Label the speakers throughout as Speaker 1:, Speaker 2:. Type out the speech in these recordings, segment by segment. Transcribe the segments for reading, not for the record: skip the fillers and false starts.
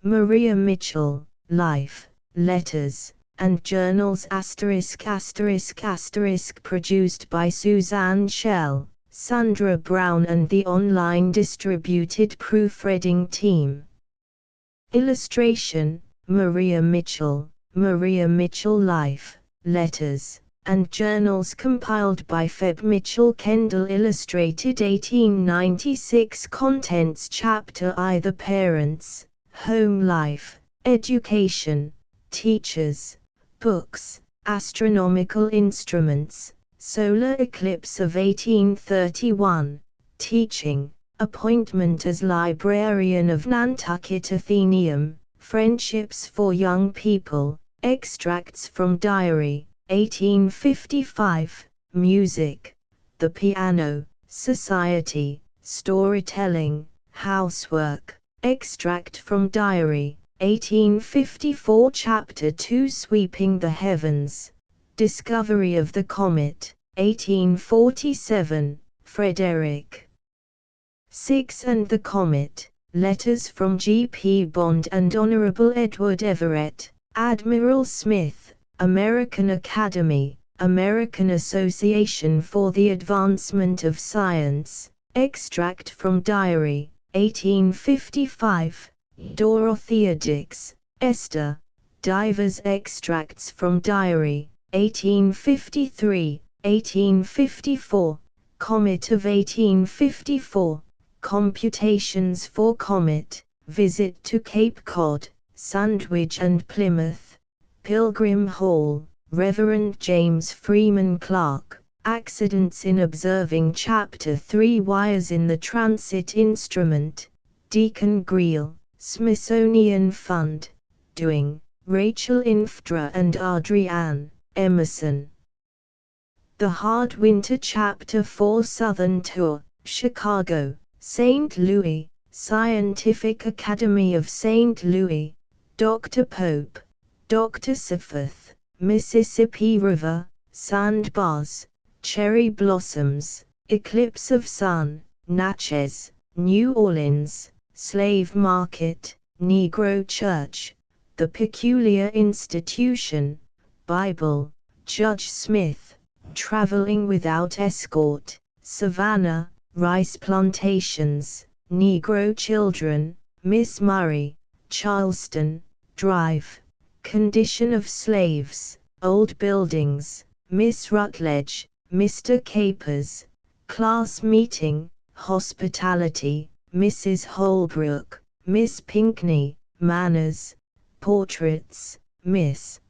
Speaker 1: Maria Mitchell, Life, Letters, and Journals **** produced by Suzanne Schell, Sandra Brown and the online distributed proofreading team. Illustration, Maria Mitchell, Life, Letters, and Journals compiled by Feb Mitchell Kendall, illustrated 1896. Contents: Chapter I, The Parents, Home Life, Education, Teachers, Books, Astronomical Instruments, Solar Eclipse of 1831, Teaching, Appointment as Librarian of Nantucket Athenaeum, Friendships for Young People, Extracts from Diary, 1855, Music, The Piano, Society, Storytelling, Housework, Extract from Diary, 1854. Chapter 2, Sweeping the Heavens, Discovery of the Comet, 1847, Frederick 6 and the Comet, Letters from G. P. Bond and Honorable Edward Everett, Admiral Smith, American Academy, American Association for the Advancement of Science, Extract from Diary, 1855, Dorothea Dix, Esther, Divers. Extracts from Diary, 1853, 1854, Comet of 1854, Computations for Comet, Visit to Cape Cod, Sandwich and Plymouth, Pilgrim Hall, Reverend James Freeman Clark, Accidents in Observing. Chapter 3, Wires in the Transit Instrument, Deacon Greel, Smithsonian Fund, Doing, Rachel Infdra and Adrienne Emerson. The Hard Winter. Chapter 4, Southern Tour, Chicago, St. Louis, Scientific Academy of St. Louis, Dr. Pope, Dr. Seforth, Mississippi River, Sandbars, Cherry Blossoms, Eclipse of Sun, Natchez, New Orleans, Slave Market, Negro Church, The Peculiar Institution, Bible, Judge Smith, Traveling Without Escort, Savannah, Rice Plantations, Negro Children, Miss Murray, Charleston, Drive, Condition of Slaves, Old Buildings, Miss Rutledge, Mr. Capers, Class Meeting, Hospitality, Mrs. Holbrook, Miss Pinckney, Manners, Portraits, Miss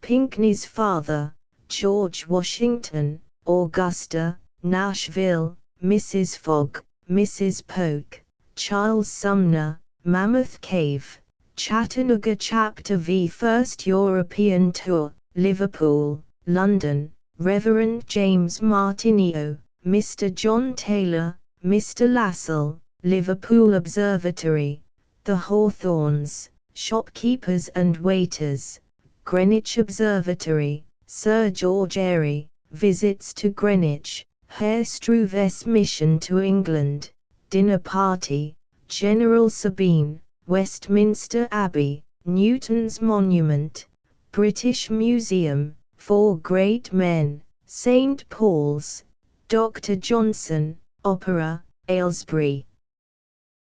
Speaker 1: Pinckney's father, George Washington, Augusta, Nashville, Mrs. Fogg, Mrs. Polk, Charles Sumner, Mammoth Cave, Chattanooga. Chapter V, First European Tour, Liverpool, London, Reverend James Martineau, Mr. John Taylor, Mr. Lassell, Liverpool Observatory, The Hawthorns, Shopkeepers and Waiters, Greenwich Observatory, Sir George Airy, Visits to Greenwich, Herr Struve's Mission to England, Dinner Party, General Sabine, Westminster Abbey, Newton's Monument, British Museum, Four Great Men, St. Paul's, Dr. Johnson, Opera, Aylesbury.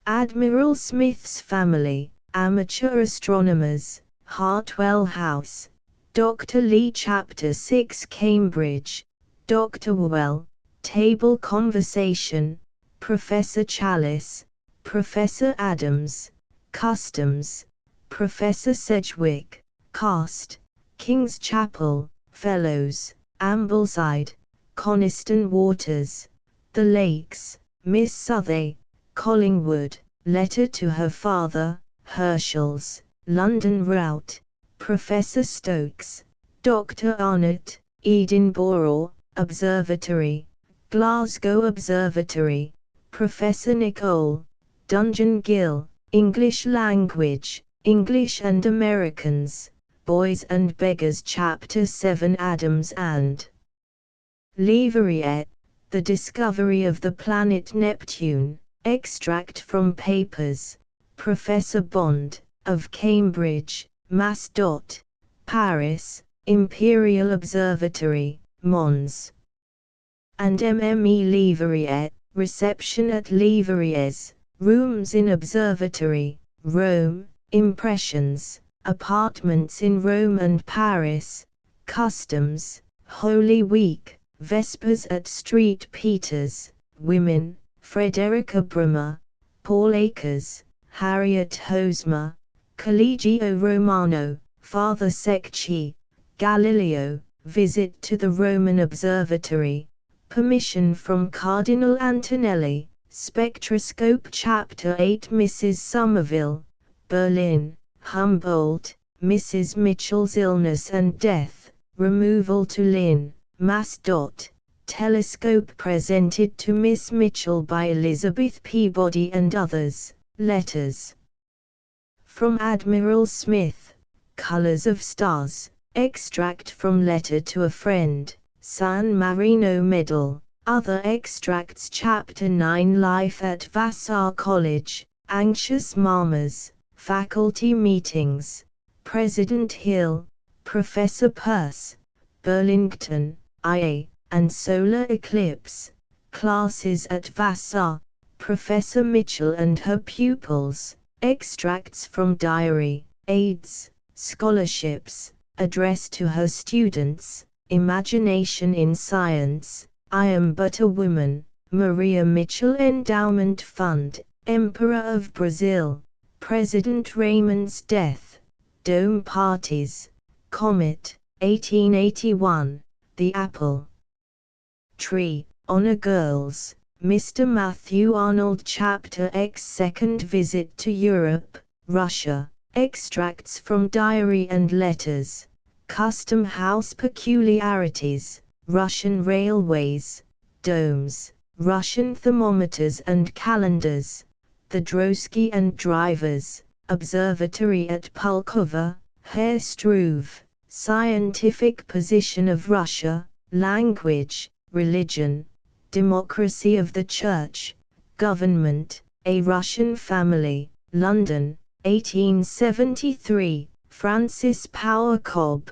Speaker 1: Admiral Smith's Family, Amateur Astronomers, Hartwell House, Dr. Lee. Chapter 6, Cambridge, Dr. Well, Table Conversation, Professor Chalice, Professor Adams, Customs, Professor Sedgwick, Cast, King's Chapel, Fellows, Ambleside, Coniston Waters, The Lakes, Miss Southey, Collingwood, Letter to her father, Herschel's, London Route, Professor Stokes, Dr. Arnott, Edinburgh, Observatory, Glasgow Observatory, Professor Nicole, Dungeon Gill, English Language, English and Americans, Boys and Beggars. Chapter 7, Adams and Leverrier, The Discovery of the Planet Neptune, Extract from Papers, Professor Bond, of Cambridge, Mass. Paris, Imperial Observatory, Mons. And Mme. Leverrier, reception at Leverrier's, rooms in Observatory, Rome, impressions, apartments in Rome and Paris, customs, Holy Week, Vespers at St. Peter's, women, Frederica Brummer, Paul Akers, Harriet Hosmer, Collegio Romano, Father Secchi, Galileo, visit to the Roman Observatory, permission from Cardinal Antonelli, Spectroscope Chapter 8 Mrs. Somerville, Berlin, Humboldt, Mrs. Mitchell's illness and death, removal to Lynn, Mass. Telescope presented to Miss Mitchell by Elizabeth Peabody and others, letters from Admiral Smith, Colors of Stars, extract from letter to a friend, San Marino Medal, other extracts Chapter 9 Life at Vassar College, Anxious Mammas, Faculty Meetings, President Hill, Professor Peirce, Burlington, IA, and Solar Eclipse, Classes at Vassar, Professor Mitchell and her pupils, extracts from diary, aids, scholarships, address to her students, Imagination in Science, I Am But a Woman, Maria Mitchell Endowment Fund, Emperor of Brazil, President Raymond's death, Dome parties, Comet, 1881, The Apple Tree, Honor Girls, Mr. Matthew Arnold Chapter X Second Visit to Europe, Russia, extracts from diary and letters, Custom House Peculiarities, Russian Railways, Domes, Russian Thermometers and Calendars, the Drosky and Drivers, Observatory at Pulkovo, Herr Struve, Scientific Position of Russia, Language, Religion, Democracy of the Church, Government, A Russian Family, London, 1873, Francis Power Cobb,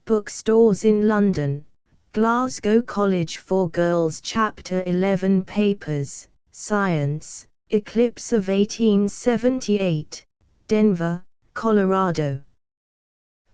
Speaker 1: Bookstores in London, Glasgow College for Girls Chapter 11 Papers, Science, Eclipse of 1878, Denver, Colorado.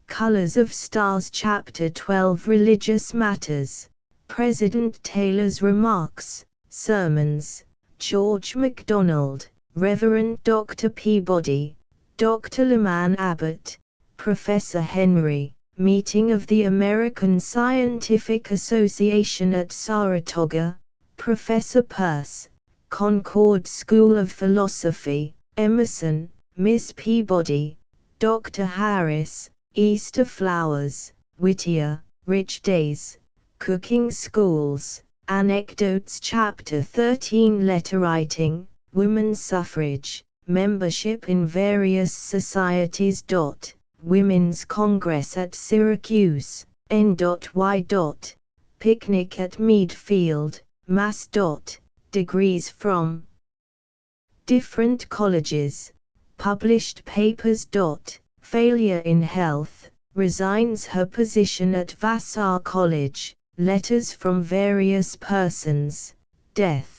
Speaker 1: Colors of Stars Chapter 12 Religious Matters, President Taylor's Remarks, Sermons, George MacDonald, Reverend Dr. Peabody, Dr. Lyman Abbott, Professor Henry, Meeting of the American Scientific Association at Saratoga, Professor Peirce, Concord School of Philosophy, Emerson, Miss Peabody, Dr. Harris, Easter Flowers, Whittier, Rich Days, Cooking Schools, Anecdotes Chapter 13 Letterwriting, Women's Suffrage, Membership in Various Societies. Women's Congress at Syracuse, N.Y. Picnic at Mead Field, Mass. Degrees from different colleges, published papers. Failure in health, resigns her position at Vassar College, letters from various persons, death.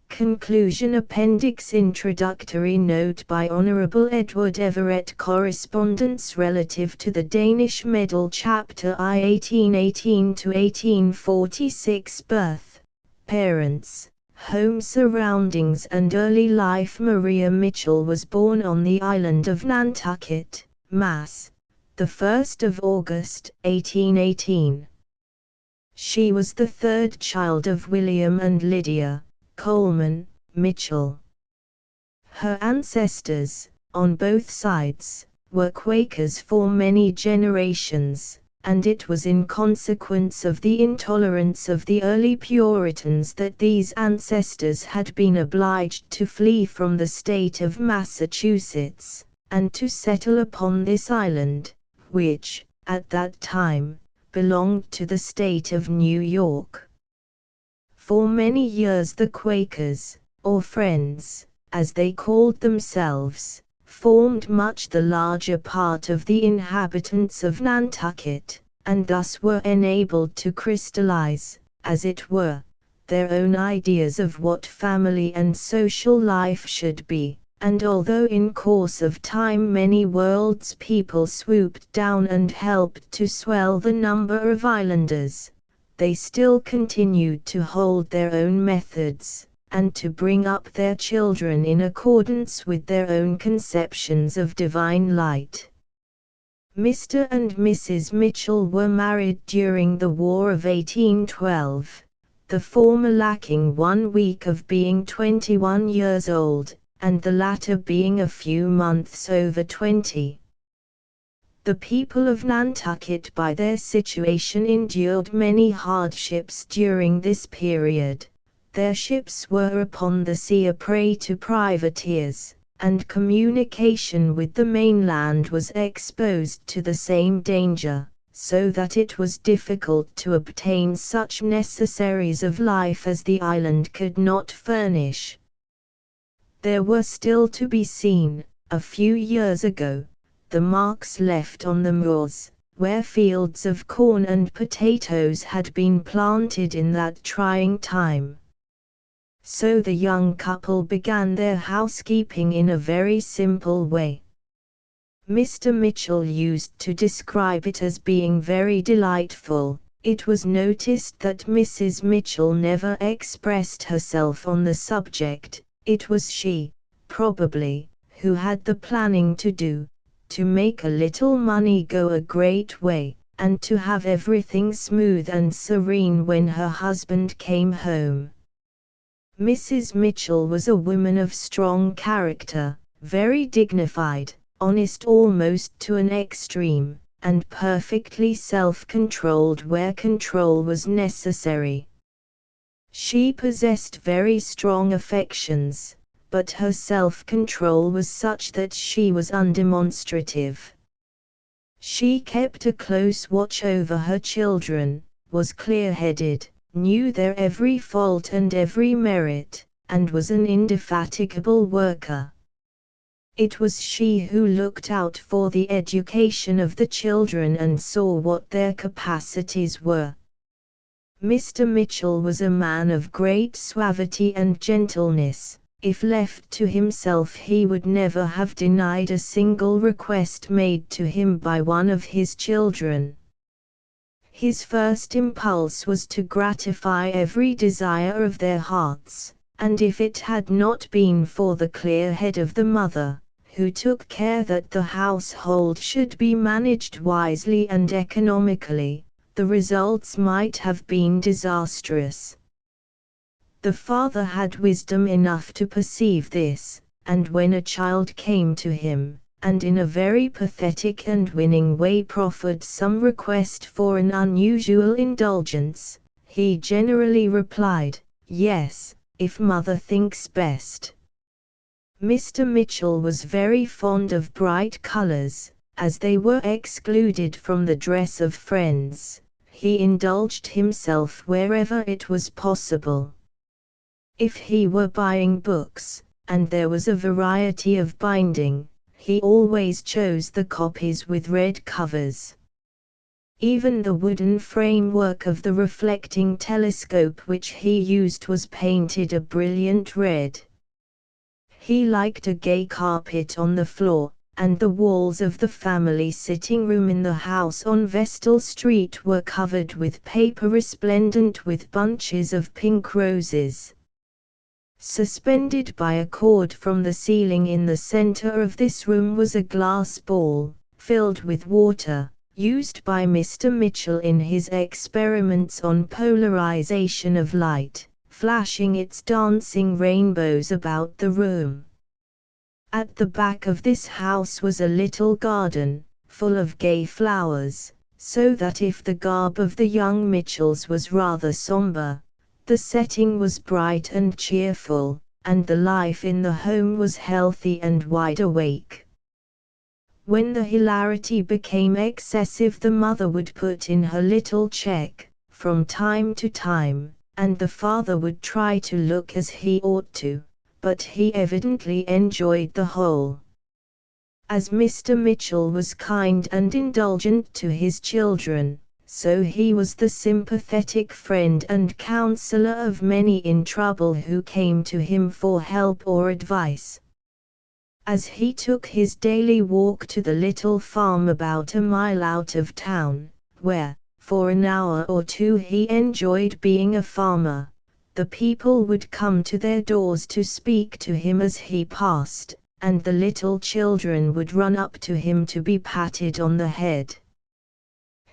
Speaker 1: Conclusion Appendix Introductory note by Honourable Edward Everett Correspondence relative to the Danish Medal Chapter I 1818–1846 Birth, Parents, Home Surroundings and Early Life Maria Mitchell was born on the island of Nantucket, Mass. 1 August 1818. She was the third child of William and Lydia Coleman Mitchell. Her ancestors, on both sides, were Quakers for many generations, and it was in consequence of the intolerance of the early Puritans that these ancestors had been obliged to flee from the state of Massachusetts, and to settle upon this island, which, at that time, belonged to the state of New York. For many years the Quakers, or Friends, as they called themselves, formed much the larger part of the inhabitants of Nantucket, and thus were enabled to crystallize, as it were, their own ideas of what family and social life should be. And although in course of time many world's people swooped down and helped to swell the number of islanders, they still continued to hold their own methods, and to bring up their children in accordance with their own conceptions of divine light. Mr. and Mrs. Mitchell were married during the War of 1812, the former lacking 1 week of being 21 years old, and the latter being a few months over 20. The people of Nantucket by their situation endured many hardships during this period. Their ships were upon the sea a prey to privateers, and communication with the mainland was exposed to the same danger, so that it was difficult to obtain such necessaries of life as the island could not furnish. There were still to be seen, a few years ago, the marks left on the moors, where fields of corn and potatoes had been planted in that trying time. So the young couple began their housekeeping in a very simple way. Mr. Mitchell used to describe it as being very delightful. It was noticed that Mrs. Mitchell never expressed herself on the subject. It was she, probably, who had the planning to do, to make a little money go a great way, and to have everything smooth and serene when her husband came home. Mrs. Mitchell was a woman of strong character, very dignified, honest almost to an extreme, and perfectly self-controlled where control was necessary. She possessed very strong affections, but her self-control was such that she was undemonstrative. She kept a close watch over her children, was clear-headed, knew their every fault and every merit, and was an indefatigable worker. It was she who looked out for the education of the children and saw what their capacities were. Mr. Mitchell was a man of great suavity and gentleness. If left to himself he would never have denied a single request made to him by one of his children. His first impulse was to gratify every desire of their hearts, and if it had not been for the clear head of the mother, who took care that the household should be managed wisely and economically, the results might have been disastrous. The father had wisdom enough to perceive this, and when a child came to him, and in a very pathetic and winning way proffered some request for an unusual indulgence, he generally replied, "Yes, if mother thinks best." Mr. Mitchell was very fond of bright colors. As they were excluded from the dress of friends, he indulged himself wherever it was possible. If he were buying books, and there was a variety of binding, he always chose the copies with red covers. Even the wooden framework of the reflecting telescope which he used was painted a brilliant red. He liked a gay carpet on the floor, and the walls of the family sitting room in the house on Vestal Street were covered with paper resplendent with bunches of pink roses. Suspended by a cord from the ceiling in the center of this room was a glass ball, filled with water, used by Mr. Mitchell in his experiments on polarization of light, flashing its dancing rainbows about the room. At the back of this house was a little garden, full of gay flowers, so that if the garb of the young Mitchells was rather somber, the setting was bright and cheerful, and the life in the home was healthy and wide awake. When the hilarity became excessive, the mother would put in her little check, from time to time, and the father would try to look as he ought to, but he evidently enjoyed the whole. As Mr. Mitchell was kind and indulgent to his children, so he was the sympathetic friend and counselor of many in trouble who came to him for help or advice. As he took his daily walk to the little farm about a mile out of town, where, for an hour or two he enjoyed being a farmer, the people would come to their doors to speak to him as he passed, and the little children would run up to him to be patted on the head.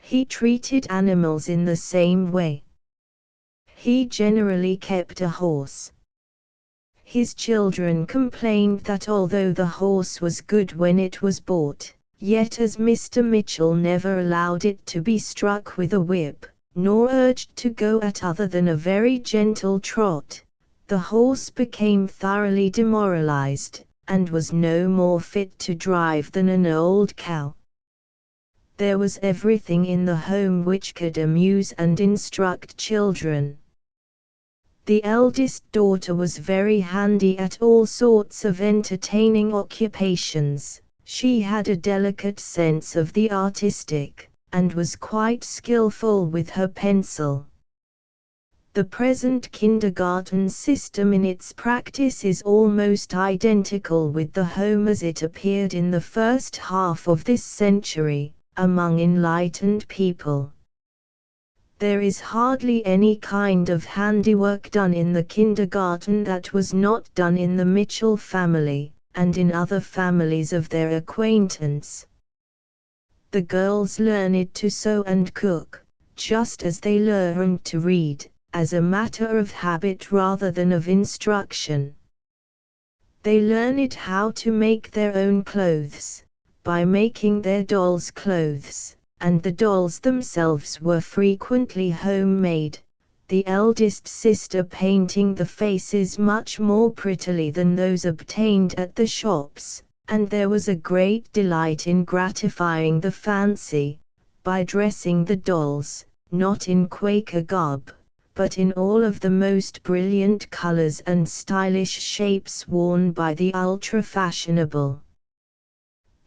Speaker 1: He treated animals in the same way. He generally kept a horse. His children complained that although the horse was good when it was bought, yet as Mr. Mitchell never allowed it to be struck with a whip, nor urged to go at other than a very gentle trot, the horse became thoroughly demoralized, and was no more fit to drive than an old cow. There was everything in the home which could amuse and instruct children. The eldest daughter was very handy at all sorts of entertaining occupations. She had a delicate sense of the artistic, and was quite skillful with her pencil. The present kindergarten system in its practice is almost identical with the home as it appeared in the first half of this century, among enlightened people. There is hardly any kind of handiwork done in the kindergarten that was not done in the Mitchell family, and in other families of their acquaintance. The girls learned to sew and cook, just as they learned to read, as a matter of habit rather than of instruction. They learned how to make their own clothes, by making their dolls' clothes, and the dolls themselves were frequently homemade, the eldest sister painting the faces much more prettily than those obtained at the shops, and there was a great delight in gratifying the fancy, by dressing the dolls, not in Quaker garb, but in all of the most brilliant colors and stylish shapes worn by the ultra-fashionable.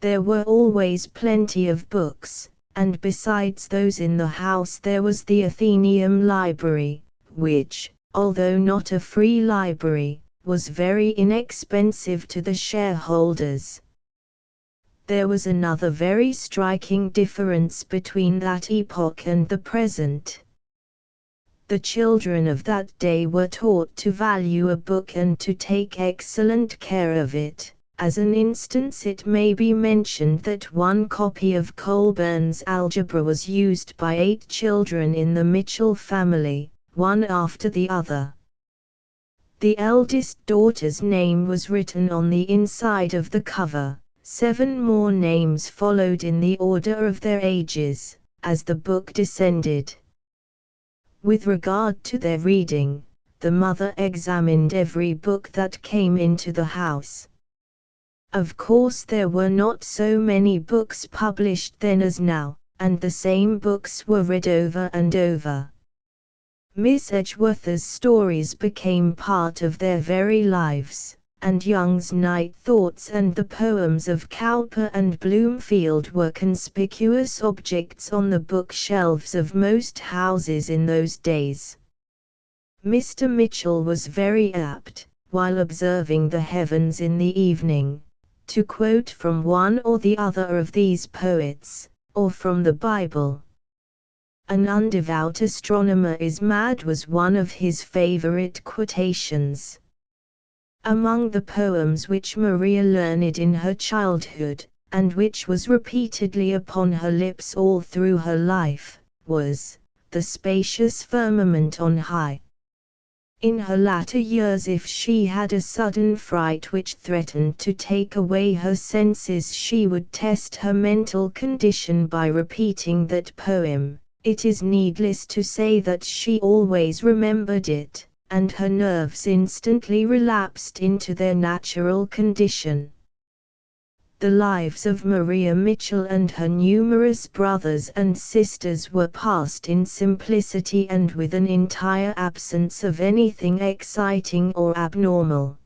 Speaker 1: There were always plenty of books, and besides those in the house there was the Athenaeum Library, which, although not a free library, was very inexpensive to the shareholders. There was another very striking difference between that epoch and the present. The children of that day were taught to value a book and to take excellent care of it. As an instance, it may be mentioned that one copy of Colburn's Algebra was used by 8 children in the Mitchell family, one after the other. The eldest daughter's name was written on the inside of the cover. 7 more names followed in the order of their ages, as the book descended. With regard to their reading, the mother examined every book that came into the house. Of course there were not so many books published then as now, and the same books were read over and over. Miss Edgeworth's stories became part of their very lives, and Young's Night Thoughts and the poems of Cowper and Bloomfield were conspicuous objects on the bookshelves of most houses in those days. Mr. Mitchell was very apt, while observing the heavens in the evening, to quote from one or the other of these poets, or from the Bible. An undevout astronomer is mad was one of his favorite quotations. Among the poems which Maria learned in her childhood, and which was repeatedly upon her lips all through her life, was "The Spacious Firmament on High." In her latter years, if she had a sudden fright which threatened to take away her senses, she would test her mental condition by repeating that poem. It is needless to say that she always remembered it, and her nerves instantly relapsed into their natural condition. The lives of Maria Mitchell and her numerous brothers and sisters were passed in simplicity and with an entire absence of anything exciting or abnormal.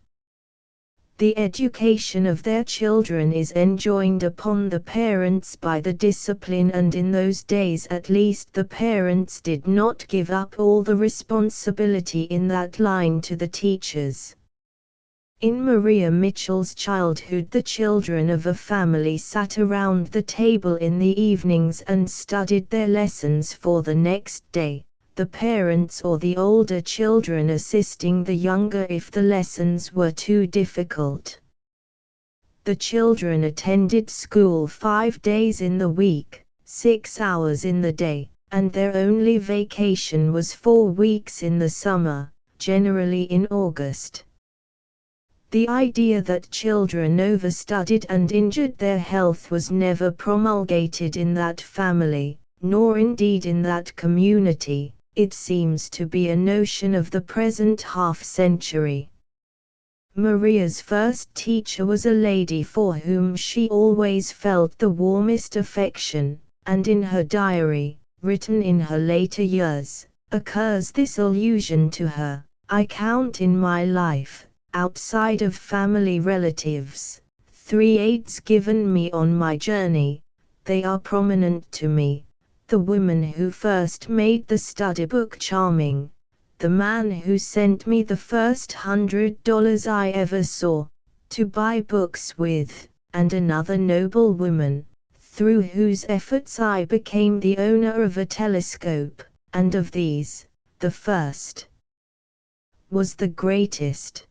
Speaker 1: The education of their children is enjoined upon the parents by the discipline, and in those days at least the parents did not give up all the responsibility in that line to the teachers. In Maria Mitchell's childhood, the children of a family sat around the table in the evenings and studied their lessons for the next day, the parents or the older children assisting the younger if the lessons were too difficult. The children attended school 5 days in the week, 6 hours in the day, and their only vacation was 4 weeks in the summer, generally in August. The idea that children overstudied and injured their health was never promulgated in that family, nor indeed in that community. It seems to be a notion of the present half-century. Maria's first teacher was a lady for whom she always felt the warmest affection, and in her diary, written in her later years, occurs this allusion to her: "I count in my life, outside of family relatives, 3 aids given me on my journey. They are prominent to me: the woman who first made the study book charming, the man who sent me the first $100 I ever saw to buy books with, and another noble woman, through whose efforts I became the owner of a telescope, and of these, the first was the greatest."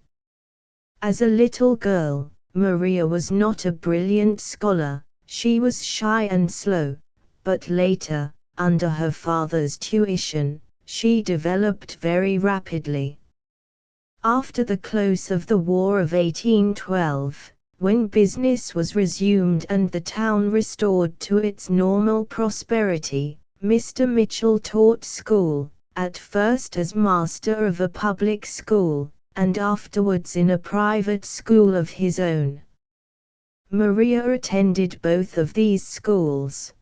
Speaker 1: As a little girl, Maria was not a brilliant scholar. She was shy and slow, but later, under her father's tuition, she developed very rapidly. After the close of the War of 1812, when business was resumed and the town restored to its normal prosperity, Mr. Mitchell taught school, at first as master of a public school, and afterwards in a private school of his own. Maria attended both of these schools.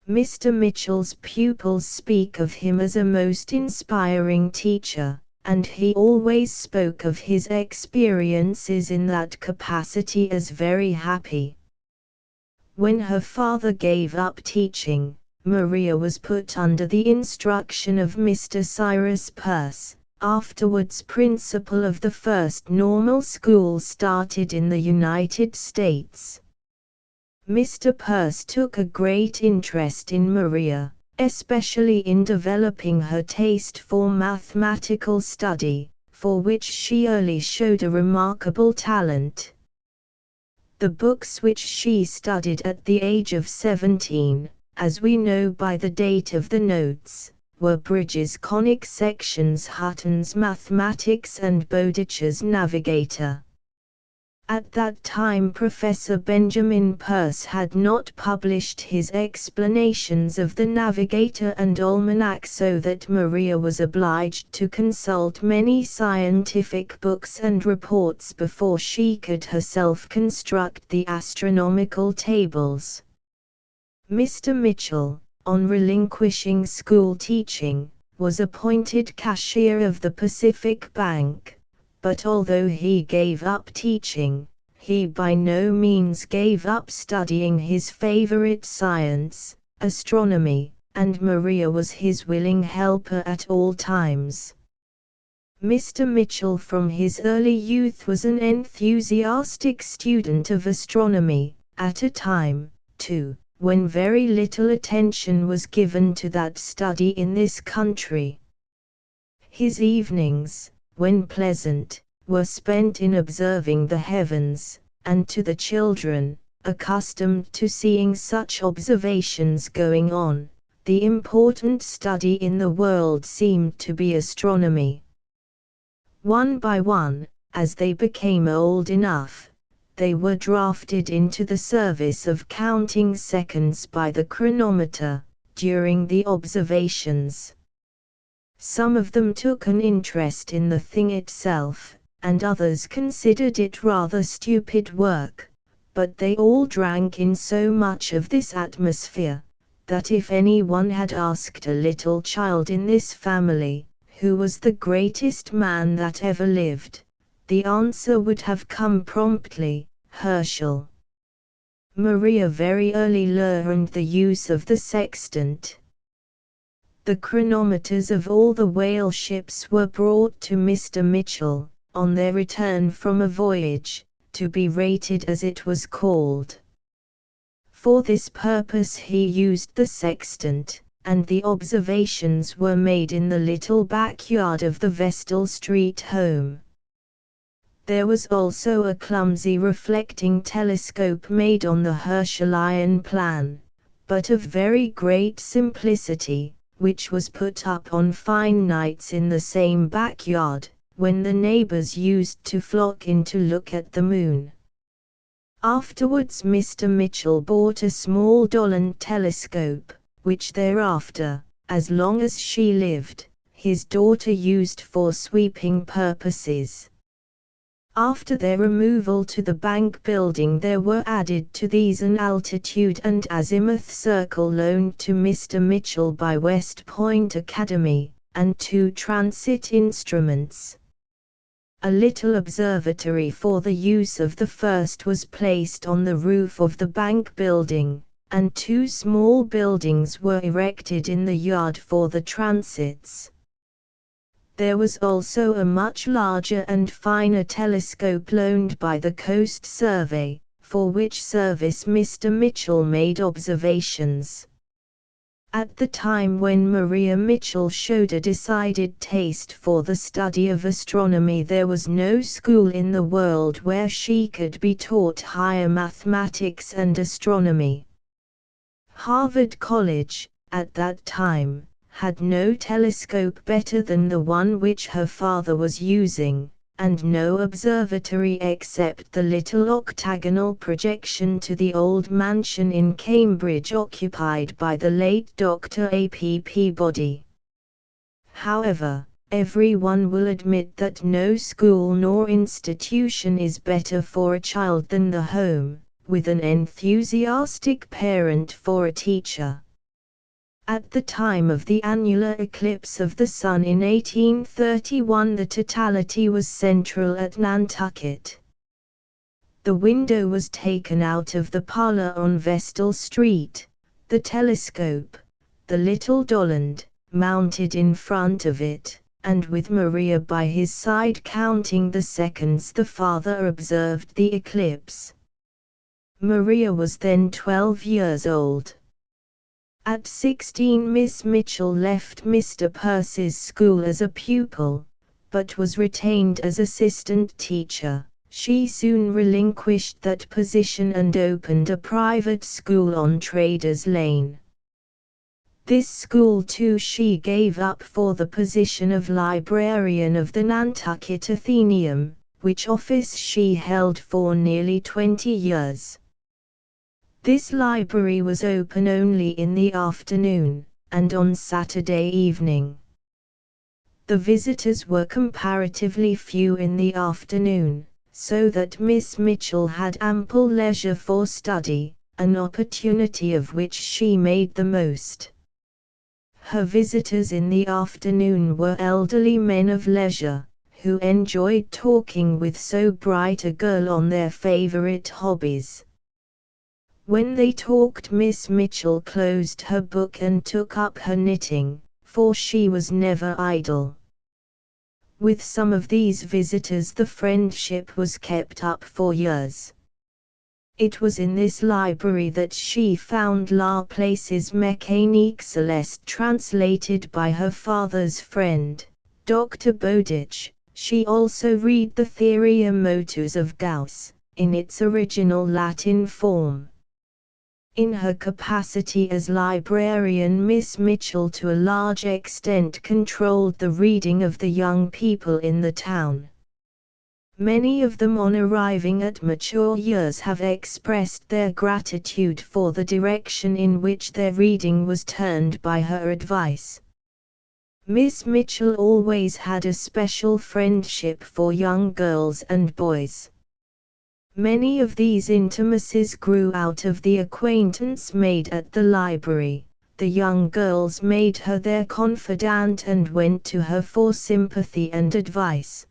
Speaker 1: Mr. Mitchell's pupils speak of him as a most inspiring teacher, and he always spoke of his experiences in that capacity as very happy. When her father gave up teaching, Maria was put under the instruction of Mr. Cyrus Peirce, afterwards principal of the first normal school started in the United States. Mr. Peirce took a great interest in Maria, especially in developing her taste for mathematical study, for which she early showed a remarkable talent. The books which she studied at the age of 17, as we know by the date of the notes, were Bridges' Conic Sections, Hutton's Mathematics and Bowditch's Navigator. At that time Professor Benjamin Peirce had not published his explanations of the Navigator and Almanac, so that Maria was obliged to consult many scientific books and reports before she could herself construct the astronomical tables. Mr. Mitchell, on relinquishing school teaching, was appointed cashier of the Pacific Bank, but although he gave up teaching, he by no means gave up studying his favorite science, astronomy, and Maria was his willing helper at all times. Mr. Mitchell from his early youth was an enthusiastic student of astronomy, at a time, too, when very little attention was given to that study in this country. His evenings, when pleasant, were spent in observing the heavens, and to the children, accustomed to seeing such observations going on, the important study in the world seemed to be astronomy. One by one, as they became old enough, they were drafted into the service of counting seconds by the chronometer, during the observations. Some of them took an interest in the thing itself, and others considered it rather stupid work, but they all drank in so much of this atmosphere, that if anyone had asked a little child in this family, who was the greatest man that ever lived, the answer would have come promptly, Herschel. Maria very early learned the use of the sextant. The chronometers of all the whale ships were brought to Mr. Mitchell, on their return from a voyage, to be rated as it was called. For this purpose he used the sextant, and the observations were made in the little backyard of the Vestal Street home. There was also a clumsy reflecting telescope made on the Herschelian plan, but of very great simplicity, which was put up on fine nights in the same backyard, when the neighbors used to flock in to look at the moon. Afterwards Mr. Mitchell bought a small Dollond telescope, which thereafter, as long as she lived, his daughter used for sweeping purposes. After their removal to the Bank building there were added to these an altitude and azimuth circle loaned to Mr. Mitchell by West Point Academy, and 2 transit instruments. A little observatory for the use of the first was placed on the roof of the Bank building, and 2 small buildings were erected in the yard for the transits. There was also a much larger and finer telescope loaned by the Coast Survey, for which service Mr. Mitchell made observations. At the time when Maria Mitchell showed a decided taste for the study of astronomy, there was no school in the world where she could be taught higher mathematics and astronomy. Harvard College, at that time, had no telescope better than the one which her father was using, and no observatory except the little octagonal projection to the old mansion in Cambridge occupied by the late Dr. A.P. Peabody. However, everyone will admit that no school nor institution is better for a child than the home, with an enthusiastic parent for a teacher. At the time of the annular eclipse of the sun in 1831 the totality was central at Nantucket. The window was taken out of the parlor on Vestal Street, the telescope, the little Dollond, mounted in front of it, and with Maria by his side counting the seconds the father observed the eclipse. Maria was then 12 years old. At 16 Miss Mitchell left Mr. Peirce's school as a pupil, but was retained as assistant teacher. She soon relinquished that position and opened a private school on Traders Lane. This school too she gave up for the position of librarian of the Nantucket Athenaeum, which office she held for nearly 20 years. This library was open only in the afternoon, and on Saturday evening. The visitors were comparatively few in the afternoon, so that Miss Mitchell had ample leisure for study, an opportunity of which she made the most. Her visitors in the afternoon were elderly men of leisure, who enjoyed talking with so bright a girl on their favorite hobbies. When they talked, Miss Mitchell closed her book and took up her knitting, for she was never idle. With some of these visitors the friendship was kept up for years. It was in this library that she found Laplace's Mécanique Céleste translated by her father's friend, Dr. Bowditch. She also read the Theoria Motus of Gauss, in its original Latin form. In her capacity as librarian, Miss Mitchell to a large extent controlled the reading of the young people in the town. Many of them on arriving at mature years have expressed their gratitude for the direction in which their reading was turned by her advice. Miss Mitchell always had a special friendship for young girls and boys. Many of these intimacies grew out of the acquaintance made at the library. The young girls made her their confidante and went to her for sympathy and advice.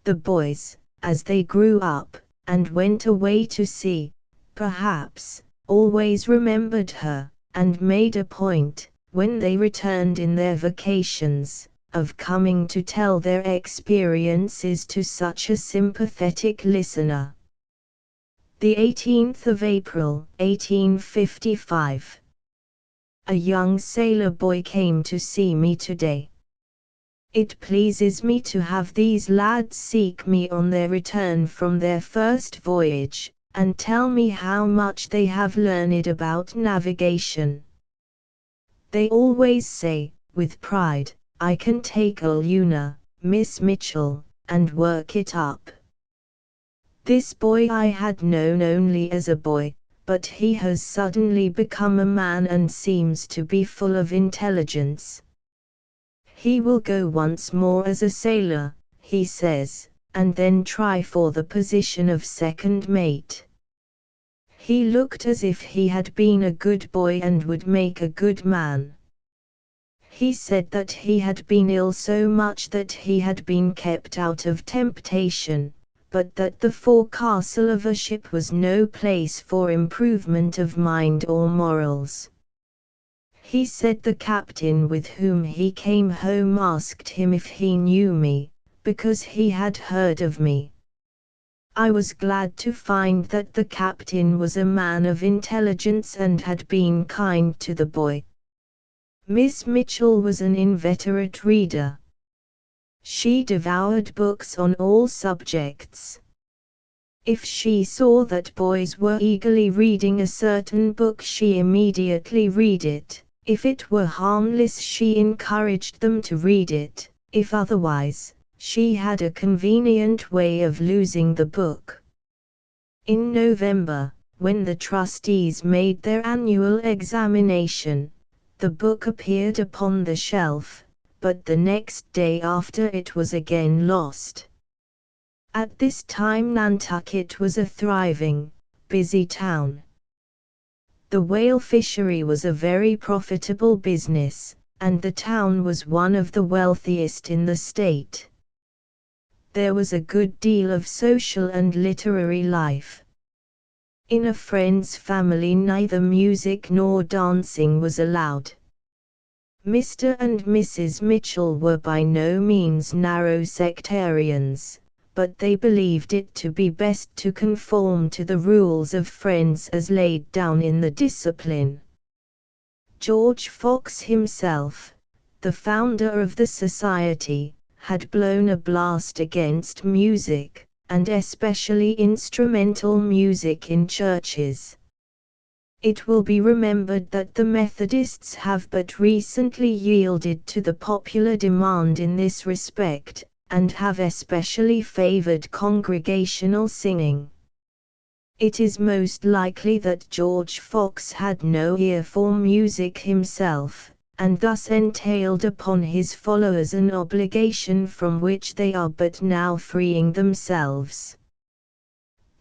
Speaker 1: The boys, as they grew up, and went away to sea, perhaps, always remembered her, and made a point, when they returned in their vacations, of coming to tell their experiences to such a sympathetic listener. The 18th of April, 1855. A young sailor boy came to see me today. It pleases me to have these lads seek me on their return from their first voyage, and tell me how much they have learned about navigation. They always say, with pride, "I can take Una, Miss Mitchell, and work it up." This boy I had known only as a boy, but he has suddenly become a man and seems to be full of intelligence. He will go once more as a sailor, he says, and then try for the position of second mate. He looked as if he had been a good boy and would make a good man. He said that he had been ill so much that he had been kept out of temptation, but that the forecastle of a ship was no place for improvement of mind or morals. He said the captain with whom he came home asked him if he knew me, because he had heard of me. I was glad to find that the captain was a man of intelligence and had been kind to the boy. Miss Mitchell was an inveterate reader. She devoured books on all subjects. If she saw that boys were eagerly reading a certain book, she immediately read it. If it were harmless, she encouraged them to read it. If otherwise, she had a convenient way of losing the book. In November, when the trustees made their annual examination, the book appeared upon the shelf, but the next day after it was again lost. At this time Nantucket was a thriving, busy town. The whale fishery was a very profitable business, and the town was one of the wealthiest in the state. There was a good deal of social and literary life. In a friend's family neither music nor dancing was allowed. Mr. and Mrs. Mitchell were by no means narrow sectarians, but they believed it to be best to conform to the rules of Friends as laid down in the discipline. George Fox himself, the founder of the society, had blown a blast against music, and especially instrumental music in churches. It will be remembered that the Methodists have but recently yielded to the popular demand in this respect, and have especially favored congregational singing. It is most likely that George Fox had no ear for music himself, and thus entailed upon his followers an obligation from which they are but now freeing themselves.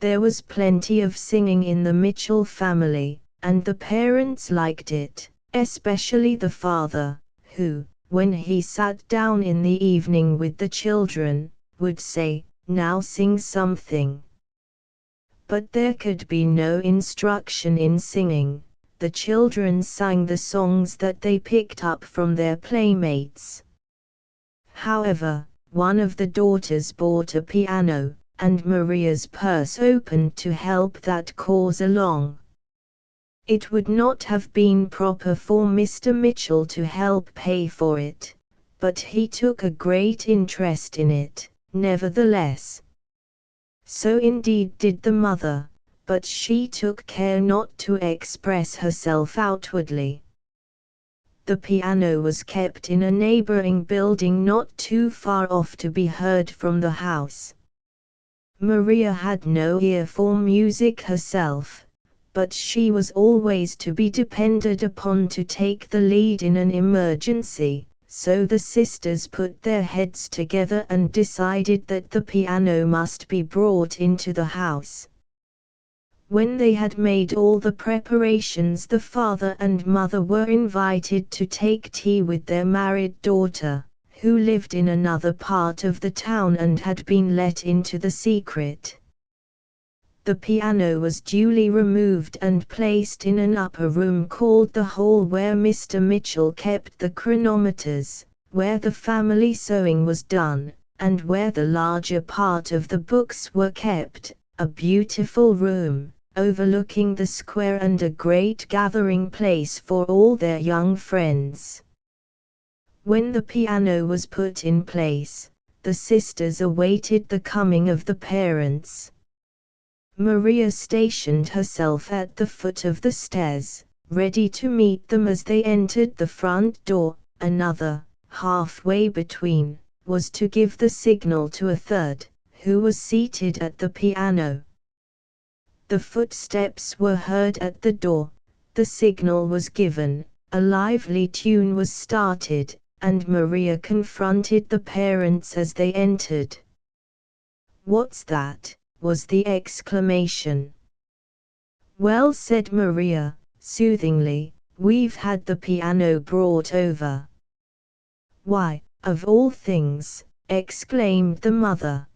Speaker 1: There was plenty of singing in the Mitchell family, and the parents liked it, especially the father, who, when he sat down in the evening with the children, would say, "Now sing something." But there could be no instruction in singing. The children sang the songs that they picked up from their playmates. However, one of the daughters bought a piano, and Maria's purse opened to help that cause along. It would not have been proper for Mr. Mitchell to help pay for it, but he took a great interest in it, nevertheless. So indeed did the mother, but she took care not to express herself outwardly. The piano was kept in a neighboring building not too far off to be heard from the house. Maria had no ear for music herself, but she was always to be depended upon to take the lead in an emergency, so the sisters put their heads together and decided that the piano must be brought into the house. When they had made all the preparations, the father and mother were invited to take tea with their married daughter, who lived in another part of the town and had been let into the secret. The piano was duly removed and placed in an upper room called the hall, where Mr. Mitchell kept the chronometers, where the family sewing was done, and where the larger part of the books were kept, a beautiful room, overlooking the square and a great gathering place for all their young friends. When the piano was put in place, the sisters awaited the coming of the parents. Maria stationed herself at the foot of the stairs, ready to meet them as they entered the front door. Another, halfway between, was to give the signal to a third, who was seated at the piano. The footsteps were heard at the door, the signal was given, a lively tune was started, and Maria confronted the parents as they entered. "What's that?" was the exclamation. "Well," said Maria, soothingly, "we've had the piano brought over." "Why, of all things!" exclaimed the mother.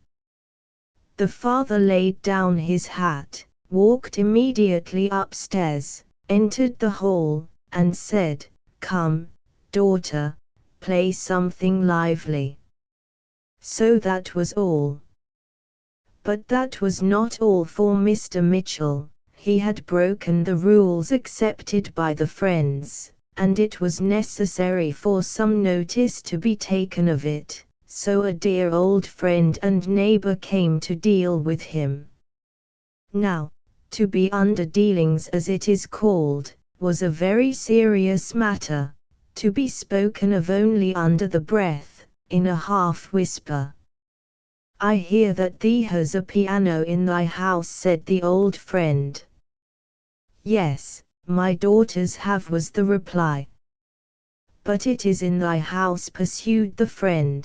Speaker 1: The father laid down his hat, walked immediately upstairs, entered the hall, and said, "Come, daughter, play something lively." So that was all. But that was not all for Mr. Mitchell. He had broken the rules accepted by the friends, and it was necessary for some notice to be taken of it, so a dear old friend and neighbor came to deal with him. Now, to be under dealings, as it is called, was a very serious matter, to be spoken of only under the breath, in a half-whisper. "I hear that thee has a piano in thy house," said the old friend. "Yes, my daughters have," was the reply. "But it is in thy house," pursued the friend.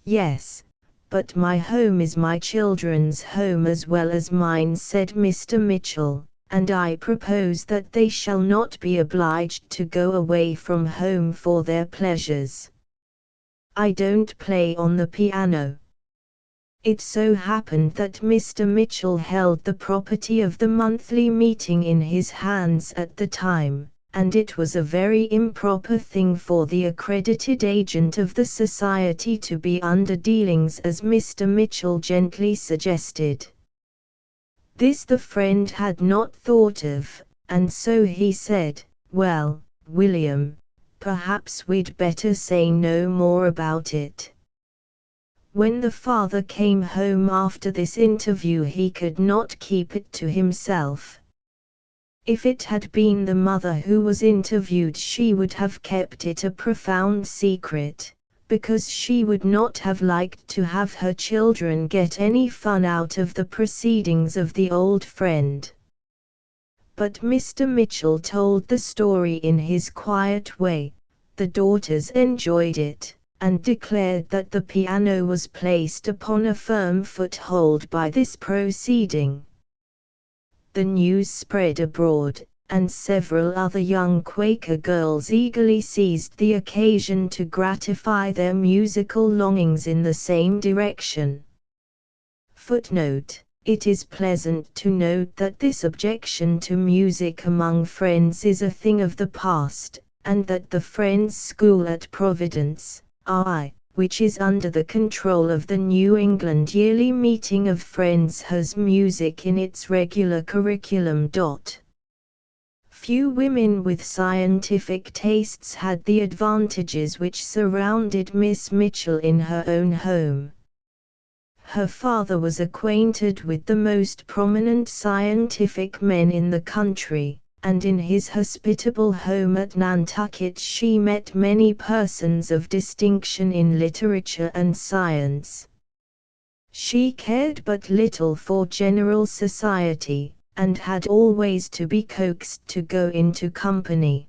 Speaker 1: "Yes, but my home is my children's home as well as mine," said Mr. Mitchell, "and I propose that they shall not be obliged to go away from home for their pleasures. I don't play on the piano." It so happened that Mr. Mitchell held the property of the monthly meeting in his hands at the time, and it was a very improper thing for the accredited agent of the society to be under dealings, as Mr. Mitchell gently suggested. This the friend had not thought of, and so he said, "Well, William, perhaps we'd better say no more about it." When the father came home after this interview, he could not keep it to himself. If it had been the mother who was interviewed, she would have kept it a profound secret, because she would not have liked to have her children get any fun out of the proceedings of the old friend. But Mr. Mitchell told the story in his quiet way. The daughters enjoyed it, and declared that the piano was placed upon a firm foothold by this proceeding. The news spread abroad, and several other young Quaker girls eagerly seized the occasion to gratify their musical longings in the same direction. Footnote: it is pleasant to note that this objection to music among Friends is a thing of the past, and that the Friends School at Providence, RI, which is under the control of the New England Yearly Meeting of Friends, has music in its regular curriculum. Few women with scientific tastes had the advantages which surrounded Miss Mitchell in her own home. Her father was acquainted with the most prominent scientific men in the country, and in his hospitable home at Nantucket she met many persons of distinction in literature and science. She cared but little for general society, and had always to be coaxed to go into company.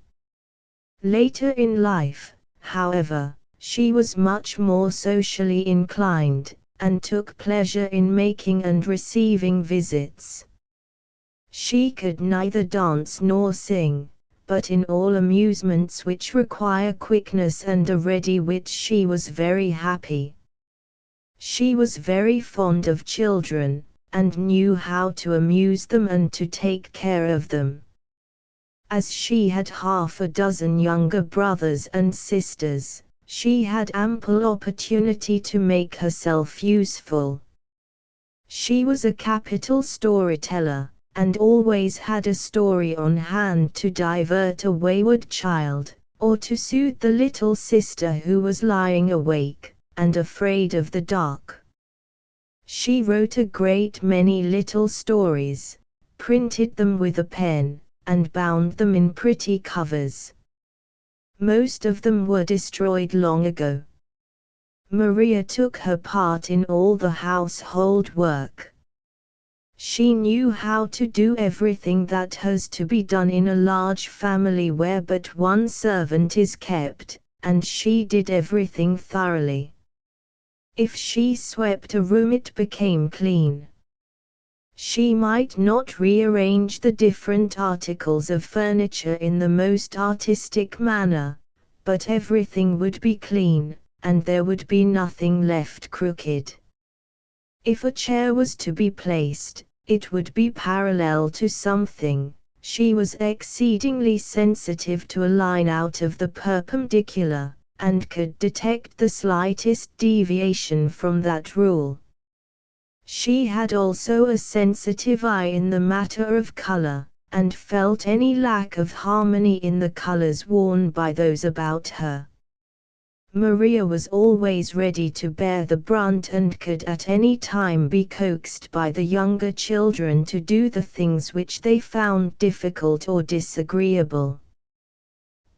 Speaker 1: Later in life, however, she was much more socially inclined, and took pleasure in making and receiving visits. She could neither dance nor sing, but in all amusements which require quickness and a ready wit she was very happy. She was very fond of children, and knew how to amuse them and to take care of them. As she had half a dozen younger brothers and sisters, she had ample opportunity to make herself useful. She was a capital storyteller, and always had a story on hand to divert a wayward child, or to soothe the little sister who was lying awake and afraid of the dark. She wrote a great many little stories, printed them with a pen, and bound them in pretty covers. Most of them were destroyed long ago. Maria took her part in all the household work. She knew how to do everything that has to be done in a large family where but one servant is kept, and she did everything thoroughly. If she swept a room it became clean. She might not rearrange the different articles of furniture in the most artistic manner, but everything would be clean, and there would be nothing left crooked. If a chair was to be placed, it would be parallel to something. She was exceedingly sensitive to a line out of the perpendicular, and could detect the slightest deviation from that rule. She had also a sensitive eye in the matter of color, and felt any lack of harmony in the colors worn by those about her. Maria was always ready to bear the brunt and could at any time be coaxed by the younger children to do the things which they found difficult or disagreeable.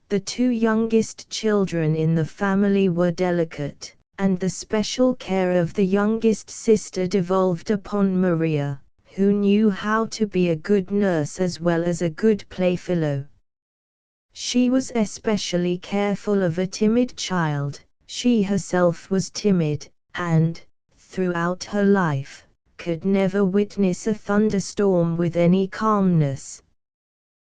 Speaker 1: The two youngest children in the family were delicate, and the special care of the youngest sister devolved upon Maria, who knew how to be a good nurse as well as a good playfellow. She was especially careful of a timid child. She herself was timid, and, throughout her life, could never witness a thunderstorm with any calmness.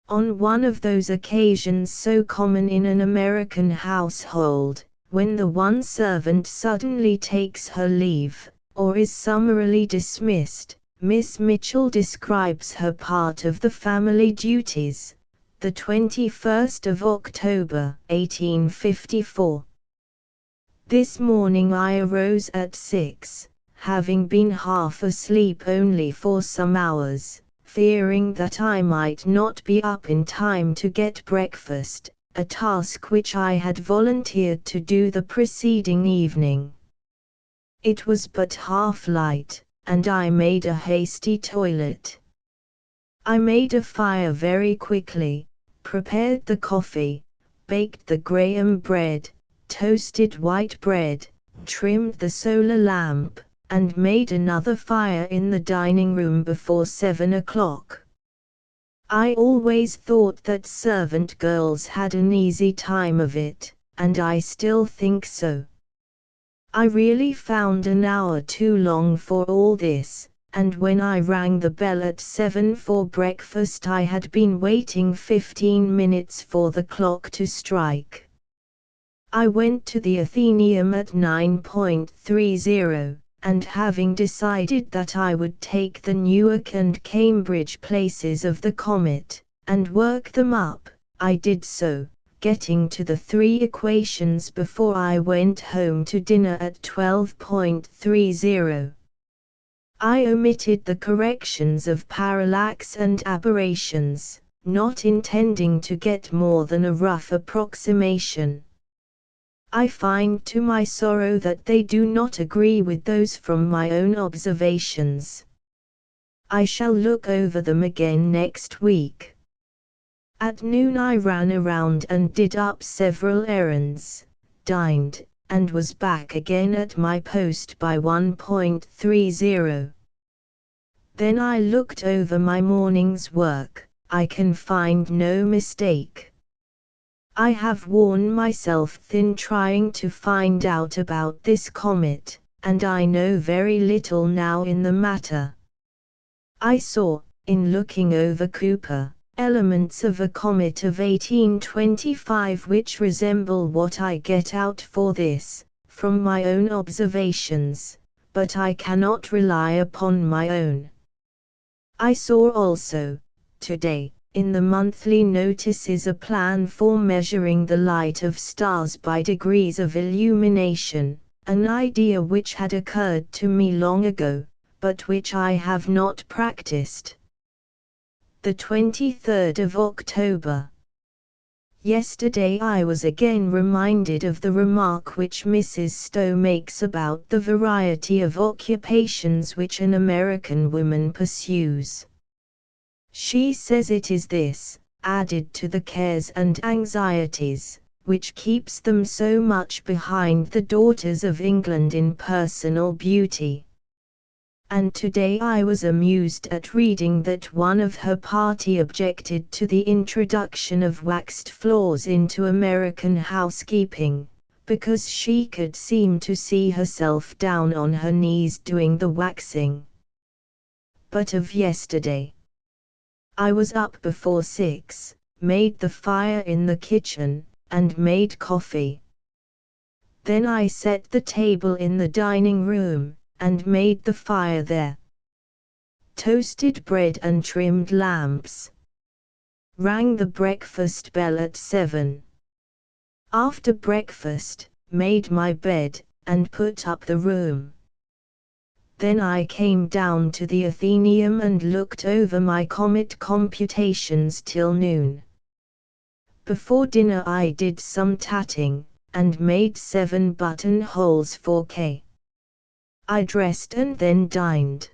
Speaker 1: On one of those occasions so common in an American household, when the one servant suddenly takes her leave, or is summarily dismissed, Miss Mitchell describes her part of the family duties. The 21st of October, 1854. This morning I arose at 6, having been half asleep only for some hours, fearing that I might not be up in time to get breakfast, a task which I had volunteered to do the preceding evening. It was but half light, and I made a hasty toilet. I made a fire very quickly, prepared the coffee, baked the graham bread, toasted white bread, trimmed the solar lamp, and made another fire in the dining room before 7 o'clock. I always thought that servant girls had an easy time of it, and I still think so. I really found an hour too long for all this, and when I rang the bell at 7 for breakfast I had been waiting 15 minutes for the clock to strike. I went to the Athenaeum at 9:30, and having decided that I would take the Newark and Cambridge places of the comet, and work them up, I did so, getting to the 3 equations before I went home to dinner at 12:30. I omitted the corrections of parallax and aberrations, not intending to get more than a rough approximation. I find to my sorrow that they do not agree with those from my own observations. I shall look over them again next week. At noon I ran around and did up several errands, dined, and was back again at my post by 1:30. Then I looked over my morning's work. I can find no mistake. I have worn myself thin trying to find out about this comet, and I know very little now in the matter. I saw, in looking over Cooper, elements of a comet of 1825 which resemble what I get out for this, from my own observations, but I cannot rely upon my own. I saw also, today, in the monthly notices a plan for measuring the light of stars by degrees of illumination, an idea which had occurred to me long ago, but which I have not practiced. The 23rd of October. Yesterday I was again reminded of the remark which Mrs. Stowe makes about the variety of occupations which an American woman pursues. She says it is this, added to the cares and anxieties, which keeps them so much behind the daughters of England in personal beauty. And today I was amused at reading that one of her party objected to the introduction of waxed floors into American housekeeping, because she could seem to see herself down on her knees doing the waxing. But of yesterday. I was up before 6, made the fire in the kitchen, and made coffee. Then I set the table in the dining room, and made the fire there. Toasted bread and trimmed lamps. Rang the breakfast bell at 7. After breakfast, made my bed, and put up the room. Then I came down to the Athenaeum and looked over my comet computations till noon. Before dinner I did some tatting, and made 7 buttonholes for K. I dressed and then dined.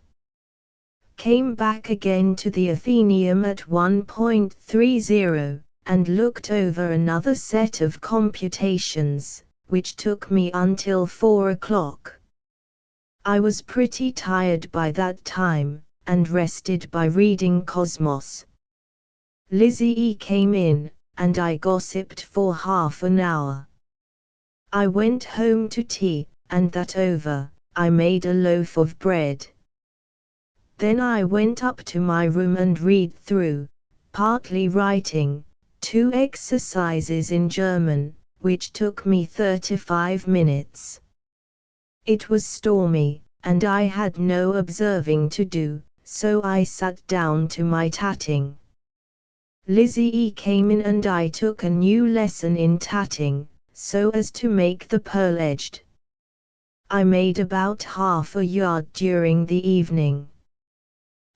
Speaker 1: Came back again to the Athenaeum at 1:30, and looked over another set of computations, which took me until 4 o'clock. I was pretty tired by that time, and rested by reading Cosmos. Lizzie came in, and I gossiped for half an hour. I went home to tea, and that over, I made a loaf of bread. Then I went up to my room and read through, partly writing, 2 exercises in German, which took me 35 minutes. It was stormy, and I had no observing to do, so I sat down to my tatting. Lizzie came in and I took a new lesson in tatting, so as to make the pearl-edged. I made about half a yard during the evening.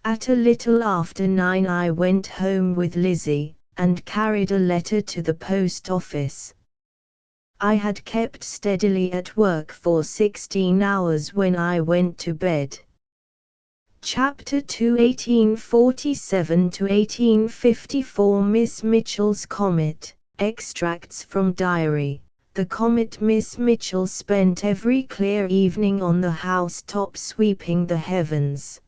Speaker 1: At a little after 9 I went home with Lizzie, and carried a letter to the post office. I had kept steadily at work for 16 hours when I went to bed. Chapter 2 1847 to 1854 Miss Mitchell's Comet, extracts from diary. The comet Miss Mitchell spent every clear evening on the housetop sweeping the heavens.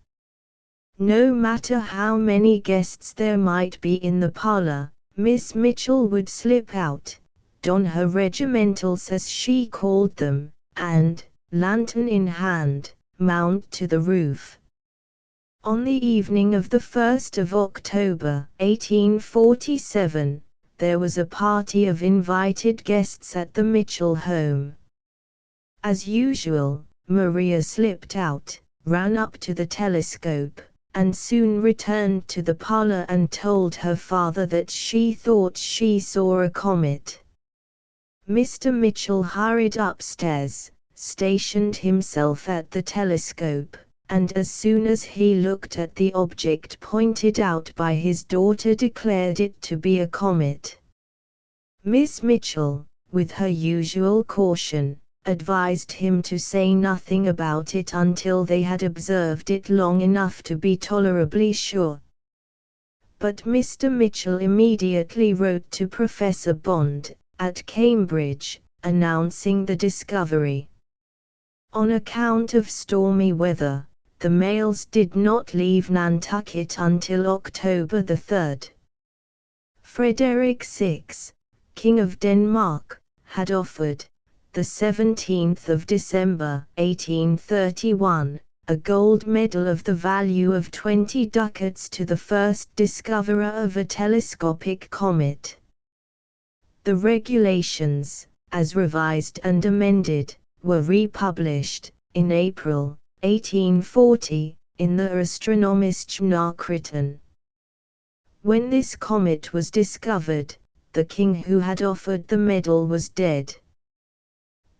Speaker 1: No matter how many guests there might be in the parlor, Miss Mitchell would slip out, don her regimentals as she called them, and, lantern in hand, mount to the roof. On the evening of the 1st of October, 1847, there was a party of invited guests at the Mitchell home. As usual, Maria slipped out, ran up to the telescope, and soon returned to the parlor and told her father that she thought she saw a comet. Mr. Mitchell hurried upstairs, stationed himself at the telescope, and as soon as he looked at the object pointed out by his daughter declared it to be a comet. Miss Mitchell, with her usual caution, advised him to say nothing about it until they had observed it long enough to be tolerably sure. But Mr. Mitchell immediately wrote to Professor Bond, at Cambridge, announcing the discovery. On account of stormy weather, the mails did not leave Nantucket until October 3rd. Frederick VI, King of Denmark, had offered, the 17th of December, 1831, a gold medal of the value of 20 ducats to the first discoverer of a telescopic comet. The regulations, as revised and amended, were republished, in April 1840, in the Astronomische Nachrichten. When this comet was discovered, the king who had offered the medal was dead.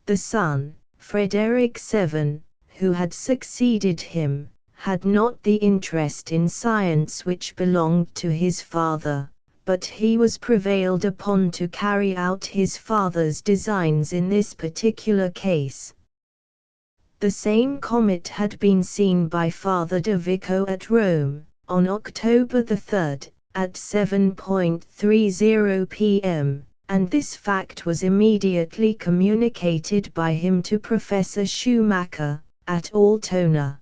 Speaker 1: The son, Frederick VII, who had succeeded him, had not the interest in science which belonged to his father, but he was prevailed upon to carry out his father's designs in this particular case. The same comet had been seen by Father de Vico at Rome, on October 3, at 7:30 p.m., and this fact was immediately communicated by him to Professor Schumacher, at Altona.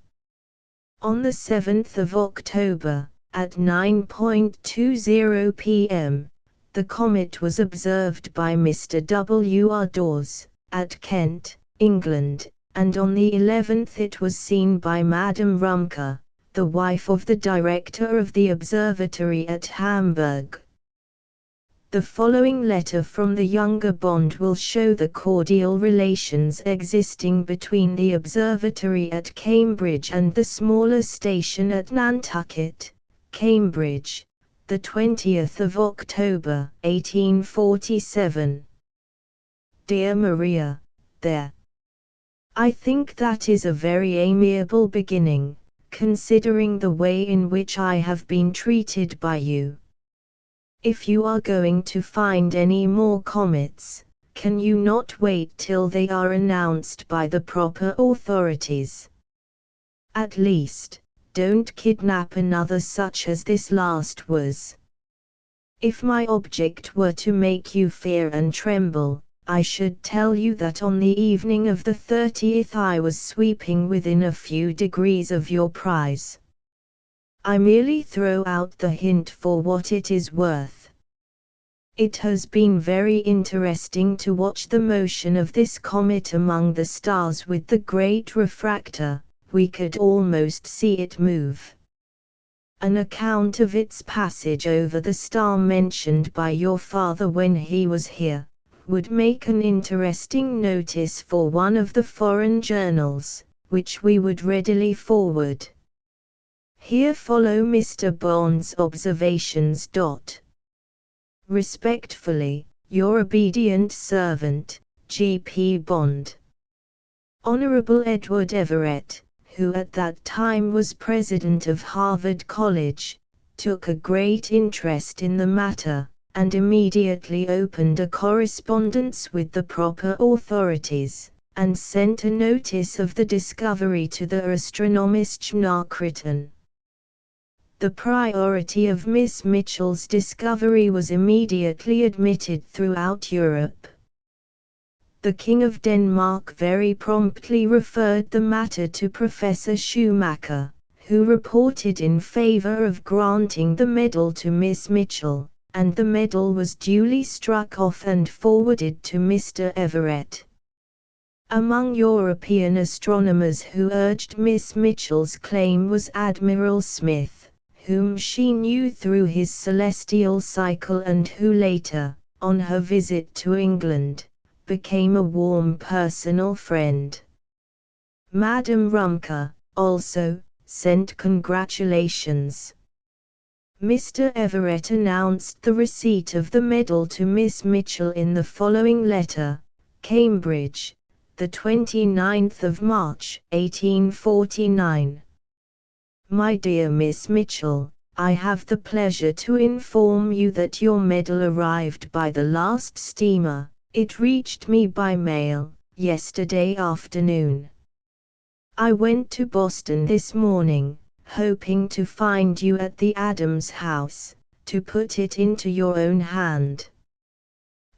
Speaker 1: On the 7th of October, at 9:20 p.m., the comet was observed by Mr. W. R. Dawes, at Kent, England, and on the 11th it was seen by Madame Rumker, the wife of the director of the observatory at Hamburg. The following letter from the younger Bond will show the cordial relations existing between the observatory at Cambridge and the smaller station at Nantucket, Cambridge, the 20th of October, 1847. Dear Maria, there. I think that is a very amiable beginning, considering the way in which I have been treated by you. If you are going to find any more comets, can you not wait till they are announced by the proper authorities? At least, don't kidnap another such as this last was. If my object were to make you fear and tremble, I should tell you that on the evening of the 30th I was sweeping within a few degrees of your prize. I merely throw out the hint for what it is worth. It has been very interesting to watch the motion of this comet among the stars with the great refractor. We could almost see it move. An account of its passage over the star mentioned by your father when he was here would make an interesting notice for one of the foreign journals, which we would readily forward. Here follow Mr. Bond's observations. Respectfully, your obedient servant, G. P. Bond. Honorable Edward Everett, who at that time was president of Harvard College, took a great interest in the matter, and immediately opened a correspondence with the proper authorities, and sent a notice of the discovery to the Astronomische Nachrichten. The priority of Miss Mitchell's discovery was immediately admitted throughout Europe. The King of Denmark very promptly referred the matter to Professor Schumacher, who reported in favor of granting the medal to Miss Mitchell, and the medal was duly struck off and forwarded to Mr. Everett. Among European astronomers who urged Miss Mitchell's claim was Admiral Smith, whom she knew through his celestial cycle and who later, on her visit to England, became a warm personal friend. Madame Rumker, also, sent congratulations. Mr. Everett announced the receipt of the medal to Miss Mitchell in the following letter: Cambridge, the 29th of March, 1849. My dear Miss Mitchell, I have the pleasure to inform you that your medal arrived by the last steamer. It reached me by mail, yesterday afternoon. I went to Boston this morning, hoping to find you at the Adams house, to put it into your own hand.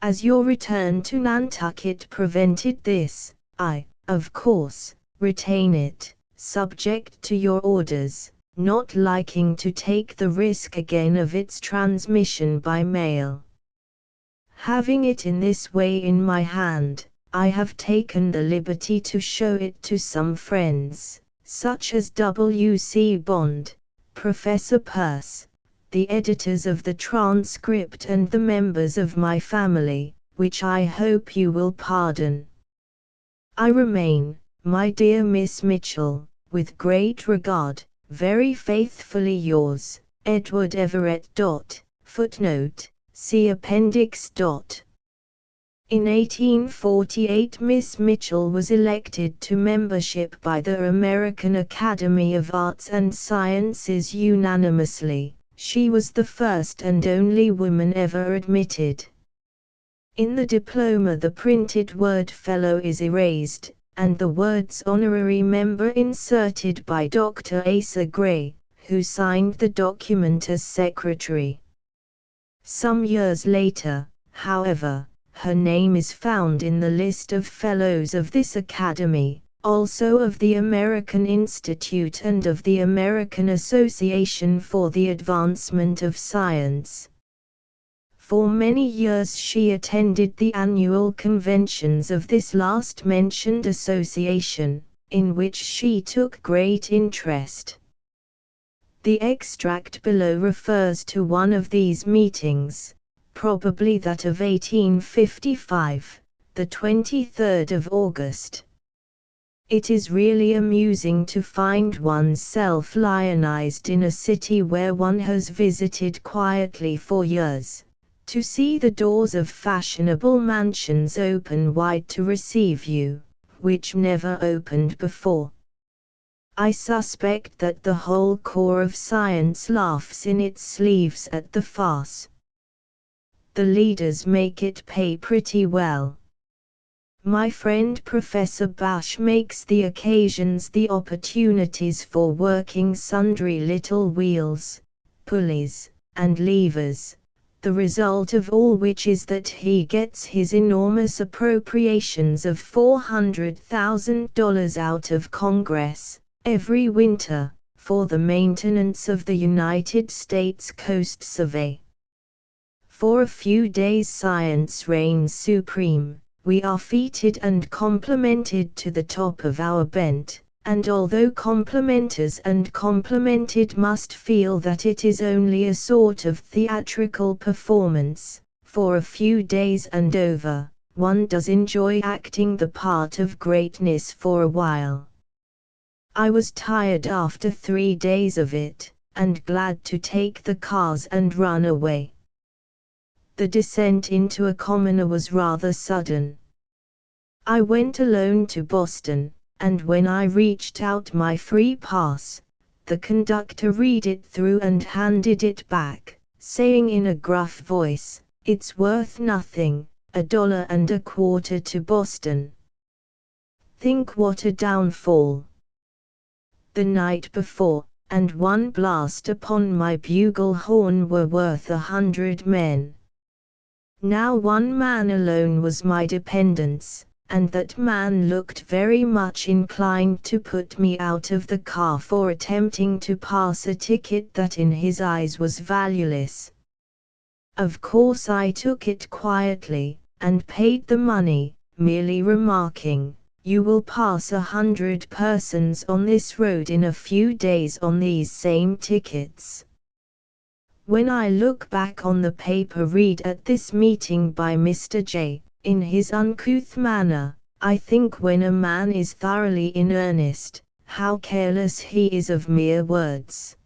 Speaker 1: As your return to Nantucket prevented this, I, of course, retain it, subject to your orders, not liking to take the risk again of its transmission by mail. Having it in this way in my hand, I have taken the liberty to show it to some friends, such as W. C. Bond, Professor Peirce, the editors of the transcript and the members of my family, which I hope you will pardon. I remain, my dear Miss Mitchell, with great regard, very faithfully yours, Edward Everett. Footnote, see Appendix. In 1848 Miss Mitchell was elected to membership by the American Academy of Arts and Sciences unanimously. She was the first and only woman ever admitted. In the diploma the printed word Fellow is erased, and the words Honorary Member inserted by Dr. Asa Gray, who signed the document as secretary. Some years later, however, her name is found in the list of Fellows of this Academy, also of the American Institute and of the American Association for the Advancement of Science. For many years she attended the annual conventions of this last-mentioned association, in which she took great interest. The extract below refers to one of these meetings, probably that of 1855, the 23rd of August. It is really amusing to find oneself lionized in a city where one has visited quietly for years, to see the doors of fashionable mansions open wide to receive you, which never opened before. I suspect that the whole corps of science laughs in its sleeves at the farce. The leaders make it pay pretty well. My friend Professor Bash makes the occasions the opportunities for working sundry little wheels, pulleys, and levers, the result of all which is that he gets his enormous appropriations of $400,000 out of Congress, every winter, for the maintenance of the United States Coast Survey. For a few days science reigns supreme, we are feted and complimented to the top of our bent, and although complimenters and complimented must feel that it is only a sort of theatrical performance, for a few days and over, one does enjoy acting the part of greatness for a while. I was tired after 3 days of it, and glad to take the cars and run away. The descent into a commoner was rather sudden. I went alone to Boston, and when I reached out my free pass, the conductor read it through and handed it back, saying in a gruff voice, "It's worth nothing, $1.25 to Boston." Think what a downfall. The night before, and one blast upon my bugle horn were worth 100 men. Now one man alone was my dependence, and that man looked very much inclined to put me out of the car for attempting to pass a ticket that in his eyes was valueless. Of course I took it quietly, and paid the money, merely remarking, "You will pass 100 persons on this road in a few days on these same tickets." When I look back on the paper read at this meeting by Mr. J., in his uncouth manner, I think when a man is thoroughly in earnest, how careless he is of mere words.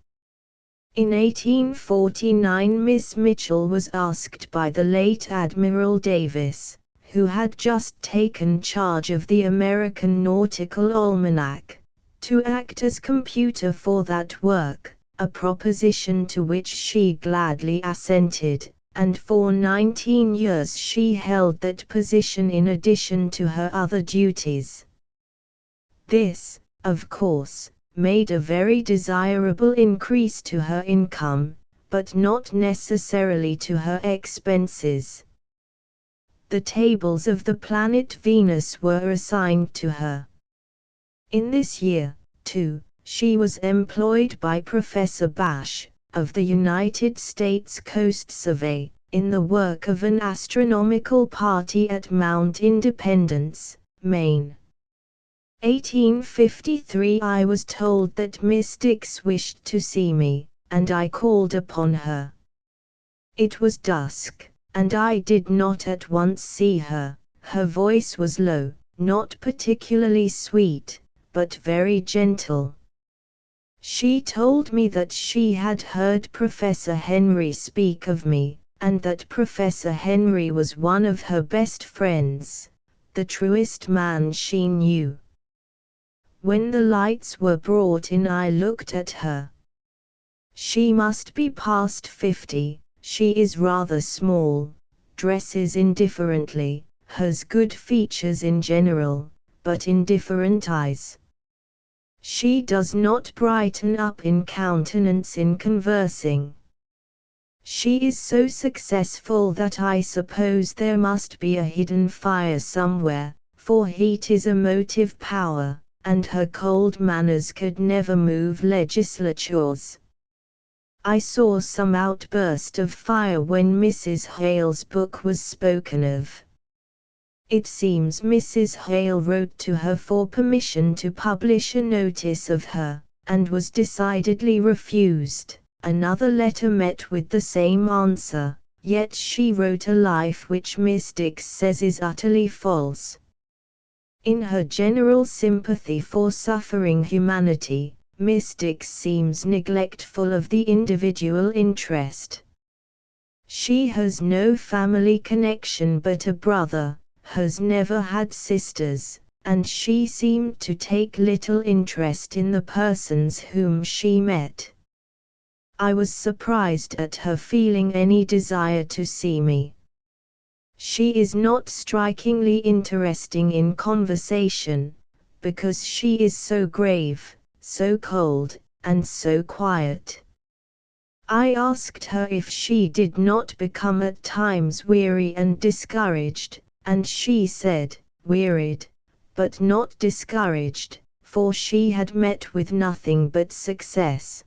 Speaker 1: In 1849 Miss Mitchell was asked by the late Admiral Davis, who had just taken charge of the American Nautical Almanac, to act as computer for that work, a proposition to which she gladly assented, and for 19 years she held that position in addition to her other duties. This, of course, made a very desirable increase to her income, but not necessarily to her expenses. The tables of the planet Venus were assigned to her. In this year, too, she was employed by Professor Bash, of the United States Coast Survey, in the work of an astronomical party at Mount Independence, Maine. 1853 I was told that Miss Dix wished to see me, and I called upon her. It was dusk, and I did not at once see her. Her voice was low, not particularly sweet, but very gentle. She told me that she had heard Professor Henry speak of me, and that Professor Henry was one of her best friends, the truest man she knew. When the lights were brought in, I looked at her. She must be past 50, she is rather small, dresses indifferently, has good features in general, but indifferent eyes. She does not brighten up in countenance in conversing. She is so successful that I suppose there must be a hidden fire somewhere, for heat is a motive power, and her cold manners could never move legislatures. I saw some outburst of fire when Mrs. Hale's book was spoken of. It seems Mrs. Hale wrote to her for permission to publish a notice of her, and was decidedly refused. Another letter met with the same answer, yet she wrote a life which Miss Dix says is utterly false. In her general sympathy for suffering humanity, Miss Dix seems neglectful of the individual interest. She has no family connection but a brother, has never had sisters, and she seemed to take little interest in the persons whom she met. I was surprised at her feeling any desire to see me. She is not strikingly interesting in conversation, because she is so grave, so cold, and so quiet. I asked her if she did not become at times weary and discouraged, and she said, wearied, but not discouraged, for she had met with nothing but success.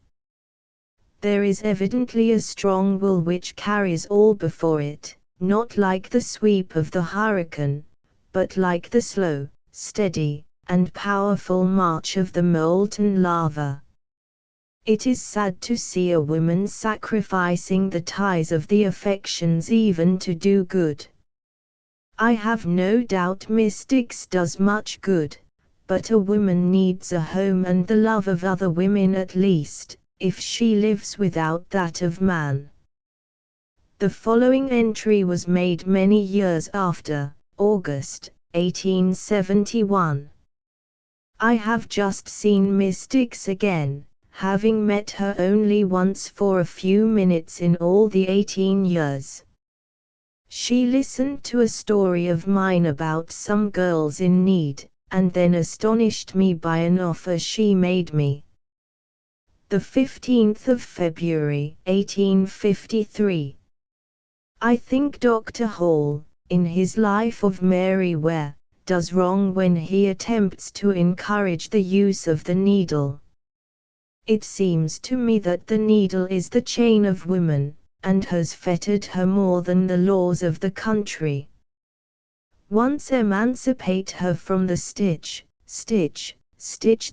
Speaker 1: There is evidently a strong will which carries all before it, not like the sweep of the hurricane, but like the slow, steady, and powerful march of the molten lava. It is sad to see a woman sacrificing the ties of the affections even to do good. I have no doubt Miss Dix does much good, but a woman needs a home and the love of other women at least, if she lives without that of man. The following entry was made many years after, August, 1871. I have just seen Miss Dix again, having met her only once for a few minutes in all the 18 years. She listened to a story of mine about some girls in need, and then astonished me by an offer she made me. The 15th of February, 1853. I think Dr. Hall, in his Life of Mary Ware, does wrong when he attempts to encourage the use of the needle. It seems to me that the needle is the chain of woman, and has fettered her more than the laws of the country. Once emancipate her from the stitch,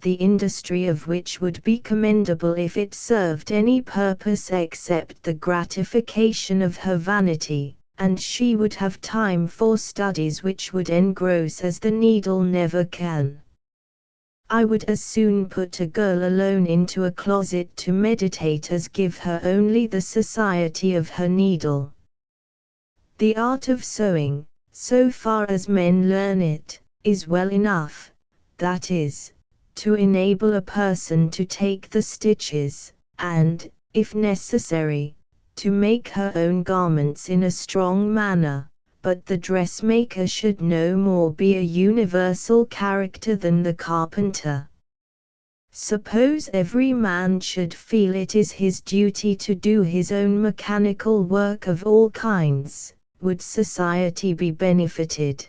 Speaker 1: the industry of which would be commendable if it served any purpose except the gratification of her vanity, and she would have time for studies which would engross as the needle never can. I would as soon put a girl alone into a closet to meditate as give her only the society of her needle. The art of sewing, so far as men learn it, is well enough, that is, to enable a person to take the stitches, and, if necessary, to make her own garments in a strong manner, but the dressmaker should no more be a universal character than the carpenter. Suppose every man should feel it is his duty to do his own mechanical work of all kinds, would society be benefited?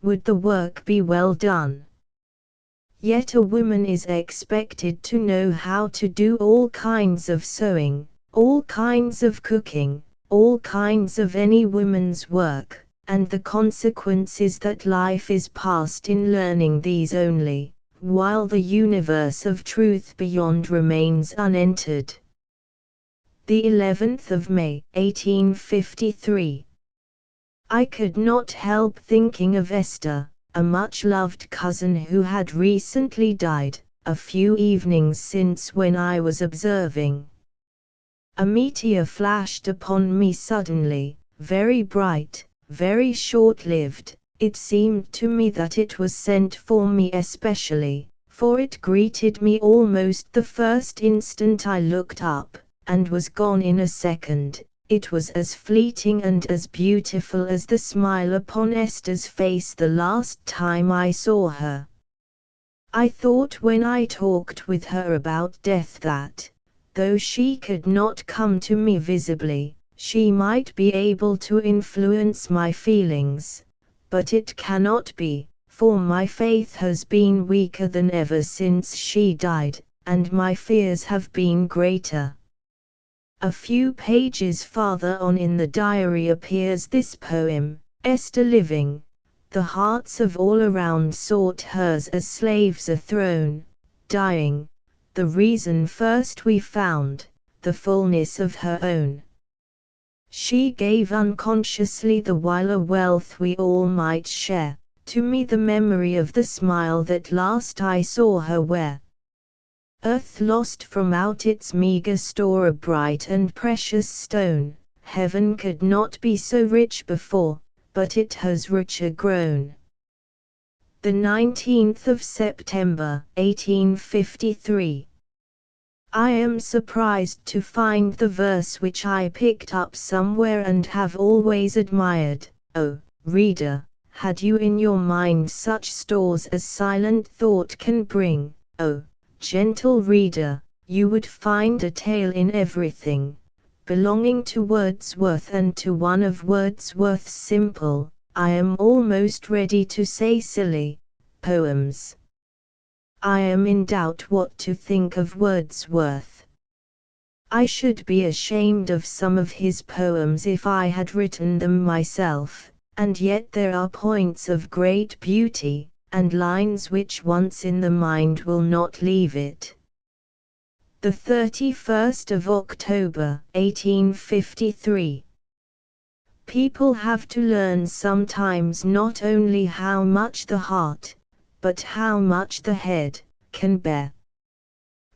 Speaker 1: Would the work be well done? Yet a woman is expected to know how to do all kinds of sewing, all kinds of cooking, all kinds of any woman's work, and the consequence is that life is passed in learning these only, while the universe of truth beyond remains unentered. The 11th of May, 1853. I could not help thinking of Esther, a much-loved cousin who had recently died, a few evenings since when I was observing. A meteor flashed upon me suddenly, very bright, very short-lived. It seemed to me that it was sent for me especially, for it greeted me almost the first instant I looked up, and was gone in a second. It was as fleeting and as beautiful as the smile upon Esther's face the last time I saw her. I thought when I talked with her about death that, though she could not come to me visibly, she might be able to influence my feelings. But it cannot be, for my faith has been weaker than ever since she died, and my fears have been greater. A few pages farther on in the diary appears this poem: Esther living, the hearts of all around sought hers as slaves a throne; dying, the reason first we found, the fullness of her own. She gave unconsciously the while a wealth we all might share, to me the memory of the smile that last I saw her wear. Earth lost from out its meagre store a bright and precious stone, heaven could not be so rich before, but it has richer grown. The 19th of September, 1853. I am surprised to find the verse which I picked up somewhere and have always admired. Oh, reader, had you in your mind such stores as silent thought can bring, oh, gentle reader, you would find a tale in everything, belonging to Wordsworth and to one of Wordsworth's simple, I am almost ready to say silly, poems. I am in doubt what to think of Wordsworth. I should be ashamed of some of his poems if I had written them myself, and yet there are points of great beauty, and lines which once in the mind will not leave it. The 31st of October, 1853. People have to learn sometimes not only how much the heart, but how much the head, can bear.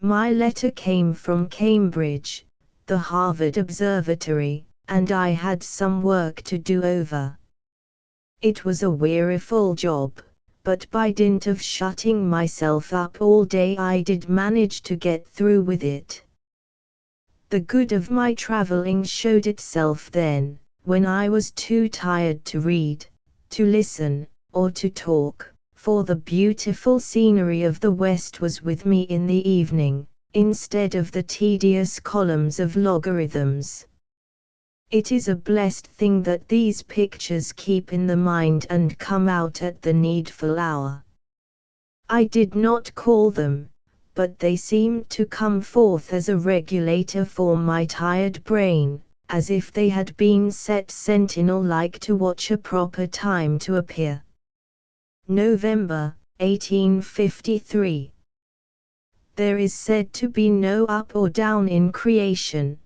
Speaker 1: My letter came from Cambridge, the Harvard Observatory, and I had some work to do over. It was a weariful job, but by dint of shutting myself up all day I did manage to get through with it. The good of my traveling showed itself then, when I was too tired to read, to listen, or to talk, for the beautiful scenery of the West was with me in the evening, instead of the tedious columns of logarithms. It is a blessed thing that these pictures keep in the mind and come out at the needful hour. I did not call them, but they seemed to come forth as a regulator for my tired brain, as if they had been set sentinel-like to watch a proper time to appear. November, 1853. There is said to be no up or down in creation,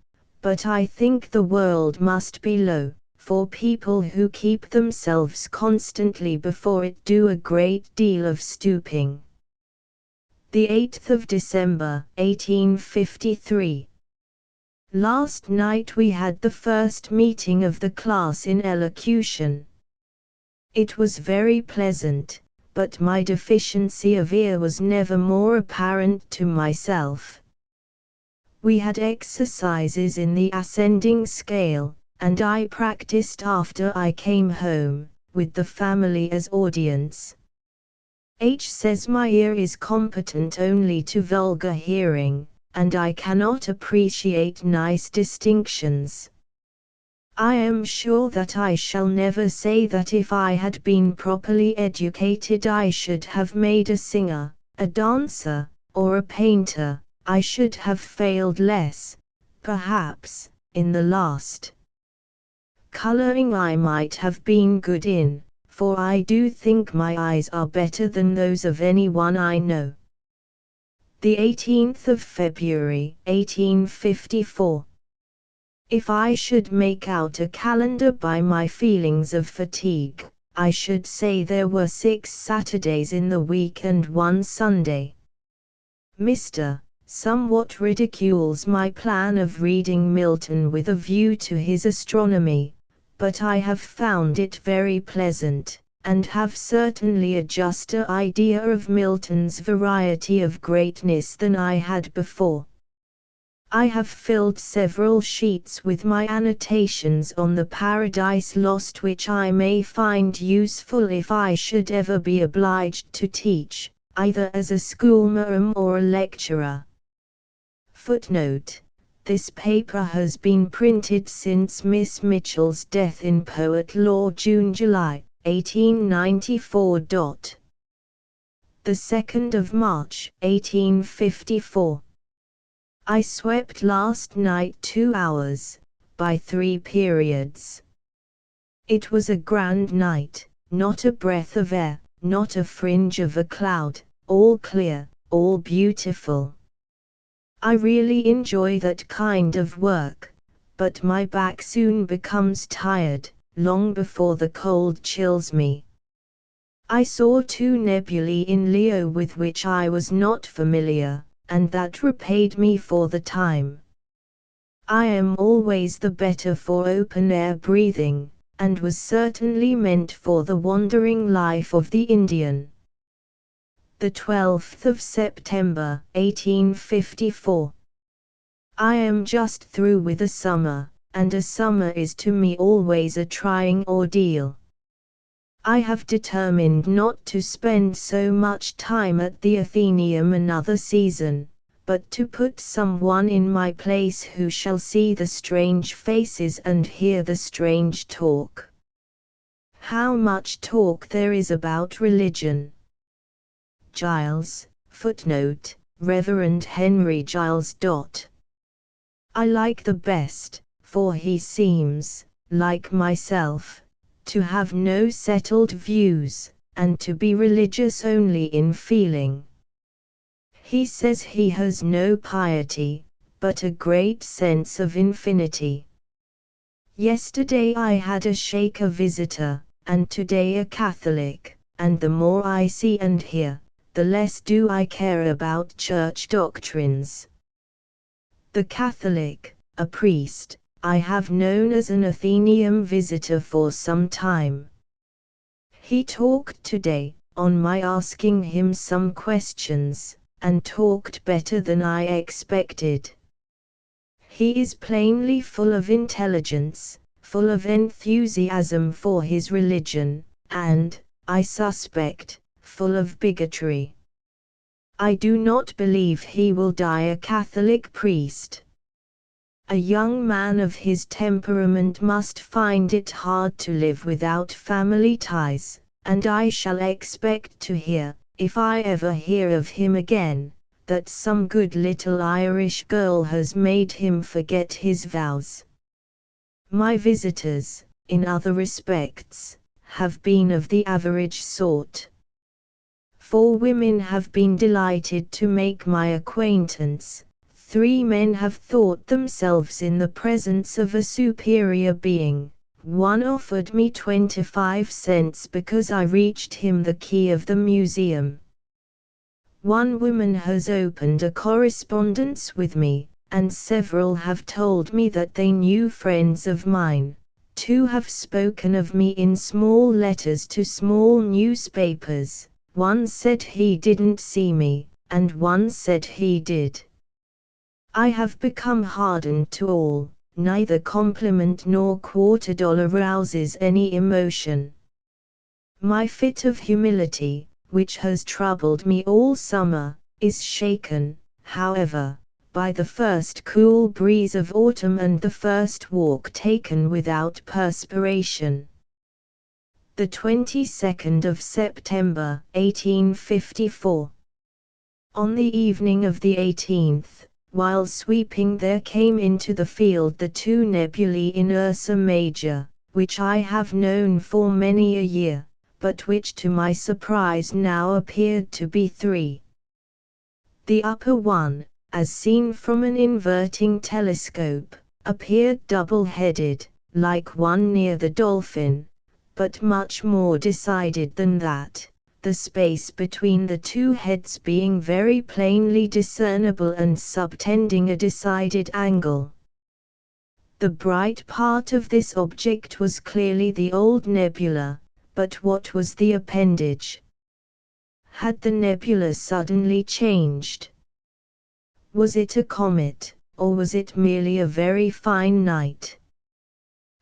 Speaker 1: but I think the world must be low, for people who keep themselves constantly before it do a great deal of stooping. The 8th of December, 1853. Last night we had the first meeting of the class in elocution. It was very pleasant, but my deficiency of ear was never more apparent to myself. We had exercises in the ascending scale, and I practiced after I came home, with the family as audience. H says my ear is competent only to vulgar hearing, and I cannot appreciate nice distinctions. I am sure that I shall never say that if I had been properly educated I should have made a singer, a dancer, or a painter. I should have failed less, perhaps, in the last. colouring I might have been good in, for I do think my eyes are better than those of anyone I know. The 18th of February, 1854. If I should make out a calendar by my feelings of fatigue, I should say there were 6 Saturdays in the week and 1 Sunday. Mr. somewhat ridicules my plan of reading Milton with a view to his astronomy, but I have found it very pleasant, and have certainly a juster idea of Milton's variety of greatness than I had before. I have filled several sheets with my annotations on the Paradise Lost, which I may find useful if I should ever be obliged to teach, either as a schoolmarm or a lecturer. Footnote: this paper has been printed since Miss Mitchell's death in Poet Law, June-July, 1894. The 2nd of March, 1854. I swept last night 2 hours, by 3 periods. It was a grand night, not a breath of air, not a fringe of a cloud, all clear, all beautiful. I really enjoy that kind of work, but my back soon becomes tired, long before the cold chills me. I saw 2 nebulae in Leo with which I was not familiar, and that repaid me for the time. I am always the better for open-air breathing, and was certainly meant for the wandering life of the Indian. The 12th of September, 1854. I am just through with a summer, and a summer is to me always a trying ordeal. I have determined not to spend so much time at the Athenaeum another season, but to put someone in my place who shall see the strange faces and hear the strange talk. How much talk there is about religion. Giles, footnote, Reverend Henry Giles. I like the best, for he seems, like myself, to have no settled views, and to be religious only in feeling. He says he has no piety, but a great sense of infinity. Yesterday I had a Shaker visitor, and today a Catholic, and the more I see and hear, the less do I care about church doctrines. The Catholic, a priest, I have known as an Athenaeum visitor for some time. He talked today, on my asking him some questions, and talked better than I expected. He is plainly full of intelligence, full of enthusiasm for his religion, and, I suspect, full of bigotry. I do not believe he will die a Catholic priest. A young man of his temperament must find it hard to live without family ties, and I shall expect to hear, if I ever hear of him again, that some good little Irish girl has made him forget his vows. My visitors, in other respects, have been of the average sort. 4 women have been delighted to make my acquaintance. 3 men have thought themselves in the presence of a superior being. 1 offered me 25 cents because I reached him the key of the museum. 1 woman has opened a correspondence with me, and several have told me that they knew friends of mine. 2 have spoken of me in small letters to small newspapers. 1 said he didn't see me, and 1 said he did. I have become hardened to all, neither compliment nor $quarter rouses any emotion. My fit of humility, which has troubled me all summer, is shaken, however, by the first cool breeze of autumn and the first walk taken without perspiration. The 22nd of September, 1854. On the evening of the 18th, while sweeping there came into the field the 2 nebulae in Ursa Major, which I have known for many a year, but which to my surprise now appeared to be three. The upper one, as seen from an inverting telescope, appeared double-headed, like one near the Dolphin, but much more decided than that, the space between the two heads being very plainly discernible and subtending a decided angle. The bright part of this object was clearly the old nebula, but what was the appendage? Had the nebula suddenly changed? Was it a comet, or was it merely a very fine night?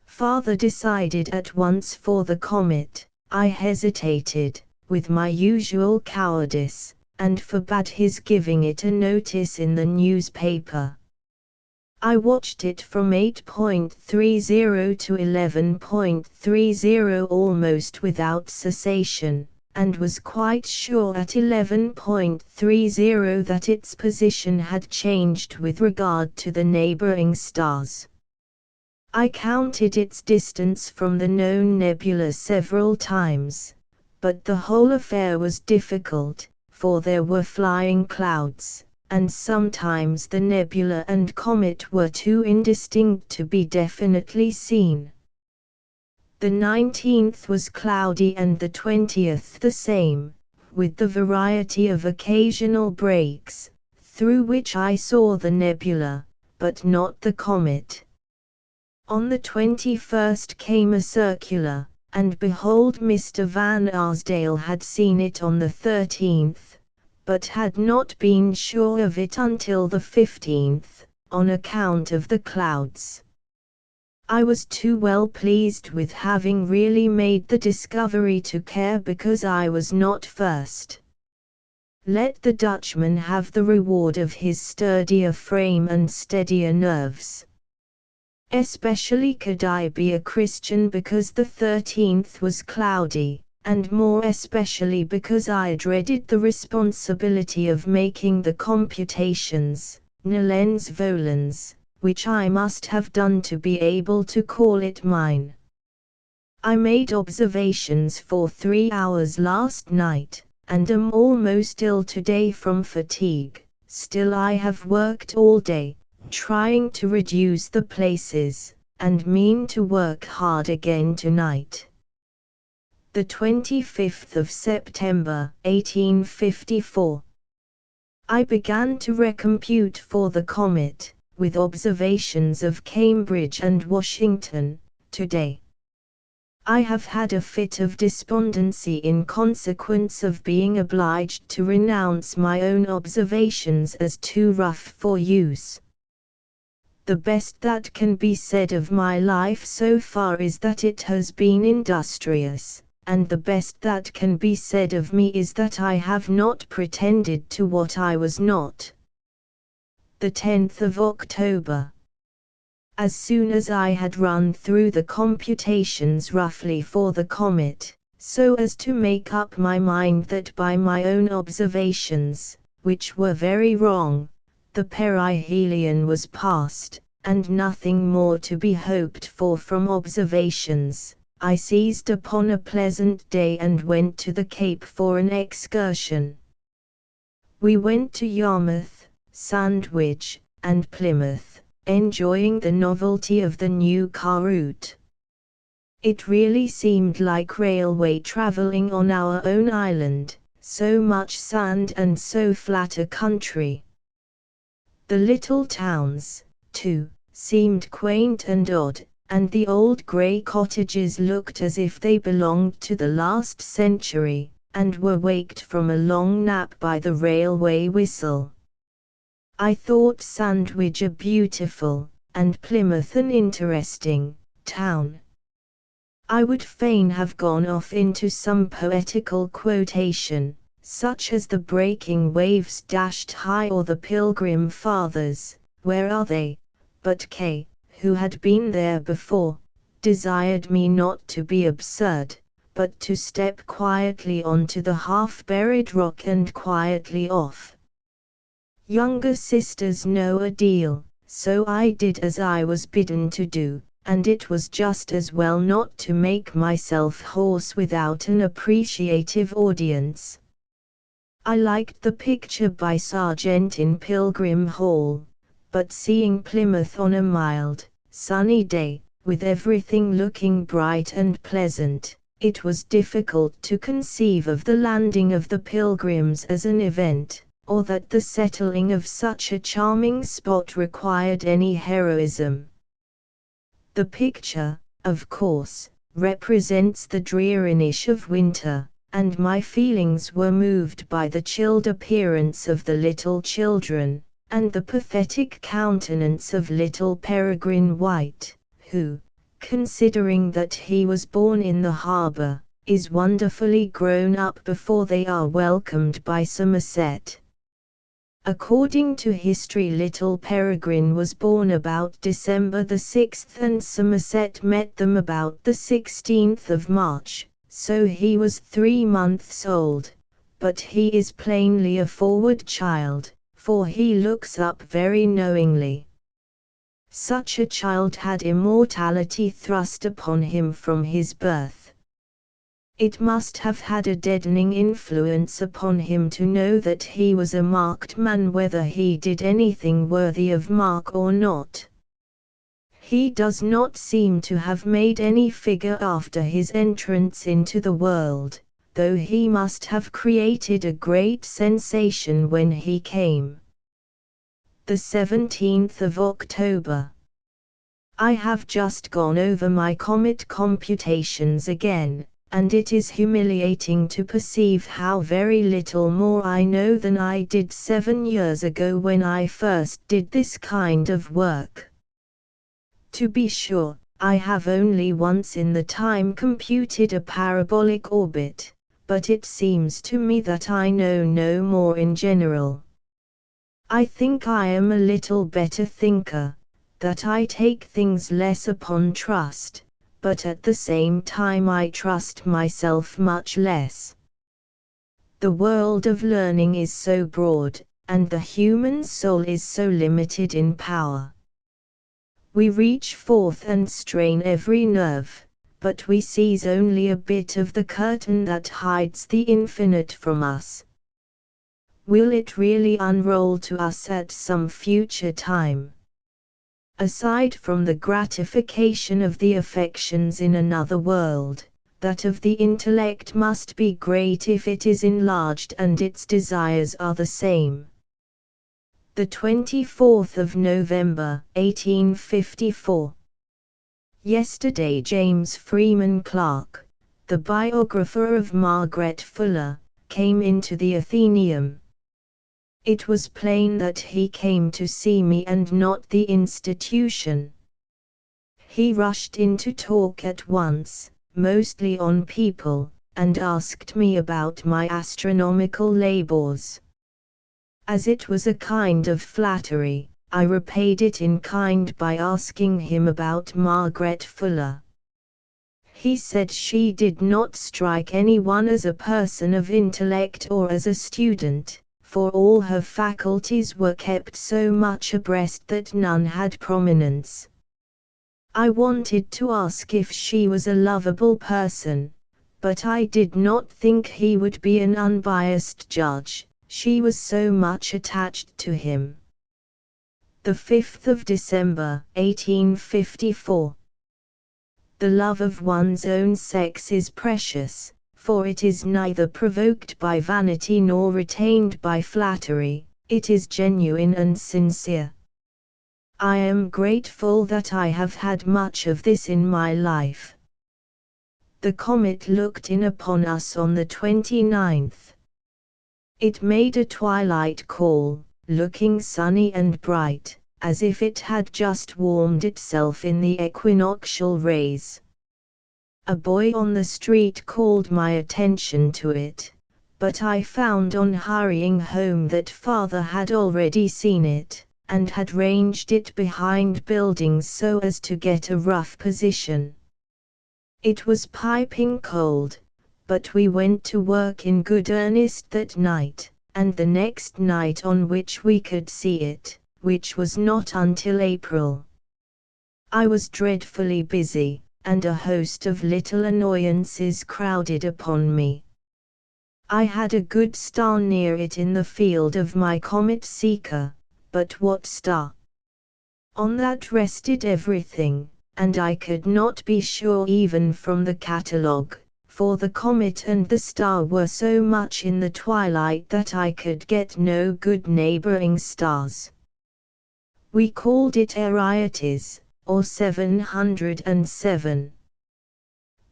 Speaker 1: Father decided at once for the comet. I hesitated, with my usual cowardice, and forbade his giving it a notice in the newspaper. I watched it from 8.30 to 11.30 almost without cessation, and was quite sure at 11.30 that its position had changed with regard to the neighboring stars. I counted its distance from the known nebula several times, but the whole affair was difficult, for there were flying clouds, and sometimes the nebula and comet were too indistinct to be definitely seen. The 19th was cloudy and the 20th the same, with the variety of occasional breaks, through which I saw the nebula, but not the comet. On the 21st came a circular, and behold, Mr. Van Arsdale had seen it on the 13th, but had not been sure of it until the 15th, on account of the clouds. I was too well pleased with having really made the discovery to care because I was not first. Let the Dutchman have the reward of his sturdier frame and steadier nerves. Especially could I be a Christian because the 13th was cloudy, and more especially because I dreaded the responsibility of making the computations, nolens volens, which I must have done to be able to call it mine. I made observations for 3 hours last night, and am almost ill today from fatigue. Still I have worked all day, trying to reduce the places, and mean to work hard again tonight. The 25th of September, 1854. I began to recompute for the comet, with observations of Cambridge and Washington, today. I have had a fit of despondency in consequence of being obliged to renounce my own observations as too rough for use. The best that can be said of my life so far is that it has been industrious, and the best that can be said of me is that I have not pretended to what I was not. The 10th of October. As soon as I had run through the computations roughly for the comet, so as to make up my mind that by my own observations, which were very wrong, the perihelion was past, and nothing more to be hoped for from observations, I seized upon a pleasant day and went to the Cape for an excursion. We went to Yarmouth, Sandwich, and Plymouth, enjoying the novelty of the new car route. It really seemed like railway travelling on our own island, so much sand and so flat a country. The little towns, too, seemed quaint and odd, and the old grey cottages looked as if they belonged to the last century, and were waked from a long nap by the railway whistle. I thought Sandwich a beautiful, and Plymouth an interesting, town. I would fain have gone off into some poetical quotation, such as the breaking waves dashed high or the Pilgrim Fathers, where are they? But K, who had been there before, desired me not to be absurd, but to step quietly onto the half-buried rock and quietly off. Younger sisters know a deal, so I did as I was bidden to do, and it was just as well not to make myself hoarse without an appreciative audience. I liked the picture by Sargent in Pilgrim Hall, but seeing Plymouth on a mild, sunny day, with everything looking bright and pleasant, it was difficult to conceive of the landing of the Pilgrims as an event, or that the settling of such a charming spot required any heroism. The picture, of course, represents the dreariness of winter, and my feelings were moved by the chilled appearance of the little children, and the pathetic countenance of little Peregrine White, who, considering that he was born in the harbour, is wonderfully grown up before they are welcomed by Somerset. According to history, little Peregrine was born about December the 6th and Somerset met them about the 16th of March, so he was 3 months old, but he is plainly a forward child, for he looks up very knowingly. Such a child had immortality thrust upon him from his birth. It must have had a deadening influence upon him to know that he was a marked man whether he did anything worthy of mark or not. He does not seem to have made any figure after his entrance into the world, though he must have created a great sensation when he came. The 17th of October. I have just gone over my comet computations again, and it is humiliating to perceive how very little more I know than I did 7 years ago when I first did this kind of work. To be sure, I have only once in the time computed a parabolic orbit, but it seems to me that I know no more in general. I think I am a little better thinker, that I take things less upon trust, but at the same time I trust myself much less. The world of learning is so broad, and the human soul is so limited in power. We reach forth and strain every nerve, but we seize only a bit of the curtain that hides the infinite from us. Will it really unroll to us at some future time? Aside from the gratification of the affections in another world, that of the intellect must be great if it is enlarged and its desires are the same. The 24th of November, 1854. Yesterday James Freeman Clarke, the biographer of Margaret Fuller, came into the Athenaeum. It was plain that he came to see me and not the institution. He rushed in to talk at once, mostly on people, and asked me about my astronomical labours. As it was a kind of flattery, I repaid it in kind by asking him about Margaret Fuller. He said she did not strike anyone as a person of intellect or as a student, for all her faculties were kept so much abreast that none had prominence. I wanted to ask if she was a lovable person, but I did not think he would be an unbiased judge, she was so much attached to him. The 5th of December, 1854. The love of one's own sex is precious, for it is neither provoked by vanity nor retained by flattery, it is genuine and sincere. I am grateful that I have had much of this in my life. The comet looked in upon us on the 29th. It made a twilight call, looking sunny and bright, as if it had just warmed itself in the equinoctial rays. A boy on the street called my attention to it, but I found on hurrying home that father had already seen it, and had ranged it behind buildings so as to get a rough position. It was piping cold, but we went to work in good earnest that night, and the next night on which we could see it, which was not until April. I was dreadfully busy, and a host of little annoyances crowded upon me. I had a good star near it in the field of my comet seeker, but what star? On that rested everything, and I could not be sure even from the catalogue, for the comet and the star were so much in the twilight that I could get no good neighboring stars. We called it Ariatis, or 707.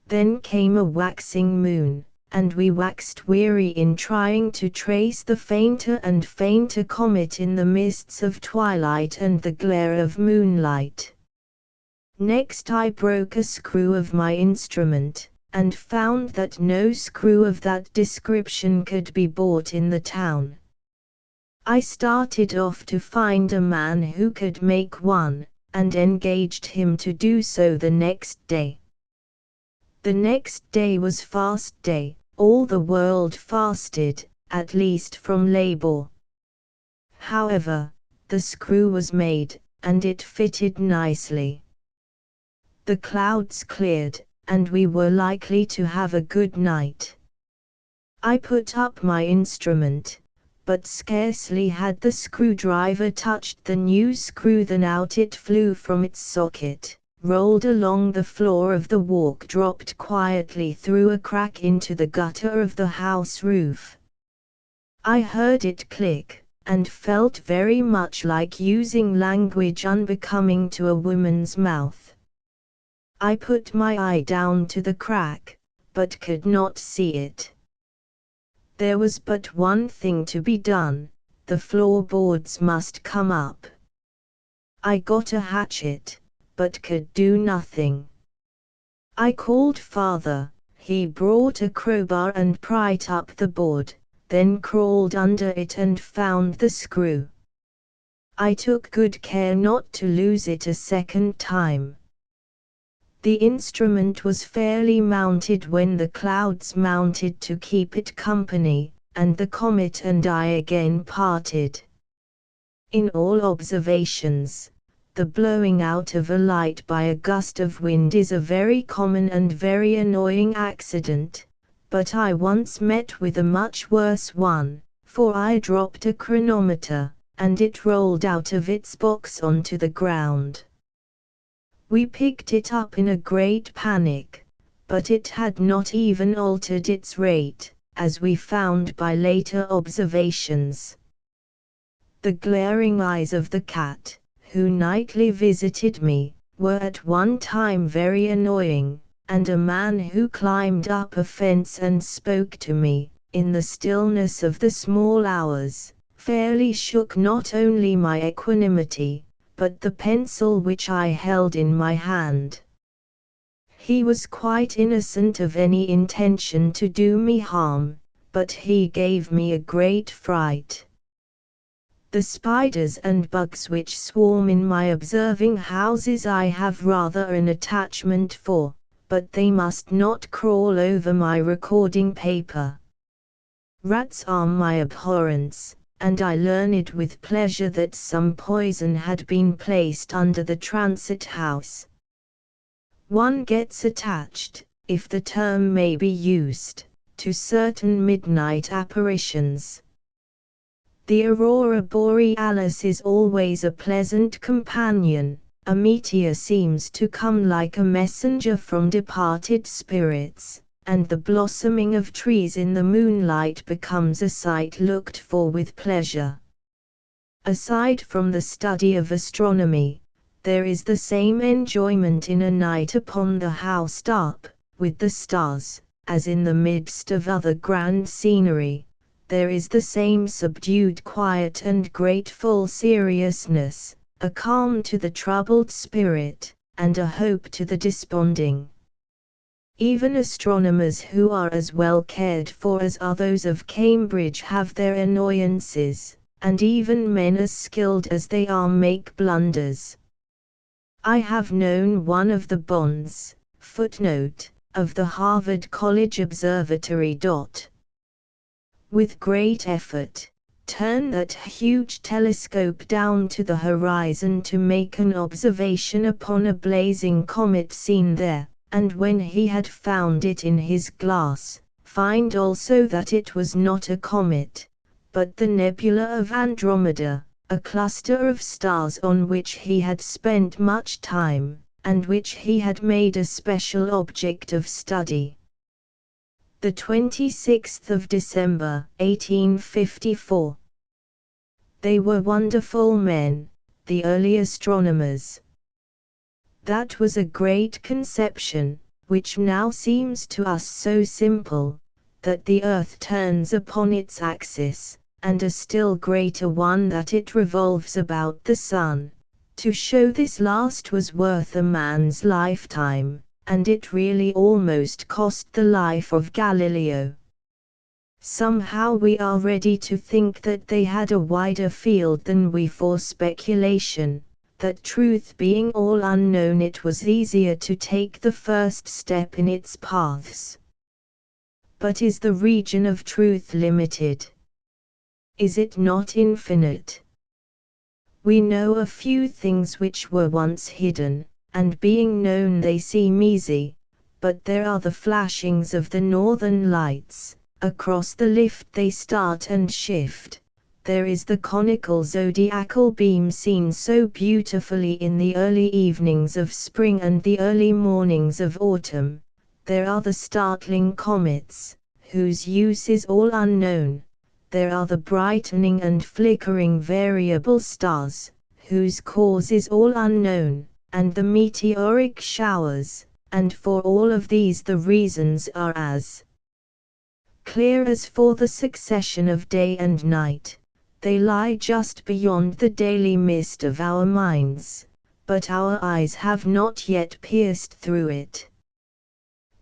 Speaker 1: Then came a waxing moon, and we waxed weary in trying to trace the fainter and fainter comet in the mists of twilight and the glare of moonlight. Next I broke a screw of my instrument, and found that no screw of that description could be bought in the town. I started off to find a man who could make one, and engaged him to do so the next day. The next day was fast day, all the world fasted, at least from labor. However, the screw was made, and it fitted nicely. The clouds cleared, and we were likely to have a good night. I put up my instrument, but scarcely had the screwdriver touched the new screw than out it flew from its socket, rolled along the floor of the walk, dropped quietly through a crack into the gutter of the house roof. I heard it click, and felt very much like using language unbecoming to a woman's mouth. I put my eye down to the crack, but could not see it. There was but one thing to be done, the floorboards must come up. I got a hatchet, but could do nothing. I called father, he brought a crowbar and pried up the board, then crawled under it and found the screw. I took good care not to lose it a second time. The instrument was fairly mounted when the clouds mounted to keep it company, and the comet and I again parted. In all observations, the blowing out of a light by a gust of wind is a very common and very annoying accident, but I once met with a much worse one, for I dropped a chronometer, and it rolled out of its box onto the ground. We picked it up in a great panic, but it had not even altered its rate, as we found by later observations. The glaring eyes of the cat, who nightly visited me, were at one time very annoying, and a man who climbed up a fence and spoke to me, in the stillness of the small hours, fairly shook not only my equanimity, but the pencil which I held in my hand. He was quite innocent of any intention to do me harm, but he gave me a great fright. The spiders and bugs which swarm in my observing houses I have rather an attachment for, but they must not crawl over my recording paper. Rats are my abhorrence, and I learned with pleasure that some poison had been placed under the transit house. One gets attached, if the term may be used, to certain midnight apparitions. The aurora borealis is always a pleasant companion. A meteor seems to come like a messenger from departed spirits, and the blossoming of trees in the moonlight becomes a sight looked for with pleasure. Aside from the study of astronomy, there is the same enjoyment in a night upon the housetop, with the stars, as in the midst of other grand scenery. There is the same subdued quiet and grateful seriousness, a calm to the troubled spirit, and a hope to the desponding. Even astronomers who are as well cared for as others of Cambridge have their annoyances, and even men as skilled as they are make blunders. I have known one of the bonds, footnote, of the Harvard College Observatory. With great effort, turn that huge telescope down to the horizon to make an observation upon a blazing comet seen there, and when he had found it in his glass, find also that it was not a comet, but the nebula of Andromeda, a cluster of stars on which he had spent much time, and which he had made a special object of study. The 26th of December, 1854. They were wonderful men, the early astronomers. That was a great conception, which now seems to us so simple, that the earth turns upon its axis, and a still greater one that it revolves about the sun. To show this last was worth a man's lifetime, and it really almost cost the life of Galileo. Somehow we are ready to think that they had a wider field than we for speculation, that truth being all unknown it was easier to take the first step in its paths. But is the region of truth limited? Is it not infinite? We know a few things which were once hidden, and being known they seem easy, but there are the flashings of the northern lights, across the lift they start and shift. There is the conical zodiacal beam seen so beautifully in the early evenings of spring and the early mornings of autumn. There are the startling comets, whose use is all unknown. There are the brightening and flickering variable stars, whose cause is all unknown, and the meteoric showers, and for all of these the reasons are as clear as for the succession of day and night. They lie just beyond the daily mist of our minds, but our eyes have not yet pierced through it.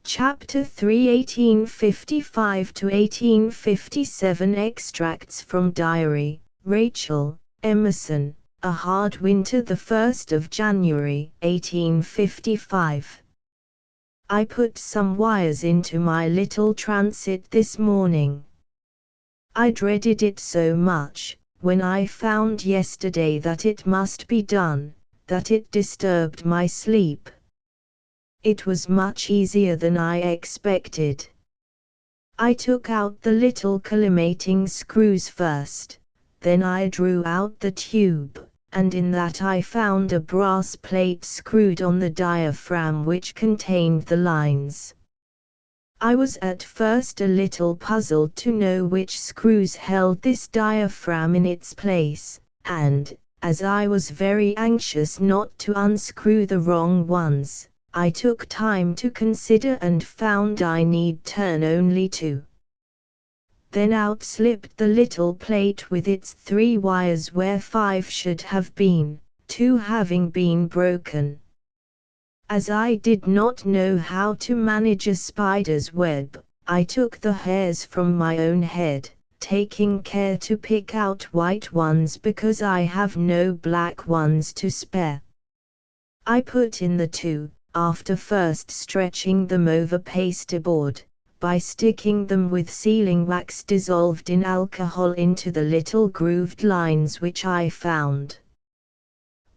Speaker 1: Chapter 3, 1855 to 1857. Extracts from Diary. Rachel, Emerson. A Hard Winter, the 1st of January, 1855. I put some wires into my little transit this morning. I dreaded it so much, when I found yesterday that it must be done, that it disturbed my sleep. It was much easier than I expected. I took out the little collimating screws first, then I drew out the tube, and in that I found a brass plate screwed on the diaphragm which contained the lines. I was at first a little puzzled to know which screws held this diaphragm in its place, and, as I was very anxious not to unscrew the wrong ones, I took time to consider and found I need turn only two. Then out slipped the little plate with its 3 wires where 5 should have been, 2 having been broken. As I did not know how to manage a spider's web, I took the hairs from my own head, taking care to pick out white ones because I have no black ones to spare. I put in the 2, after first stretching them over pasteboard, by sticking them with sealing wax dissolved in alcohol into the little grooved lines which I found.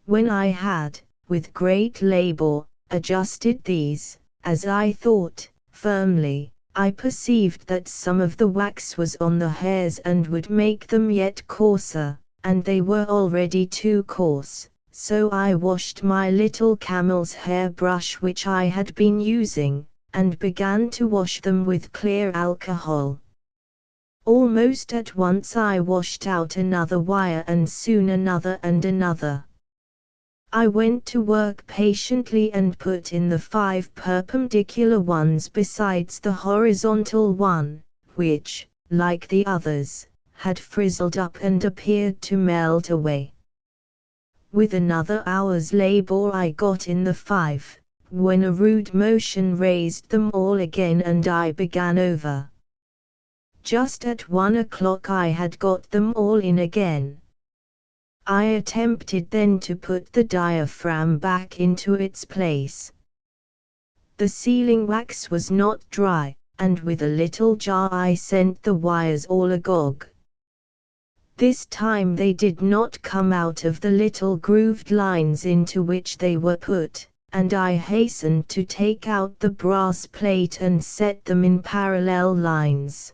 Speaker 1: When I had, with great labor, adjusted these, as I thought, firmly, I perceived that some of the wax was on the hairs and would make them yet coarser, and they were already too coarse, so I washed my little camel's hair brush which I had been using, and began to wash them with clear alcohol. Almost at once I washed out another wire and soon another and another. I went to work patiently and put in the 5 perpendicular ones besides the horizontal one, which, like the others, had frizzled up and appeared to melt away. With another hour's labor I got in the 5, when a rude motion raised them all again and I began over. Just at 1 o'clock I had got them all in again. I attempted then to put the diaphragm back into its place. The sealing wax was not dry, and with a little jar I sent the wires all agog. This time they did not come out of the little grooved lines into which they were put, and I hastened to take out the brass plate and set them in parallel lines.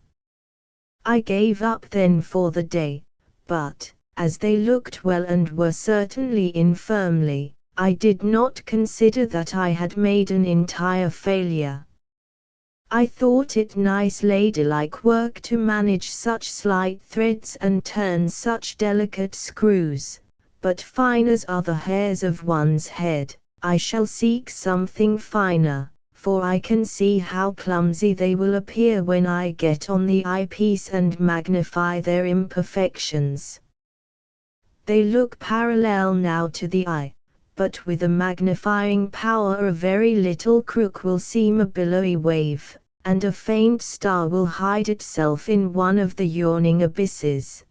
Speaker 1: I gave up then for the day, but, as they looked well and were certainly in firmly, I did not consider that I had made an entire failure. I thought it nice ladylike work to manage such slight threads and turn such delicate screws, but fine as are the hairs of one's head, I shall seek something finer, for I can see how clumsy they will appear when I get on the eyepiece and magnify their imperfections. They look parallel now to the eye, but with a magnifying power a very little crook will seem a billowy wave, and a faint star will hide itself in one of the yawning abysses.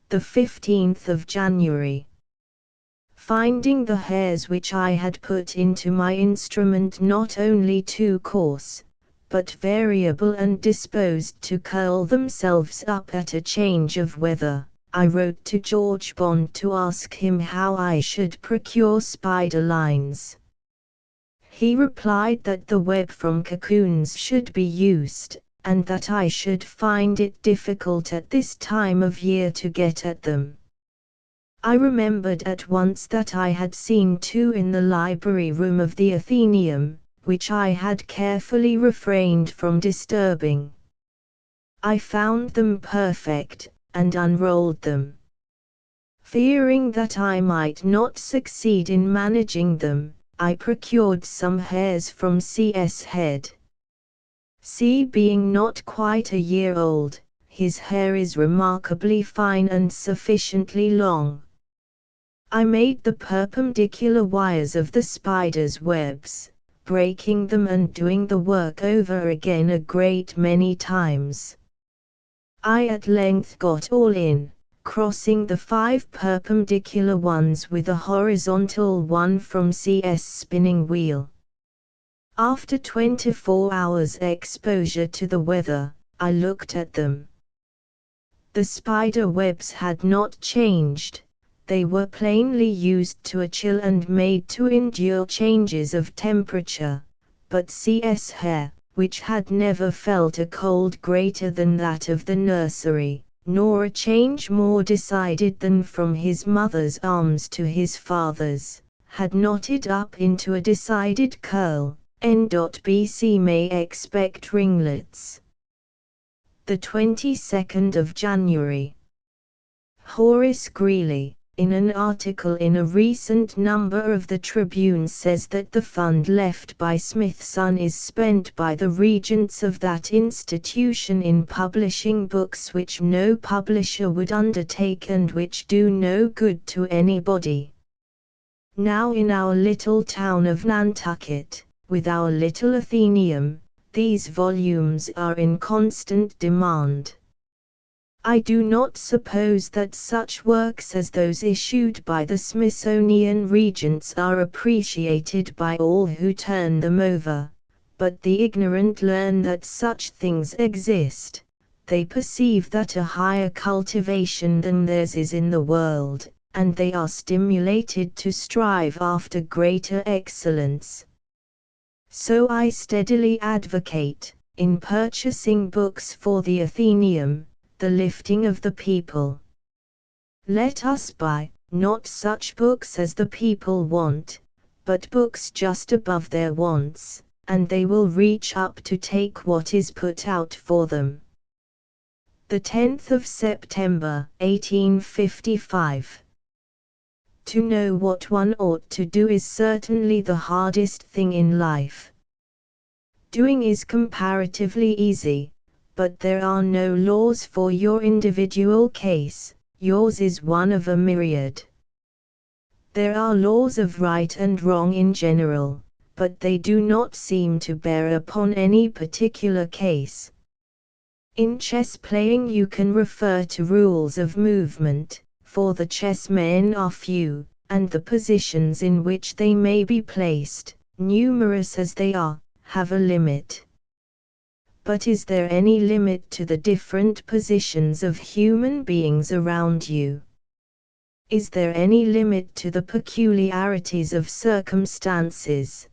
Speaker 1: The 15th of January. Finding the hairs which I had put into my instrument not only too coarse, but variable and disposed to curl themselves up at a change of weather, I wrote to George Bond to ask him how I should procure spider lines. He replied that the web from cocoons should be used, and that I should find it difficult at this time of year to get at them. I remembered at once that I had seen two in the library room of the Athenaeum, which I had carefully refrained from disturbing. I found them perfect, and unrolled them. Fearing that I might not succeed in managing them, I procured some hairs from C.S. Head. C being not quite a year old, his hair is remarkably fine and sufficiently long. I made the perpendicular wires of the spiders' webs, breaking them and doing the work over again a great many times. I at length got all in, crossing the 5 perpendicular ones with a horizontal one from C.S. spinning wheel. After 24 hours exposure to the weather, I looked at them. The spider webs had not changed. They were plainly used to a chill and made to endure changes of temperature, but C.S. hair, which had never felt a cold greater than that of the nursery, nor a change more decided than from his mother's arms to his father's, had knotted up into a decided curl. N.B.C. may expect ringlets. The 22nd of January. Horace Greeley, in an article in a recent number of the Tribune, says that the fund left by Smithson is spent by the regents of that institution in publishing books which no publisher would undertake and which do no good to anybody. Now in our little town of Nantucket, with our little Athenaeum, these volumes are in constant demand. I do not suppose that such works as those issued by the Smithsonian Regents are appreciated by all who turn them over, but the ignorant learn that such things exist. They perceive that a higher cultivation than theirs is in the world, and they are stimulated to strive after greater excellence. So I steadily advocate, in purchasing books for the Athenaeum, the lifting of the people. Let us buy, not such books as the people want, but books just above their wants, and they will reach up to take what is put out for them. The 10th of September, 1855. To know what one ought to do is certainly the hardest thing in life. Doing is comparatively easy, but there are no laws for your individual case, yours is one of a myriad. There are laws of right and wrong in general, but they do not seem to bear upon any particular case. In chess playing you can refer to rules of movement, for the chessmen are few, and the positions in which they may be placed, numerous as they are, have a limit. But is there any limit to the different positions of human beings around you? Is there any limit to the peculiarities of circumstances?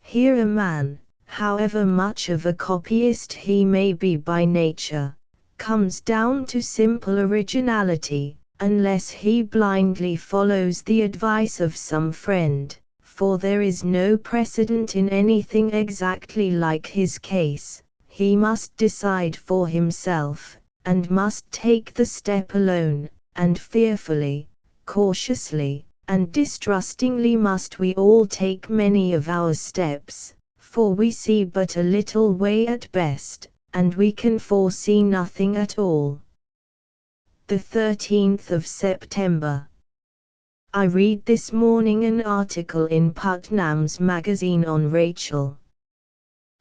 Speaker 1: Here a man, however much of a copyist he may be by nature, comes down to simple originality, unless he blindly follows the advice of some friend, for there is no precedent in anything exactly like his case. He must decide for himself, and must take the step alone, and fearfully, cautiously, and distrustingly must we all take many of our steps, for we see but a little way at best, and we can foresee nothing at all. The 13th of September. I read this morning an article in Putnam's magazine on Rachel.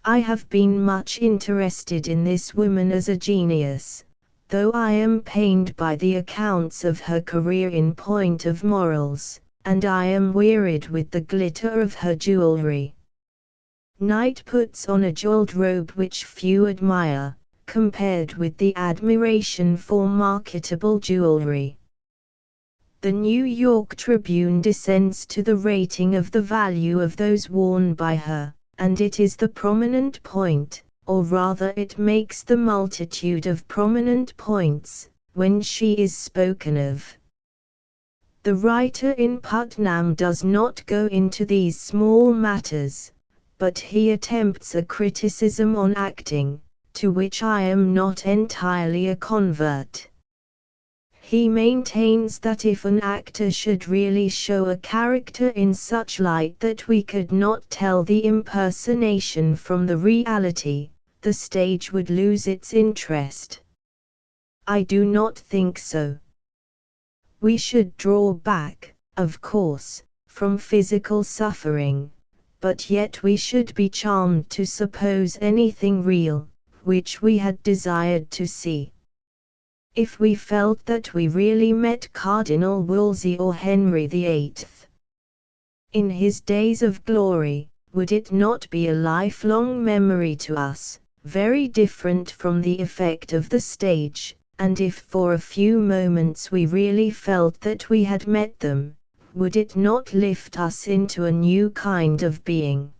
Speaker 1: I have been much interested in this woman as a genius, though I am pained by the accounts of her career in point of morals, and I am wearied with the glitter of her jewelry. Night puts on a jeweled robe which few admire, compared with the admiration for marketable jewelry. The New York Tribune descends to the rating of the value of those worn by her, and it is the prominent point, or rather it makes the multitude of prominent points, when she is spoken of. The writer in Putnam does not go into these small matters, but he attempts a criticism on acting, to which I am not entirely a convert. He maintains that if an actor should really show a character in such light that we could not tell the impersonation from the reality, the stage would lose its interest. I do not think so. We should draw back, of course, from physical suffering, but yet we should be charmed to suppose anything real, which we had desired to see. If we felt that we really met Cardinal Wolsey or Henry VIII in his days of glory, would it not be a lifelong memory to us, very different from the effect of the stage? And if for a few moments we really felt that we had met them, would it not lift us into a new kind of being?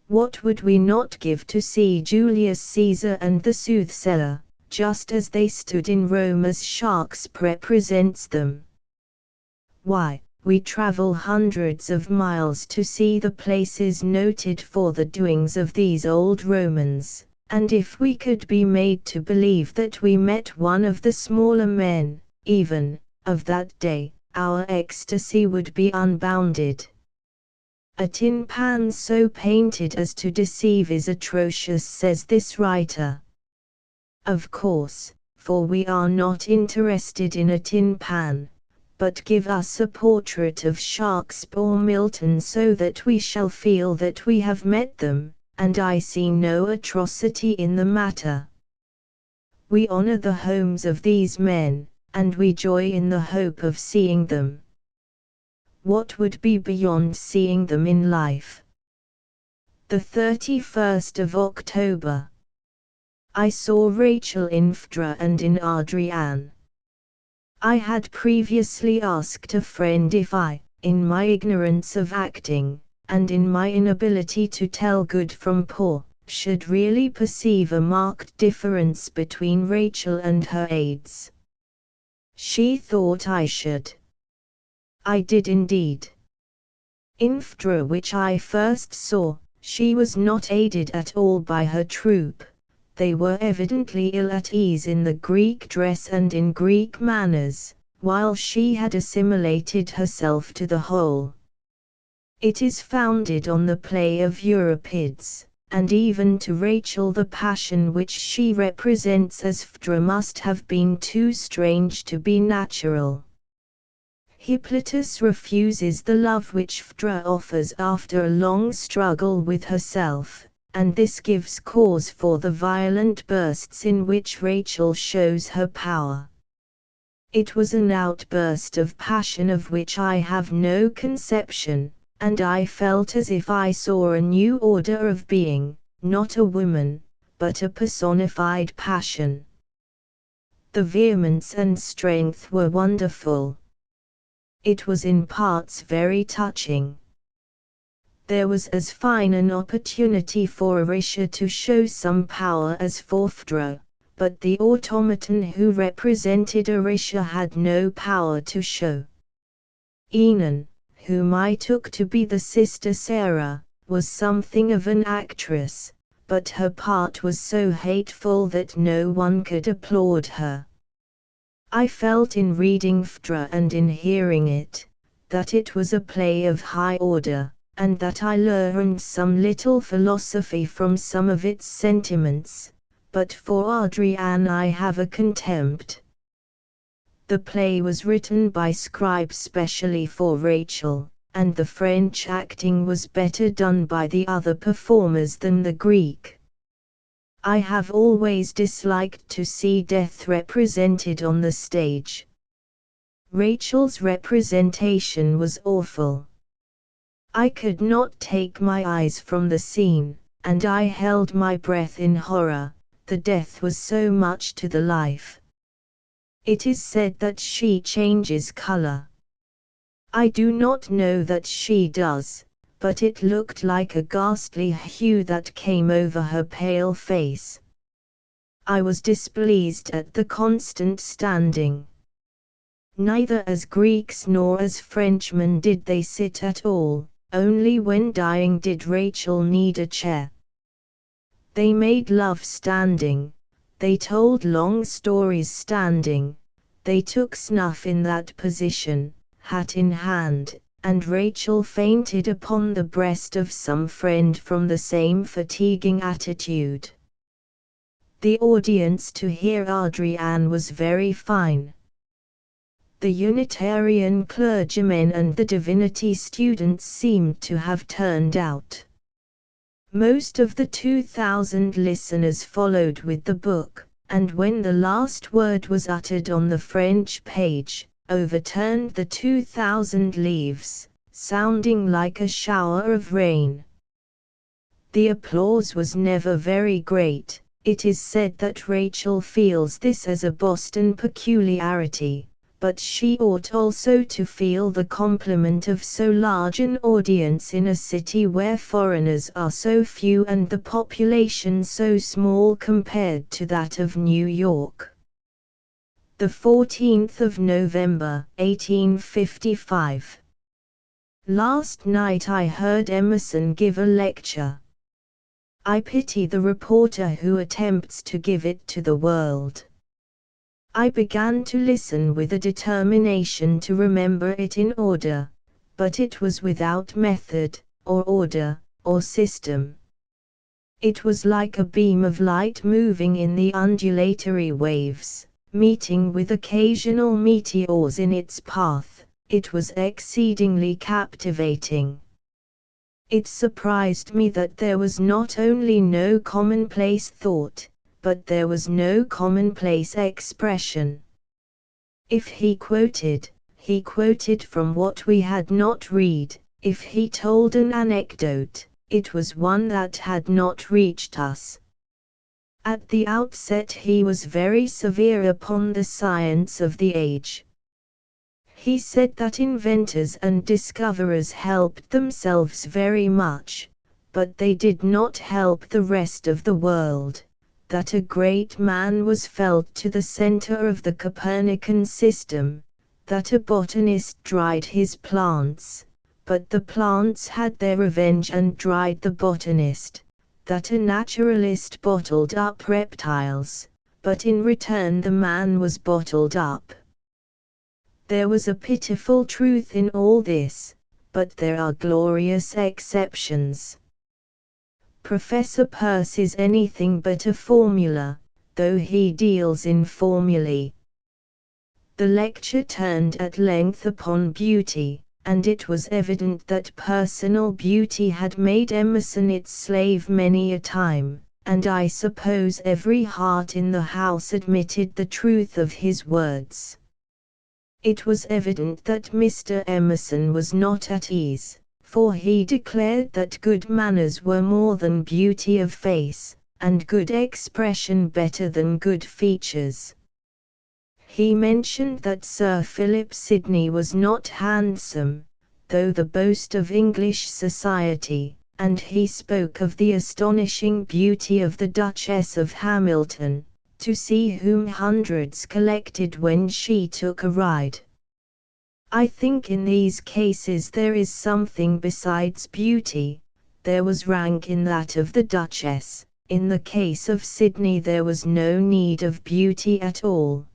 Speaker 1: What would we not give to see Julius Caesar and the soothsayer, just as they stood in Rome as Shakespeare represents them? Why, we travel hundreds of miles to see the places noted for the doings of these old Romans, and if we could be made to believe that we met one of the smaller men, even, of that day, our ecstasy would be unbounded. A tin pan so painted as to deceive is atrocious, says this writer. Of course, for we are not interested in a tin pan, but give us a portrait of Shakespeare or Milton so that we shall feel that we have met them, and I see no atrocity in the matter. We honor the homes of these men, and we joy in the hope of seeing them. What would be beyond seeing them in life? The 31st of October. I saw Rachel in Phaedra and in Adrienne. I had previously asked a friend if I, in my ignorance of acting, and in my inability to tell good from poor, should really perceive a marked difference between Rachel and her aids. She thought I should. I did indeed. In Phaedra, which I first saw, she was not aided at all by her troupe. They were evidently ill at ease in the Greek dress and in Greek manners, while she had assimilated herself to the whole. It is founded on the play of Euripides, and even to Rachel the passion which she represents as Phaedra must have been too strange to be natural. Hippolytus refuses the love which Phaedra offers after a long struggle with herself, and this gives cause for the violent bursts in which Rachel shows her power. It was an outburst of passion of which I have no conception, and I felt as if I saw a new order of being, not a woman, but a personified passion. The vehemence and strength were wonderful. It was in parts very touching. There was as fine an opportunity for Orisha to show some power as for Phaedra, but the automaton who represented Orisha had no power to show. Enon, whom I took to be the sister Sarah, was something of an actress, but her part was so hateful that no one could applaud her. I felt in reading Phaedra and in hearing it, that it was a play of high order, and that I learned some little philosophy from some of its sentiments, but for Adrian I have a contempt. The play was written by scribes specially for Rachel, and the French acting was better done by the other performers than the Greek. I have always disliked to see death represented on the stage. Rachel's representation was awful. I could not take my eyes from the scene, and I held my breath in horror. The death was so much to the life. It is said that she changes color. I do not know that she does, but it looked like a ghastly hue that came over her pale face. I was displeased at the constant standing. Neither as Greeks nor as Frenchmen did they sit at all, only when dying did Rachel need a chair. They made love standing, they told long stories standing, they took snuff in that position, hat in hand, and Rachel fainted upon the breast of some friend from the same fatiguing attitude. The audience to hear Adrian was very fine. The Unitarian clergymen and the divinity students seemed to have turned out. Most of the 2,000 listeners followed with the book, and when the last word was uttered on the French page, overturned the 2,000 leaves, sounding like a shower of rain. The applause was never very great. It is said that Rachel feels this as a Boston peculiarity, but she ought also to feel the compliment of so large an audience in a city where foreigners are so few and the population so small compared to that of New York. The 14th of November, 1855. Last night I heard Emerson give a lecture. I pity the reporter who attempts to give it to the world. I began to listen with a determination to remember it in order, but it was without method, or order, or system. It was like a beam of light moving in the undulatory waves, meeting with occasional meteors in its path. It was exceedingly captivating. It surprised me that there was not only no commonplace thought, but there was no commonplace expression. If he quoted from what we had not read. If he told an anecdote, it was one that had not reached us. At the outset he was very severe upon the science of the age. He said that inventors and discoverers helped themselves very much, but they did not help the rest of the world. That a great man was felled to the center of the Copernican system, that a botanist dried his plants, but the plants had their revenge and dried the botanist, that a naturalist bottled up reptiles, but in return the man was bottled up. There was a pitiful truth in all this, but there are glorious exceptions. Professor Peirce is anything but a formula, though he deals in formulae. The lecture turned at length upon beauty, and it was evident that personal beauty had made Emerson its slave many a time, and I suppose every heart in the house admitted the truth of his words. It was evident that Mr. Emerson was not at ease, for he declared that good manners were more than beauty of face, and good expression better than good features. He mentioned that Sir Philip Sidney was not handsome, though the boast of English society, and he spoke of the astonishing beauty of the Duchess of Hamilton, to see whom hundreds collected when she took a ride. I think in these cases there is something besides beauty. There was rank in that of the Duchess. In the case of Sidney there was no need of beauty at all.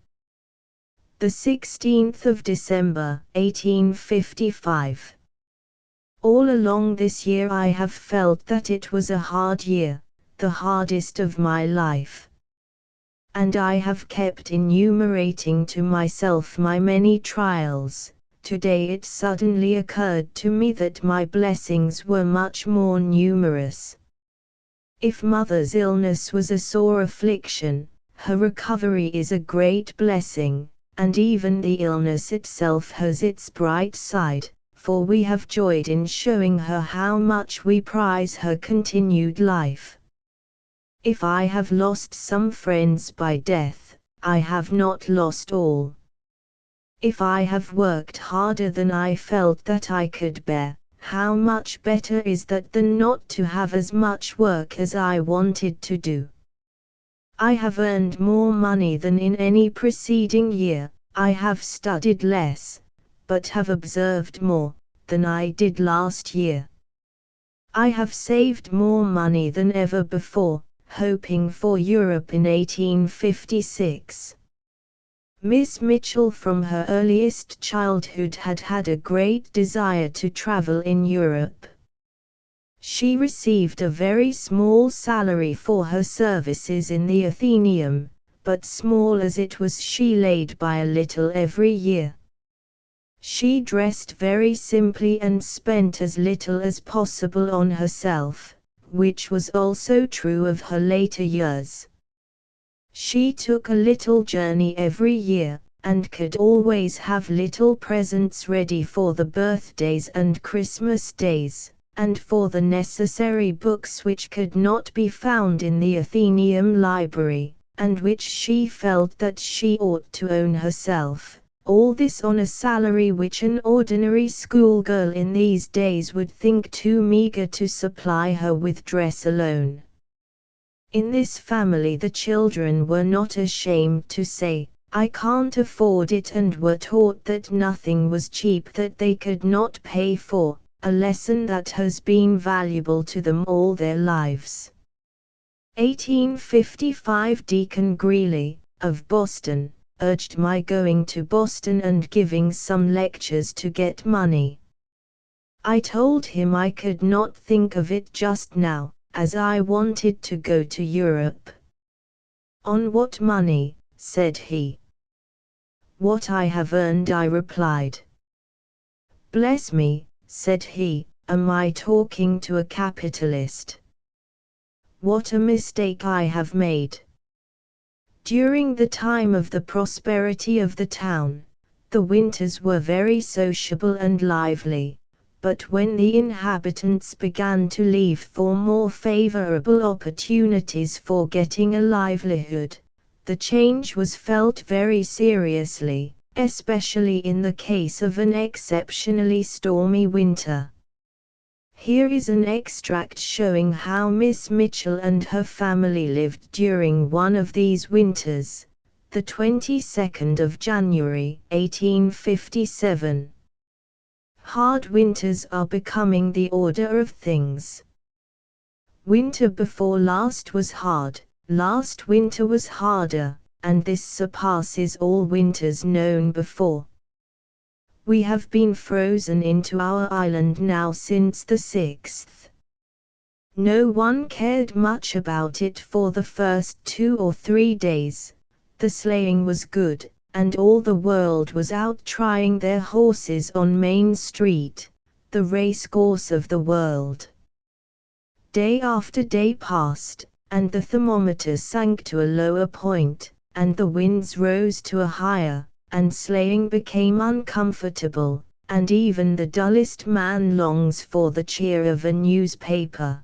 Speaker 1: The 16th of December, 1855. All along this year I have felt that it was a hard year, the hardest of my life. And I have kept enumerating to myself my many trials. Today it suddenly occurred to me that my blessings were much more numerous. If mother's illness was a sore affliction, her recovery is a great blessing, and even the illness itself has its bright side, for we have joyed in showing her how much we prize her continued life. If I have lost some friends by death, I have not lost all. If I have worked harder than I felt that I could bear, how much better is that than not to have as much work as I wanted to do. I have earned more money than in any preceding year, I have studied less, but have observed more, than I did last year. I have saved more money than ever before, hoping for Europe in 1856. Miss Mitchell from her earliest childhood had had a great desire to travel in Europe. She received a very small salary for her services in the Athenaeum, but small as it was she laid by a little every year. She dressed very simply and spent as little as possible on herself, which was also true of her later years. She took a little journey every year, and could always have little presents ready for the birthdays and Christmas days, and for the necessary books which could not be found in the Athenaeum library, and which she felt that she ought to own herself. All this on a salary which an ordinary schoolgirl in these days would think too meagre to supply her with dress alone. In this family the children were not ashamed to say, "I can't afford it," and were taught that nothing was cheap that they could not pay for, a lesson that has been valuable to them all their lives. 1855 Deacon Greeley, of Boston, urged my going to Boston and giving some lectures to get money. I told him I could not think of it just now, as I wanted to go to Europe. "On what money?" said he. "What I have earned," I replied. "Bless me," said he, "am I talking to a capitalist? What a mistake I have made." During the time of the prosperity of the town, the winters were very sociable and lively. But when the inhabitants began to leave for more favorable opportunities for getting a livelihood, the change was felt very seriously, especially in the case of an exceptionally stormy winter. Here is an extract showing how Miss Mitchell and her family lived during one of these winters, the 22nd of January, 1857. Hard winters are becoming the order of things. Winter before last was hard, last winter was harder, and this surpasses all winters known before. We have been frozen into our island now since the 6th. No one cared much about it for the first 2 or 3 days. The sleighing was good, and all the world was out trying their horses on Main Street, the racecourse of the world. Day after day passed, and the thermometer sank to a lower point, and the winds rose to a higher, and sleighing became uncomfortable, and even the dullest man longs for the cheer of a newspaper.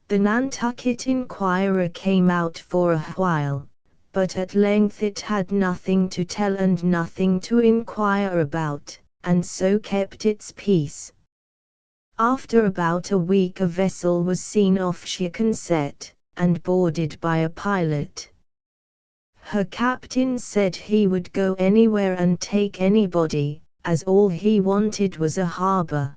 Speaker 1: The Nantucket Inquirer came out for a while, but at length it had nothing to tell and nothing to inquire about, and so kept its peace. After about a week a vessel was seen off Sconset, and boarded by a pilot. Her captain said he would go anywhere and take anybody, as all he wanted was a harbor.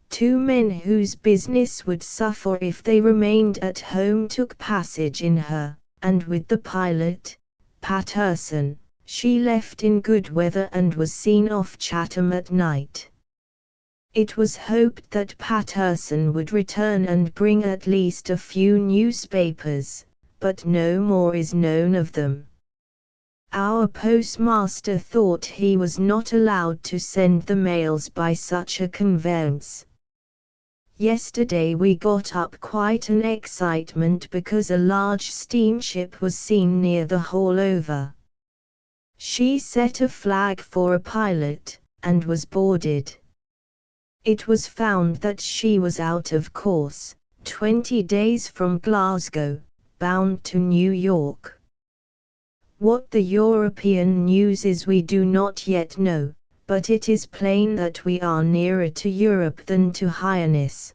Speaker 1: Two men whose business would suffer if they remained at home took passage in her, and with the pilot, Patterson, she left in good weather and was seen off Chatham at night. It was hoped that Patterson would return and bring at least a few newspapers, but no more is known of them. Our postmaster thought he was not allowed to send the mails by such a conveyance. Yesterday we got up quite an excitement because a large steamship was seen near the Haulover. She set a flag for a pilot, and was boarded. It was found that she was out of course, 20 days from Glasgow, bound to New York. What the European news is we do not yet know, but it is plain that we are nearer to Europe than to Hyannis.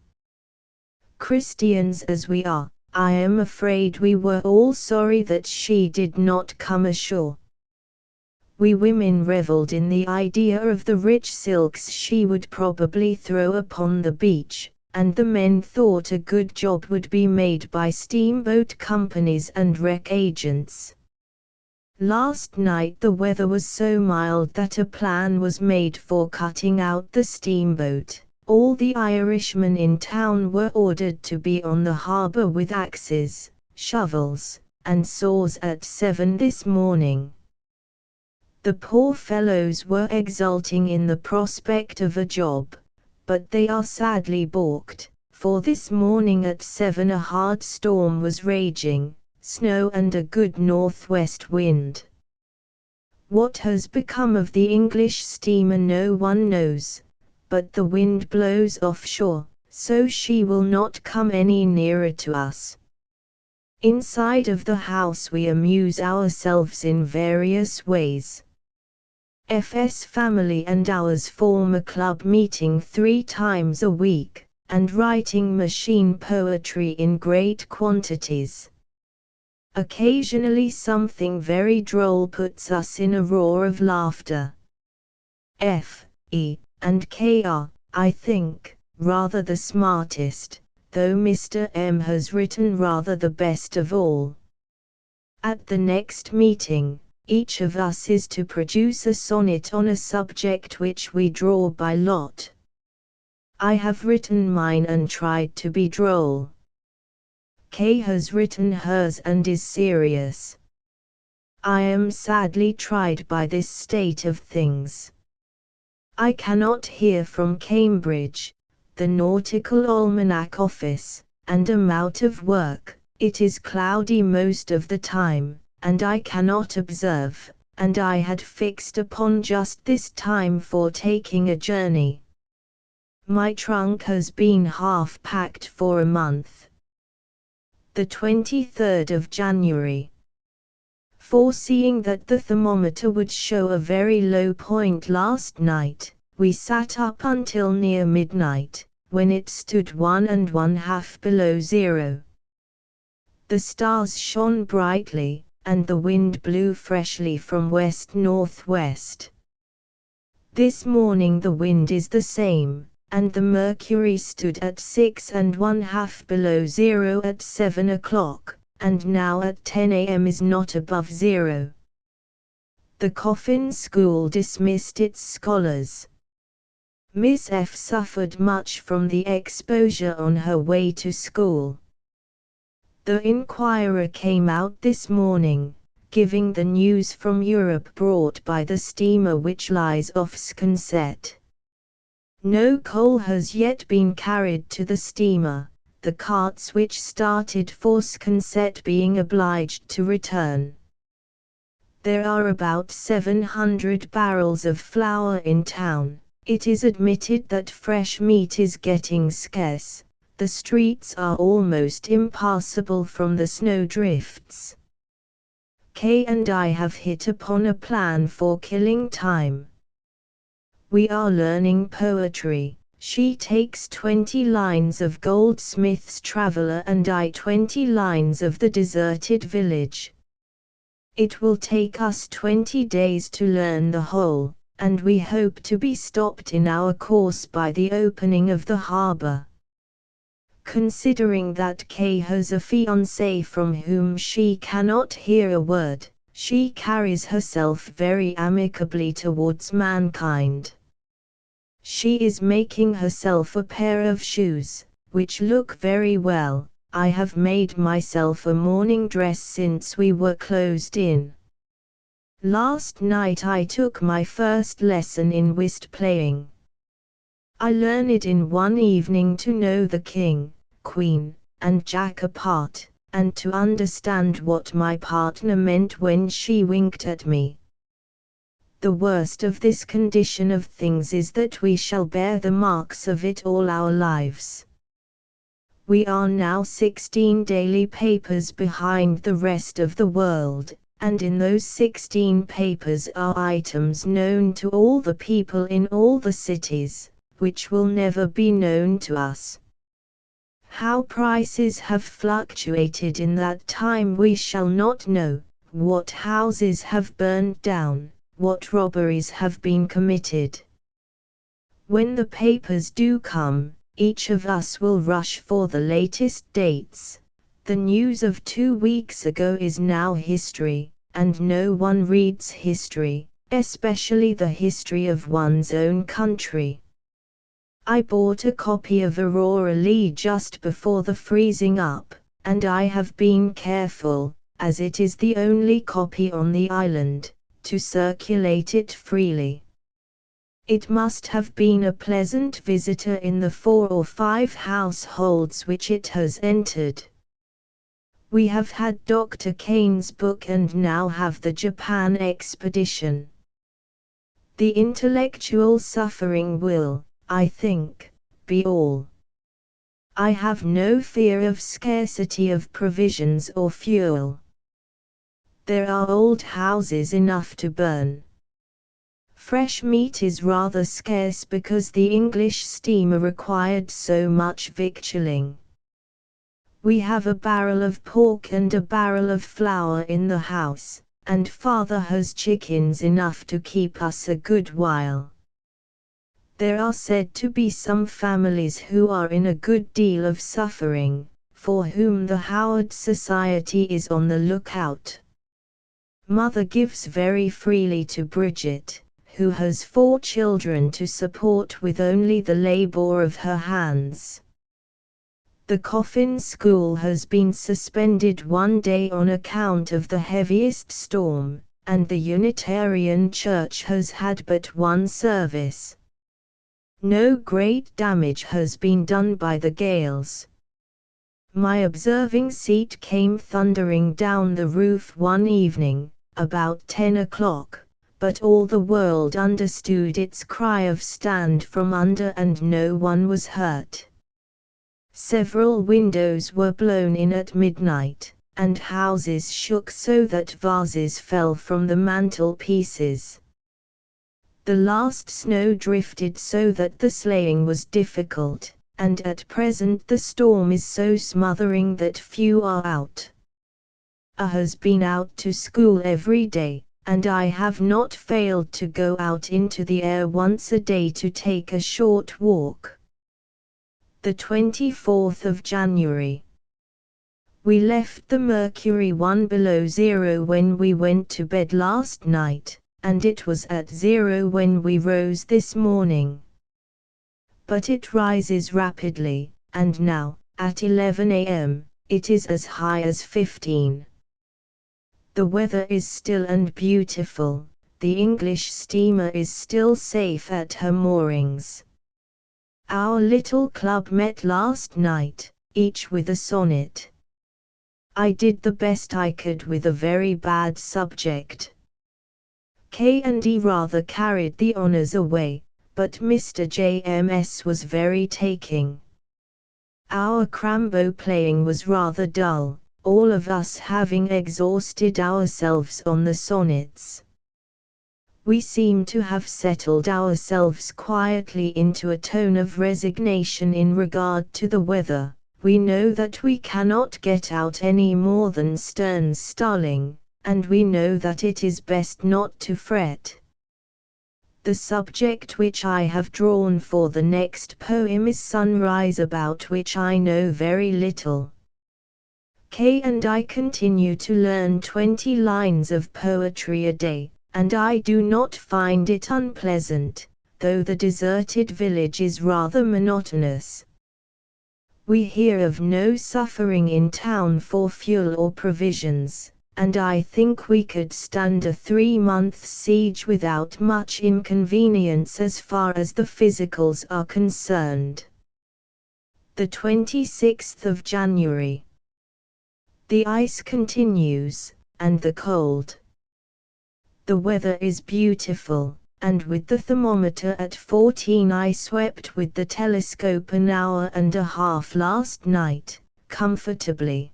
Speaker 1: Christians as we are, I am afraid we were all sorry that she did not come ashore. We women revelled in the idea of the rich silks she would probably throw upon the beach, and the men thought a good job would be made by steamboat companies and wreck agents. Last night the weather was so mild that a plan was made for cutting out the steamboat. All the Irishmen in town were ordered to be on the harbour with axes, shovels, and saws at 7 this morning. The poor fellows were exulting in the prospect of a job, but they are sadly balked, for this morning at 7 a hard storm was raging, snow and a good northwest wind. What has become of the English steamer no one knows, but the wind blows offshore, so she will not come any nearer to us. Inside of the house we amuse ourselves in various ways. FS family and ours form a club meeting 3 times a week, and writing machine poetry in great quantities. Occasionally something very droll puts us in a roar of laughter. F, E, and K are, I think, rather the smartest, though Mr. M has written rather the best of all. At the next meeting, each of us is to produce a sonnet on a subject which we draw by lot. I have written mine and tried to be droll. K has written hers and is serious. I am sadly tried by this state of things. I cannot hear from Cambridge, the Nautical Almanac office, and am out of work. It is cloudy most of the time, and I cannot observe, and I had fixed upon just this time for taking a journey. My trunk has been half packed for a month. The 23rd of January. Foreseeing that the thermometer would show a very low point last night, we sat up until near midnight, when it stood 1½ below zero. The stars shone brightly, and the wind blew freshly from west-northwest. This morning the wind is the same, and the mercury stood at 6½ below zero at 7 o'clock, and now at 10 a.m. is not above zero. The Coffin School dismissed its scholars. Miss F suffered much from the exposure on her way to school. The Inquirer came out this morning, giving the news from Europe brought by the steamer which lies off Sconset. No coal has yet been carried to the steamer, the carts which started for Sconset being obliged to return. There are about 700 barrels of flour in town. It is admitted that fresh meat is getting scarce, The streets are almost impassable from the snowdrifts. Kay and I have hit upon a plan for killing time. We are learning poetry. She takes 20 lines of Goldsmith's Traveller and I 20 lines of The Deserted Village. It will take us 20 days to learn the whole, and we hope to be stopped in our course by the opening of the harbour. Considering that Kay has a fiancé from whom she cannot hear a word, she carries herself very amicably towards mankind. She is making herself a pair of shoes, which look very well. I have made myself a morning dress since we were closed in. Last night I took my first lesson in whist playing. I learned in one evening to know the king, queen, and jack apart, and to understand what my partner meant when she winked at me. The worst of this condition of things is that we shall bear the marks of it all our lives. We are now 16 daily papers behind the rest of the world, and in those 16 papers are items known to all the people in all the cities, which will never be known to us. How prices have fluctuated in that time we shall not know, what houses have burned down, what robberies have been committed. When the papers do come, each of us will rush for the latest dates. The news of 2 weeks ago is now history, and no one reads history, especially the history of one's own country. I bought a copy of Aurora Leigh just before the freezing up, and I have been careful, as it is the only copy on the island, to circulate it freely. It must have been a pleasant visitor in the 4 or 5 households which it has entered. We have had Dr. Kane's book and now have the Japan expedition. The intellectual suffering will, I think, be all. I have no fear of scarcity of provisions or fuel. There are old houses enough to burn. Fresh meat is rather scarce because the English steamer required so much victualling. We have a barrel of pork and a barrel of flour in the house, and father has chickens enough to keep us a good while. There are said to be some families who are in a good deal of suffering, for whom the Howard Society is on the lookout. Mother gives very freely to Bridget, who has 4 children to support with only the labor of her hands. The Coffin School has been suspended 1 day on account of the heaviest storm, and the Unitarian Church has had but 1 service. No great damage has been done by the gales. My observing seat came thundering down the roof one evening, about 10 o'clock, but all the world understood its cry of stand from under and no one was hurt. Several windows were blown in at midnight, and houses shook so that vases fell from the mantel-pieces. The last snow drifted so that the sleighing was difficult, and at present the storm is so smothering that few are out. A has been out to school every day, and I have not failed to go out into the air once a day to take a short walk. The 24th of January. We left the mercury 1 below 0 when we went to bed last night, and it was at 0 when we rose this morning. But it rises rapidly, and now, at 11 a.m., it is as high as 15. The weather is still and beautiful, the English steamer is still safe at her moorings. Our little club met last night, each with a sonnet. I did the best I could with a very bad subject. K&E rather carried the honours away, but Mr. JMS was very taking. Our crambo playing was rather dull, all of us having exhausted ourselves on the sonnets. We seem to have settled ourselves quietly into a tone of resignation in regard to the weather. We know that we cannot get out any more than Stern's Starling, and we know that it is best not to fret. The subject which I have drawn for the next poem is sunrise, about which I know very little. K and I continue to learn 20 lines of poetry a day, and I do not find it unpleasant, though the deserted village is rather monotonous. We hear of no suffering in town for fuel or provisions, and I think we could stand a 3-month siege without much inconvenience as far as the physicals are concerned. The 26th of January. The ice continues, and the cold. The weather is beautiful, and with the thermometer at 14 I swept with the telescope an hour and a half last night, comfortably.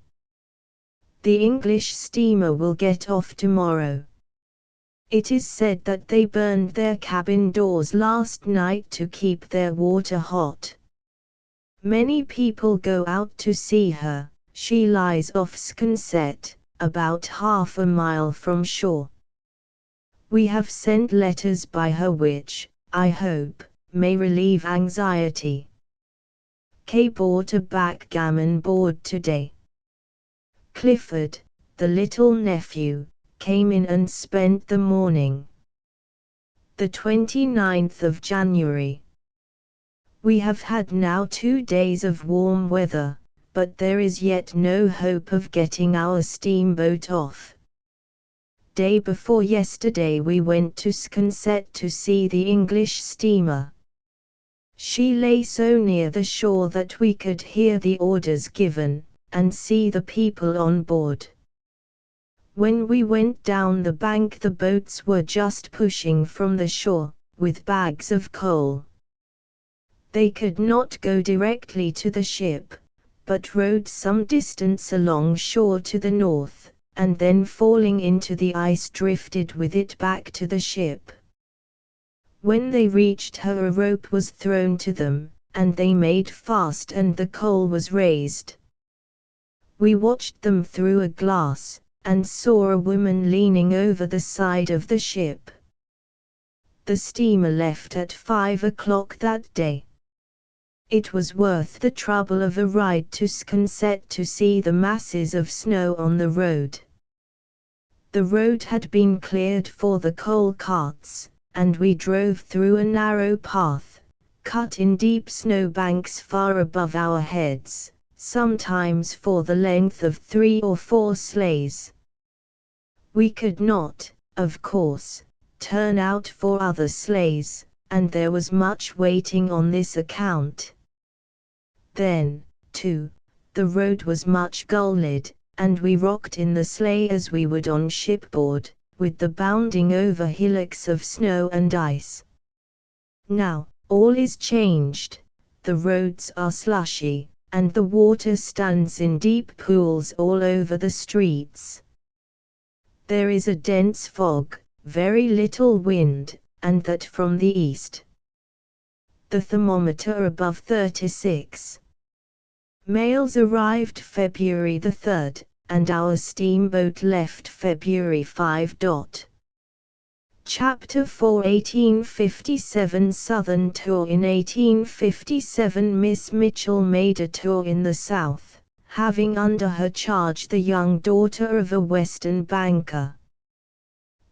Speaker 1: The English steamer will get off tomorrow. It is said that they burned their cabin doors last night to keep their water hot. Many people go out to see her. She lies off Sconset, about half a mile from shore. We have sent letters by her which, I hope, may relieve anxiety. Kay bought a backgammon board today. Clifford, the little nephew, came in and spent the morning. The 29th of January. We have had now 2 days of warm weather, but there is yet no hope of getting our steamboat off. Day before yesterday we went to Sconset to see the English steamer. She lay so near the shore that we could hear the orders given, and see the people on board. When we went down the bank the boats were just pushing from the shore, with bags of coal. They could not go directly to the ship, but rowed some distance along shore to the north, and then falling into the ice drifted with it back to the ship. When they reached her a rope was thrown to them, and they made fast and the coal was raised. We watched them through a glass, and saw a woman leaning over the side of the ship. The steamer left at 5 o'clock that day. It was worth the trouble of a ride to Sconset to see the masses of snow on the road. The road had been cleared for the coal carts, and we drove through a narrow path, cut in deep snowbanks far above our heads, sometimes for the length of 3 or 4 sleighs. We could not, of course, turn out for other sleighs, and there was much waiting on this account. Then, too, the road was much gullied, and we rocked in the sleigh as we would on shipboard, with the bounding over hillocks of snow and ice. Now, all is changed. The roads are slushy, and the water stands in deep pools all over the streets. There is a dense fog, very little wind, and that from the east. The thermometer above 36. Mails arrived February the 3rd, and our steamboat left February 5. Chapter 4 1857 Southern Tour. In 1857 Miss Mitchell made a tour in the South, having under her charge the young daughter of a Western banker.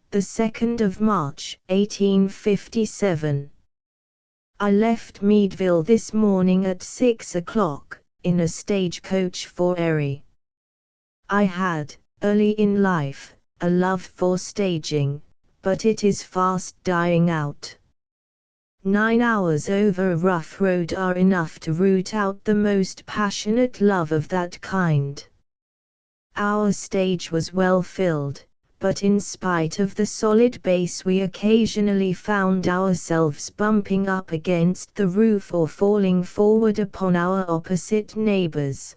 Speaker 1: The 2nd of March 1857. I left Meadville this morning at 6 o'clock, in a stagecoach for Erie. I had, early in life, a love for staging, but it is fast dying out. 9 hours over a rough road are enough to root out the most passionate love of that kind. Our stage was well filled, but in spite of the solid base we occasionally found ourselves bumping up against the roof or falling forward upon our opposite neighbors.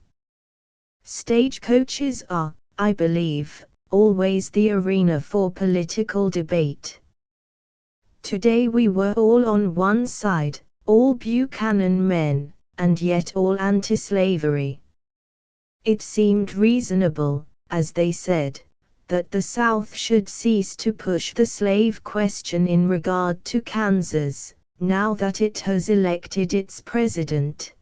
Speaker 1: Stagecoaches are, I believe, always the arena for political debate. Today we were all on one side, all Buchanan men, and yet all anti-slavery. It seemed reasonable, as they said, that the South should cease to push the slave question in regard to Kansas, now that it has elected its president.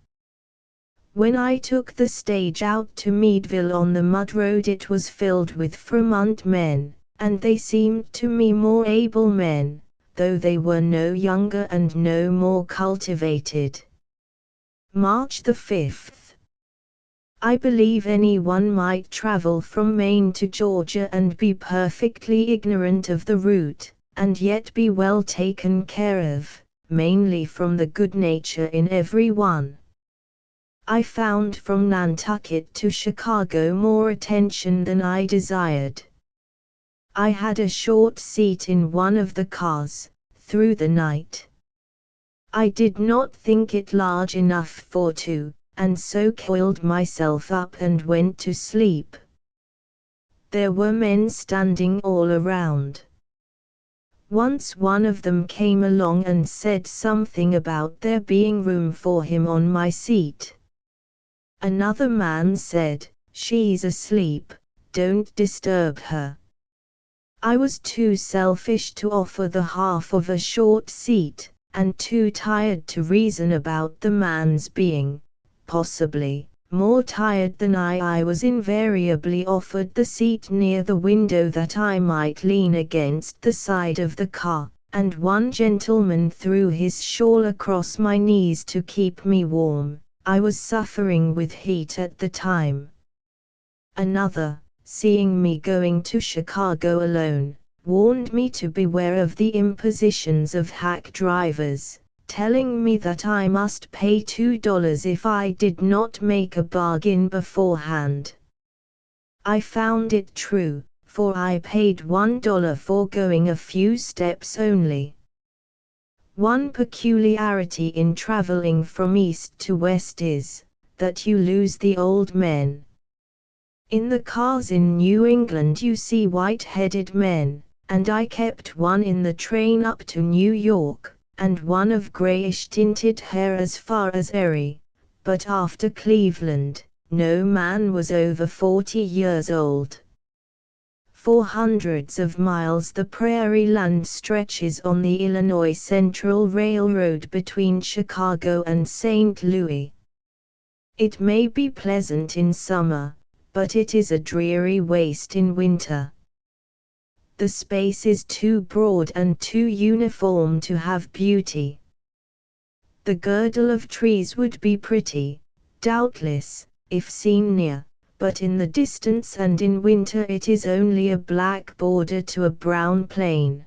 Speaker 1: When I took the stage out to Meadville on the mud road, it was filled with Fremont men, and they seemed to me more able men, though they were no younger and no more cultivated. March the 5th. I believe anyone might travel from Maine to Georgia and be perfectly ignorant of the route, and yet be well taken care of, mainly from the good nature in everyone. I found from Nantucket to Chicago more attention than I desired. I had a short seat in one of the cars, through the night. I did not think it large enough for two, and so coiled myself up and went to sleep. There were men standing all around. Once one of them came along and said something about there being room for him on my seat. Another man said, "She's asleep, don't disturb her." I was too selfish to offer the half of a short seat, and too tired to reason about the man's being, possibly, more tired than I was invariably offered the seat near the window that I might lean against the side of the car, and one gentleman threw his shawl across my knees to keep me warm. I was suffering with heat at the time. Another, seeing me going to Chicago alone, warned me to beware of the impositions of hack drivers, telling me that I must pay $2 if I did not make a bargain beforehand. I found it true, for I paid $1 for going a few steps only. One peculiarity in traveling from east to west is, that you lose the old men. In the cars in New England you see white-headed men, and I kept one in the train up to New York, and one of grayish-tinted hair as far as Erie, but after Cleveland, no man was over 40 years old. For hundreds of miles the prairie land stretches on the Illinois Central Railroad between Chicago and St. Louis. It may be pleasant in summer, but it is a dreary waste in winter. The space is too broad and too uniform to have beauty. The girdle of trees would be pretty, doubtless, if seen near, but in the distance and in winter it is only a black border to a brown plain.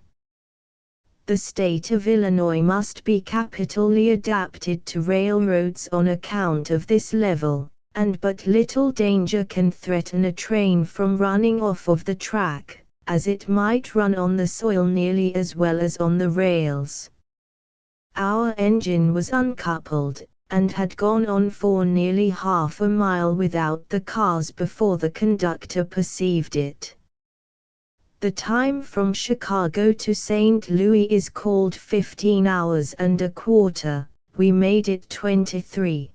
Speaker 1: The state of Illinois must be capitally adapted to railroads on account of this level, and but little danger can threaten a train from running off of the track, as it might run on the soil nearly as well as on the rails. Our engine was uncoupled, and had gone on for nearly half a mile without the cars before the conductor perceived it. The time from Chicago to St. Louis is called 15 hours and a quarter, we made it 23.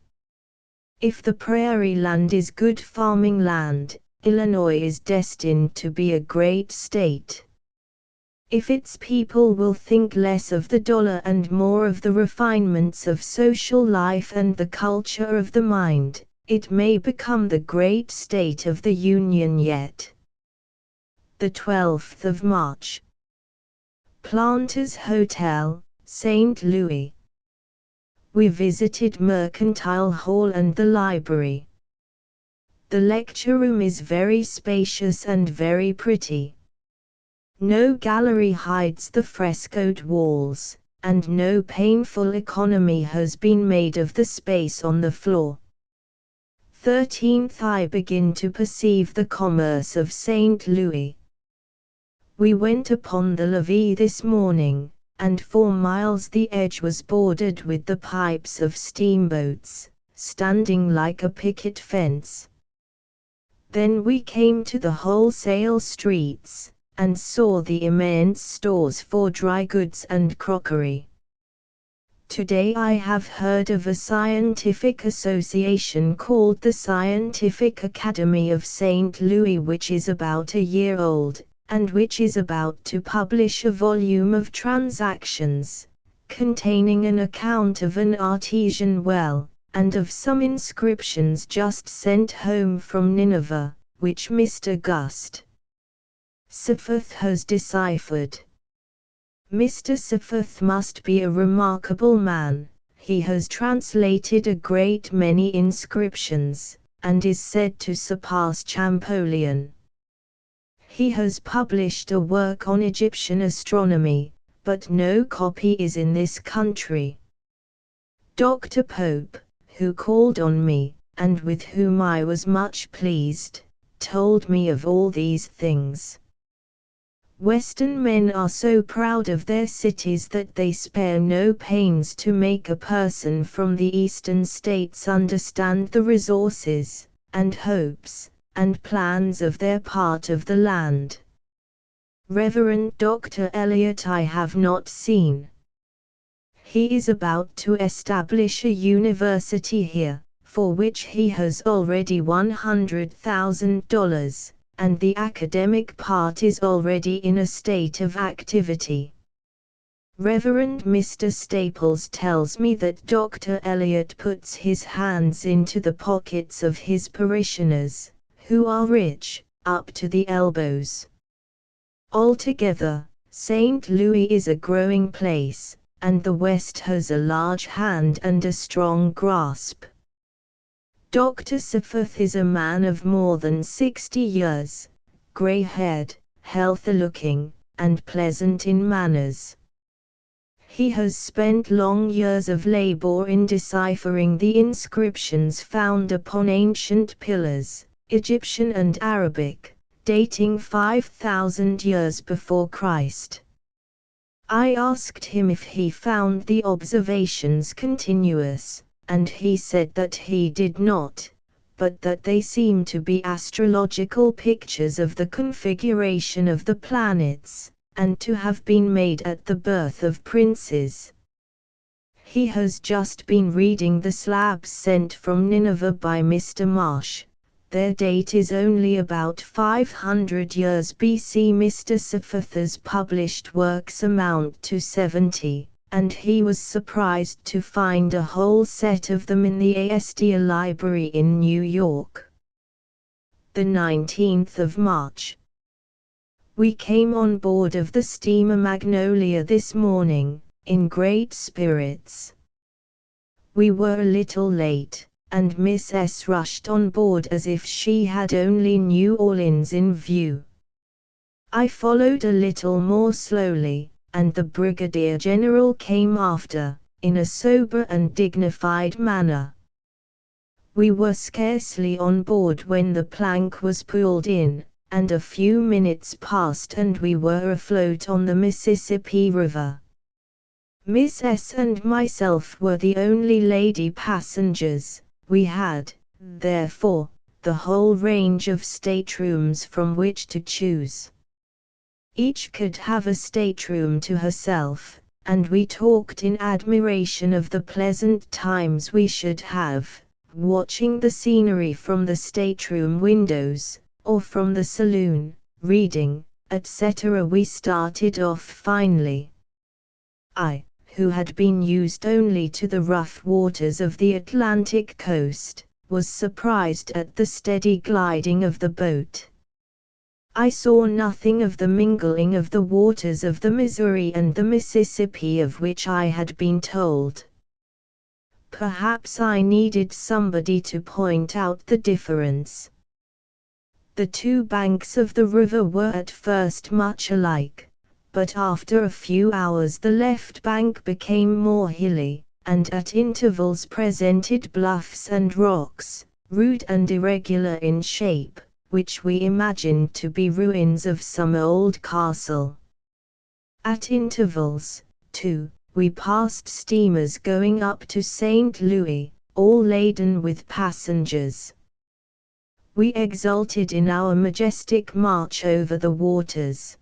Speaker 1: If the prairie land is good farming land, Illinois is destined to be a great state. If its people will think less of the dollar and more of the refinements of social life and the culture of the mind, it may become the great state of the Union yet. The 12th of March. Planters Hotel, St. Louis. We visited Mercantile Hall and the library. The lecture room is very spacious and very pretty. No gallery hides the frescoed walls, and no painful economy has been made of the space on the floor. 13th I begin to perceive the commerce of St. Louis. We went upon the levee this morning, and 4 miles the edge was bordered with the pipes of steamboats, standing like a picket fence. Then we came to the wholesale streets, and saw the immense stores for dry goods and crockery. Today I have heard of a scientific association called the Scientific Academy of St. Louis, which is about a year old, and which is about to publish a volume of transactions, containing an account of an artesian well, and of some inscriptions just sent home from Nineveh, which Mr. Gust Sefoth has deciphered. Mr. Sefoth must be a remarkable man. He has translated a great many inscriptions, and is said to surpass Champollion. He has published a work on Egyptian astronomy, but no copy is in this country. Dr. Pope, who called on me, and with whom I was much pleased, told me of all these things. Western men are so proud of their cities that they spare no pains to make a person from the Eastern states understand the resources, and hopes, and plans of their part of the land. Reverend Dr. Eliot I have not seen. He is about to establish a university here, for which he has already $100,000. And the academic part is already in a state of activity. Reverend Mr. Staples tells me that Dr. Eliot puts his hands into the pockets of his parishioners, who are rich, up to the elbows. Altogether, St. Louis is a growing place, and the West has a large hand and a strong grasp. Dr. Sefoth is a man of more than 60 years, grey-haired, healthy-looking, and pleasant in manners. He has spent long years of labor in deciphering the inscriptions found upon ancient pillars, Egyptian and Arabic, dating 5,000 years before Christ. I asked him if he found the observations continuous, and he said that he did not, but that they seemed to be astrological pictures of the configuration of the planets, and to have been made at the birth of princes. He has just been reading the slabs sent from Nineveh by Mr. Marsh. Their date is only about 500 years BC. Mr. Sefoth's published works amount to 70. And he was surprised to find a whole set of them in the Astia Library in New York. The 19th of March. We came on board of the steamer Magnolia this morning, in great spirits. We were a little late, and Miss S. rushed on board as if she had only New Orleans in view. I followed a little more slowly, and the Brigadier General came after, in a sober and dignified manner. We were scarcely on board when the plank was pulled in, and a few minutes passed and we were afloat on the Mississippi River. Miss S. and myself were the only lady passengers. We had, therefore, the whole range of staterooms from which to choose. Each could have a stateroom to herself, and we talked in admiration of the pleasant times we should have, watching the scenery from the stateroom windows, or from the saloon, reading, etc. We started off finely. I, who had been used only to the rough waters of the Atlantic coast, was surprised at the steady gliding of the boat. I saw nothing of the mingling of the waters of the Missouri and the Mississippi of which I had been told. Perhaps I needed somebody to point out the difference. The two banks of the river were at first much alike, but after a few hours the left bank became more hilly, and at intervals presented bluffs and rocks, rude and irregular in shape, which we imagined to be ruins of some old castle. At intervals, too, we passed steamers going up to St. Louis, all laden with passengers. We exulted in our majestic march over the waters.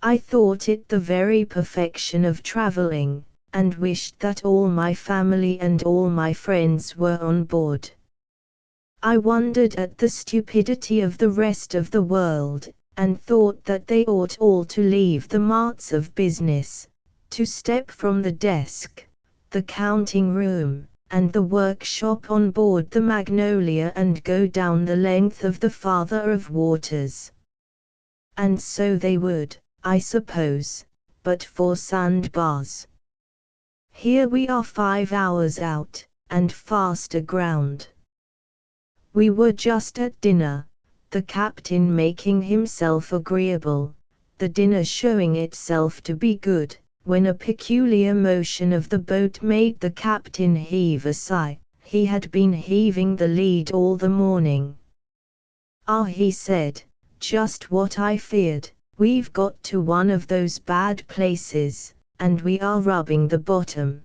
Speaker 1: I thought it the very perfection of traveling, and wished that all my family and all my friends were on board. I wondered at the stupidity of the rest of the world, and thought that they ought all to leave the marts of business, to step from the desk, the counting room, and the workshop on board the Magnolia and go down the length of the Father of Waters. And so they would, I suppose, but for sandbars. Here we are 5 hours out, and fast aground. We were just at dinner, the captain making himself agreeable, the dinner showing itself to be good, when a peculiar motion of the boat made the captain heave a sigh. He had been heaving the lead all the morning. "Ah," he said, "just what I feared. We've got to one of those bad places, and we are rubbing the bottom."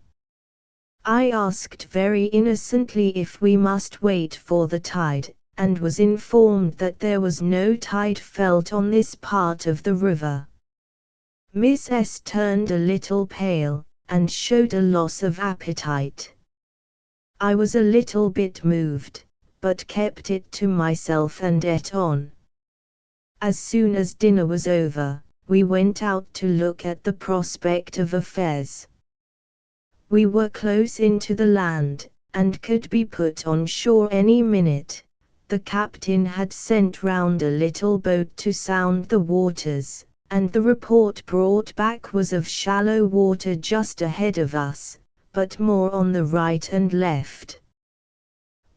Speaker 1: I asked very innocently if we must wait for the tide, and was informed that there was no tide felt on this part of the river. Miss S. turned a little pale, and showed a loss of appetite. I was a little bit moved, but kept it to myself and ate on. As soon as dinner was over, we went out to look at the prospect of affairs. We were close into the land, and could be put on shore any minute. The captain had sent round a little boat to sound the waters, and the report brought back was of shallow water just ahead of us, but more on the right and left.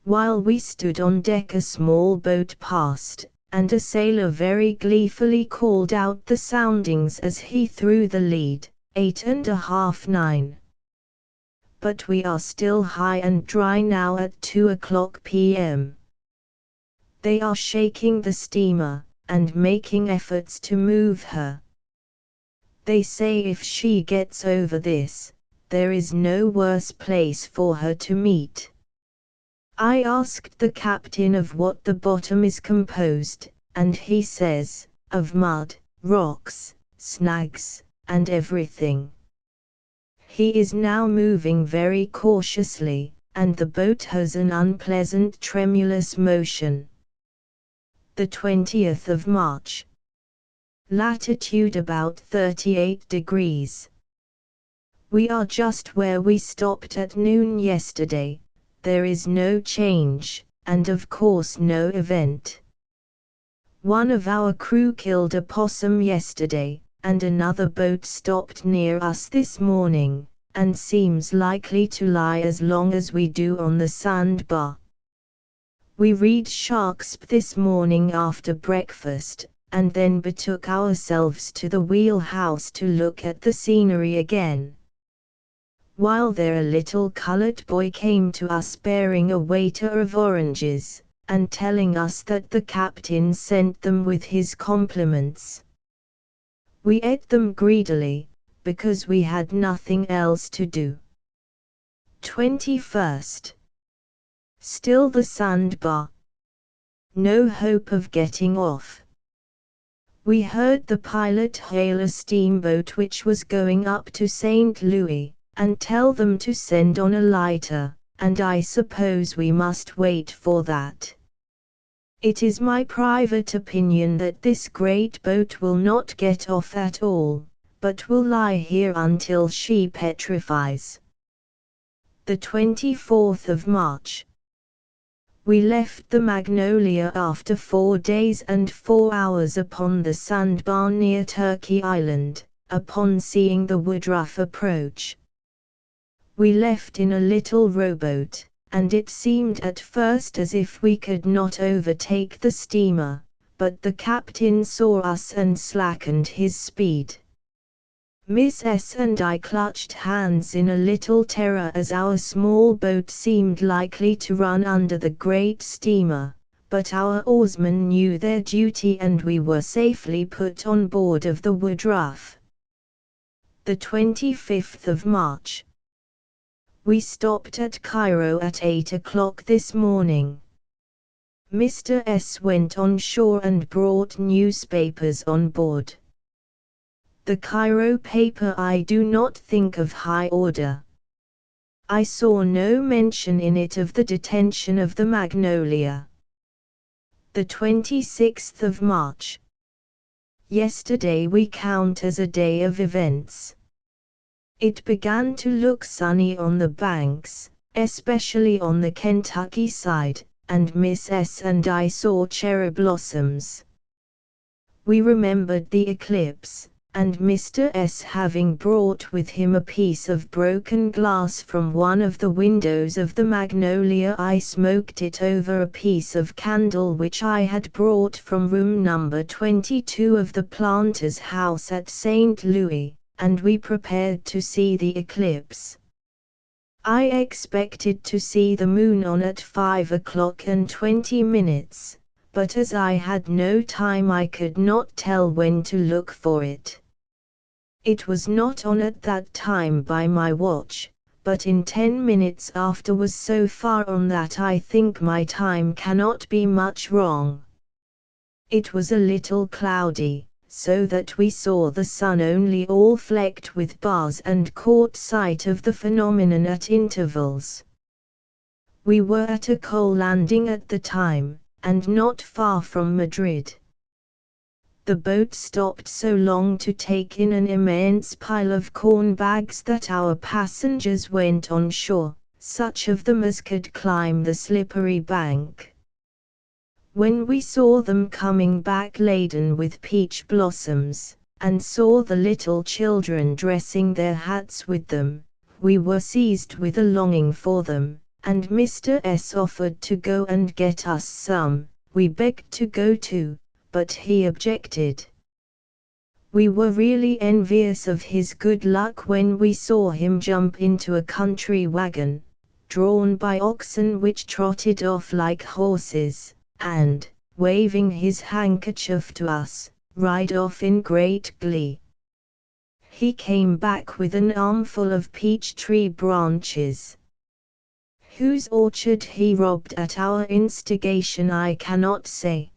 Speaker 1: While we stood on deck a small boat passed, and a sailor very gleefully called out the soundings as he threw the lead, 8½ 9. But we are still high and dry now at 2 p.m. They are shaking the steamer, and making efforts to move her. They say if she gets over this, there is no worse place for her to meet. I asked the captain of what the bottom is composed, and he says, of mud, rocks, snags, and everything. He is now moving very cautiously, and the boat has an unpleasant tremulous motion. The 20th of March. Latitude about 38 degrees. We are just where we stopped at noon yesterday. There is no change, and of course no event. One of our crew killed a possum yesterday, and another boat stopped near us this morning, and seems likely to lie as long as we do on the sandbar. We read Sharksp this morning after breakfast, and then betook ourselves to the wheelhouse to look at the scenery again. While there a little colored boy came to us bearing a waiter of oranges, and telling us that the captain sent them with his compliments. We ate them greedily, because we had nothing else to do. 21st. Still the sandbar. No hope of getting off. We heard the pilot hail a steamboat which was going up to St. Louis, and tell them to send on a lighter, and I suppose we must wait for that. It is my private opinion that this great boat will not get off at all, but will lie here until she petrifies. The 24th of March. We left the Magnolia after 4 days and 4 hours upon the sandbar near Turkey Island, upon seeing the Woodruff approach. We left in a little rowboat, and it seemed at first as if we could not overtake the steamer, but the captain saw us and slackened his speed. Miss S. and I clutched hands in a little terror as our small boat seemed likely to run under the great steamer, but our oarsmen knew their duty and we were safely put on board of the Woodruff. The 25th of March. We stopped at Cairo at 8 o'clock this morning. Mr. S. went on shore and brought newspapers on board. The Cairo paper I do not think of high order. I saw no mention in it of the detention of the Magnolia. The 26th of March. Yesterday we count as a day of events. It began to look sunny on the banks, especially on the Kentucky side, and Miss S. and I saw cherry blossoms. We remembered the eclipse, and Mr. S. having brought with him a piece of broken glass from one of the windows of the Magnolia, I smoked it over a piece of candle which I had brought from room number 22 of the planter's house at St. Louis, and we prepared to see the eclipse. I expected to see the moon on at 5 o'clock and 20 minutes, but as I had no time I could not tell when to look for it. It was not on at that time by my watch, but in 10 minutes after was so far on that I think my time cannot be much wrong. It was a little cloudy, so that we saw the sun only all flecked with bars and caught sight of the phenomenon at intervals. We were at a coal landing at the time, and not far from Madrid. The boat stopped so long to take in an immense pile of corn bags that our passengers went on shore, such of them as could climb the slippery bank. When we saw them coming back laden with peach blossoms, and saw the little children dressing their hats with them, we were seized with a longing for them, and Mr. S. offered to go and get us some. We begged to go too, but he objected. We were really envious of his good luck when we saw him jump into a country wagon, drawn by oxen which trotted off like horses, and, waving his handkerchief to us, ride off in great glee. He came back with an armful of peach tree branches, whose orchard he robbed at our instigation I cannot say.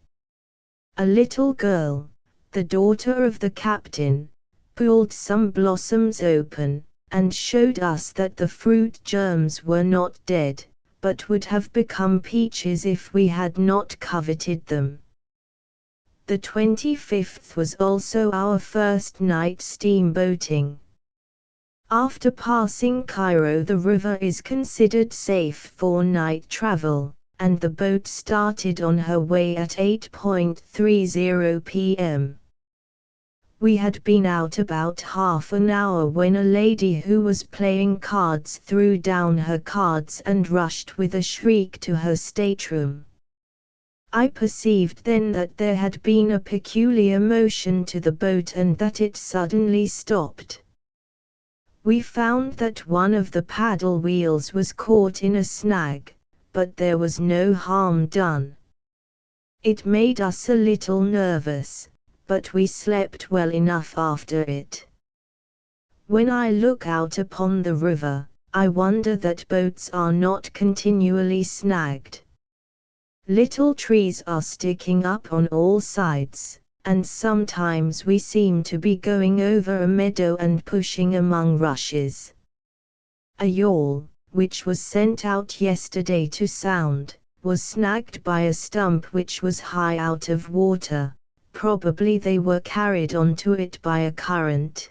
Speaker 1: A little girl, the daughter of the captain, pulled some blossoms open, and showed us that the fruit germs were not dead, but would have become peaches if we had not coveted them. The 25th was also our first night steamboating. After passing Cairo the river is considered safe for night travel, and the boat started on her way at 8:30 p.m. We had been out about half an hour when a lady who was playing cards threw down her cards and rushed with a shriek to her stateroom. I perceived then that there had been a peculiar motion to the boat and that it suddenly stopped. We found that one of the paddle wheels was caught in a snag, but there was no harm done. It made us a little nervous, but we slept well enough after it. When I look out upon the river, I wonder that boats are not continually snagged. Little trees are sticking up on all sides, and sometimes we seem to be going over a meadow and pushing among rushes. A yawl, which was sent out yesterday to sound, was snagged by a stump which was high out of water. Probably they were carried onto it by a current.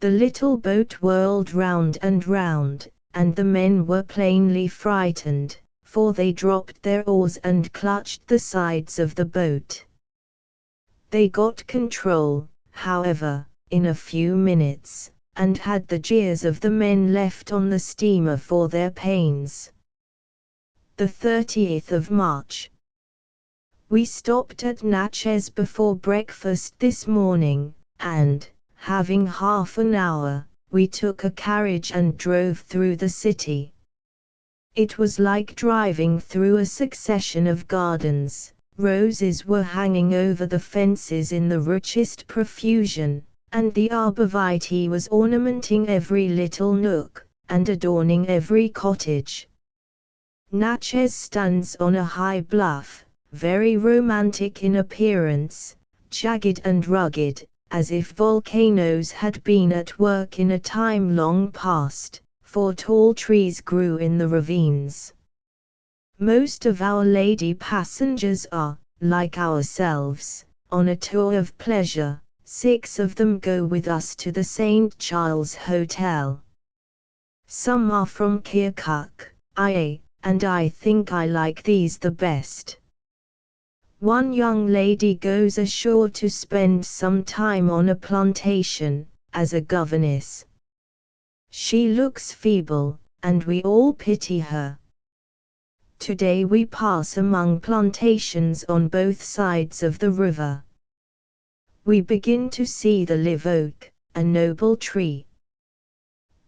Speaker 1: The little boat whirled round and round, and the men were plainly frightened, for they dropped their oars and clutched the sides of the boat. They got control, however, in a few minutes, and had the jeers of the men left on the steamer for their pains. The 30th of March. We stopped at Natchez before breakfast this morning, and, having half an hour, we took a carriage and drove through the city. It was like driving through a succession of gardens. Roses were hanging over the fences in the richest profusion, and the arborvitae was ornamenting every little nook, and adorning every cottage. Natchez stands on a high bluff, very romantic in appearance, jagged and rugged, as if volcanoes had been at work in a time long past, for tall trees grew in the ravines. Most of Our Lady passengers are, like ourselves, on a tour of pleasure. 6 of them go with us to the St. Charles Hotel. Some are from Keokuk, IA, and I think I like these the best. One young lady goes ashore to spend some time on a plantation, as a governess. She looks feeble, and we all pity her. Today we pass among plantations on both sides of the river. We begin to see the live oak, a noble tree.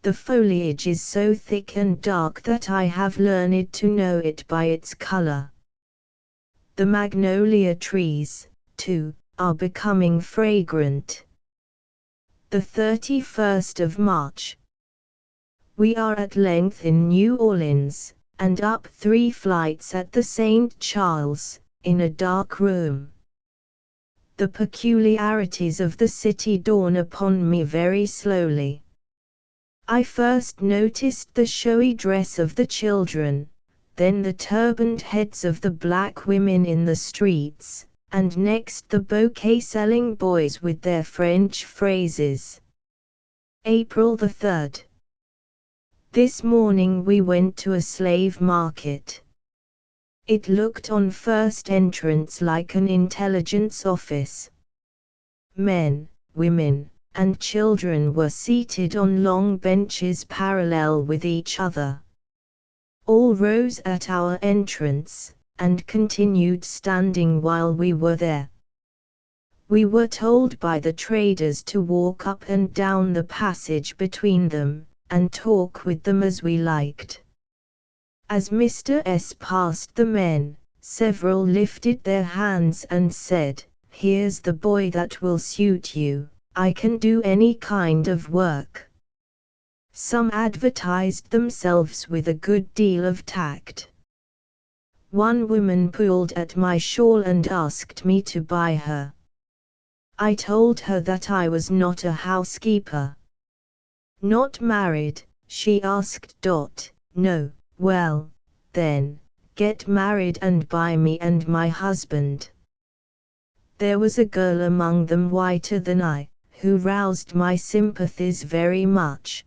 Speaker 1: The foliage is so thick and dark that I have learned to know it by its color. The magnolia trees, too, are becoming fragrant. The 31st of March. We are at length in New Orleans, and up 3 flights at the St. Charles, in a dark room. The peculiarities of the city dawn upon me very slowly. I first noticed the showy dress of the children, then the turbaned heads of the black women in the streets, and next the bouquet-selling boys with their French phrases. April the 3rd. This morning we went to a slave market. It looked on first entrance like an intelligence office. Men, women, and children were seated on long benches parallel with each other. All rose at our entrance, and continued standing while we were there. We were told by the traders to walk up and down the passage between them, and talk with them as we liked. As Mr. S passed the men, several lifted their hands and said, "Here's the boy that will suit you, I can do any kind of work." Some advertised themselves with a good deal of tact. One woman pulled at my shawl and asked me to buy her. I told her that I was not a housekeeper. Not married, she asked. No, well, then, get married and buy me and my husband. There was a girl among them whiter than I, who roused my sympathies very much.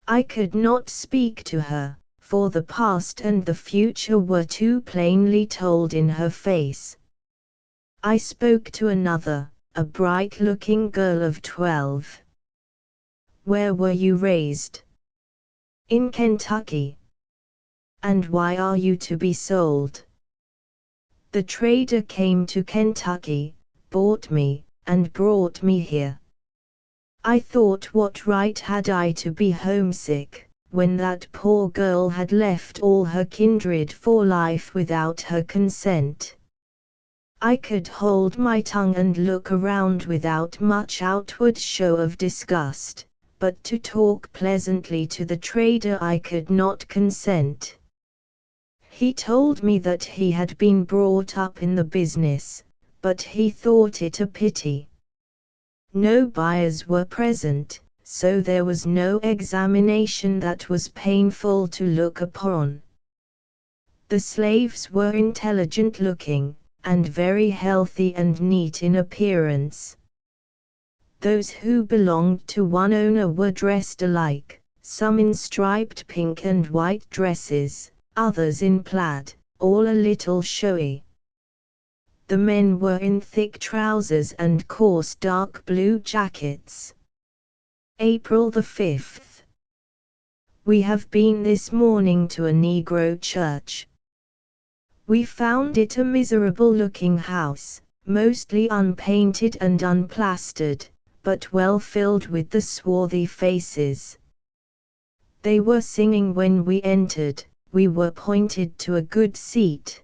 Speaker 1: I could not speak to her, for the past and the future were too plainly told in her face. I spoke to another, a bright-looking girl of 12. "Where were you raised?" "In Kentucky." "And why are you to be sold?" "The trader came to Kentucky, bought me, and brought me here." I thought, what right had I to be homesick, when that poor girl had left all her kindred for life without her consent? I could hold my tongue and look around without much outward show of disgust, but to talk pleasantly to the trader I could not consent. He told me that he had been brought up in the business, but he thought it a pity. No buyers were present, so there was no examination that was painful to look upon. The slaves were intelligent looking, and very healthy and neat in appearance. Those who belonged to one owner were dressed alike, some in striped pink and white dresses, others in plaid, all a little showy. The men were in thick trousers and coarse dark blue jackets. April the 5th. We have been this morning to a Negro church. We found it a miserable-looking house, mostly unpainted and unplastered, but well filled with the swarthy faces. They were singing when we entered, we were pointed to a good seat.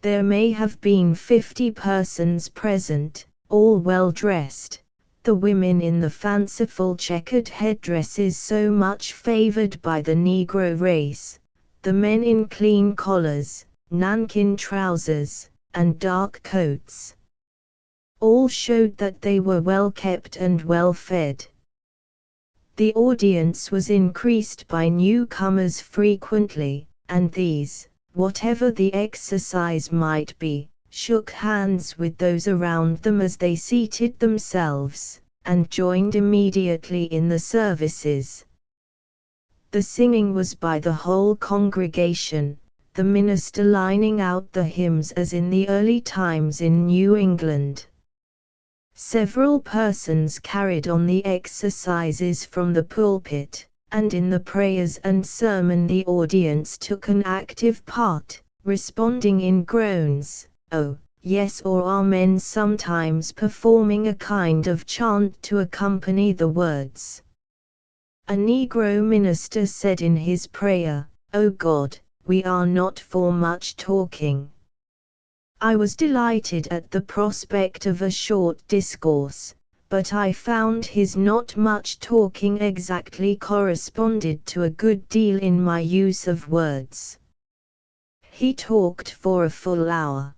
Speaker 1: There may have been 50 persons present, all well dressed, the women in the fanciful checkered headdresses so much favored by the Negro race, the men in clean collars, nankin trousers, and dark coats. All showed that they were well kept and well fed. The audience was increased by newcomers frequently, and these, whatever the exercise might be, shook hands with those around them as they seated themselves, and joined immediately in the services. The singing was by the whole congregation, the minister lining out the hymns as in the early times in New England. Several persons carried on the exercises from the pulpit, and in the prayers and sermon the audience took an active part, responding in groans, "Oh, yes" or "Amen", sometimes performing a kind of chant to accompany the words. A Negro minister said in his prayer, "O God, we are not for much talking." I was delighted at the prospect of a short discourse, but I found his not much talking exactly corresponded to a good deal in my use of words. He talked for a full hour.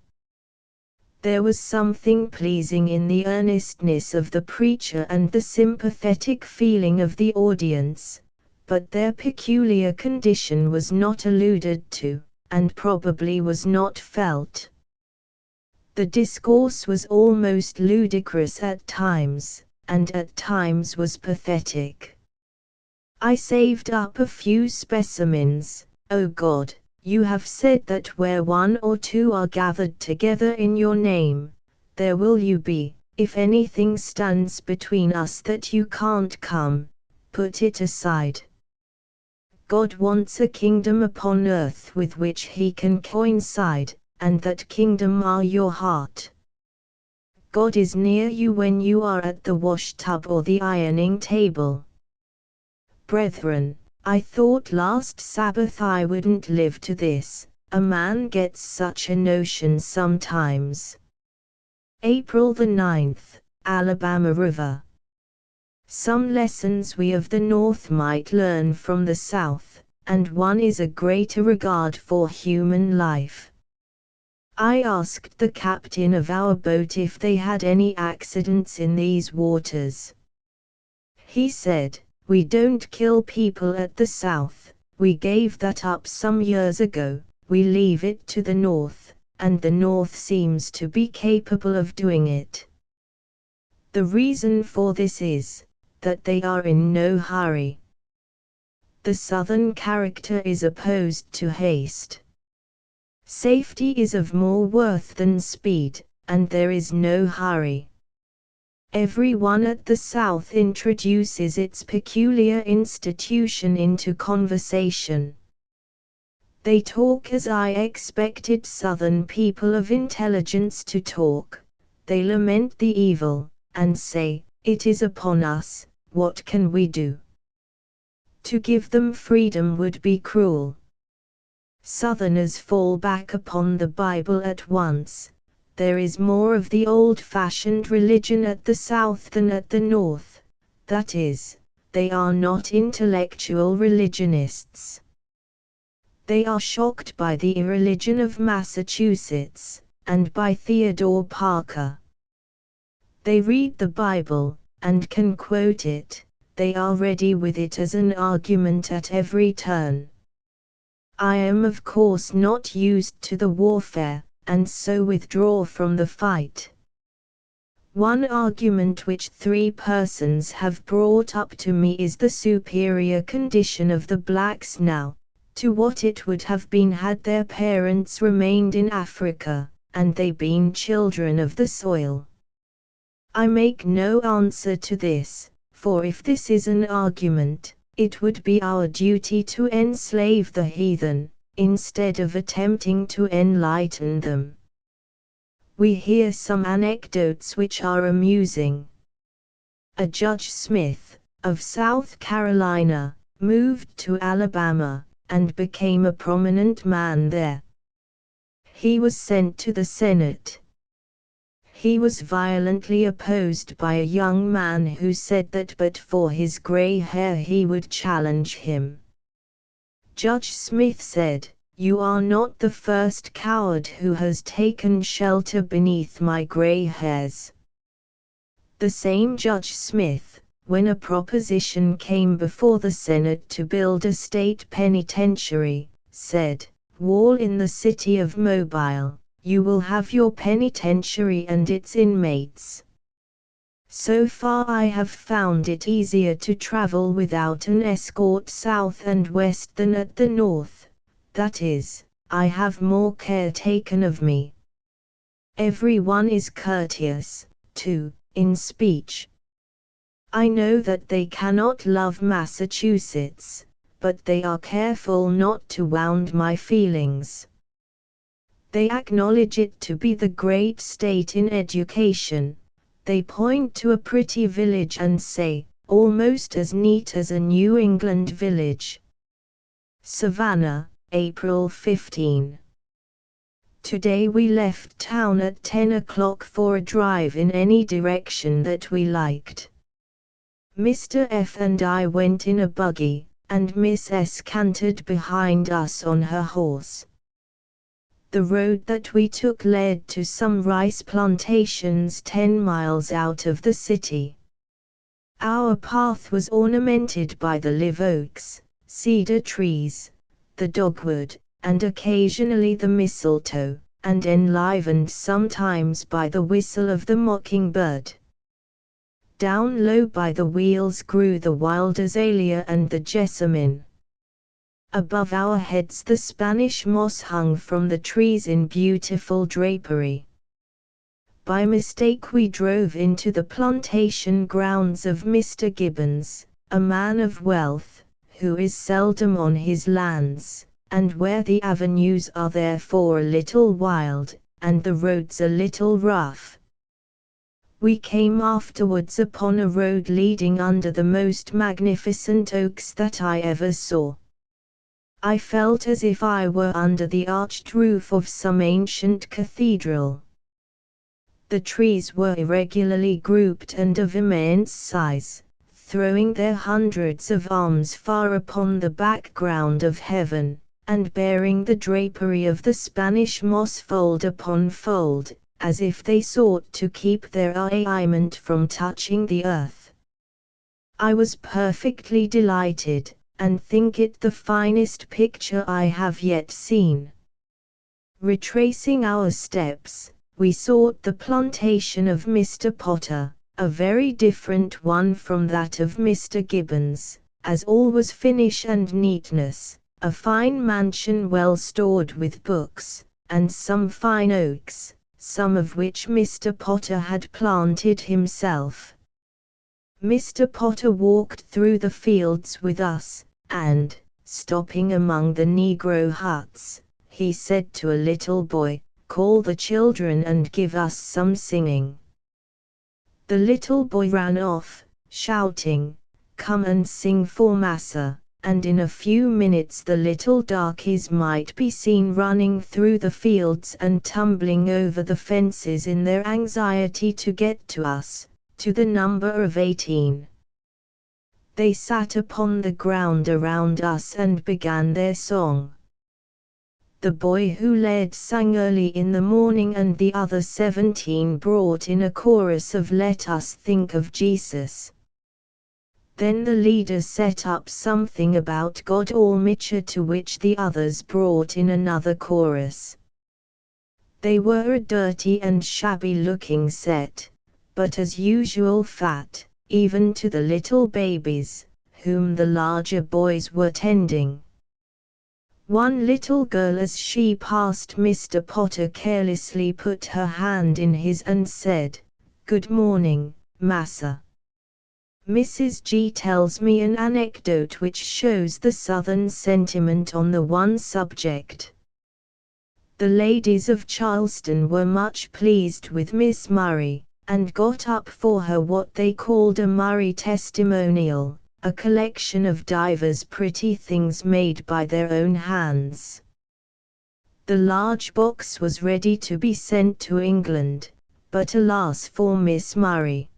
Speaker 1: There was something pleasing in the earnestness of the preacher and the sympathetic feeling of the audience, but their peculiar condition was not alluded to, and probably was not felt. The discourse was almost ludicrous at times, and at times was pathetic. I saved up a few specimens. "O God, you have said that where one or two are gathered together in your name, there will you be. If anything stands between us that you can't come, put it aside." God wants a kingdom upon earth with which he can coincide, and that kingdom are your heart. God is near you when you are at the washtub or the ironing table. Brethren, I thought last Sabbath I wouldn't live to this. A man gets such a notion sometimes. April the 9th, Alabama River. Some lessons we of the North might learn from the South, and one is a greater regard for human life. I asked the captain of our boat if they had any accidents in these waters. He said, "We don't kill people at the South, we gave that up some years ago, we leave it to the North, and the North seems to be capable of doing it. The reason for this is, that they are in no hurry. The Southern character is opposed to haste. Safety is of more worth than speed, and there is no hurry. Everyone at the South introduces its peculiar institution into conversation. They talk as I expected Southern people of intelligence to talk. They lament the evil, and say, 'It is upon us, what can we do?' To give them freedom would be cruel. Southerners fall back upon the Bible at once. There is more of the old-fashioned religion at the South than at the North. That is, they are not intellectual religionists. They are shocked by the irreligion of Massachusetts, and by Theodore Parker. They read the Bible, and can quote it. They are ready with it as an argument at every turn. I am of course not used to the warfare, and so withdraw from the fight. One argument which 3 persons have brought up to me is the superior condition of the blacks now, to what it would have been had their parents remained in Africa, and they been children of the soil. I make no answer to this, for if this is an argument, it would be our duty to enslave the heathen, instead of attempting to enlighten them. We hear some anecdotes which are amusing. A Judge Smith, of South Carolina, moved to Alabama, and became a prominent man there. He was sent to the Senate. He was violently opposed by a young man who said that but for his gray hair he would challenge him. Judge Smith said, "You are not the first coward who has taken shelter beneath my gray hairs." The same Judge Smith, when a proposition came before the Senate to build a state penitentiary, said, "Wall in the city of Mobile, you will have your penitentiary and its inmates." So far I have found it easier to travel without an escort south and west than at the north, that is, I have more care taken of me. Everyone is courteous, too, in speech. I know that they cannot love Massachusetts, but they are careful not to wound my feelings. They acknowledge it to be the great state in education. They point to a pretty village and say, "Almost as neat as a New England village." Savannah, April 15. Today we left town at 10 o'clock for a drive in any direction that we liked. Mr. F. and I went in a buggy, and Miss S. cantered behind us on her horse. The road that we took led to some rice plantations 10 miles out of the city. Our path was ornamented by the live oaks, cedar trees, the dogwood, and occasionally the mistletoe, and enlivened sometimes by the whistle of the mockingbird. Down low by the wheels grew the wild azalea and the jessamine. Above our heads the Spanish moss hung from the trees in beautiful drapery. By mistake we drove into the plantation grounds of Mr. Gibbons, a man of wealth, who is seldom on his lands, and where the avenues are therefore a little wild, and the roads a little rough. We came afterwards upon a road leading under the most magnificent oaks that I ever saw. I felt as if I were under the arched roof of some ancient cathedral. The trees were irregularly grouped and of immense size, throwing their hundreds of arms far upon the background of heaven, and bearing the drapery of the Spanish moss fold upon fold, as if they sought to keep their alignment from touching the earth. I was perfectly delighted, and think it the finest picture I have yet seen. Retracing our steps, we sought the plantation of Mr. Potter, a very different one from that of Mr. Gibbons, as all was finish and neatness, a fine mansion well stored with books, and some fine oaks, some of which Mr. Potter had planted himself. Mr. Potter walked through the fields with us, and, stopping among the Negro huts, he said to a little boy, "Call the children and give us some singing." The little boy ran off, shouting, "Come and sing for Massa," and in a few minutes the little darkies might be seen running through the fields and tumbling over the fences in their anxiety to get to us, to the number of 18. They sat upon the ground around us and began their song. The boy who led sang early in the morning, and the other 17 brought in a chorus of "Let Us Think of Jesus." Then the leader set up something about God Almighty, to which the others brought in another chorus. They were a dirty and shabby-looking set, but as usual fat, even to the little babies, whom the larger boys were tending. One little girl, as she passed Mr. Potter, carelessly put her hand in his and said, "Good morning, Massa." Mrs. G tells me an anecdote which shows the Southern sentiment on the one subject. The ladies of Charleston were much pleased with Miss Murray, and got up for her what they called a Murray testimonial, a collection of divers pretty things made by their own hands. The large box was ready to be sent to England, but alas for Miss Murray.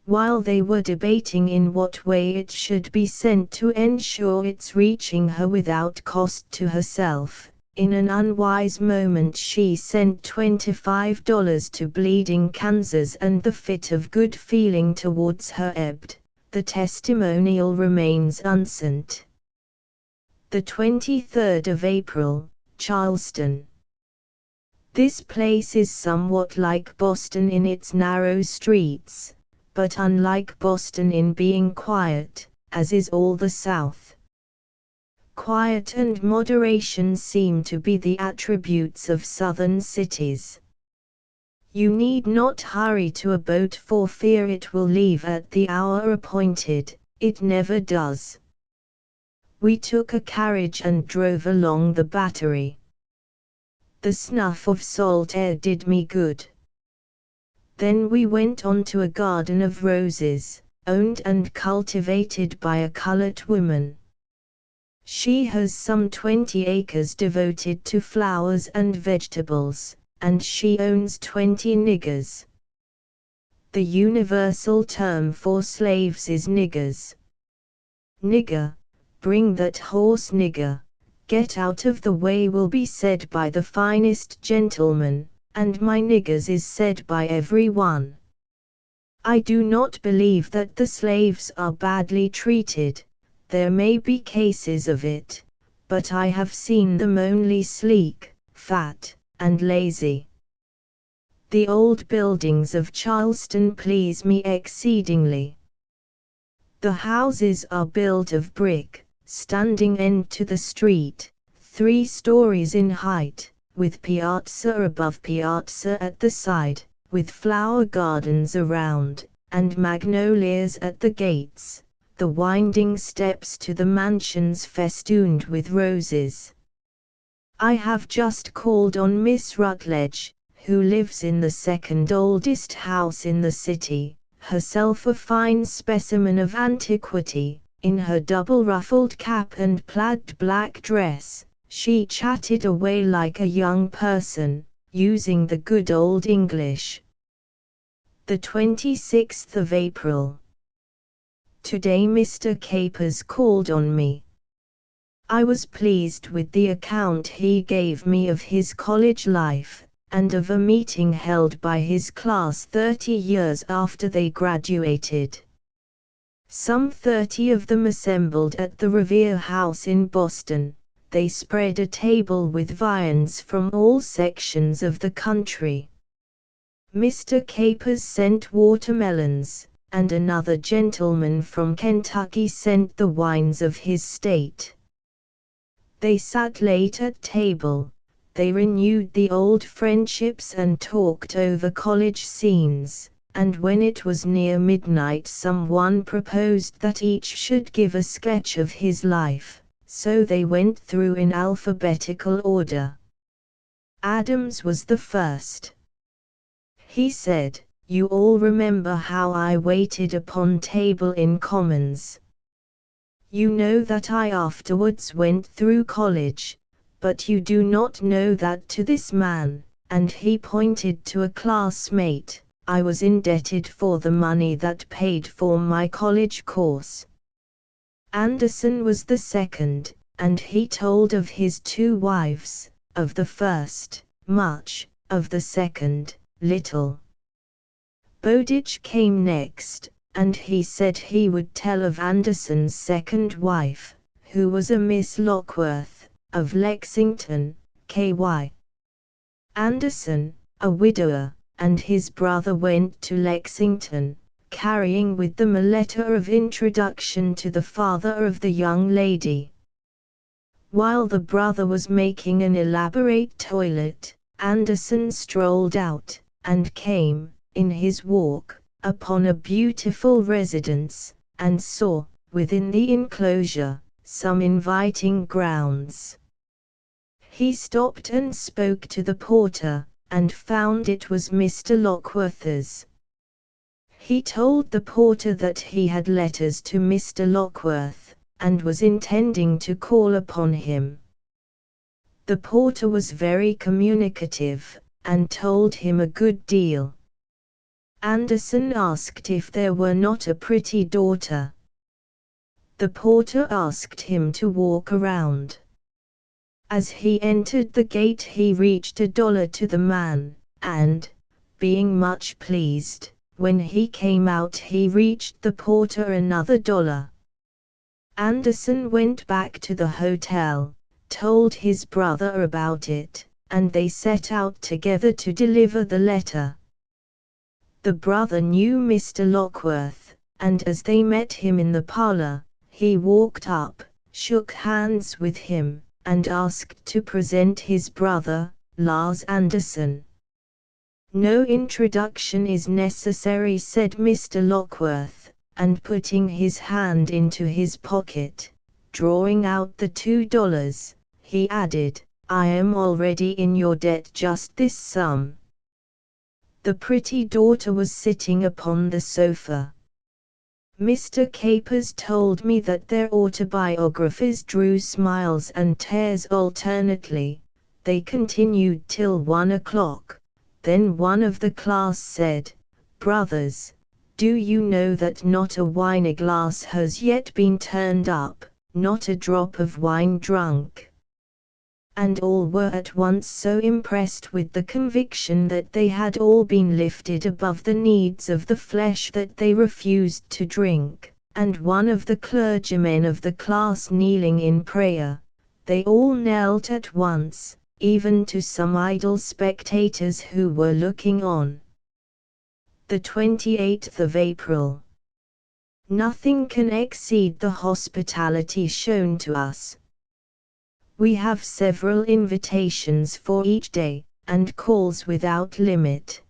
Speaker 1: While they were debating in what way it should be sent to ensure its reaching her without cost to herself, in an unwise moment she sent $25 to Bleeding Kansas and the fit of good feeling towards her ebbed. The testimonial remains unsent. The 23rd of April, Charleston. This place is somewhat like Boston in its narrow streets, but unlike Boston in being quiet, as is all the South. Quiet and moderation seem to be the attributes of Southern cities. You need not hurry to a boat for fear it will leave at the hour appointed, it never does. We took a carriage and drove along the Battery. The snuff of salt air did me good. Then we went on to a garden of roses, owned and cultivated by a colored woman. She has some 20 acres devoted to flowers and vegetables, and she owns 20 niggers. The universal term for slaves is niggers. Nigger, bring that horse nigger, get out of the way will be said by the finest gentleman, and my niggers is said by every one. I do not believe that the slaves are badly treated, there may be cases of it, but I have seen them only sleek, fat, and lazy. The old buildings of Charleston please me exceedingly. The houses are built of brick, standing end to the street, 3 stories in height, with piazza above piazza at the side, with flower gardens around, and magnolias at the gates, the winding steps to the mansions festooned with roses. I have just called on Miss Rutledge, who lives in the second oldest house in the city, herself a fine specimen of antiquity, in her double ruffled cap and plaid black dress. She chatted away like a young person, using the good old English. The 26th of April. Today Mr. Capers called on me. I was pleased with the account he gave me of his college life, and of a meeting held by his class 30 years after they graduated. Some 30 of them assembled at the Revere House in Boston. They spread a table with viands from all sections of the country. Mr. Capers sent watermelons, and another gentleman from Kentucky sent the wines of his state. They sat late at table, they renewed the old friendships and talked over college scenes, and when it was near midnight someone proposed that each should give a sketch of his life, so they went through in alphabetical order. Adams was the first. He said, "You all remember how I waited upon table in Commons. You know that I afterwards went through college, but you do not know that to this man," and he pointed to a classmate, "I was indebted for the money that paid for my college course." Anderson was the second, and he told of his 2 wives, of the first, much, of the second, little. Bowditch came next, and he said he would tell of Anderson's second wife, who was a Miss Lockworth, of Lexington, Ky. Anderson, a widower, and his brother went to Lexington, carrying with them a letter of introduction to the father of the young lady. While the brother was making an elaborate toilet, Anderson strolled out, and came, in his walk, upon a beautiful residence, and saw, within the enclosure, some inviting grounds. He stopped and spoke to the porter, and found it was Mr. Lockworth's. He told the porter that he had letters to Mr. Lockworth, and was intending to call upon him. The porter was very communicative, and told him a good deal. Anderson asked if there were not a pretty daughter. The porter asked him to walk around. As he entered the gate he reached $1 to the man, and, being much pleased, when he came out he reached the porter another $1. Anderson went back to the hotel, told his brother about it, and they set out together to deliver the letter. The brother knew Mr. Lockworth, and as they met him in the parlor, he walked up, shook hands with him, and asked to present his brother, Lars Anderson. "No introduction is necessary," said Mr. Lockworth, and putting his hand into his pocket, drawing out the $2, he added, "I am already in your debt just this sum." The pretty daughter was sitting upon the sofa. Mr. Capers told me that their autobiographers drew smiles and tears alternately. They continued till 1 o'clock. Then one of the class said, "Brothers, do you know that not a wineglass has yet been turned up, not a drop of wine drunk?" And all were at once so impressed with the conviction that they had all been lifted above the needs of the flesh that they refused to drink, and one of the clergymen of the class kneeling in prayer, they all knelt at once, even to some idle spectators who were looking on. The 28th of April. Nothing can exceed the hospitality shown to us. We have several invitations for each day, and calls without limit.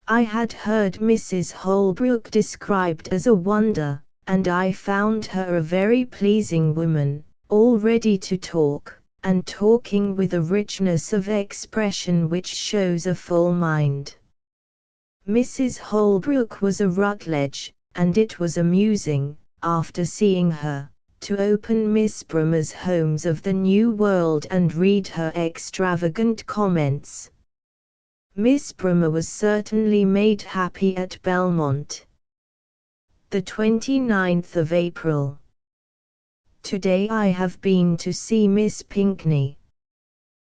Speaker 1: I had heard Mrs. Holbrook described as a wonder, and I found her a very pleasing woman, all ready to talk, and talking with a richness of expression which shows a full mind. Mrs. Holbrook was a Rutledge, and it was amusing, after seeing her, to open Miss Brummer's Homes of the New World and read her extravagant comments. Miss Brummer was certainly made happy at Belmont. The 29th of April. Today I have been to see Miss Pinkney.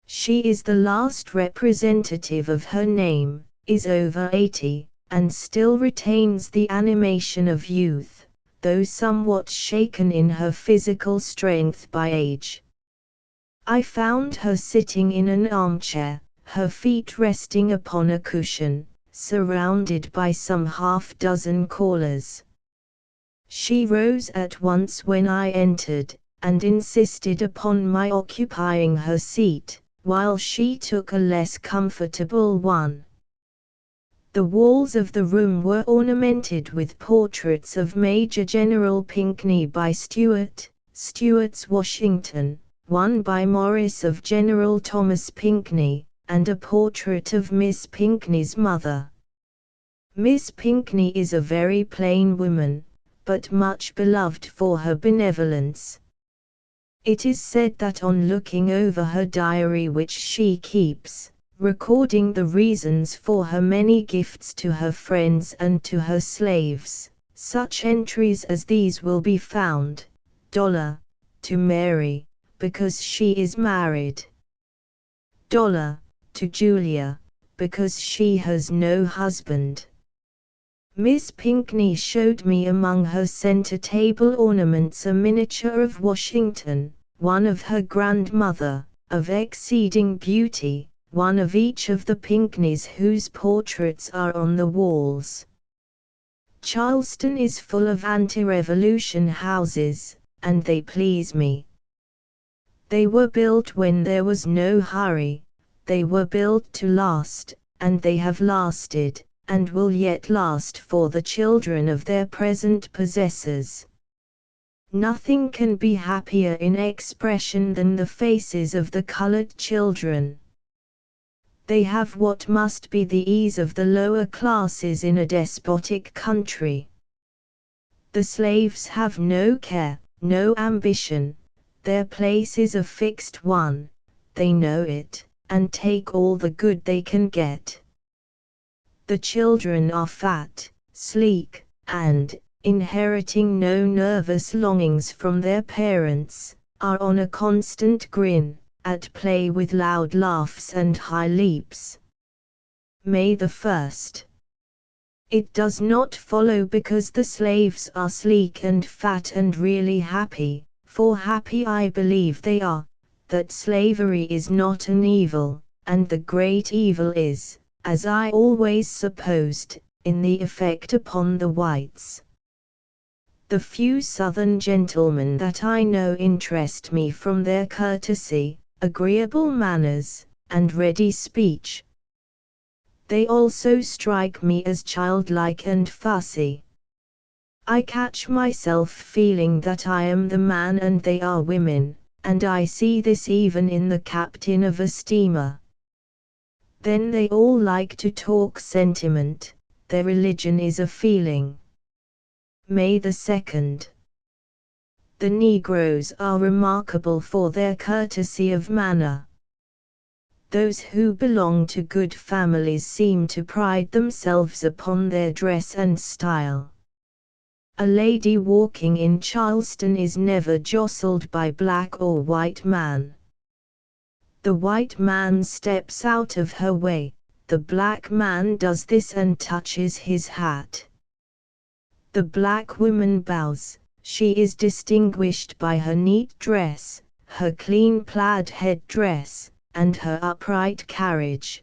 Speaker 1: She is the last representative of her name, is over 80, and still retains the animation of youth, though somewhat shaken in her physical strength by age. I found her sitting in an armchair, her feet resting upon a cushion, surrounded by some half-dozen callers. She rose at once when I entered, and insisted upon my occupying her seat, while she took a less comfortable one. The walls of the room were ornamented with portraits of Major General Pinckney by Stuart, Stuart's Washington, one by Morris of General Thomas Pinckney, and a portrait of Miss Pinckney's mother. Miss Pinckney is a very plain woman, but much beloved for her benevolence. It is said that on looking over her diary which she keeps, recording the reasons for her many gifts to her friends and to her slaves, such entries as these will be found: $, to Mary, because she is married. $, to Julia, because she has no husband. Miss Pinckney showed me among her center table ornaments a miniature of Washington, one of her grandmother, of exceeding beauty, one of each of the Pinckneys whose portraits are on the walls. Charleston is full of anti-revolution houses, and they please me. They were built when there was no hurry, they were built to last, and they have lasted, and will yet last for the children of their present possessors. Nothing can be happier in expression than the faces of the colored children. They have what must be the ease of the lower classes in a despotic country. The slaves have no care, no ambition, their place is a fixed one, they know it, and take all the good they can get. The children are fat, sleek, and, inheriting no nervous longings from their parents, are on a constant grin, at play with loud laughs and high leaps. May 1st. It does not follow because the slaves are sleek and fat and really happy, for happy I believe they are, that slavery is not an evil, and the great evil is, as I always supposed, in the effect upon the whites. The few Southern gentlemen that I know interest me from their courtesy, agreeable manners, and ready speech. They also strike me as childlike and fussy. I catch myself feeling that I am the man and they are women, and I see this even in the captain of a steamer. Then they all like to talk sentiment, their religion is a feeling. May 2nd. The Negroes are remarkable for their courtesy of manner. Those who belong to good families seem to pride themselves upon their dress and style. A lady walking in Charleston is never jostled by black or white man. The white man steps out of her way, the black man does this and touches his hat. The black woman bows, she is distinguished by her neat dress, her clean plaid head dress, and her upright carriage.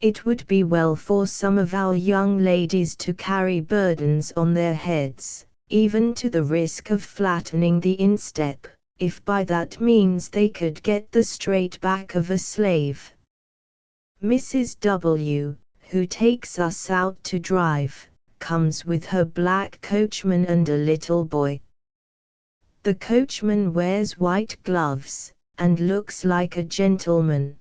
Speaker 1: It would be well for some of our young ladies to carry burdens on their heads, even to the risk of flattening the instep, if by that means they could get the straight back of a slave. Mrs. W., who takes us out to drive, comes with her black coachman and a little boy. The coachman wears white gloves, and looks like a gentleman.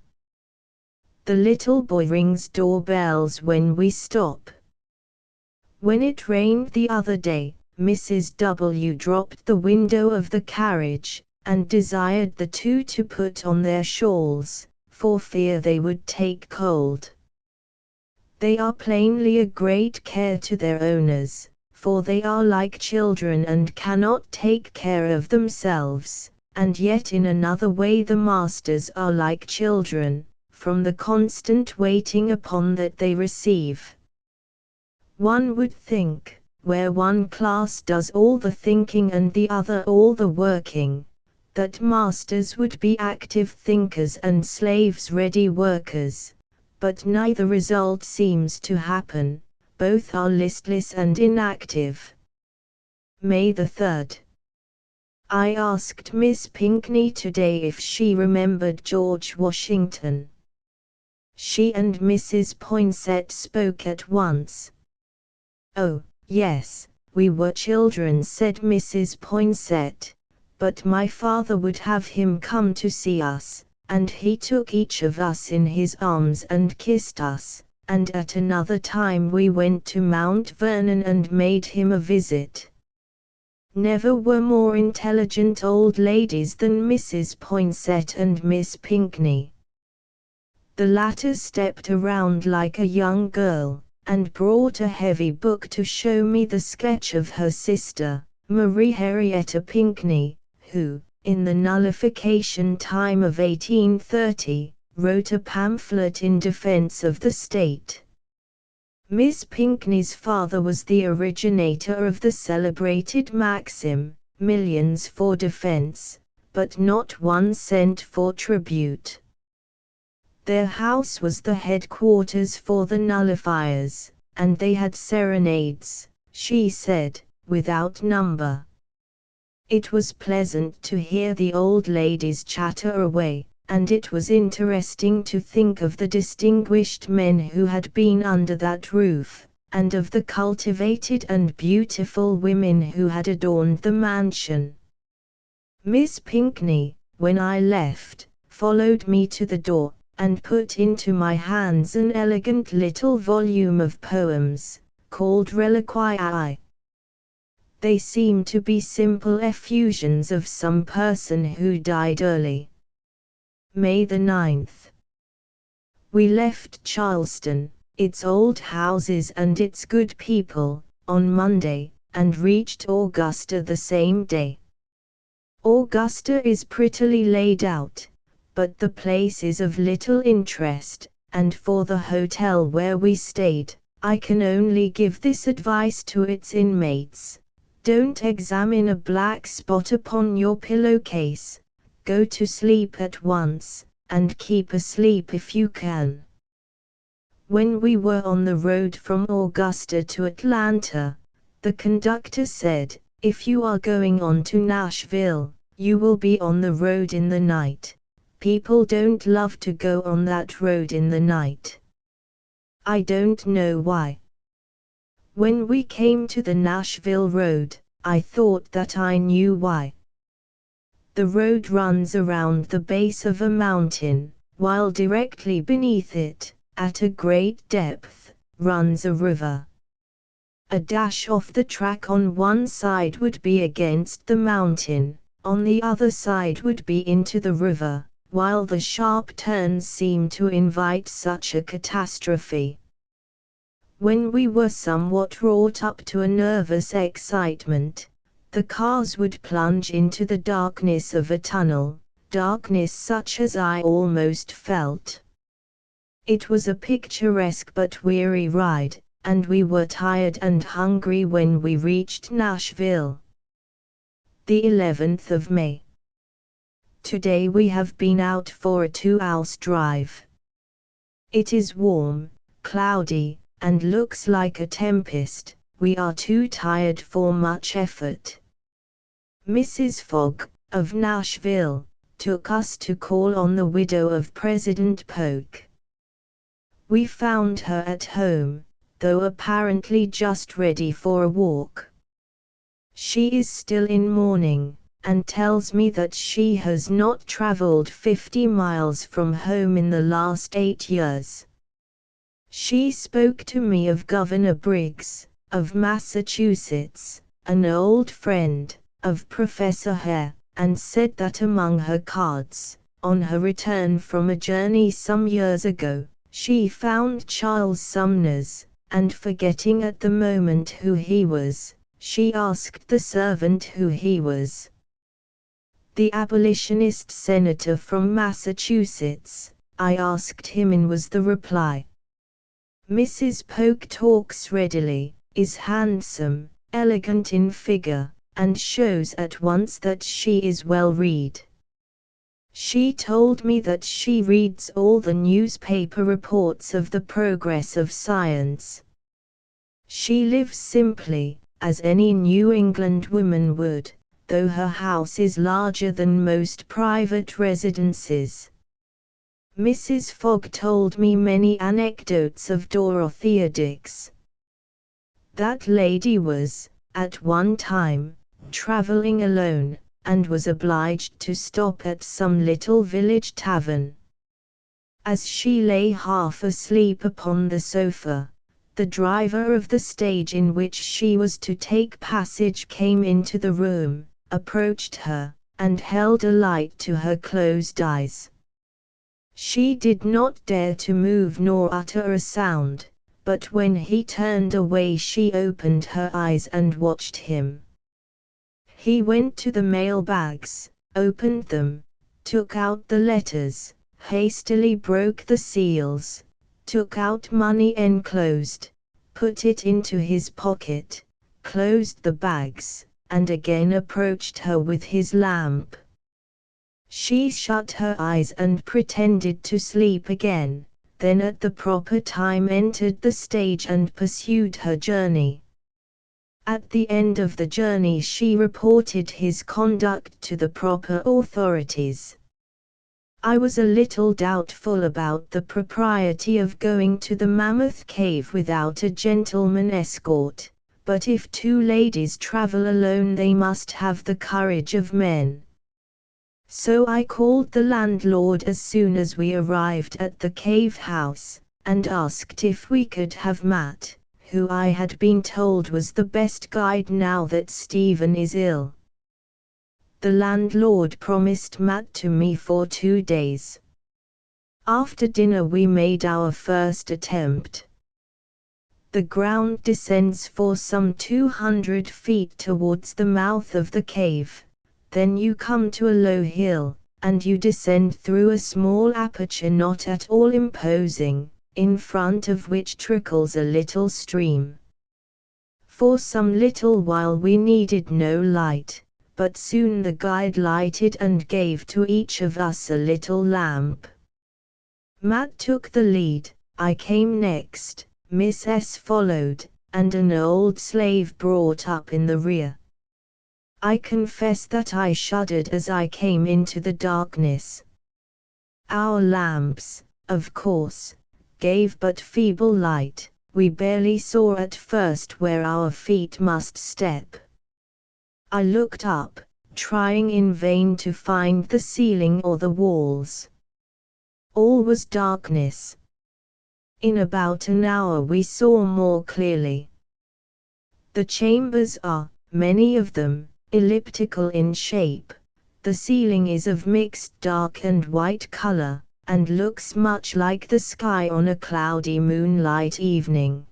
Speaker 1: The little boy rings doorbells when we stop. When it rained the other day, Mrs. W. dropped the window of the carriage, and desired the two to put on their shawls, for fear they would take cold. They are plainly a great care to their owners, for they are like children and cannot take care of themselves, and yet in another way the masters are like children, from the constant waiting upon that they receive. One would think, where one class does all the thinking and the other all the working, that masters would be active thinkers and slaves ready workers, but neither result seems to happen, both are listless and inactive. May 3rd. I asked Miss Pinckney today if she remembered George Washington. She and Mrs. Poinsett spoke at once. Oh, yes, we were children, said Mrs. Poinsett, but my father would have him come to see us, and he took each of us in his arms and kissed us, and at another time we went to Mount Vernon and made him a visit. Never were more intelligent old ladies than Mrs. Poinsett and Miss Pinckney. The latter stepped around like a young girl, and brought a heavy book to show me the sketch of her sister, Marie Henrietta Pinckney, who, in the nullification time of 1830, wrote a pamphlet in defense of the state. Miss Pinckney's father was the originator of the celebrated maxim, millions for defense, but not 1 cent for tribute. Their house was the headquarters for the nullifiers, and they had serenades, she said, without number. It was pleasant to hear the old ladies chatter away, and it was interesting to think of the distinguished men who had been under that roof, and of the cultivated and beautiful women who had adorned the mansion. Miss Pinckney, when I left, followed me to the door, and put into my hands an elegant little volume of poems, called Reliquiae. They seem to be simple effusions of some person who died early. May the 9th. We left Charleston, its old houses and its good people, on Monday, and reached Augusta the same day. Augusta is prettily laid out, but the place is of little interest, and for the hotel where we stayed, I can only give this advice to its inmates: don't examine a black spot upon your pillowcase, go to sleep at once, and keep asleep if you can. When we were on the road from Augusta to Atlanta, the conductor said, "If you are going on to Nashville, you will be on the road in the night. People don't love to go on that road in the night." I don't know why. When we came to the Nashville road, I thought that I knew why. The road runs around the base of a mountain, while directly beneath it, at a great depth, runs a river. A dash off the track on one side would be against the mountain, on the other side would be into the river, while the sharp turns seem to invite such a catastrophe. When we were somewhat wrought up to a nervous excitement, the cars would plunge into the darkness of a tunnel, darkness such as I almost felt. It was a picturesque but weary ride, and we were tired and hungry when we reached Nashville. The 11th of May. Today we have been out for a 2-hour drive. It is warm, cloudy, and looks like a tempest. We are too tired for much effort. Mrs. Fogg, of Nashville, took us to call on the widow of President Polk. We found her at home, though apparently just ready for a walk. She is still in mourning, and tells me that she has not traveled 50 miles from home in the last 8 years. She spoke to me of Governor Briggs, of Massachusetts, an old friend, of Professor Hare, and said that among her cards, on her return from a journey some years ago, she found Charles Sumner's, and forgetting at the moment who he was, she asked the servant who he was. The abolitionist senator from Massachusetts, I asked him, and was the reply. Mrs. Polk talks readily, is handsome, elegant in figure, and shows at once that she is well read. She told me that she reads all the newspaper reports of the progress of science. She lives simply, as any New England woman would, though her house is larger than most private residences. Mrs. Fogg told me many anecdotes of Dorothea Dix. That lady was, at one time, traveling alone, and was obliged to stop at some little village tavern. As she lay half asleep upon the sofa, the driver of the stage in which she was to take passage came into the room, approached her, and held a light to her closed eyes. She did not dare to move nor utter a sound, but when he turned away she opened her eyes and watched him. He went to the mail bags, opened them, took out the letters, hastily broke the seals, took out money enclosed, put it into his pocket, closed the bags, and again approached her with his lamp. She shut her eyes and pretended to sleep again, then at the proper time entered the stage and pursued her journey. At the end of the journey she reported his conduct to the proper authorities. I was a little doubtful about the propriety of going to the Mammoth Cave without a gentleman escort, but if 2 ladies travel alone they must have the courage of men. So I called the landlord as soon as we arrived at the cave house, and asked if we could have Matt, who I had been told was the best guide now that Stephen is ill. The landlord promised Matt to me for 2 days. After dinner we made our first attempt. The ground descends for some 200 feet towards the mouth of the cave, then you come to a low hill, and you descend through a small aperture not at all imposing, in front of which trickles a little stream. For some little while we needed no light, but soon the guide lighted and gave to each of us a little lamp. Matt took the lead, I came next, Miss S followed, and an old slave brought up in the rear. I confess that I shuddered as I came into the darkness. Our lamps, of course, gave but feeble light, we barely saw at first where our feet must step. I looked up, trying in vain to find the ceiling or the walls. All was darkness. In about an hour we saw more clearly. The chambers are, many of them, elliptical in shape. The ceiling is of mixed dark and white color, and looks much like the sky on a cloudy moonlight evening.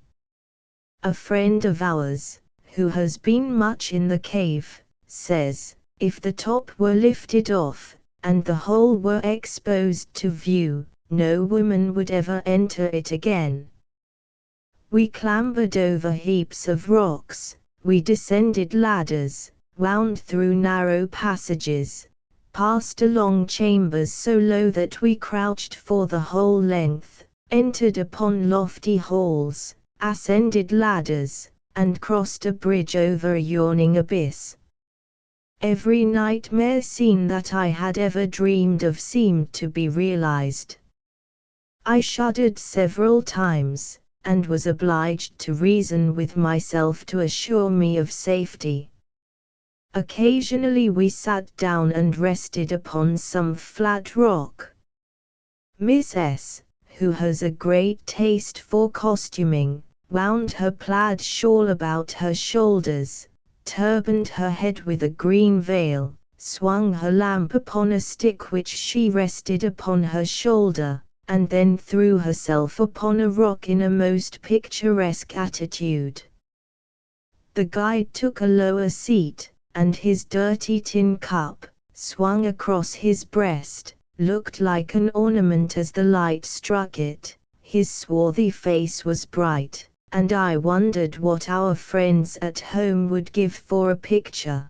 Speaker 1: A friend of ours, who has been much in the cave, says, if the top were lifted off, and the whole were exposed to view, no woman would ever enter it again. We clambered over heaps of rocks, we descended ladders, wound through narrow passages, passed along chambers so low that we crouched for the whole length, entered upon lofty halls, ascended ladders, and crossed a bridge over a yawning abyss. Every nightmare scene that I had ever dreamed of seemed to be realized. I shuddered several times, and was obliged to reason with myself to assure me of safety. Occasionally we sat down and rested upon some flat rock. Miss S, who has a great taste for costuming, wound her plaid shawl about her shoulders, turbaned her head with a green veil, swung her lamp upon a stick which she rested upon her shoulder, and then threw herself upon a rock in a most picturesque attitude. The guide took a lower seat, and his dirty tin cup, swung across his breast, looked like an ornament as the light struck it. His swarthy face was bright, and I wondered what our friends at home would give for a picture.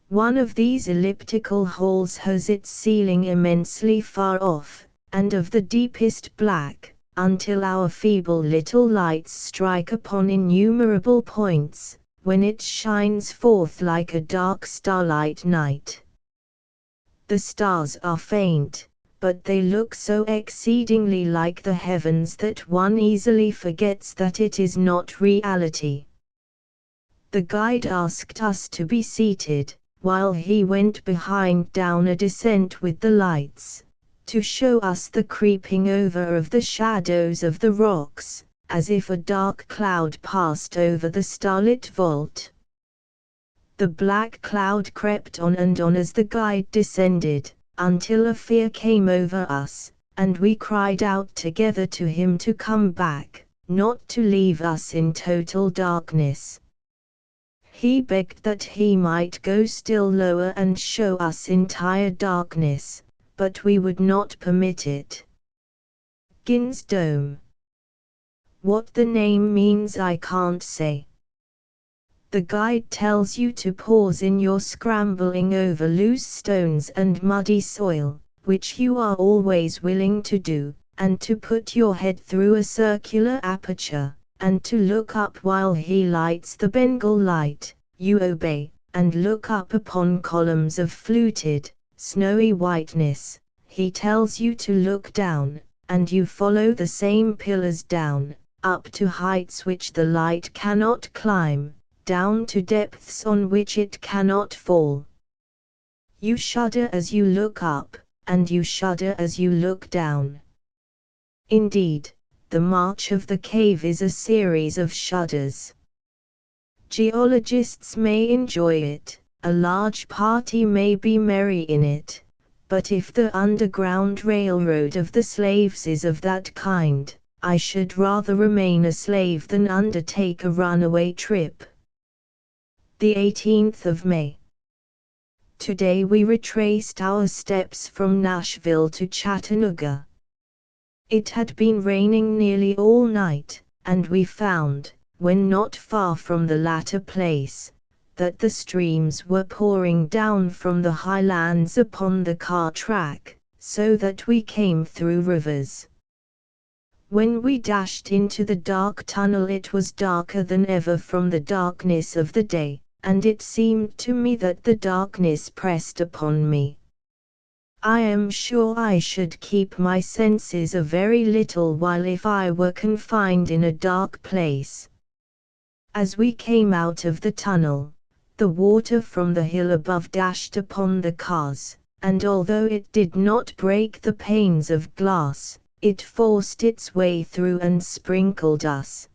Speaker 1: One of these elliptical halls has its ceiling immensely far off, and of the deepest black, until our feeble little lights strike upon innumerable points, when it shines forth like a dark starlight night. The stars are faint, but they look so exceedingly like the heavens that one easily forgets that it is not reality. The guide asked us to be seated, while he went behind down a descent with the lights, to show us the creeping over of the shadows of the rocks, as if a dark cloud passed over the starlit vault. The black cloud crept on and on as the guide descended, until a fear came over us, and we cried out together to him to come back, not to leave us in total darkness. He begged that he might go still lower and show us entire darkness, but we would not permit it. Gin's Dome. What the name means I can't say. The guide tells you to pause in your scrambling over loose stones and muddy soil, which you are always willing to do, and to put your head through a circular aperture, and to look up while he lights the Bengal light. You obey, and look up upon columns of fluted, snowy whiteness. He tells you to look down, and you follow the same pillars down, up to heights which the light cannot climb, down to depths on which it cannot fall. You shudder as you look up, and you shudder as you look down. Indeed, the march of the cave is a series of shudders. Geologists may enjoy it, a large party may be merry in it, but if the Underground Railroad of the slaves is of that kind, I should rather remain a slave than undertake a runaway trip. The 18th of May. Today we retraced our steps from Nashville to Chattanooga. It had been raining nearly all night, and we found, when not far from the latter place, that the streams were pouring down from the highlands upon the car track, so that we came through rivers. When we dashed into the dark tunnel it was darker than ever from the darkness of the day, and it seemed to me that the darkness pressed upon me. I am sure I should keep my senses a very little while if I were confined in a dark place. As we came out of the tunnel, the water from the hill above dashed upon the cars, and although it did not break the panes of glass, it forced its way through and sprinkled us.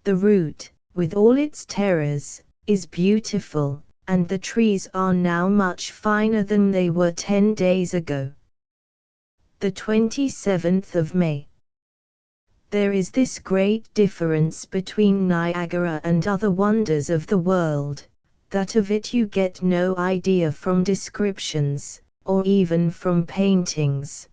Speaker 1: The route, with all its terrors, is beautiful, and the trees are now much finer than they were 10 days ago. The 27th of May. There is this great difference between Niagara and other wonders of the world, that of it you get no idea from descriptions, or even from paintings.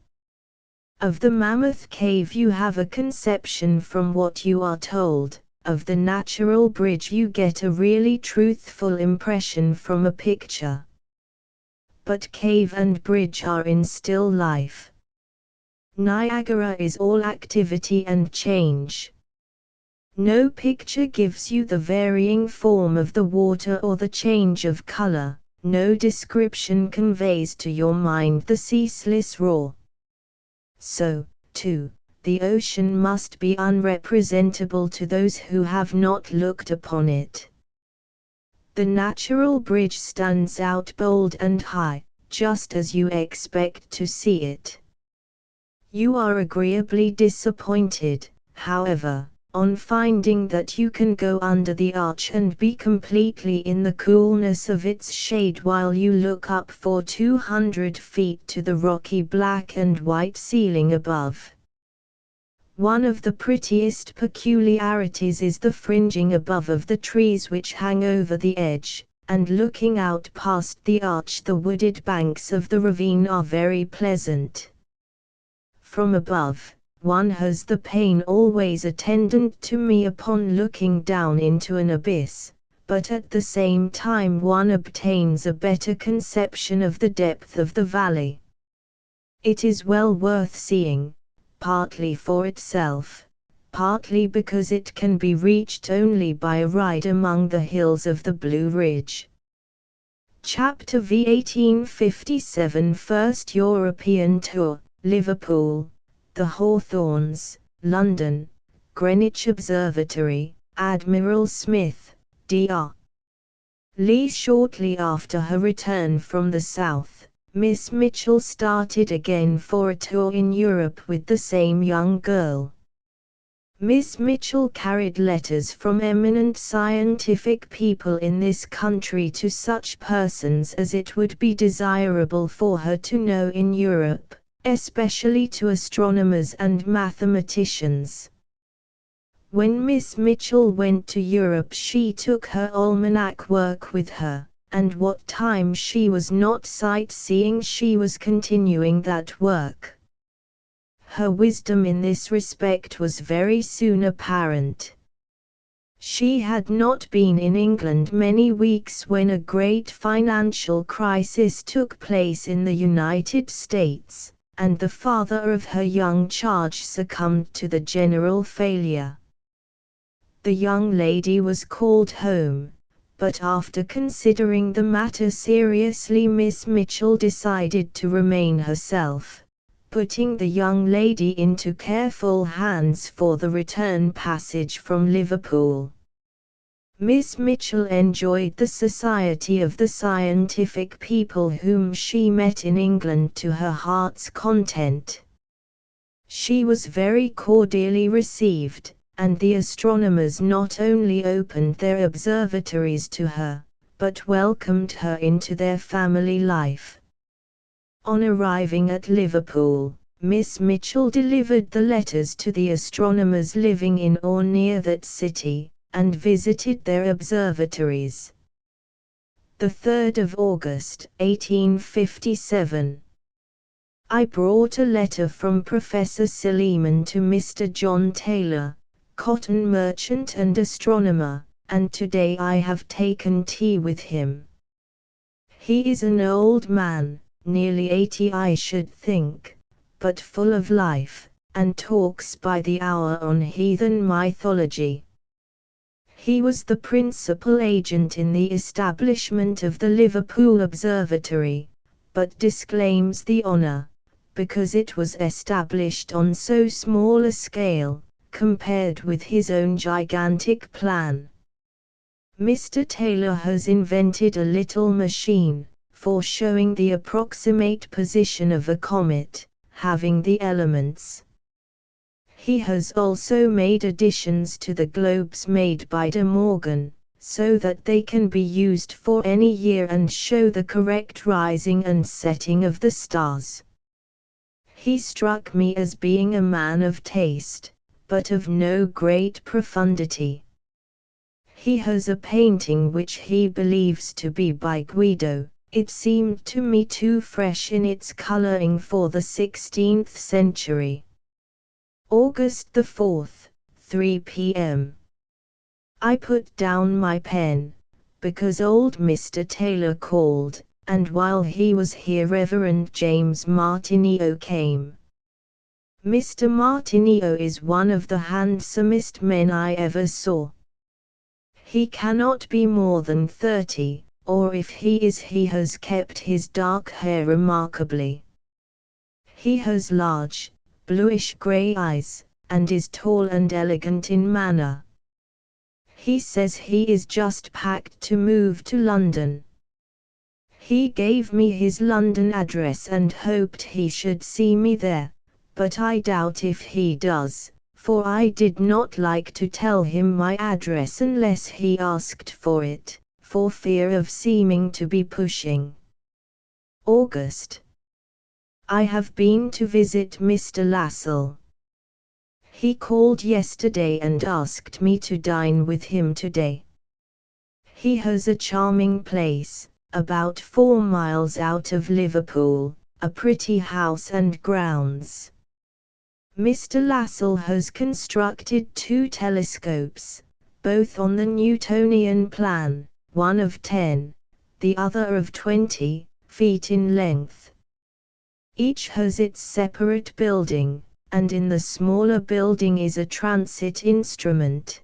Speaker 1: Of the Mammoth Cave you have a conception from what you are told, of the Natural Bridge you get a really truthful impression from a picture. But cave and bridge are in still life. Niagara is all activity and change. No picture gives you the varying form of the water or the change of color, no description conveys to your mind the ceaseless roar. So, too, the ocean must be unrepresentable to those who have not looked upon it. The Natural Bridge stands out bold and high, just as you expect to see it. You are agreeably disappointed, however, on finding that you can go under the arch and be completely in the coolness of its shade while you look up for 200 feet to the rocky black and white ceiling above. One of the prettiest peculiarities is the fringing above of the trees which hang over the edge, and looking out past the arch the wooded banks of the ravine are very pleasant. From above, one has the pain always attendant to me upon looking down into an abyss, but at the same time one obtains a better conception of the depth of the valley. It is well worth seeing, partly for itself, partly because it can be reached only by a ride among the hills of the Blue Ridge. Chapter V 1857 First European Tour, Liverpool, the Hawthorns, London, Greenwich Observatory, Admiral Smith, Dr. Lee. Shortly after her return from the South, Miss Mitchell started again for a tour in Europe with the same young girl. Miss Mitchell carried letters from eminent scientific people in this country to such persons as it would be desirable for her to know in Europe, especially to astronomers and mathematicians. When Miss Mitchell went to Europe she took her almanac work with her, and what time she was not sightseeing she was continuing that work. Her wisdom in this respect was very soon apparent. She had not been in England many weeks when a great financial crisis took place in the United States, and the father of her young charge succumbed to the general failure. The young lady was called home, but after considering the matter seriously Miss Mitchell decided to remain herself, putting the young lady into careful hands for the return passage from Liverpool. Miss Mitchell enjoyed the society of the scientific people whom she met in England to her heart's content. She was very cordially received, and the astronomers not only opened their observatories to her, but welcomed her into their family life. On arriving at Liverpool, Miss Mitchell delivered the letters to the astronomers living in or near that city, and visited their observatories. The 3rd of August, 1857. I brought a letter from Professor Silliman to Mr. John Taylor, cotton merchant and astronomer, and today I have taken tea with him. He is an old man, nearly 80 I should think, but full of life, and talks by the hour on heathen mythology. He was the principal agent in the establishment of the Liverpool Observatory, but disclaims the honor, because it was established on so small a scale, compared with his own gigantic plan. Mr. Taylor has invented a little machine, for showing the approximate position of a comet, having the elements. He has also made additions to the globes made by De Morgan, so that they can be used for any year and show the correct rising and setting of the stars. He struck me as being a man of taste, but of no great profundity. He has a painting which he believes to be by Guido. It seemed to me too fresh in its coloring for the 16th century. August the 4th, 3 p.m. I put down my pen, because old Mr. Taylor called, and while he was here Reverend James Martineau came. Mr. Martineau is one of the handsomest men I ever saw. He cannot be more than 30, or if he is he has kept his dark hair remarkably. He has large, bluish-grey eyes, and is tall and elegant in manner. He says he is just packed to move to London. He gave me his London address and hoped he should see me there, but I doubt if he does, for I did not like to tell him my address unless he asked for it, for fear of seeming to be pushing. August. I have been to visit Mr. Lassell. He called yesterday and asked me to dine with him today. He has a charming place, about 4 miles out of Liverpool, a pretty house and grounds. Mr. Lassell has constructed 2 telescopes, both on the Newtonian plan, one of 10, the other of 20 feet in length. Each has its separate building, and in the smaller building is a transit instrument.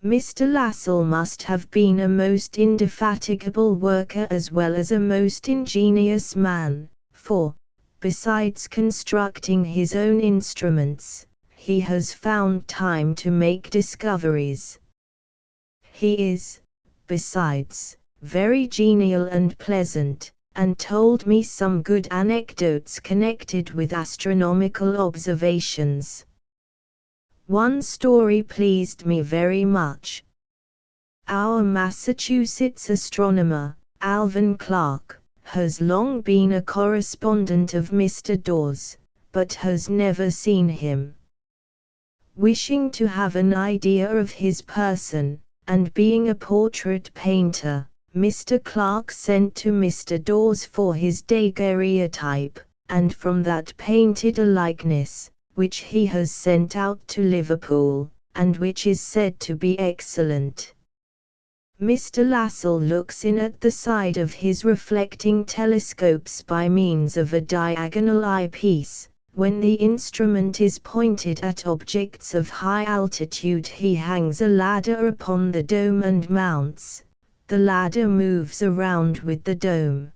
Speaker 1: Mr. Lassell must have been a most indefatigable worker as well as a most ingenious man, for, besides constructing his own instruments, he has found time to make discoveries. He is, besides, very genial and pleasant, and told me some good anecdotes connected with astronomical observations. One story pleased me very much. Our Massachusetts astronomer, Alvan Clark, has long been a correspondent of Mr. Dawes, but has never seen him. Wishing to have an idea of his person, and being a portrait painter, Mr. Clark sent to Mr. Dawes for his daguerreotype, and from that painted a likeness, which he has sent out to Liverpool, and which is said to be excellent. Mr. Lassell looks in at the side of his reflecting telescopes by means of a diagonal eyepiece. When the instrument is pointed at objects of high altitude, he hangs a ladder upon the dome and mounts. The ladder moves around with the dome.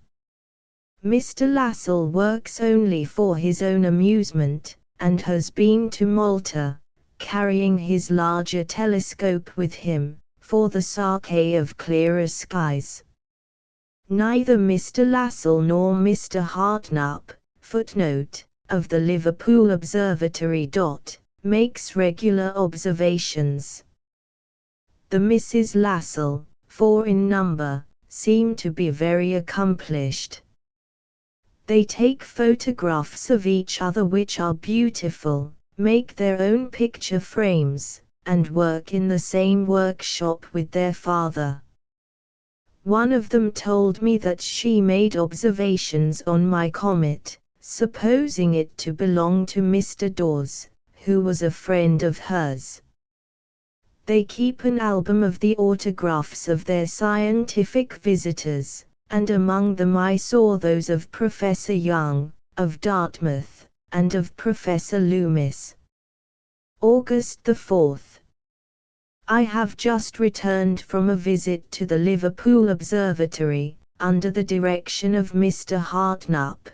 Speaker 1: Mr. Lassell works only for his own amusement, and has been to Malta, carrying his larger telescope with him, for the sake of clearer skies. Neither Mr. Lassell nor Mr. Hartnup, footnote, of the Liverpool Observatory. Makes regular observations. The Mrs. Lassell, 4 in number, seem to be very accomplished. They take photographs of each other which are beautiful, make their own picture frames, and work in the same workshop with their father. One of them told me that she made observations on my comet, supposing it to belong to Mr. Dawes, who was a friend of hers. They keep an album of the autographs of their scientific visitors, and among them I saw those of Professor Young, of Dartmouth, and of Professor Loomis. August the 4th. I have just returned from a visit to the Liverpool Observatory, under the direction of Mr. Hartnup.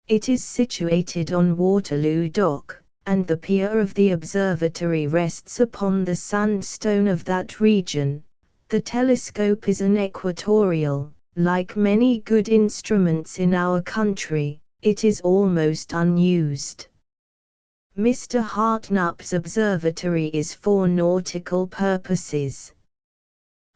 Speaker 1: It is situated on Waterloo Dock, and the pier of the observatory rests upon the sandstone of that region. The telescope is an equatorial. Like many good instruments in our country, it is almost unused. Mr. Hartnup's observatory is for nautical purposes.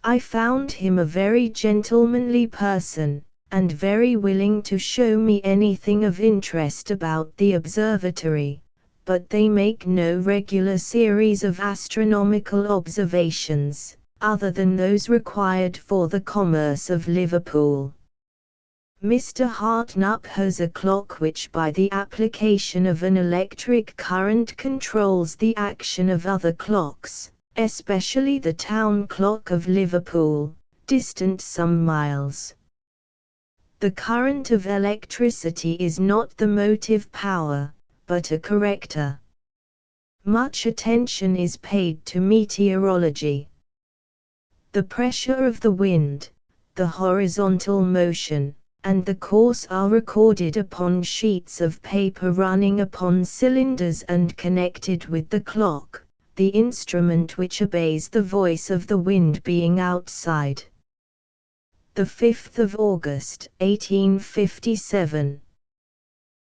Speaker 1: I found him a very gentlemanly person, and very willing to show me anything of interest about the observatory, but they make no regular series of astronomical observations, other than those required for the commerce of Liverpool. Mr. Hartnup has a clock which by the application of an electric current controls the action of other clocks, especially the town clock of Liverpool, distant some miles. The current of electricity is not the motive power, but a corrector. Much attention is paid to meteorology. The pressure of the wind, the horizontal motion, and the course are recorded upon sheets of paper running upon cylinders and connected with the clock, the instrument which obeys the voice of the wind being outside. The 5th of August, 1857.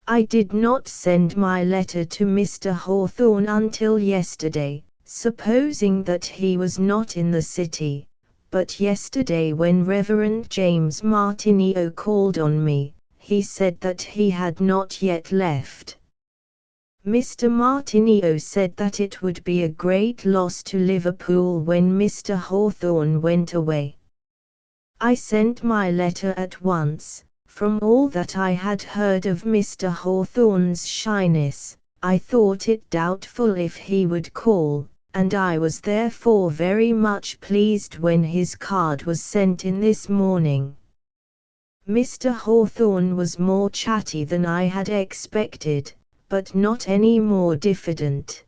Speaker 1: I did not send my letter to Mr. Hawthorne until yesterday, supposing that he was not in the city, but yesterday when Reverend James Martineau called on me, he said that he had not yet left. Mr. Martineau said that it would be a great loss to Liverpool when Mr. Hawthorne went away. I sent my letter at once. From all that I had heard of Mr. Hawthorne's shyness, I thought it doubtful if he would call, and I was therefore very much pleased when his card was sent in this morning. Mr. Hawthorne was more chatty than I had expected, but not any more diffident.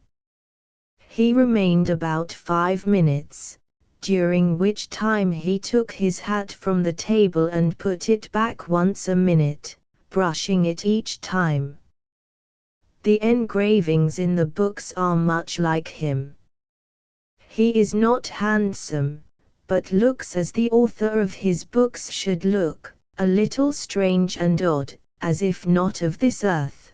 Speaker 1: He remained about 5 minutes, during which time he took his hat from the table and put it back once a minute, brushing it each time. The engravings in the books are much like him. He is not handsome, but looks as the author of his books should look, a little strange and odd, as if not of this earth.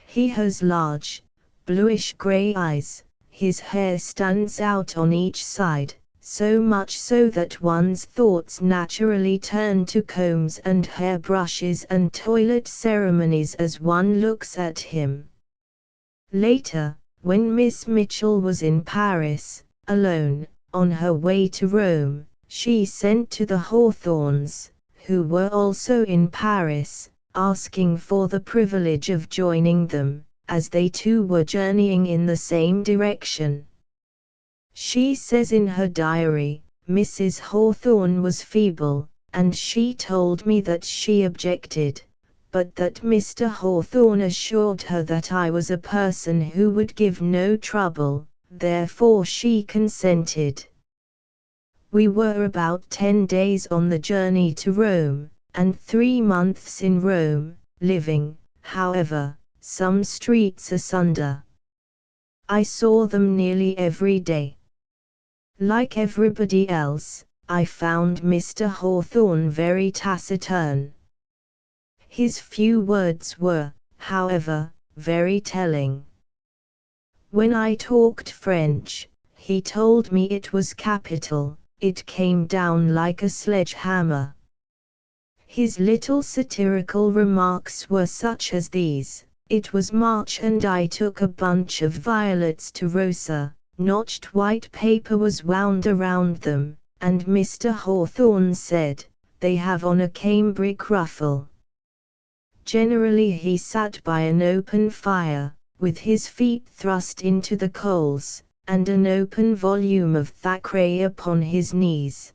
Speaker 1: He has large, bluish-grey eyes. His hair stands out on each side, so much so that one's thoughts naturally turn to combs and hairbrushes and toilet ceremonies as one looks at him. Later, when Miss Mitchell was in Paris, alone, on her way to Rome, she sent to the Hawthornes, who were also in Paris, asking for the privilege of joining them, as they too were journeying in the same direction. She says in her diary, Mrs. Hawthorne was feeble, and she told me that she objected, but that Mr. Hawthorne assured her that I was a person who would give no trouble, therefore she consented. We were about 10 days on the journey to Rome, and 3 months in Rome, living, however, some streets asunder. I saw them nearly every day. Like everybody else, I found Mr. Hawthorne very taciturn. His few words were, however, very telling. When I talked French, he told me it was capital, it came down like a sledgehammer. His little satirical remarks were such as these: "It was March and I took a bunch of violets to Rosa, notched white paper was wound around them, and Mr. Hawthorne said, 'They have on a cambric ruffle.'" Generally he sat by an open fire, with his feet thrust into the coals, and an open volume of Thackeray upon his knees.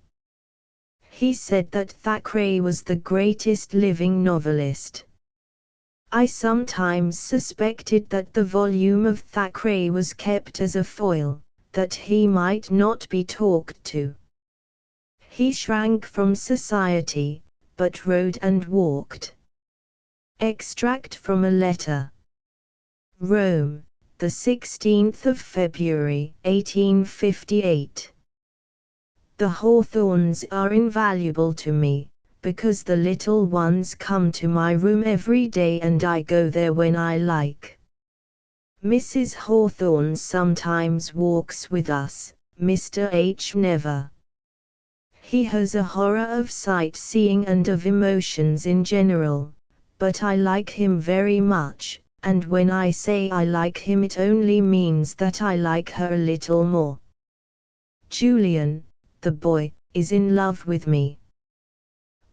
Speaker 1: He said that Thackeray was the greatest living novelist. I sometimes suspected that the volume of Thackeray was kept as a foil, that he might not be talked to. He shrank from society, but rode and walked. Extract from a letter. Rome, the 16th of February, 1858. The Hawthornes are invaluable to me, because the little ones come to my room every day and I go there when I like. Mrs. Hawthorne sometimes walks with us, Mr. H. never. He has a horror of sightseeing and of emotions in general, but I like him very much, and when I say I like him it only means that I like her a little more. Julian, the boy, is in love with me.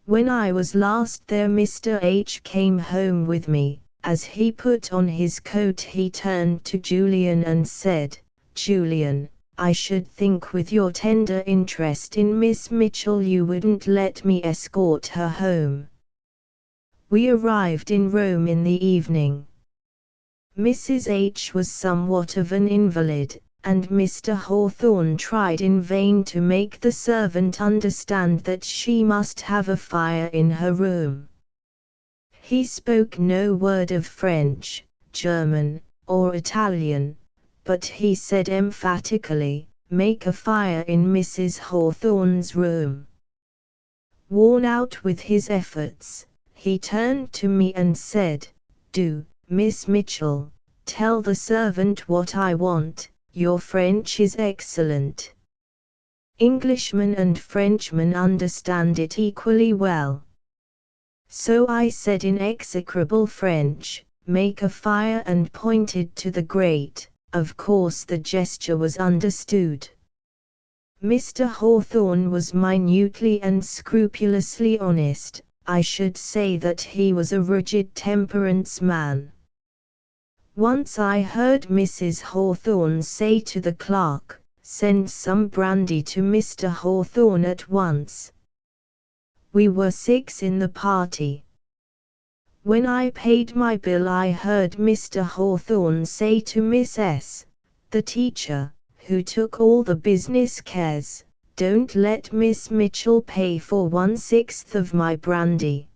Speaker 1: When I was last there Mr. H. came home with me. As he put on his coat he turned to Julian and said, "Julian, I should think with your tender interest in Miss Mitchell you wouldn't let me escort her home." We arrived in Rome in the evening. Mrs. H. was somewhat of an invalid, and Mr. Hawthorne tried in vain to make the servant understand that she must have a fire in her room. He spoke no word of French, German, or Italian, but he said emphatically, "Make a fire in Mrs. Hawthorne's room." Worn out with his efforts, he turned to me and said, "Do, Miss Mitchell, tell the servant what I want, your French is excellent." Englishmen and Frenchmen understand it equally well. So I said in execrable French, "Make a fire," and pointed to the grate. Of course the gesture was understood. Mr. Hawthorne was minutely and scrupulously honest. I should say that he was a rigid temperance man. Once I heard Mrs. Hawthorne say to the clerk, "Send some brandy to Mr. Hawthorne at once." We were 6 in the party. When I paid my bill I heard Mr. Hawthorne say to Miss S., the teacher, who took all the business cares, "Don't let Miss Mitchell pay for 1/6 of my brandy."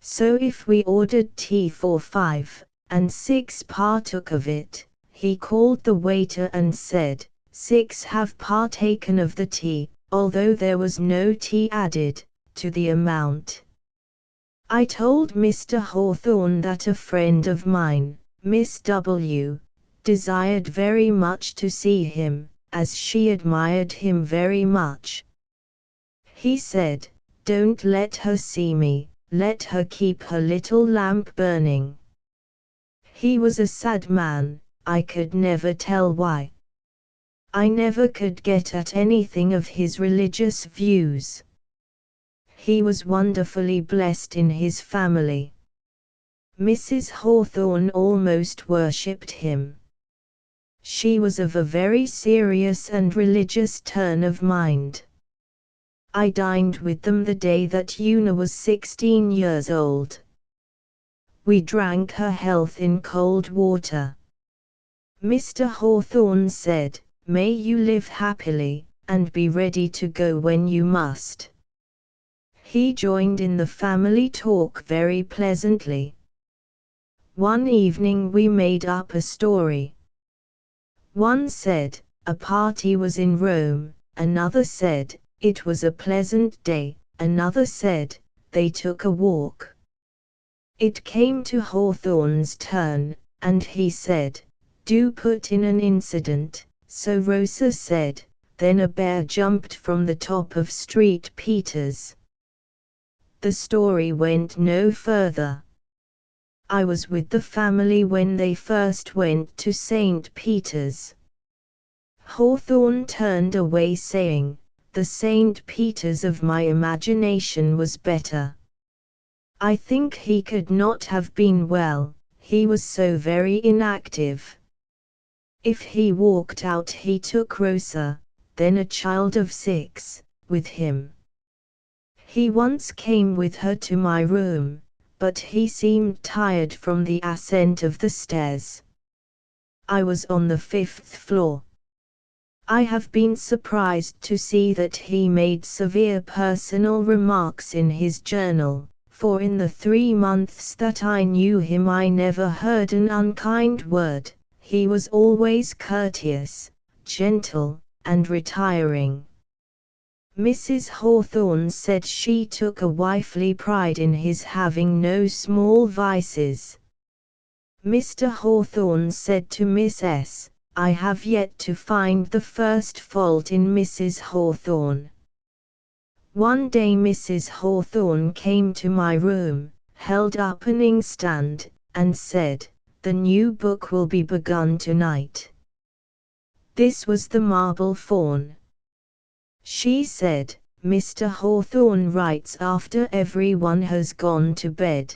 Speaker 1: So if we ordered tea for 5, and 6 partook of it, he called the waiter and said, "6 have partaken of the tea, although there was no tea added to the amount." I told Mr. Hawthorne that a friend of mine, Miss W., desired very much to see him, as she admired him very much. He said, "Don't let her see me, let her keep her little lamp burning." He was a sad man, I could never tell why. I never could get at anything of his religious views. He was wonderfully blessed in his family. Mrs. Hawthorne almost worshipped him. She was of a very serious and religious turn of mind. I dined with them the day that Una was 16 years old. We drank her health in cold water. Mr. Hawthorne said, "May you live happily, and be ready to go when you must." He joined in the family talk very pleasantly. One evening we made up a story. One said, a party was in Rome, another said, it was a pleasant day, another said, they took a walk. It came to Hawthorne's turn, and he said, do put in an incident, so Rosa said, then a bear jumped from the top of St. Peter's. The story went no further. I was with the family when they first went to St. Peter's. Hawthorne turned away saying, the St. Peter's of my imagination was better. I think he could not have been well, he was so very inactive. If he walked out he took Rosa, then a child of 6, with him. He once came with her to my room, but he seemed tired from the ascent of the stairs. I was on the 5th floor. I have been surprised to see that he made severe personal remarks in his journal, for in the 3 months that I knew him I never heard an unkind word. He was always courteous, gentle, and retiring. Mrs. Hawthorne said she took a wifely pride in his having no small vices. Mr. Hawthorne said to Miss S., I have yet to find the first fault in Mrs. Hawthorne. One day Mrs. Hawthorne came to my room, held up an inkstand, and said, the new book will be begun tonight. This was The Marble Faun. She said, Mr. Hawthorne writes after everyone has gone to bed.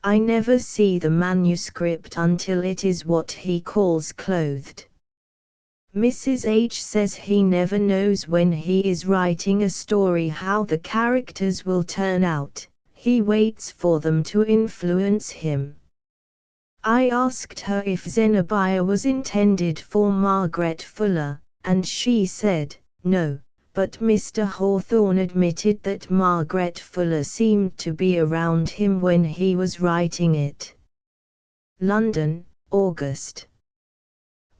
Speaker 1: I never see the manuscript until it is what he calls clothed. Mrs. H says he never knows when he is writing a story how the characters will turn out, he waits for them to influence him. I asked her if Zenobia was intended for Margaret Fuller, and she said, no. But Mr. Hawthorne admitted that Margaret Fuller seemed to be around him when he was writing it. London, August.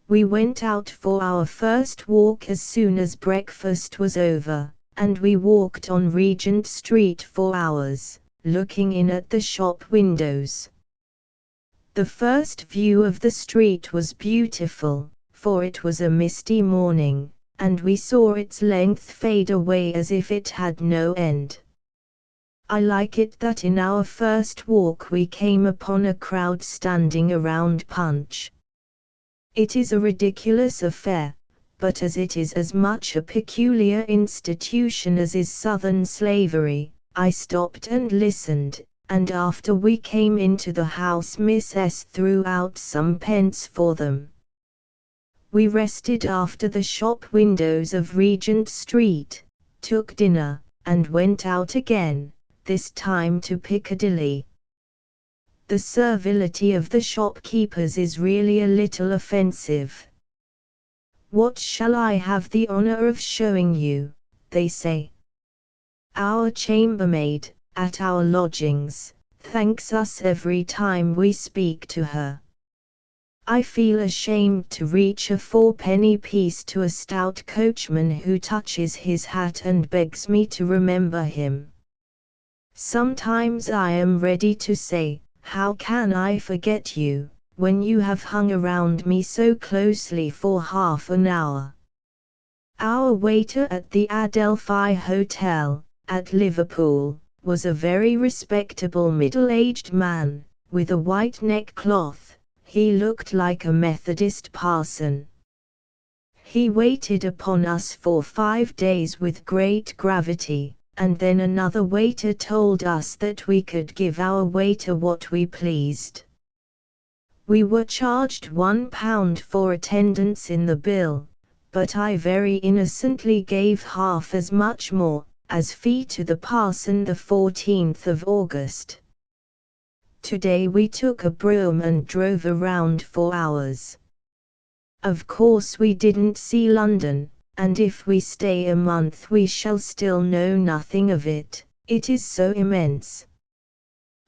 Speaker 1: We went out for our first walk as soon as breakfast was over, and we walked on Regent Street for hours, looking in at the shop windows. The first view of the street was beautiful, for it was a misty morning, and we saw its length fade away as if it had no end. I like it that in our first walk we came upon a crowd standing around Punch. It is a ridiculous affair, but as it is as much a peculiar institution as is Southern slavery, I stopped and listened, and after we came into the house Miss S threw out some pence for them. We rested after the shop windows of Regent Street, took dinner, and went out again, this time to Piccadilly. The servility of the shopkeepers is really a little offensive. What shall I have the honor of showing you, they say. Our chambermaid, at our lodgings, thanks us every time we speak to her. I feel ashamed to reach a 4-penny piece to a stout coachman who touches his hat and begs me to remember him. Sometimes I am ready to say, how can I forget you, when you have hung around me so closely for half an hour? Our waiter at the Adelphi Hotel, at Liverpool, was a very respectable middle-aged man, with a white neckcloth. He looked like a Methodist parson. He waited upon us for 5 days with great gravity, and then another waiter told us that we could give our waiter what we pleased. We were charged £1 for attendance in the bill, but I very innocently gave half as much more, as fee to the parson the 14th of August. Today we took a brougham and drove around for hours. Of course we didn't see London, and if we stay a month we shall still know nothing of it, it is so immense.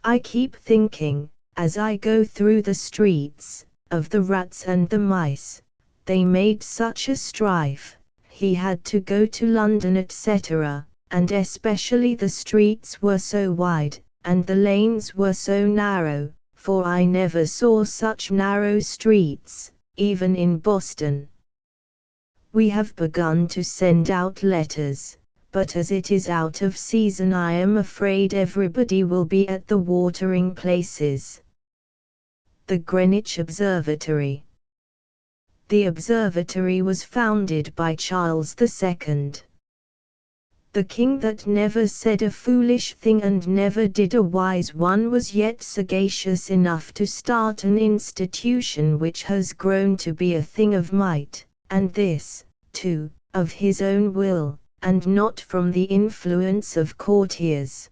Speaker 1: I keep thinking, as I go through the streets, of the rats and the mice, they made such a strife, he had to go to London etc., and especially the streets were so wide, and the lanes were so narrow, for I never saw such narrow streets, even in Boston. We have begun to send out letters, but as it is out of season I am afraid everybody will be at the watering places. The Greenwich Observatory. The observatory was founded by Charles II. The king that never said a foolish thing and never did a wise one was yet sagacious enough to start an institution which has grown to be a thing of might, and this, too, of his own will, and not from the influence of courtiers.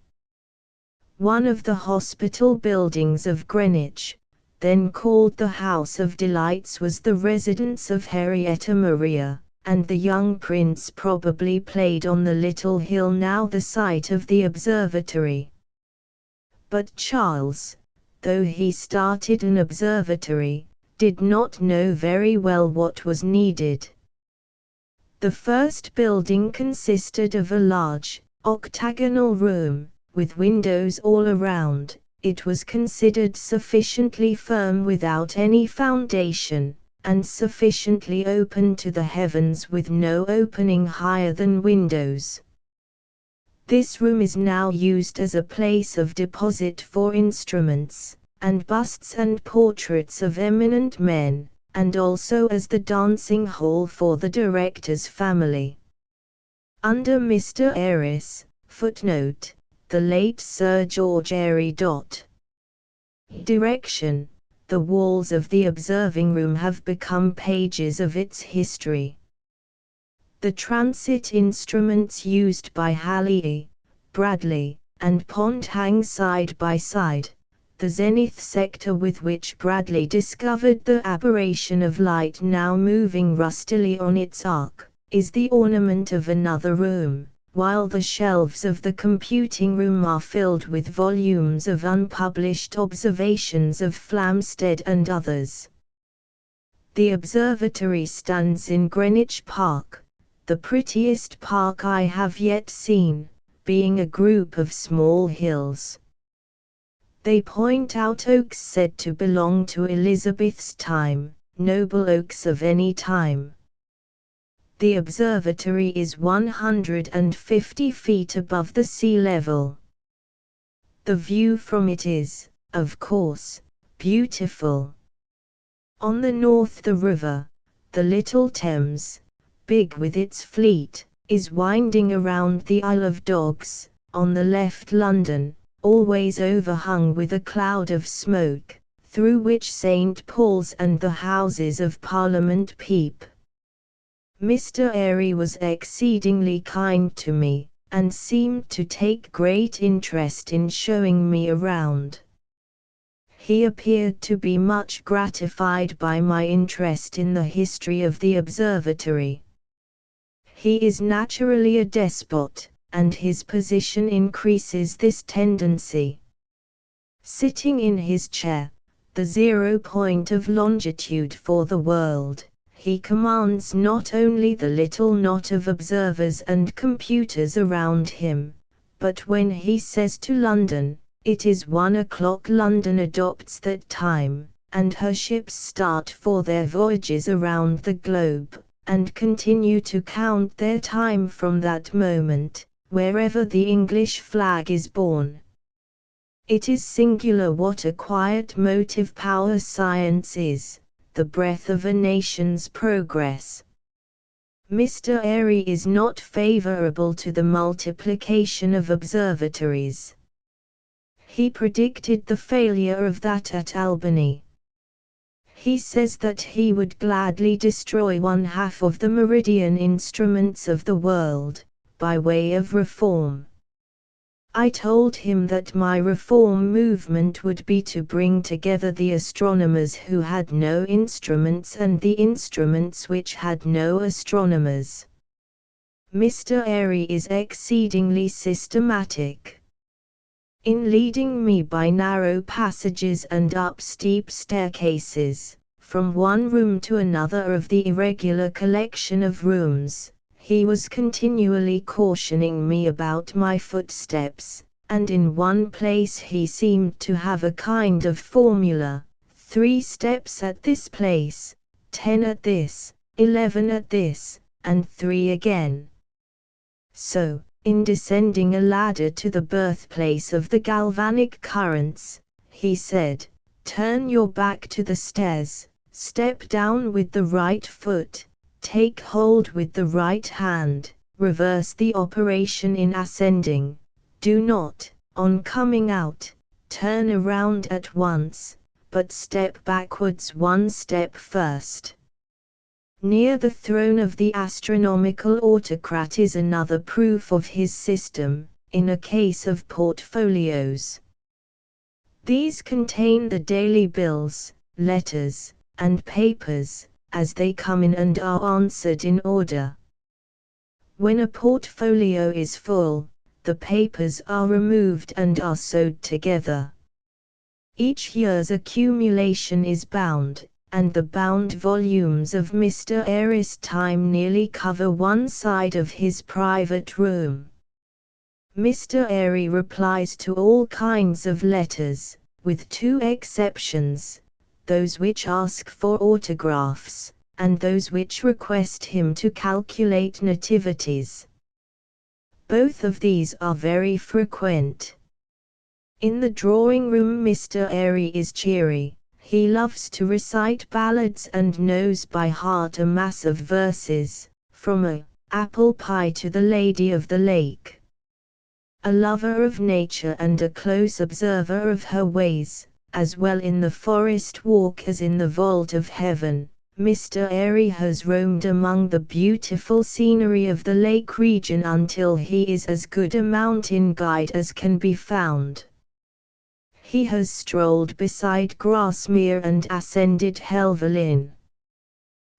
Speaker 1: One of the hospital buildings of Greenwich, then called the House of Delights, was the residence of Henrietta Maria, and the young prince probably played on the little hill now the site of the observatory. But Charles, though he started an observatory, did not know very well what was needed. The first building consisted of a large, octagonal room, with windows all around. It was considered sufficiently firm without any foundation, and sufficiently open to the heavens with no opening higher than windows. This room is now used as a place of deposit for instruments, and busts and portraits of eminent men, and also as the dancing hall for the director's family. Under Mr. Eyres, footnote, the late Sir George Airy. Direction, the walls of the observing room have become pages of its history. The transit instruments used by Halley, Bradley, and Pond hang side by side. The zenith sector with which Bradley discovered the aberration of light now moving rustily on its arc, is the ornament of another room, while the shelves of the computing room are filled with volumes of unpublished observations of Flamsteed and others. The observatory stands in Greenwich Park, the prettiest park I have yet seen, being a group of small hills. They point out oaks said to belong to Elizabeth's time, noble oaks of any time. The observatory is 150 feet above the sea level. The view from it is, of course, beautiful. On the north the river, the little Thames, big with its fleet, is winding around the Isle of Dogs. On the left London, always overhung with a cloud of smoke, through which St. Paul's and the Houses of Parliament peep. Mr. Airy was exceedingly kind to me, and seemed to take great interest in showing me around. He appeared to be much gratified by my interest in the history of the observatory. He is naturally a despot, and his position increases this tendency. Sitting in his chair, the 0 point of longitude for the world, he commands not only the little knot of observers and computers around him, but when he says to London, it is 1 o'clock, London adopts that time, and her ships start for their voyages around the globe, and continue to count their time from that moment, wherever the English flag is borne. It is singular what a quiet motive power science is, the breath of a nation's progress. Mr. Airy is not favourable to the multiplication of observatories. He predicted the failure of that at Albany. He says that he would gladly destroy 1/2 of the meridian instruments of the world, by way of reform. I told him that my reform movement would be to bring together the astronomers who had no instruments and the instruments which had no astronomers. Mr. Airy is exceedingly systematic. In leading me by narrow passages and up steep staircases, from one room to another of the irregular collection of rooms. He was continually cautioning me about my footsteps, and in one place he seemed to have a kind of formula: 3 steps at this place, 10 at this, 11 at this, and 3 again. So, in descending a ladder to the birthplace of the galvanic currents, he said, "Turn your back to the stairs, step down with the right foot, take hold with the right hand, reverse the operation in ascending. Do not, on coming out, turn around at once, but step backwards 1 step first." Near the throne of the astronomical autocrat is another proof of his system, in a case of portfolios. These contain the daily bills, letters, and papers, as they come in and are answered in order. When a portfolio is full, the papers are removed and are sewed together. Each year's accumulation is bound, and the bound volumes of Mr. Airy's time nearly cover one side of his private room. Mr. Airy replies to all kinds of letters, with 2 exceptions: those which ask for autographs, and those which request him to calculate nativities. Both of these are very frequent. In the drawing-room Mr. Airy is cheery. He loves to recite ballads and knows by heart a mass of verses, from a apple pie to the Lady of the Lake. A lover of nature and a close observer of her ways, as well in the forest walk as in the vault of heaven, Mr. Airy has roamed among the beautiful scenery of the lake region until he is as good a mountain guide as can be found. He has strolled beside Grasmere and ascended Helvellyn.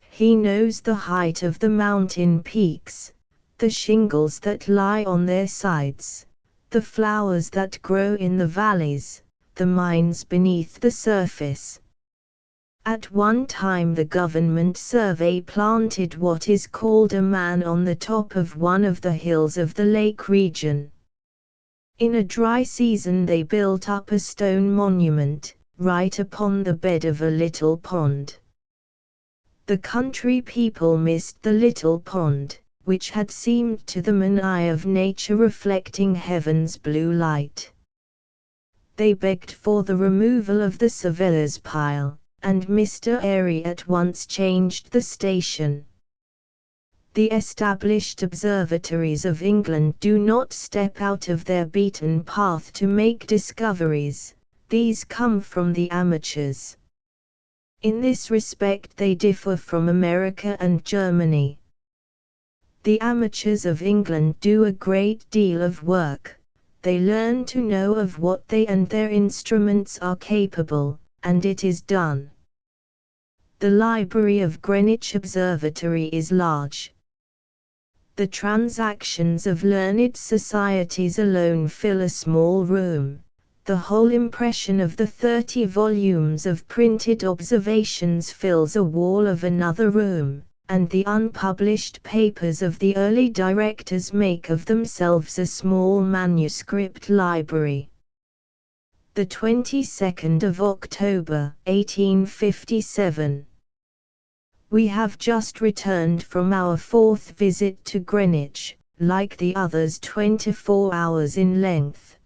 Speaker 1: He knows the height of the mountain peaks, the shingles that lie on their sides, the flowers that grow in the valleys, the mines beneath the surface. At one time the government survey planted what is called a man on the top of one of the hills of the lake region. In a dry season they built up a stone monument, right upon the bed of a little pond. The country people missed the little pond, which had seemed to them an eye of nature reflecting heaven's blue light. They begged for the removal of the surveyor's pile, and Mr. Airy at once changed the station. The established observatories of England do not step out of their beaten path to make discoveries, these come from the amateurs. In this respect they differ from America and Germany. The amateurs of England do a great deal of work. They learn to know of what they and their instruments are capable, and it is done. The library of Greenwich Observatory is large. The transactions of learned societies alone fill a small room. The whole impression of the 30 volumes of printed observations fills a wall of another room, and the unpublished papers of the early directors make of themselves a small manuscript library. The 22nd of October, 1857. We have just returned from our 4th visit to Greenwich, like the others 24 hours in length.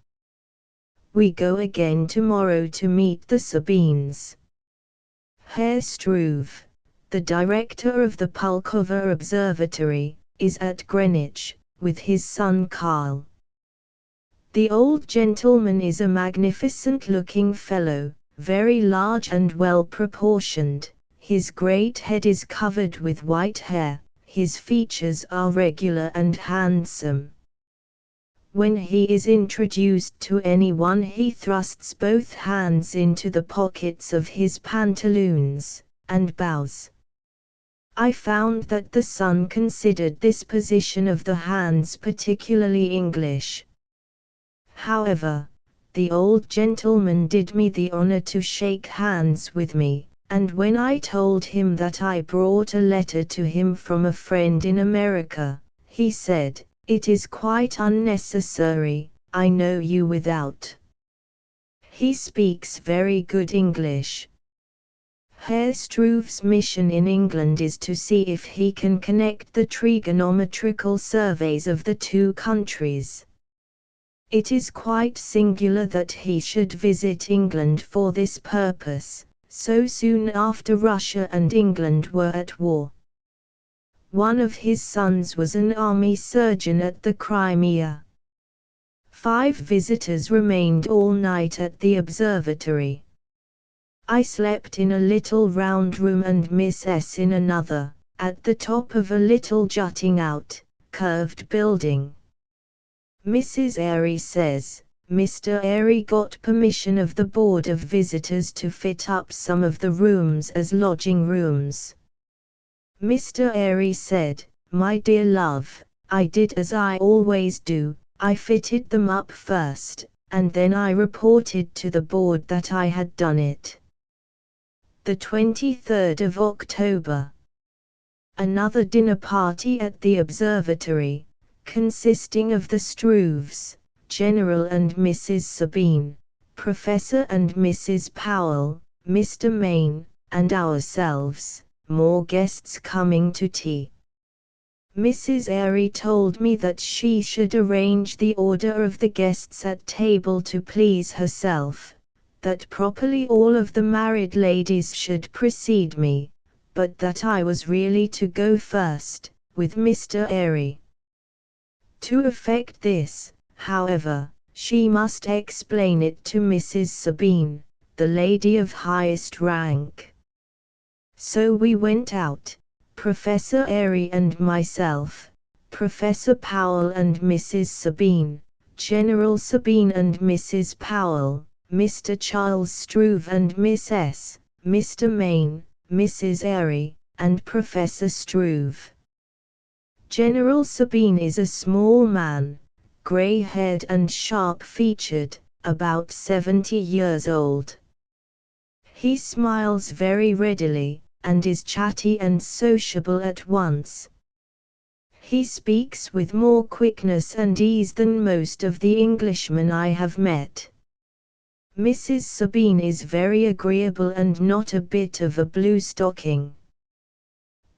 Speaker 1: We go again tomorrow to meet the Sabines. Herr Struve, the director of the Pulkover Observatory, is at Greenwich, with his son Karl. The old gentleman is a magnificent-looking fellow, very large and well-proportioned. His great head is covered with white hair, his features are regular and handsome. When he is introduced to anyone he thrusts both hands into the pockets of his pantaloons, and bows. I found that the son considered this position of the hands particularly English. However, the old gentleman did me the honor to shake hands with me, and when I told him that I brought a letter to him from a friend in America, he said, "It is quite unnecessary, I know you without." He speaks very good English. Herr Struve's mission in England is to see if he can connect the trigonometrical surveys of the two countries. It is quite singular that he should visit England for this purpose, so soon after Russia and England were at war. One of his sons was an army surgeon at the Crimea. 5 visitors remained all night at the observatory. I slept in a little round room and Miss S in another, at the top of a little jutting out, curved building. Mrs. Airy says, Mr. Airy got permission of the Board of Visitors to fit up some of the rooms as lodging rooms. Mr. Airy said, "My dear love, I did as I always do, I fitted them up first, and then I reported to the board that I had done it." The 23rd of October. Another dinner party at the observatory, consisting of the Struves, General and Mrs. Sabine, Professor and Mrs. Powell, Mr. Main, and ourselves, more guests coming to tea. Mrs. Airy told me that she should arrange the order of the guests at table to please herself, that properly all of the married ladies should precede me, but that I was really to go first, with Mr. Airy. To effect this, however, she must explain it to Mrs. Sabine, the lady of highest rank. So we went out, Professor Airy and myself, Professor Powell and Mrs. Sabine, General Sabine and Mrs. Powell, Mr. Charles Struve and Miss S., Mr. Main, Mrs. Airy, and Professor Struve. General Sabine is a small man, grey-haired and sharp-featured, about 70 years old. He smiles very readily, and is chatty and sociable at once. He speaks with more quickness and ease than most of the Englishmen I have met. Mrs. Sabine is very agreeable and not a bit of a blue stocking.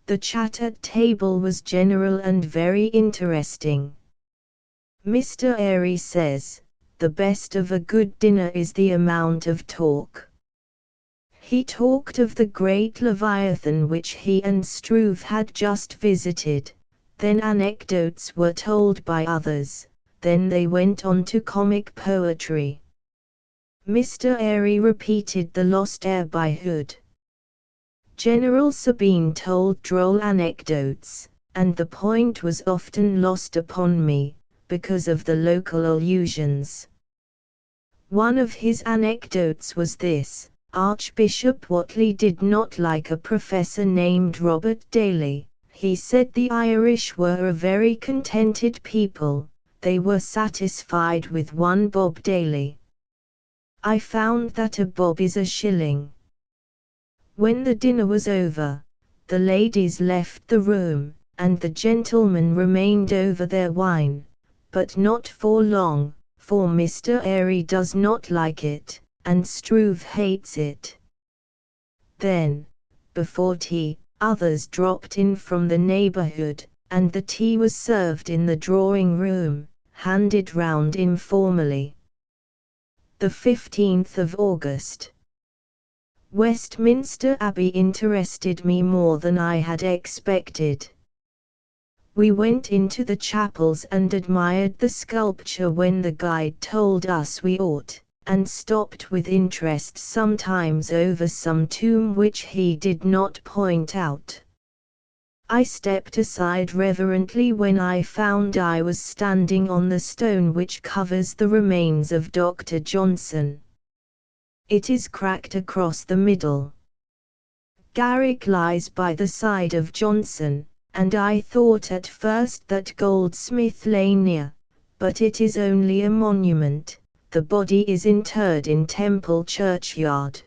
Speaker 1: The chat at table was general and very interesting. Mr. Airy says, "The best of a good dinner is the amount of talk." He talked of the great Leviathan which he and Struve had just visited, then anecdotes were told by others, then they went on to comic poetry. Mr. Airy repeated The Lost Heir by Hood. General Sabine told droll anecdotes, and the point was often lost upon me, because of the local allusions. One of his anecdotes was this: Archbishop Whately did not like a professor named Robert Daly. He said the Irish were a very contented people, they were satisfied with one bob daily. I found that a bob is a shilling. When the dinner was over, the ladies left the room, and the gentlemen remained over their wine, but not for long, for Mr. Airy does not like it, and Struve hates it. Then, before tea, others dropped in from the neighborhood, and the tea was served in the drawing room, handed round informally. The 15th of August. Westminster Abbey interested me more than I had expected. We went into the chapels and admired the sculpture when the guide told us we ought, and stopped with interest sometimes over some tomb which he did not point out. I stepped aside reverently when I found I was standing on the stone which covers the remains of Dr. Johnson. It is cracked across the middle. Garrick lies by the side of Johnson, and I thought at first that Goldsmith lay near, but it is only a monument. The body is interred in Temple Churchyard.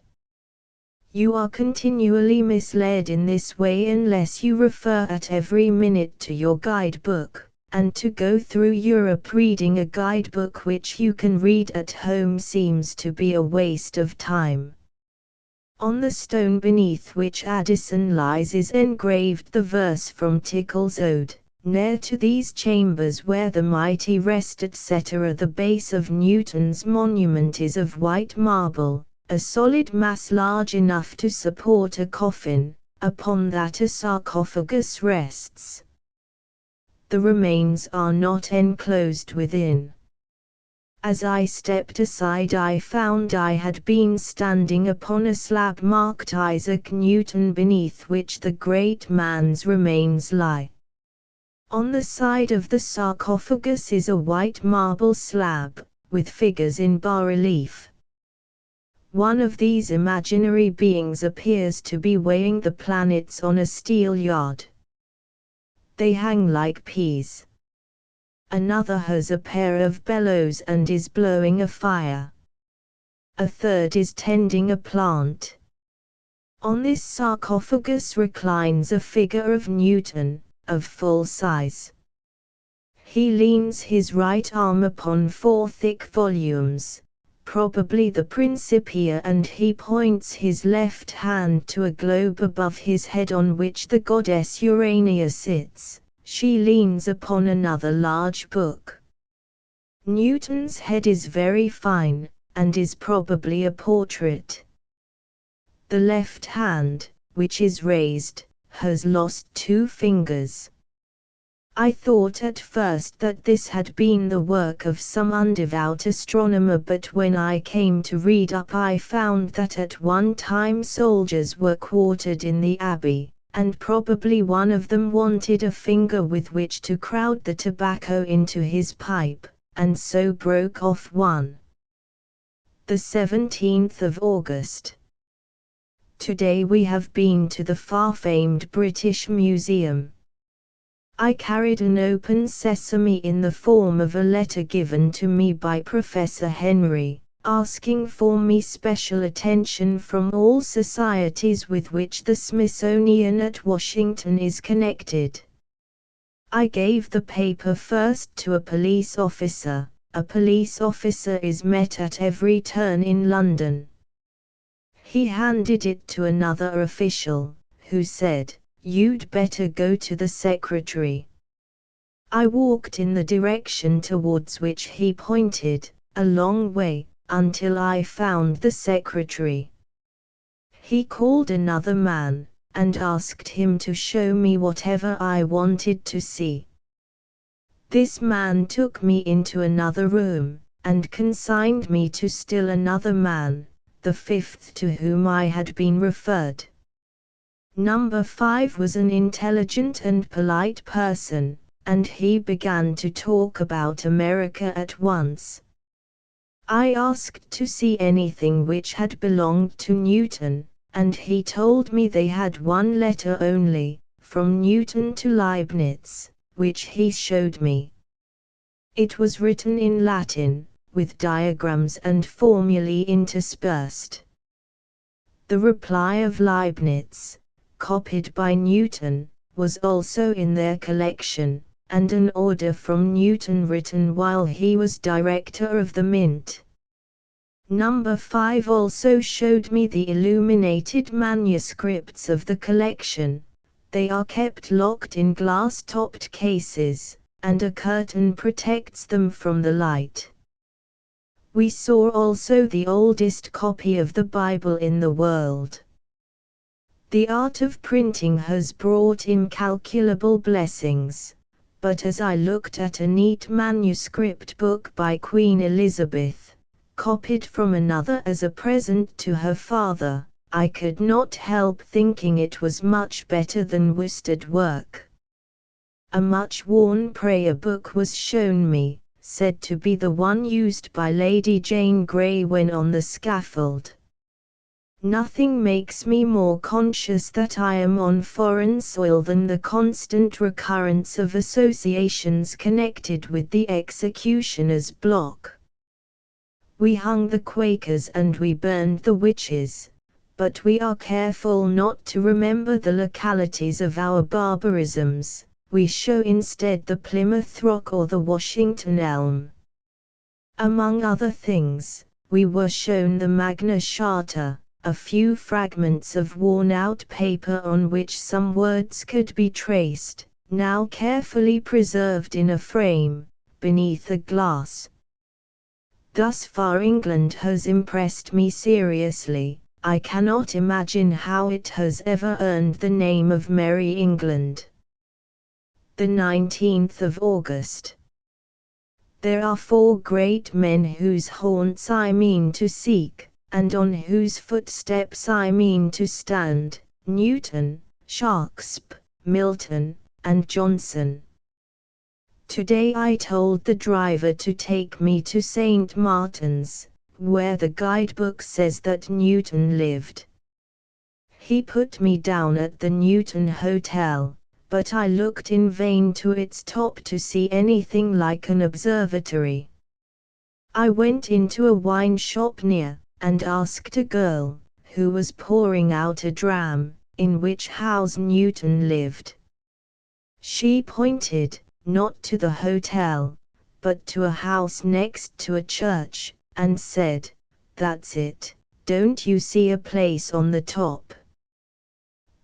Speaker 1: You are continually misled in this way unless you refer at every minute to your guidebook, and to go through Europe reading a guidebook which you can read at home seems to be a waste of time. On the stone beneath which Addison lies is engraved the verse from Tickell's Ode, "Ne'er to these chambers where the mighty rest," etc. The base of Newton's monument is of white marble, a solid mass large enough to support a coffin. Upon that a sarcophagus rests. The remains are not enclosed within. As I stepped aside I found I had been standing upon a slab marked Isaac Newton, beneath which the great man's remains lie. On the side of the sarcophagus is a white marble slab, with figures in bas-relief. One of these imaginary beings appears to be weighing the planets on a steel yard. They hang like peas. Another has a pair of bellows and is blowing a fire. A third is tending a plant. On this sarcophagus reclines a figure of Newton, of full size. He leans his right arm upon 4 thick volumes, probably the Principia, and he points his left hand to a globe above his head on which the goddess Urania sits. She leans upon another large book. Newton's head is very fine, and is probably a portrait. The left hand, which is raised, has lost 2 fingers. I thought at first that this had been the work of some undevout astronomer, but when I came to read up I found that at one time soldiers were quartered in the abbey, and probably one of them wanted a finger with which to crowd the tobacco into his pipe, and so broke off one. The 17th of August. Today we have been to the far-famed British Museum. I carried an open sesame in the form of a letter given to me by Professor Henry, asking for me special attention from all societies with which the Smithsonian at Washington is connected. I gave the paper first to a police officer. A police officer is met at every turn in London. He handed it to another official, who said, "You'd better go to the secretary." I walked in the direction towards which he pointed, a long way, until I found the secretary. He called another man, and asked him to show me whatever I wanted to see. This man took me into another room, and consigned me to still another man, the 5th to whom I had been referred. Number 5 was an intelligent and polite person, and he began to talk about America at once. I asked to see anything which had belonged to Newton, and he told me they had one letter only, from Newton to Leibniz, which he showed me. It was written in Latin, with diagrams and formulae interspersed. The reply of Leibniz, copied by Newton, was also in their collection, and an order from Newton written while he was director of the Mint. Number 5 also showed me the illuminated manuscripts of the collection. They are kept locked in glass-topped cases, and a curtain protects them from the light. We saw also the oldest copy of the Bible in the world. The art of printing has brought incalculable blessings, but as I looked at a neat manuscript book by Queen Elizabeth, copied from another as a present to her father, I could not help thinking it was much better than worsted work. A much-worn prayer book was shown me, said to be the one used by Lady Jane Grey when on the scaffold. Nothing makes me more conscious that I am on foreign soil than the constant recurrence of associations connected with the executioner's block. We hung the Quakers and we burned the witches, but we are careful not to remember the localities of our barbarisms. We show instead the Plymouth Rock or the Washington Elm. Among other things, we were shown the Magna Charta, a few fragments of worn-out paper on which some words could be traced, now carefully preserved in a frame, beneath a glass. Thus far England has impressed me seriously. I cannot imagine how it has ever earned the name of Merry England. The 19th of August. There are 4 great men whose haunts I mean to seek, and on whose footsteps I mean to stand: Newton, Shakespeare, Milton, and Johnson. Today I told the driver to take me to St. Martin's, where the guidebook says that Newton lived. He put me down at the Newton Hotel, but I looked in vain to its top to see anything like an observatory. I went into a wine shop near, and asked a girl, who was pouring out a dram, in which house Newton lived. She pointed, not to the hotel, but to a house next to a church, and said, "That's it, don't you see a place on the top?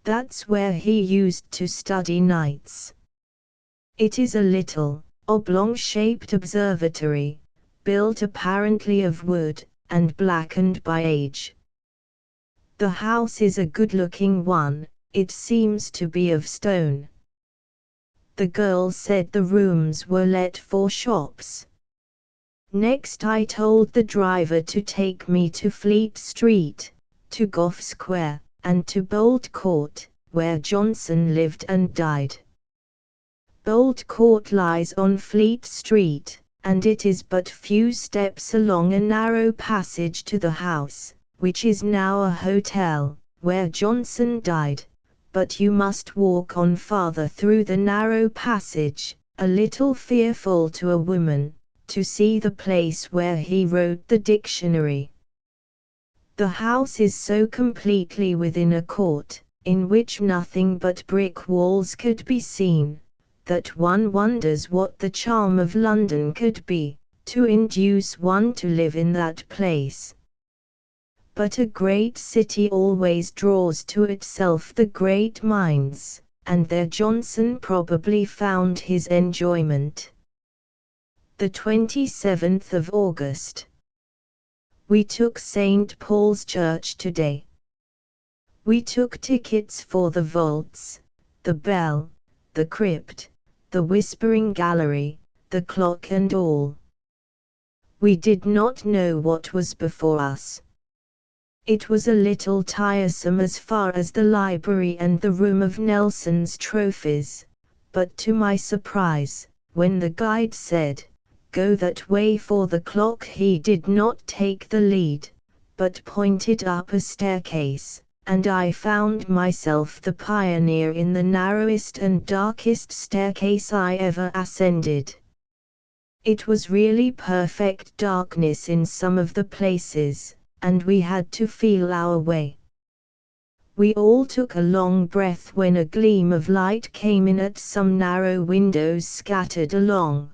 Speaker 1: That's where he used to study nights." It is a little, oblong-shaped observatory, built apparently of wood, and blackened by age. The house is a good-looking one, it seems to be of stone. The girl said the rooms were let for shops. Next I told the driver to take me to Fleet Street, to Gough Square, and to Bolt Court, where Johnson lived and died. Bolt Court lies on Fleet Street, and it is but few steps along a narrow passage to the house, which is now a hotel, where Johnson died, but you must walk on farther through the narrow passage, a little fearful to a woman, to see the place where he wrote the dictionary. The house is so completely within a court, in which nothing but brick walls could be seen, that one wonders what the charm of London could be, to induce one to live in that place. But a great city always draws to itself the great minds, and there Johnson probably found his enjoyment. The 27th of August. We took St. Paul's Church today. We took tickets for the vaults, the bell, the crypt, the whispering gallery, the clock and all. We did not know what was before us. It was a little tiresome as far as the library and the room of Nelson's trophies, but to my surprise, when the guide said, "Go that way for the clock," he did not take the lead, but pointed up a staircase, and I found myself the pioneer in the narrowest and darkest staircase I ever ascended. It was really perfect darkness in some of the places, and we had to feel our way. We all took a long breath when a gleam of light came in at some narrow windows scattered along.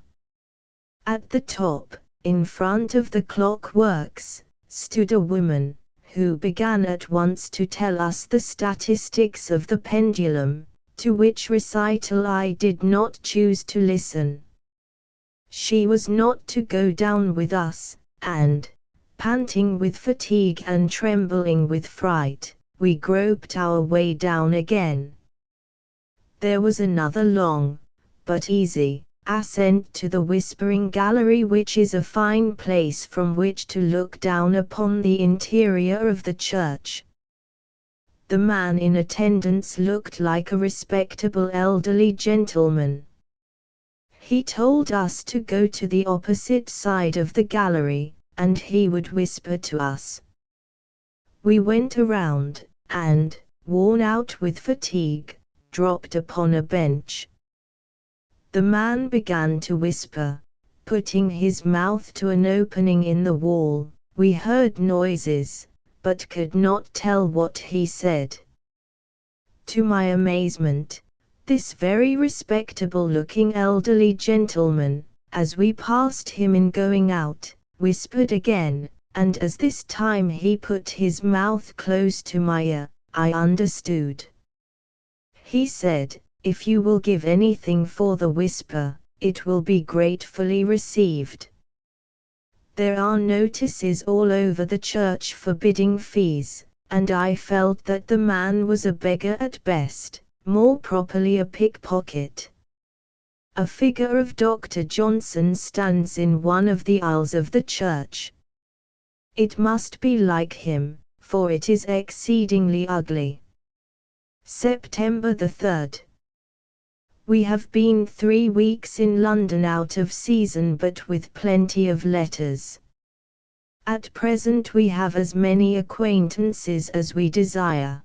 Speaker 1: At the top, in front of the clock works, stood a woman, who began at once to tell us the statistics of the pendulum, to which recital I did not choose to listen. She was not to go down with us, and, panting with fatigue and trembling with fright, we groped our way down again. There was another long, but easy, ascent to the Whispering Gallery, which is a fine place from which to look down upon the interior of the church. The man in attendance looked like a respectable elderly gentleman. He told us to go to the opposite side of the gallery, and he would whisper to us. We went around, and, worn out with fatigue, dropped upon a bench. The man began to whisper, putting his mouth to an opening in the wall. We heard noises, but could not tell what he said. To my amazement, this very respectable-looking elderly gentleman, as we passed him in going out, whispered again, and as this time he put his mouth close to my ear, I understood. He said, "If you will give anything for the whisper, it will be gratefully received." There are notices all over the church forbidding fees, and I felt that the man was a beggar at best, more properly a pickpocket. A figure of Dr. Johnson stands in one of the aisles of the church. It must be like him, for it is exceedingly ugly. September the 3rd. We have been 3 weeks in London out of season but with plenty of letters. At present we have as many acquaintances as we desire.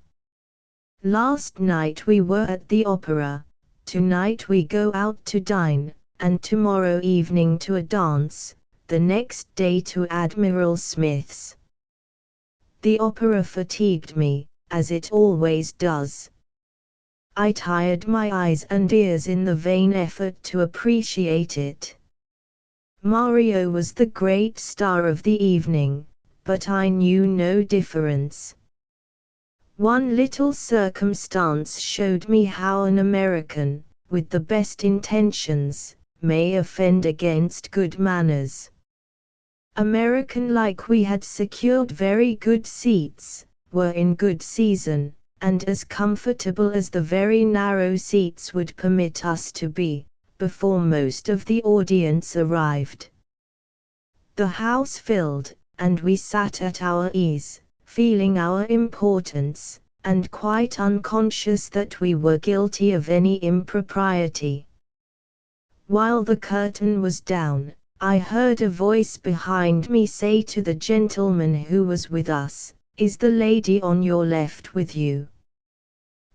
Speaker 1: Last night we were at the opera, tonight we go out to dine, and tomorrow evening to a dance, the next day to Admiral Smith's. The opera fatigued me, as it always does. I tired my eyes and ears in the vain effort to appreciate it. Mario was the great star of the evening, but I knew no difference. One little circumstance showed me how an American, with the best intentions, may offend against good manners. American like we had secured very good seats, were in good season, and as comfortable as the very narrow seats would permit us to be, before most of the audience arrived. The house filled, and we sat at our ease, feeling our importance, and quite unconscious that we were guilty of any impropriety. While the curtain was down, I heard a voice behind me say to the gentleman who was with us, "Is the lady on your left with you?"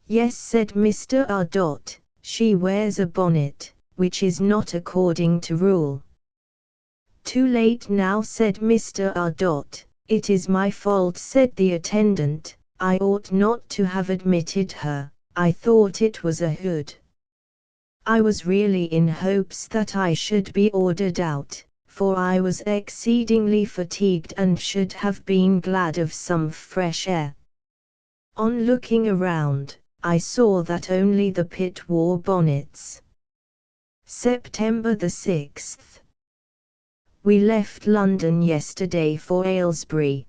Speaker 1: "Yes," said Mr. R. "She wears a bonnet, which is not according to rule." "Too late now," said Mr. R. "It is my fault," said the attendant, "I ought not to have admitted her, I thought it was a hood." I was really in hopes that I should be ordered out, for I was exceedingly fatigued and should have been glad of some fresh air. On looking around, I saw that only the pit wore bonnets. September the 6th. We left London yesterday for Aylesbury.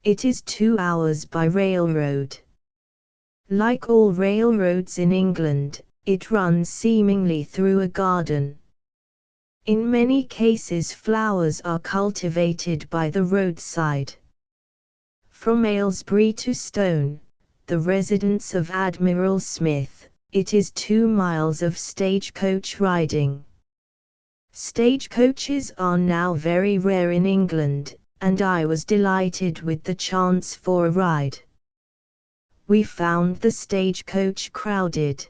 Speaker 1: It is 2 hours by railroad. Like all railroads in England, it runs seemingly through a garden. In many cases flowers are cultivated by the roadside. From Aylesbury to Stone, the residence of Admiral Smith, it is 2 miles of stagecoach riding. Stagecoaches are now very rare in England, and I was delighted with the chance for a ride. We found the stagecoach crowded.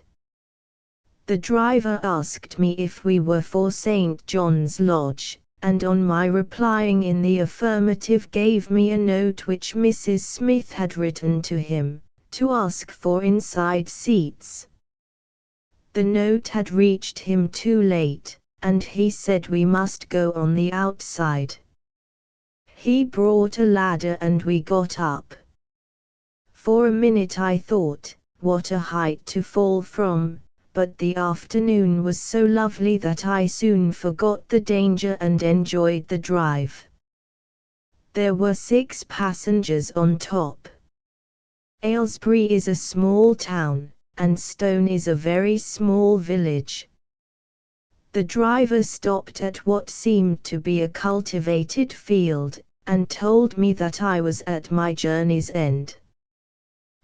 Speaker 1: The driver asked me if we were for St. John's Lodge, and on my replying in the affirmative gave me a note which Mrs. Smith had written to him, to ask for inside seats. The note had reached him too late, and he said we must go on the outside. He brought a ladder and we got up. For a minute I thought, what a height to fall from, but the afternoon was so lovely that I soon forgot the danger and enjoyed the drive. There were 6 passengers on top. Aylesbury is a small town, and Stone is a very small village. The driver stopped at what seemed to be a cultivated field, and told me that I was at my journey's end.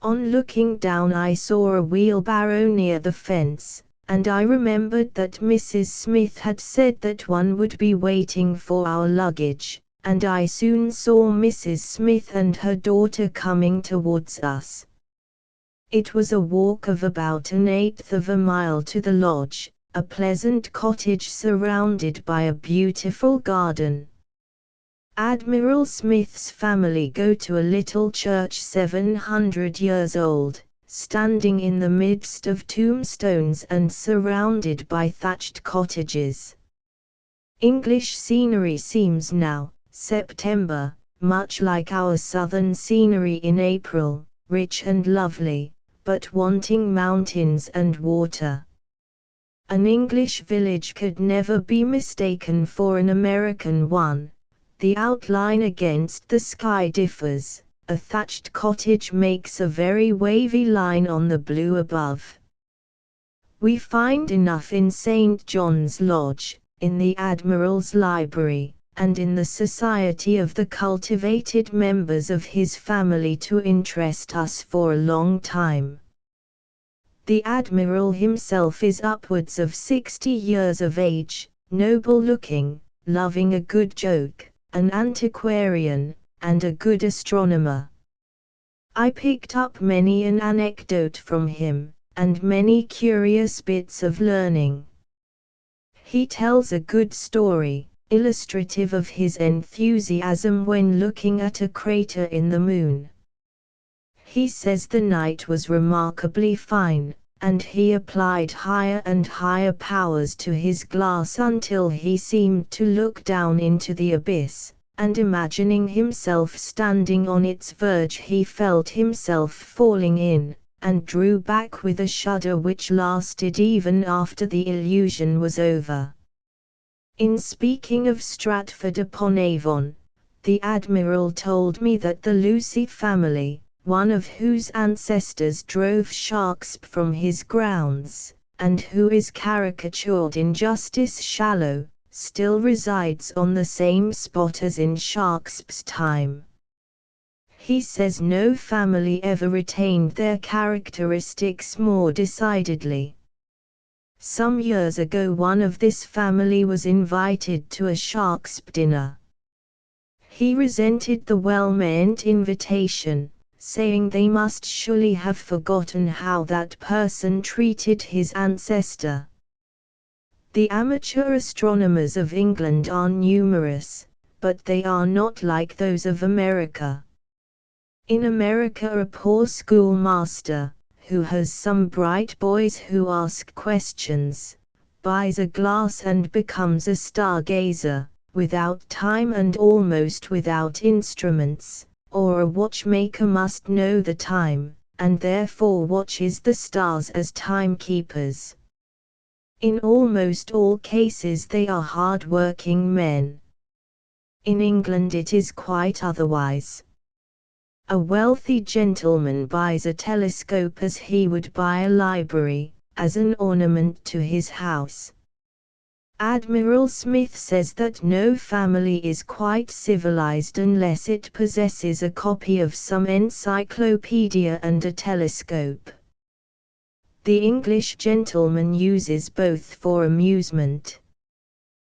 Speaker 1: On looking down I saw a wheelbarrow near the fence, and I remembered that Mrs. Smith had said that one would be waiting for our luggage, and I soon saw Mrs. Smith and her daughter coming towards us. It was a walk of about 1/8 of a mile to the lodge, a pleasant cottage surrounded by a beautiful garden. Admiral Smith's family go to a little church 700 years old, standing in the midst of tombstones and surrounded by thatched cottages. English scenery seems now, September, much like our southern scenery in April, rich and lovely, but wanting mountains and water. An English village could never be mistaken for an American one. The outline against the sky differs. A thatched cottage makes a very wavy line on the blue above. We find enough in St. John's Lodge, in the Admiral's library, and in the society of the cultivated members of his family to interest us for a long time. The Admiral himself is upwards of 60 years of age, noble-looking, loving a good joke, an antiquarian, and a good astronomer. I picked up many an anecdote from him, and many curious bits of learning. He tells a good story, illustrative of his enthusiasm when looking at a crater in the moon. He says the night was remarkably fine, and he applied higher and higher powers to his glass until he seemed to look down into the abyss, and imagining himself standing on its verge he felt himself falling in, and drew back with a shudder which lasted even after the illusion was over. In speaking of Stratford-upon-Avon, the Admiral told me that the Lucy family, one of whose ancestors drove Sharksp from his grounds, and who is caricatured in Justice Shallow, still resides on the same spot as in Sharksp's time. He says no family ever retained their characteristics more decidedly. Some years ago one of this family was invited to a Sharksp dinner. He resented the well-meant invitation, saying they must surely have forgotten how that person treated his ancestor. The amateur astronomers of England are numerous, but they are not like those of America. In America a poor schoolmaster, who has some bright boys who ask questions, buys a glass and becomes a stargazer, without time and almost without instruments. Or a watchmaker must know the time, and therefore watches the stars as timekeepers. In almost all cases they are hard-working men. In England it is quite otherwise. A wealthy gentleman buys a telescope as he would buy a library, as an ornament to his house. Admiral Smith says that no family is quite civilized unless it possesses a copy of some encyclopedia and a telescope. The English gentleman uses both for amusement.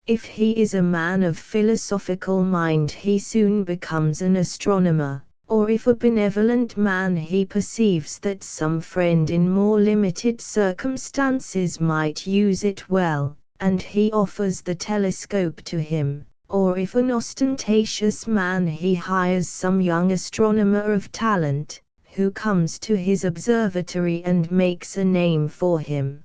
Speaker 1: If he is a man of philosophical mind he soon becomes an astronomer, or if a benevolent man he perceives that some friend in more limited circumstances might use it well, and he offers the telescope to him, or if an ostentatious man he hires some young astronomer of talent, who comes to his observatory and makes a name for him.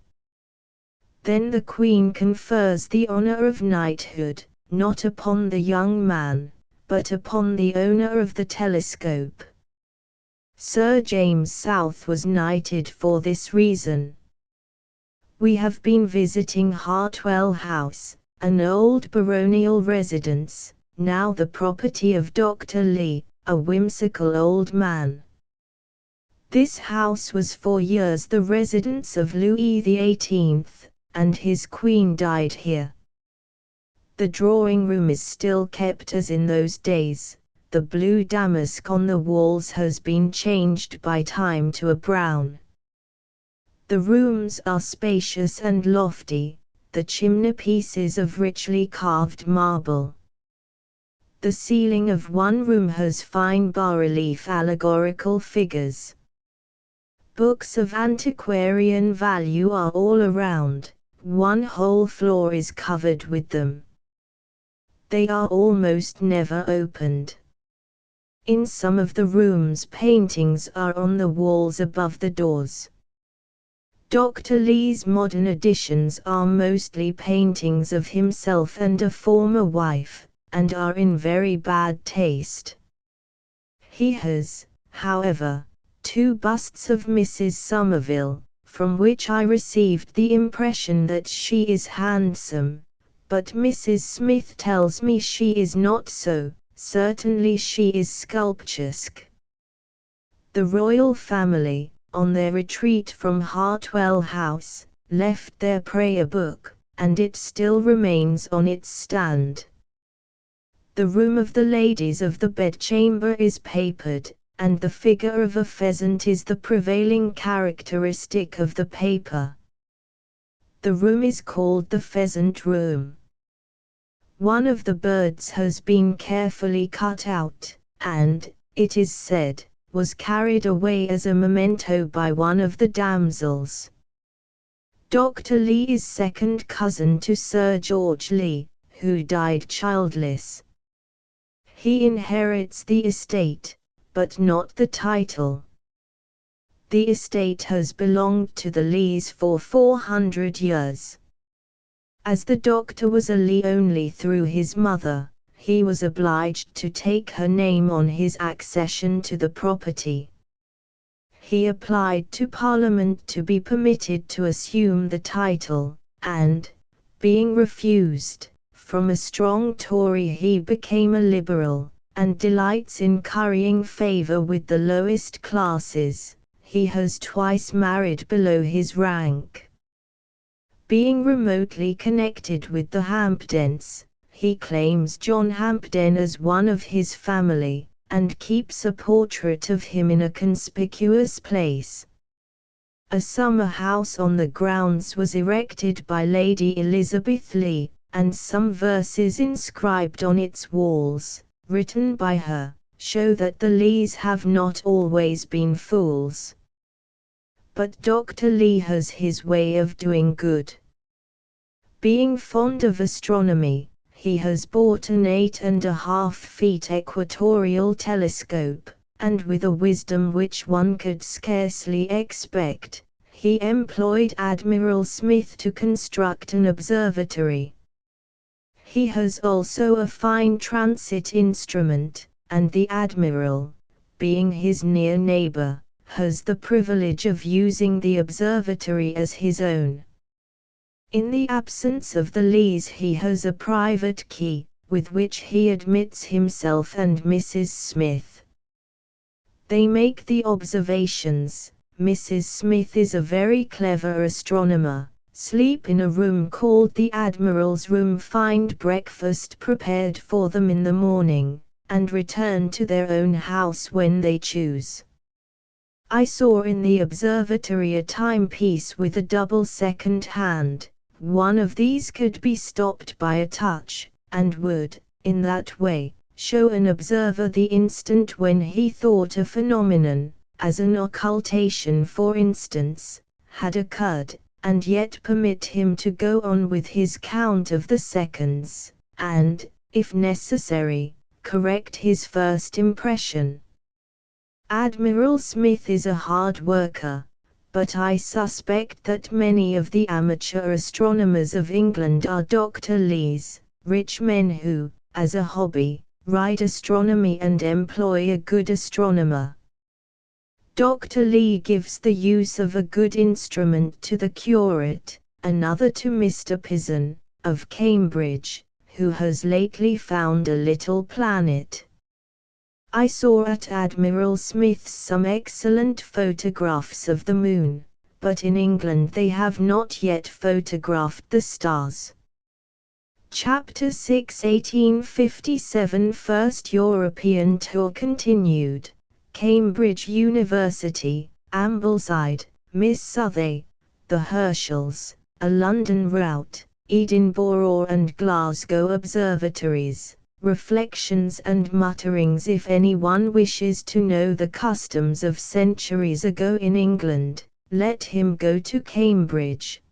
Speaker 1: Then the Queen confers the honor of knighthood, not upon the young man, but upon the owner of the telescope. Sir James South was knighted for this reason. We have been visiting Hartwell House, an old baronial residence, now the property of Dr. Lee, a whimsical old man. This house was for years the residence of Louis XVIII, and his queen died here. The drawing room is still kept as in those days. The blue damask on the walls has been changed by time to a brown. The rooms are spacious and lofty, the chimney-pieces of richly carved marble. The ceiling of one room has fine bas-relief allegorical figures. Books of antiquarian value are all around, one whole floor is covered with them. They are almost never opened. In some of the rooms paintings are on the walls above the doors. Dr. Lee's modern editions are mostly paintings of himself and a former wife, and are in very bad taste. He has, however, 2 busts of Mrs. Somerville, from which I received the impression that she is handsome, but Mrs. Smith tells me she is not so. Certainly she is sculpturesque. The royal family, on their retreat from Hartwell House, left their prayer book, and it still remains on its stand. The room of the ladies of the bedchamber is papered, and the figure of a pheasant is the prevailing characteristic of the paper. The room is called the Pheasant Room. One of the birds has been carefully cut out, and, it is said, was carried away as a memento by one of the damsels. Dr. Lee is second cousin to Sir George Lee, who died childless. He inherits the estate, but not the title. The estate has belonged to the Lees for 400 years. As the doctor was a Lee only through his mother, he was obliged to take her name on his accession to the property. He applied to Parliament to be permitted to assume the title, and, being refused, from a strong Tory he became a Liberal, and delights in currying favour with the lowest classes. He has twice married below his rank. Being remotely connected with the Hampdens, he claims John Hampden as one of his family, and keeps a portrait of him in a conspicuous place. A summer house on the grounds was erected by Lady Elizabeth Lee, and some verses inscribed on its walls, written by her, show that the Lees have not always been fools. But Dr. Lee has his way of doing good. Being fond of astronomy, he has bought an 8.5 feet equatorial telescope, and with a wisdom which one could scarcely expect, he employed Admiral Smith to construct an observatory. He has also a fine transit instrument, and the Admiral, being his near neighbour, has the privilege of using the observatory as his own. In the absence of the Lees he has a private key, with which he admits himself and Mrs. Smith. They make the observations. Mrs. Smith is a very clever astronomer, sleep in a room called the Admiral's room, find breakfast prepared for them in the morning, and return to their own house when they choose. I saw in the observatory a timepiece with a double second hand. One of these could be stopped by a touch, and would, in that way, show an observer the instant when he thought a phenomenon, as an occultation for instance, had occurred, and yet permit him to go on with his count of the seconds, and, if necessary, correct his first impression. Admiral Smith is a hard worker, but I suspect that many of the amateur astronomers of England are Dr. Lees, rich men who, as a hobby, write astronomy and employ a good astronomer. Dr. Lee gives the use of a good instrument to the curate, another to Mr. Pizon, of Cambridge, who has lately found a little planet. I saw at Admiral Smith's some excellent photographs of the moon, but in England they have not yet photographed the stars. Chapter 6 1857 First European tour continued. Cambridge University, Ambleside, Miss Southey, the Herschels, a London route, Edinburgh and Glasgow observatories. Reflections and mutterings. If anyone wishes to know the customs of centuries ago in England, let him go to Cambridge.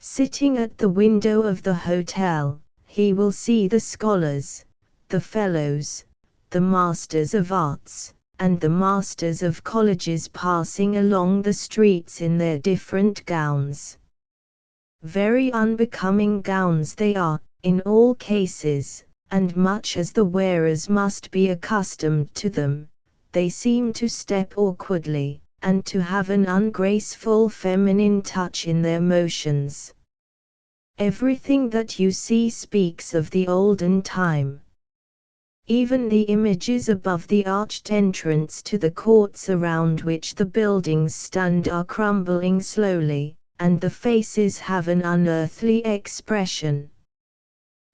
Speaker 1: Sitting at the window of the hotel, he will see the scholars, the fellows, the masters of arts, and the masters of colleges passing along the streets in their different gowns. Very unbecoming gowns they are, in all cases, and much as the wearers must be accustomed to them, they seem to step awkwardly, and to have an ungraceful feminine touch in their motions. Everything that you see speaks of the olden time. Even the images above the arched entrance to the courts around which the buildings stand are crumbling slowly, and the faces have an unearthly expression.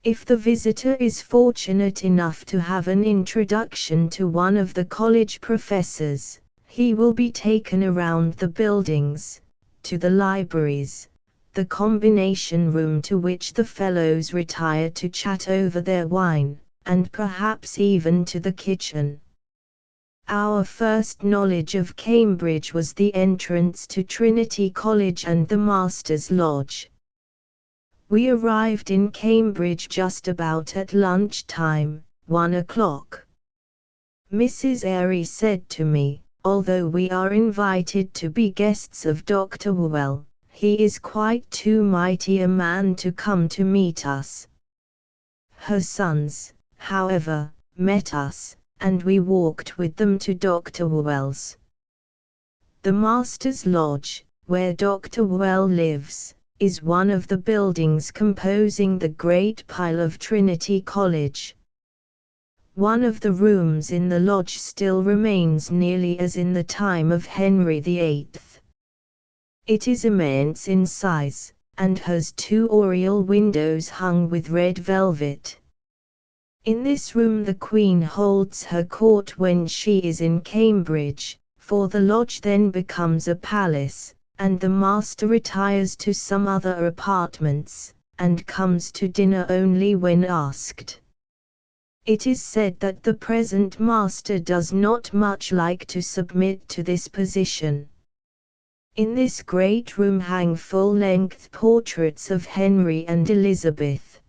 Speaker 1: If the visitor is fortunate enough to have an introduction to one of the college professors, he will be taken around the buildings, to the libraries, the combination room to which the fellows retire to chat over their wine, and perhaps even to the kitchen. Our first knowledge of Cambridge was the entrance to Trinity College and the Master's Lodge. We arrived in Cambridge just about at lunchtime, 1 o'clock. Mrs. Airy said to me, "Although we are invited to be guests of Dr. Whewell, he is quite too mighty a man to come to meet us." Her sons, however, met us, and we walked with them to Dr. Whewell's. The Master's Lodge, where Dr. Whewell lives, is one of the buildings composing the great pile of Trinity College. One of the rooms in the lodge still remains nearly as in the time of Henry VIII. It is immense in size, and has 2 oriel windows hung with red velvet. In this room the Queen holds her court when she is in Cambridge, for the lodge then becomes a palace, and the master retires to some other apartments, and comes to dinner only when asked. It is said that the present master does not much like to submit to this position. In this great room hang full-length portraits of Henry and Elizabeth.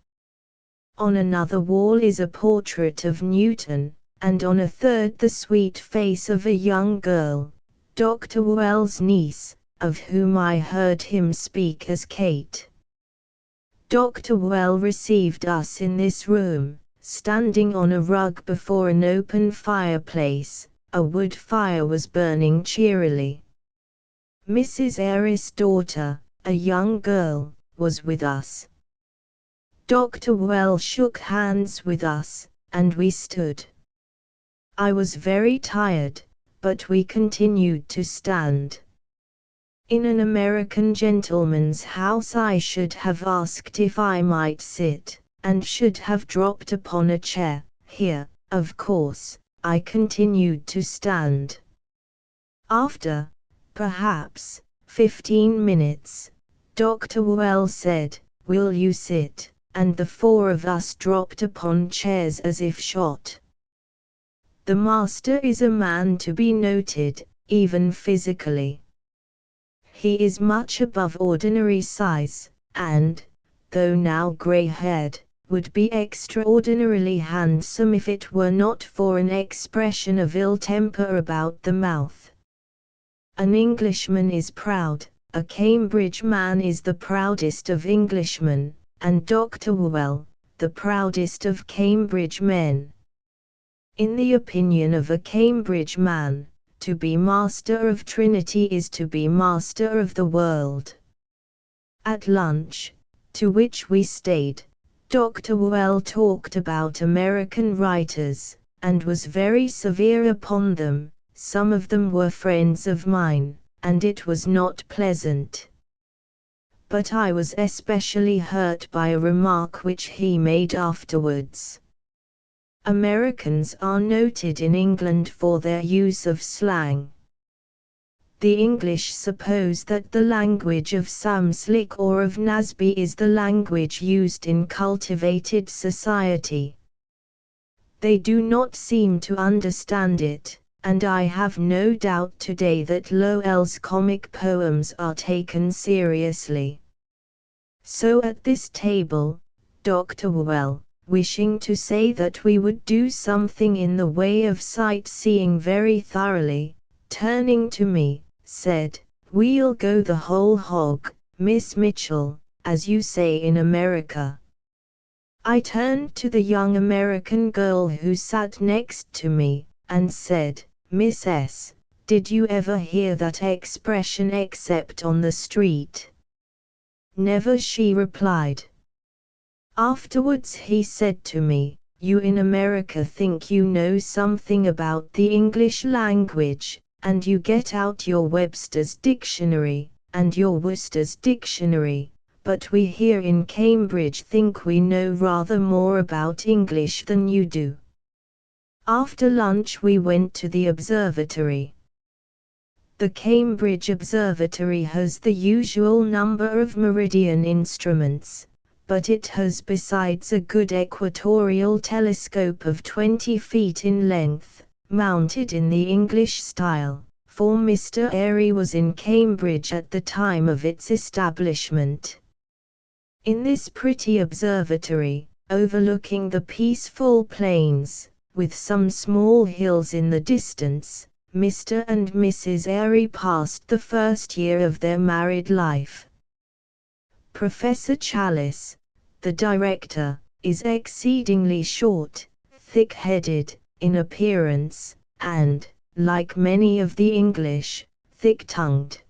Speaker 1: On another wall is a portrait of Newton, and on a third the sweet face of a young girl, Dr. Whewell's niece, of whom I heard him speak as Kate. Dr. Whewell received us in this room, standing on a rug before an open fireplace. A wood fire was burning cheerily. Mrs. Airy's daughter, a young girl, was with us. Dr. Whewell shook hands with us, and we stood. I was very tired, but we continued to stand. In an American gentleman's house I should have asked if I might sit, and should have dropped upon a chair. Here, of course, I continued to stand. After, perhaps, 15 minutes, Dr. Whewell said, "Will you sit?" and the 4 of us dropped upon chairs as if shot. The master is a man to be noted, even physically. He is much above ordinary size, and, though now grey-haired, would be extraordinarily handsome if it were not for an expression of ill temper about the mouth. An Englishman is proud, a Cambridge man is the proudest of Englishmen, and Dr. Whewell, the proudest of Cambridge men. In the opinion of a Cambridge man, to be master of Trinity is to be master of the world. At lunch, to which we stayed, Dr. Whewell talked about American writers, and was very severe upon them. Some of them were friends of mine, and it was not pleasant. But I was especially hurt by a remark which he made afterwards. Americans are noted in England for their use of slang. The English suppose that the language of Sam Slick or of Nasby is the language used in cultivated society. They do not seem to understand it, and I have no doubt today that Lowell's comic poems are taken seriously. So at this table, Dr. Well, wishing to say that we would do something in the way of sightseeing very thoroughly, turning to me, said, "We'll go the whole hog, Miss Mitchell, as you say in America." I turned to the young American girl who sat next to me, and said, "Miss S., did you ever hear that expression except on the street?" "Never," she replied. Afterwards he said to me, "You in America think you know something about the English language, and you get out your Webster's Dictionary, and your Worcester's Dictionary, but we here in Cambridge think we know rather more about English than you do." After lunch we went to the observatory. The Cambridge Observatory has the usual number of meridian instruments, but it has besides a good equatorial telescope of 20 feet in length, mounted in the English style, for Mr. Airy was in Cambridge at the time of its establishment. In this pretty observatory, overlooking the peaceful plains, with some small hills in the distance, Mr. and Mrs. Airy passed the first year of their married life. Professor Challis, the director, is exceedingly short, thick-headed, in appearance, and, like many of the English, thick-tongued.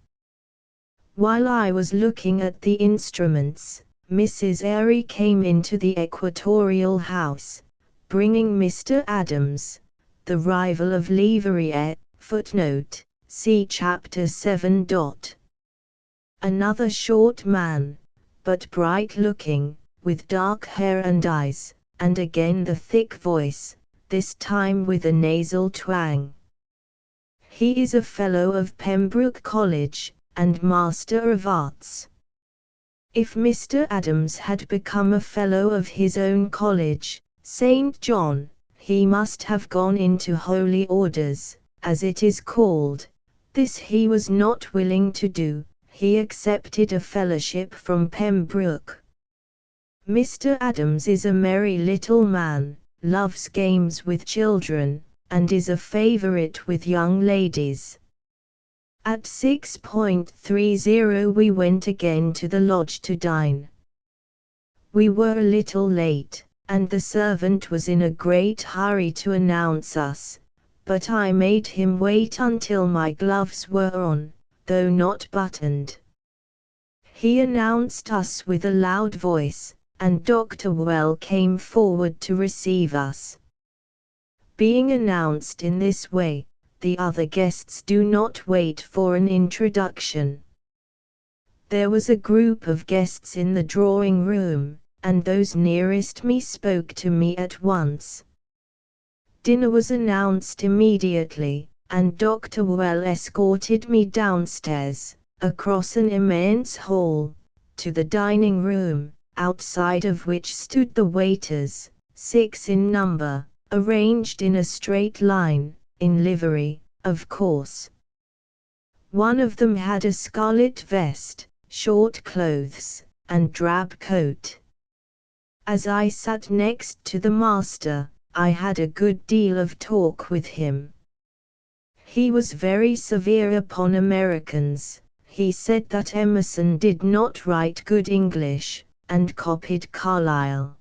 Speaker 1: While I was looking at the instruments, Mrs. Airy came into the equatorial house, bringing Mr. Adams, the rival of Leverrier, footnote, see Chapter 7. Another short man, but bright-looking, with dark hair and eyes, and again the thick voice, this time with a nasal twang. He is a Fellow of Pembroke College, and Master of Arts. If Mr. Adams had become a Fellow of his own college, St. John, he must have gone into Holy Orders, as it is called. This he was not willing to do. He accepted a fellowship from Pembroke. Mr. Adams is a merry little man, loves games with children, and is a favorite with young ladies. At 6:30 we went again to the lodge to dine. We were a little late, and the servant was in a great hurry to announce us, but I made him wait until my gloves were on, though not buttoned. He announced us with a loud voice, and Dr. Well came forward to receive us. Being announced in this way, the other guests do not wait for an introduction. There was a group of guests in the drawing room, and those nearest me spoke to me at once. Dinner was announced immediately, and Dr. Well escorted me downstairs, across an immense hall, to the dining room, outside of which stood the waiters, 6 in number, arranged in a straight line, in livery, of course. One of them had a scarlet vest, short clothes, and drab coat. As I sat next to the master, I had a good deal of talk with him. He was very severe upon Americans. He said that Emerson did not write good English, and copied Carlyle.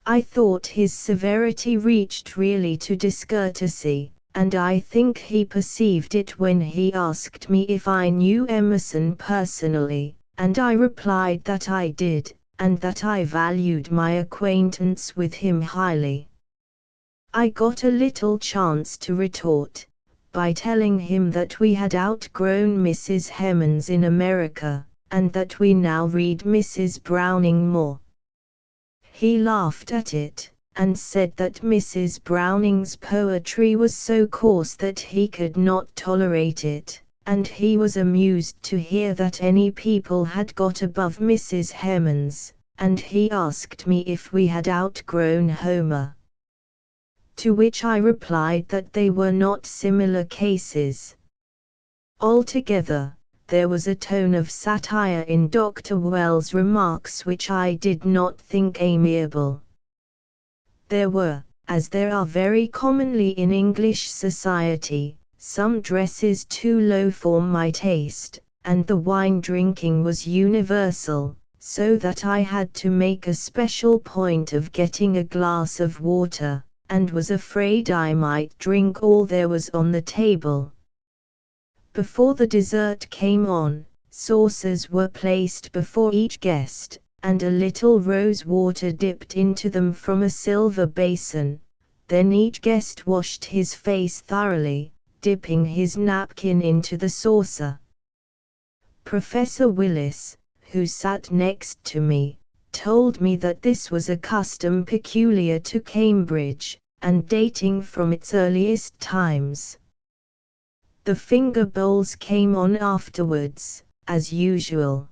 Speaker 1: I thought his severity reached really to discourtesy, and I think he perceived it when he asked me if I knew Emerson personally, and I replied that I did, and that I valued my acquaintance with him highly. I got a little chance to retort, by telling him that we had outgrown Mrs. Hemans in America, and that we now read Mrs. Browning more. He laughed at it, and said that Mrs. Browning's poetry was so coarse that he could not tolerate it, and he was amused to hear that any people had got above Mrs. Hemans, and he asked me if we had outgrown Homer. To which I replied that they were not similar cases. Altogether, there was a tone of satire in Dr. Wells' remarks which I did not think amiable. There were, as there are very commonly in English society, some dresses too low for my taste, and the wine drinking was universal, so that I had to make a special point of getting a glass of water, and was afraid I might drink all there was on the table. Before the dessert came on, saucers were placed before each guest, and a little rose water dipped into them from a silver basin. Then each guest washed his face thoroughly, dipping his napkin into the saucer. Professor Willis, who sat next to me, told me that this was a custom peculiar to Cambridge, and dating from its earliest times. The finger bowls came on afterwards, as usual.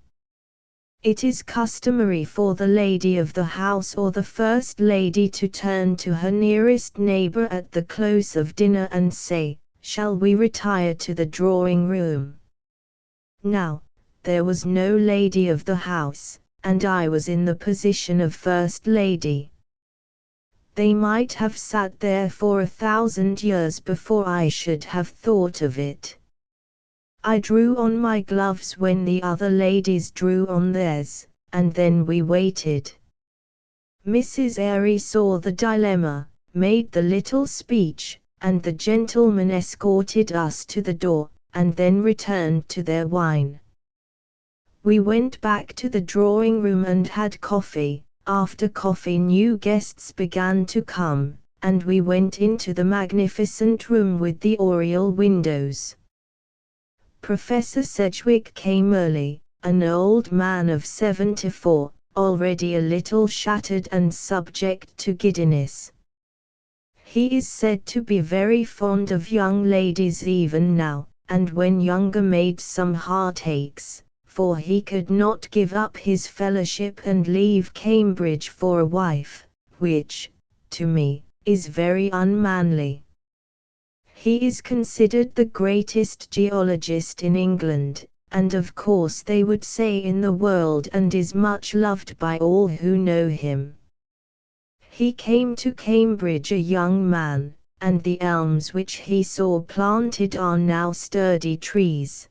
Speaker 1: It is customary for the lady of the house or the first lady to turn to her nearest neighbor at the close of dinner and say, "Shall we retire to the drawing room?" Now, there was no lady of the house, and I was in the position of first lady. They might have sat there for 1,000 years before I should have thought of it. I drew on my gloves when the other ladies drew on theirs, and then we waited. Mrs. Airy saw the dilemma, made the little speech, and the gentlemen escorted us to the door, and then returned to their wine. We went back to the drawing room and had coffee. After coffee new guests began to come, and we went into the magnificent room with the oriel windows. Professor Sedgwick came early, an old man of 74, already a little shattered and subject to giddiness. He is said to be very fond of young ladies even now, and when younger made some heartaches, for he could not give up his fellowship and leave Cambridge for a wife, which, to me, is very unmanly. He is considered the greatest geologist in England, and of course they would say in the world, and is much loved by all who know him. He came to Cambridge a young man, and the elms which he saw planted are now sturdy trees.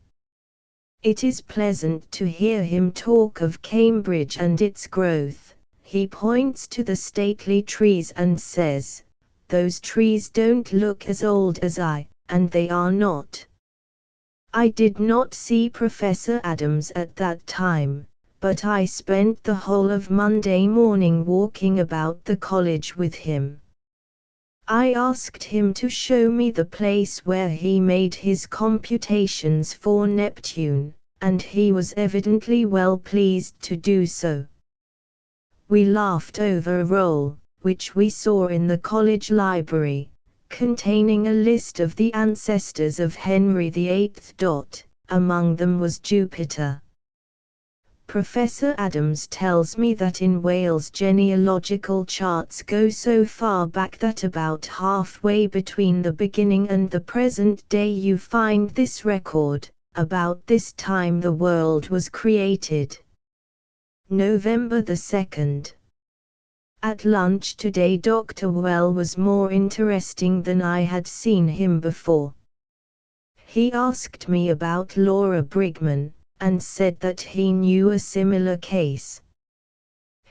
Speaker 1: It is pleasant to hear him talk of Cambridge and its growth. He points to the stately trees and says, "Those trees don't look as old as I," and they are not. I did not see Professor Adams at that time, but I spent the whole of Monday morning walking about the college with him. I asked him to show me the place where he made his computations for Neptune, and he was evidently well pleased to do so. We laughed over a roll, which we saw in the college library, containing a list of the ancestors of Henry VIII. Among them was Jupiter. Professor Adams tells me that in Wales genealogical charts go so far back that about halfway between the beginning and the present day you find this record: "About this time the world was created. November the 2nd. At lunch today Dr. Well was more interesting than I had seen him before. He asked me about Laura Brigman, and said that he knew a similar case.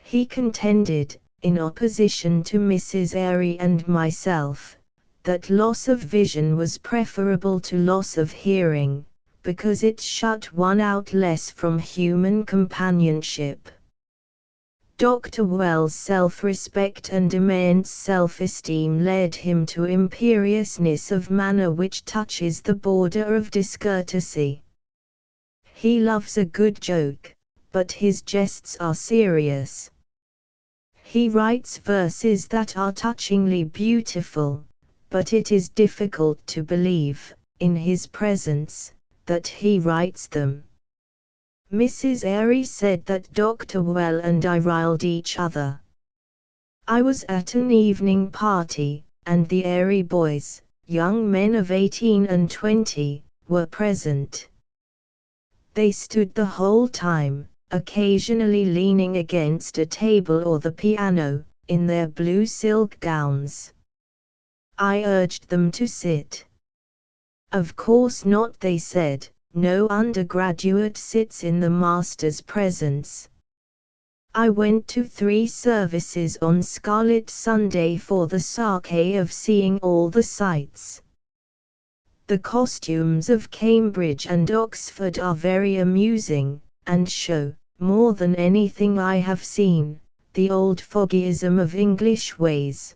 Speaker 1: He contended, in opposition to Mrs. Airy and myself, that loss of vision was preferable to loss of hearing, because it shut one out less from human companionship. Dr. Well's self-respect and immense self-esteem led him to imperiousness of manner which touches the border of discourtesy. He loves a good joke, but his jests are serious. He writes verses that are touchingly beautiful, but it is difficult to believe, in his presence, that he writes them. Mrs. Airy said that Dr. Well and I riled each other. I was at an evening party, and the Airy boys, young men of 18 and 20, were present. They stood the whole time, occasionally leaning against a table or the piano, in their blue silk gowns. I urged them to sit. Of course not, they said. No undergraduate sits in the master's presence. I went to 3 services on Scarlet Sunday for the sake of seeing all the sights. The costumes of Cambridge and Oxford are very amusing, and show, more than anything I have seen, the old foggyism of English ways.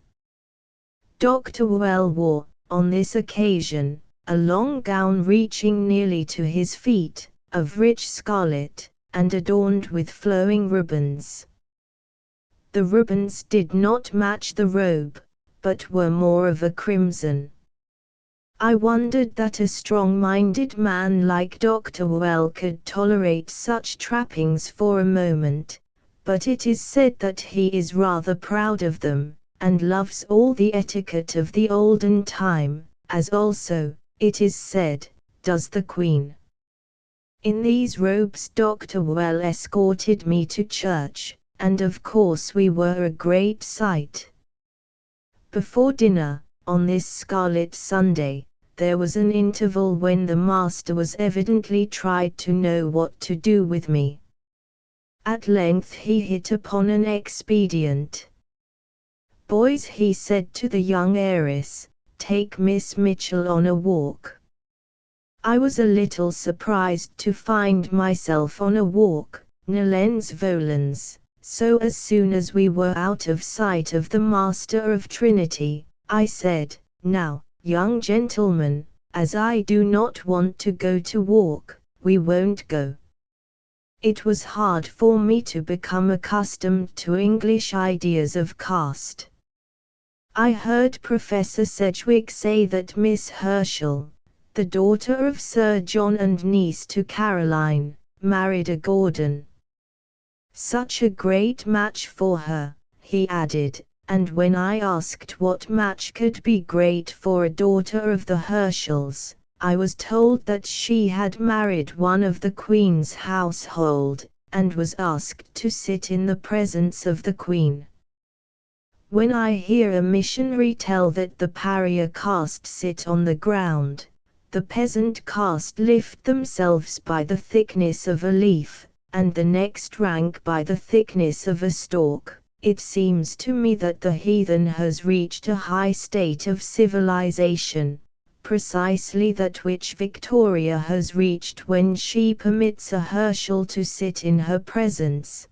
Speaker 1: Dr. Well wore, on this occasion, a long gown reaching nearly to his feet, of rich scarlet, and adorned with flowing ribbons. The ribbons did not match the robe, but were more of a crimson. I wondered that a strong-minded man like Dr. Well could tolerate such trappings for a moment, but it is said that he is rather proud of them, and loves all the etiquette of the olden time, as also, it is said, does the Queen. In these robes Dr. Well escorted me to church, and of course we were a great sight. Before dinner, on this Scarlet Sunday, there was an interval when the master was evidently tried to know what to do with me. At length he hit upon an expedient. "Boys," he said to the young heiress, "take Miss Mitchell on a walk." I was a little surprised to find myself on a walk, nolens volens, so as soon as we were out of sight of the Master of Trinity, I said, "Now, young gentlemen, as I do not want to go to walk, we won't go." It was hard for me to become accustomed to English ideas of caste. I heard Professor Sedgwick say that Miss Herschel, the daughter of Sir John and niece to Caroline, married a Gordon. Such a great match for her, he added, and when I asked what match could be great for a daughter of the Herschels, I was told that she had married one of the Queen's household, and was asked to sit in the presence of the Queen. When I hear a missionary tell that the pariah caste sit on the ground, the peasant caste lift themselves by the thickness of a leaf, and the next rank by the thickness of a stalk, it seems to me that the heathen has reached a high state of civilization, precisely that which Victoria has reached when she permits a Herschel to sit in her presence.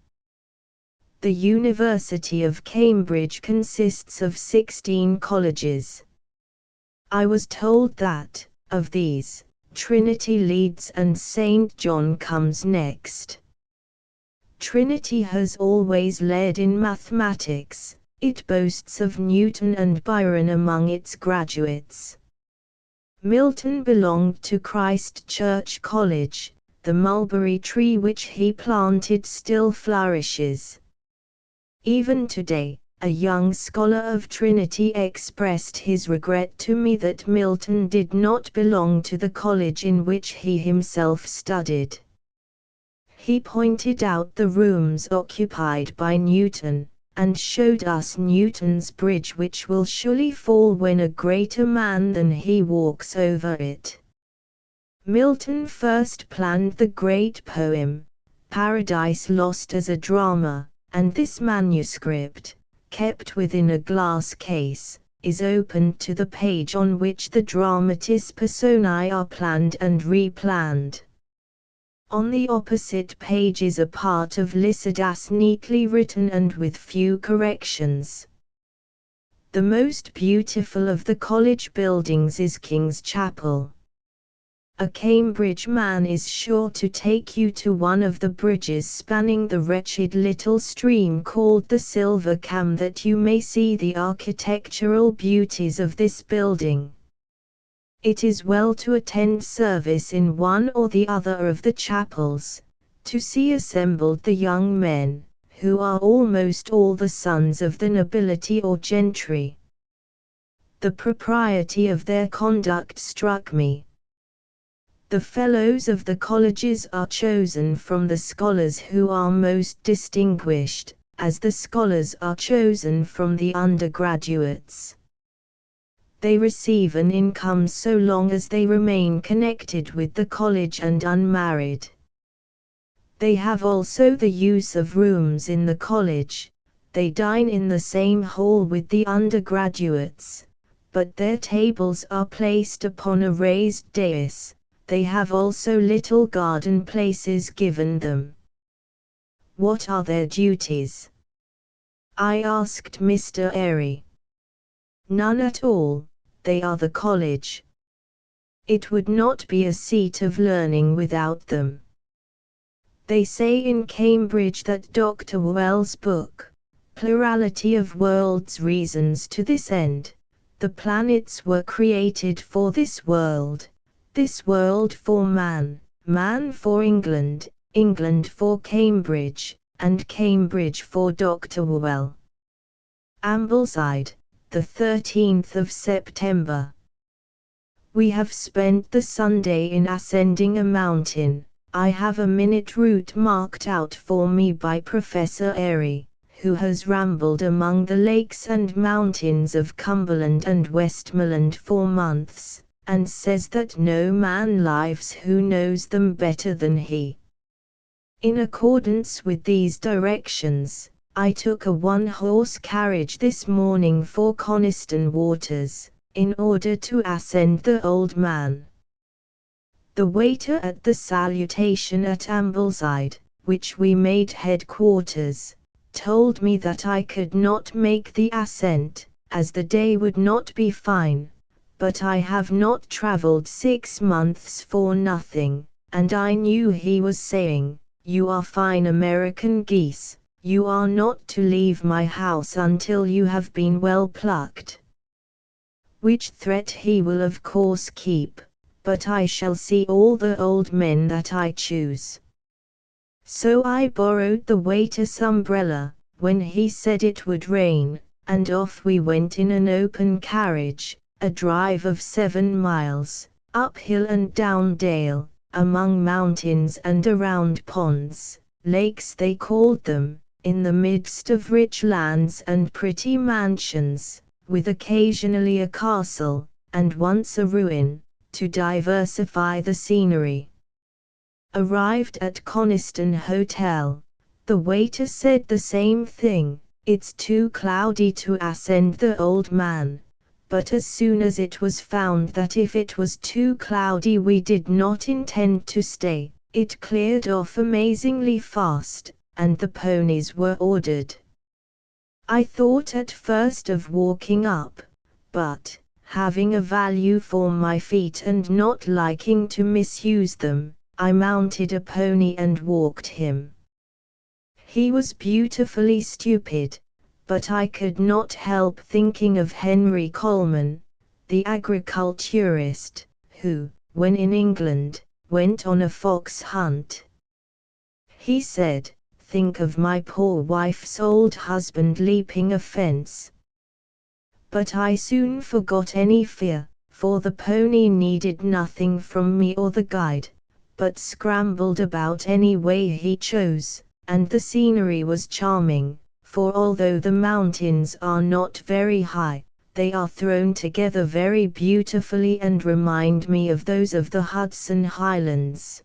Speaker 1: The University of Cambridge consists of 16 colleges. I was told that, of these, Trinity leads and St. John comes next. Trinity has always led in mathematics, it boasts of Newton and Byron among its graduates. Milton belonged to Christ Church College, the mulberry tree which he planted still flourishes. Even today, a young scholar of Trinity expressed his regret to me that Milton did not belong to the college in which he himself studied. He pointed out the rooms occupied by Newton, and showed us Newton's bridge which will surely fall when a greater man than he walks over it. Milton first planned the great poem, Paradise Lost as a drama, and this manuscript, kept within a glass case, is opened to the page on which the dramatis personae are planned and replanned. On the opposite page is a part of Lycidas neatly written and with few corrections. The most beautiful of the college buildings is King's Chapel. A Cambridge man is sure to take you to one of the bridges spanning the wretched little stream called the Silver Cam that you may see the architectural beauties of this building. It is well to attend service in one or the other of the chapels, to see assembled the young men, who are almost all the sons of the nobility or gentry. The propriety of their conduct struck me. The fellows of the colleges are chosen from the scholars who are most distinguished, as the scholars are chosen from the undergraduates. They receive an income so long as they remain connected with the college and unmarried. They have also the use of rooms in the college. They dine in the same hall with the undergraduates, but their tables are placed upon a raised dais. They have also little garden places given them. What are their duties? I asked Mr. Airy. None at all, they are the college. It would not be a seat of learning without them. They say in Cambridge that Dr. Wells' book, Plurality of Worlds, reasons to this end. The planets were created for this world for man, man for England, England for Cambridge, and Cambridge for Dr. Well. Ambleside, the 13th of September. We have spent the Sunday in ascending a mountain. I have a minute route marked out for me by Professor Airy, who has rambled among the lakes and mountains of Cumberland and Westmoreland for months, and says that no man lives who knows them better than he. In accordance with these directions, I took a one-horse carriage this morning for Coniston Waters, in order to ascend the Old Man. The waiter at the Salutation at Ambleside, which we made headquarters, told me that I could not make the ascent, as the day would not be fine. But I have not travelled 6 months for nothing, and I knew he was saying, "You are fine American geese, you are not to leave my house until you have been well plucked." Which threat he will of course keep, but I shall see all the old men that I choose. So I borrowed the waiter's umbrella, when he said it would rain, and off we went in an open carriage. A drive of 7 miles, up hill and down dale, among mountains and around ponds, lakes they called them, in the midst of rich lands and pretty mansions, with occasionally a castle, and once a ruin, to diversify the scenery. Arrived at Coniston Hotel, the waiter said the same thing, "It's too cloudy to ascend the Old Man." But as soon as it was found that if it was too cloudy we did not intend to stay, it cleared off amazingly fast, and the ponies were ordered. I thought at first of walking up, but, having a value for my feet and not liking to misuse them, I mounted a pony and walked him. He was beautifully stupid, but I could not help thinking of Henry Coleman, the agriculturist, who, when in England, went on a fox hunt. He said, "Think of my poor wife's old husband leaping a fence." But I soon forgot any fear, for the pony needed nothing from me or the guide, but scrambled about any way he chose, and the scenery was charming. For although the mountains are not very high, they are thrown together very beautifully and remind me of those of the Hudson Highlands.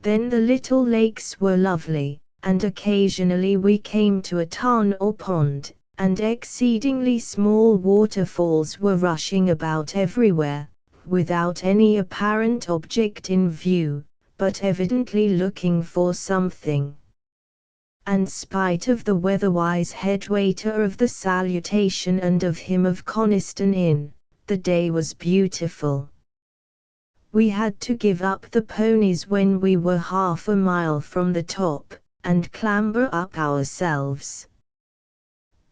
Speaker 1: Then the little lakes were lovely, and occasionally we came to a tarn or pond, and exceedingly small waterfalls were rushing about everywhere, without any apparent object in view, but evidently looking for something. And spite of the weatherwise head waiter of the Salutation and of him of Coniston Inn, the day was beautiful. We had to give up the ponies when we were half a mile from the top, and clamber up ourselves.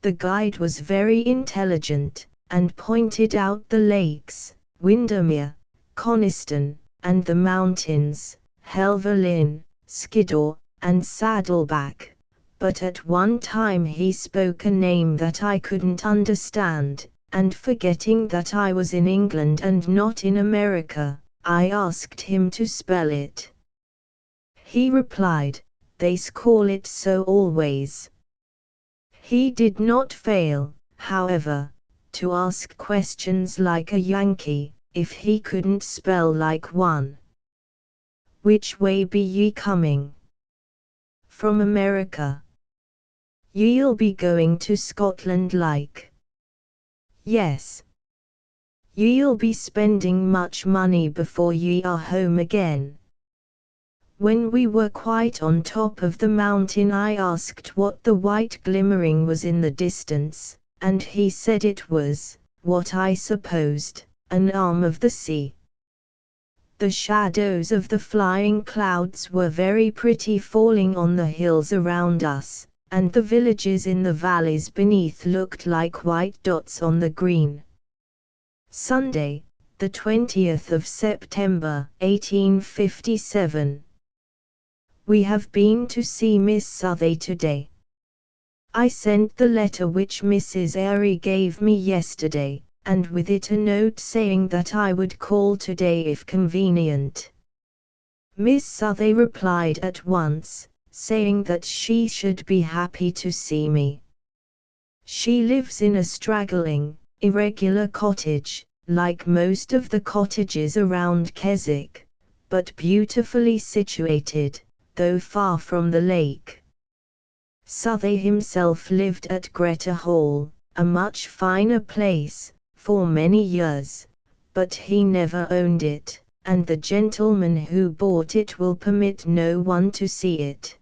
Speaker 1: The guide was very intelligent, and pointed out the lakes, Windermere, Coniston, and the mountains, Helvellyn, Skiddaw, and Saddleback. But at one time he spoke a name that I couldn't understand, and forgetting that I was in England and not in America, I asked him to spell it. He replied, "They call it so always." He did not fail, however, to ask questions like a Yankee, if he couldn't spell like one. "Which way be ye coming?" "From America." "Ye'll be going to Scotland like?" "Yes." "Ye'll be spending much money before ye are home again?" When we were quite on top of the mountain, I asked what the white glimmering was in the distance, and he said it was, what I supposed, an arm of the sea. The shadows of the flying clouds were very pretty, falling on the hills around us, and the villages in the valleys beneath looked like white dots on the green. Sunday, the 20th of September, 1857. We have been to see Miss Southey today. I sent the letter which Mrs. Airy gave me yesterday, and with it a note saying that I would call today if convenient. Miss Southey replied at once, saying that she should be happy to see me. She lives in a straggling, irregular cottage, like most of the cottages around Keswick, but beautifully situated, though far from the lake. Southey himself lived at Greta Hall, a much finer place, for many years, but he never owned it, and the gentleman who bought it will permit no one to see it.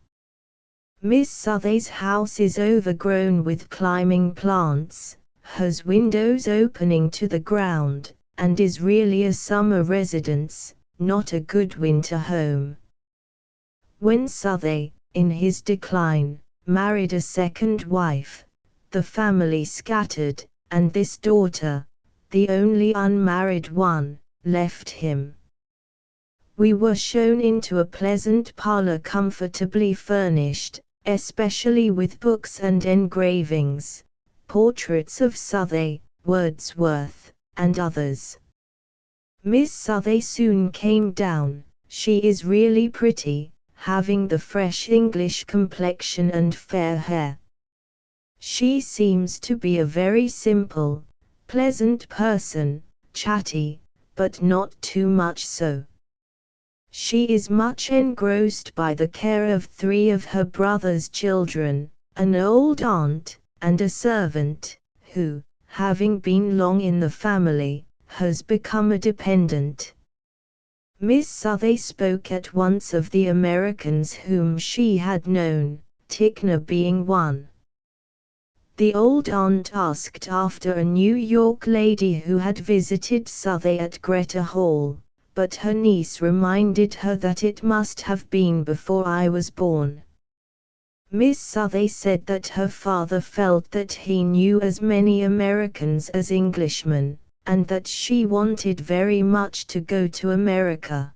Speaker 1: Miss Southey's house is overgrown with climbing plants, has windows opening to the ground, and is really a summer residence, not a good winter home. When Southey, in his decline, married a second wife, the family scattered, and this daughter, the only unmarried one, left him. We were shown into a pleasant parlor comfortably furnished, especially with books and engravings, portraits of Southey, Wordsworth, and others. Miss Southey soon came down. She is really pretty, having the fresh English complexion and fair hair. She seems to be a very simple, pleasant person, chatty, but not too much so. She is much engrossed by the care of 3 of her brother's children, an old aunt, and a servant, who, having been long in the family, has become a dependent. Miss Southey spoke at once of the Americans whom she had known, Ticknor being one. The old aunt asked after a New York lady who had visited Southey at Greta Hall, but her niece reminded her that it must have been before I was born. Miss Southey said that her father felt that he knew as many Americans as Englishmen, and that she wanted very much to go to America.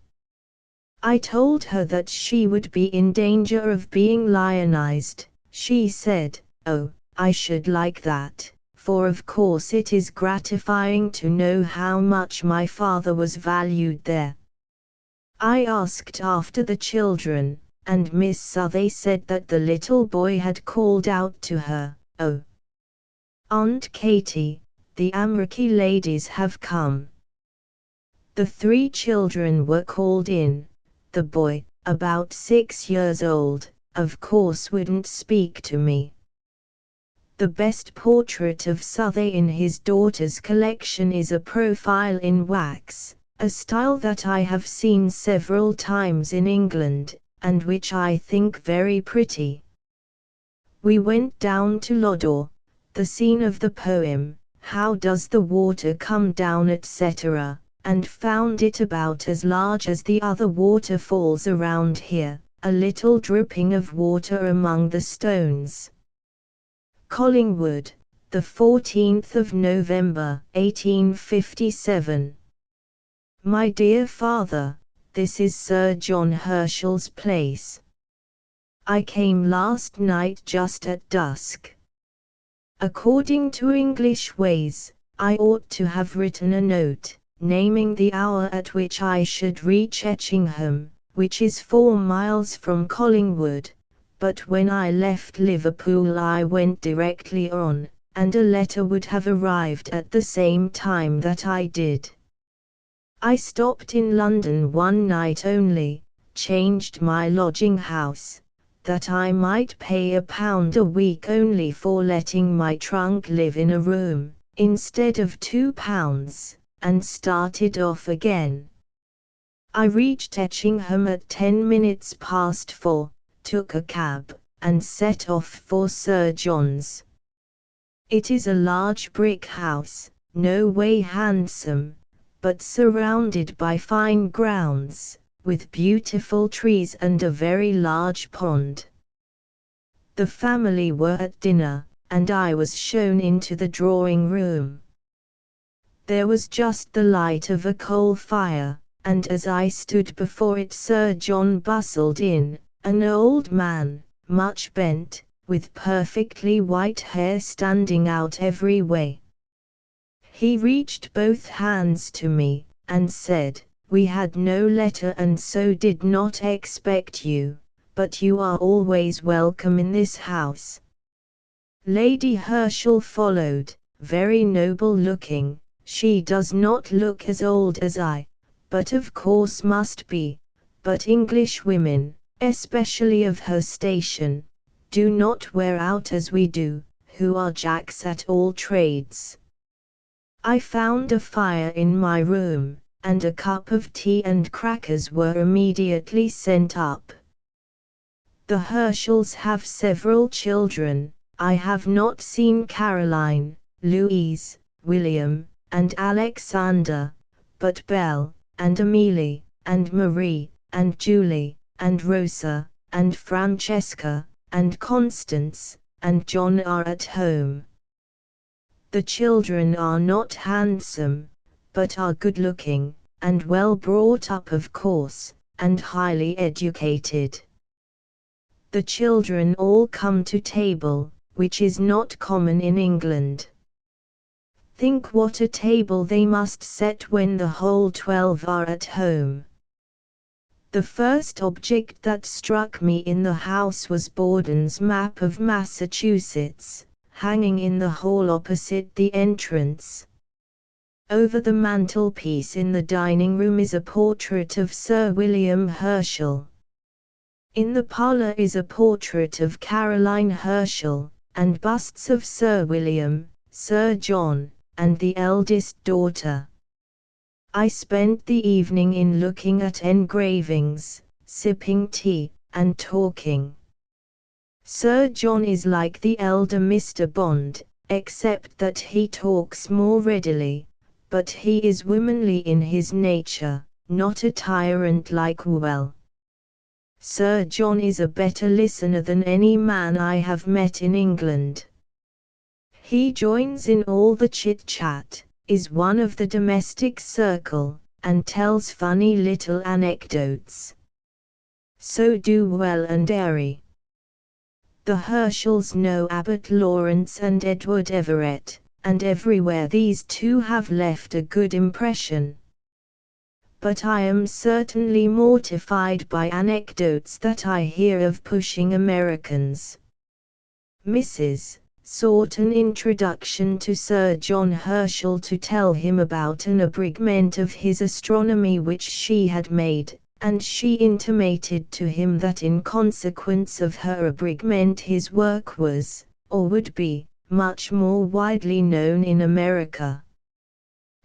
Speaker 1: I told her that she would be in danger of being lionized. She said, "Oh, I should like that, for of course it is gratifying to know how much my father was valued there." I asked after the children, and Miss Southey said that the little boy had called out to her, "Oh, Aunt Katie, the Amriki ladies have come." The 3 children were called in. The boy, about 6 years old, of course wouldn't speak to me. The best portrait of Southey in his daughter's collection is a profile in wax, a style that I have seen several times in England, and which I think very pretty. We went down to Lodore, the scene of the poem, "How does the water come down," etc., and found it about as large as the other waterfalls around here, a little dripping of water among the stones. Collingwood, the 14th of November, 1857. My dear father, this is Sir John Herschel's place. I came last night just at dusk. According to English ways, I ought to have written a note, naming the hour at which I should reach Etchingham, which is 4 miles from Collingwood, but when I left Liverpool I went directly on, and a letter would have arrived at the same time that I did. I stopped in London one night only, changed my lodging house, that I might pay £1 a week only for letting my trunk live in a room, instead of £2, and started off again. I reached Etchingham at 10 minutes past 4, took a cab, and set off for Sir John's. It is a large brick house, no way handsome, but surrounded by fine grounds, with beautiful trees and a very large pond. The family were at dinner, and I was shown into the drawing room. There was just the light of a coal fire, and as I stood before it Sir John bustled in, an old man, much bent, with perfectly white hair standing out every way. He reached both hands to me, and said, "We had no letter and so did not expect you, but you are always welcome in this house." Lady Herschel followed, very noble looking. She does not look as old as I, but of course must be, but English women, especially of her station, do not wear out as we do, who are jacks at all trades. I found a fire in my room, and a cup of tea and crackers were immediately sent up. The Herschels have several children. I have not seen Caroline, Louise, William, and Alexander, but Belle, and Amelie, and Marie, and Julie, and Rosa, and Francesca, and Constance, and John are at home. The children are not handsome, but are good-looking, and well brought up of course, and highly educated. The children all come to table, which is not common in England. Think what a table they must set when the whole 12 are at home. The first object that struck me in the house was Borden's map of Massachusetts, hanging in the hall opposite the entrance. Over the mantelpiece in the dining room is a portrait of Sir William Herschel. In the parlour is a portrait of Caroline Herschel, and busts of Sir William, Sir John, and the eldest daughter. I spent the evening in looking at engravings, sipping tea, and talking. Sir John is like the elder Mr. Bond, except that he talks more readily, but he is womanly in his nature, not a tyrant like Well. Sir John is a better listener than any man I have met in England. He joins in all the chit-chat, is one of the domestic circle, and tells funny little anecdotes. So do Well and Airy. The Herschels know Abbot Lawrence and Edward Everett, and everywhere these two have left a good impression. But I am certainly mortified by anecdotes that I hear of pushing Americans. Mrs. sought an introduction to Sir John Herschel to tell him about an abrigment of his astronomy which she had made, and she intimated to him that in consequence of her abrigment his work was, or would be, much more widely known in America.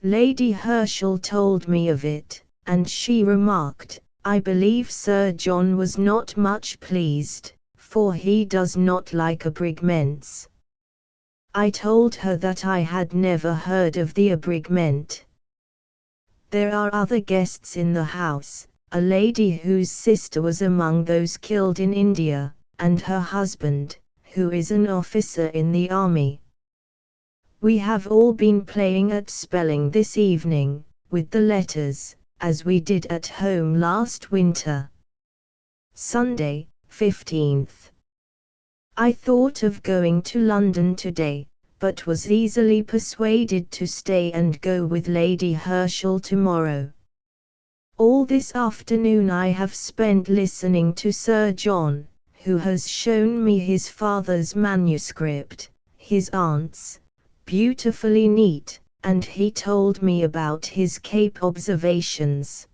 Speaker 1: Lady Herschel told me of it, and she remarked, "I believe Sir John was not much pleased, for he does not like abrigments." I told her that I had never heard of the abrigment. There are other guests in the house, a lady whose sister was among those killed in India, and her husband, who is an officer in the army. We have all been playing at spelling this evening, with the letters, as we did at home last winter. Sunday, 15th. I thought of going to London today, but was easily persuaded to stay and go with Lady Herschel tomorrow. All this afternoon I have spent listening to Sir John, who has shown me his father's manuscript, his aunt's, beautifully neat, and he told me about his Cape observations.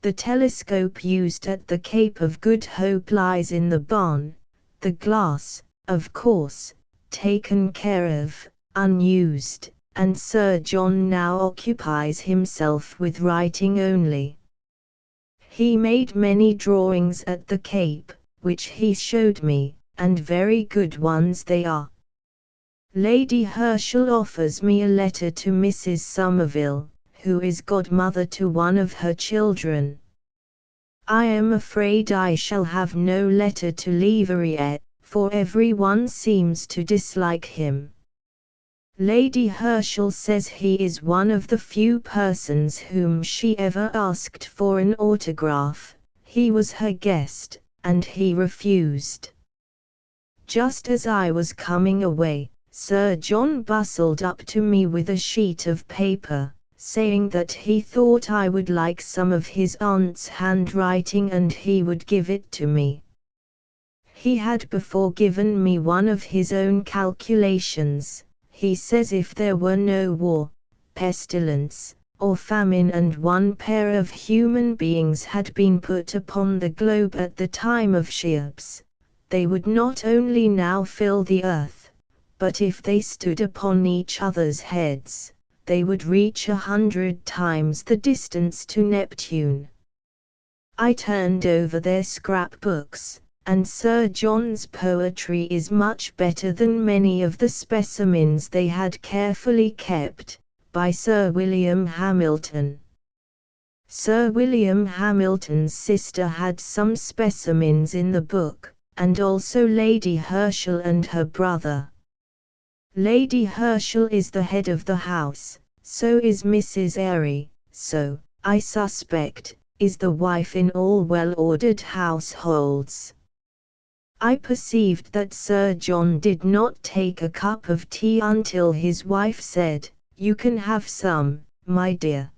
Speaker 1: The telescope used at the Cape of Good Hope lies in the barn, the glass, of course, taken care of, unused, and Sir John now occupies himself with writing only. He made many drawings at the Cape, which he showed me, and very good ones they are. Lady Herschel offers me a letter to Mrs. Somerville, who is godmother to one of her children. I am afraid I shall have no letter to Leverrier, for everyone seems to dislike him. Lady Herschel says he is one of the few persons whom she ever asked for an autograph. He was her guest, and he refused. Just as I was coming away, Sir John bustled up to me with a sheet of paper, saying that he thought I would like some of his aunt's handwriting and he would give it to me. He had before given me one of his own calculations. He says if there were no war, pestilence, or famine and one pair of human beings had been put upon the globe at the time of Cheops, they would not only now fill the earth, but if they stood upon each other's heads, they would reach 100 times the distance to Neptune. I turned over their scrapbooks, and Sir John's poetry is much better than many of the specimens they had carefully kept, by Sir William Hamilton. Sir William Hamilton's sister had some specimens in the book, and also Lady Herschel and her brother. Lady Herschel is the head of the house, so is Mrs. Airy, so, I suspect, is the wife in all well-ordered households. I perceived that Sir John did not take a cup of tea until his wife said, "You can have some, my dear."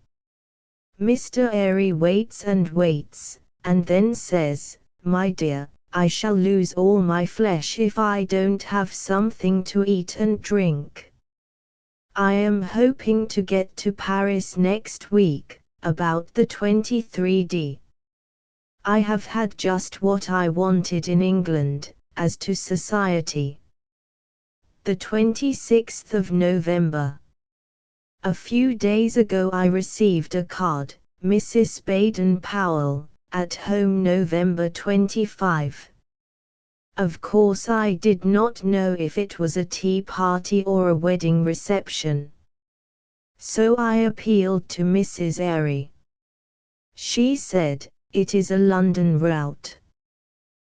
Speaker 1: Mr. Airy waits and waits, and then says, "My dear, I shall lose all my flesh if I don't have something to eat and drink. I am hoping to get to Paris next week, about the 23rd. I have had just what I wanted in England, as to society. The 26th of November. A few days ago I received a card, Mrs. Baden-Powell, at home November 25. Of course I did not know if it was a tea party or a wedding reception. So I appealed to Mrs. Airy. She said, "It is a London route.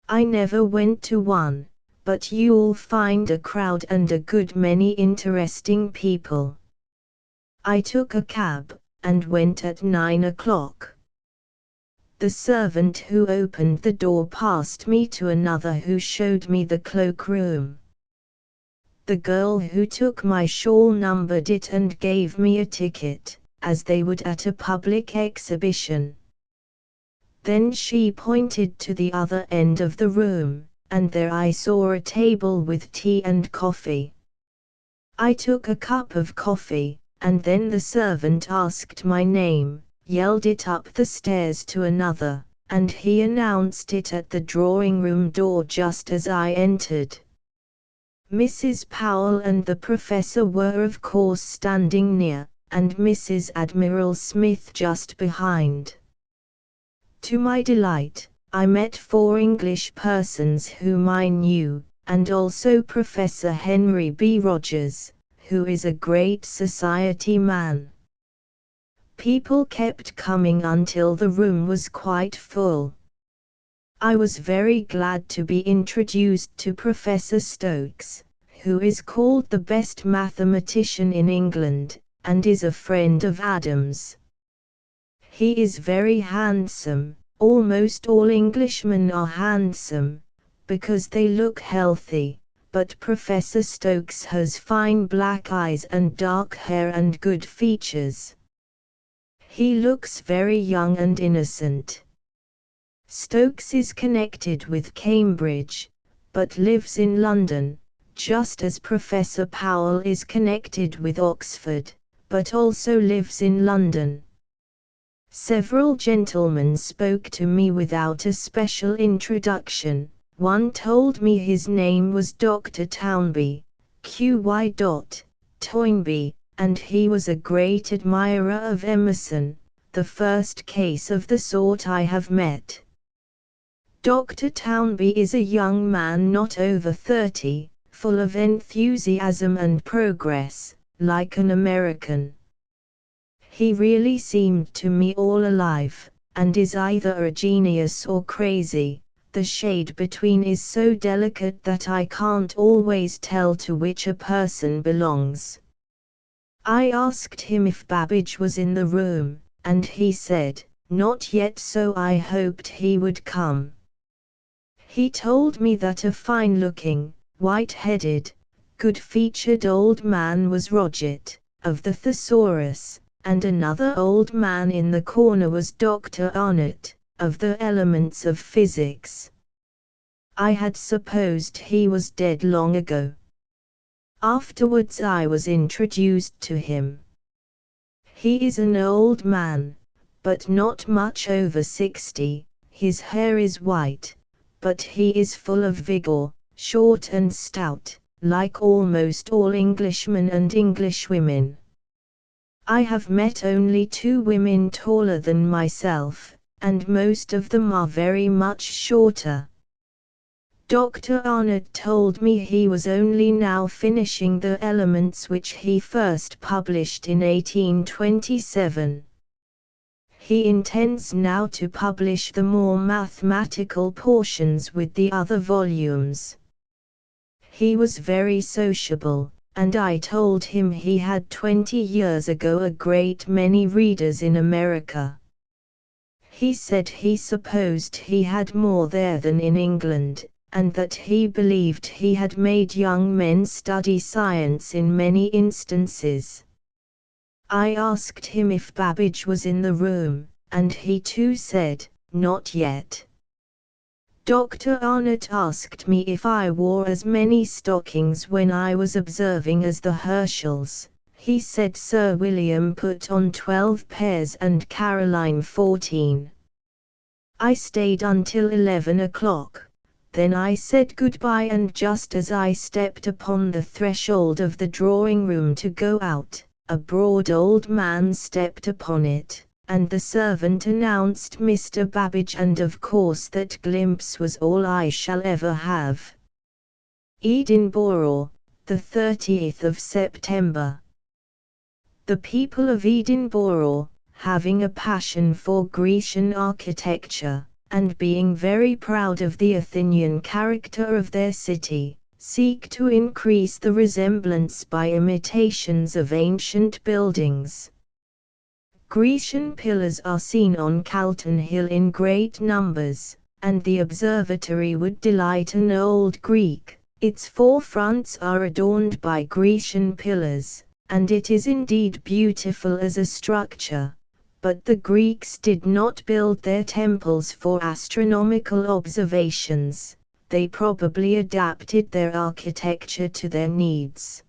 Speaker 1: I never went to one, but you'll find a crowd and a good many interesting people." I took a cab, and went at 9 o'clock. The servant who opened the door passed me to another who showed me the cloakroom. The girl who took my shawl numbered it and gave me a ticket, as they would at a public exhibition. Then she pointed to the other end of the room, and there I saw a table with tea and coffee. I took a cup of coffee, and then the servant asked my name, yelled it up the stairs to another, and he announced it at the drawing-room door just as I entered. Mrs. Powell and the professor were of course standing near, and Mrs. Admiral Smith just behind. To my delight, I met 4 English persons whom I knew, and also Professor Henry B. Rogers, who is a great society man. People kept coming until the room was quite full. I was very glad to be introduced to Professor Stokes, who is called the best mathematician in England, and is a friend of Adams. He is very handsome. Almost all Englishmen are handsome, because they look healthy, but Professor Stokes has fine black eyes and dark hair and good features. He looks very young and innocent. Stokes is connected with Cambridge, but lives in London, just as Professor Powell is connected with Oxford, but also lives in London. Several gentlemen spoke to me without a special introduction. One told me his name was Dr. Toynbee, Q.Y. Toynbee, and he was a great admirer of Emerson, the first case of the sort I have met. Dr. Toynbee is a young man not over 30, full of enthusiasm and progress, like an American. He really seemed to me all alive, and is either a genius or crazy. The shade between is so delicate that I can't always tell to which a person belongs. I asked him if Babbage was in the room, and he said, "Not yet, so I hoped he would come." He told me that a fine-looking, white-headed, good-featured old man was Roget, of the Thesaurus, and another old man in the corner was Dr. Arnott, of the Elements of Physics. I had supposed he was dead long ago. Afterwards I was introduced to him. He is an old man, but not much over 60, his hair is white, but he is full of vigor, short and stout, like almost all Englishmen and Englishwomen. I have met only 2 women taller than myself, and most of them are very much shorter. Dr. Arnott told me he was only now finishing the Elements which he first published in 1827. He intends now to publish the more mathematical portions with the other volumes. He was very sociable, and I told him he had 20 years ago a great many readers in America. He said he supposed he had more there than in England, and that he believed he had made young men study science in many instances. I asked him if Babbage was in the room, and he too said, "Not yet." Dr. Arnott asked me if I wore as many stockings when I was observing as the Herschels. He said Sir William put on 12 pairs and Caroline 14. I stayed until 11 o'clock. Then I said goodbye, and just as I stepped upon the threshold of the drawing room to go out, a broad old man stepped upon it, and the servant announced Mr. Babbage, and of course that glimpse was all I shall ever have. Edinburgh, the 30th of September. The people of Edinburgh, having a passion for Grecian architecture, and being very proud of the Athenian character of their city, seek to increase the resemblance by imitations of ancient buildings. Grecian pillars are seen on Calton Hill in great numbers, and the observatory would delight an old Greek. Its 4 fronts are adorned by Grecian pillars, and it is indeed beautiful as a structure. But the Greeks did not build their temples for astronomical observations, they probably adapted their architecture to their needs.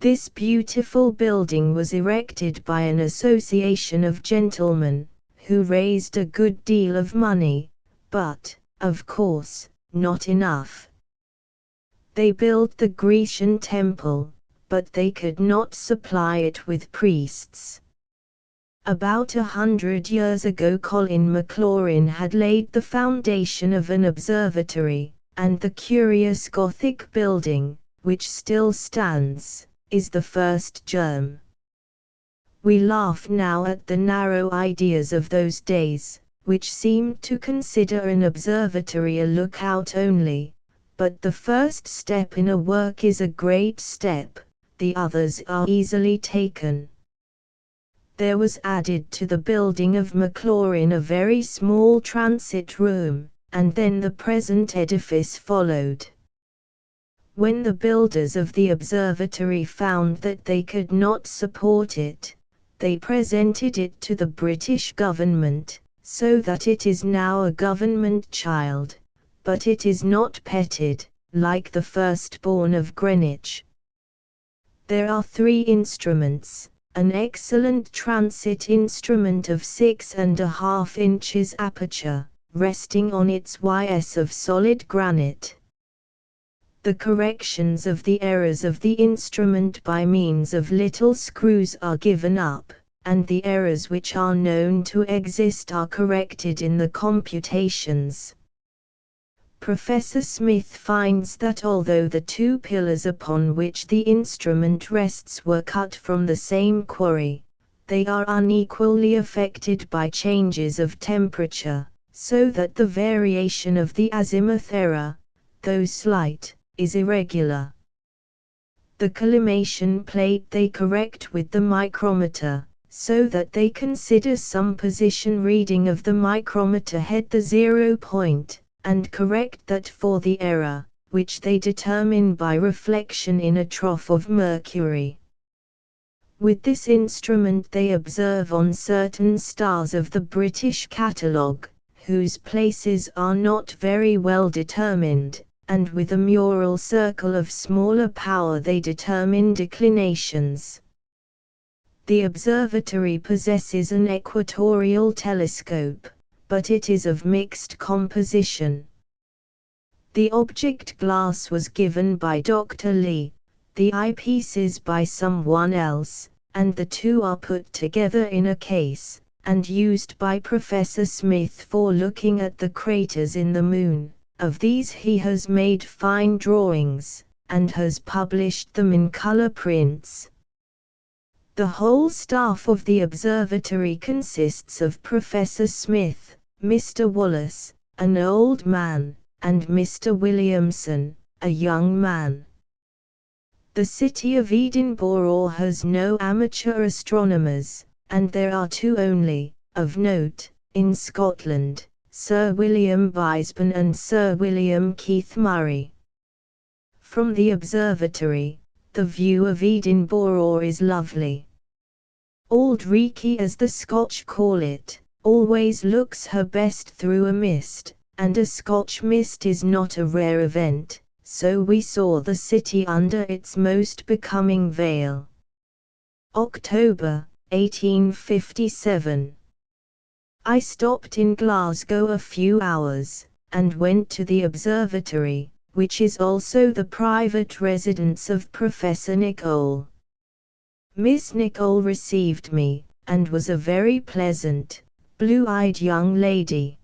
Speaker 1: This beautiful building was erected by an association of gentlemen, who raised a good deal of money, but, of course, not enough. They built the Grecian temple, but they could not supply it with priests. About 100 years ago Colin Maclaurin had laid the foundation of an observatory, and the curious Gothic building, which still stands, is the first germ. We laugh now at the narrow ideas of those days, which seemed to consider an observatory a lookout only, but the first step in a work is a great step, the others are easily taken. There was added to the building of Maclaurin a very small transit room, and then the present edifice followed. When the builders of the observatory found that they could not support it, they presented it to the British government, so that it is now a government child, but it is not petted, like the firstborn of Greenwich. There are 3 instruments, an excellent transit instrument of 6.5 inches aperture, resting on its ys of solid granite. The corrections of the errors of the instrument by means of little screws are given up, and the errors which are known to exist are corrected in the computations. Professor Smith finds that although the 2 pillars upon which the instrument rests were cut from the same quarry, they are unequally affected by changes of temperature, so that the variation of the azimuth error, though slight, is irregular. The collimation plate they correct with the micrometer, so that they consider some position reading of the micrometer head the 0 point, and correct that for the error, which they determine by reflection in a trough of mercury. With this instrument they observe on certain stars of the British catalogue, whose places are not very well determined, and with a mural circle of smaller power they determine declinations. The observatory possesses an equatorial telescope, but it is of mixed composition. The object glass was given by Dr. Lee, the eyepieces by someone else, and the 2 are put together in a case, and used by Professor Smith for looking at the craters in the Moon. Of these he has made fine drawings, and has published them in color prints. The whole staff of the observatory consists of Professor Smith, Mr. Wallace, an old man, and Mr. Williamson, a young man. The city of Edinburgh has no amateur astronomers, and there are 2 only, of note, in Scotland, Sir William Brisbane and Sir William Keith Murray. From the observatory, the view of Edinburgh is lovely. Auld Reekie, as the Scotch call it, always looks her best through a mist, and a Scotch mist is not a rare event, so we saw the city under its most becoming veil. October, 1857. I stopped in Glasgow a few hours, and went to the observatory, which is also the private residence of Professor Nicol. Miss Nicol received me, and was a very pleasant, blue-eyed young lady.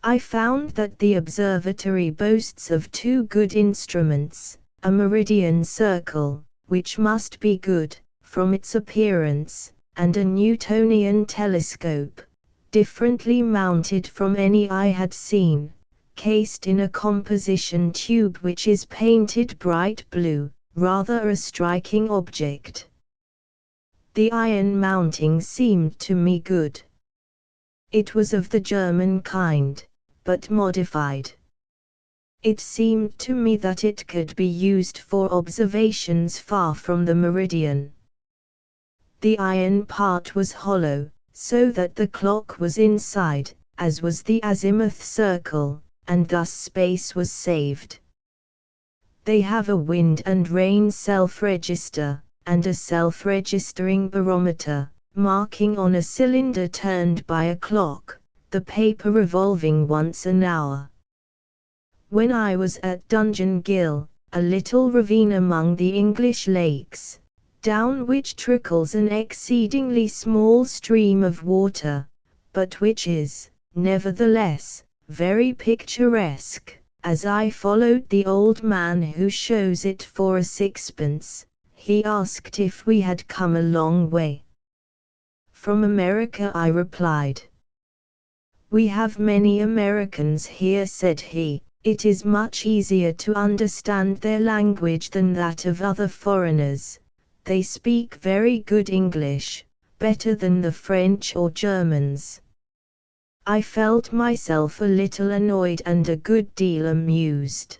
Speaker 1: I found that the observatory boasts of 2 good instruments, a meridian circle, which must be good, from its appearance, and a Newtonian telescope, differently mounted from any I had seen, cased in a composition tube which is painted bright blue, rather a striking object. The iron mounting seemed to me good. It was of the German kind, but modified. It seemed to me that it could be used for observations far from the meridian. The iron part was hollow, so that the clock was inside, as was the azimuth circle, and thus space was saved. They have a wind and rain self-register, and a self-registering barometer, marking on a cylinder turned by a clock, the paper revolving once an hour. When I was at Dungeon a little ravine among the English lakes, down which trickles an exceedingly small stream of water, but which is, nevertheless, very picturesque, as I followed the old man who shows it for a 6pence, he asked if we had come a long way. From America, I replied. We have many Americans here, said he. It is much easier to understand their language than that of other foreigners. They speak very good English, better than the French or Germans. I felt myself a little annoyed and a good deal amused.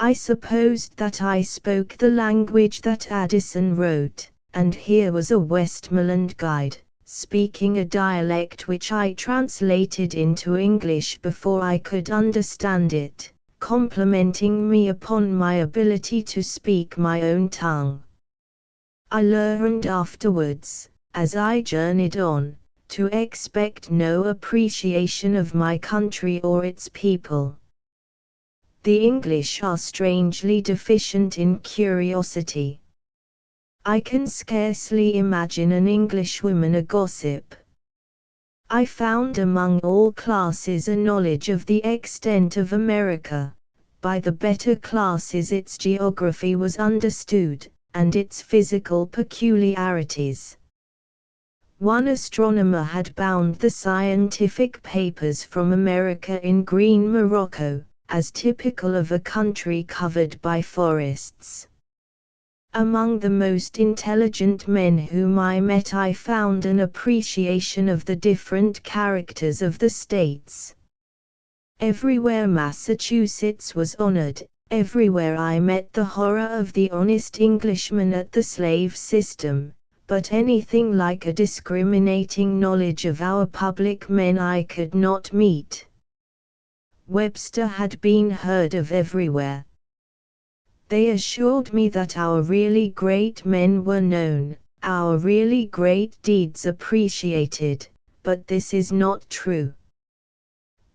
Speaker 1: I supposed that I spoke the language that Addison wrote, and here was a Westmoreland guide, speaking a dialect which I translated into English before I could understand it, complimenting me upon my ability to speak my own tongue. I learned afterwards, as I journeyed on, to expect no appreciation of my country or its people. The English are strangely deficient in curiosity. I can scarcely imagine an Englishwoman a gossip. I found among all classes a knowledge of the extent of America. By the better classes its geography was understood, and its physical peculiarities. One astronomer had bound the scientific papers from America in green morocco, as typical of a country covered by forests. Among the most intelligent men whom I met I found an appreciation of the different characters of the states. Everywhere Massachusetts was honored, everywhere I met the horror of the honest Englishman at the slave system, but anything like a discriminating knowledge of our public men I could not meet. Webster had been heard of everywhere. They assured me that our really great men were known, our really great deeds appreciated, but this is not true.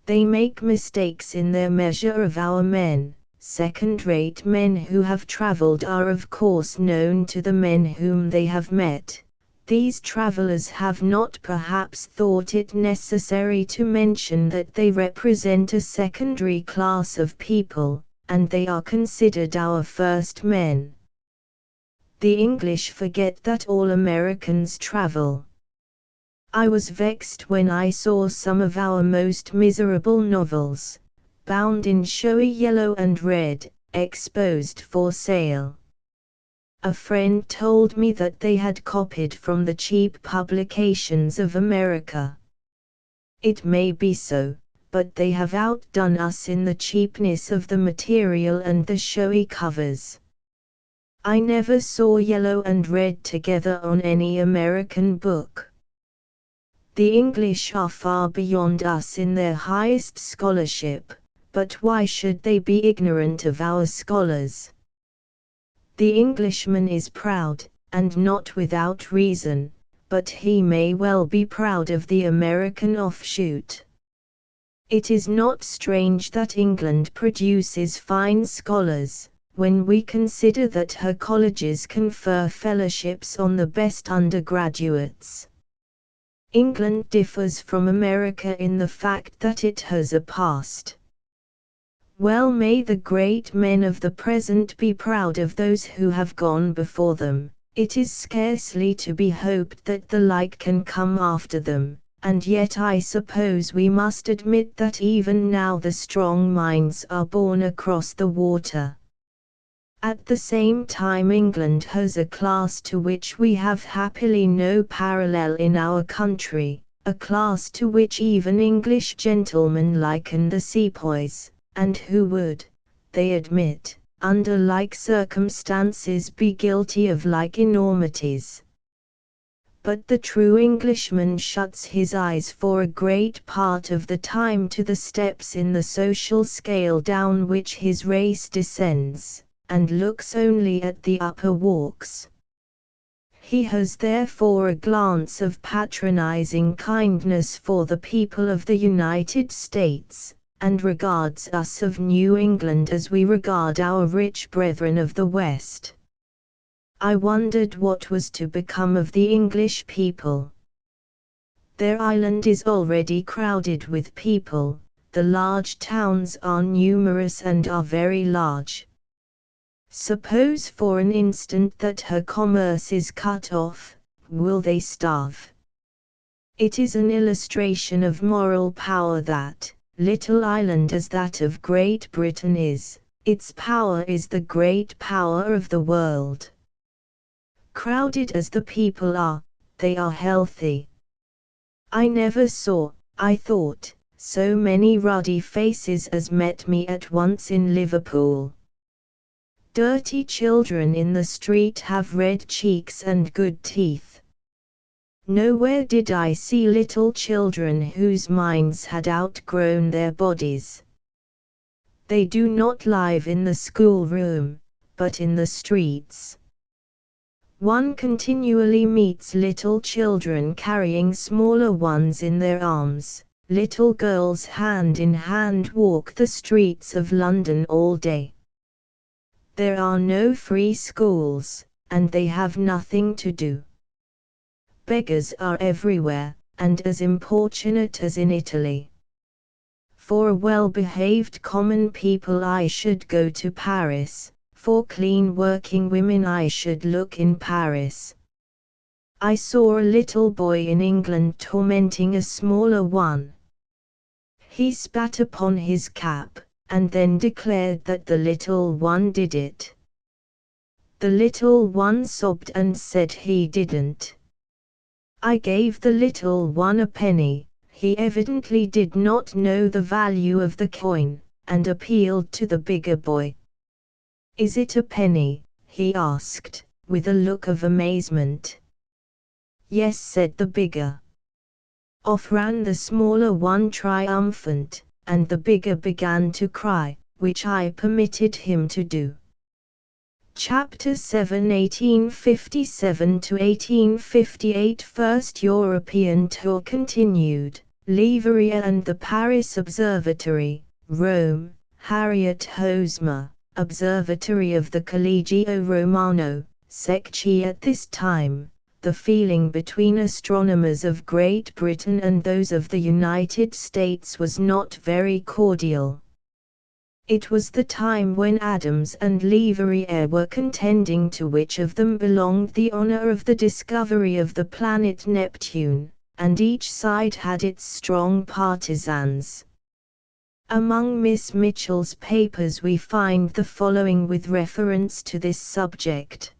Speaker 1: They make mistakes in their measure of our men. Second-rate men who have traveled are of course known to the men whom they have met. These travelers have not perhaps thought it necessary to mention that they represent a secondary class of people, and they are considered our first men. The English forget that all Americans travel. I was vexed when I saw some of our most miserable novels, bound in showy yellow and red, exposed for sale. A friend told me that they had copied from the cheap publications of America. It may be so, but they have outdone us in the cheapness of the material and the showy covers. I never saw yellow and red together on any American book. The English are far beyond us in their highest scholarship, but why should they be ignorant of our scholars? The Englishman is proud, and not without reason, but he may well be proud of the American offshoot. It is not strange that England produces fine scholars, when we consider that her colleges confer fellowships on the best undergraduates. England differs from America in the fact that it has a past. Well may the great men of the present be proud of those who have gone before them. It is scarcely to be hoped that the like can come after them, and yet I suppose we must admit that even now the strong minds are born across the water. At the same time England has a class to which we have happily no parallel in our country, a class to which even English gentlemen liken the sepoys, and who would, they admit, under like circumstances be guilty of like enormities. But the true Englishman shuts his eyes for a great part of the time to the steps in the social scale down which his race descends, and looks only at the upper walks. He has therefore a glance of patronizing kindness for the people of the United States, and regards us of New England as we regard our rich brethren of the West. I wondered what was to become of the English people. Their island is already crowded with people, the large towns are numerous and are very large. Suppose for an instant that her commerce is cut off, will they starve? It is an illustration of moral power that, little island as that of Great Britain is, its power is the great power of the world. Crowded as the people are, they are healthy. I never saw, I thought, so many ruddy faces as met me at once in Liverpool. Dirty children in the street have red cheeks and good teeth. Nowhere did I see little children whose minds had outgrown their bodies. They do not live in the schoolroom, but in the streets. One continually meets little children carrying smaller ones in their arms. Little girls hand in hand walk the streets of London all day. There are no free schools, and they have nothing to do. Beggars are everywhere, and as importunate as in Italy. For well-behaved common people I should go to Paris, for clean working women I should look in Paris. I saw a little boy in England tormenting a smaller one. He spat upon his cap, and then declared that the little one did it. The little one sobbed and said he didn't. I gave the little one a penny. He evidently did not know the value of the coin, and appealed to the bigger boy. "Is it a penny?" he asked, with a look of amazement. "Yes," said the bigger. Off ran the smaller one triumphant, and the bigger began to cry, which I permitted him to do. Chapter 7 1857 to 1858 First European tour continued. Leverrier and the Paris Observatory, Rome, Harriet Hosmer, Observatory of the Collegio Romano, Secchi. At this time, the feeling between astronomers of Great Britain and those of the United States was not very cordial. It was the time when Adams and Leverrier were contending to which of them belonged the honor of the discovery of the planet Neptune, and each side had its strong partisans. Among Miss Mitchell's papers we find the following with reference to this subject.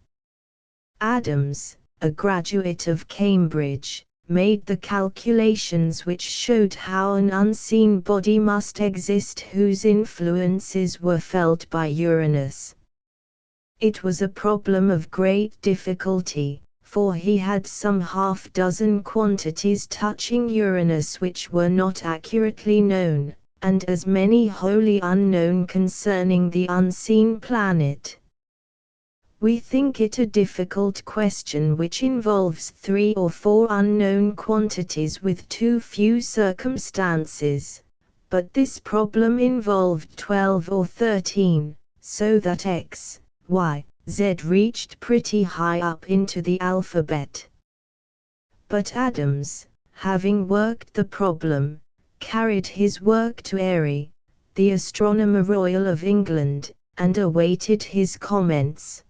Speaker 1: Adams, a graduate of Cambridge, made the calculations which showed how an unseen body must exist whose influences were felt by Uranus. It was a problem of great difficulty, for he had some half-dozen quantities touching Uranus which were not accurately known, and as many wholly unknown concerning the unseen planet. We think it a difficult question which involves 3 or 4 unknown quantities with too few circumstances, but this problem involved 12 or 13, so that X, Y, Z reached pretty high up into the alphabet. But Adams, having worked the problem, carried his work to Airy, the Astronomer Royal of England, and awaited his comments.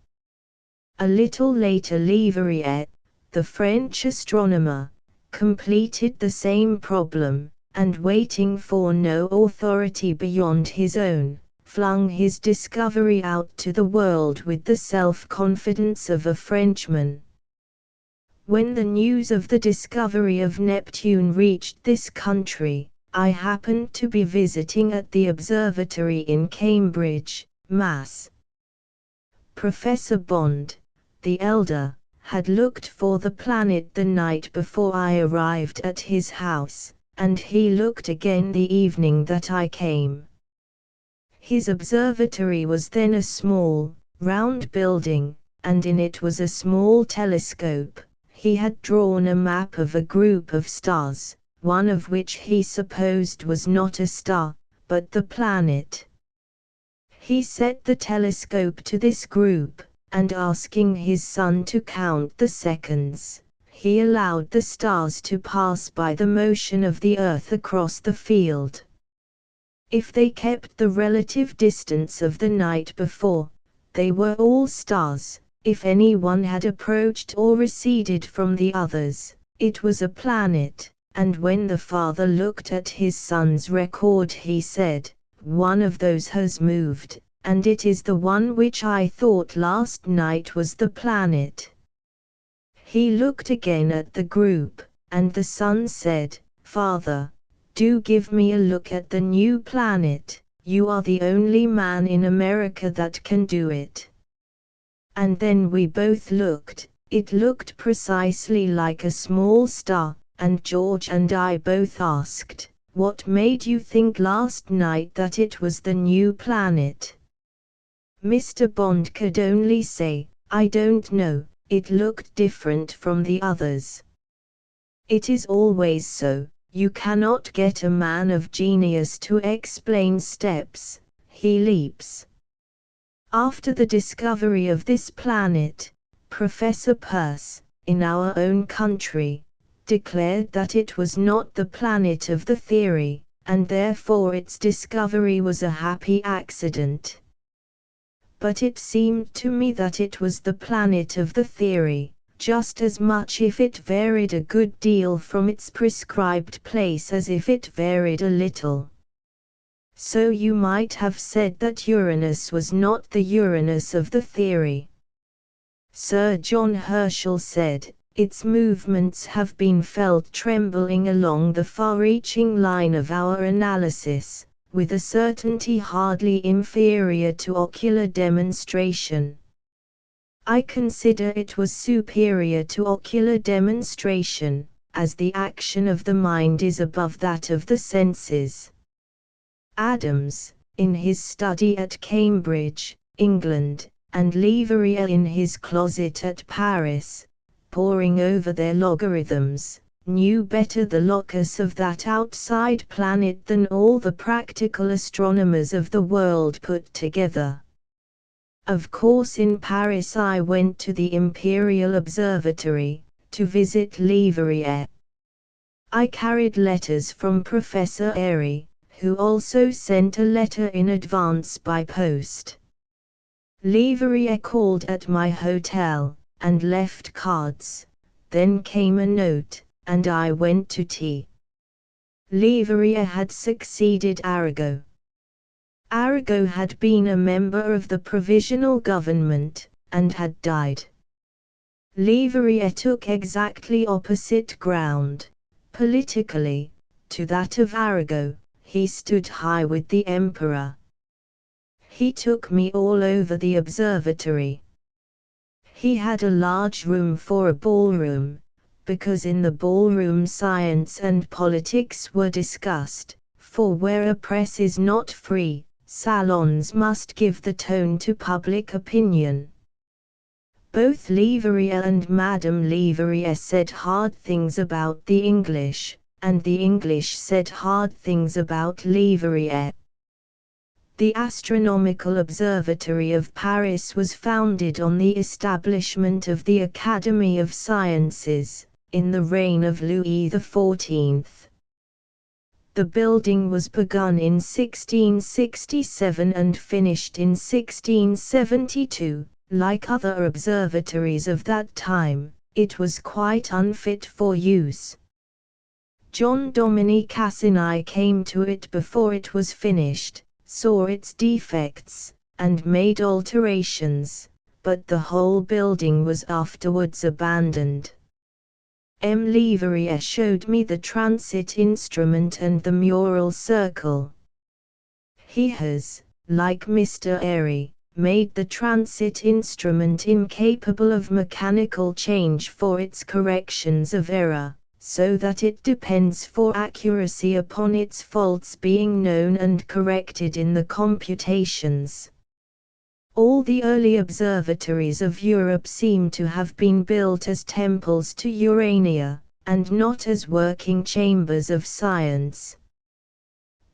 Speaker 1: A little later Leverrier, the French astronomer, completed the same problem, and waiting for no authority beyond his own, flung his discovery out to the world with the self-confidence of a Frenchman. When the news of the discovery of Neptune reached this country, I happened to be visiting at the observatory in Cambridge, Mass. Professor Bond, the elder, had looked for the planet the night before I arrived at his house, and he looked again the evening that I came. His observatory was then a small, round building, and in it was a small telescope. He had drawn a map of a group of stars, one of which he supposed was not a star, but the planet. He set the telescope to this group, and asking his son to count the seconds, he allowed the stars to pass by the motion of the Earth across the field. If they kept the relative distance of the night before, they were all stars. If any one had approached or receded from the others, it was a planet, and when the father looked at his son's record he said, "One of those has moved, and it is the one which I thought last night was the planet." He looked again at the group, and the son said, "Father, do give me a look at the new planet, you are the only man in America that can do it." and then we both looked. It looked precisely like a small star, and George and I both asked, "What made you think last night that it was the new planet?" Mr. Bond could only say, "I don't know, it looked different from the others." It is always so, you cannot get a man of genius to explain steps, he leaps. After the discovery of this planet, Professor Peirce, in our own country, declared that it was not the planet of the theory, and therefore its discovery was a happy accident. But it seemed to me that it was the planet of the theory, just as much if it varied a good deal from its prescribed place as if it varied a little. So you might have said that Uranus was not the Uranus of the theory. Sir John Herschel said, "Its movements have been felt trembling along the far-reaching line of our analysis, with a certainty hardly inferior to ocular demonstration." I consider it was superior to ocular demonstration, as the action of the mind is above that of the senses. Adams, in his study at Cambridge, England, and Leverrier in his closet at Paris, poring over their logarithms, knew better the locus of that outside planet than all the practical astronomers of the world put together. Of course, in Paris I went to the Imperial Observatory, to visit Leverrier. I carried letters from Professor Airy, who also sent a letter in advance by post. Leverrier called at my hotel, and left cards. Then came a note, and I went to tea. Leverrier had succeeded Arago. Arago had been a member of the Provisional Government, and had died. Leverrier took exactly opposite ground, politically, to that of Arago. He stood high with the Emperor. He took me all over the observatory. He had a large room for a ballroom, because in the ballroom science and politics were discussed, for where a press is not free, salons must give the tone to public opinion. Both Leverrier and Madame Leverrier said hard things about the English, and the English said hard things about Leverrier. The Astronomical Observatory of Paris was founded on the establishment of the Academy of Sciences, in the reign of Louis XIV. The building was begun in 1667 and finished in 1672. Like other observatories of that time, it was quite unfit for use. John Dominic Cassini came to it before it was finished, saw its defects, and made alterations, but the whole building was afterwards abandoned. M. Leverrier showed me the transit instrument and the mural circle. He has, like Mr. Airy, made the transit instrument incapable of mechanical change for its corrections of error, so that it depends for accuracy upon its faults being known and corrected in the computations. All the early observatories of Europe seem to have been built as temples to Urania, and not as working chambers of science.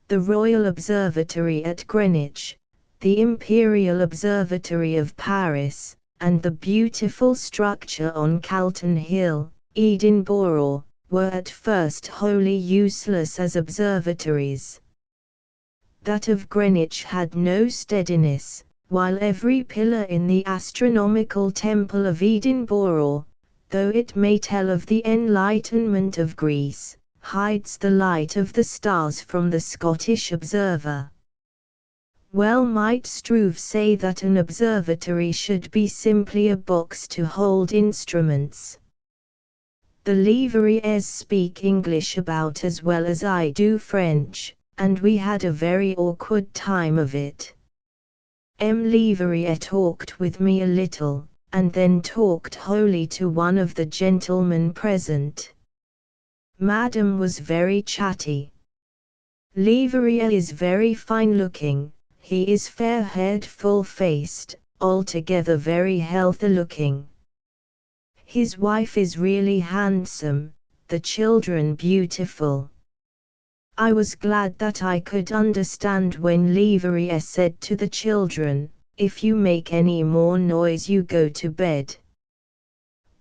Speaker 1: The Royal Observatory at Greenwich, the Imperial Observatory of Paris, and the beautiful structure on Calton Hill, Edinburgh, were at first wholly useless as observatories. That of Greenwich had no steadiness, while every pillar in the astronomical temple of Edinburgh, though it may tell of the enlightenment of Greece, hides the light of the stars from the Scottish observer. Well might Struve say that an observatory should be simply a box to hold instruments. The Leverriers speak English about as well as I do French, and we had a very awkward time of it. M. Leverrier talked with me a little, and then talked wholly to one of the gentlemen present. Madame was very chatty. Leverrier is very fine-looking, he is fair-haired, full-faced, altogether very healthy-looking. His wife is really handsome, the children beautiful. I was glad that I could understand when Leverrier said to the children, "If you make any more noise you go to bed."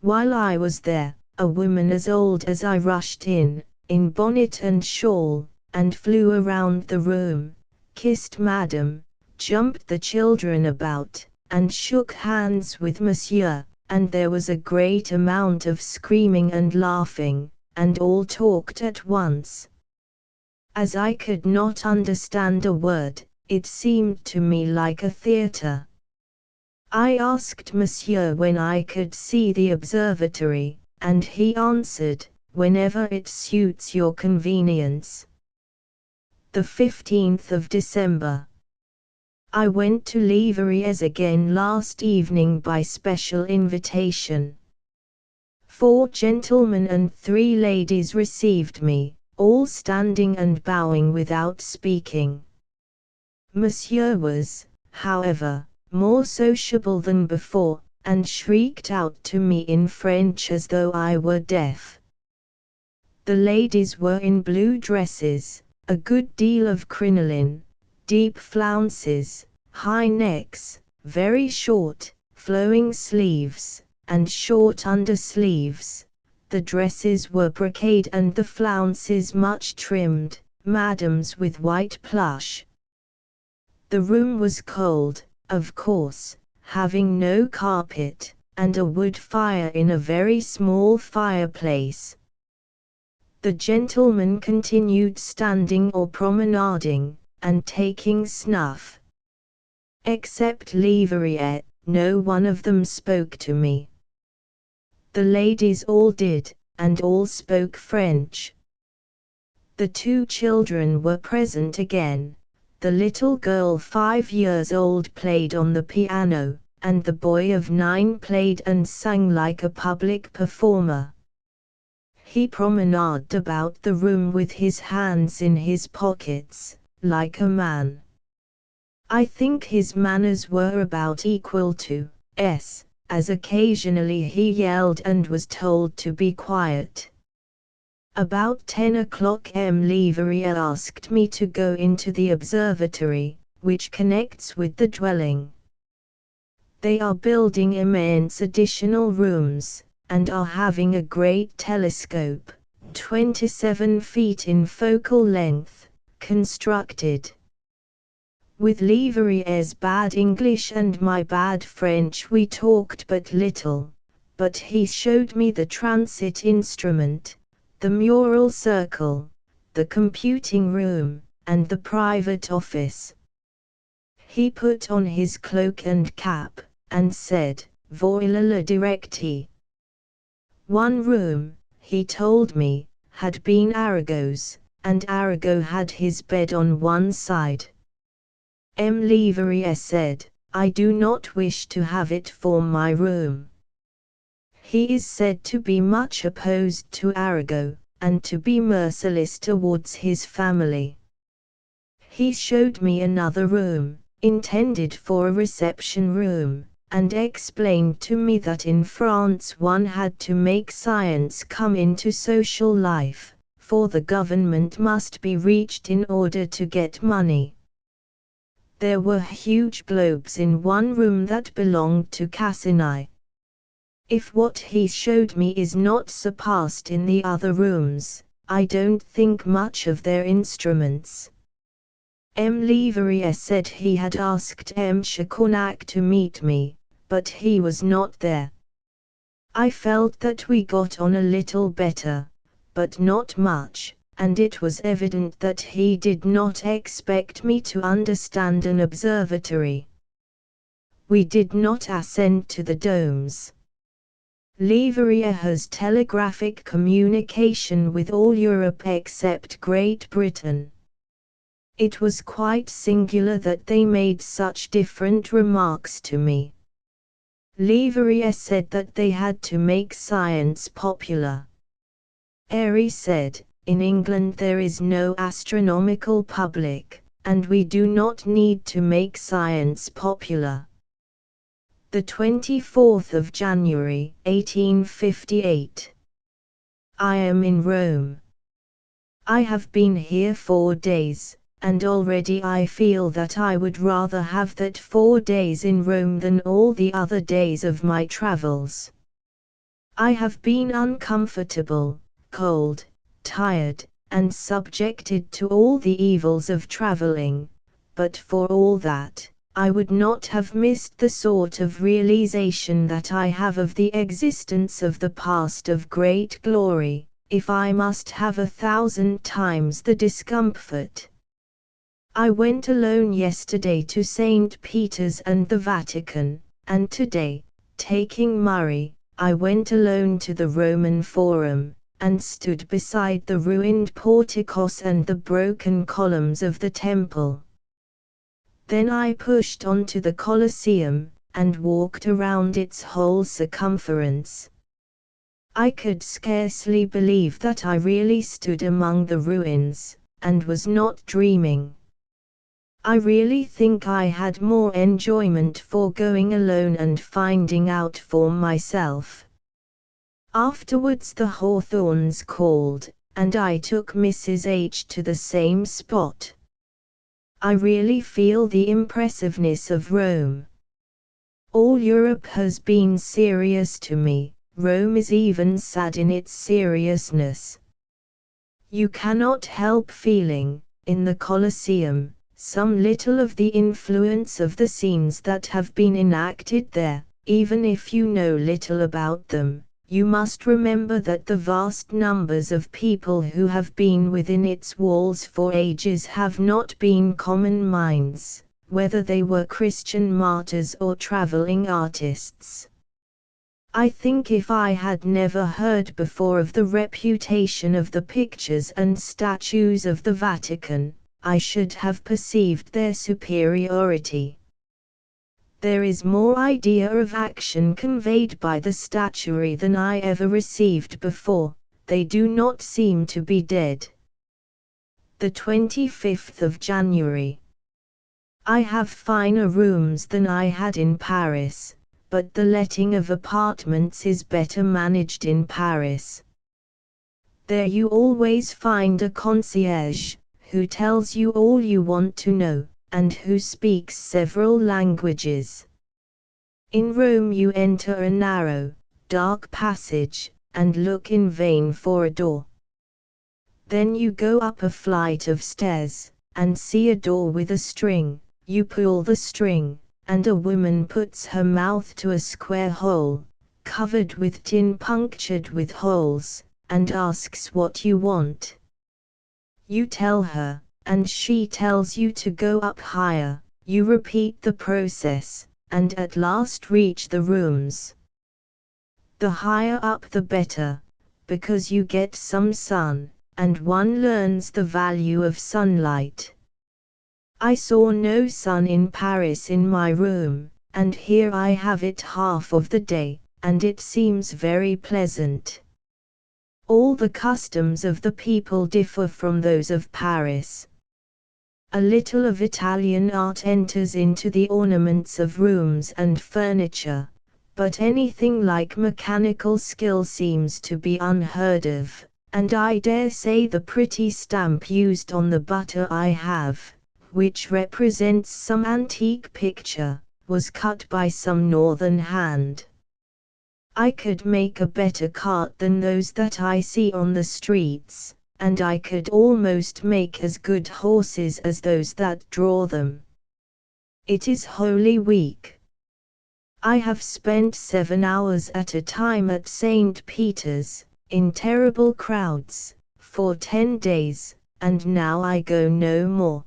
Speaker 1: While I was there, a woman as old as I rushed in bonnet and shawl, and flew around the room, kissed Madame, jumped the children about, and shook hands with Monsieur, and there was a great amount of screaming and laughing, and all talked at once. As I could not understand a word, it seemed to me like a theatre. I asked Monsieur when I could see the observatory, and he answered, "Whenever it suits your convenience." The 15th of December. I went to Leverrier's again last evening by special invitation. 4 gentlemen and 3 ladies received me, all standing and bowing without speaking. Monsieur was, however, more sociable than before, and shrieked out to me in French as though I were deaf. The ladies were in blue dresses, a good deal of crinoline, deep flounces, high necks, very short, flowing sleeves, and short undersleeves. The dresses were brocade and the flounces much trimmed, Madame's with white plush. The room was cold, of course, having no carpet, and a wood fire in a very small fireplace. The gentlemen continued standing or promenading, and taking snuff. Except Leverrier, no one of them spoke to me. The ladies all did, and all spoke French. The 2 children were present again. The little girl 5 years old played on the piano, and the boy of 9 played and sang like a public performer. He promenaded about the room with his hands in his pockets, like a man. I think his manners were about equal to S, as occasionally he yelled and was told to be quiet. About 10 o'clock Leverrier asked me to go into the observatory, which connects with the dwelling. They are building immense additional rooms, and are having a great telescope, 27 feet in focal length, constructed. With Leverrier's bad English and my bad French we talked but little, but he showed me the transit instrument, the mural circle, the computing room, and the private office. He put on his cloak and cap, and said, "Voilà la directie." One room, he told me, had been Arago's, and Arago had his bed on one side. Leverrier said, "I do not wish to have it for my room." He is said to be much opposed to Arago, and to be merciless towards his family. He showed me another room, intended for a reception room, and explained to me that in France one had to make science come into social life, for the government must be reached in order to get money. There were huge globes in one room that belonged to Cassini. If what he showed me is not surpassed in the other rooms, I don't think much of their instruments. Leverrier said he had asked Chacornac to meet me, but he was not there. I felt that we got on a little better, but not much, and it was evident that he did not expect me to understand an observatory. We did not ascend to the domes. Leverrier has telegraphic communication with all Europe except Great Britain. It was quite singular that they made such different remarks to me. Leverrier said that they had to make science popular. Airy said, in England there is no astronomical public, and we do not need to make science popular. The 24th of January, 1858. I am in Rome. I have been here 4 days, and already I feel that I would rather have that 4 days in Rome than all the other days of my travels. I have been uncomfortable, cold, tired, and subjected to all the evils of traveling, but for all that, I would not have missed the sort of realization that I have of the existence of the past of great glory, if I must have 1,000 times the discomfort. I went alone yesterday to St. Peter's and the Vatican, and today, taking Murray, I went alone to the Roman Forum, and stood beside the ruined porticos and the broken columns of the temple. Then I pushed on to the Colosseum, and walked around its whole circumference. I could scarcely believe that I really stood among the ruins, and was not dreaming. I really think I had more enjoyment for going alone and finding out for myself. Afterwards the Hawthorns called, and I took Mrs. H. to the same spot. I really feel the impressiveness of Rome. All Europe has been serious to me. Rome is even sad in its seriousness. You cannot help feeling, in the Colosseum, some little of the influence of the scenes that have been enacted there. Even if you know little about them, you must remember that the vast numbers of people who have been within its walls for ages have not been common minds, whether they were Christian martyrs or traveling artists. I think if I had never heard before of the reputation of the pictures and statues of the Vatican, I should have perceived their superiority. There is more idea of action conveyed by the statuary than I ever received before. They do not seem to be dead. The 25th of January. I have finer rooms than I had in Paris, but the letting of apartments is better managed in Paris. There you always find a concierge, who tells you all you want to know, and who speaks several languages. In Rome you enter a narrow, dark passage, and look in vain for a door. Then you go up a flight of stairs, and see a door with a string. You pull the string, and a woman puts her mouth to a square hole, covered with tin punctured with holes, and asks what you want. You tell her, and she tells you to go up higher. You repeat the process, and at last reach the rooms. The higher up the better, because you get some sun, and one learns the value of sunlight. I saw no sun in Paris in my room, and here I have it half of the day, and it seems very pleasant. All the customs of the people differ from those of Paris. A little of Italian art enters into the ornaments of rooms and furniture, but anything like mechanical skill seems to be unheard of, and I dare say the pretty stamp used on the butter I have, which represents some antique picture, was cut by some northern hand. I could make a better cart than those that I see on the streets, and I could almost make as good horses as those that draw them. It is Holy Week. I have spent 7 hours at a time at St. Peter's, in terrible crowds, for 10 days, and now I go no more.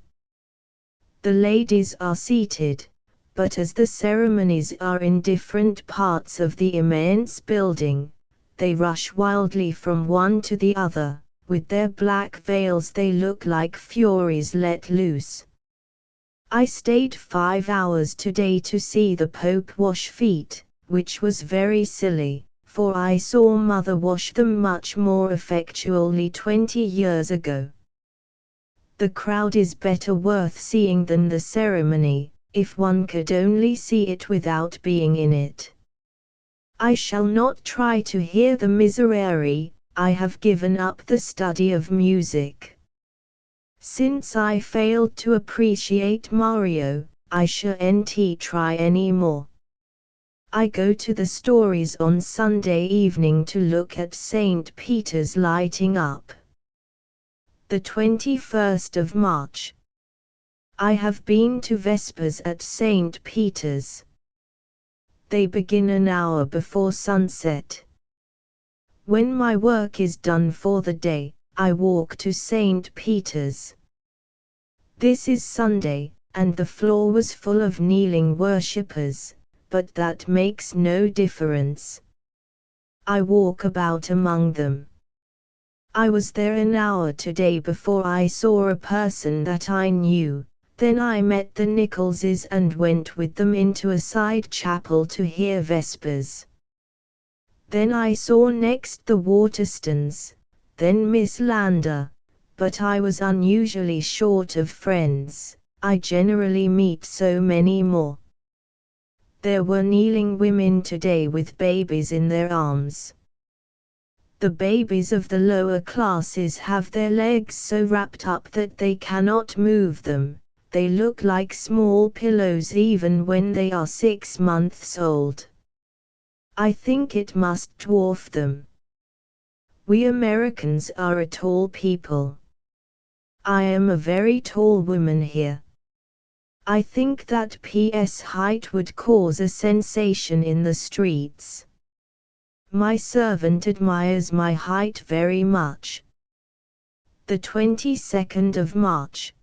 Speaker 1: The ladies are seated, but as the ceremonies are in different parts of the immense building, they rush wildly from one to the other. With their black veils they look like furies let loose. I stayed 5 hours today to see the Pope wash feet, which was very silly, for I saw mother wash them much more effectually 20 years ago. The crowd is better worth seeing than the ceremony, if one could only see it without being in it. I shall not try to hear the Miserere, I have given up the study of music. Since I failed to appreciate Mario, I shan't try any more. I go to the stories on Sunday evening to look at St. Peter's lighting up. The 21st of March. I have been to Vespers at St. Peter's. They begin an hour before sunset. When my work is done for the day, I walk to St. Peter's. This is Sunday, and the floor was full of kneeling worshippers, but that makes no difference. I walk about among them. I was there an hour today before I saw a person that I knew. Then I met the Nicholses and went with them into a side chapel to hear Vespers. Then I saw next the Waterstons, then Miss Lander, but I was unusually short of friends. I generally meet so many more. There were kneeling women today with babies in their arms. The babies of the lower classes have their legs so wrapped up that they cannot move them. They look like small pillows even when they are 6 months old. I think it must dwarf them. We Americans are a tall people. I am a very tall woman here. I think that P.S. height would cause a sensation in the streets. My servant admires my height very much. The 22nd of March.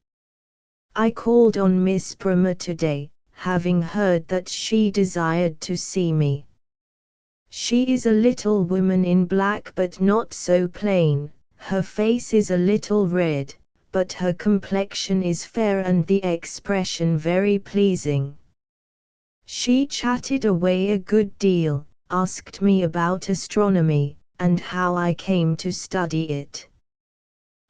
Speaker 1: I called on Miss Bremer today, having heard that she desired to see me. She is a little woman in black but not so plain, her face is a little red, but her complexion is fair and the expression very pleasing. She chatted away a good deal, asked me about astronomy, and how I came to study it.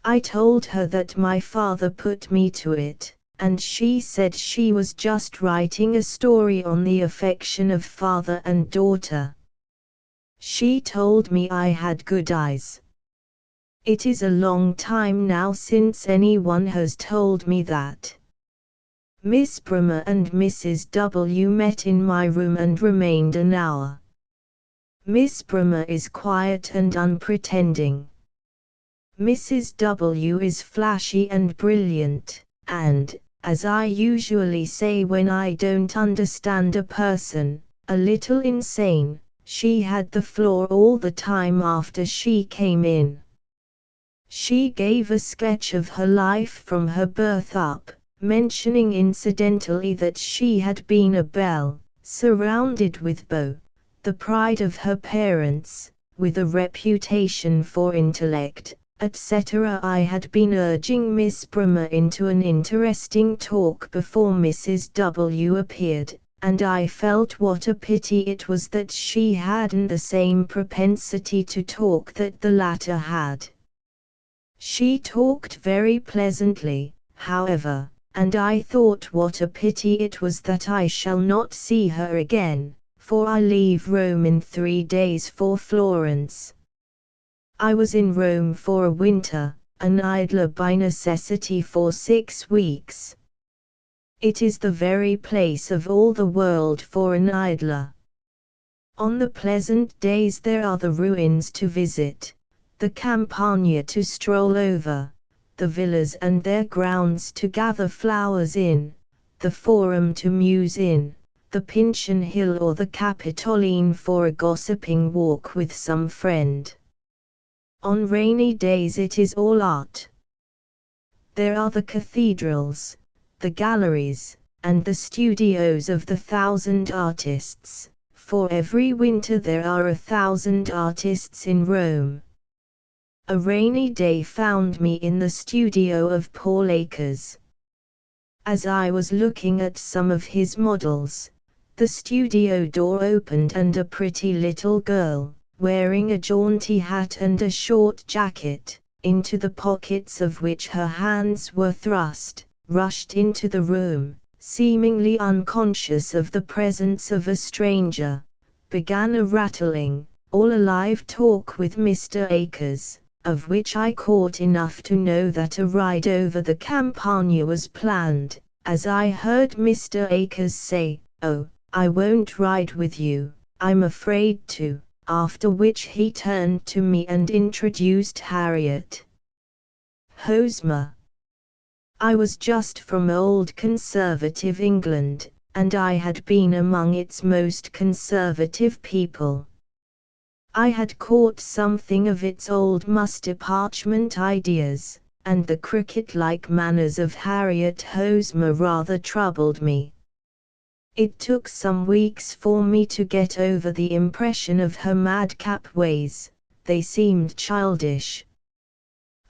Speaker 1: I told her that my father put me to it, and she said she was just writing a story on the affection of father and daughter. She told me I had good eyes. It is a long time now since anyone has told me that. Miss Bremer and Mrs. W. met in my room and remained an hour. Miss Bremer is quiet and unpretending. Mrs. W. is flashy and brilliant, and, as I usually say when I don't understand a person, a little insane. She had the floor all the time after she came in. She gave a sketch of her life from her birth up, mentioning incidentally that she had been a belle, surrounded with beaux, the pride of her parents, with a reputation for intellect, etc. I had been urging Miss Bremer into an interesting talk before Mrs. W. appeared, and I felt what a pity it was that she hadn't the same propensity to talk that the latter had. She talked very pleasantly, however, and I thought what a pity it was that I shall not see her again, for I leave Rome in 3 days for Florence. I was in Rome for a winter, an idler by necessity for 6 weeks. It is the very place of all the world for an idler. On the pleasant days there are the ruins to visit, the Campagna to stroll over, the villas and their grounds to gather flowers in, the Forum to muse in, the Pincian Hill or the Capitoline for a gossiping walk with some friend. On rainy days it is all art. There are the cathedrals, the galleries, and the studios of the 1,000 artists. For every winter there are 1,000 artists in Rome. A rainy day found me in the studio of Paul Acres. As I was looking at some of his models, The studio door opened and a pretty little girl, wearing a jaunty hat and a short jacket, into the pockets of which her hands were thrust, rushed into the room, seemingly unconscious of the presence of a stranger, began a rattling, all alive talk with Mr. Akers, of which I caught enough to know that a ride over the Campagna was planned, as I heard Mr. Akers say, "Oh, I won't ride with you, I'm afraid to," after which he turned to me and introduced Harriet Hosmer. I was just from old conservative England, and I had been among its most conservative people. I had caught something of its old muster parchment ideas, and the cricket-like manners of Harriet Hosmer rather troubled me. It took some weeks for me to get over the impression of her madcap ways, they seemed childish.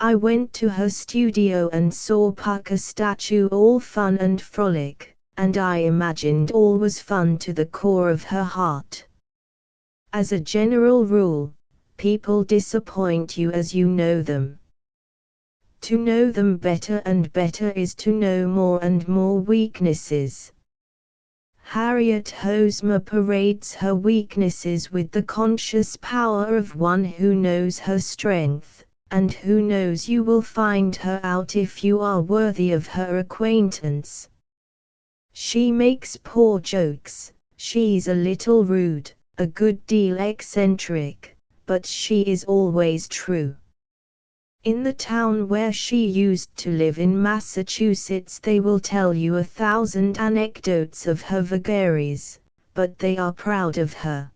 Speaker 1: I went to her studio and saw Puck a statue, all fun and frolic, and I imagined all was fun to the core of her heart. As a general rule, people disappoint you as you know them. To know them better and better is to know more and more weaknesses. Harriet Hosmer parades her weaknesses with the conscious power of one who knows her strength, and who knows you will find her out if you are worthy of her acquaintance. She makes poor jokes, she's a little rude, a good deal eccentric, but she is always true. In the town where she used to live in Massachusetts they will tell you 1,000 anecdotes of her vagaries, but they are proud of her.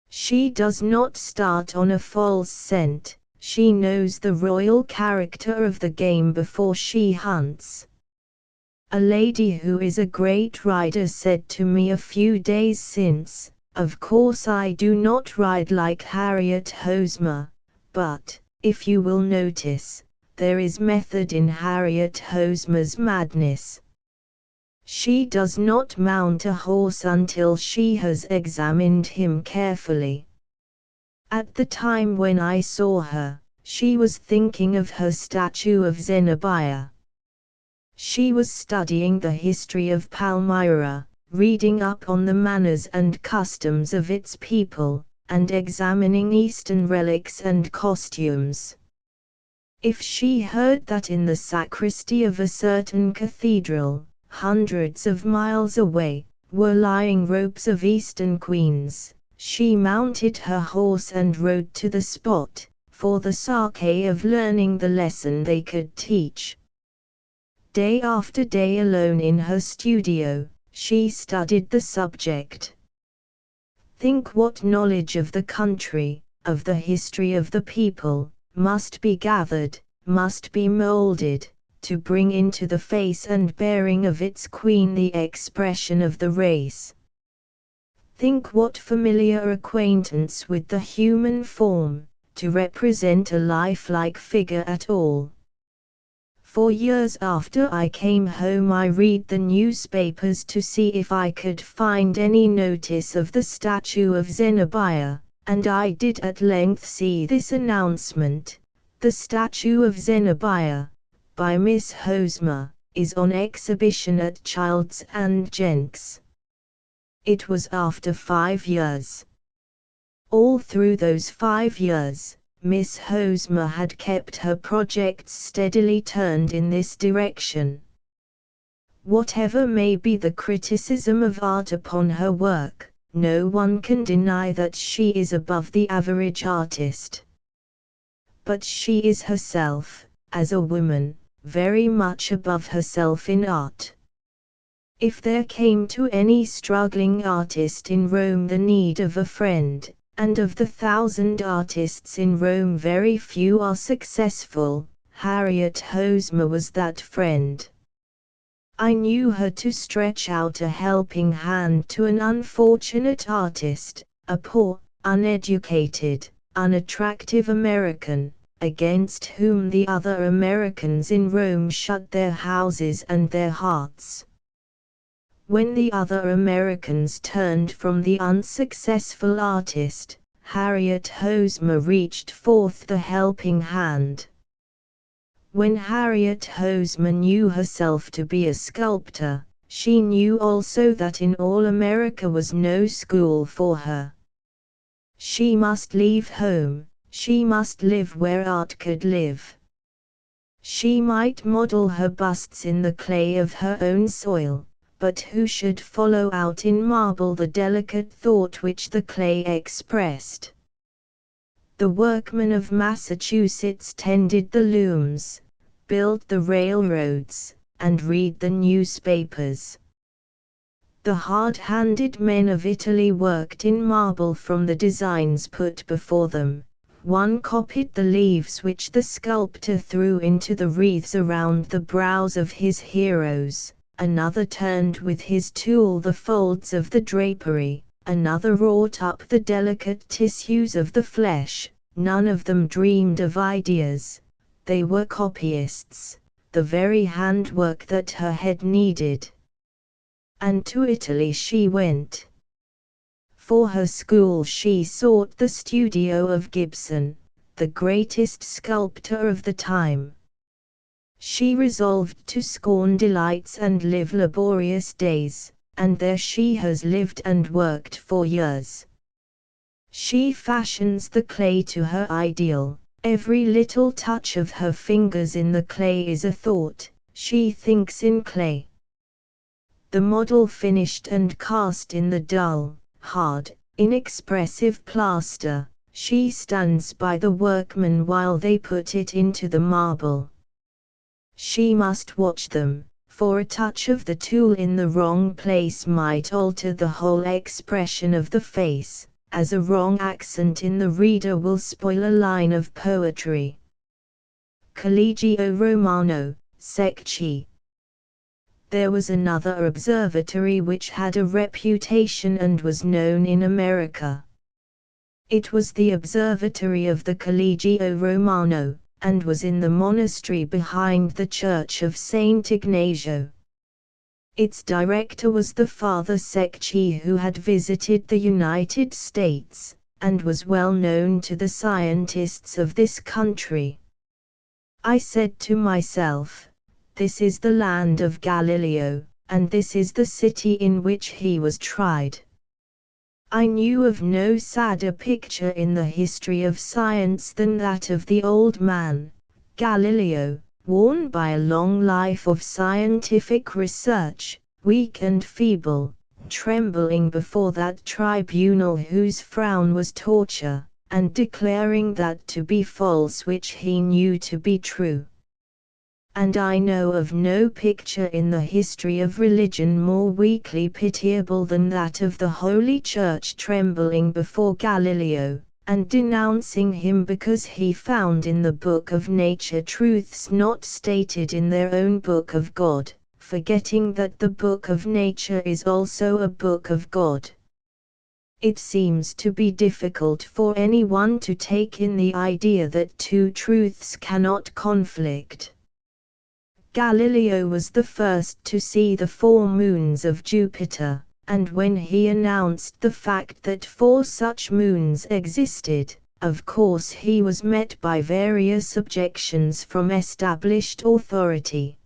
Speaker 1: She does not start on a false scent, she knows the royal character of the game before she hunts. A lady who is a great rider said to me a few days since, "Of course I do not ride like Harriet Hosmer, but, if you will notice, there is method in Harriet Hosmer's madness. She does not mount a horse until she has examined him carefully." At the time when I saw her, she was thinking of her statue of Zenobia. She was studying the history of Palmyra, reading up on the manners and customs of its people, and examining Eastern relics and costumes. If she heard that in the sacristy of a certain cathedral, hundreds of miles away, were lying robes of Eastern queens, she mounted her horse and rode to the spot, for the sake of learning the lesson they could teach. Day after day alone in her studio, she studied the subject. Think what knowledge of the country, of the history of the people, must be gathered, must be molded, to bring into the face and bearing of its queen the expression of the race. Think what familiar acquaintance with the human form, to represent a lifelike figure at all. For years after I came home I read the newspapers to see if I could find any notice of the statue of Zenobia, and I did at length see this announcement: "The statue of Zenobia, by Miss Hosmer, is on exhibition at Childs and Jenks." It was after 5 years. All through those 5 years, Miss Hosmer had kept her projects steadily turned in this direction. Whatever may be the criticism of art upon her work, no one can deny that she is above the average artist. But she is herself, as a woman, very much above herself in art. If there came to any struggling artist in Rome the need of a friend, and of the 1,000 artists in Rome very few are successful, Harriet Hosmer was that friend. I knew her to stretch out a helping hand to an unfortunate artist, a poor, uneducated, unattractive American, against whom the other Americans in Rome shut their houses and their hearts. When the other Americans turned from the unsuccessful artist, Harriet Hosmer reached forth the helping hand. When Harriet Hosmer knew herself to be a sculptor, she knew also that in all America was no school for her. She must leave home, she must live where art could live. She might model her busts in the clay of her own soil, but who should follow out in marble the delicate thought which the clay expressed? The workmen of Massachusetts tended the looms, built the railroads, and read the newspapers. The hard-handed men of Italy worked in marble from the designs put before them. One copied the leaves which the sculptor threw into the wreaths around the brows of his heroes, another turned with his tool the folds of the drapery, another wrought up the delicate tissues of the flesh. None of them dreamed of ideas, they were copyists, the very handwork that her head needed. And to Italy she went. For her school she sought the studio of Gibson, the greatest sculptor of the time. She resolved to scorn delights and live laborious days, and there she has lived and worked for years. She fashions the clay to her ideal, every little touch of her fingers in the clay is a thought, she thinks in clay. The model finished and cast in the dull, hard, inexpressive plaster, she stands by the workmen while they put it into the marble. She must watch them, for a touch of the tool in the wrong place might alter the whole expression of the face, as a wrong accent in the reader will spoil a line of poetry. Collegio Romano, Secchi. There was another observatory which had a reputation and was known in America. It was the observatory of the Collegio Romano, and was in the monastery behind the church of Saint Ignazio. Its director was the Father Secchi, who had visited the United States, and was well known to the scientists of this country. I said to myself, this is the land of Galileo, and this is the city in which he was tried. I knew of no sadder picture in the history of science than that of the old man, Galileo, worn by a long life of scientific research, weak and feeble, trembling before that tribunal whose frown was torture, and declaring that to be false which he knew to be true. And I know of no picture in the history of religion more weakly pitiable than that of the Holy Church trembling before Galileo, and denouncing him because he found in the book of nature truths not stated in their own book of God, forgetting that the book of nature is also a book of God. It seems to be difficult for anyone to take in the idea that two truths cannot conflict. Galileo was the first to see the 4 moons of Jupiter, and when he announced the fact that 4 such moons existed, of course he was met by various objections from established authority.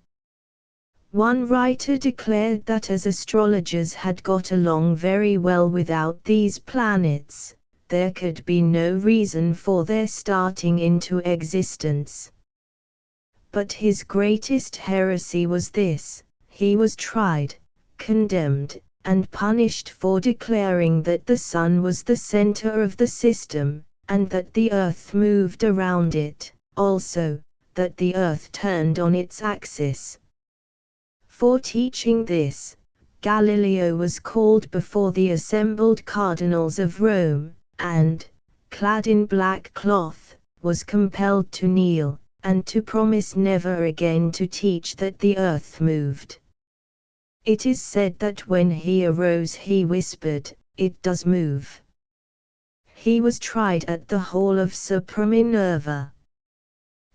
Speaker 1: One writer declared that as astrologers had got along very well without these planets, there could be no reason for their starting into existence. But his greatest heresy was this: he was tried, condemned, and punished for declaring that the sun was the center of the system, and that the earth moved around it, also, that the earth turned on its axis. For teaching this, Galileo was called before the assembled cardinals of Rome, and, clad in black cloth, was compelled to kneel, and to promise never again to teach that the earth moved. It is said that when he arose he whispered, "It does move." He was tried at the hall of Supra Minerva.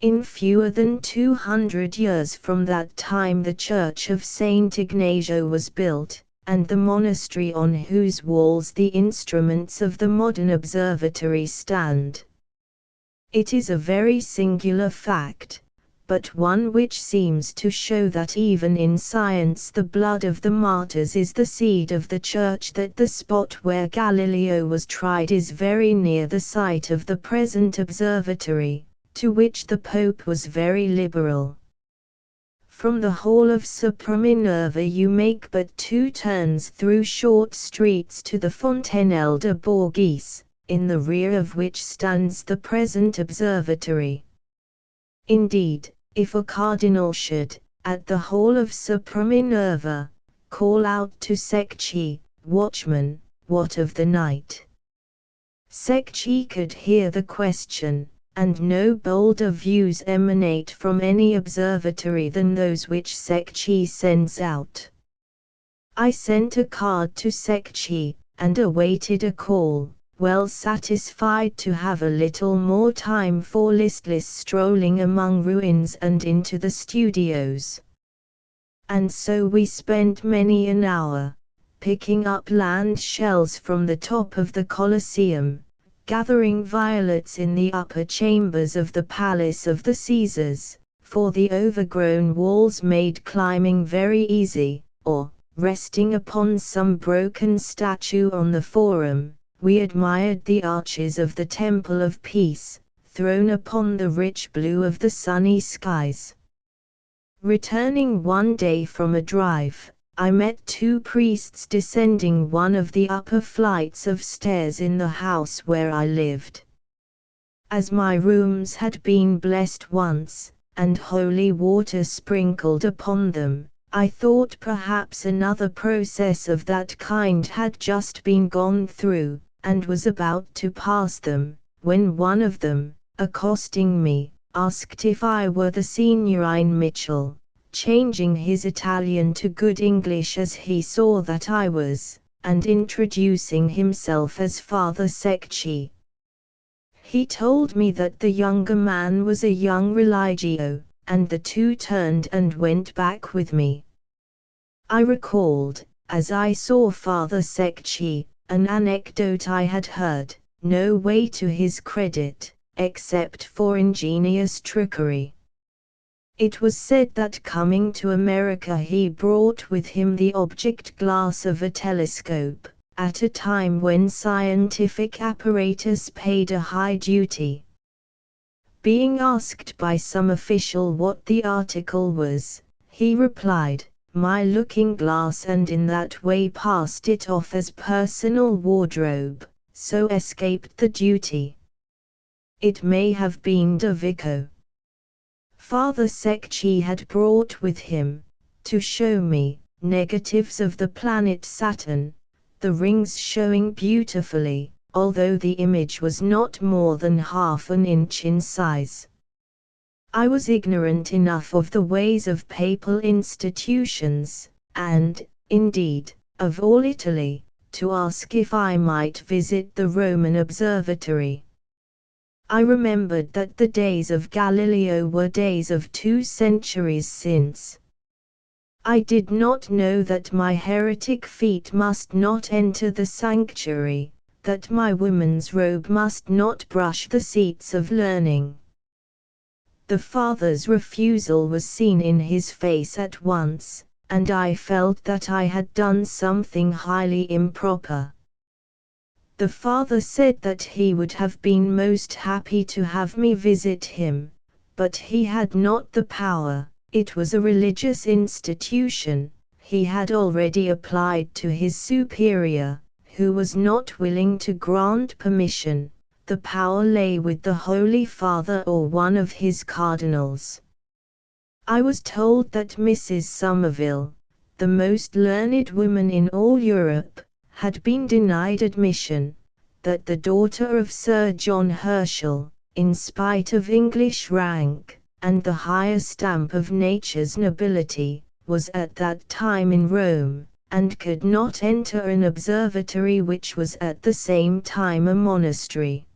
Speaker 1: In fewer than 200 years from that time the church of Saint Ignazio was built, and the monastery on whose walls the instruments of the modern observatory stand. It is a very singular fact, but one which seems to show that even in science the blood of the martyrs is the seed of the Church, that the spot where Galileo was tried is very near the site of the present observatory, to which the Pope was very liberal. From the Hall of Supra Minerva you make but 2 turns through short streets to the Fontenelle de Borghese, in the rear of which stands the present observatory. Indeed, if a cardinal should, at the Hall of Supra Minerva, call out to Secchi, "Watchman, what of the night?" Secchi could hear the question, and no bolder views emanate from any observatory than those which Secchi sends out. I sent a card to Secchi, and awaited a call, well satisfied to have a little more time for listless strolling among ruins and into the studios. And so we spent many an hour, picking up land shells from the top of the Colosseum, gathering violets in the upper chambers of the Palace of the Caesars, for the overgrown walls made climbing very easy, or, resting upon some broken statue on the Forum, we admired the arches of the Temple of Peace, thrown upon the rich blue of the sunny skies. Returning one day from a drive, I met 2 priests descending one of the upper flights of stairs in the house where I lived. As my rooms had been blessed once, and holy water sprinkled upon them, I thought perhaps another process of that kind had just been gone through, and was about to pass them, when one of them, accosting me, asked if I were the Signorine Mitchell, changing his Italian to good English as he saw that I was, and introducing himself as Father Secchi. He told me that the younger man was a young religio, and the 2 turned and went back with me. I recalled, as I saw Father Secchi, an anecdote I had heard, no way to his credit, except for ingenious trickery. It was said that coming to America he brought with him the object glass of a telescope, at a time when scientific apparatus paid a high duty. Being asked by some official what the article was, he replied, "My looking glass," and in that way passed it off as personal wardrobe, so escaped the duty. It may have been De Vico. Father Secchi had brought with him, to show me, negatives of the planet Saturn, the rings showing beautifully, although the image was not more than half an inch in size. I was ignorant enough of the ways of papal institutions, and, indeed, of all Italy, to ask if I might visit the Roman observatory. I remembered that the days of Galileo were days of 2 centuries since. I did not know that my heretic feet must not enter the sanctuary, that my woman's robe must not brush the seats of learning. The father's refusal was seen in his face at once, and I felt that I had done something highly improper. The father said that he would have been most happy to have me visit him, but he had not the power. It was a religious institution. He had already applied to his superior, who was not willing to grant permission. The power lay with the Holy Father or one of his cardinals. I was told that Mrs. Somerville, the most learned woman in all Europe, had been denied admission, that the daughter of Sir John Herschel, in spite of English rank, and the higher stamp of nature's nobility, was at that time in Rome, and could not enter an observatory which was at the same time a monastery.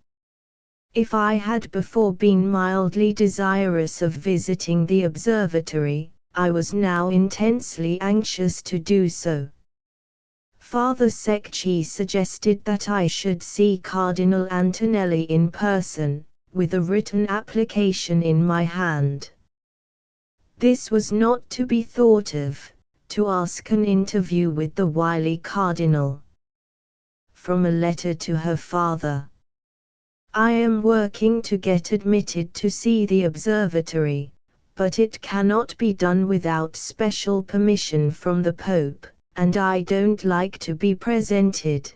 Speaker 1: If I had before been mildly desirous of visiting the observatory, I was now intensely anxious to do so. Father Secchi suggested that I should see Cardinal Antonelli in person, with a written application in my hand. This was not to be thought of, to ask an interview with the wily cardinal. From a letter to her father. I am working to get admitted to see the observatory, but it cannot be done without special permission from the Pope, and I don't like to be presented.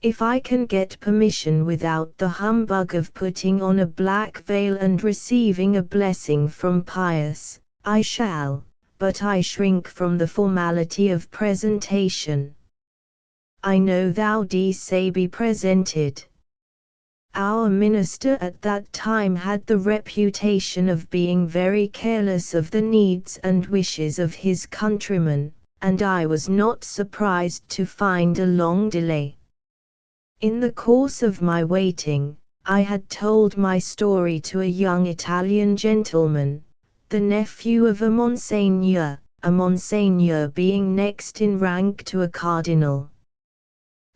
Speaker 1: If I can get permission without the humbug of putting on a black veil and receiving a blessing from Pius, I shall, but I shrink from the formality of presentation. I know thou didst say be presented. Our minister at that time had the reputation of being very careless of the needs and wishes of his countrymen, and I was not surprised to find a long delay. In the course of my waiting, I had told my story to a young Italian gentleman, the nephew of a Monsignor being next in rank to a cardinal.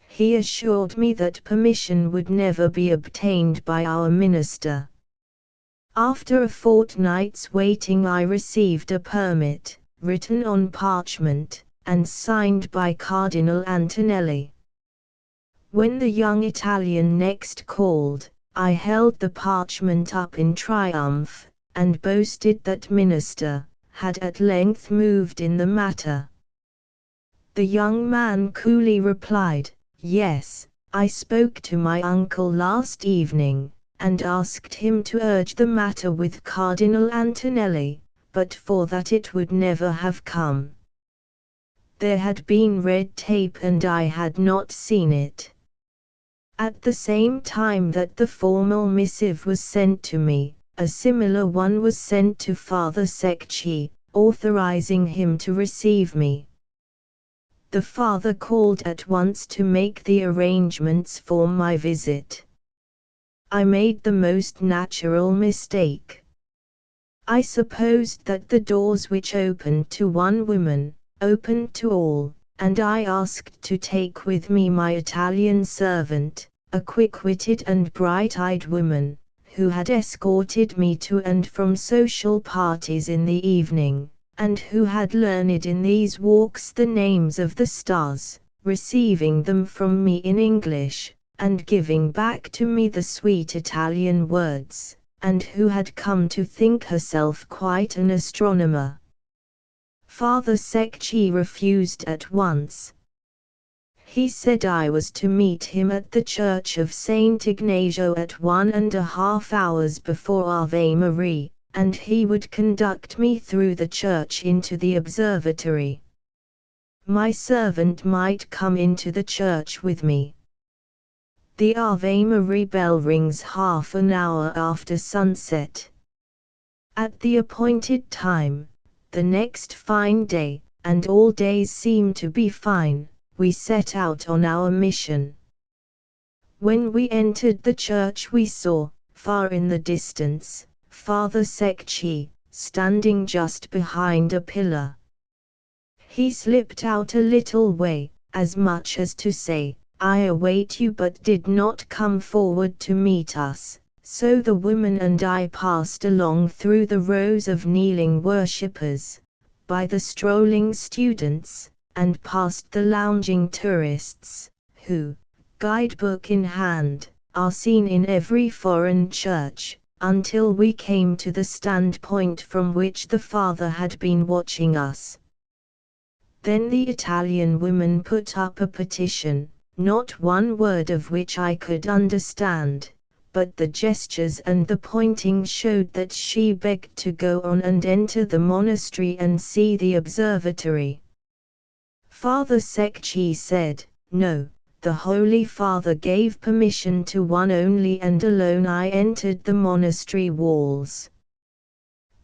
Speaker 1: He assured me that permission would never be obtained by our minister. After a fortnight's waiting I received a permit, written on parchment, and signed by Cardinal Antonelli. When the young Italian next called, I held the parchment up in triumph, and boasted that minister had at length moved in the matter. The young man coolly replied, "Yes, I spoke to my uncle last evening, and asked him to urge the matter with Cardinal Antonelli, but for that it would never have come. There had been red tape and I had not seen it." At the same time that the formal missive was sent to me, a similar one was sent to Father Secchi, authorizing him to receive me. The father called at once to make the arrangements for my visit. I made the most natural mistake. I supposed that the doors which opened to one woman, opened to all, and I asked to take with me my Italian servant, a quick-witted and bright-eyed woman, who had escorted me to and from social parties in the evening, and who had learned in these walks the names of the stars, receiving them from me in English, and giving back to me the sweet Italian words, and who had come to think herself quite an astronomer. Father Secchi refused at once. He said I was to meet him at the church of Saint Ignazio at 1½ hours before Ave Maria, and he would conduct me through the church into the observatory. My servant might come into the church with me. The Ave Maria bell rings half an hour after sunset. At the appointed time, the next fine day, and all days seem to be fine, we set out on our mission. When we entered the church we saw, far in the distance, Father Secchi, standing just behind a pillar. He slipped out a little way, as much as to say, "I await you," but did not come forward to meet us, so the woman and I passed along through the rows of kneeling worshippers, by the strolling students, and past the lounging tourists, who, guidebook in hand, are seen in every foreign church, until we came to the standpoint from which the father had been watching us. Then the Italian woman put up a petition, not one word of which I could understand, but the gestures and the pointing showed that she begged to go on and enter the monastery and see the observatory. Father Secchi said, "No, the Holy Father gave permission to one only and alone." I entered the monastery walls.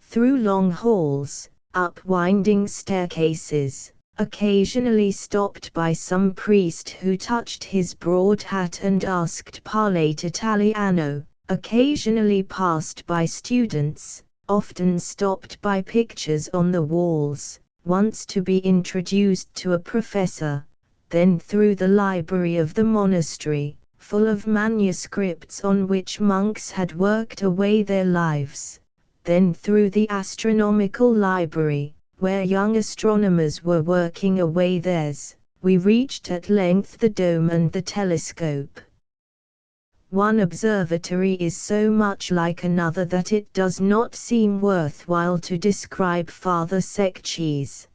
Speaker 1: Through long halls, up winding staircases, occasionally stopped by some priest who touched his broad hat and asked Parlate Italiano, occasionally passed by students, often stopped by pictures on the walls, once to be introduced to a professor, then through the library of the monastery, full of manuscripts on which monks had worked away their lives, then through the astronomical library, where young astronomers were working away theirs, we reached at length the dome and the telescope. One observatory is so much like another that it does not seem worthwhile to describe Father Secchi's.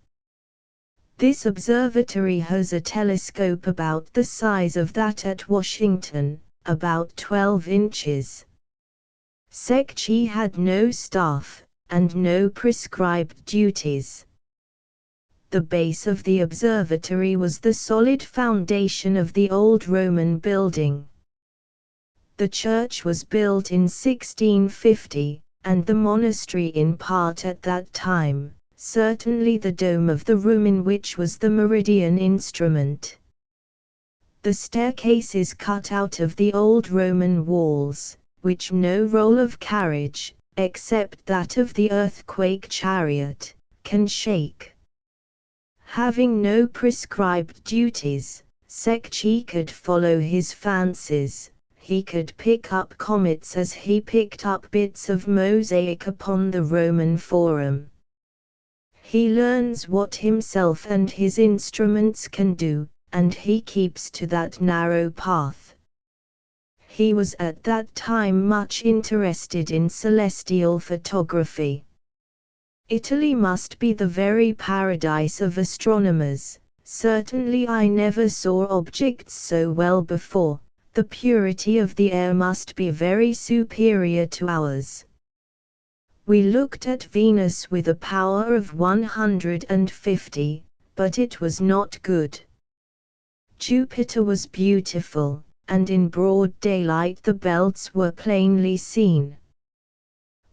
Speaker 1: This observatory has a telescope about the size of that at Washington, about 12 inches. Secchi had no staff, and no prescribed duties. The base of the observatory was the solid foundation of the old Roman building. The church was built in 1650, and the monastery in part at that time, certainly the dome of the room in which was the meridian instrument. The staircase is cut out of the old Roman walls, which no roll of carriage, except that of the earthquake chariot, can shake. Having no prescribed duties, Secchi could follow his fancies. He could pick up comets as he picked up bits of mosaic upon the Roman Forum. He learns what himself and his instruments can do, and he keeps to that narrow path. He was at that time much interested in celestial photography. Italy must be the very paradise of astronomers. Certainly I never saw objects so well before. The purity of the air must be very superior to ours. We looked at Venus with a power of 150, but it was not good. Jupiter was beautiful, and in broad daylight the belts were plainly seen.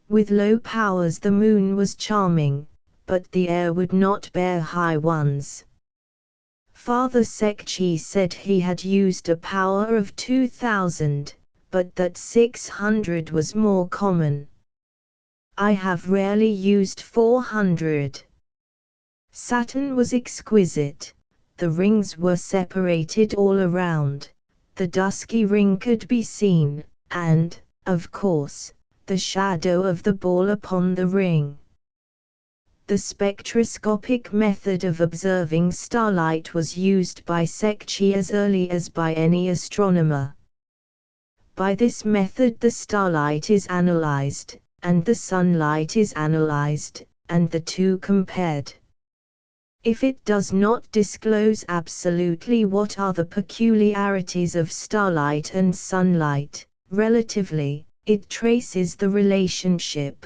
Speaker 1: With low powers the moon was charming, but the air would not bear high ones. Father Secchi said he had used a power of 2000, but that 600 was more common. I have rarely used 400. Saturn was exquisite. The rings were separated all around. The dusky ring could be seen, and, of course, the shadow of the ball upon the ring. The spectroscopic method of observing starlight was used by Secchi as early as by any astronomer. By this method the starlight is analyzed, and the sunlight is analyzed, and the two compared. If it does not disclose absolutely what are the peculiarities of starlight and sunlight, relatively, it traces the relationship.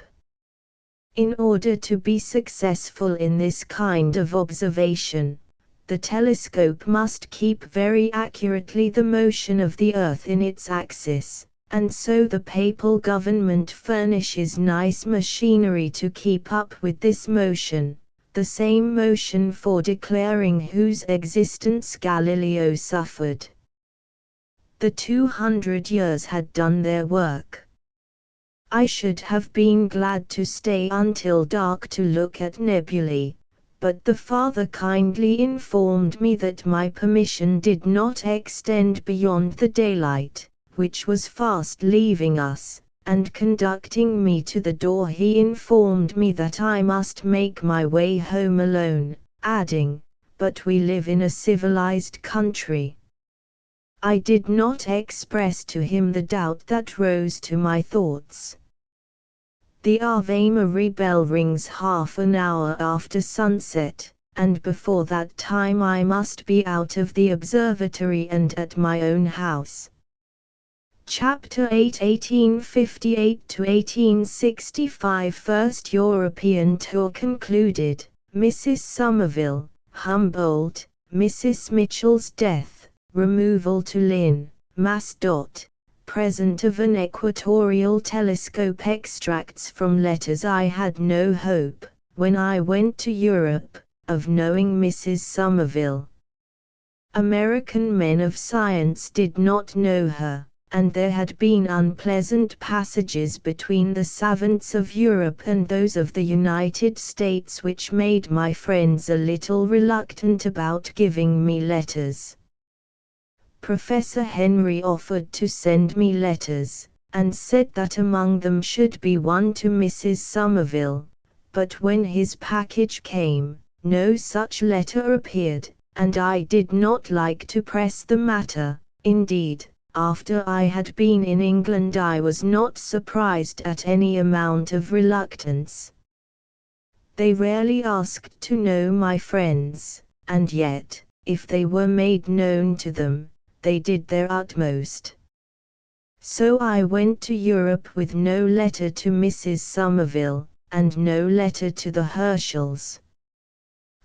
Speaker 1: In order to be successful in this kind of observation, the telescope must keep very accurately the motion of the Earth in its axis, and so the papal government furnishes nice machinery to keep up with this motion, the same motion for declaring whose existence Galileo suffered. The 200 years had done their work. I should have been glad to stay until dark to look at nebulae, but the father kindly informed me that my permission did not extend beyond the daylight, which was fast leaving us, and conducting me to the door he informed me that I must make my way home alone, adding, "But we live in a civilized country." I did not express to him the doubt that rose to my thoughts. The Ave Maria bell rings half an hour after sunset, and before that time I must be out of the observatory and at my own house. Chapter 8 1858 to 1865 First European tour concluded, Mrs. Somerville, Humboldt, Mrs. Mitchell's death, removal to Lynn, Mass. Present of an equatorial telescope. Extracts from letters. I had no hope, when I went to Europe, of knowing Mrs. Somerville. American men of science did not know her, and there had been unpleasant passages between the savants of Europe and those of the United States which made my friends a little reluctant about giving me letters. Professor Henry offered to send me letters, and said that among them should be one to Mrs. Somerville, but when his package came, no such letter appeared, and I did not like to press the matter. Indeed, after I had been in England I was not surprised at any amount of reluctance. They rarely asked to know my friends, and yet, if they were made known to them, they did their utmost. So I went to Europe with no letter to Mrs. Somerville, and no letter to the Herschels.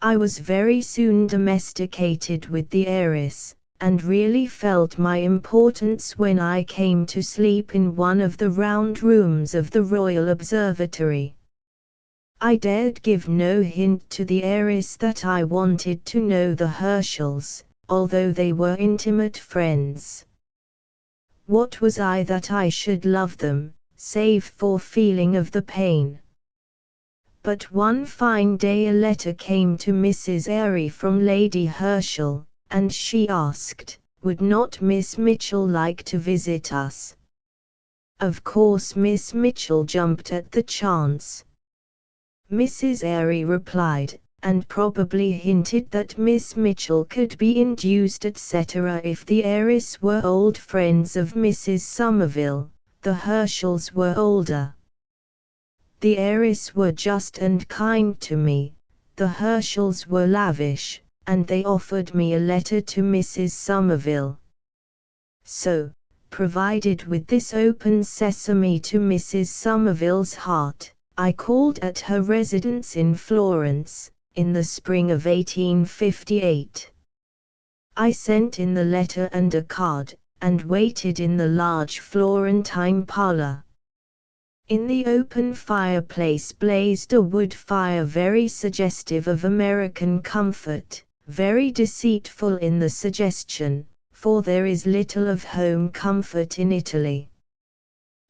Speaker 1: I was very soon domesticated with the heiress, and really felt my importance when I came to sleep in one of the round rooms of the Royal Observatory. I dared give no hint to the heiress that I wanted to know the Herschels, although they were intimate friends. What was I that I should love them, save for feeling of the pain? But one fine day a letter came to Mrs. Airy from Lady Herschel, and she asked, would not Miss Mitchell like to visit us? Of course Miss Mitchell jumped at the chance. Mrs. Airy replied, and probably hinted that Miss Mitchell could be induced etc. if the heiress were old friends of Mrs. Somerville. The Herschels were older. The heiress were just and kind to me, the Herschels were lavish, and they offered me a letter to Mrs. Somerville. So, provided with this open sesame to Mrs. Somerville's heart, I called at her residence in Florence, in the spring of 1858. I sent in the letter and a card, and waited in the large Florentine parlor. In the open fireplace blazed a wood fire very suggestive of American comfort, very deceitful in the suggestion, for there is little of home comfort in Italy.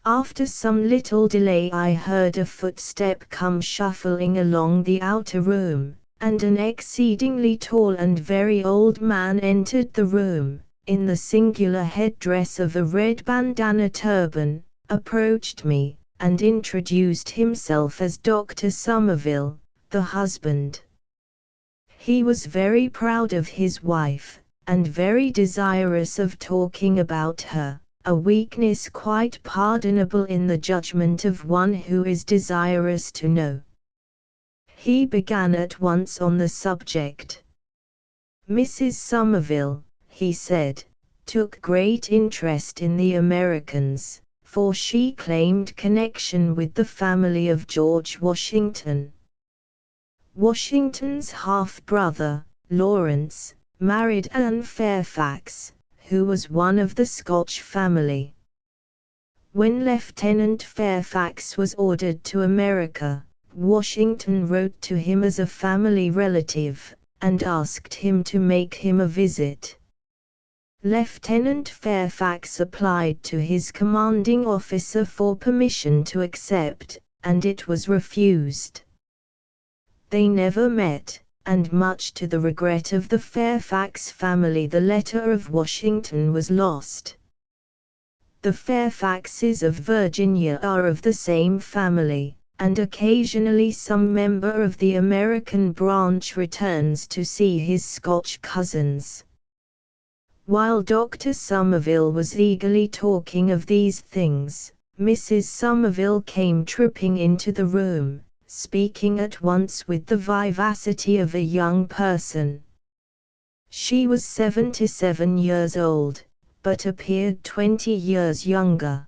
Speaker 1: After some little delay I heard a footstep come shuffling along the outer room, and an exceedingly tall and very old man entered the room, in the singular headdress of a red bandana turban, approached me, and introduced himself as Dr. Somerville, the husband. He was very proud of his wife, and very desirous of talking about her, a weakness quite pardonable in the judgment of one who is desirous to know. He began at once on the subject. Mrs. Somerville, he said, took great interest in the Americans, for she claimed connection with the family of George Washington. Washington's half-brother, Lawrence, married Anne Fairfax, who was one of the Scotch family. When Lieutenant Fairfax was ordered to America, Washington wrote to him as a family relative, and asked him to make him a visit. Lieutenant Fairfax applied to his commanding officer for permission to accept, and it was refused. They never met, and much to the regret of the Fairfax family the letter of Washington was lost. The Fairfaxes of Virginia are of the same family, and occasionally some member of the American branch returns to see his Scotch cousins. While Dr. Somerville was eagerly talking of these things, Mrs. Somerville came tripping into the room, speaking at once with the vivacity of a young person. She was 77 years old, but appeared 20 years younger.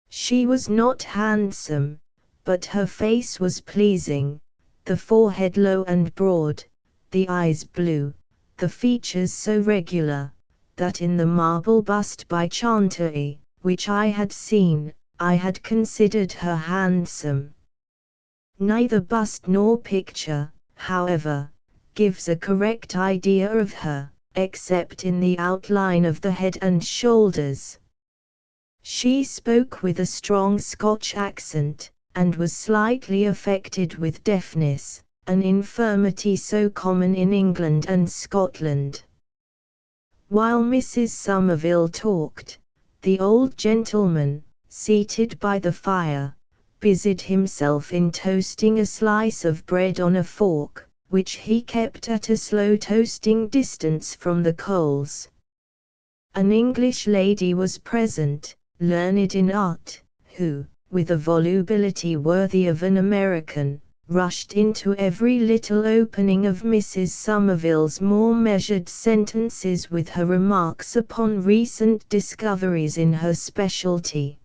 Speaker 1: She was not handsome, but her face was pleasing, the forehead low and broad, the eyes blue, the features so regular, that in the marble bust by Chantery, which I had seen, I had considered her handsome. Neither bust nor picture, however, gives a correct idea of her, except in the outline of the head and shoulders. She spoke with a strong Scotch accent, and was slightly affected with deafness, an infirmity so common in England and Scotland. While Mrs. Somerville talked, the old gentleman, seated by the fire, busied himself in toasting a slice of bread on a fork, which he kept at a slow toasting distance from the coals. An English lady was present, learned in art, who, with a volubility worthy of an American, rushed into every little opening of Mrs. Somerville's more measured sentences with her remarks upon recent discoveries in her specialty.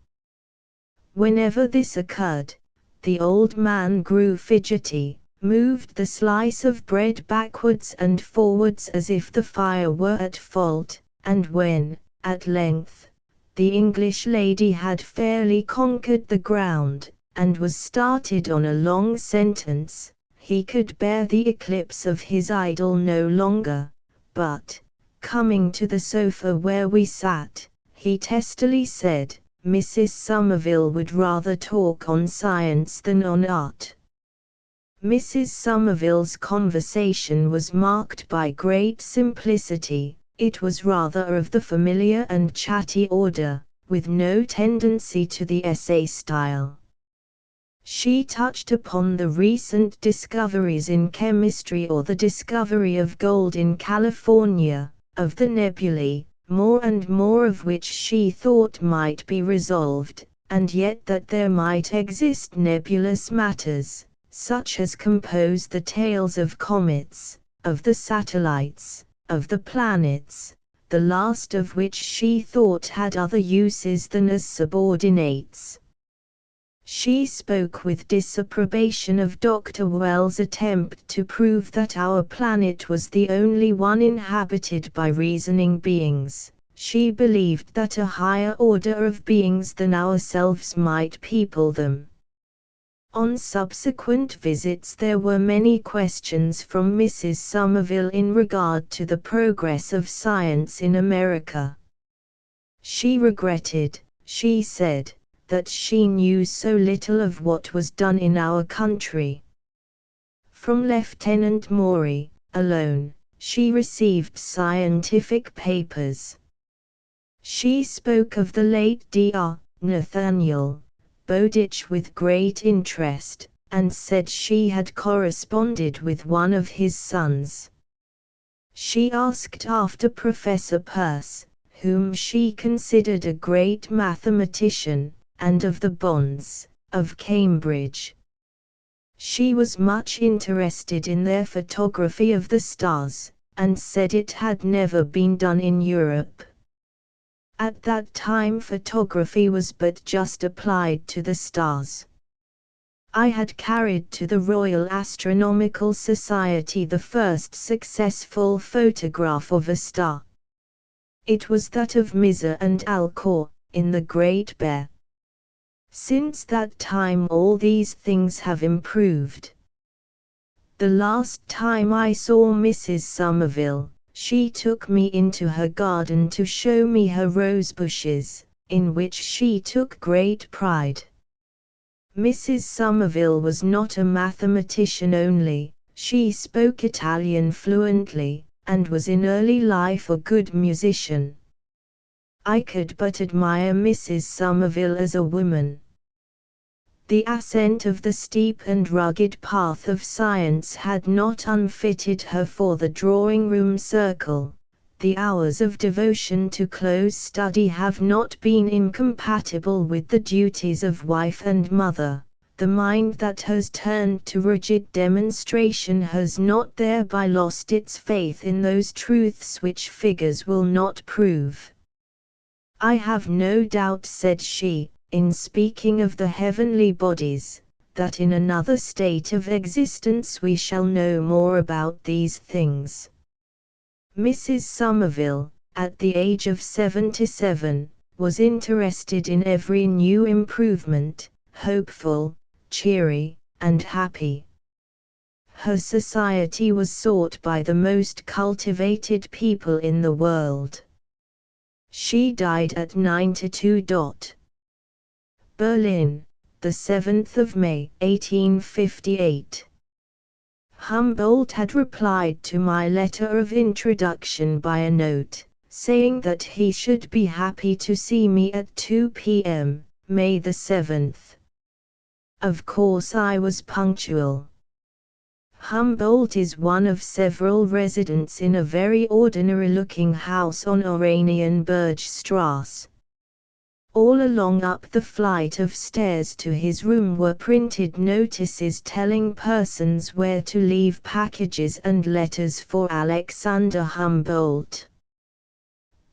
Speaker 1: Whenever this occurred, the old man grew fidgety, moved the slice of bread backwards and forwards as if the fire were at fault, and when, at length, the English lady had fairly conquered the ground, and was started on a long sentence, he could bear the eclipse of his idol no longer, but, coming to the sofa where we sat, he testily said, Mrs. Somerville would rather talk on science than on art. Mrs. Somerville's conversation was marked by great simplicity. It was rather of the familiar and chatty order, with no tendency to the essay style. She touched upon the recent discoveries in chemistry or the discovery of gold in California, of the nebulae, more and more of which she thought might be resolved, and yet that there might exist nebulous matters, such as compose the tails of comets, of the satellites, of the planets, the last of which she thought had other uses than as subordinates. She spoke with disapprobation of Dr. Wells' attempt to prove that our planet was the only one inhabited by reasoning beings. She believed that a higher order of beings than ourselves might people them. On subsequent visits there were many questions from Mrs. Somerville in regard to the progress of science in America. She regretted, she said, that she knew so little of what was done in our country. From Lieutenant Maury, alone, she received scientific papers. She spoke of the late Dr. Nathaniel Bowditch with great interest, and said she had corresponded with one of his sons. She asked after Professor Peirce, whom she considered a great mathematician, and of the Bonds, of Cambridge. She was much interested in their photography of the stars, and said it had never been done in Europe. At that time photography was but just applied to the stars. I had carried to the Royal Astronomical Society the first successful photograph of a star. It was that of Mizar and Alcor, in the Great Bear. Since that time all these things have improved. The last time I saw Mrs. Somerville, she took me into her garden to show me her rose bushes, in which she took great pride. Mrs. Somerville was not a mathematician only, she spoke Italian fluently, and was in early life a good musician. I could but admire Mrs. Somerville as a woman. The ascent of the steep and rugged path of science had not unfitted her for the drawing-room circle. The hours of devotion to close study have not been incompatible with the duties of wife and mother. The mind that has turned to rigid demonstration has not thereby lost its faith in those truths which figures will not prove. I have no doubt, said she, in speaking of the heavenly bodies, that in another state of existence we shall know more about these things. Mrs. Somerville, at the age of 77, was interested in every new improvement, hopeful, cheery, and happy. Her society was sought by the most cultivated people in the world. She died at 92. Berlin, the 7th of May, 1858. Humboldt had replied to my letter of introduction by a note, saying that he should be happy to see me at 2 p.m., May the 7th. Of course I was punctual. Humboldt is one of several residents in a very ordinary-looking house on Oranienburgstrasse. All along up the flight of stairs to his room were printed notices telling persons where to leave packages and letters for Alexander Humboldt.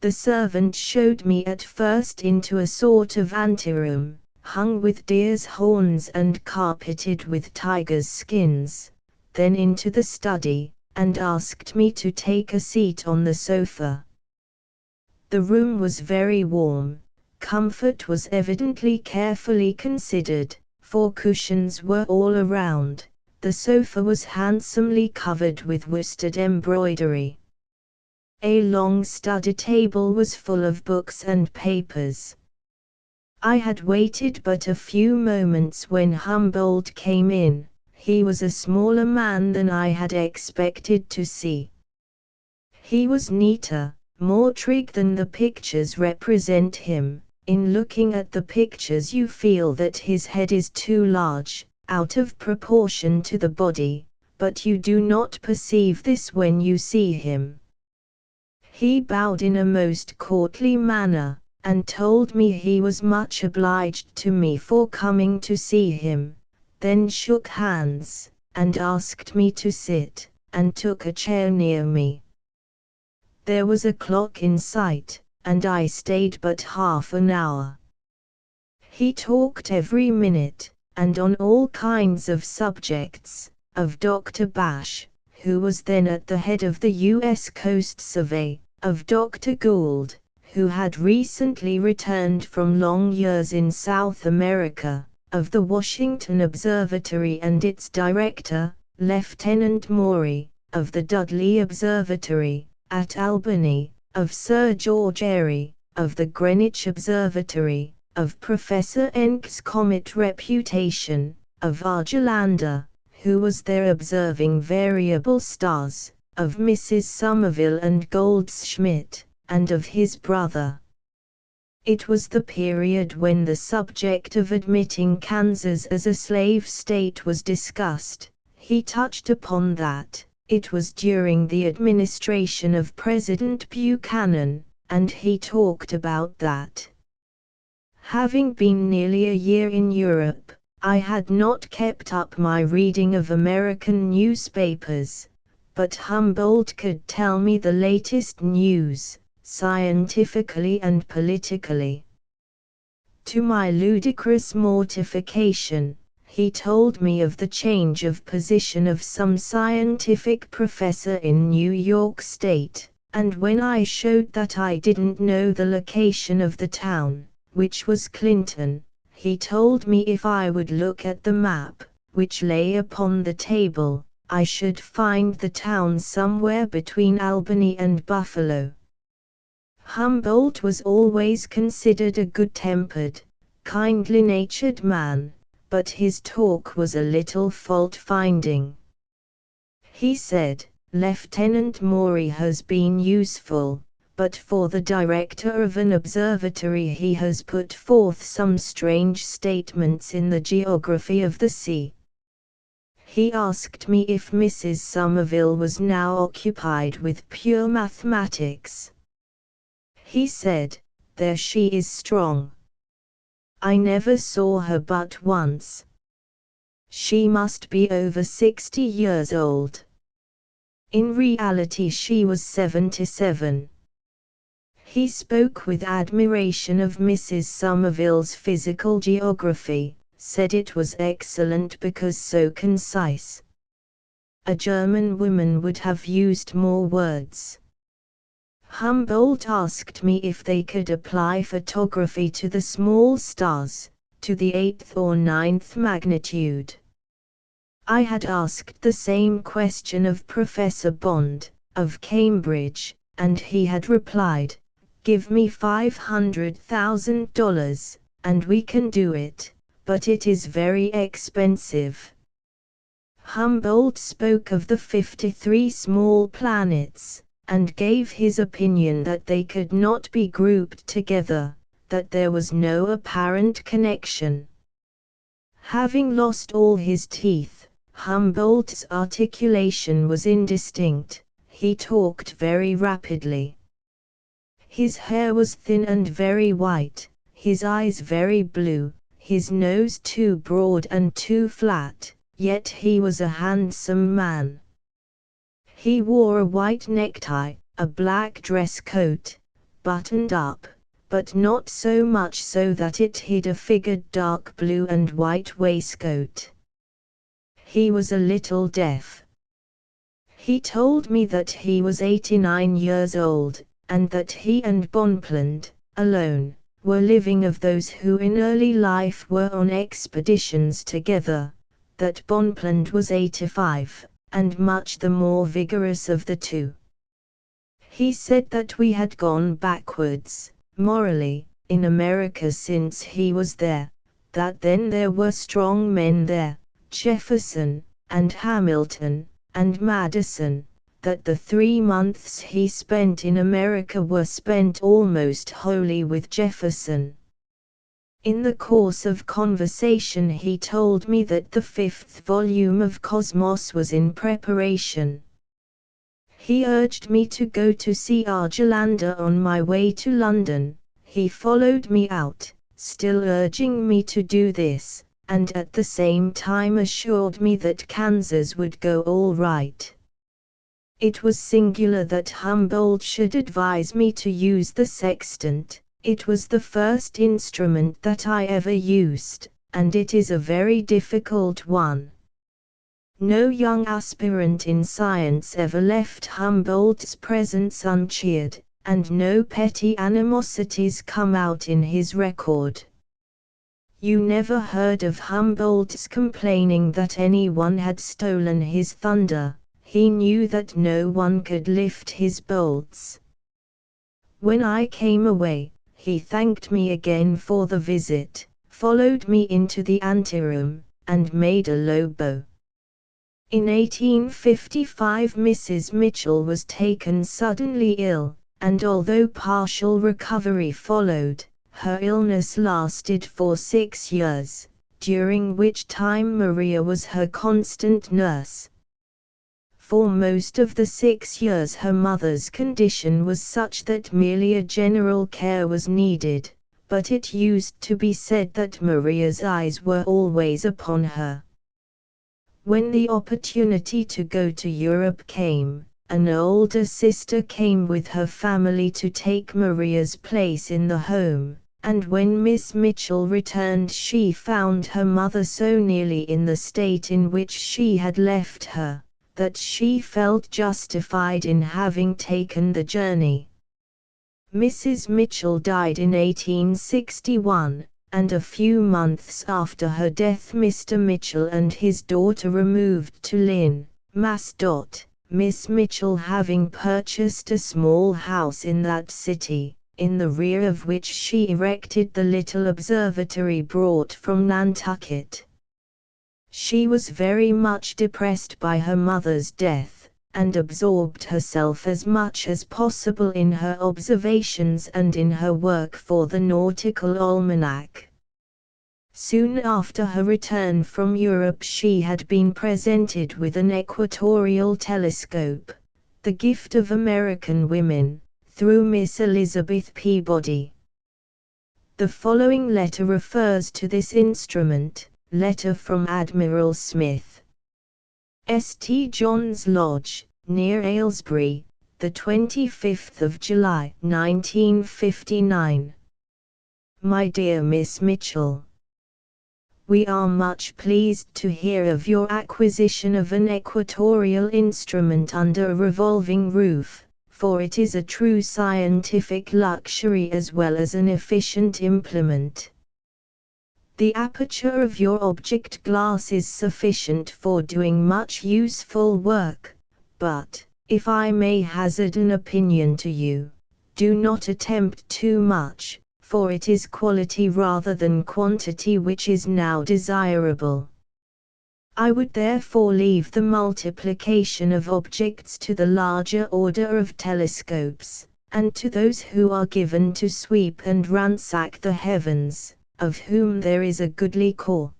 Speaker 1: The servant showed me at first into a sort of anteroom, hung with deer's horns and carpeted with tigers' skins, then into the study, and asked me to take a seat on the sofa. The room was very warm. Comfort was evidently carefully considered, for cushions were all around. The sofa was handsomely covered with worsted embroidery. A long study table was full of books and papers. I had waited but a few moments when Humboldt came in. He was a smaller man than I had expected to see. He was neater, more trig than the pictures represent him. In looking at the pictures you feel that his head is too large, out of proportion to the body, but you do not perceive this when you see him. He bowed in a most courtly manner, and told me he was much obliged to me for coming to see him, then shook hands, and asked me to sit, and took a chair near me. There was a clock in sight, and I stayed but half an hour. He talked every minute, and on all kinds of subjects, of Dr. Bache, who was then at the head of the U.S. Coast Survey, of Dr. Gould, who had recently returned from long years in South America, of the Washington Observatory and its director, Lieutenant Maury, of the Dudley Observatory, at Albany, of Sir George Airy, of the Greenwich Observatory, of Professor Encke's comet reputation, of Argelander, who was there observing variable stars, of Mrs. Somerville and Goldschmidt, and of his brother. It was the period when the subject of admitting Kansas as a slave state was discussed. He touched upon that. It was during the administration of President Buchanan, and he talked about that. Having been nearly a year in Europe, I had not kept up my reading of American newspapers, but Humboldt could tell me the latest news, scientifically and politically. To my ludicrous mortification, he told me of the change of position of some scientific professor in New York State, and when I showed that I didn't know the location of the town, which was Clinton, he told me if I would look at the map, which lay upon the table, I should find the town somewhere between Albany and Buffalo. Humboldt was always considered a good-tempered, kindly-natured man, but his talk was a little fault-finding. He said, "Lieutenant Maury has been useful, but for the director of an observatory he has put forth some strange statements in the geography of the sea." He asked me if Mrs. Somerville was now occupied with pure mathematics. He said, "There she is strong. I never saw her but once. She must be over 60 years old. In reality she was 77. He spoke with admiration of Mrs. Somerville's physical geography, said it was excellent because so concise. A German woman would have used more words. Humboldt asked me if they could apply photography to the small stars, to the 8th or 9th magnitude. I had asked the same question of Professor Bond, of Cambridge, and he had replied, Give me $500,000, and we can do it, but it is very expensive. Humboldt spoke of the 53 small planets, and gave his opinion that they could not be grouped together, that there was no apparent connection. Having lost all his teeth, Humboldt's articulation was indistinct, he talked very rapidly. His hair was thin and very white, his eyes very blue, his nose too broad and too flat, yet he was a handsome man. He wore a white necktie, a black dress coat, buttoned up, but not so much so that it hid a figured dark blue and white waistcoat. He was a little deaf. He told me that he was 89 years old, and that he and Bonpland, alone, were living of those who in early life were on expeditions together, that Bonpland was 85, and much the more vigorous of the two. He said that we had gone backwards, morally, in America since he was there, that then there were strong men there, Jefferson, and Hamilton, and Madison, that the 3 months he spent in America were spent almost wholly with Jefferson. In the course of conversation he told me that the 5th volume of Cosmos was in preparation. He urged me to go to see Argelander on my way to London. He followed me out, still urging me to do this, and at the same time assured me that Kansas would go all right. It was singular that Humboldt should advise me to use the sextant. It was the first instrument that I ever used, and it is a very difficult one. No young aspirant in science ever left Humboldt's presence uncheered, and no petty animosities come out in his record. You never heard of Humboldt's complaining that anyone had stolen his thunder. He knew that no one could lift his bolts. When I came away, he thanked me again for the visit, followed me into the anteroom, and made a low bow. In 1855 Mrs. Mitchell was taken suddenly ill, and although partial recovery followed, her illness lasted for 6 years, during which time Maria was her constant nurse. For most of the 6 years her mother's condition was such that merely a general care was needed, but it used to be said that Maria's eyes were always upon her. When the opportunity to go to Europe came, an older sister came with her family to take Maria's place in the home, and when Miss Mitchell returned she found her mother so nearly in the state in which she had left her, that she felt justified in having taken the journey. Mrs. Mitchell died in 1861, and a few months after her death Mr. Mitchell and his daughter removed to Lynn, Mass. Miss Mitchell having purchased a small house in that city, in the rear of which she erected the little observatory brought from Nantucket. She was very much depressed by her mother's death, and absorbed herself as much as possible in her observations and in her work for the Nautical Almanac. Soon after her return from Europe she had been presented with an equatorial telescope, the gift of American women, through Miss Elizabeth Peabody. The following letter refers to this instrument. Letter from Admiral Smith. St. John's Lodge, near Aylesbury, the 25th of July, 1959. My dear Miss Mitchell, we are much pleased to hear of your acquisition of an equatorial instrument under a revolving roof, for it is a true scientific luxury as well as an efficient implement. The aperture of your object glass is sufficient for doing much useful work, but, if I may hazard an opinion to you, do not attempt too much, for it is quality rather than quantity which is now desirable. I would therefore leave the multiplication of objects to the larger order of telescopes, and to those who are given to sweep and ransack the heavens, of whom there is a goodly corps.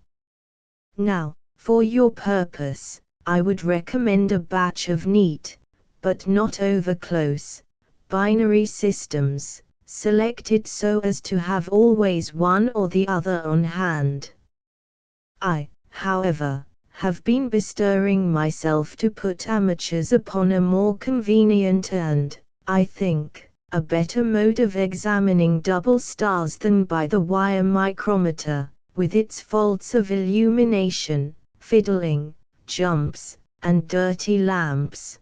Speaker 1: Now, for your purpose, I would recommend a batch of neat, but not over-close, binary systems, selected so as to have always one or the other on hand. I, however, have been bestirring myself to put amateurs upon a more convenient and, I think, a better mode of examining double stars than by the wire micrometer, with its faults of illumination, fiddling, jumps, and dirty lamps.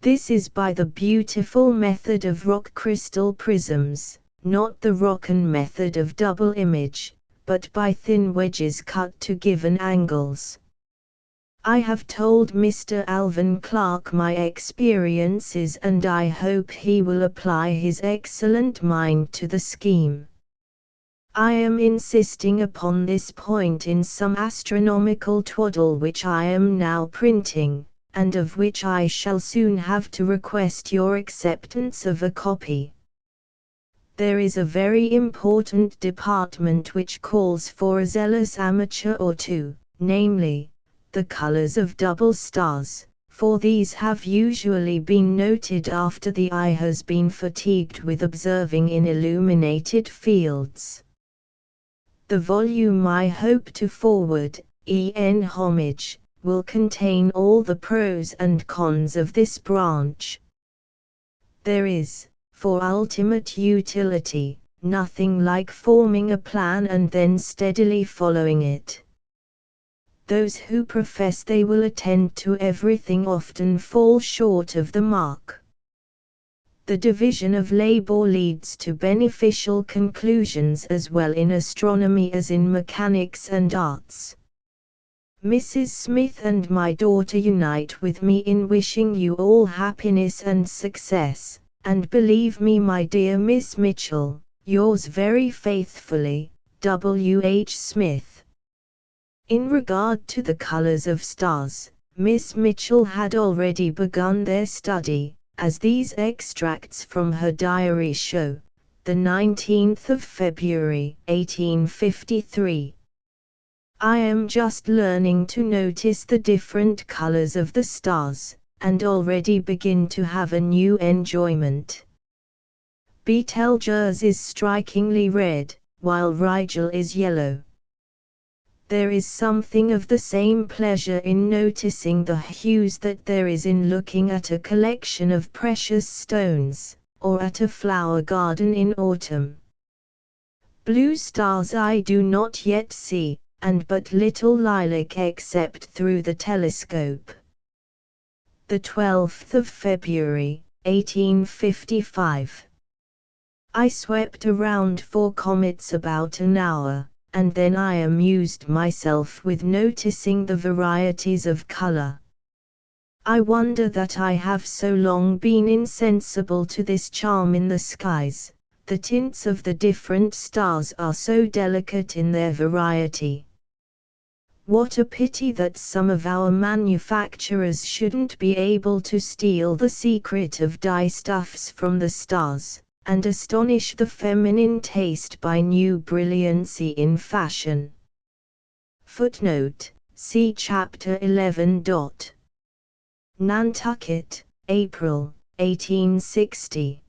Speaker 1: This is by the beautiful method of rock crystal prisms, not the Rocken method of double image, but by thin wedges cut to given angles. I have told Mr. Alvan Clark my experiences, and I hope he will apply his excellent mind to the scheme. I am insisting upon this point in some astronomical twaddle which I am now printing, and of which I shall soon have to request your acceptance of a copy. There is a very important department which calls for a zealous amateur or two, namely, the colors of double stars, for these have usually been noted after the eye has been fatigued with observing in illuminated fields. The volume I hope to forward, en homage, will contain all the pros and cons of this branch. There is, for ultimate utility, nothing like forming a plan and then steadily following it. Those who profess they will attend to everything often fall short of the mark. The division of labor leads to beneficial conclusions as well in astronomy as in mechanics and arts. Mrs. Smith and my daughter unite with me in wishing you all happiness and success, and believe me, my dear Miss Mitchell, yours very faithfully, W. H. Smith. In regard to the colors of stars, Miss Mitchell had already begun their study, as these extracts from her diary show, the 19th of February, 1853. I am just learning to notice the different colors of the stars, and already begin to have a new enjoyment. Betelgeuse is strikingly red, while Rigel is yellow. There is something of the same pleasure in noticing the hues that there is in looking at a collection of precious stones, or at a flower garden in autumn. Blue stars I do not yet see, and but little lilac except through the telescope. The 12th of February, 1855. I swept around 4 comets about an hour, and then I amused myself with noticing the varieties of color. I wonder that I have so long been insensible to this charm in the skies. The tints of the different stars are so delicate in their variety. What a pity that some of our manufacturers shouldn't be able to steal the secret of dye-stuffs from the stars, and astonish the feminine taste by new brilliancy in fashion. Footnote: see Chapter 11. Nantucket, April, 1860.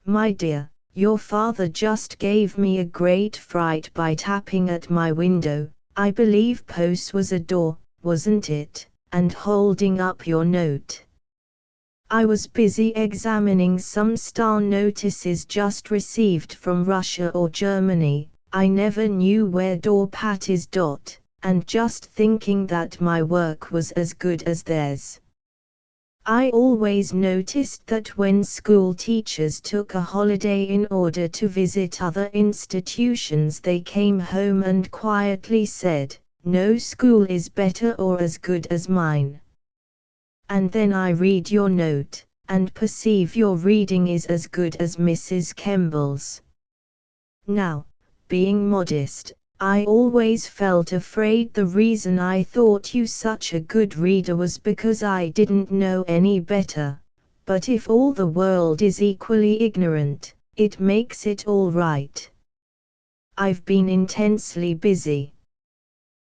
Speaker 1: My dear, your father just gave me a great fright by tapping at my window. I believe Pose was a door, wasn't it, and holding up your note. I was busy examining some star notices just received from Russia or Germany. I never knew where Dorpat is. And just thinking that my work was as good as theirs. I always noticed that when school teachers took a holiday in order to visit other institutions, they came home and quietly said, "No school is better or as good as mine." And then I read your note, and perceive your reading is as good as Mrs. Kemble's. Now, being modest, I always felt afraid the reason I thought you such a good reader was because I didn't know any better, but if all the world is equally ignorant, it makes it all right. I've been intensely busy.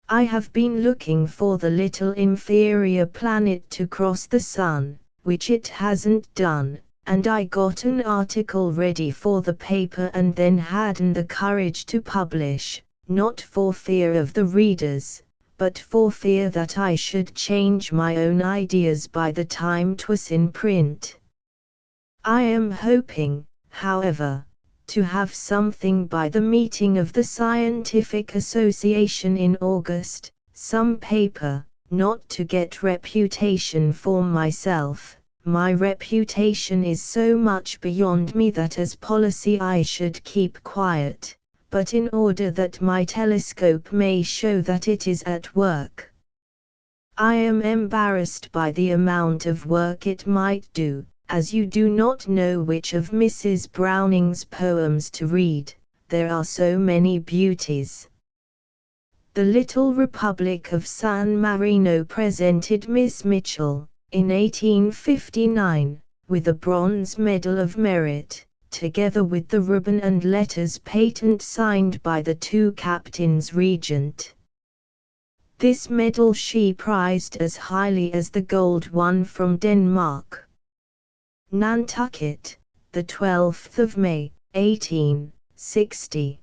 Speaker 1: I have been looking for the little inferior planet to cross the sun, which it hasn't done, and I got an article ready for the paper and then hadn't the courage to publish, not for fear of the readers, but for fear that I should change my own ideas by the time 'twas in print. I am hoping, however, to have something by the meeting of the Scientific Association in August, some paper, not to get reputation for myself. My reputation is so much beyond me that as policy I should keep quiet, but in order that my telescope may show that it is at work. I am embarrassed by the amount of work it might do, as you do not know which of Mrs. Browning's poems to read, there are so many beauties. The Little Republic of San Marino presented Miss Mitchell, in 1859, with a bronze medal of merit, together with the ribbon and letters patent signed by the two captains regent. This medal she prized as highly as the gold one from Denmark. Nantucket, the 12th of May, 1860.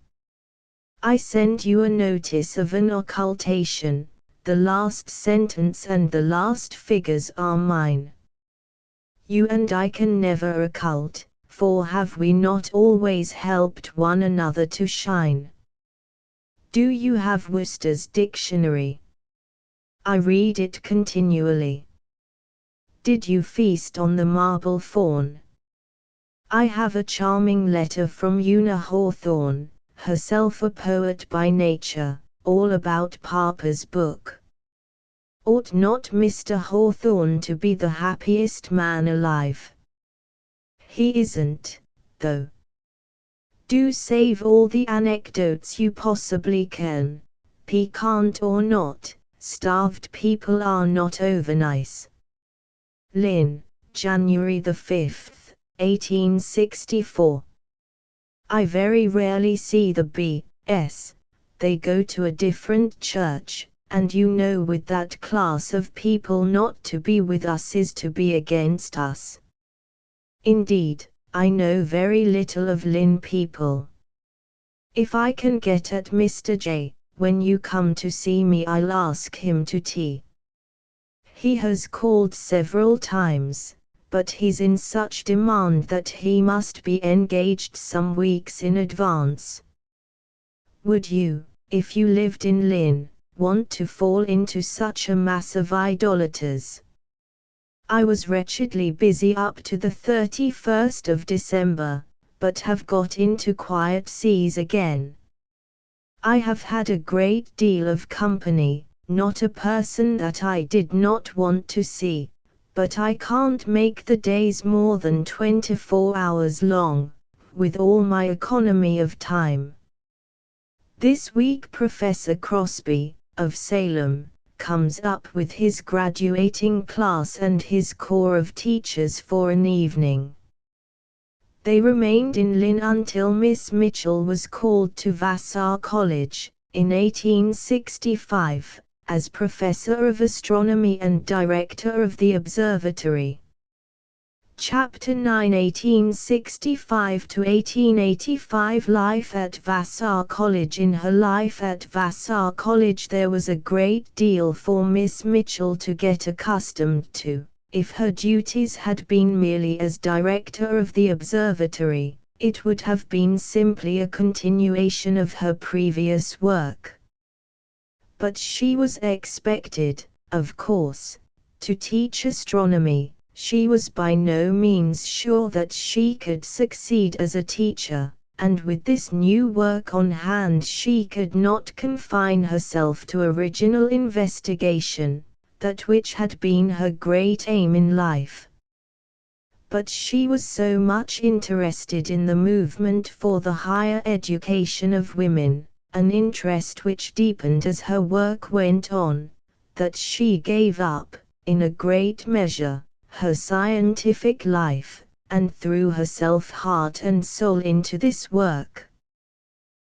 Speaker 1: I send you a notice of an occultation. The last sentence and the last figures are mine. You and I can never occult, for have we not always helped one another to shine? Do you have Worcester's dictionary? I read it continually. Did you feast on the marble fawn? I have a charming letter from Una Hawthorne, herself a poet by nature, all about Papa's book. Ought not Mr. Hawthorne to be the happiest man alive? He isn't, though. Do save all the anecdotes you possibly can, piquant or not, starved people are not overnice. Lynn, January the 5th, 1864. I very rarely see the B.S. They go to a different church, and you know with that class of people not to be with us is to be against us. Indeed, I know very little of Lynn people. If I can get at Mr. J, when you come to see me I'll ask him to tea. He has called several times, but he's in such demand that he must be engaged some weeks in advance. Would you, if you lived in Lynn, want to fall into such a mass of idolaters? I was wretchedly busy up to the 31st of December, but have got into quiet seas again. I have had a great deal of company, not a person that I did not want to see, but I can't make the days more than 24 hours long, with all my economy of time. This week Professor Crosby, of Salem, comes up with his graduating class and his corps of teachers for an evening. They remained in Lynn until Miss Mitchell was called to Vassar College, in 1865, as Professor of Astronomy and Director of the Observatory. Chapter 9 1865 to 1885 Life at Vassar College. In her life at Vassar College there was a great deal for Miss Mitchell to get accustomed to. If her duties had been merely as director of the observatory, it would have been simply a continuation of her previous work. But she was expected, of course, to teach astronomy. She was by no means sure that she could succeed as a teacher, and with this new work on hand she could not confine herself to original investigation, that which had been her great aim in life. but she was so much interested in the movement for the higher education of women, an interest which deepened as her work went on, that she gave up, in a great measure, her scientific life, and threw herself heart and soul into this work.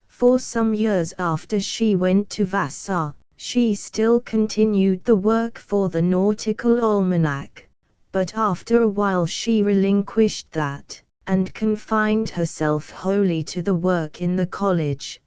Speaker 1: For some years after she went to Vassar, she still continued the work for the Nautical Almanac, but after a while she relinquished that, and confined herself wholly to the work in the college.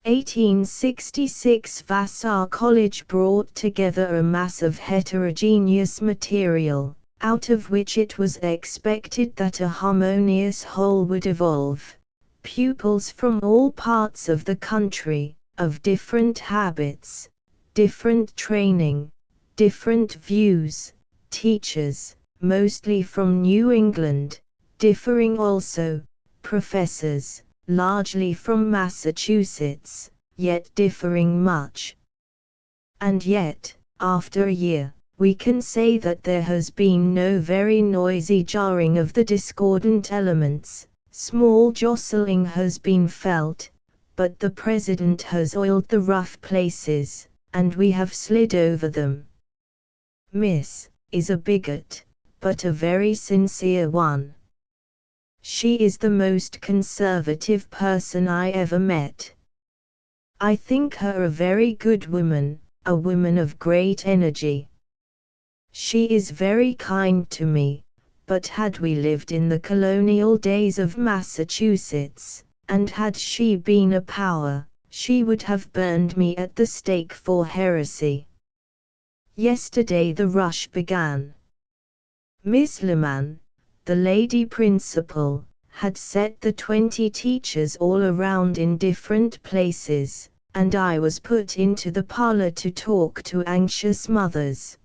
Speaker 1: 1866 Vassar College brought together a mass of heterogeneous material, out of which it was expected that a harmonious whole would evolve. Pupils from all parts of the country, of different habits, different training, different views, teachers, mostly from New England, differing also, professors, largely from Massachusetts, yet differing much. And yet, after a year, we can say that there has been no very noisy jarring of the discordant elements. Small jostling has been felt, but the president has oiled the rough places, and we have slid over them. Miss is a bigot, but a very sincere one. She is the most conservative person I ever met. I think her a very good woman, a woman of great energy. She is very kind to me. But had we lived in the colonial days of Massachusetts, and had she been a power, she would have burned me at the stake for heresy. Yesterday the rush began. Miss Leman, the lady principal, had set the 20 teachers all around in different places, and I was put into the parlor to talk to anxious mothers.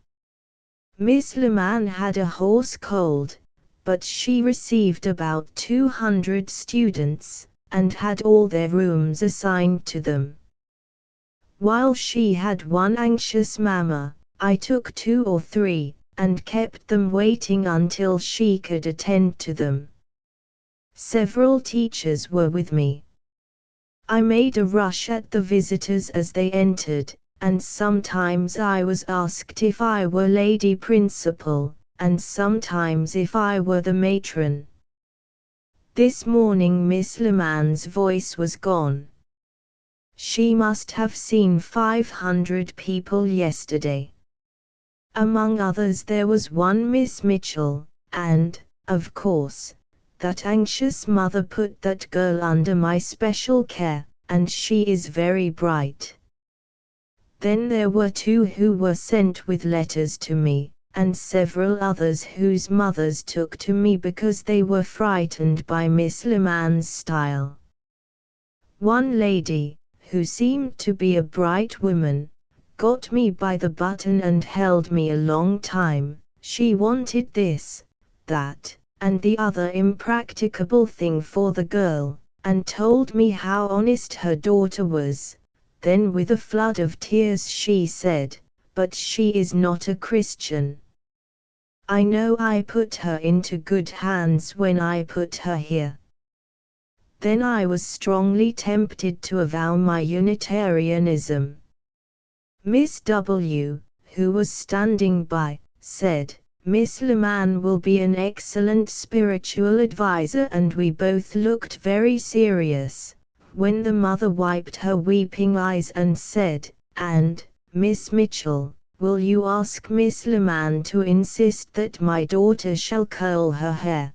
Speaker 1: Miss Leman had a horse cold, but she received about 200 students, and had all their rooms assigned to them. While she had one anxious mamma, I took 2 or 3, and kept them waiting until she could attend to them. Several teachers were with me. I made a rush at the visitors as they entered, and sometimes I was asked if I were lady principal, and sometimes if I were the matron. This morning Miss Leman's voice was gone. She must have seen 500 people yesterday. Among others there was one Miss Mitchell, and, of course, that anxious mother put that girl under my special care, and she is very bright. Then there were 2 who were sent with letters to me, and several others whose mothers took to me because they were frightened by Miss Leman's style. One lady, who seemed to be a bright woman, got me by the button and held me a long time. She wanted this, that, and the other impracticable thing for the girl, and told me how honest her daughter was. Then with a flood of tears she said, "But she is not a Christian. I know I put her into good hands when I put her here." Then I was strongly tempted to avow my Unitarianism. Miss W., who was standing by, said, "Miss Leman will be an excellent spiritual advisor," and we both looked very serious, when the mother wiped her weeping eyes and said, "And, Miss Mitchell, will you ask Miss Leman to insist that my daughter shall curl her hair?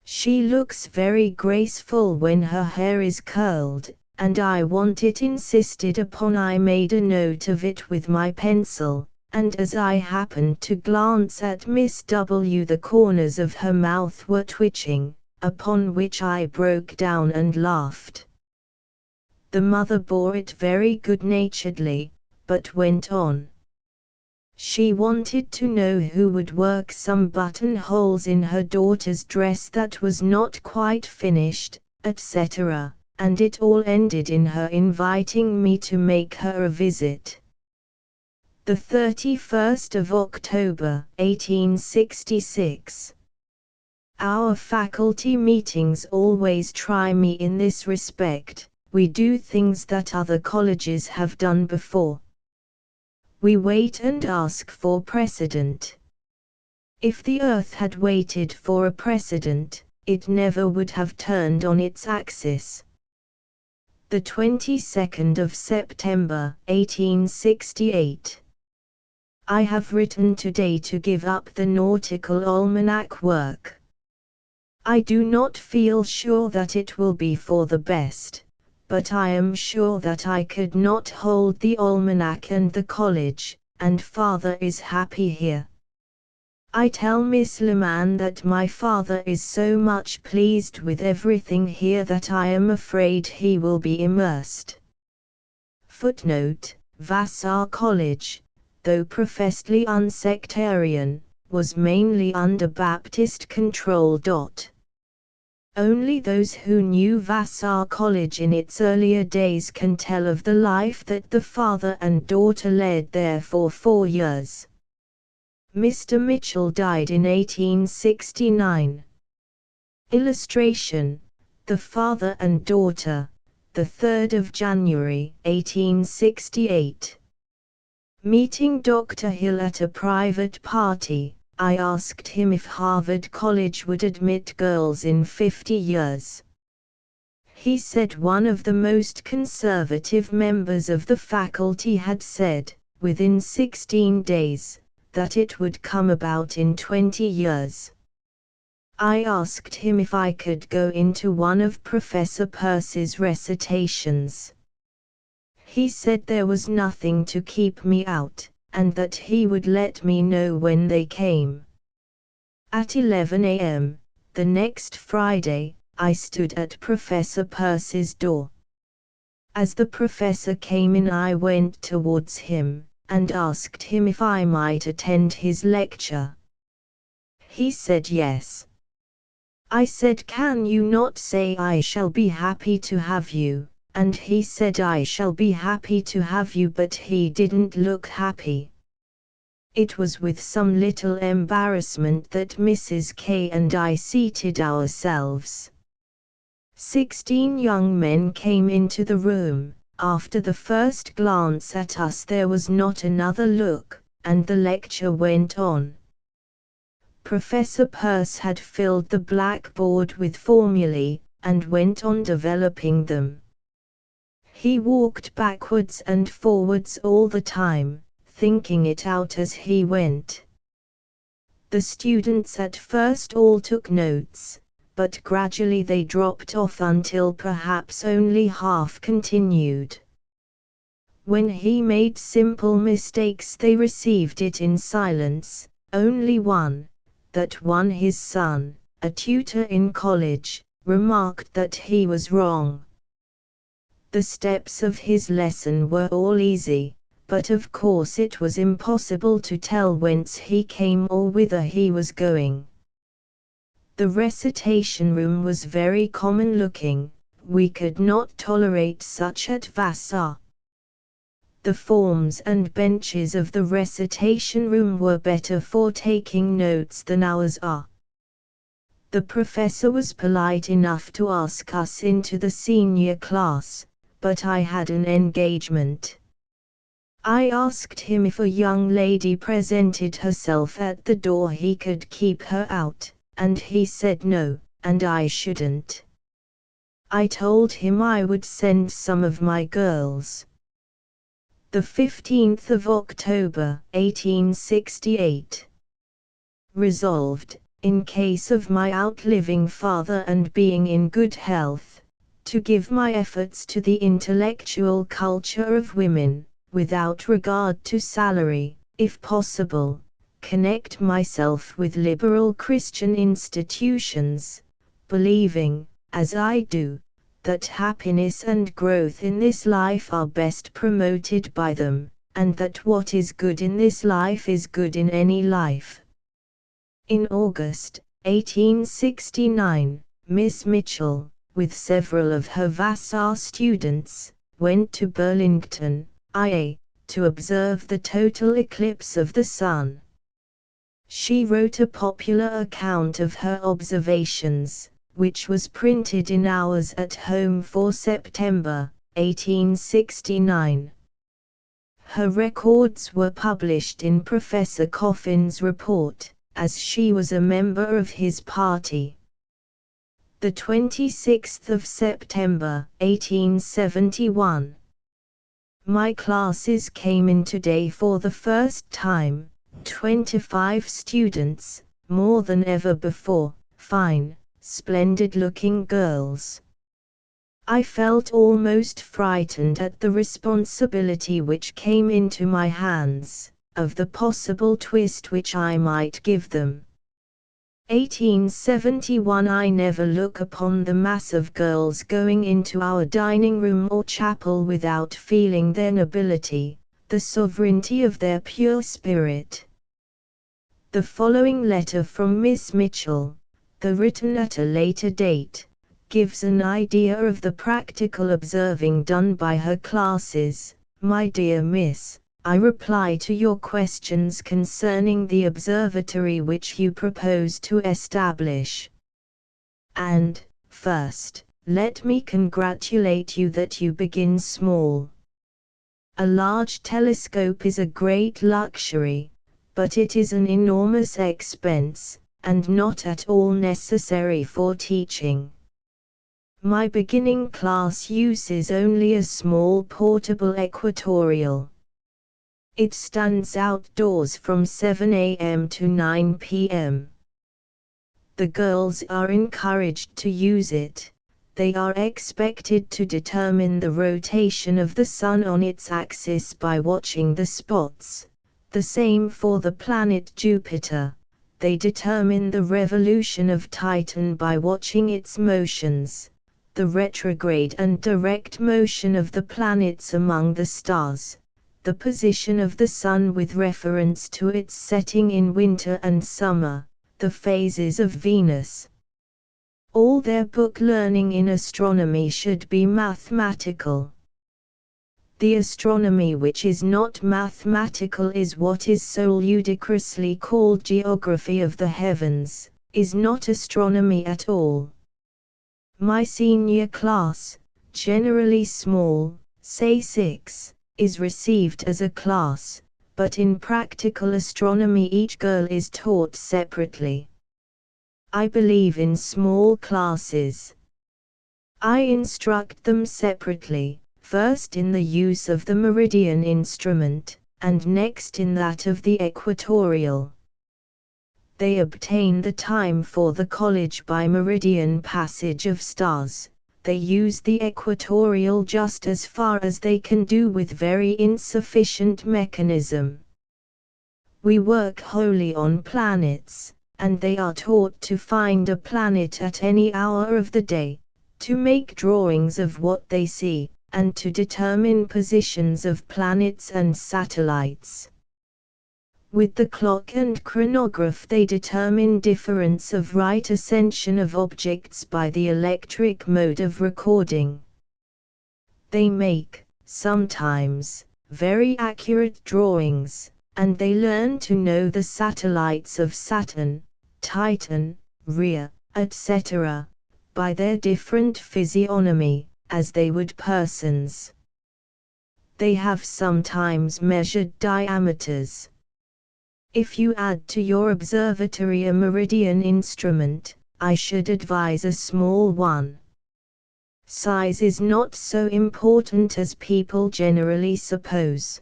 Speaker 1: She looks very graceful when her hair is curled, and I want it insisted upon." I made a note of it with my pencil, and as I happened to glance at Miss W. the corners of her mouth were twitching, upon which I broke down and laughed. The mother bore it very good-naturedly, but went on. She wanted to know who would work some buttonholes in her daughter's dress that was not quite finished, etc., and it all ended in her inviting me to make her a visit. The 31st of October, 1866. Our faculty meetings always try me in this respect. We do things that other colleges have done before. We wait and ask for precedent. If the earth had waited for a precedent, it never would have turned on its axis. The 22nd of September, 1868. I have written today to give up the nautical almanac work. I do not feel sure that it will be for the best, but I am sure that I could not hold the almanac and the college, and father is happy here. I tell Miss Leman that my father is so much pleased with everything here that I am afraid he will be immersed. Footnote: Vassar College, though professedly unsectarian, was mainly under Baptist control. Only those who knew Vassar College in its earlier days can tell of the life that the father and daughter led there for 4 years. Mr. Mitchell died in 1869. Illustration: The father and daughter, the 3rd of January, 1868. Meeting Dr. Hill at a private party, I asked him if Harvard College would admit girls in 50 years. He said one of the most conservative members of the faculty had said, within 16 days, that it would come about in 20 years. I asked him if I could go into one of Professor Peirce's recitations. He said there was nothing to keep me out, and that he would let me know when they came. At 11 a.m., the next Friday, I stood at Professor Peirce's door. As the professor came in, I went towards him, and asked him if I might attend his lecture. He said yes. I said, "Can you not say I shall be happy to have you?" And he said, "I shall be happy to have you," but he didn't look happy. It was with some little embarrassment that Mrs. K and I seated ourselves. 16 young men came into the room. After the first glance at us there was not another look, and the lecture went on. Professor Peirce had filled the blackboard with formulae, and went on developing them. He walked backwards and forwards all the time, thinking it out as he went. The students at first all took notes, but gradually they dropped off until perhaps only half continued. When he made simple mistakes they received it in silence. Only one, that one his son, a tutor in college, remarked that he was wrong. The steps of his lesson were all easy, but of course it was impossible to tell whence he came or whither he was going. The recitation room was very common looking. We could not tolerate such at Vassar. The forms and benches of the recitation room were better for taking notes than ours are. The professor was polite enough to ask us into the senior class, but I had an engagement. I asked him if a young lady presented herself at the door he could keep her out, and he said no, and I shouldn't. I told him I would send some of my girls. The 15th of October, 1868. Resolved, in case of my outliving father and being in good health, to give my efforts to the intellectual culture of women, without regard to salary, if possible, connect myself with liberal Christian institutions, believing, as I do, that happiness and growth in this life are best promoted by them, and that what is good in this life is good in any life. In August, 1869, Miss Mitchell, with several of her Vassar students, went to Burlington, IA, to observe the total eclipse of the sun. She wrote a popular account of her observations, which was printed in Hours at Home for September, 1869. Her records were published in Professor Coffin's report, as she was a member of his party. The 26th of September, 1871. My classes came in today for the first time, 25 students, more than ever before, fine, splendid-looking girls. I felt almost frightened at the responsibility which came into my hands, of the possible twist which I might give them. 1871. I never look upon the mass of girls going into our dining room or chapel without feeling their nobility, the sovereignty of their pure spirit. The following letter from Miss Mitchell, though written at a later date, gives an idea of the practical observing done by her classes. My dear Miss, I reply to your questions concerning the observatory which you propose to establish. And, first, let me congratulate you that you begin small. A large telescope is a great luxury, but it is an enormous expense, and not at all necessary for teaching. My beginning class uses only a small portable equatorial. It stands outdoors from 7 a.m. to 9 p.m. The girls are encouraged to use it. They are expected to determine the rotation of the sun on its axis by watching the spots. The same for the planet Jupiter. They determine the revolution of Titan by watching its motions, the retrograde and direct motion of the planets among the stars, the position of the sun with reference to its setting in winter and summer, the phases of Venus. All their book learning in astronomy should be mathematical. The astronomy which is not mathematical is what is so ludicrously called geography of the heavens, is not astronomy at all. My senior class, generally small, say 6, is received as a class, but in practical astronomy each girl is taught separately. I believe in small classes. I instruct them separately, first in the use of the meridian instrument, and next in that of the equatorial. They obtain the time for the college by meridian passage of stars. They use the equatorial just as far as they can do with very insufficient mechanism. We work wholly on planets, and they are taught to find a planet at any hour of the day, to make drawings of what they see, and to determine positions of planets and satellites. With the clock and chronograph they determine difference of right ascension of objects by the electric mode of recording. They make, sometimes, very accurate drawings, and they learn to know the satellites of Saturn, Titan, Rhea, etc., by their different physiognomy, as they would persons. They have sometimes measured diameters. If you add to your observatory a meridian instrument, I should advise a small one. Size is not so important as people generally suppose.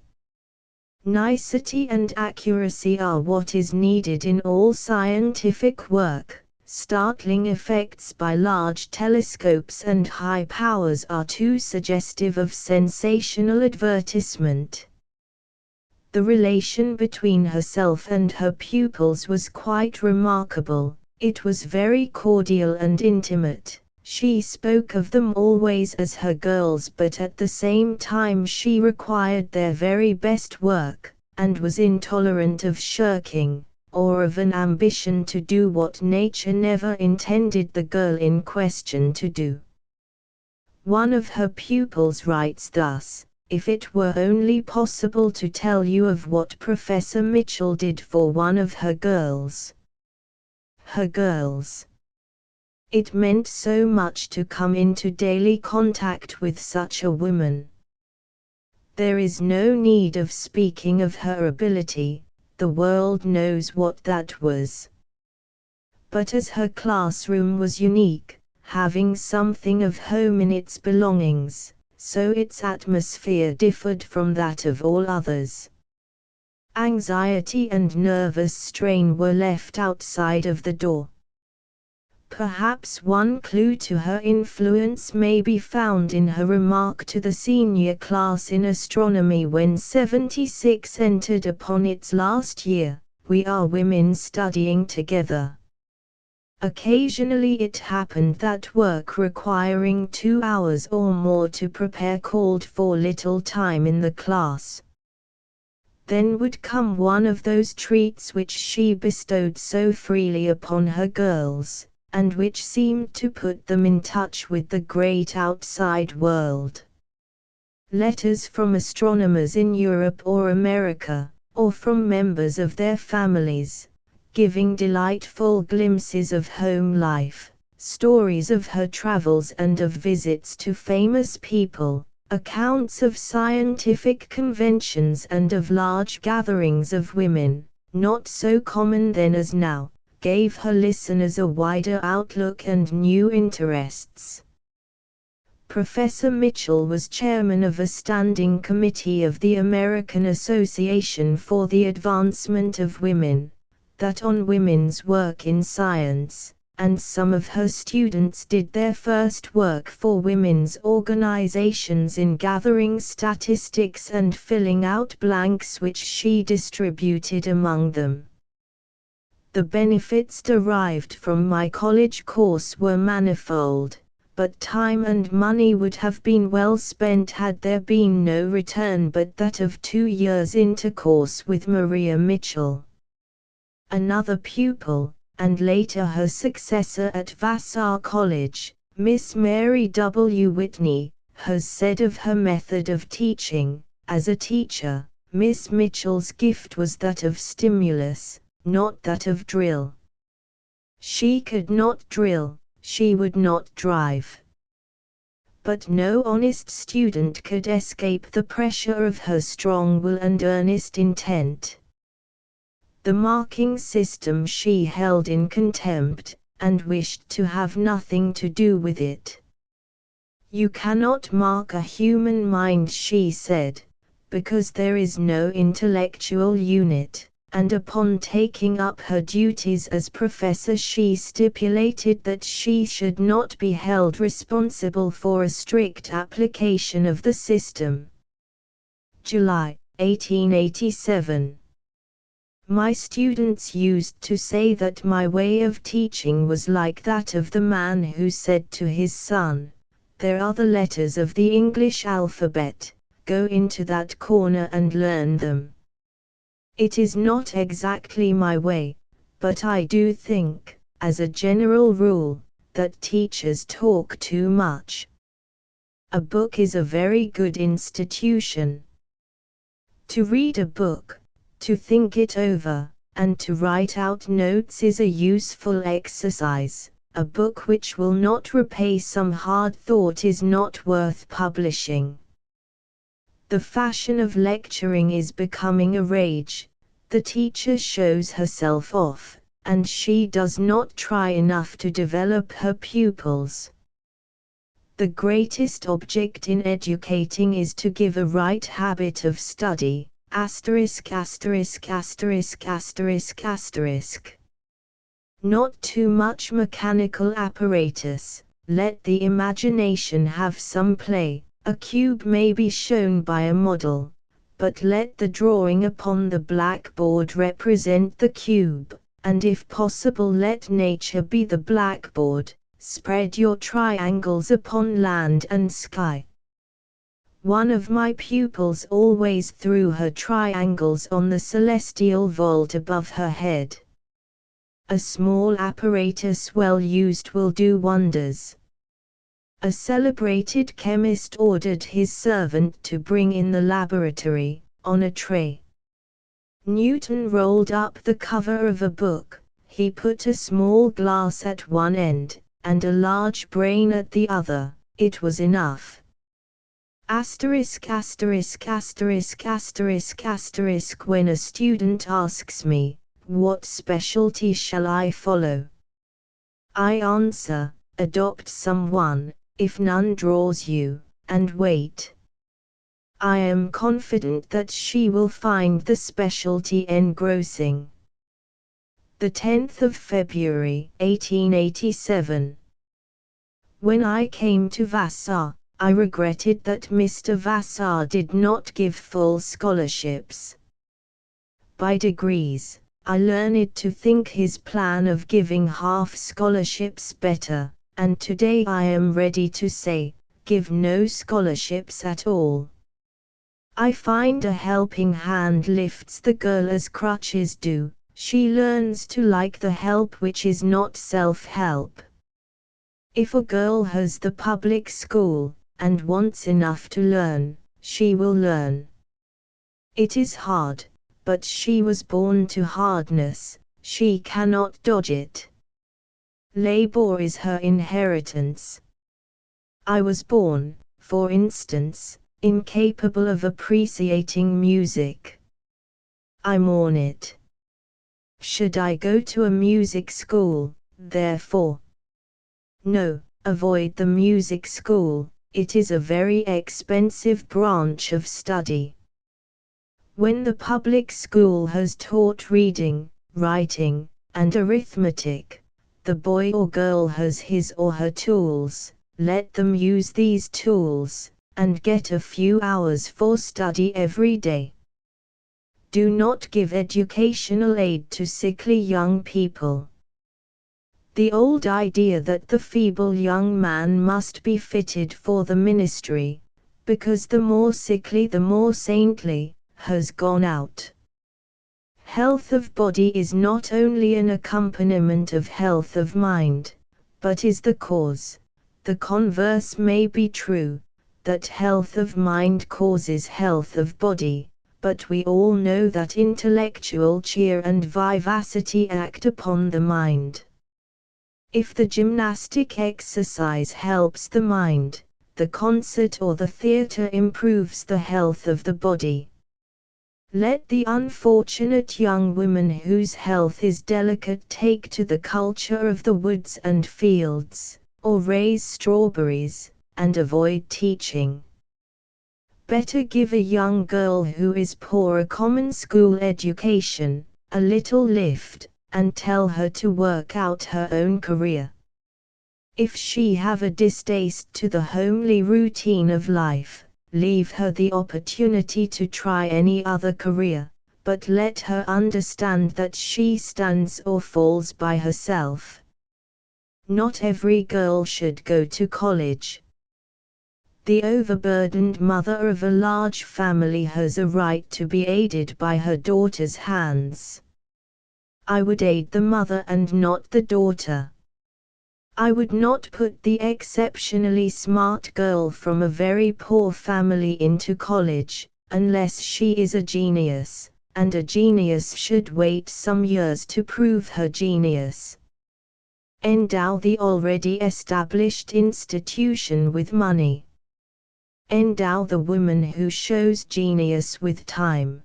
Speaker 1: Nicety and accuracy are what is needed in all scientific work. Startling effects by large telescopes and high powers are too suggestive of sensational advertisement. The relation between herself and her pupils was quite remarkable. It was very cordial and intimate. She spoke of them always as her girls, but at the same time she required their very best work, and was intolerant of shirking, or of an ambition to do what nature never intended the girl in question to do. One of her pupils writes thus: if it were only possible to tell you of what Professor Mitchell did for one of her girls. Her girls. It meant so much to come into daily contact with such a woman. There is no need of speaking of her ability, the world knows what that was. But as her classroom was unique, having something of home in its belongings, so its atmosphere differed from that of all others. Anxiety and nervous strain were left outside of the door. Perhaps one clue to her influence may be found in her remark to the senior class in astronomy when 76 entered upon its last year, "We are women studying together." Occasionally it happened that work requiring 2 hours or more to prepare called for little time in the class. Then would come one of those treats which she bestowed so freely upon her girls, and which seemed to put them in touch with the great outside world. Letters from astronomers in Europe or America, or from members of their families, giving delightful glimpses of home life, stories of her travels and of visits to famous people, accounts of scientific conventions and of large gatherings of women, not so common then as now, gave her listeners a wider outlook and new interests. Professor Mitchell was chairman of a standing committee of the American Association for the Advancement of Women, that on women's work in science, and some of her students did their first work for women's organizations in gathering statistics and filling out blanks which she distributed among them. The benefits derived from my college course were manifold, but time and money would have been well spent had there been no return but that of 2 years' intercourse with Maria Mitchell. Another pupil, and later her successor at Vassar College, Miss Mary W. Whitney, has said of her method of teaching, "As a teacher, Miss Mitchell's gift was that of stimulus, not that of drill. She could not drill, she would not drive." But no honest student could escape the pressure of her strong will and earnest intent. The marking system she held in contempt, and wished to have nothing to do with it. "You cannot mark a human mind," she said, "because there is no intellectual unit." And upon taking up her duties as professor she stipulated that she should not be held responsible for a strict application of the system. July, 1887. My students used to say that my way of teaching was like that of the man who said to his son, "There are the letters of the English alphabet, go into that corner and learn them." It is not exactly my way, but I do think, as a general rule, that teachers talk too much. A book is a very good institution. To read a book, to think it over, and to write out notes is a useful exercise. A book which will not repay some hard thought is not worth publishing. The fashion of lecturing is becoming a rage. The teacher shows herself off, and she does not try enough to develop her pupils. The greatest object in educating is to give a right habit of study. Not too much mechanical apparatus, let the imagination have some play. A cube may be shown by a model, but let the drawing upon the blackboard represent the cube, and if possible let nature be the blackboard. Spread your triangles upon land and sky. One of my pupils always threw her triangles on the celestial vault above her head. A small apparatus well used will do wonders. A celebrated chemist ordered his servant to bring in the laboratory, on a tray. Newton rolled up the cover of a book, he put a small glass at one end, and a large brain at the other, it was enough. Asterisk asterisk asterisk asterisk asterisk. When a student asks me, what specialty shall I follow? I answer, adopt someone, if none draws you, and wait. I am confident that she will find the specialty engrossing. The 10th of February, 1887. When I came to Vassar, I regretted that Mr. Vassar did not give full scholarships. By degrees, I learned to think his plan of giving half scholarships better, and today I am ready to say, give no scholarships at all. I find a helping hand lifts the girl as crutches do, she learns to like the help which is not self-help. If a girl has the public school, and wants enough to learn, she will learn. It is hard, but she was born to hardness, she cannot dodge it. Labor is her inheritance. I was born, for instance, incapable of appreciating music. I mourn it. Should I go to a music school, therefore? No, avoid the music school, it is a very expensive branch of study. When the public school has taught reading, writing, and arithmetic, the boy or girl has his or her tools, let them use these tools, and get a few hours for study every day. Do not give educational aid to sickly young people. The old idea that the feeble young man must be fitted for the ministry, because the more sickly the more saintly, has gone out. Health of body is not only an accompaniment of health of mind, but is the cause. The converse may be true, that health of mind causes health of body, but we all know that intellectual cheer and vivacity act upon the mind. If the gymnastic exercise helps the mind, the concert or the theatre improves the health of the body. Let the unfortunate young women whose health is delicate take to the culture of the woods and fields, or raise strawberries, and avoid teaching. Better give a young girl who is poor a common school education, a little lift, and tell her to work out her own career. If she have a distaste to the homely routine of life, leave her the opportunity to try any other career, but let her understand that she stands or falls by herself. Not every girl should go to college. The overburdened mother of a large family has a right to be aided by her daughter's hands. I would aid the mother and not the daughter. I would not put the exceptionally smart girl from a very poor family into college, unless she is a genius, and a genius should wait some years to prove her genius. Endow the already established institution with money. Endow the woman who shows genius with time.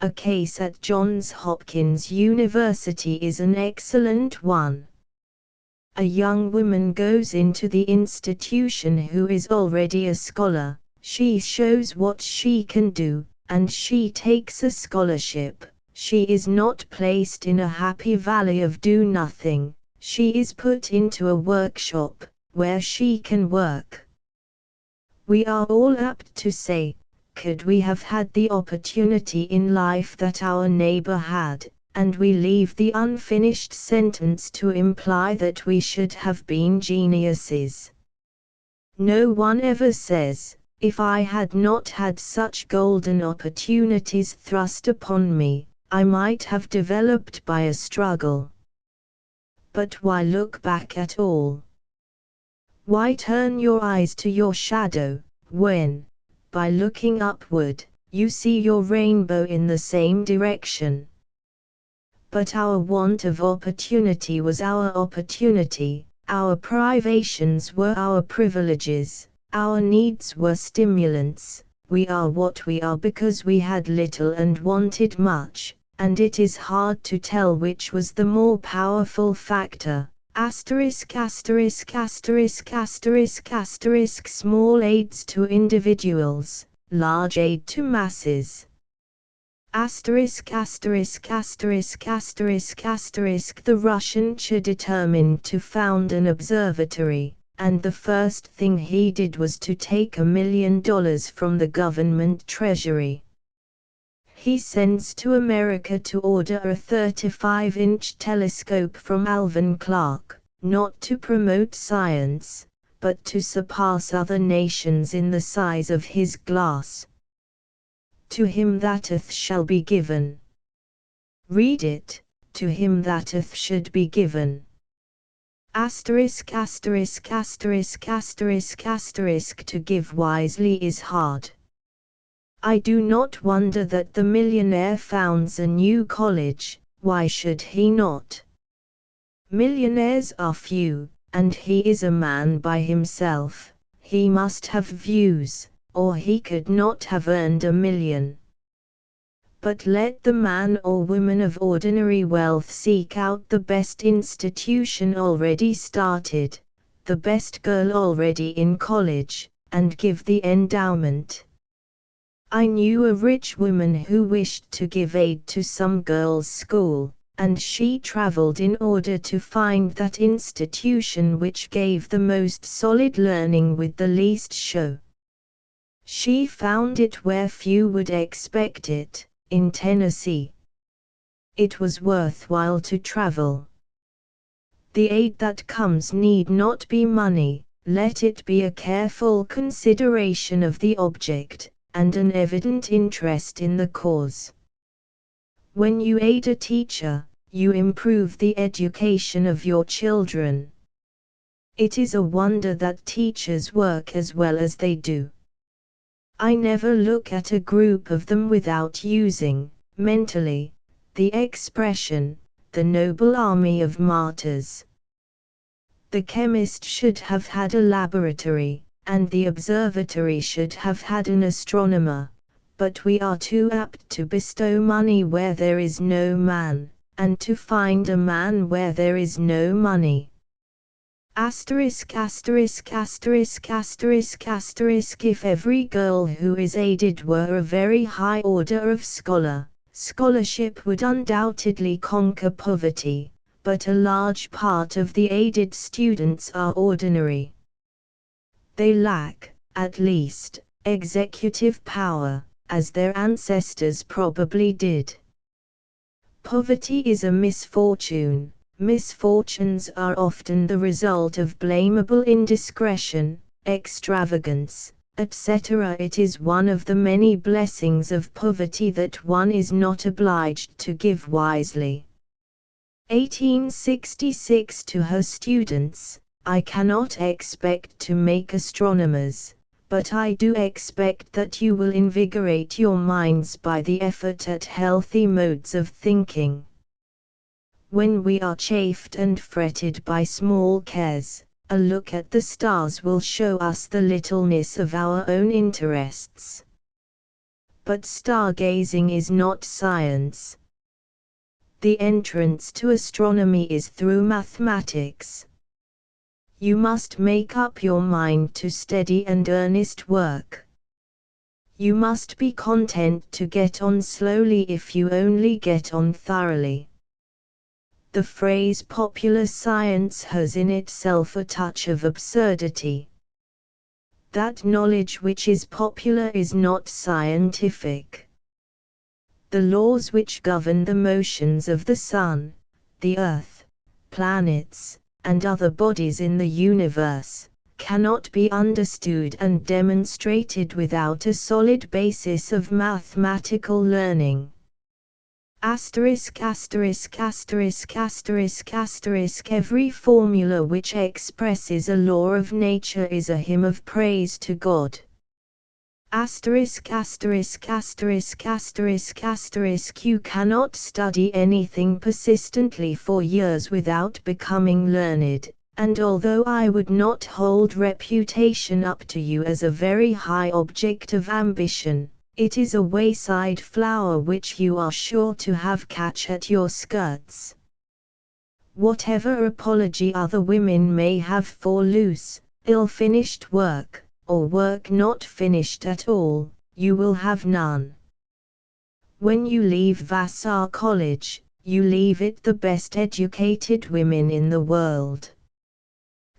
Speaker 1: A case at Johns Hopkins University is an excellent one. A young woman goes into the institution who is already a scholar, she shows what she can do, and she takes a scholarship. She is not placed in a happy valley of do-nothing, she is put into a workshop, where she can work. We are all apt to say, could we have had the opportunity in life that our neighbor had, and we leave the unfinished sentence to imply that we should have been geniuses. No one ever says, if I had not had such golden opportunities thrust upon me, I might have developed by a struggle. But why look back at all? Why turn your eyes to your shadow, when, by looking upward, you see your rainbow in the same direction? But our want of opportunity was our opportunity, our privations were our privileges, our needs were stimulants. We are what we are because we had little and wanted much, and it is hard to tell which was the more powerful factor. Asterisk asterisk asterisk asterisk asterisk small aids to individuals, large aid to masses. Asterisk asterisk asterisk asterisk asterisk the Russian Tsar determined to found an observatory, and the first thing he did was to take $1 million from the government treasury. He sends to America to order a 35-inch telescope from Alvan Clark, not to promote science, but to surpass other nations in the size of his glass. To him that'th shall be given. Read it, to him that'th should be given. Asterisk asterisk asterisk asterisk asterisk to give wisely is hard. I do not wonder that the millionaire founds a new college. Why should he not? Millionaires are few, and he is a man by himself. He must have views, or he could not have earned $1 million. But let the man or woman of ordinary wealth seek out the best institution already started, the best girl already in college, and give the endowment. I knew a rich woman who wished to give aid to some girls' school, and she traveled in order to find that institution which gave the most solid learning with the least show. She found it where few would expect it, in Tennessee. It was worthwhile to travel. The aid that comes need not be money, let it be a careful consideration of the object, and an evident interest in the cause. When you aid a teacher, you improve the education of your children. It is a wonder that teachers work as well as they do. I never look at a group of them without using, mentally, the expression, the noble army of martyrs. The chemist should have had a laboratory, and the observatory should have had an astronomer, but we are too apt to bestow money where there is no man, and to find a man where there is no money. Asterisk asterisk asterisk asterisk asterisk if every girl who is aided were a very high order of scholar, scholarship would undoubtedly conquer poverty, but a large part of the aided students are ordinary. They lack, at least, executive power, as their ancestors probably did. Poverty is a misfortune. Misfortunes are often the result of blamable indiscretion, extravagance, etc. It is one of the many blessings of poverty that one is not obliged to give wisely. 1866 to her students, I cannot expect to make astronomers, but I do expect that you will invigorate your minds by the effort at healthy modes of thinking. When we are chafed and fretted by small cares, a look at the stars will show us the littleness of our own interests. But stargazing is not science. The entrance to astronomy is through mathematics. You must make up your mind to steady and earnest work. You must be content to get on slowly if you only get on thoroughly. The phrase popular science has in itself a touch of absurdity. That knowledge which is popular is not scientific. The laws which govern the motions of the sun, the earth, planets, and other bodies in the universe, cannot be understood and demonstrated without a solid basis of mathematical learning. Asterisk asterisk asterisk asterisk asterisk Every formula which expresses a law of nature is a hymn of praise to God. Asterisk asterisk asterisk asterisk asterisk You cannot study anything persistently for years without becoming learned, and although I would not hold reputation up to you as a very high object of ambition, it is a wayside flower which you are sure to have catch at your skirts. Whatever apology other women may have for loose, ill-finished work, or work not finished at all, you will have none. When you leave Vassar College, you leave it the best educated women in the world.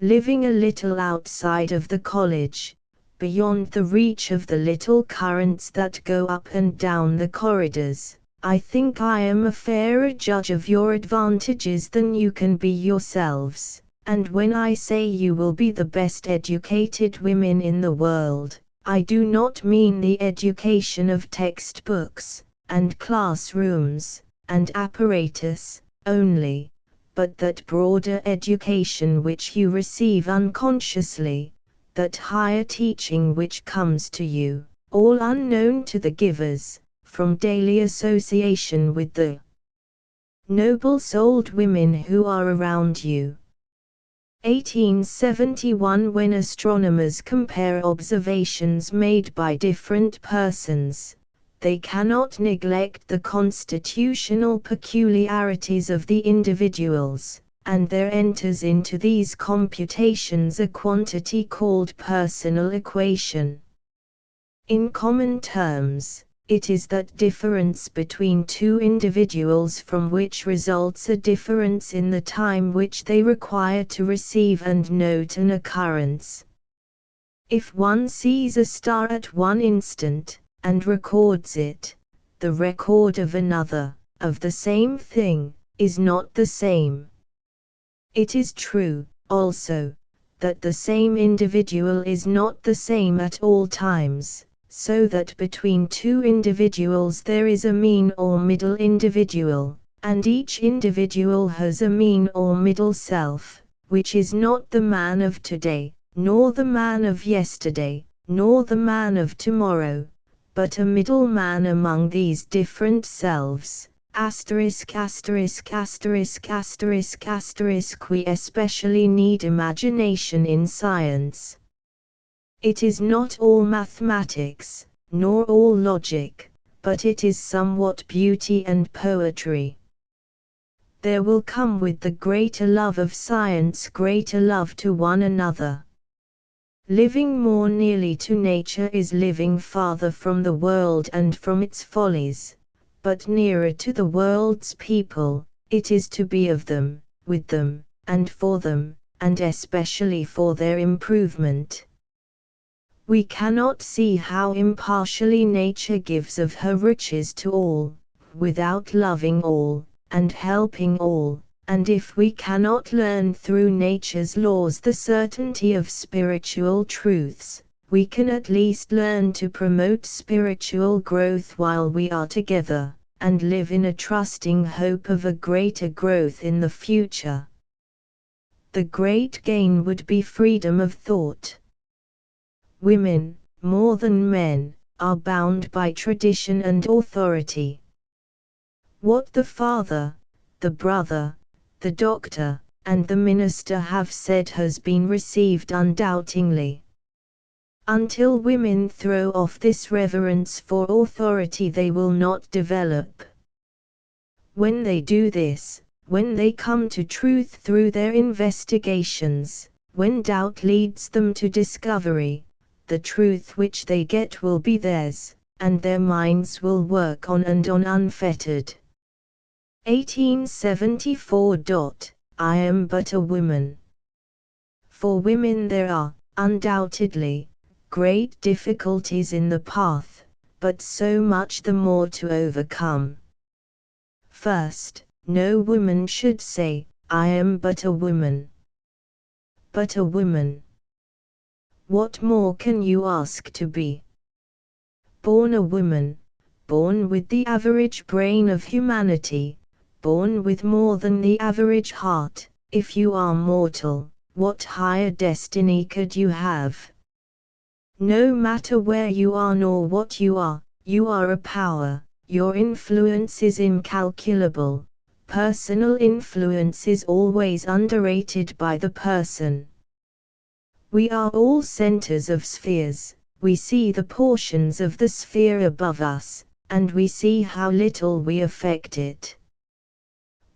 Speaker 1: Living a little outside of the college, beyond the reach of the little currents that go up and down the corridors, I think I am a fairer judge of your advantages than you can be yourselves, and when I say you will be the best educated women in the world, I do not mean the education of textbooks, and classrooms, and apparatus, only, but that broader education which you receive unconsciously, that higher teaching which comes to you, all unknown to the givers, from daily association with the noble-souled women who are around you. 1871 When astronomers compare observations made by different persons, they cannot neglect the constitutional peculiarities of the individuals, and there enters into these computations a quantity called personal equation. In common terms, it is that difference between two individuals from which results a difference in the time which they require to receive and note an occurrence. If one sees a star at one instant, and records it, the record of another, of the same thing, is not the same. It is true, also, that the same individual is not the same at all times, so that between two individuals there is a mean or middle individual, and each individual has a mean or middle self, which is not the man of today, nor the man of yesterday, nor the man of tomorrow, but a middle man among these different selves. Asterisk asterisk asterisk asterisk asterisk We especially need imagination in science. It is not all mathematics, nor all logic, but it is somewhat beauty and poetry. There will come with the greater love of science greater love to one another. Living more nearly to nature is living farther from the world and from its follies, but nearer to the world's people. It is to be of them, with them, and for them, and especially for their improvement. We cannot see how impartially nature gives of her riches to all, without loving all, and helping all, and if we cannot learn through nature's laws the certainty of spiritual truths, we can at least learn to promote spiritual growth while we are together, and live in a trusting hope of a greater growth in the future. The great gain would be freedom of thought. Women, more than men, are bound by tradition and authority. What the father, the brother, the doctor, and the minister have said has been received undoubtingly. Until women throw off this reverence for authority they will not develop. When they do this, when they come to truth through their investigations, when doubt leads them to discovery, the truth which they get will be theirs, and their minds will work on and on unfettered. 1874. I am but a woman. For women there are, undoubtedly, great difficulties in the path, but so much the more to overcome. First, no woman should say, I am but a woman. But a woman. What more can you ask to be? Born a woman, born with the average brain of humanity, born with more than the average heart. If you are mortal, what higher destiny could you have? No matter where you are nor what you are a power. Your influence is incalculable. Personal influence is always underrated by the person. We are all centers of spheres. We see the portions of the sphere above us, and we see how little we affect it.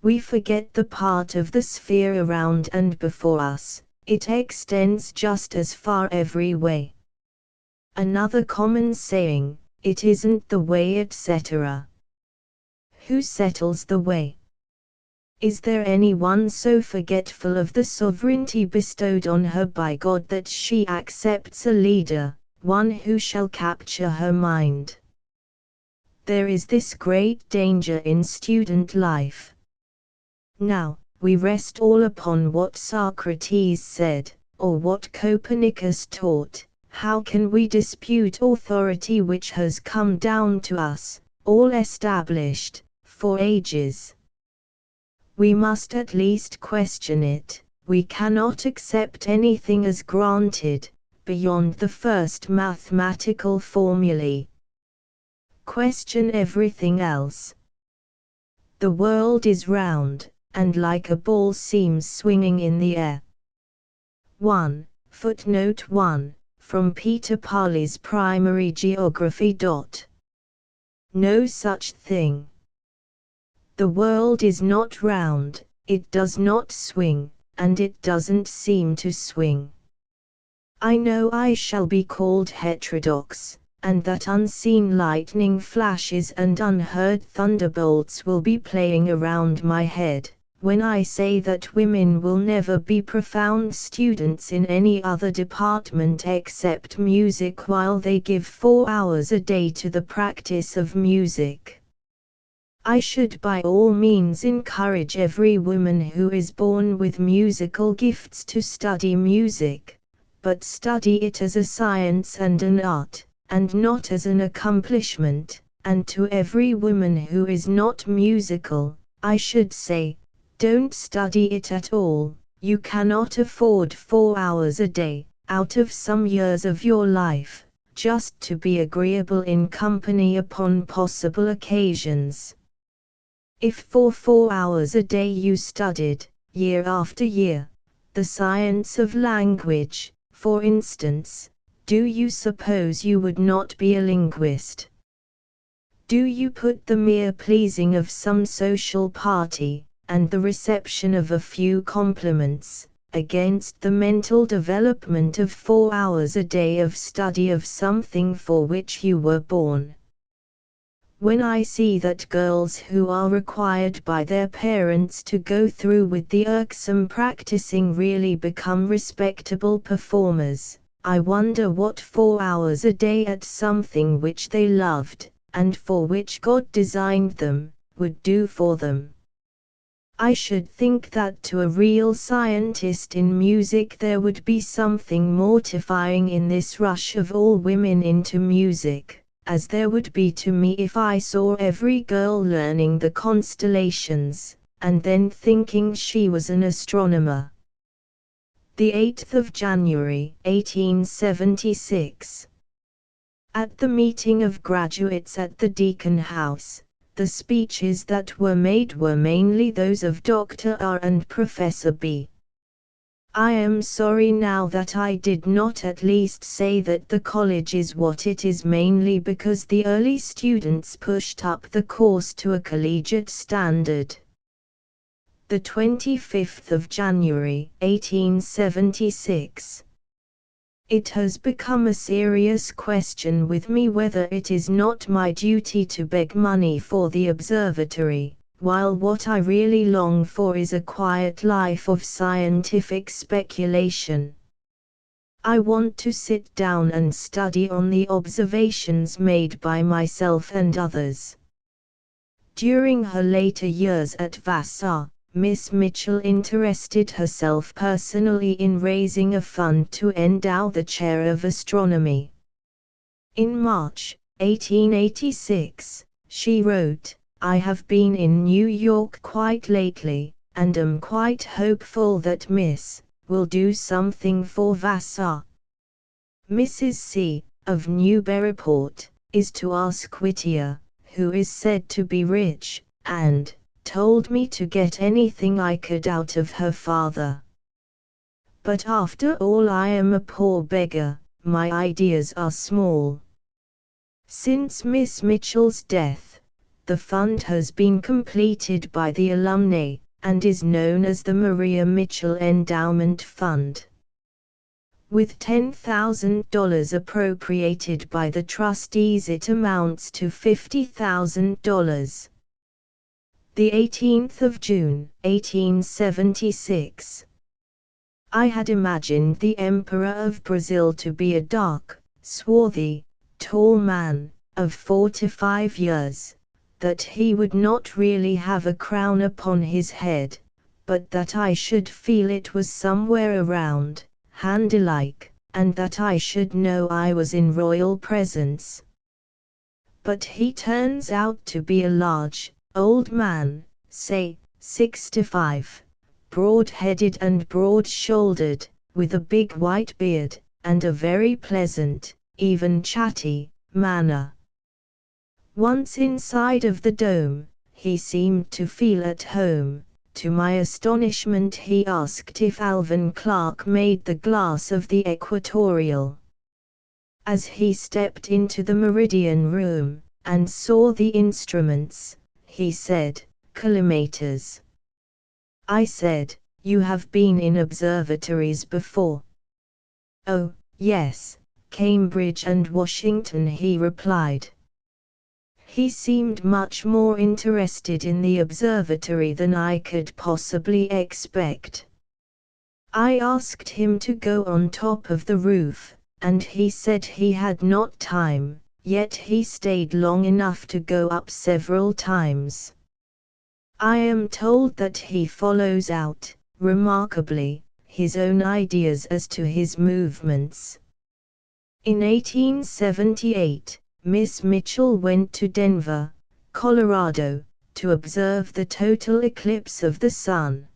Speaker 1: We forget the part of the sphere around and before us. It extends just as far every way. Another common saying, it isn't the way, etc. Who settles the way? Is there anyone so forgetful of the sovereignty bestowed on her by God that she accepts a leader, one who shall capture her mind? There is this great danger in student life. Now, we rest all upon what Socrates said, or what Copernicus taught. How can we dispute authority which has come down to us, all established, for ages? We must at least question it. We cannot accept anything as granted, beyond the first mathematical formulae. Question everything else. The world is round, and like a ball seems swinging in the air. 1. Footnote 1, from Peter Parley's Primary Geography. No such thing. The world is not round, it does not swing, and it doesn't seem to swing. I know I shall be called heterodox, and that unseen lightning flashes and unheard thunderbolts will be playing around my head, when I say that women will never be profound students in any other department except music, while they give 4 hours a day to the practice of music. I should by all means encourage every woman who is born with musical gifts to study music, but study it as a science and an art, and not as an accomplishment. And to every woman who is not musical, I should say, don't study it at all. You cannot afford 4 hours a day, out of some years of your life, just to be agreeable in company upon possible occasions. If for 4 hours a day you studied, year after year, the science of language, for instance, do you suppose you would not be a linguist? Do you put the mere pleasing of some social party, and the reception of a few compliments, against the mental development of 4 hours a day of study of something for which you were born? When I see that girls who are required by their parents to go through with the irksome practicing really become respectable performers, I wonder what 4 hours a day at something which they loved, and for which God designed them, would do for them. I should think that to a real scientist in music there would be something mortifying in this rush of all women into music, as there would be to me if I saw every girl learning the constellations, and then thinking she was an astronomer. The 8th of January, 1876. At the meeting of graduates at the Deacon House, the speeches that were made were mainly those of Dr. R. and Professor B. I am sorry now that I did not at least say that the college is what it is mainly because the early students pushed up the course to a collegiate standard. The 25th of January, 1876. It has become a serious question with me whether it is not my duty to beg money for the observatory, while what I really long for is a quiet life of scientific speculation. I want to sit down and study on the observations made by myself and others. During her later years at Vassar, Miss Mitchell interested herself personally in raising a fund to endow the chair of astronomy. In March, 1886, she wrote, "I have been in New York quite lately, and am quite hopeful that Miss will do something for Vassar." Mrs. C. of Newburyport is to ask Whittier, who is said to be rich, and told me to get anything I could out of her father. But after all, I am a poor beggar, my ideas are small. Since Miss Mitchell's death, the fund has been completed by the alumni, and is known as the Maria Mitchell Endowment Fund. With $10,000 appropriated by the trustees, it amounts to $50,000. The 18th of June, 1876. I had imagined the Emperor of Brazil to be a dark, swarthy, tall man, of 4 to 5 years, that he would not really have a crown upon his head, but that I should feel it was somewhere around, handy-like, and that I should know I was in royal presence. But he turns out to be a large, old man, say, 65, broad-headed and broad-shouldered, with a big white beard, and a very pleasant, even chatty, manner. Once inside of the dome, he seemed to feel at home. To my astonishment, he asked if Alvan Clark made the glass of the Equatorial. As he stepped into the Meridian room, and saw the instruments, he said, "Collimators." I said, "You have been in observatories before?" "Oh, yes, Cambridge and Washington," he replied. He seemed much more interested in the observatory than I could possibly expect. I asked him to go on top of the roof, and he said he had not time, yet he stayed long enough to go up several times. I am told that he follows out, remarkably, his own ideas as to his movements. In 1878, Miss Mitchell went to Denver, Colorado, to observe the total eclipse of the sun.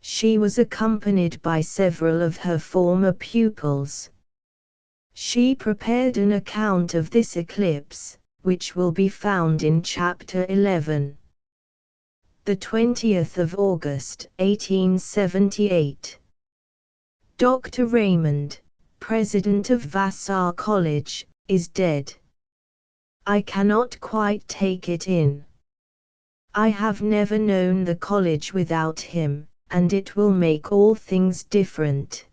Speaker 1: She was accompanied by several of her former pupils. She prepared an account of this eclipse, which will be found in Chapter 11. The 20th of August, 1878. Dr. Raymond, president of Vassar College, is dead. I cannot quite take it in. I have never known the college without him, and it will make all things different.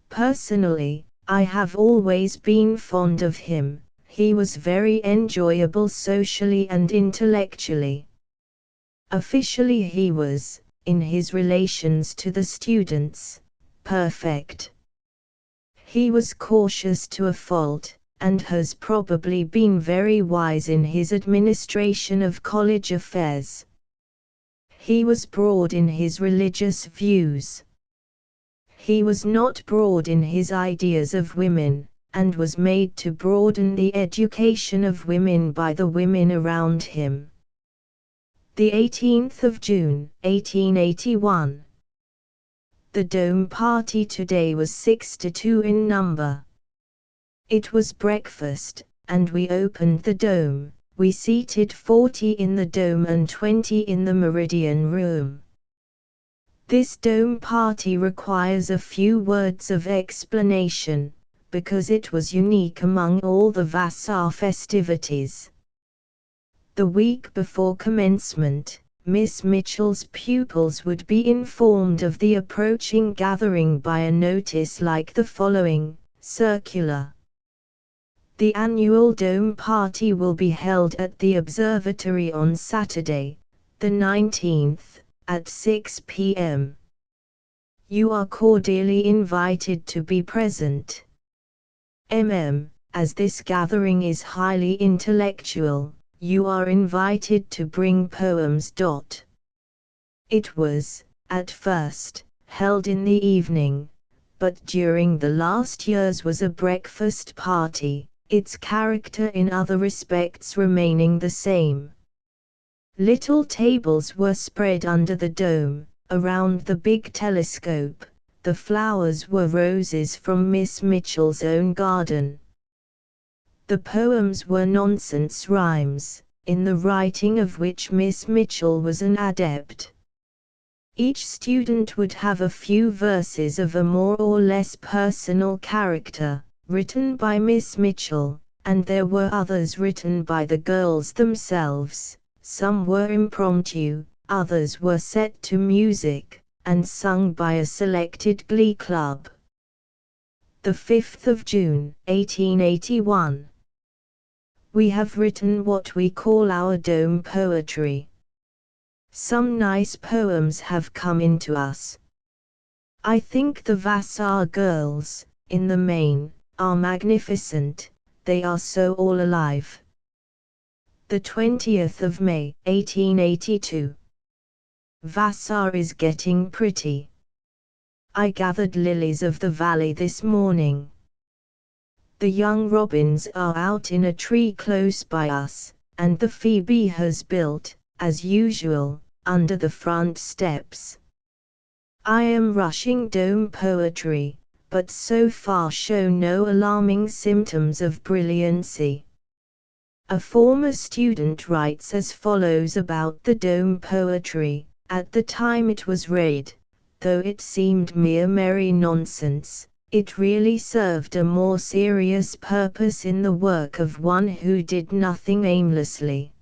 Speaker 1: Personally, I have always been fond of him. He was very enjoyable socially and intellectually. Officially he was, in his relations to the students, perfect. He was cautious to a fault, and has probably been very wise in his administration of college affairs. He was broad in his religious views. He was not broad in his ideas of women, and was made to broaden the education of women by the women around him. The 18th of June, 1881. The Dome party today was 6 to 2 in number. It was breakfast, and we opened the Dome. We seated 40 in the Dome and 20 in the Meridian room. This Dome party requires a few words of explanation, because it was unique among all the Vassar festivities. The week before commencement, Miss Mitchell's pupils would be informed of the approaching gathering by a notice like the following, circular. The annual Dome party will be held at the observatory on Saturday, the 19th, at 6 p.m. You are cordially invited to be present. As this gathering is highly intellectual, you are invited to bring poems. It was, at first, held in the evening, but during the last years was a breakfast party. its character in other respects remaining the same. Little tables were spread under the dome, around the big telescope. The flowers were roses from Miss Mitchell's own garden. The poems were nonsense rhymes, in the writing of which Miss Mitchell was an adept. Each student would have a few verses of a more or less personal character, written by Miss Mitchell, and there were others written by the girls themselves. Some were impromptu, others were set to music, and sung by a selected glee club. The 5th of June, 1881. We have written what we call our dome poetry. Some nice poems have come into us. I think the Vassar girls, in the main, are magnificent, they are so all alive. The 20th of May, 1882. Vassar is getting pretty. I gathered lilies of the valley this morning. The young robins are out in a tree close by us, and the phoebe has built, as usual, under the front steps. I am rushing dome poetry, but so far show no alarming symptoms of brilliancy. A former student writes as follows about the dome poetry: at the time it was read, though it seemed mere merry nonsense, it really served a more serious purpose in the work of one who did nothing aimlessly.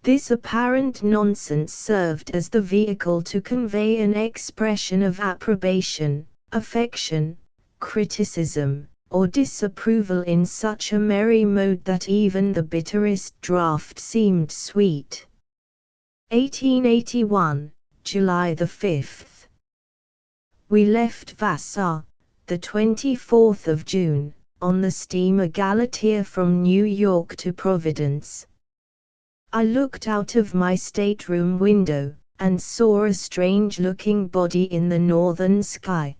Speaker 1: This apparent nonsense served as the vehicle to convey an expression of approbation, affection, criticism, or disapproval in such a merry mode that even the bitterest draught seemed sweet. 1881, July the 5th. We left Vassar, the 24th of June, on the steamer Galatea from New York to Providence. I looked out of my stateroom window, and saw a strange-looking body in the northern sky.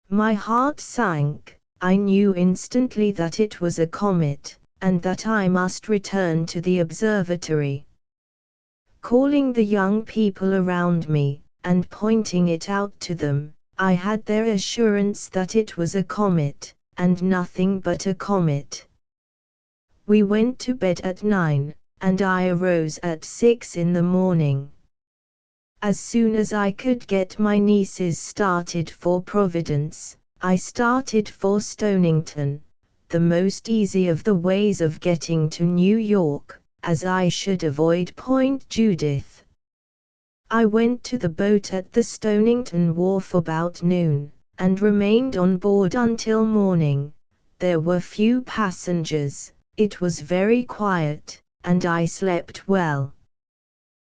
Speaker 1: My heart sank. I knew instantly that it was a comet, and that I must return to the observatory. Calling the young people around me, and pointing it out to them, I had their assurance that it was a comet, and nothing but a comet. We went to bed at 9. And I arose at 6 in the morning. As soon as I could get my nieces started for Providence, I started for Stonington, the most easy of the ways of getting to New York, as I should avoid Point Judith. I went to the boat at the Stonington wharf about noon, and remained on board until morning. There were few passengers, it was very quiet, and I slept well.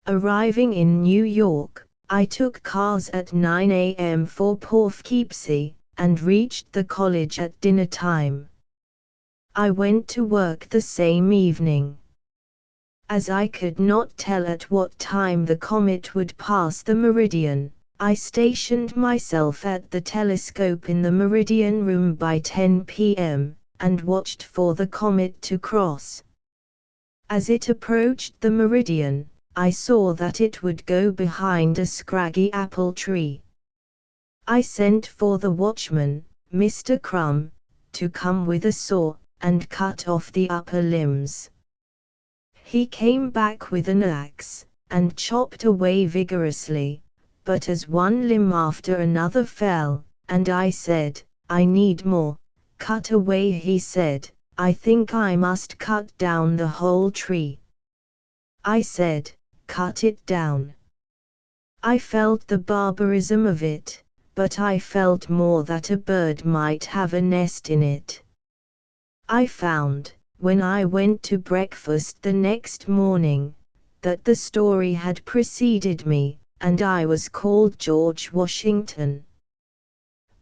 Speaker 1: Arriving in New York, I took cars at 9 a.m. for Poughkeepsie, and reached the college at dinner time. I went to work the same evening. As I could not tell at what time the comet would pass the meridian, I stationed myself at the telescope in the meridian room by 10 p.m., and watched for the comet to cross. As it approached the meridian, I saw that it would go behind a scraggy apple tree. I sent for the watchman, Mr. Crumb, to come with a saw, and cut off the upper limbs. He came back with an axe, and chopped away vigorously, but as one limb after another fell, and I said, "I need more." "Cut away," he said. "I think I must cut down the whole tree." I said, "Cut it down." I felt the barbarism of it, but I felt more that a bird might have a nest in it. I found, when I went to breakfast the next morning, that the story had preceded me, and I was called George Washington.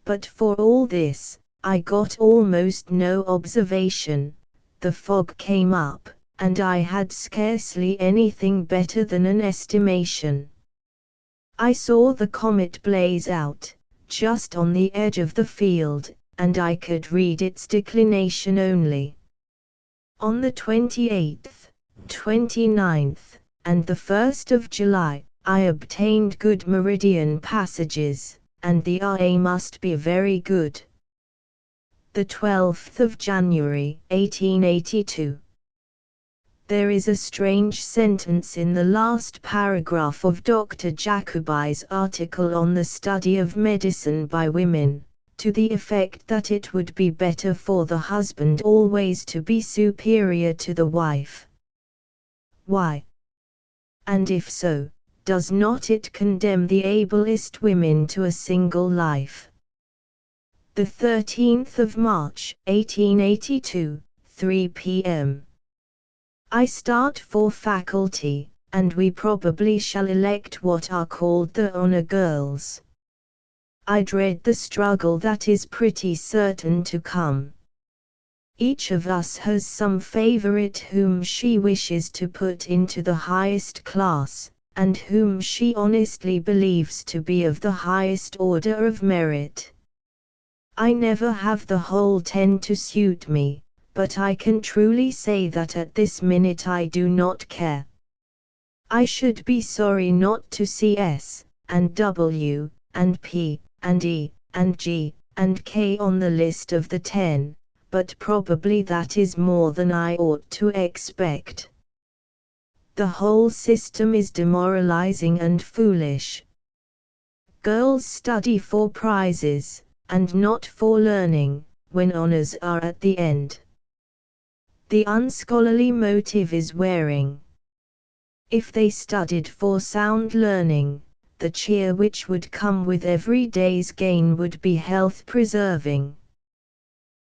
Speaker 1: But for all this, I got almost no observation. The fog came up, and I had scarcely anything better than an estimation. I saw the comet blaze out, just on the edge of the field, and I could read its declination only. On the 28th, 29th, and the 1st of July, I obtained good meridian passages, and the RA must be very good. The 12th of January, 1882. There is a strange sentence in the last paragraph of Dr. Jacobi's article on the study of medicine by women, to the effect that it would be better for the husband always to be superior to the wife. Why? And if so, does not it condemn the ablest women to a single life? The 13th of March, 1882, 3 p.m. I start for faculty, and we probably shall elect what are called the honor girls. I dread the struggle that is pretty certain to come. Each of us has some favorite whom she wishes to put into the highest class, and whom she honestly believes to be of the highest order of merit. I never have the whole 10 to suit me, but I can truly say that at this minute I do not care. I should be sorry not to see S, and W, and P, and E, and G, and K on the list of the 10, but probably that is more than I ought to expect. The whole system is demoralizing and foolish. Girls study for prizes, and not for learning, when honors are at the end. The unscholarly motive is wearing. If they studied for sound learning, the cheer which would come with every day's gain would be health-preserving.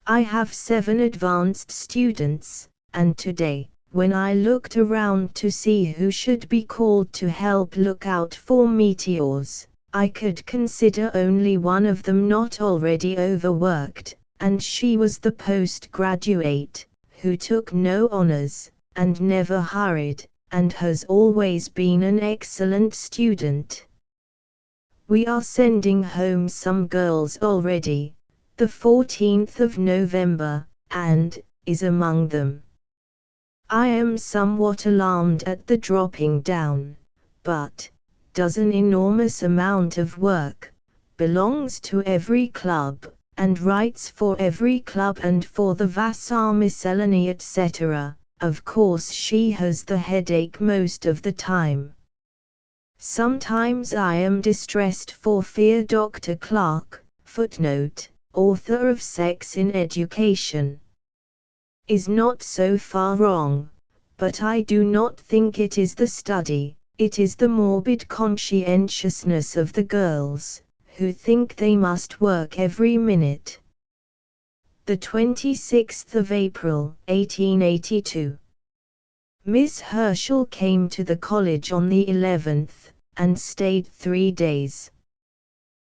Speaker 1: I have 7 advanced students, and today, when I looked around to see who should be called to help look out for meteors, I could consider only one of them not already overworked, and she was the postgraduate, who took no honors, and never hurried, and has always been an excellent student. We are sending home some girls already, the 14th of November, and is among them. I am somewhat alarmed at the dropping down, but does an enormous amount of work, belongs to every club, and writes for every club and for the Vassar Miscellany etc. Of course she has the headache most of the time. Sometimes I am distressed for fear Dr. Clark, footnote, author of Sex in Education, is not so far wrong, but I do not think it is the study, it is the morbid conscientiousness of the girls, who think they must work every minute. The 26th of April, 1882. Miss Herschel came to the college on the 11th, and stayed 3 days.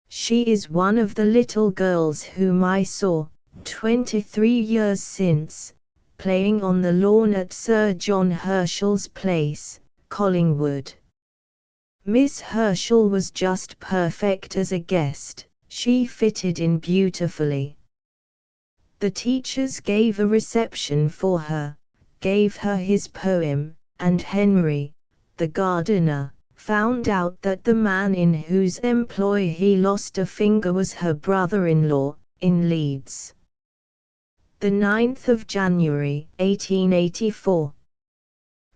Speaker 1: She is one of the little girls whom I saw, 23 years since, playing on the lawn at Sir John Herschel's place, Collingwood. Miss Herschel was just perfect as a guest, she fitted in beautifully. The teachers gave a reception for her, gave her his poem, and Henry, the gardener, found out that the man in whose employ he lost a finger was her brother-in-law, in Leeds. The 9th of January, 1884.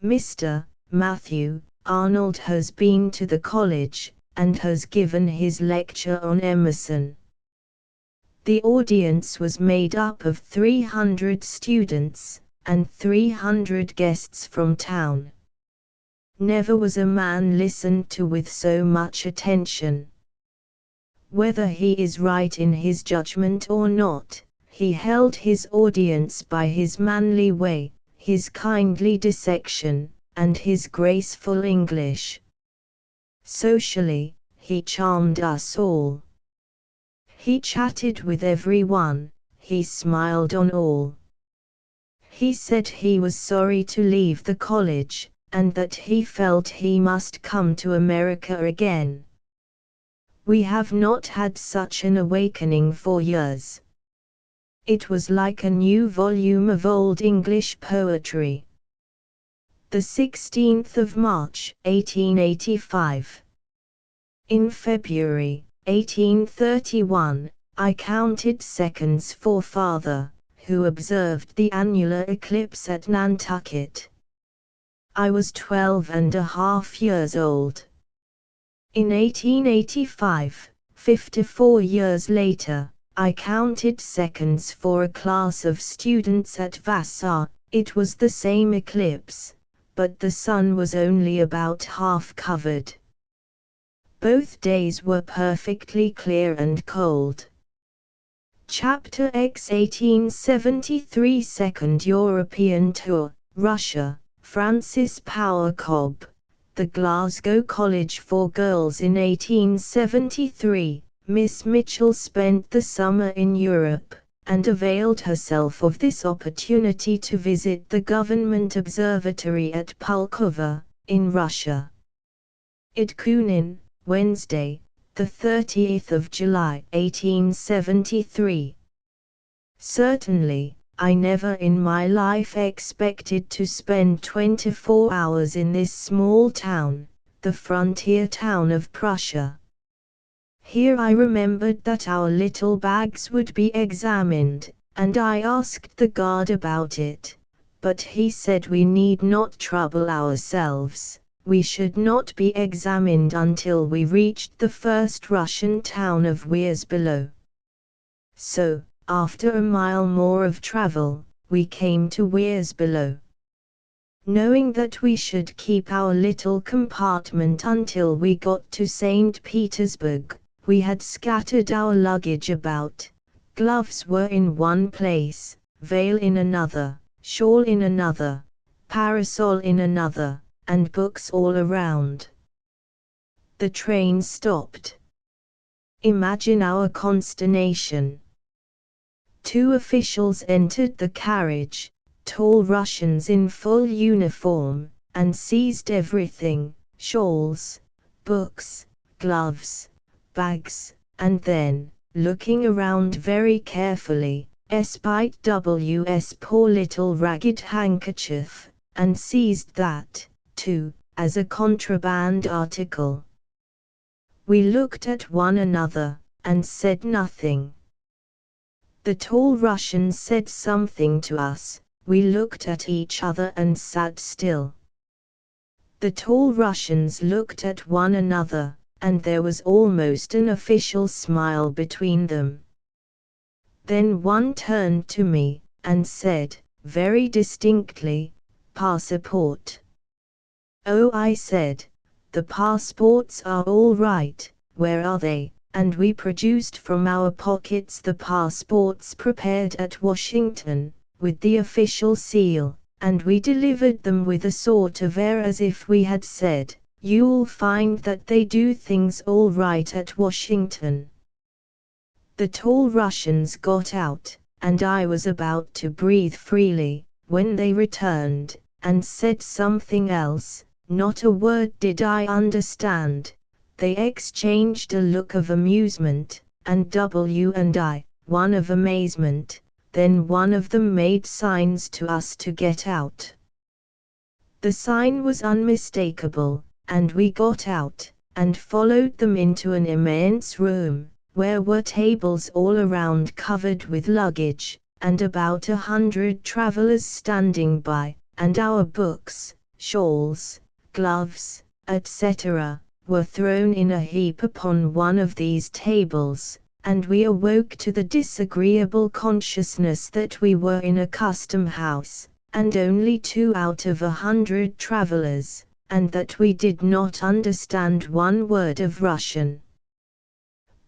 Speaker 1: Mr. Matthew Arnold has been to the college, and has given his lecture on Emerson. The audience was made up of 300 students, and 300 guests from town. Never was a man listened to with so much attention. Whether he is right in his judgment or not, he held his audience by his manly way, his kindly dissection, and his graceful English. Socially, he charmed us all. He chatted with everyone, he smiled on all. He said he was sorry to leave the college, and that he felt he must come to America again. We have not had such an awakening for years. It was like a new volume of Old English poetry. The 16th of March, 1885. In February, 1831, I counted seconds for father, who observed the annular eclipse at Nantucket. I was 12.5 years old. In 1885, 54 years later, I counted seconds for a class of students at Vassar. It was the same eclipse, but the sun was only about half covered. Both days were perfectly clear and cold. Chapter X 1873 Second European Tour, Russia, Francis Power Cobb, The Glasgow College for Girls in 1873. Miss Mitchell spent the summer in Europe, and availed herself of this opportunity to visit the government observatory at Pulkovo, in Russia. At Kunin, Wednesday, the 30th of July, 1873. Certainly, I never in my life expected to spend 24 hours in this small town, the frontier town of Prussia. Here I remembered that our little bags would be examined, and I asked the guard about it, but he said we need not trouble ourselves, we should not be examined until we reached the first Russian town of Wierzbilo. So, after a mile more of travel, we came to Wierzbilo. Knowing that we should keep our little compartment until we got to St. Petersburg, we had scattered our luggage about. Gloves were in one place, veil in another, shawl in another, parasol in another, and books all around. The train stopped. Imagine our consternation. Two officials entered the carriage, tall Russians in full uniform, and seized everything, shawls, books, gloves, bags, and then, looking around very carefully, espied W.'s poor little ragged handkerchief, and seized that, too, as a contraband article. We looked at one another, and said nothing. The tall Russian said something to us, we looked at each other and sat still. The tall Russians looked at one another, and there was almost an official smile between them. Then one turned to me, and said, very distinctly, "Passport." "Oh," I said, "the passports are all right, where are they?" And we produced from our pockets the passports prepared at Washington, with the official seal, and we delivered them with a sort of air as if we had said, "You'll find that they do things all right at Washington." The tall Russians got out, and I was about to breathe freely, when they returned, and said something else. Not a word did I understand. They exchanged a look of amusement, and W and I, one of amazement, then one of them made signs to us to get out. The sign was unmistakable, and we got out, and followed them into an immense room, where were tables all around covered with luggage, and about 100 travelers standing by, and our books, shawls, gloves, etc., were thrown in a heap upon one of these tables, and we awoke to the disagreeable consciousness that we were in a custom house, and only 2 out of 100 travelers, and that we did not understand one word of Russian.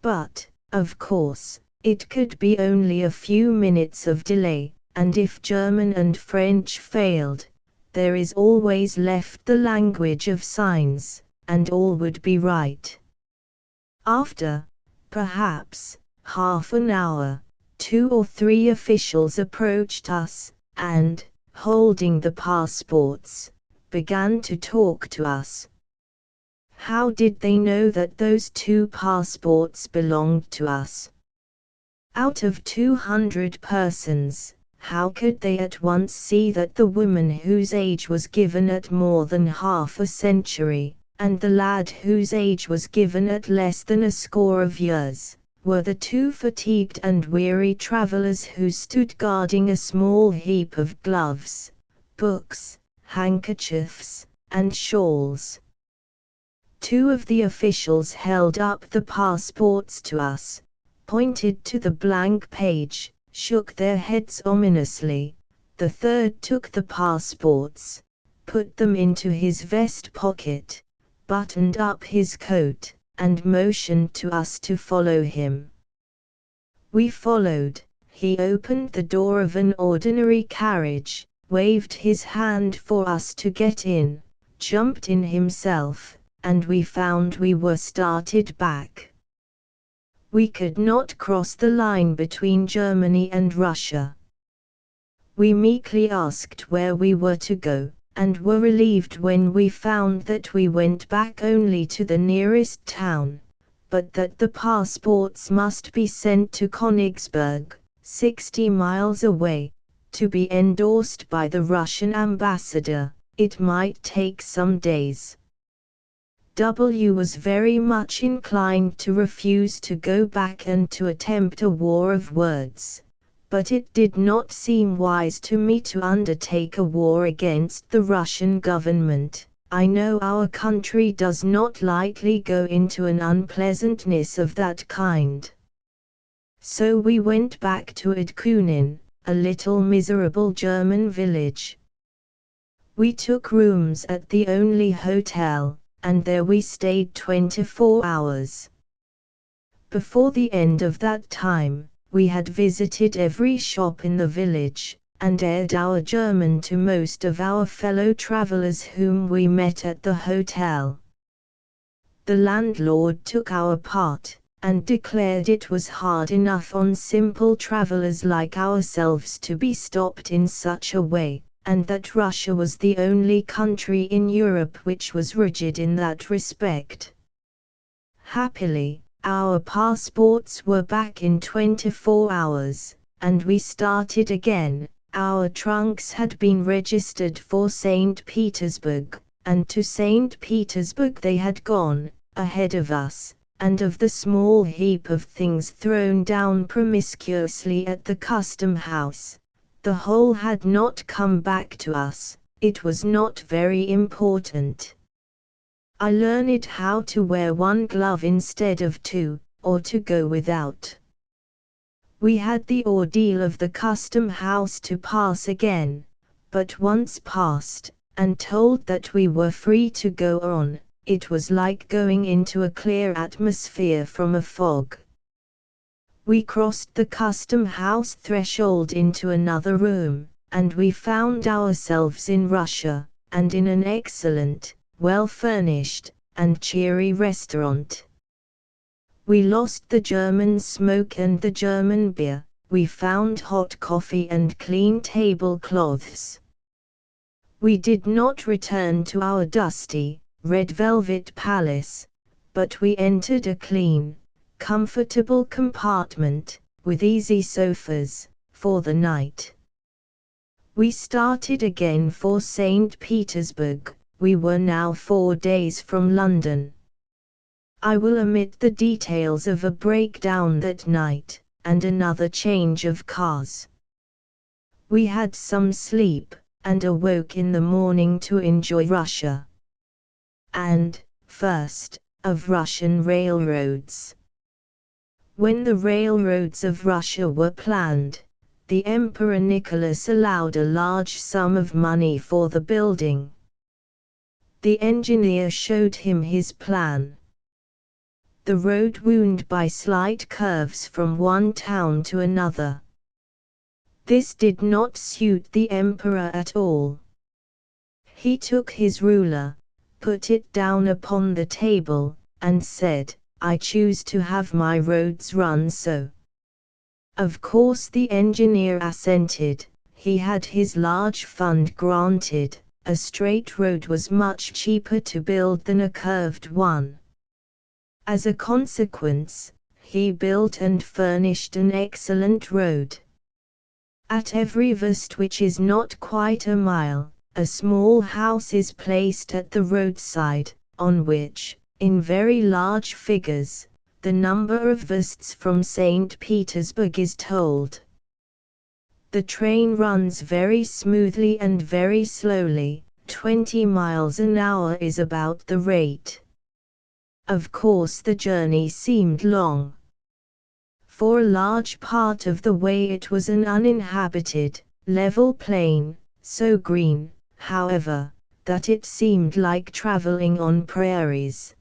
Speaker 1: But, of course, it could be only a few minutes of delay, and if German and French failed, there is always left the language of signs, and all would be right. After, perhaps, half an hour, 2 or 3 officials approached us, and, holding the passports, began to talk to us. How did they know that those 2 passports belonged to us? Out of 200 persons, how could they at once see that the woman whose age was given at more than half a century, and the lad whose age was given at less than a score of years, were the two fatigued and weary travelers who stood guarding a small heap of gloves, books, handkerchiefs, and shawls? Two of the officials held up the passports to us, pointed to the blank page, shook their heads ominously. The third took the passports, put them into his vest pocket, buttoned up his coat, and motioned to us to follow him. We followed. He opened the door of an ordinary carriage, waved his hand for us to get in, jumped in himself, and we found we were started back. We could not cross the line between Germany and Russia. We meekly asked where we were to go, and were relieved when we found that we went back only to the nearest town, but that the passports must be sent to Königsberg, 60 miles away, to be endorsed by the Russian ambassador. It might take some days. W was very much inclined to refuse to go back and to attempt a war of words, but it did not seem wise to me to undertake a war against the Russian government. I know our country does not lightly go into an unpleasantness of that kind. So we went back to Edkunin, a little miserable German village. We took rooms at the only hotel, and there we stayed 24 hours. Before the end of that time, we had visited every shop in the village, and aired our German to most of our fellow travelers whom we met at the hotel. The landlord took our part, and declared it was hard enough on simple travelers like ourselves to be stopped in such a way, and that Russia was the only country in Europe which was rigid in that respect. Happily, our passports were back in 24 hours, and we started again. Our trunks had been registered for St. Petersburg, and to St. Petersburg they had gone, ahead of us, and of the small heap of things thrown down promiscuously at the custom house, the whole had not come back to us. It was not very important. I learned how to wear one glove instead of two, or to go without. We had the ordeal of the custom house to pass again, but once passed, and told that we were free to go on, it was like going into a clear atmosphere from a fog. We crossed the custom house threshold into another room, and we found ourselves in Russia, and in an excellent, well-furnished, and cheery restaurant. We lost the German smoke and the German beer. We found hot coffee and clean tablecloths. We did not return to our dusty, red velvet palace, but we entered a clean, comfortable compartment, with easy sofas, for the night. We started again for St. Petersburg. We were now 4 days from London. I will omit the details of a breakdown that night, and another change of cars. We had some sleep, and awoke in the morning to enjoy Russia. And, first, of Russian railroads. When the railroads of Russia were planned, the Emperor Nicholas allowed a large sum of money for the building. The engineer showed him his plan. The road wound by slight curves from one town to another. This did not suit the emperor at all. He took his ruler, put it down upon the table, and said, "I choose to have my roads run so." Of course the engineer assented. He had his large fund granted. A straight road was much cheaper to build than a curved one. As a consequence, he built and furnished an excellent road. At every verst, which is not quite a mile, a small house is placed at the roadside, on which, in very large figures, the number of versts from St. Petersburg is told. The train runs very smoothly and very slowly, 20 miles an hour is about the rate. Of course the journey seemed long. For a large part of the way it was an uninhabited, level plain, so green, however, that it seemed like traveling on prairies.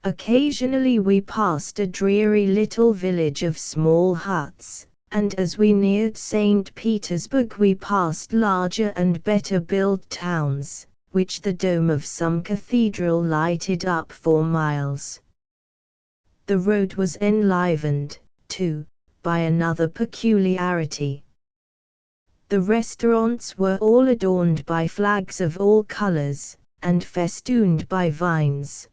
Speaker 1: Occasionally we passed a dreary little village of small huts, and as we neared St. Petersburg we passed larger and better built towns, which the dome of some cathedral lighted up for miles. The road was enlivened, too, by another peculiarity. The restaurants were all adorned by flags of all colors, and festooned by vines.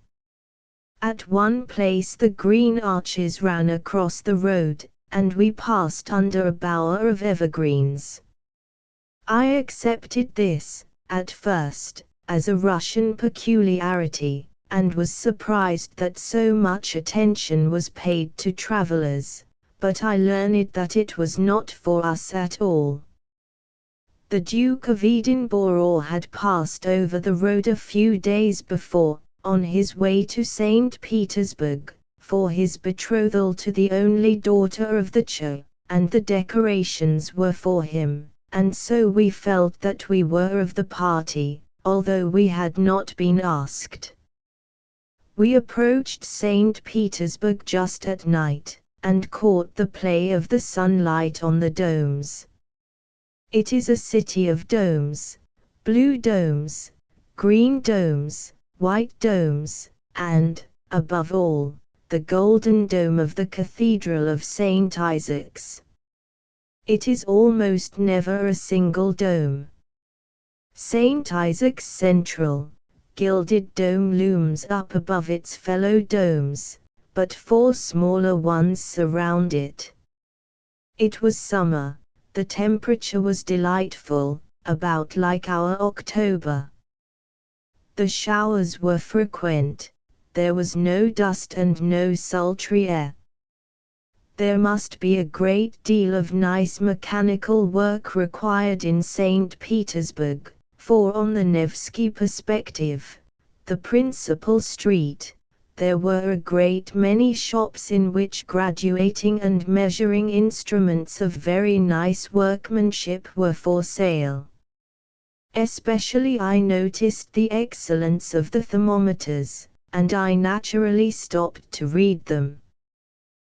Speaker 1: At one place the green arches ran across the road, and we passed under a bower of evergreens. I accepted this, at first, as a Russian peculiarity, and was surprised that so much attention was paid to travelers, but I learned that it was not for us at all. The Duke of Edinburgh had passed over the road a few days before, on his way to St. Petersburg, for his betrothal to the only daughter of the Tsar, and the decorations were for him, and so we felt that we were of the party, although we had not been asked. We approached St. Petersburg just at night, and caught the play of the sunlight on the domes. It is a city of domes, blue domes, green domes, white domes, and, above all, the golden dome of the Cathedral of St. Isaac's. It is almost never a single dome. St. Isaac's central, gilded dome looms up above its fellow domes, but 4 smaller ones surround it. It was summer, the temperature was delightful, about like our October. The showers were frequent, there was no dust and no sultry air. There must be a great deal of nice mechanical work required in St. Petersburg, for on the Nevsky Perspective, the principal street, there were a great many shops in which graduating and measuring instruments of very nice workmanship were for sale. Especially I noticed the excellence of the thermometers, and I naturally stopped to read them.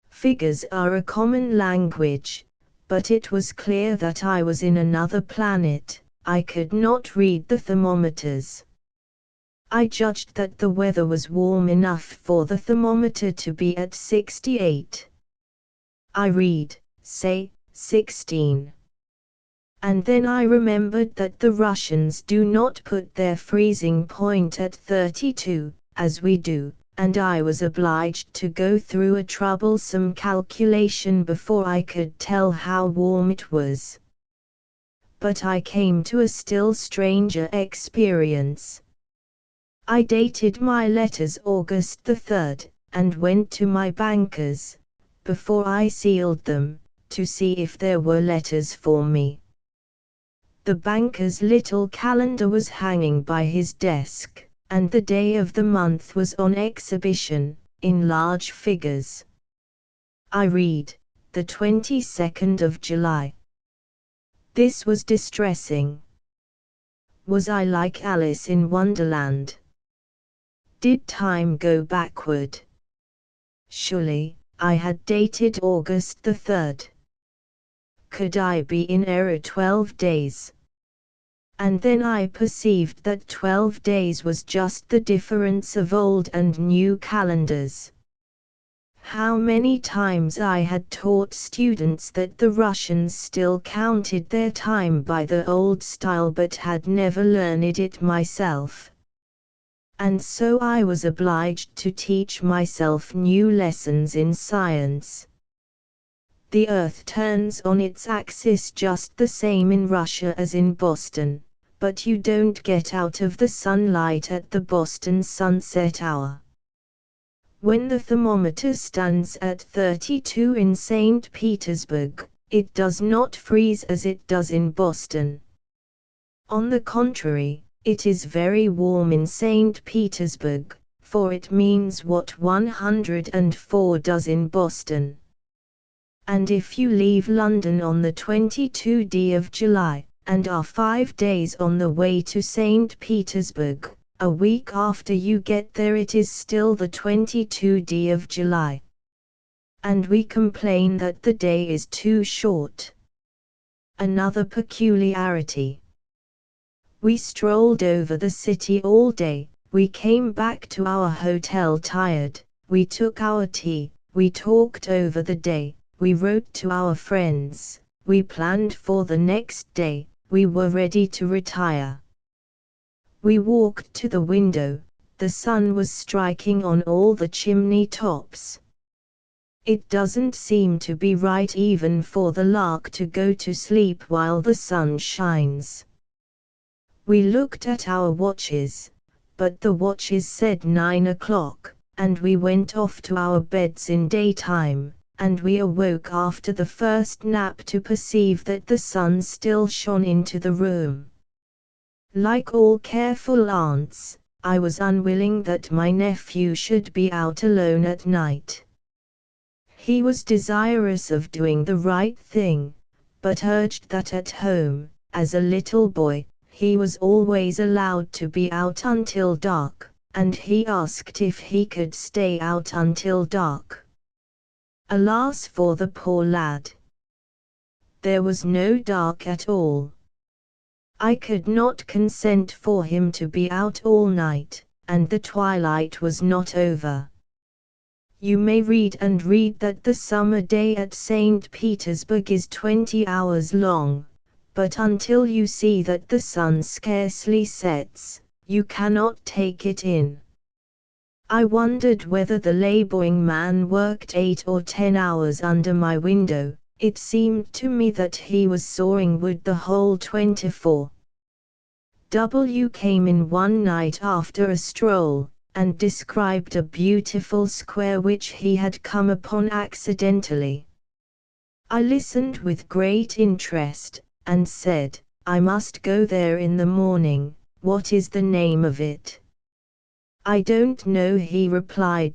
Speaker 1: Figures are a common language, but it was clear that I was in another planet. I could not read the thermometers. I judged that the weather was warm enough for the thermometer to be at 68. I read, say, 16. And then I remembered that the Russians do not put their freezing point at 32, as we do, and I was obliged to go through a troublesome calculation before I could tell how warm it was. But I came to a still stranger experience. I dated my letters August the 3rd, and went to my banker's, before I sealed them, to see if there were letters for me. The banker's little calendar was hanging by his desk, and the day of the month was on exhibition, in large figures. I read, the 22nd of July. This was distressing. Was I like Alice in Wonderland? Did time go backward? Surely, I had dated August the 3rd. Could I be in error 12 days? And then I perceived that 12 days was just the difference of old and new calendars. How many times I had taught students that the Russians still counted their time by the old style but had never learned it myself. and so I was obliged to teach myself new lessons in science. The Earth turns on its axis just the same in Russia as in Boston, but you don't get out of the sunlight at the Boston sunset hour. When the thermometer stands at 32 in St. Petersburg, it does not freeze as it does in Boston. On the contrary, it is very warm in St. Petersburg, for it means what 104 does in Boston. And if you leave London on the 22nd of July, and are 5 days on the way to St. Petersburg, a week after you get there it is still the 22nd of July. And we complain that the day is too short. Another peculiarity. We strolled over the city all day, we came back to our hotel tired, we took our tea, we talked over the day, we wrote to our friends, we planned for the next day, we were ready to retire. We walked to the window, the sun was striking on all the chimney tops. It doesn't seem to be right even for the lark to go to sleep while the sun shines. We looked at our watches, but the watches said 9 o'clock, and we went off to our beds in daytime, and we awoke after the first nap to perceive that the sun still shone into the room. Like all careful aunts, I was unwilling that my nephew should be out alone at night. He was desirous of doing the right thing, but urged that at home, as a little boy, he was always allowed to be out until dark, and he asked if he could stay out until dark. Alas for the poor lad! There was no dark at all. I could not consent for him to be out all night, and the twilight was not over. You may read that the summer day at St. Petersburg is 20 hours long, but until you see that the sun scarcely sets, you cannot take it in. I wondered whether the laboring man worked 8 or 10 hours under my window. It seemed to me that he was sawing wood the whole 24. W came in one night after a stroll, and described a beautiful square which he had come upon accidentally. I listened with great interest, and said, "I must go there in the morning, what is the name of it?" "I don't know," he replied.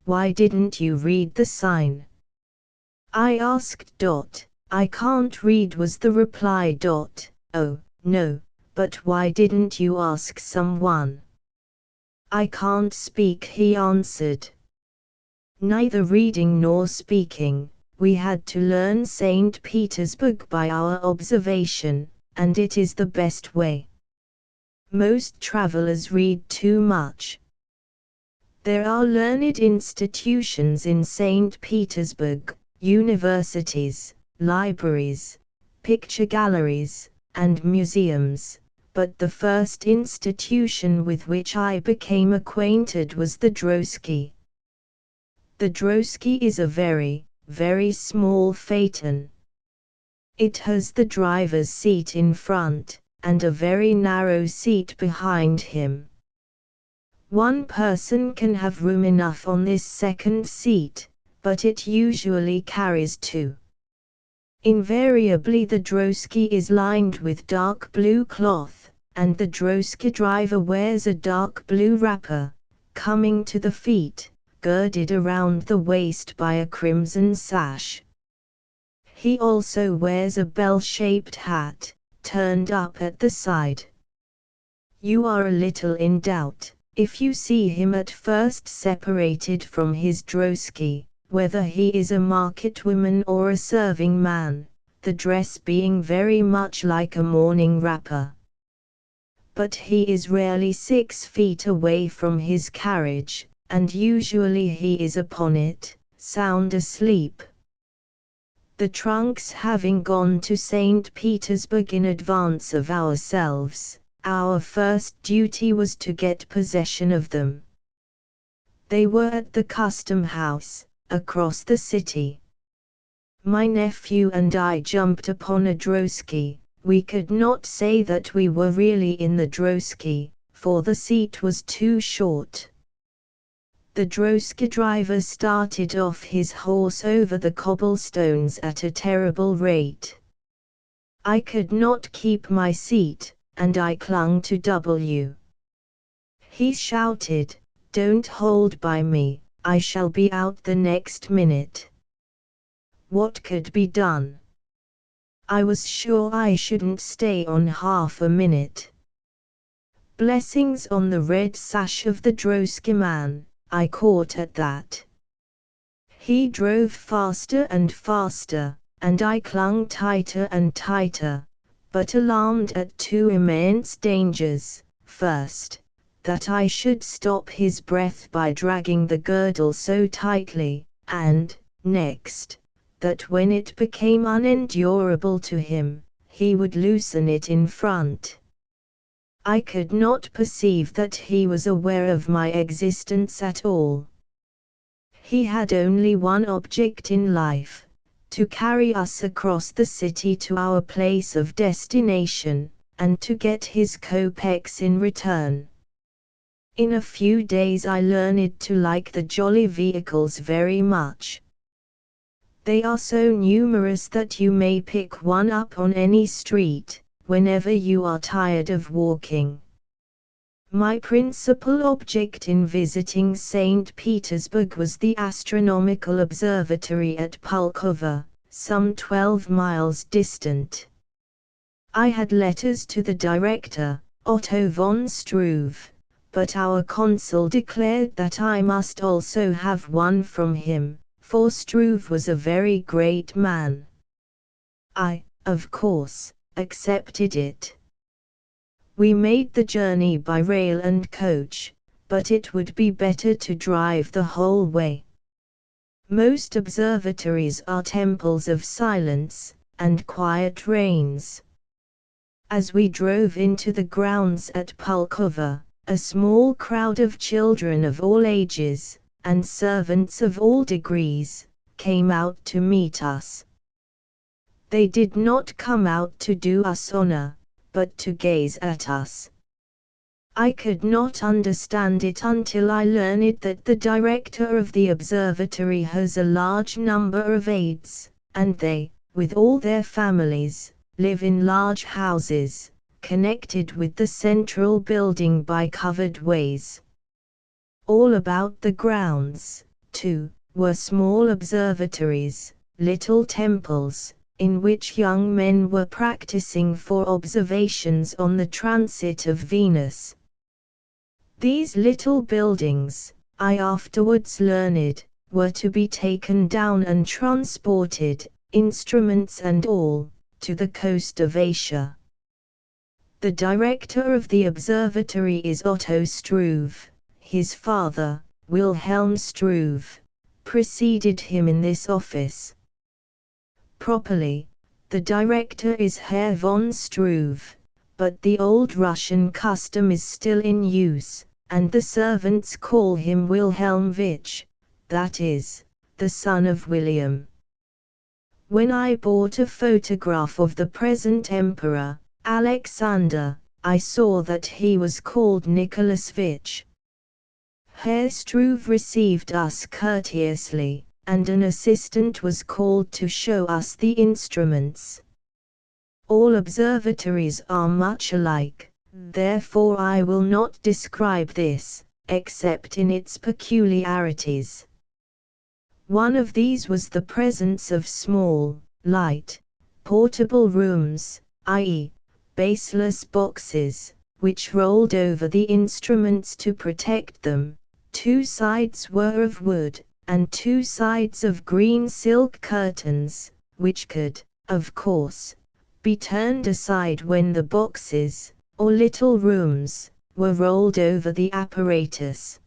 Speaker 1: "Why didn't you read the sign?" I asked. "I can't read," was the reply. "Oh, no, but why didn't you ask someone?" "I can't speak," he answered. Neither reading nor speaking, we had to learn St. Petersburg by our observation, and it is the best way. Most travelers read too much. There are learned institutions in St. Petersburg, universities, libraries, picture galleries, and museums, but the first institution with which I became acquainted was the Drosky. The Drosky is a very, very small phaeton. It has the driver's seat in front, and a very narrow seat behind him. One person can have room enough on this second seat, but it usually carries two. Invariably the Drosky is lined with dark blue cloth, and the Drosky driver wears a dark blue wrapper, coming to the feet, girded around the waist by a crimson sash. He also wears a bell-shaped hat, turned up at the side. You are a little in doubt, if you see him at first separated from his Drosky, whether he is a market-woman or a serving man, the dress being very much like a morning wrapper. But he is rarely 6 feet away from his carriage, and usually he is upon it, sound asleep. The trunks having gone to St. Petersburg in advance of ourselves, Our first duty was to get possession of them. They were at the custom house, across the city. My nephew and I jumped upon a drosky. We could not say that we were really in the drosky, for the seat was too short. The drosky driver started off his horse over the cobblestones at a terrible rate. I could not keep my seat, and I clung to W. He shouted, "Don't hold by me, I shall be out the next minute." What could be done? I was sure I shouldn't stay on half a minute. Blessings on the red sash of the drosky man, I caught at that. He drove faster and faster, and I clung tighter and tighter, but alarmed at two immense dangers. First, that I should stop his breath by dragging the girdle so tightly, and, next, that when it became unendurable to him, he would loosen it in front. I could not perceive that he was aware of my existence at all. He had only one object in life, to carry us across the city to our place of destination, and to get his kopecks in return. In a few days I learned to like the jolly vehicles very much. They are so numerous that you may pick one up on any street, whenever you are tired of walking. My principal object in visiting St. Petersburg was the astronomical observatory at Pulkovo, some 12 miles distant. I had letters to the director, Otto von Struve, but our consul declared that I must also have one from him, for Struve was a very great man. I, of course, accepted it. We made the journey by rail and coach, but it would be better to drive the whole way. Most observatories are temples of silence and quiet reigns. As we drove into the grounds at Pulkovo, a small crowd of children of all ages, and servants of all degrees, came out to meet us. They did not come out to do us honor, but to gaze at us. I could not understand it until I learned that the director of the observatory has a large number of aides, and they, with all their families, live in large houses, connected with the central building by covered ways. All about the grounds, too, were small observatories, little temples, in which young men were practicing for observations on the transit of Venus. These little buildings, I afterwards learned, were to be taken down and transported, instruments and all, to the coast of Asia. The director of the observatory is Otto Struve. His father, Wilhelm Struve, preceded him in this office. Properly, the director is Herr von Struve, but the old Russian custom is still in use, and the servants call him Wilhelmovich, that is, the son of William. When I bought a photograph of the present emperor, Alexander, I saw that he was called Nicholasvich. Herr Struve received us courteously, and an assistant was called to show us the instruments. All observatories are much alike, therefore I will not describe this, except in its peculiarities. One of these was the presence of small, light, portable rooms, i.e., baseless boxes, which rolled over the instruments to protect them. Two sides were of wood, and two sides of green silk curtains, which could, of course, be turned aside when the boxes, or little rooms, were rolled over the apparatus.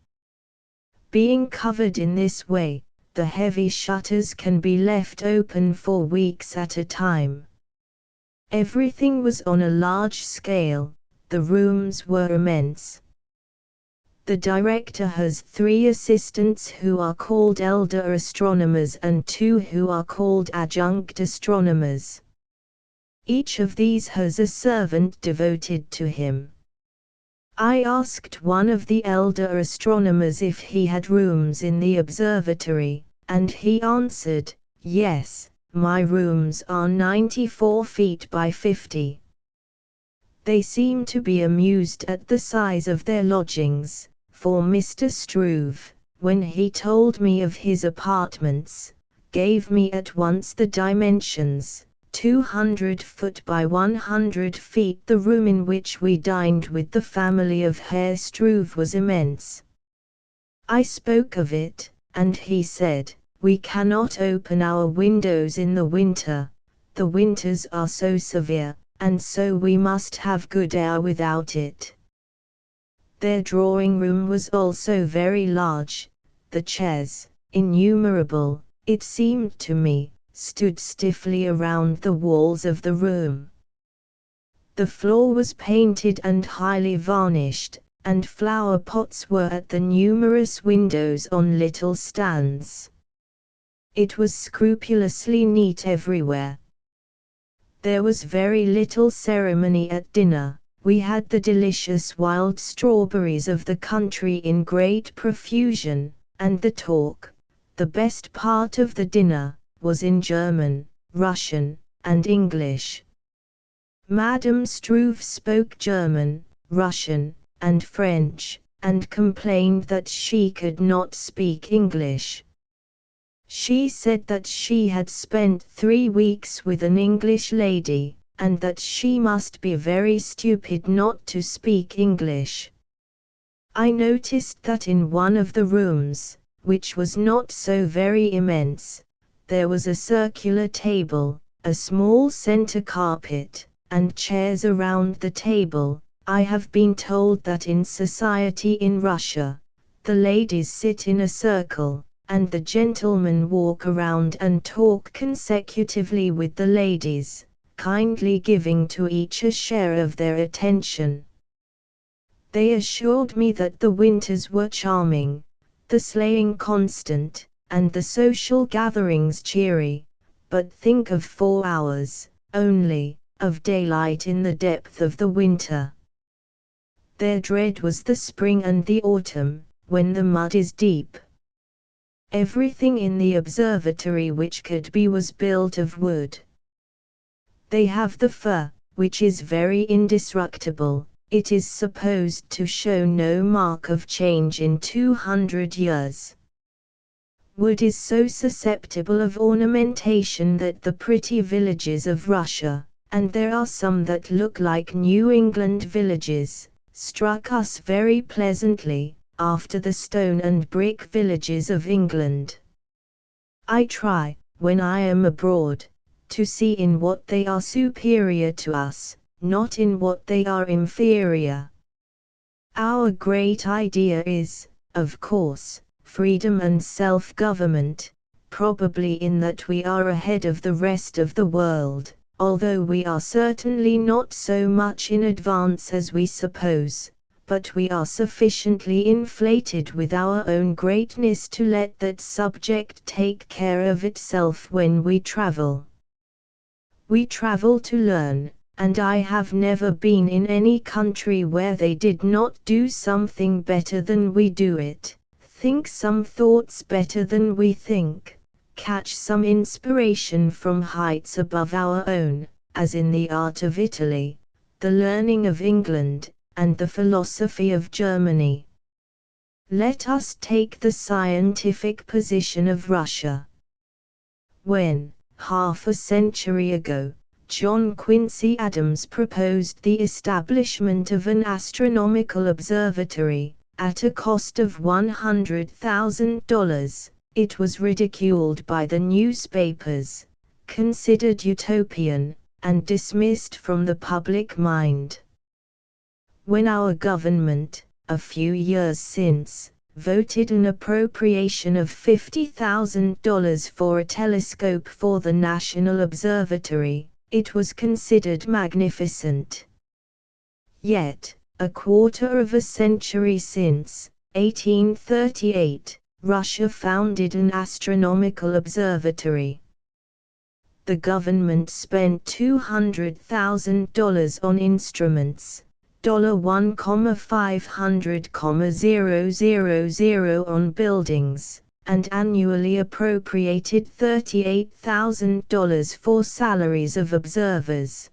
Speaker 1: Being covered in this way, the heavy shutters can be left open for weeks at a time. Everything was on a large scale, The rooms were immense. The director has 3 assistants who are called elder astronomers and 2 who are called adjunct astronomers. Each of these has a servant devoted to him. I asked one of the elder astronomers if he had rooms in the observatory, and he answered, "Yes, my rooms are 94 feet by 50. They seem to be amused at the size of their lodgings, for Mr. Struve, when he told me of his apartments, gave me at once the dimensions, 200 foot by 100 feet. The room in which we dined with the family of Herr Struve was immense. I spoke of it, and he said, "We cannot open our windows in the winter, the winters are so severe, and so we must have good air without it." Their drawing room was also very large. The chairs, innumerable, it seemed to me, stood stiffly around the walls of the room. The floor was painted and highly varnished, and flower pots were at the numerous windows on little stands. It was scrupulously neat everywhere. There was very little ceremony at dinner. We had the delicious wild strawberries of the country in great profusion, and the talk, the best part of the dinner, was in German, Russian, and English. Madame Struve spoke German, Russian, and French, and complained that she could not speak English. She said that she had spent 3 weeks with an English lady, and that she must be very stupid not to speak English. I noticed that in one of the rooms, which was not so very immense, there was a circular table, a small center carpet, and chairs around the table. I have been told that in society in Russia, the ladies sit in a circle, and the gentlemen walk around and talk consecutively with the ladies, kindly giving to each a share of their attention. They assured me that the winters were charming, the sleighing constant, and the social gatherings cheery, but think of 4 hours, only, of daylight in the depth of the winter. Their dread was the spring and the autumn, when the mud is deep. Everything in the observatory which could be was built of wood. They have the fir, which is very indestructible. It is supposed to show no mark of change in 200 years. Wood is so susceptible of ornamentation that the pretty villages of Russia, and there are some that look like New England villages, struck us very pleasantly, after the stone and brick villages of England. I try, when I am abroad, to see in what they are superior to us, not in what they are inferior. Our great idea is, of course, freedom and self-government, probably in that we are ahead of the rest of the world, although we are certainly not so much in advance as we suppose, but we are sufficiently inflated with our own greatness to let that subject take care of itself when we travel. We travel to learn, and I have never been in any country where they did not do something better than we do it, think some thoughts better than we think, catch some inspiration from heights above our own, as in the art of Italy, the learning of England, and the philosophy of Germany. Let us take the scientific position of Russia. When, half a century ago, John Quincy Adams proposed the establishment of an astronomical observatory, at a cost of $100,000, it was ridiculed by the newspapers, considered utopian, and dismissed from the public mind. When our government, a few years since, voted an appropriation of $50,000 for a telescope for the National Observatory, it was considered magnificent. Yet, a quarter of a century since, 1838, Russia founded an astronomical observatory. The government spent $200,000 on instruments, $1,500,000 on buildings, and annually appropriated $38,000 for salaries of observers.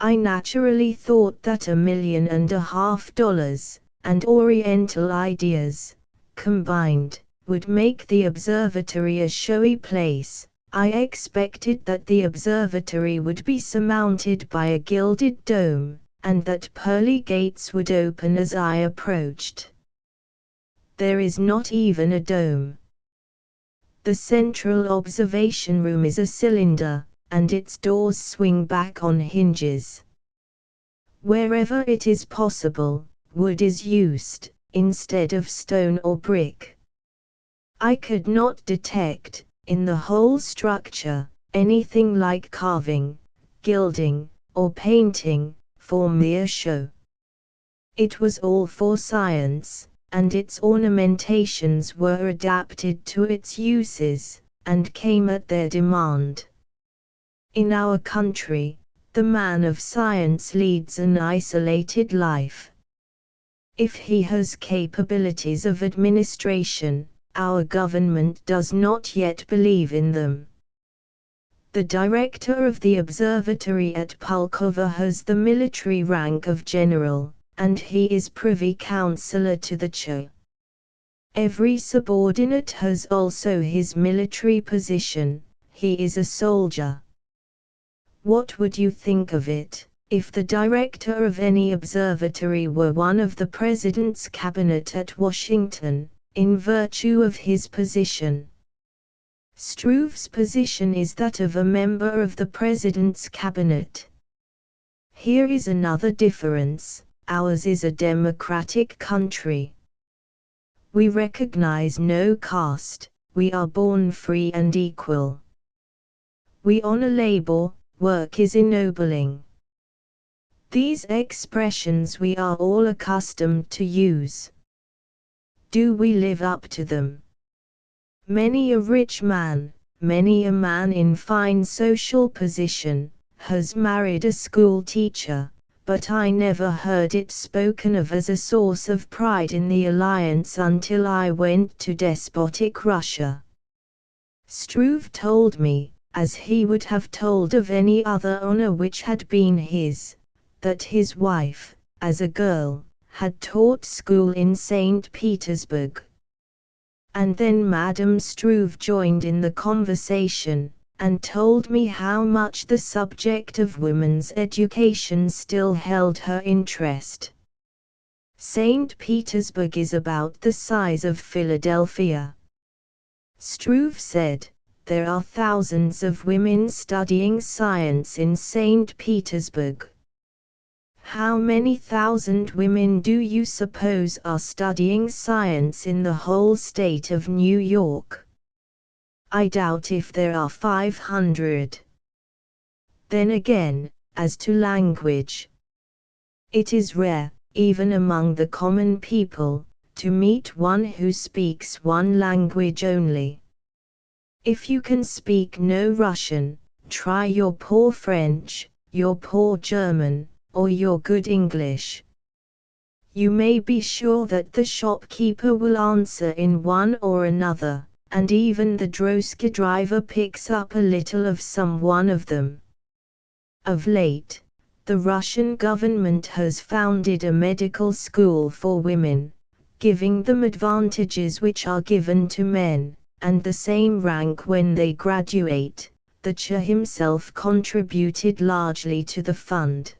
Speaker 1: I naturally thought that $1.5 million, and Oriental ideas, combined, would make the observatory a showy place. I expected that the observatory would be surmounted by a gilded dome, and that pearly gates would open as I approached. There is not even a dome. The central observation room is a cylinder, and its doors swing back on hinges. Wherever it is possible, wood is used, instead of stone or brick. I could not detect, in the whole structure, anything like carving, gilding, or painting, for mere show. It was all for science, and its ornamentations were adapted to its uses, and came at their demand. In our country, the man of science leads an isolated life. If he has capabilities of administration, our government does not yet believe in them. The director of the observatory at Pulkovo has the military rank of general, and he is privy councillor to the CHA. Every subordinate has also his military position. He is a soldier. What would you think of it, if the director of any observatory were one of the president's cabinet at Washington, in virtue of his position? Struve's position is that of a member of the president's cabinet. Here is another difference: ours is a democratic country. We recognize no caste, we are born free and equal. We honor labor. Work is ennobling. These expressions we are all accustomed to use. Do we live up to them? Many a rich man, many a man in fine social position, has married a school teacher, but I never heard it spoken of as a source of pride in the alliance until I went to despotic Russia. Struve told me, as he would have told of any other honor which had been his, that his wife, as a girl, had taught school in St. Petersburg. And then Madame Struve joined in the conversation, and told me how much the subject of women's education still held her interest. St. Petersburg is about the size of Philadelphia. Struve said, there are thousands of women studying science in St. Petersburg. How many thousand women do you suppose are studying science in the whole state of New York? I doubt if there are 500. Then again, as to language, it is rare, even among the common people, to meet one who speaks one language only. If you can speak no Russian, try your poor French, your poor German, or your good English. You may be sure that the shopkeeper will answer in one or another, and even the droska driver picks up a little of some one of them. Of late, the Russian government has founded a medical school for women, giving them advantages which are given to men, and the same rank when they graduate. The Tsar himself contributed largely to the fund.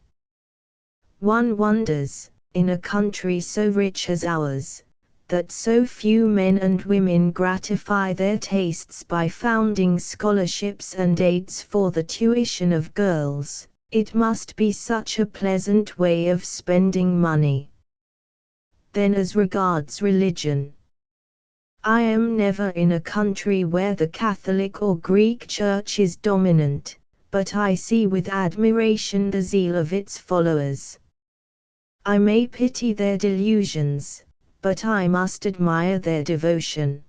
Speaker 1: One wonders, in a country so rich as ours, that so few men and women gratify their tastes by founding scholarships and aids for the tuition of girls. It must be such a pleasant way of spending money. Then as regards religion, I am never in a country where the Catholic or Greek Church is dominant, but I see with admiration the zeal of its followers. I may pity their delusions, but I must admire their devotion.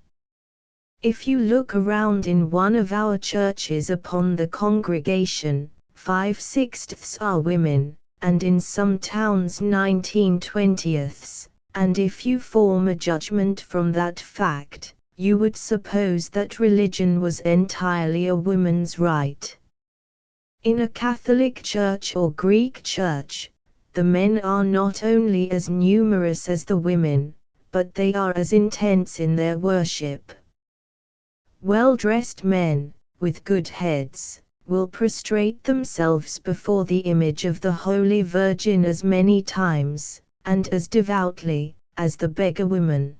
Speaker 1: If you look around in one of our churches upon the congregation, 5/6 are women, and in some towns 19/20, and if you form a judgment from that fact, you would suppose that religion was entirely a woman's right. In a Catholic church or Greek church, the men are not only as numerous as the women, but they are as intense in their worship. Well-dressed men, with good heads, will prostrate themselves before the image of the Holy Virgin as many times, and as devoutly, as the beggar women.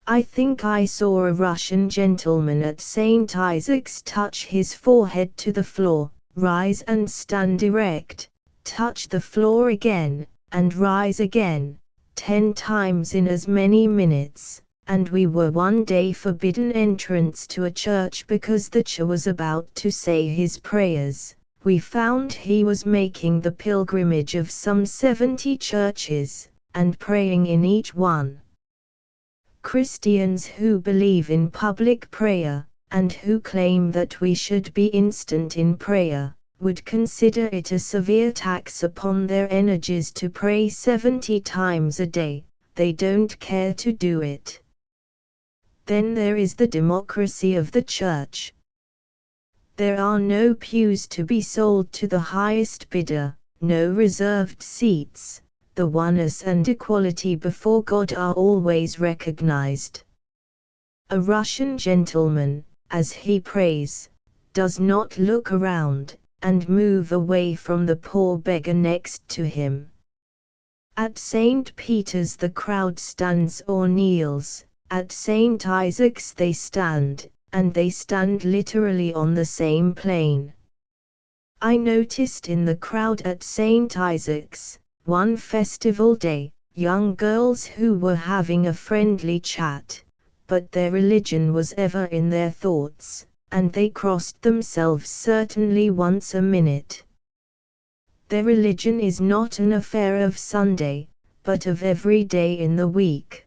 Speaker 1: I think I saw a Russian gentleman at St. Isaac's touch his forehead to the floor, rise and stand erect, touch the floor again, and rise again, 10 times in as many minutes, and we were one day forbidden entrance to a church because the Cha was about to say his prayers. We found he was making the pilgrimage of some 70 churches, and praying in each one. Christians who believe in public prayer, and who claim that we should be instant in prayer, would consider it a severe tax upon their energies to pray 70 times a day. They don't care to do it. Then there is the democracy of the church. There are no pews to be sold to the highest bidder, no reserved seats. The oneness and equality before God are always recognized. A Russian gentleman, as he prays, does not look around, and move away from the poor beggar next to him. At St. Peter's the crowd stands or kneels, at St. Isaac's they stand, and they stand literally on the same plane. I noticed in the crowd at St. Isaac's, one festival day, young girls who were having a friendly chat, but their religion was ever in their thoughts, and they crossed themselves certainly once a minute. Their religion is not an affair of Sunday, but of every day in the week.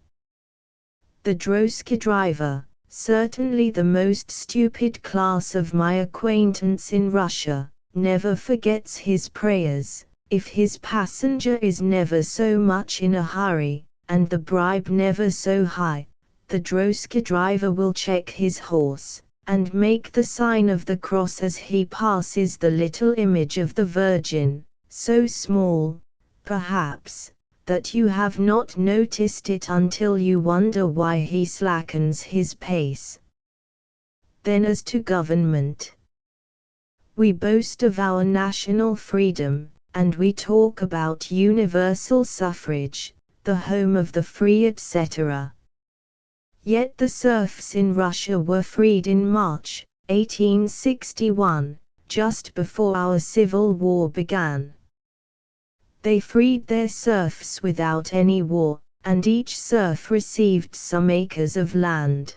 Speaker 1: The drozhka driver, certainly the most stupid class of my acquaintance in Russia, never forgets his prayers. If his passenger is never so much in a hurry, and the bribe never so high, the drozhka driver will check his horse, and make the sign of the cross as he passes the little image of the Virgin, so small, perhaps, that you have not noticed it until you wonder why he slackens his pace. Then as to government. We boast of our national freedom, and we talk about universal suffrage, the home of the free etc. Yet the serfs in Russia were freed in March, 1861, just before our civil war began. They freed their serfs without any war, and each serf received some acres of land.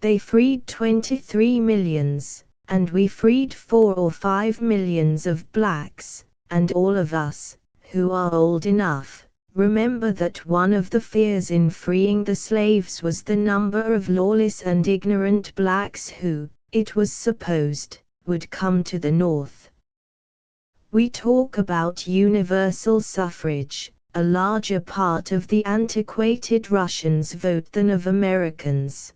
Speaker 1: They freed 23 millions, and we freed 4 or 5 millions of blacks, and all of us, who are old enough, remember that one of the fears in freeing the slaves was the number of lawless and ignorant blacks who, it was supposed, would come to the North. We talk about universal suffrage. A larger part of the antiquated Russians vote than of Americans.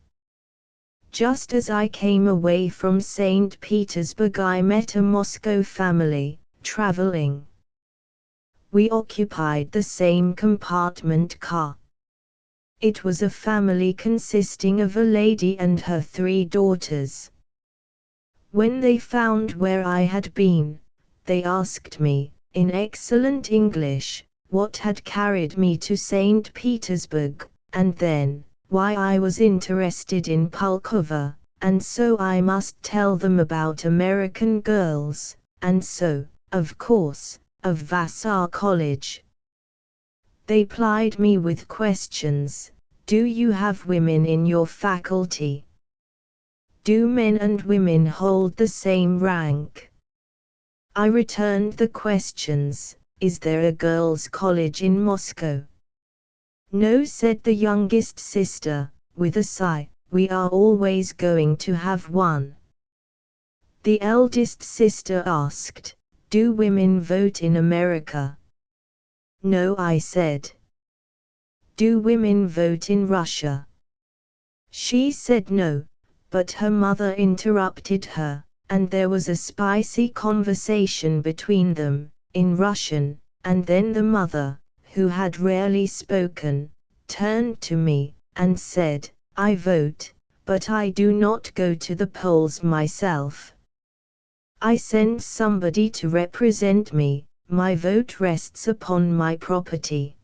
Speaker 1: Just as I came away from St. Petersburg, I met a Moscow family, traveling. We occupied the same compartment car. It was a family consisting of a lady and her 3 daughters. When they found where I had been, they asked me, in excellent English, what had carried me to St. Petersburg, and then, why I was interested in Pulkovo, and so I must tell them about American girls, and so, of course, of Vassar College. They plied me with questions. Do you have women in your faculty? Do men and women hold the same rank? I returned the questions, Is there a girls' college in Moscow? No, said the youngest sister, with a sigh, we are always going to have one. The eldest sister asked, do women vote in America? No, I said. Do women vote in Russia? She said no, but her mother interrupted her, and there was a spicy conversation between them, in Russian, and then the mother, who had rarely spoken, turned to me, and said, I vote, but I do not go to the polls myself. I send somebody to represent me, my vote rests upon my property.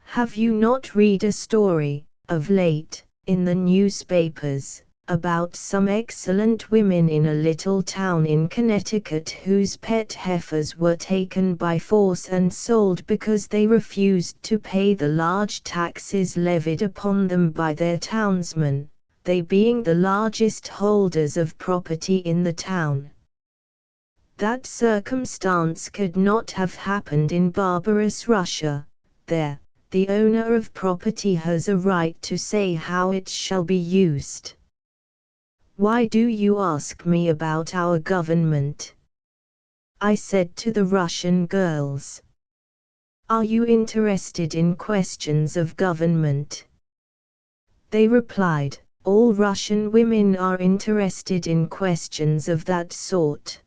Speaker 1: Have you not read a story, of late, in the newspapers, about some excellent women in a little town in Connecticut whose pet heifers were taken by force and sold because they refused to pay the large taxes levied upon them by their townsmen, they being the largest holders of property in the town? That circumstance could not have happened in barbarous Russia. There, the owner of property has a right to say how it shall be used. Why do you ask me about our government? I said to the Russian girls. Are you interested in questions of government? They replied, all Russian women are interested in questions of that sort.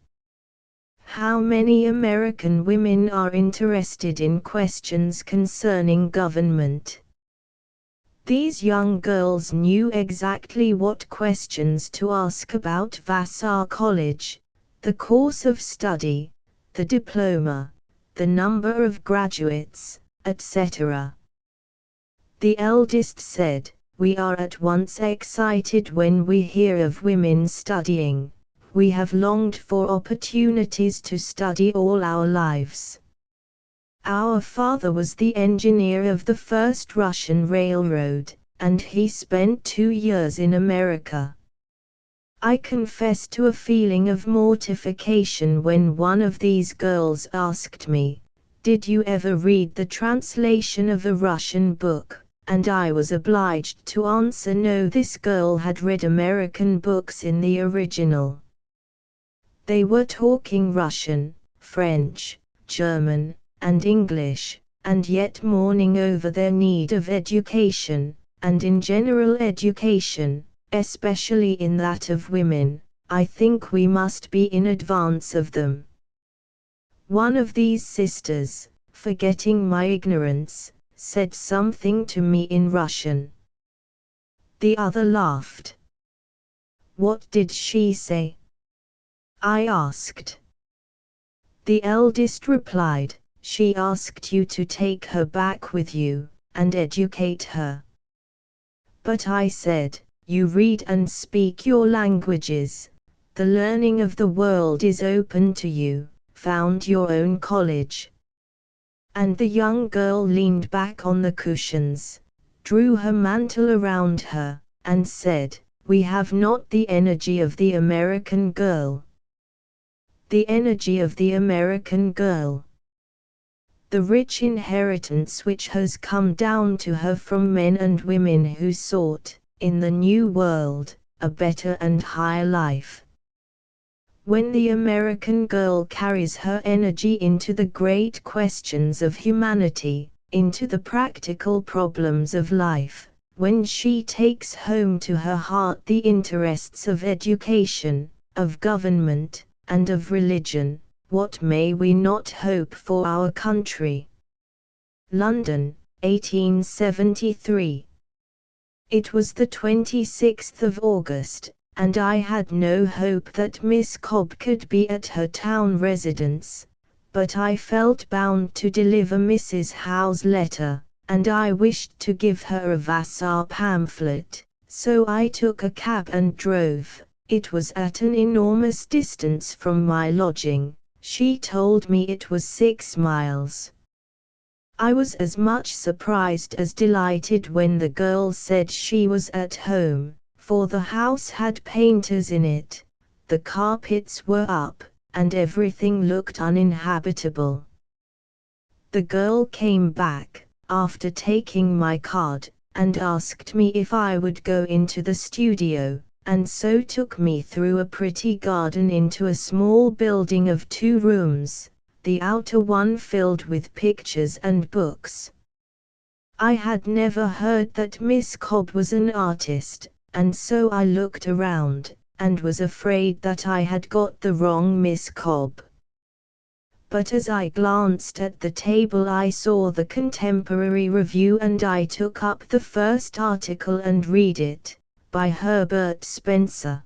Speaker 1: How many American women are interested in questions concerning government? These young girls knew exactly what questions to ask about Vassar College, the course of study, the diploma, the number of graduates, etc. The eldest said, we are at once excited when we hear of women studying. We have longed for opportunities to study all our lives. Our father was the engineer of the first Russian railroad, and he spent 2 years in America. I confess to a feeling of mortification when one of these girls asked me, did you ever read the translation of a Russian book? And I was obliged to answer no. This girl had read American books in the original. They were talking Russian, French, German, and English, and yet mourning over their need of education, and in general education, especially in that of women. I think we must be in advance of them. One of these sisters, forgetting my ignorance, said something to me in Russian. The other laughed. What did she say? I asked. The eldest replied, she asked you to take her back with you, and educate her. But I said, you read and speak your languages, the learning of the world is open to you, found your own college. And the young girl leaned back on the cushions, drew her mantle around her, and said, we have not the energy of the American girl. The energy of the American girl. The rich inheritance which has come down to her from men and women who sought, in the New World, a better and higher life. When the American girl carries her energy into the great questions of humanity, into the practical problems of life, when she takes home to her heart the interests of education, of government, and of religion, what may we not hope for our country? London, 1873. It was the 26th of August, and I had no hope that Miss Cobb could be at her town residence, but I felt bound to deliver Mrs. Howe's letter, and I wished to give her a Vassar pamphlet, so I took a cab and drove. It was at an enormous distance from my lodging. She told me it was 6 miles. I was as much surprised as delighted when the girl said she was at home, for the house had painters in it, the carpets were up, and everything looked uninhabitable. The girl came back, after taking my card, and asked me if I would go into the studio, and so took me through a pretty garden into a small building of 2 rooms, the outer one filled with pictures and books. I had never heard that Miss Cobb was an artist, and so I looked around, and was afraid that I had got the wrong Miss Cobb. But as I glanced at the table I saw the Contemporary Review and I took up the first article and read it, by Herbert Spencer.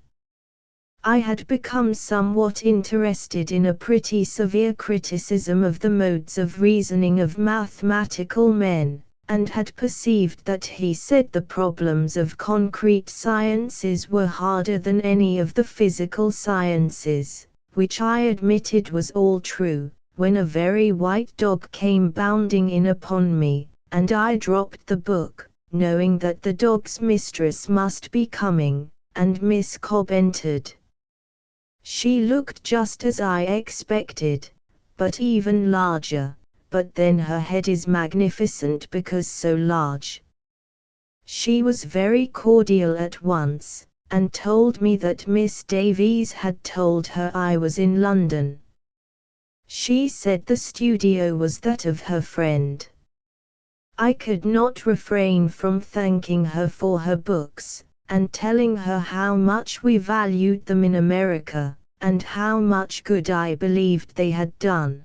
Speaker 1: I had become somewhat interested in a pretty severe criticism of the modes of reasoning of mathematical men, and had perceived that he said the problems of concrete sciences were harder than any of the physical sciences, which I admitted was all true, when a very white dog came bounding in upon me, and I dropped the book, knowing that the dog's mistress must be coming, and Miss Cobb entered. She looked just as I expected, but even larger. But then her head is magnificent because so large. She was very cordial at once, and told me that Miss Davies had told her I was in London. She said the studio was that of her friend. I could not refrain from thanking her for her books, and telling her how much we valued them in America, and how much good I believed they had done.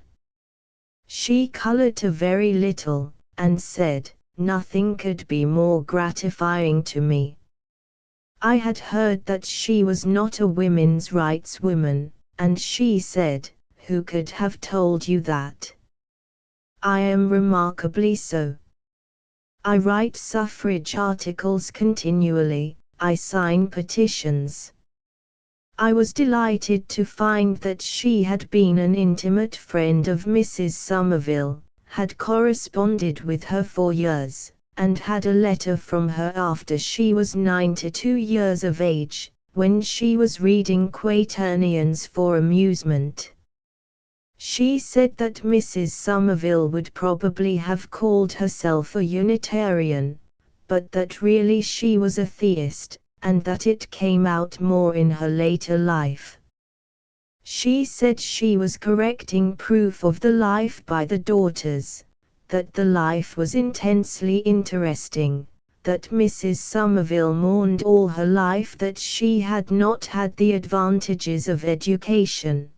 Speaker 1: She colored a very little, and said, nothing could be more gratifying to me. I had heard that she was not a women's rights woman, and she said, who could have told you that? I am remarkably so. I write suffrage articles continually, I sign petitions. I was delighted to find that she had been an intimate friend of Mrs. Somerville, had corresponded with her for years, and had a letter from her after she was 92 years of age, when she was reading quaternions for amusement. She said that Mrs. Somerville would probably have called herself a Unitarian, but that really she was a theist, and that it came out more in her later life. She said she was correcting proof of the life by the daughters, that the life was intensely interesting, that Mrs. Somerville mourned all her life that she had not had the advantages of education.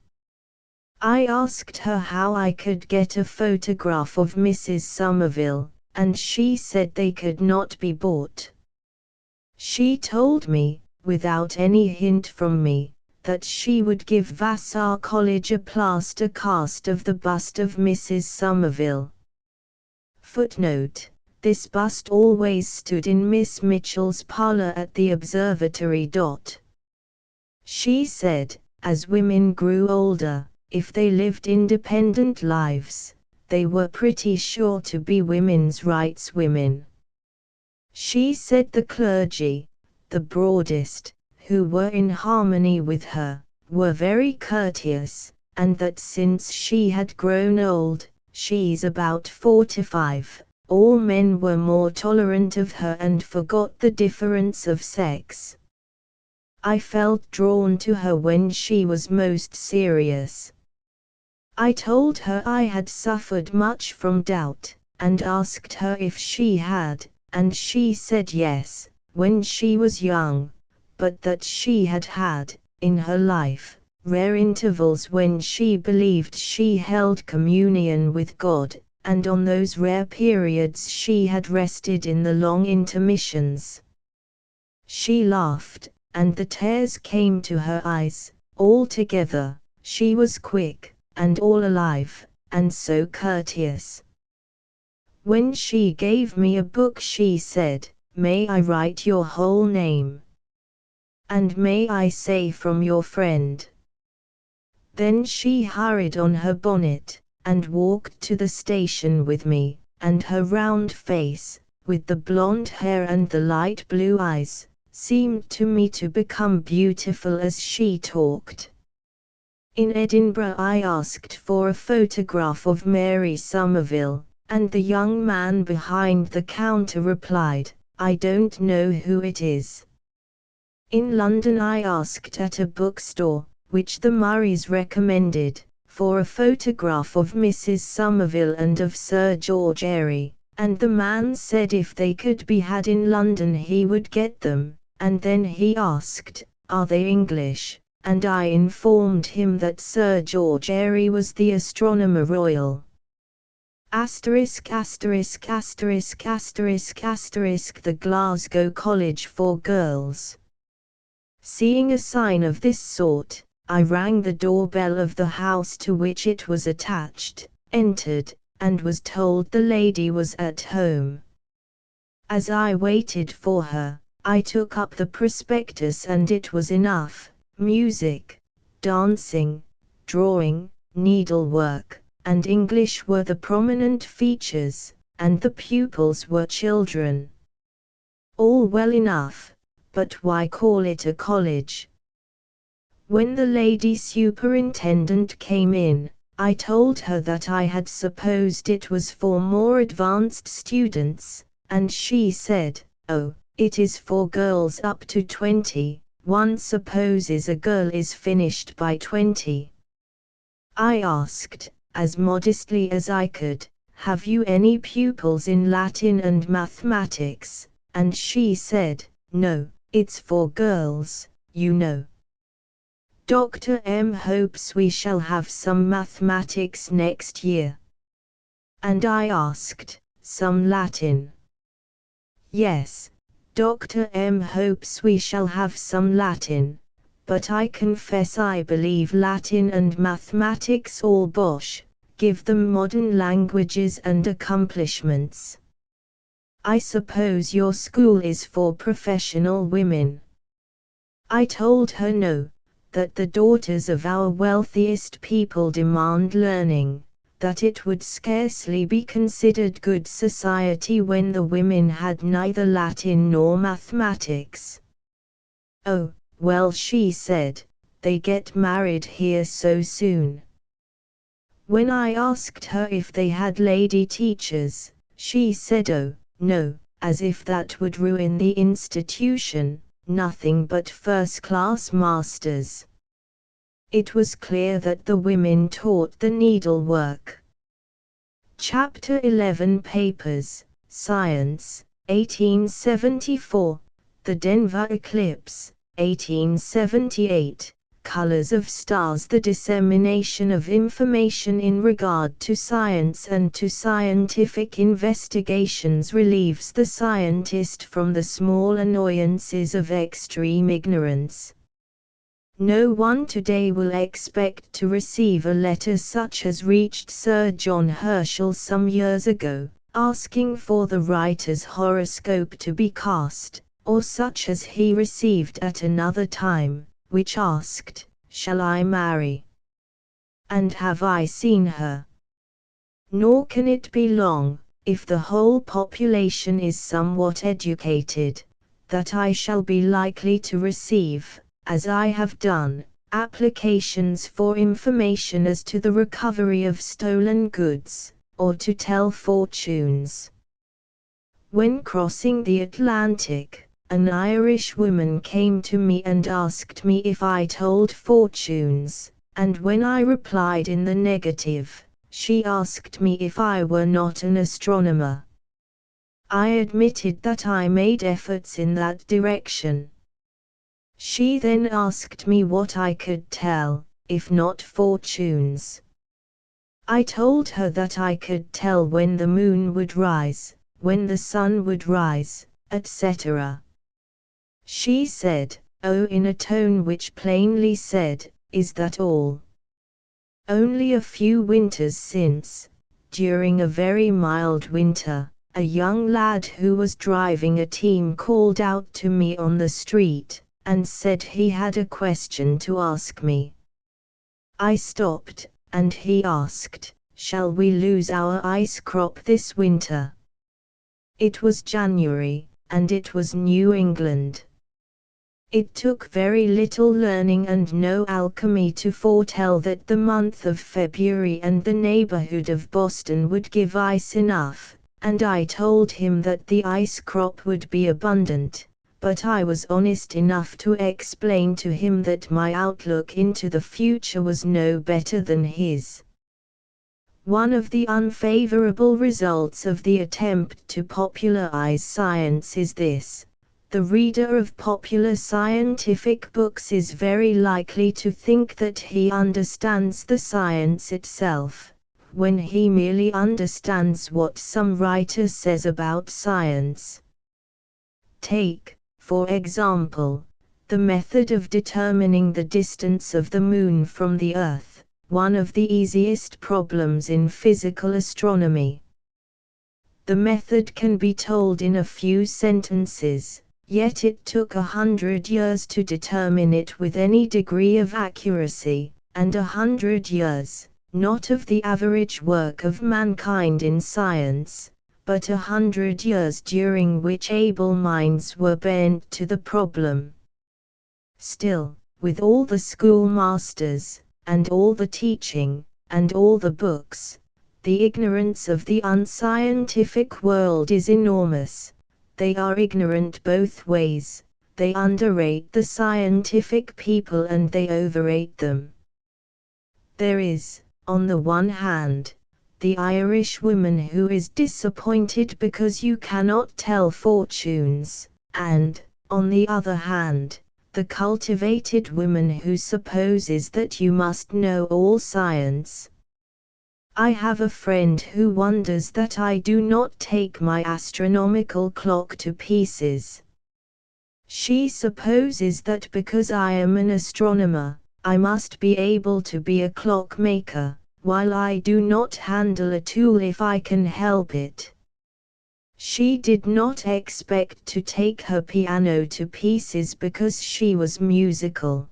Speaker 1: I asked her how I could get a photograph of Mrs. Somerville, and she said they could not be bought. She told me, without any hint from me, that she would give Vassar College a plaster cast of the bust of Mrs. Somerville. Footnote: this bust always stood in Miss Mitchell's parlor at the observatory. She said, as women grew older, if they lived independent lives, they were pretty sure to be women's rights women. She said the clergy, the broadest, who were in harmony with her, were very courteous, and that since she had grown old, she's about 45, all men were more tolerant of her and forgot the difference of sex. I felt drawn to her when she was most serious. I told her I had suffered much from doubt, and asked her if she had, and she said yes, when she was young, but that she had had, in her life, rare intervals when she believed she held communion with God, and on those rare periods she had rested in the long intermissions. She laughed, and the tears came to her eyes. Altogether, she was quick, and all alive, and so courteous. When she gave me a book she said, "May I write your whole name? And may I say from your friend?" Then she hurried on her bonnet, and walked to the station with me, and her round face, with the blonde hair and the light blue eyes, seemed to me to become beautiful as she talked. In Edinburgh I asked for a photograph of Mary Somerville, and the young man behind the counter replied, "I don't know who it is." In London I asked at a bookstore, which the Murrays recommended, for a photograph of Mrs. Somerville and of Sir George Airy, and the man said if they could be had in London he would get them, and then he asked, "Are they English?" and I informed him that Sir George Airy was the Astronomer Royal. The Glasgow College for Girls. Seeing a sign of this sort, I rang the doorbell of the house to which it was attached, entered, and was told the lady was at home. As I waited for her, I took up the prospectus and it was enough. Music, dancing, drawing, needlework, and English were the prominent features, and the pupils were children. All well enough, but why call it a college? When the lady superintendent came in, I told her that I had supposed it was for more advanced students, and she said, "Oh, it is for girls up to 20. One supposes a girl is finished by 20. I asked, as modestly as I could, "Have you any pupils in Latin and mathematics?" and she said, "No, it's for girls, you know. Dr. M hopes we shall have some mathematics next year." And I asked, "Some Latin?" "Yes, Dr. M hopes we shall have some Latin, but I confess I believe Latin and mathematics all bosh, give them modern languages and accomplishments. I suppose your school is for professional women." I told her no, that the daughters of our wealthiest people demand learning, that it would scarcely be considered good society when the women had neither Latin nor mathematics. "Oh, well," she said, "they get married here so soon." When I asked her if they had lady teachers, she said, "Oh, no, as if that would ruin the institution, nothing but first-class masters." It was clear that the women taught the needlework. Chapter 11 Papers, Science, 1874, The Denver Eclipse, 1878, Colors of Stars. The dissemination of information in regard to science and to scientific investigations relieves the scientist from the small annoyances of extreme ignorance. No one today will expect to receive a letter such as reached Sir John Herschel some years ago, asking for the writer's horoscope to be cast, or such as he received at another time, which asked, "Shall I marry? And have I seen her?" Nor can it be long, if the whole population is somewhat educated, that I shall be likely to receive, as I have done, applications for information as to the recovery of stolen goods, or to tell fortunes. When crossing the Atlantic, an Irish woman came to me and asked me if I told fortunes, and when I replied in the negative, she asked me if I were not an astronomer. I admitted that I made efforts in that direction. She then asked me what I could tell, if not fortunes. I told her that I could tell when the moon would rise, when the sun would rise, etc. She said, "Oh," in a tone which plainly said, "Is that all?" Only a few winters since, during a very mild winter, a young lad who was driving a team called out to me on the street, and said he had a question to ask me. I stopped, and he asked, "Shall we lose our ice crop this winter?" It was January, and it was New England. It took very little learning and no alchemy to foretell that the month of February and the neighborhood of Boston would give ice enough, and I told him that the ice crop would be abundant, but I was honest enough to explain to him that my outlook into the future was no better than his. One of the unfavorable results of the attempt to popularize science is this. The reader of popular scientific books is very likely to think that he understands the science itself, when he merely understands what some writer says about science. Take, for example, the method of determining the distance of the Moon from the Earth, one of the easiest problems in physical astronomy. The method can be told in a few sentences. Yet it took 100 years to determine it with any degree of accuracy, and 100 years, not of the average work of mankind in science, but 100 years during which able minds were bent to the problem. Still, with all the schoolmasters, and all the teaching, and all the books, the ignorance of the unscientific world is enormous. They are ignorant both ways. They underrate the scientific people and they overrate them. There is, on the one hand, the Irish woman who is disappointed because you cannot tell fortunes, and, on the other hand, the cultivated woman who supposes that you must know all science. I have a friend who wonders that I do not take my astronomical clock to pieces. She supposes that because I am an astronomer, I must be able to be a clockmaker, while I do not handle a tool if I can help it. She did not expect to take her piano to pieces because she was musical.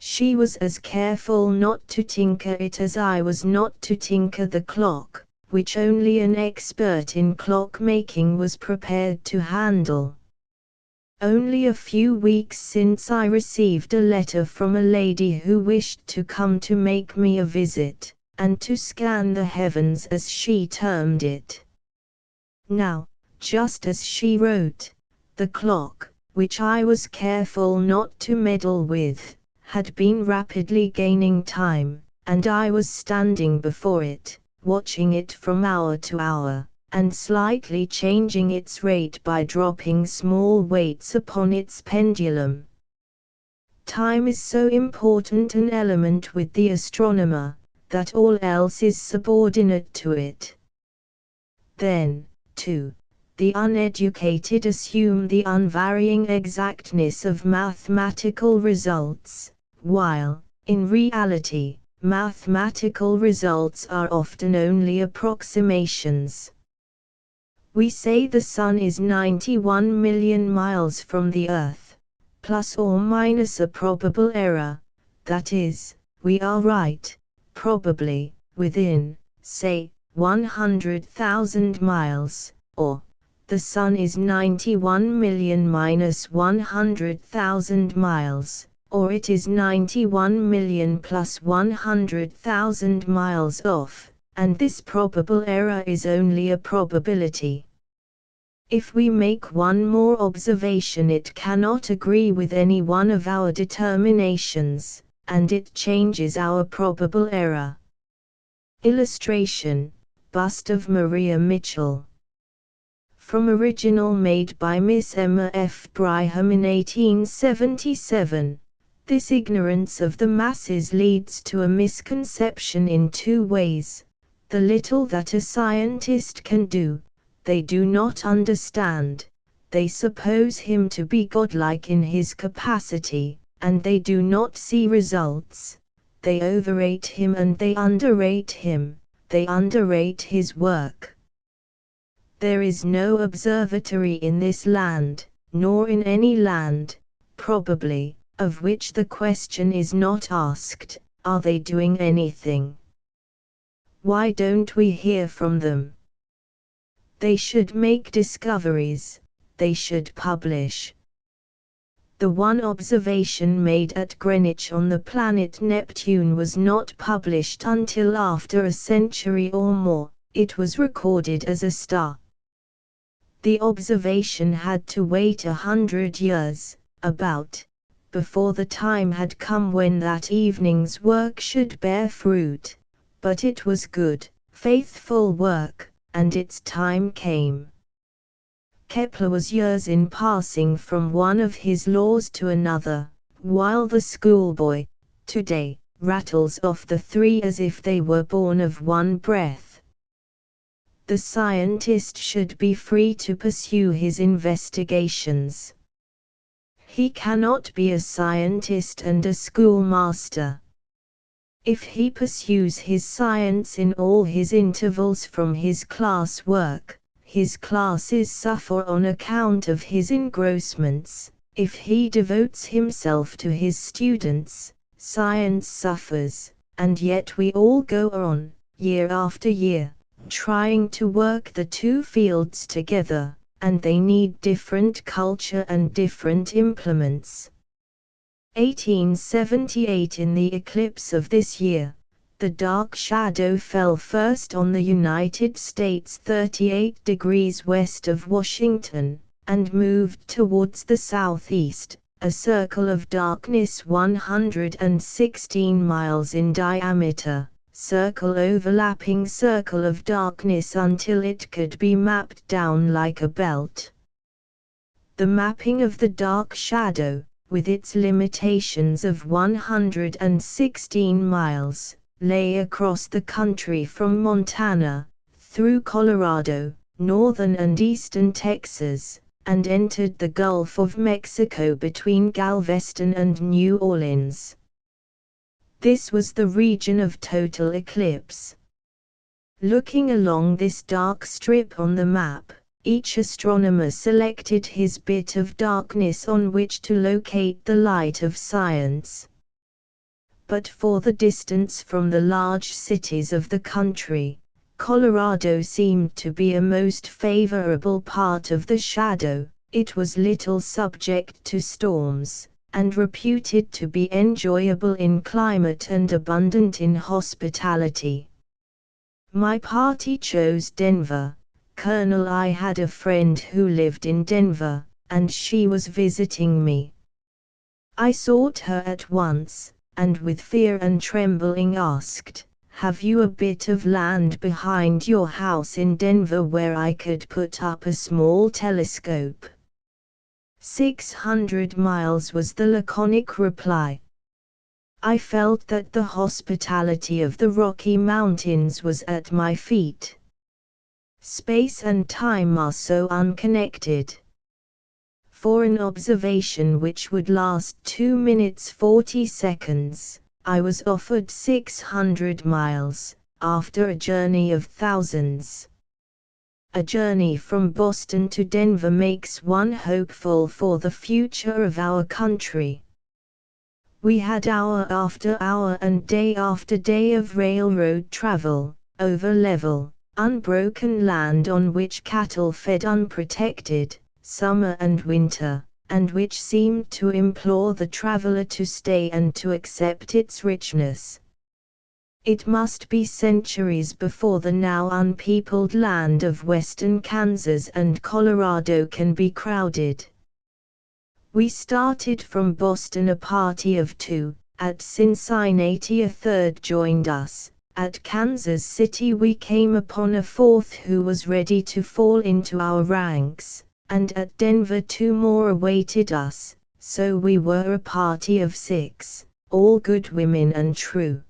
Speaker 1: She was as careful not to tinker it as I was not to tinker the clock, which only an expert in clockmaking was prepared to handle. Only a few weeks since I received a letter from a lady who wished to come to make me a visit, and to scan the heavens as she termed it. Now, just as she wrote, the clock, which I was careful not to meddle with, had been rapidly gaining time, and I was standing before it, watching it from hour to hour, and slightly changing its rate by dropping small weights upon its pendulum. Time is so important an element with the astronomer, that all else is subordinate to it. Then, too, the uneducated assume the unvarying exactness of mathematical results, while, in reality, mathematical results are often only approximations. We say the Sun is 91 million miles from the Earth, plus or minus a probable error, that is, we are right, probably, within, say, 100,000 miles, or, the Sun is 91 million minus 100,000 miles, or it is 91 million plus 100,000 miles off, and this probable error is only a probability. If we make one more observation it cannot agree with any one of our determinations, and it changes our probable error. Illustration, bust of Maria Mitchell. From original made by Miss Emma F. Bryham in 1877. This ignorance of the masses leads to a misconception in two ways. The little that a scientist can do, they do not understand. They suppose him to be godlike in his capacity, and they do not see results. They overrate him and they underrate him. They underrate his work. There is no observatory in this land, nor in any land, probably, of which the question is not asked, are they doing anything? Why don't we hear from them? They should make discoveries, they should publish. The one observation made at Greenwich on the planet Neptune was not published until after a century or more. It was recorded as a star. The observation had to wait 100 years, about, before the time had come when that evening's work should bear fruit, but it was good, faithful work, and its time came. Kepler was years in passing from one of his laws to another, while the schoolboy, today, rattles off the three as if they were born of one breath. The scientist should be free to pursue his investigations. He cannot be a scientist and a schoolmaster. If he pursues his science in all his intervals from his class work, his classes suffer on account of his engrossments. If he devotes himself to his students, science suffers, and yet we all go on, year after year, trying to work the two fields together, and they need different culture and different implements. 1878. In the eclipse of this year, the dark shadow fell first on the United States 38 degrees west of Washington, and moved towards the southeast, a circle of darkness 116 miles in diameter, circle overlapping circle of darkness until it could be mapped down like a belt. The mapping of the dark shadow, with its limitations of 116 miles, lay across the country from Montana, through Colorado, northern and eastern Texas, and entered the Gulf of Mexico between Galveston and New Orleans. This was the region of total eclipse. Looking along this dark strip on the map, each astronomer selected his bit of darkness on which to locate the light of science. But for the distance from the large cities of the country, Colorado seemed to be a most favorable part of the shadow. It was little subject to storms, and reputed to be enjoyable in climate and abundant in hospitality. My party chose Denver. Colonel, I had a friend who lived in Denver, and she was visiting me. I sought her at once, and with fear and trembling asked, "Have you a bit of land behind your house in Denver where I could put up a small telescope?" 600 miles was the laconic reply. I felt that the hospitality of the Rocky Mountains was at my feet. Space and time are so unconnected. For an observation which would last 2 minutes 40 seconds, I was offered 600 miles, after a journey of thousands. A journey from Boston to Denver makes one hopeful for the future of our country. We had hour after hour and day after day of railroad travel, over level, unbroken land on which cattle fed unprotected, summer and winter, and which seemed to implore the traveler to stay and to accept its richness. It must be centuries before the now unpeopled land of western Kansas and Colorado can be crowded. We started from Boston a party of 2, at Cincinnati a third joined us, at Kansas City we came upon a fourth who was ready to fall into our ranks, and at Denver 2 more awaited us, so we were a party of 6, all good women and true.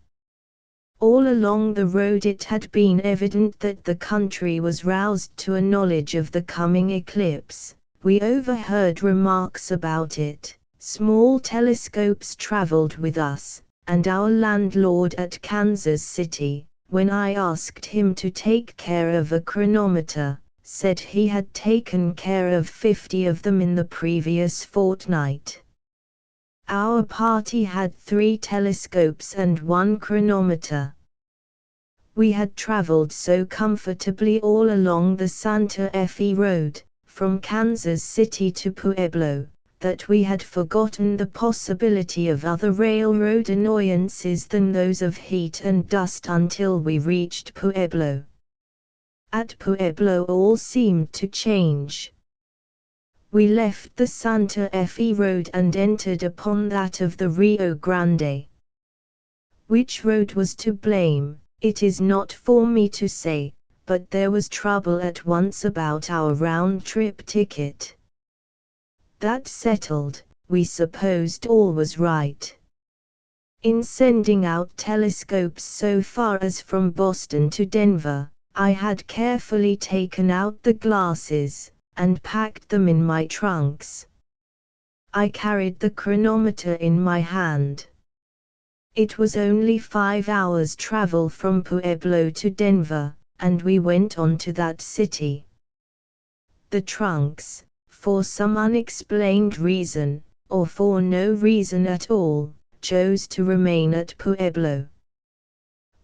Speaker 1: All along the road it had been evident that the country was roused to a knowledge of the coming eclipse. We overheard remarks about it. Small telescopes traveled with us, and our landlord at Kansas City, when I asked him to take care of a chronometer, said he had taken care of 50 of them in the previous fortnight. Our party had 3 telescopes and 1 chronometer. We had traveled so comfortably all along the Santa Fe Road, from Kansas City to Pueblo, that we had forgotten the possibility of other railroad annoyances than those of heat and dust until we reached Pueblo. At Pueblo all seemed to change. We left the Santa Fe road and entered upon that of the Rio Grande. Which road was to blame, it is not for me to say, but there was trouble at once about our round-trip ticket. That settled, we supposed all was right. In sending out telescopes so far as from Boston to Denver, I had carefully taken out the glasses, and packed them in my trunks. I carried the chronometer in my hand. It was only 5 hours' travel from Pueblo to Denver, and we went on to that city. The trunks, for some unexplained reason, or for no reason at all, chose to remain at Pueblo.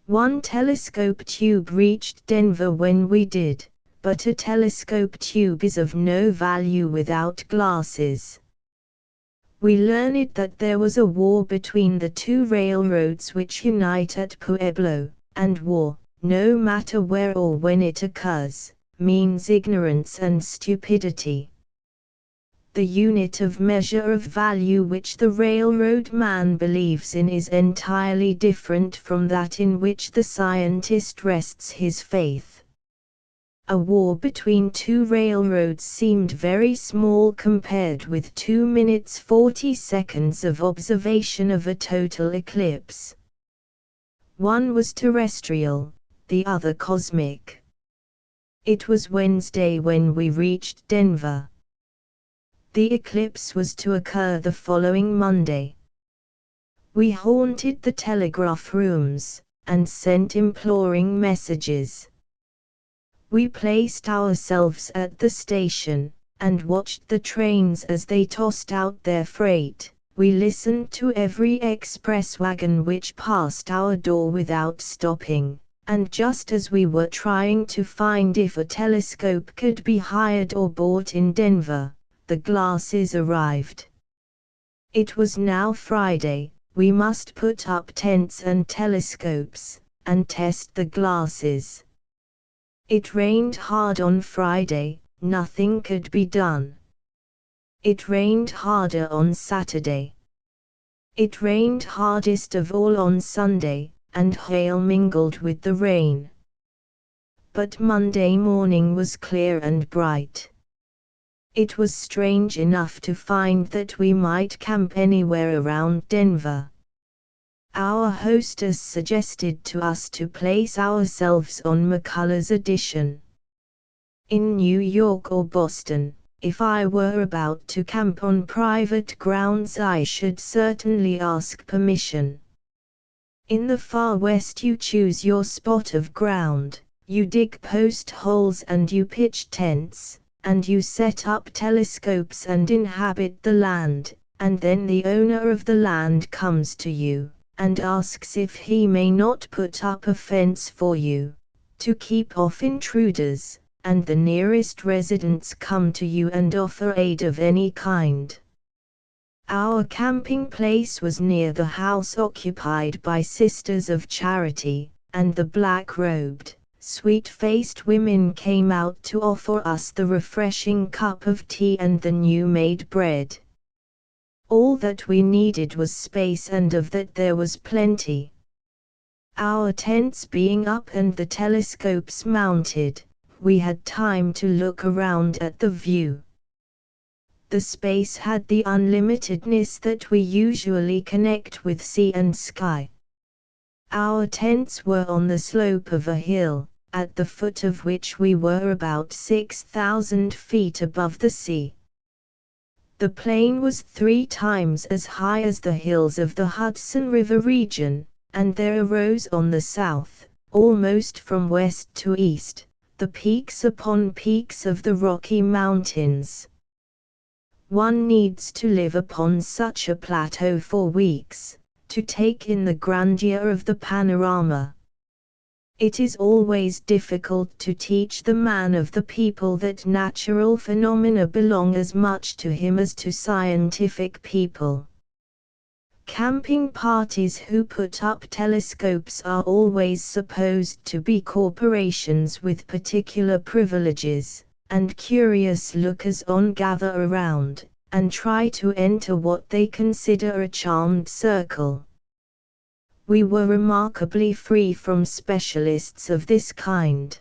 Speaker 1: One telescope tube reached Denver when we did, but a telescope tube is of no value without glasses. We learned that there was a war between the two railroads which unite at Pueblo, and war, no matter where or when it occurs, means ignorance and stupidity. The unit of measure of value which the railroad man believes in is entirely different from that in which the scientist rests his faith. A war between two railroads seemed very small compared with 2 minutes 40 seconds of observation of a total eclipse. One was terrestrial, the other cosmic. It was Wednesday when we reached Denver. The eclipse was to occur the following Monday. We haunted the telegraph rooms, and sent imploring messages. We placed ourselves at the station, and watched the trains as they tossed out their freight. We listened to every express wagon which passed our door without stopping, and just as we were trying to find if a telescope could be hired or bought in Denver, the glasses arrived. It was now Friday, we must put up tents and telescopes, and test the glasses. It rained hard on Friday, nothing could be done. It rained harder on Saturday. It rained hardest of all on Sunday, and hail mingled with the rain. But Monday morning was clear and bright. It was strange enough to find that we might camp anywhere around Denver. Our hostess suggested to us to place ourselves on McCullough's Edition. In New York or Boston, if I were about to camp on private grounds, I should certainly ask permission. In the far west you choose your spot of ground, you dig post holes and you pitch tents, and you set up telescopes and inhabit the land, and then the owner of the land comes to you, and asks if he may not put up a fence for you, to keep off intruders, and the nearest residents come to you and offer aid of any kind. Our camping place was near the house occupied by Sisters of Charity, and the black-robed, sweet-faced women came out to offer us the refreshing cup of tea and the new-made bread. All that we needed was space, and of that there was plenty. Our tents being up and the telescopes mounted, we had time to look around at the view. The space had the unlimitedness that we usually connect with sea and sky. Our tents were on the slope of a hill, at the foot of which we were about 6,000 feet above the sea. The plain was 3 times as high as the hills of the Hudson River region, and there arose on the south, almost from west to east, the peaks upon peaks of the Rocky Mountains. One needs to live upon such a plateau for weeks, to take in the grandeur of the panorama. It is always difficult to teach the man of the people that natural phenomena belong as much to him as to scientific people. Camping parties who put up telescopes are always supposed to be corporations with particular privileges, and curious lookers-on gather around, and try to enter what they consider a charmed circle. We were remarkably free from specialists of this kind.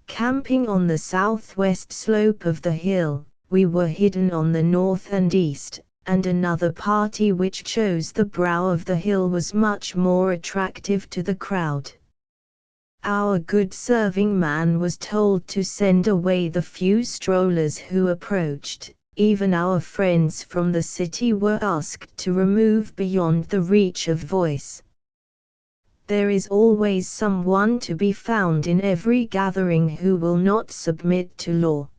Speaker 1: Camping on the southwest slope of the hill, we were hidden on the north and east, and another party which chose the brow of the hill was much more attractive to the crowd. Our good serving man was told to send away the few strollers who approached. Even our friends from the city were asked to remove beyond the reach of voice. There is always someone to be found in every gathering who will not submit to law.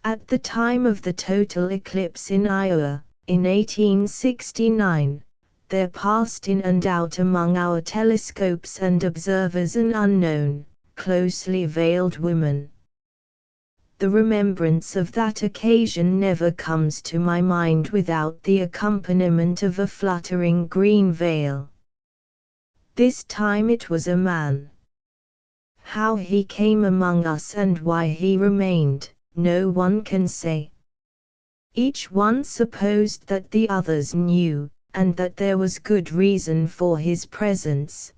Speaker 1: At the time of the total eclipse in Iowa, in 1869, there passed in and out among our telescopes and observers an unknown, closely veiled woman. The remembrance of that occasion never comes to my mind without the accompaniment of a fluttering green veil. This time it was a man. How he came among us and why he remained, no one can say. Each one supposed that the others knew, and that there was good reason for his presence.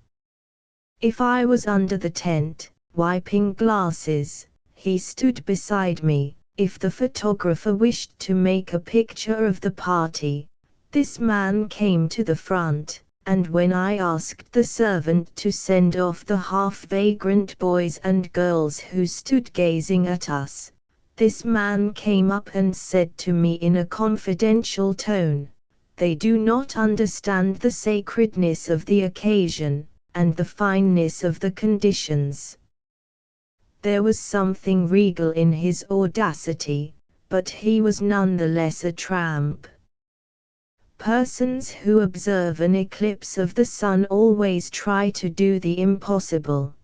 Speaker 1: If I was under the tent, wiping glasses, he stood beside me. If the photographer wished to make a picture of the party, this man came to the front, and when I asked the servant to send off the half-vagrant boys and girls who stood gazing at us, this man came up and said to me in a confidential tone, "They do not understand the sacredness of the occasion, and the fineness of the conditions." There was something regal in his audacity, but he was nonetheless a tramp. Persons who observe an eclipse of the sun always try to do the impossible.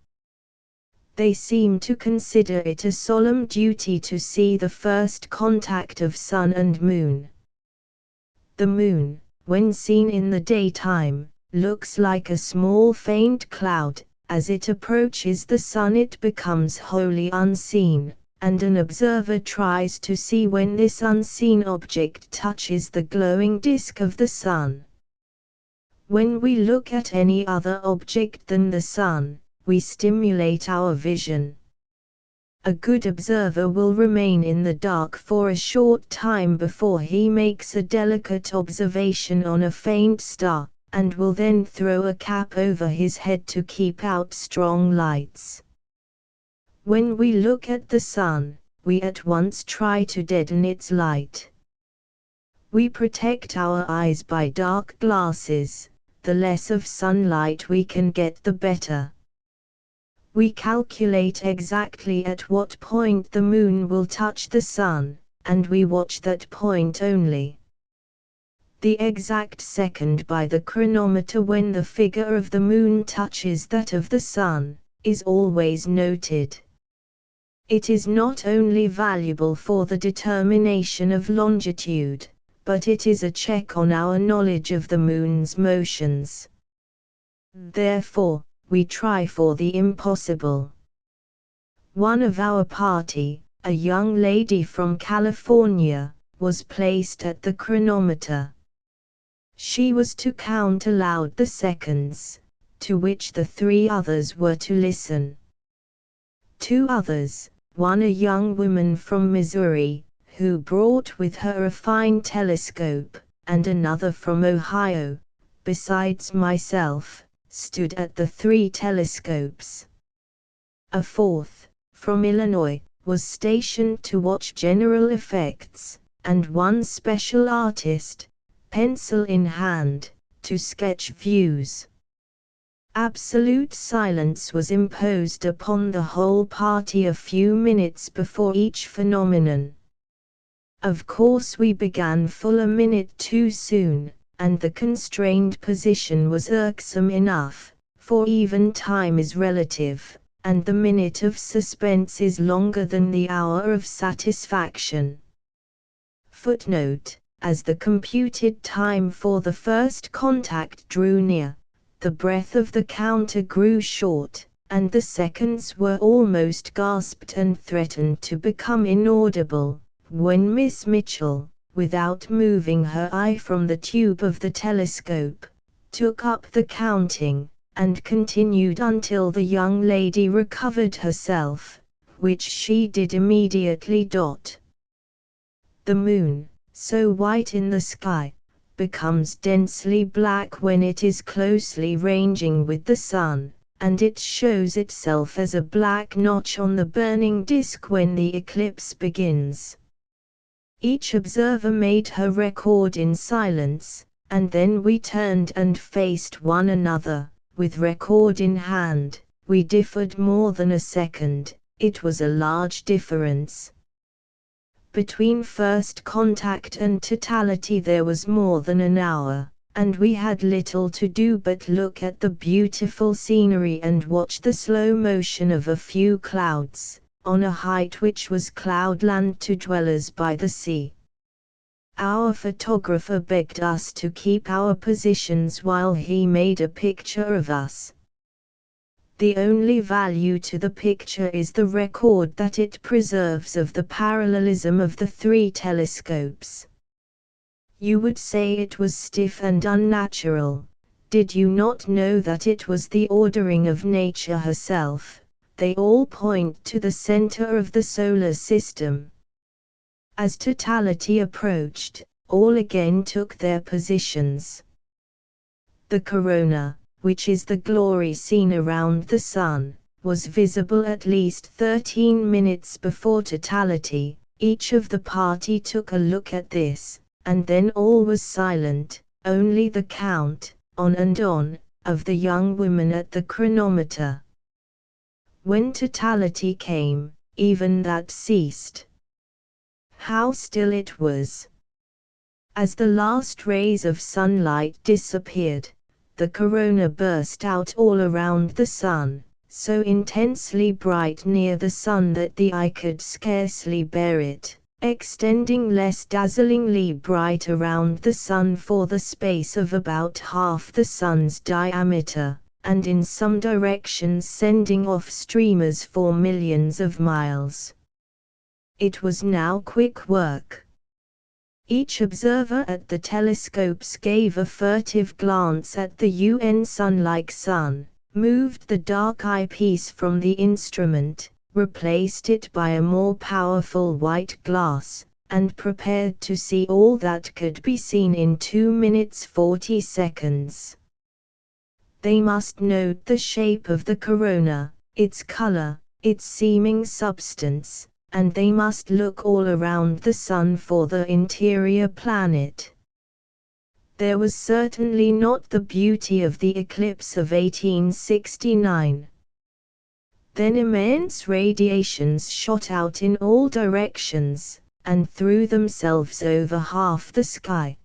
Speaker 1: They seem to consider it a solemn duty to see the first contact of sun and moon. The moon, when seen in the daytime, looks like a small faint cloud. As it approaches the sun it becomes wholly unseen, and an observer tries to see when this unseen object touches the glowing disk of the sun. When we look at any other object than the sun, we stimulate our vision. A good observer will remain in the dark for a short time before he makes a delicate observation on a faint star, and will then throw a cap over his head to keep out strong lights. When we look at the sun, we at once try to deaden its light. We protect our eyes by dark glasses. The less of sunlight we can get, the better. We calculate exactly at what point the moon will touch the sun, and we watch that point only. The exact second by the chronometer when the figure of the moon touches that of the sun, is always noted. It is not only valuable for the determination of longitude, but it is a check on our knowledge of the moon's motions. Therefore, we try for the impossible. One of our party, a young lady from California, was placed at the chronometer. She was to count aloud the seconds, to which the three others were to listen. Two others, one a young woman from Missouri, who brought with her a fine telescope, and another from Ohio, besides myself, stood at the three telescopes. A fourth, from Illinois, was stationed to watch general effects, and one special artist, pencil in hand, to sketch views. Absolute silence was imposed upon the whole party a few minutes before each phenomenon. Of course we began full a minute too soon, and the constrained position was irksome enough, for even time is relative, and the minute of suspense is longer than the hour of satisfaction. Footnote: as the computed time for the first contact drew near, the breath of the counter grew short, and the seconds were almost gasped and threatened to become inaudible, when Miss Mitchell, without moving her eye from the tube of the telescope, took up the counting, and continued until the young lady recovered herself, which she did immediately. The moon, so white in the sky, becomes densely black when it is closely ranging with the sun, and it shows itself as a black notch on the burning disk when the eclipse begins. Each observer made her record in silence, and then we turned and faced one another, with record in hand. We differed more than a second. It was a large difference. Between first contact and totality there was more than an hour, and we had little to do but look at the beautiful scenery and watch the slow motion of a few clouds, on a height which was cloudland to dwellers by the sea. Our photographer begged us to keep our positions while he made a picture of us. The only value to the picture is the record that it preserves of the parallelism of the three telescopes. You would say it was stiff and unnatural, did you not know that it was the ordering of nature herself. They all point to the center of the solar system. As totality approached, all again took their positions. The corona, which is the glory seen around the sun, was visible at least 13 minutes before totality. Each of the party took a look at this, and then all was silent, only the count, on and on, of the young woman at the chronometer. When totality came, even that ceased. How still it was! As the last rays of sunlight disappeared, the corona burst out all around the sun, so intensely bright near the sun that the eye could scarcely bear it, extending less dazzlingly bright around the sun for the space of about half the sun's diameter, and in some directions sending off streamers for millions of miles. It was now quick work. Each observer at the telescopes gave a furtive glance at the sun-like sun, moved the dark eyepiece from the instrument, replaced it by a more powerful white glass, and prepared to see all that could be seen in 2 minutes 40 seconds. They must note the shape of the corona, its color, its seeming substance, and they must look all around the sun for the interior planet. There was certainly not the beauty of the eclipse of 1869. Then immense radiations shot out in all directions, and threw themselves over half the sky.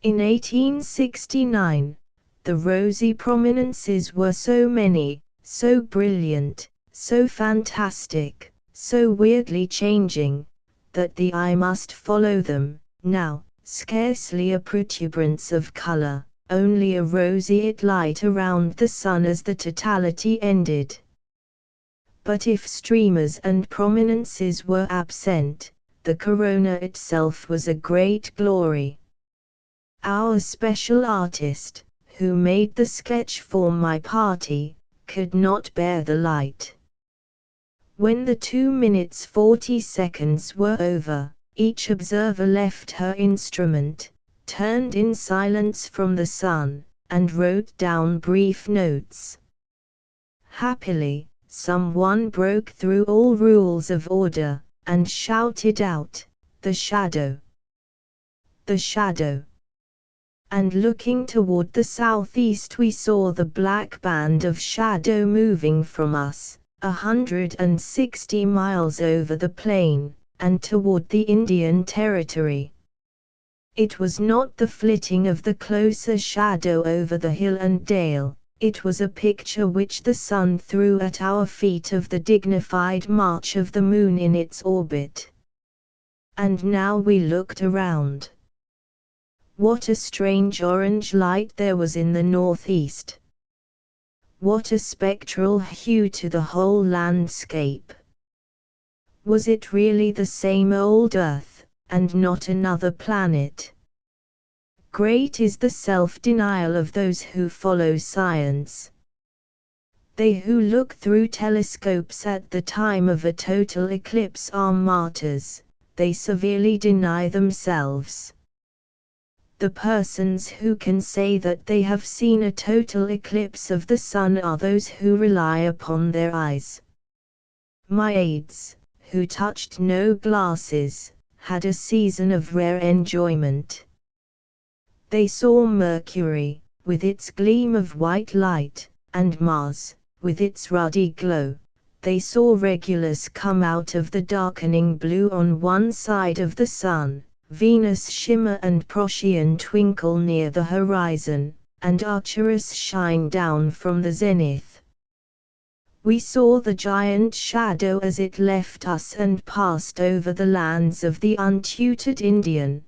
Speaker 1: In 1869, the rosy prominences were so many, so brilliant, so fantastic, so weirdly changing, that the eye must follow them. Now, scarcely a protuberance of color, only a roseate light around the sun as the totality ended. But if streamers and prominences were absent, the corona itself was a great glory. Our special artist, who made the sketch for my party, could not bear the light. When the 2 minutes 40 seconds were over, each observer left her instrument, turned in silence from the sun, and wrote down brief notes. Happily, someone broke through all rules of order, and shouted out, "The shadow! The shadow!" And looking toward the southeast we saw the black band of shadow moving from us, 160 miles over the plain, and toward the Indian Territory. It was not the flitting of the closer shadow over the hill and dale, It was a picture which the sun threw at our feet of the dignified march of the moon in its orbit. And now we looked around. What a strange orange light there was in the northeast! What a spectral hue to the whole landscape! Was it really the same old Earth, and not another planet? Great is the self-denial of those who follow science. They who look through telescopes at the time of a total eclipse are martyrs. They severely deny themselves. The persons who can say that they have seen a total eclipse of the sun are those who rely upon their eyes. My aides, who touched no glasses, had a season of rare enjoyment. They saw Mercury, with its gleam of white light, and Mars, with its ruddy glow. They saw Regulus come out of the darkening blue on one side of the sun, Venus shimmer and Procyon twinkle near the horizon, and Arcturus shine down from the zenith. We saw the giant shadow as it left us and passed over the lands of the untutored Indian.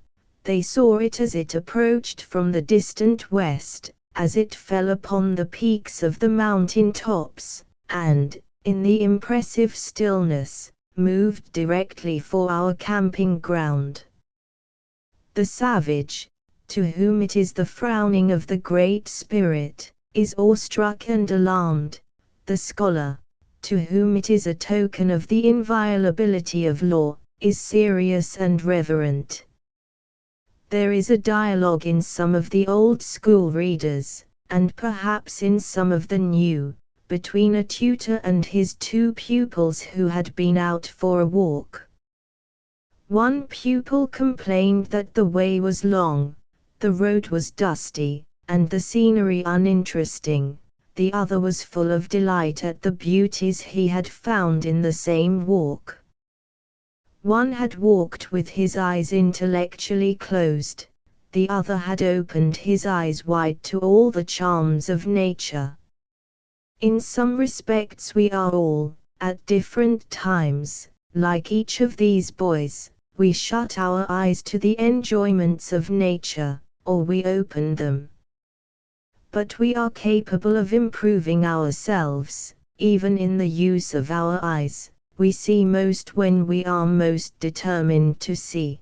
Speaker 1: They saw it as it approached from the distant west, as it fell upon the peaks of the mountain tops, and, in the impressive stillness, moved directly for our camping ground. The savage, to whom it is the frowning of the Great Spirit, is awestruck and alarmed. The scholar, to whom it is a token of the inviolability of law, is serious and reverent. There is a dialogue in some of the old school readers, and perhaps in some of the new, between a tutor and his two pupils who had been out for a walk. One pupil complained that the way was long, the road was dusty, and the scenery uninteresting. The other was full of delight at the beauties he had found in the same walk. One had walked with his eyes intellectually closed, the other had opened his eyes wide to all the charms of nature. In some respects we are all, at different times, like each of these boys. We shut our eyes to the enjoyments of nature, or we open them. But we are capable of improving ourselves, even in the use of our eyes. We see most when we are most determined to see.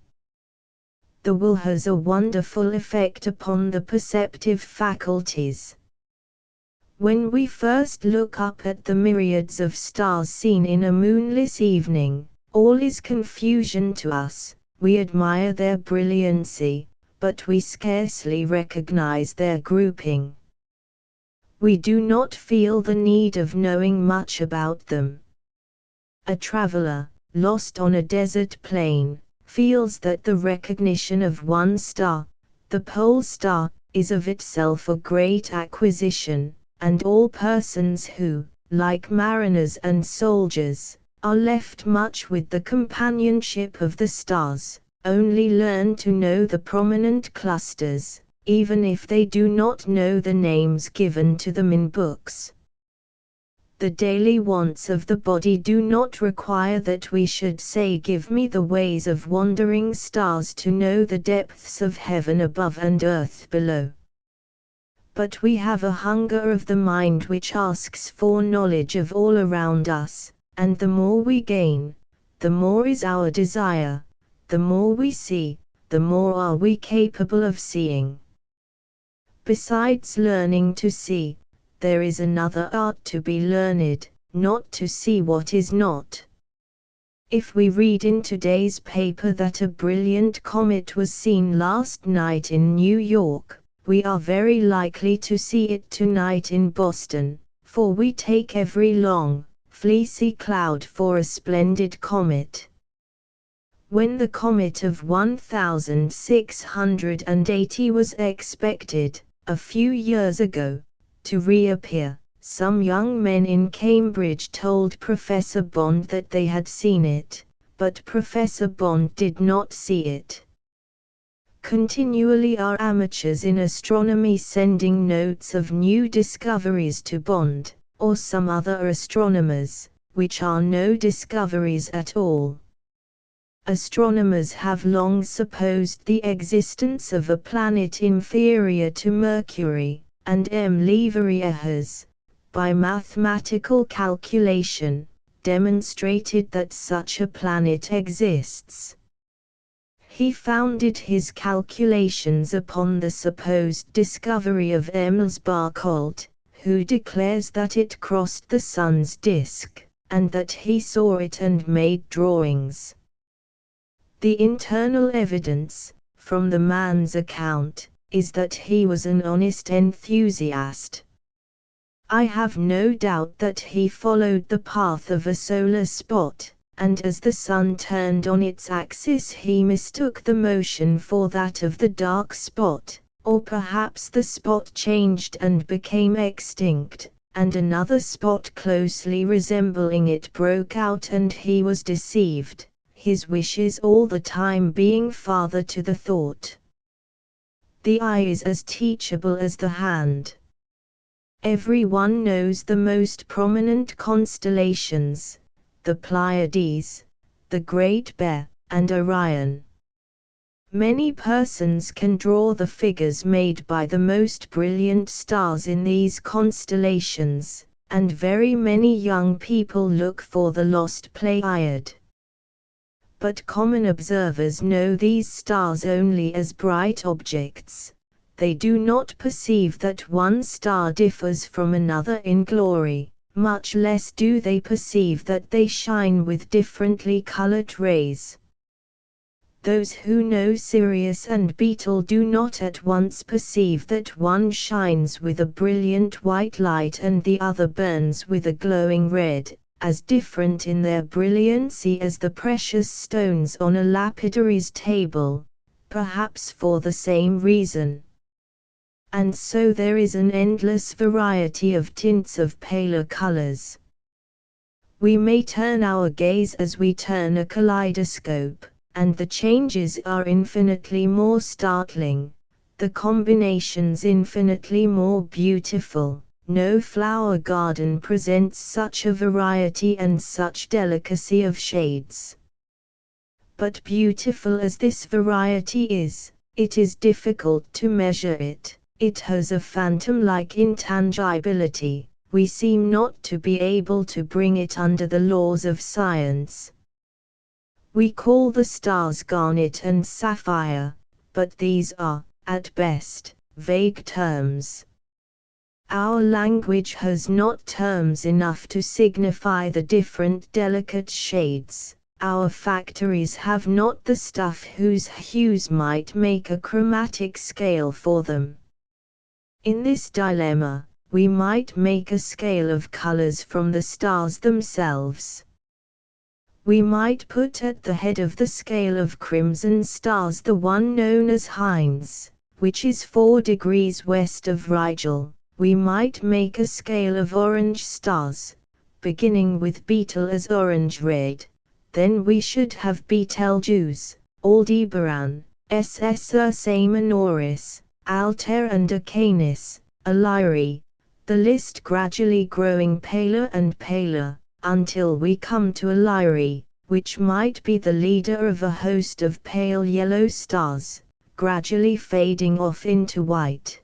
Speaker 1: The will has a wonderful effect upon the perceptive faculties. When we first look up at the myriads of stars seen in a moonless evening, all is confusion to us. We admire their brilliancy, but we scarcely recognize their grouping. We do not feel the need of knowing much about them. A traveler, lost on a desert plain, feels that the recognition of one star, the pole star, is of itself a great acquisition, and all persons who, like mariners and soldiers, are left much with the companionship of the stars, only learn to know the prominent clusters, even if they do not know the names given to them in books. The daily wants of the body do not require that we should say, "Give me the ways of wandering stars to know the depths of heaven above and earth below." But we have a hunger of the mind which asks for knowledge of all around us, and the more we gain, the more is our desire. The more we see, the more are we capable of seeing. Besides learning to see, there is another art to be learned, not to see what is not. If we read in today's paper that a brilliant comet was seen last night in New York, we are very likely to see it tonight in Boston, for we take every long, fleecy cloud for a splendid comet. When the comet of 1680 was expected, a few years ago, to reappear, some young men in Cambridge told Professor Bond that they had seen it, but Professor Bond did not see it. Continually are amateurs in astronomy sending notes of new discoveries to Bond, or some other astronomers, which are no discoveries at all. Astronomers have long supposed the existence of a planet inferior to Mercury, and M. Leverrier has, by mathematical calculation, demonstrated that such a planet exists. He founded his calculations upon the supposed discovery of Emils Barkholt, who declares that it crossed the Sun's disk, and that he saw it and made drawings. The internal evidence, from the man's account, is that he was an honest enthusiast. I have no doubt that he followed the path of a solar spot, and as the sun turned on its axis he mistook the motion for that of the dark spot, or perhaps the spot changed and became extinct, and another spot closely resembling it broke out and he was deceived, his wishes all the time being father to the thought. The eye is as teachable as the hand. Everyone knows the most prominent constellations, the Pleiades, the Great Bear, and Orion. Many persons can draw the figures made by the most brilliant stars in these constellations, and very many young people look for the lost Pleiad. But common observers know these stars only as bright objects. They do not perceive that one star differs from another in glory, much less do they perceive that they shine with differently colored rays. Those who know Sirius and Beetle do not at once perceive that one shines with a brilliant white light and the other burns with a glowing red, as different in their brilliancy as the precious stones on a lapidary's table, perhaps for the same reason. And so there is an endless variety of tints of paler colors. We may turn our gaze as we turn a kaleidoscope, and the changes are infinitely more startling, the combinations infinitely more beautiful. No flower garden presents such a variety and such delicacy of shades. But beautiful as this variety is, it is difficult to measure it. It has a phantom-like intangibility. We seem not to be able to bring it under the laws of science. We call the stars garnet and sapphire, but these are, at best, vague terms. Our language has not terms enough to signify the different delicate shades. Our factories have not the stuff whose hues might make a chromatic scale for them. In this dilemma, we might make a scale of colors from the stars themselves. We might put at the head of the scale of crimson stars the one known as Heinz, which is 4 degrees west of Rigel. We might make a scale of orange stars, beginning with Beetle as orange-red. Then we should have Betelgeuse, Aldebaran, SS Ursae Minoris, Altair and Canis, Lyrae, the list gradually growing paler and paler, until we come to Lyrae, which might be the leader of a host of pale yellow stars, gradually fading off into white.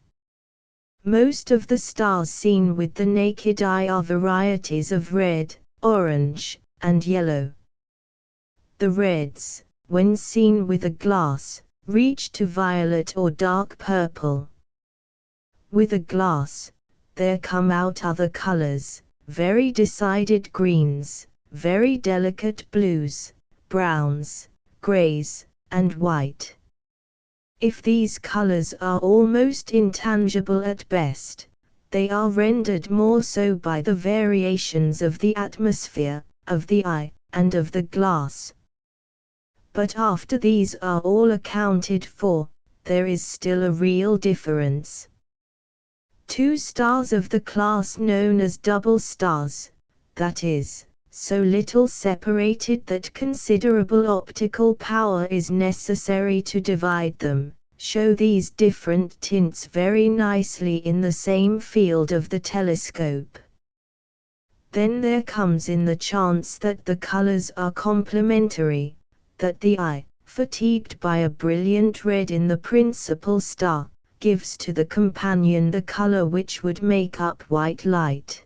Speaker 1: Most of the stars seen with the naked eye are varieties of red, orange, and yellow. The reds, when seen with a glass, reach to violet or dark purple. With a glass, there come out other colors, very decided greens, very delicate blues, browns, grays, and white. If these colors are almost intangible at best, they are rendered more so by the variations of the atmosphere, of the eye, and of the glass. But after these are all accounted for, there is still a real difference. 2 stars of the class known as double stars, that is, so little separated that considerable optical power is necessary to divide them, show these different tints very nicely in the same field of the telescope. Then there comes in the chance that the colors are complementary, that the eye, fatigued by a brilliant red in the principal star, gives to the companion the color which would make up white light.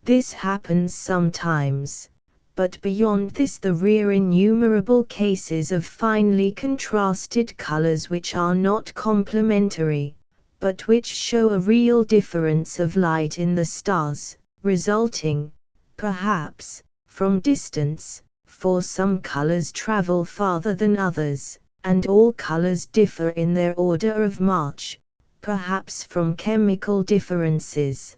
Speaker 1: This happens sometimes, but beyond this there are innumerable cases of finely contrasted colors which are not complementary, but which show a real difference of light in the stars, resulting, perhaps, from distance, for some colors travel farther than others, and all colors differ in their order of march, perhaps from chemical differences.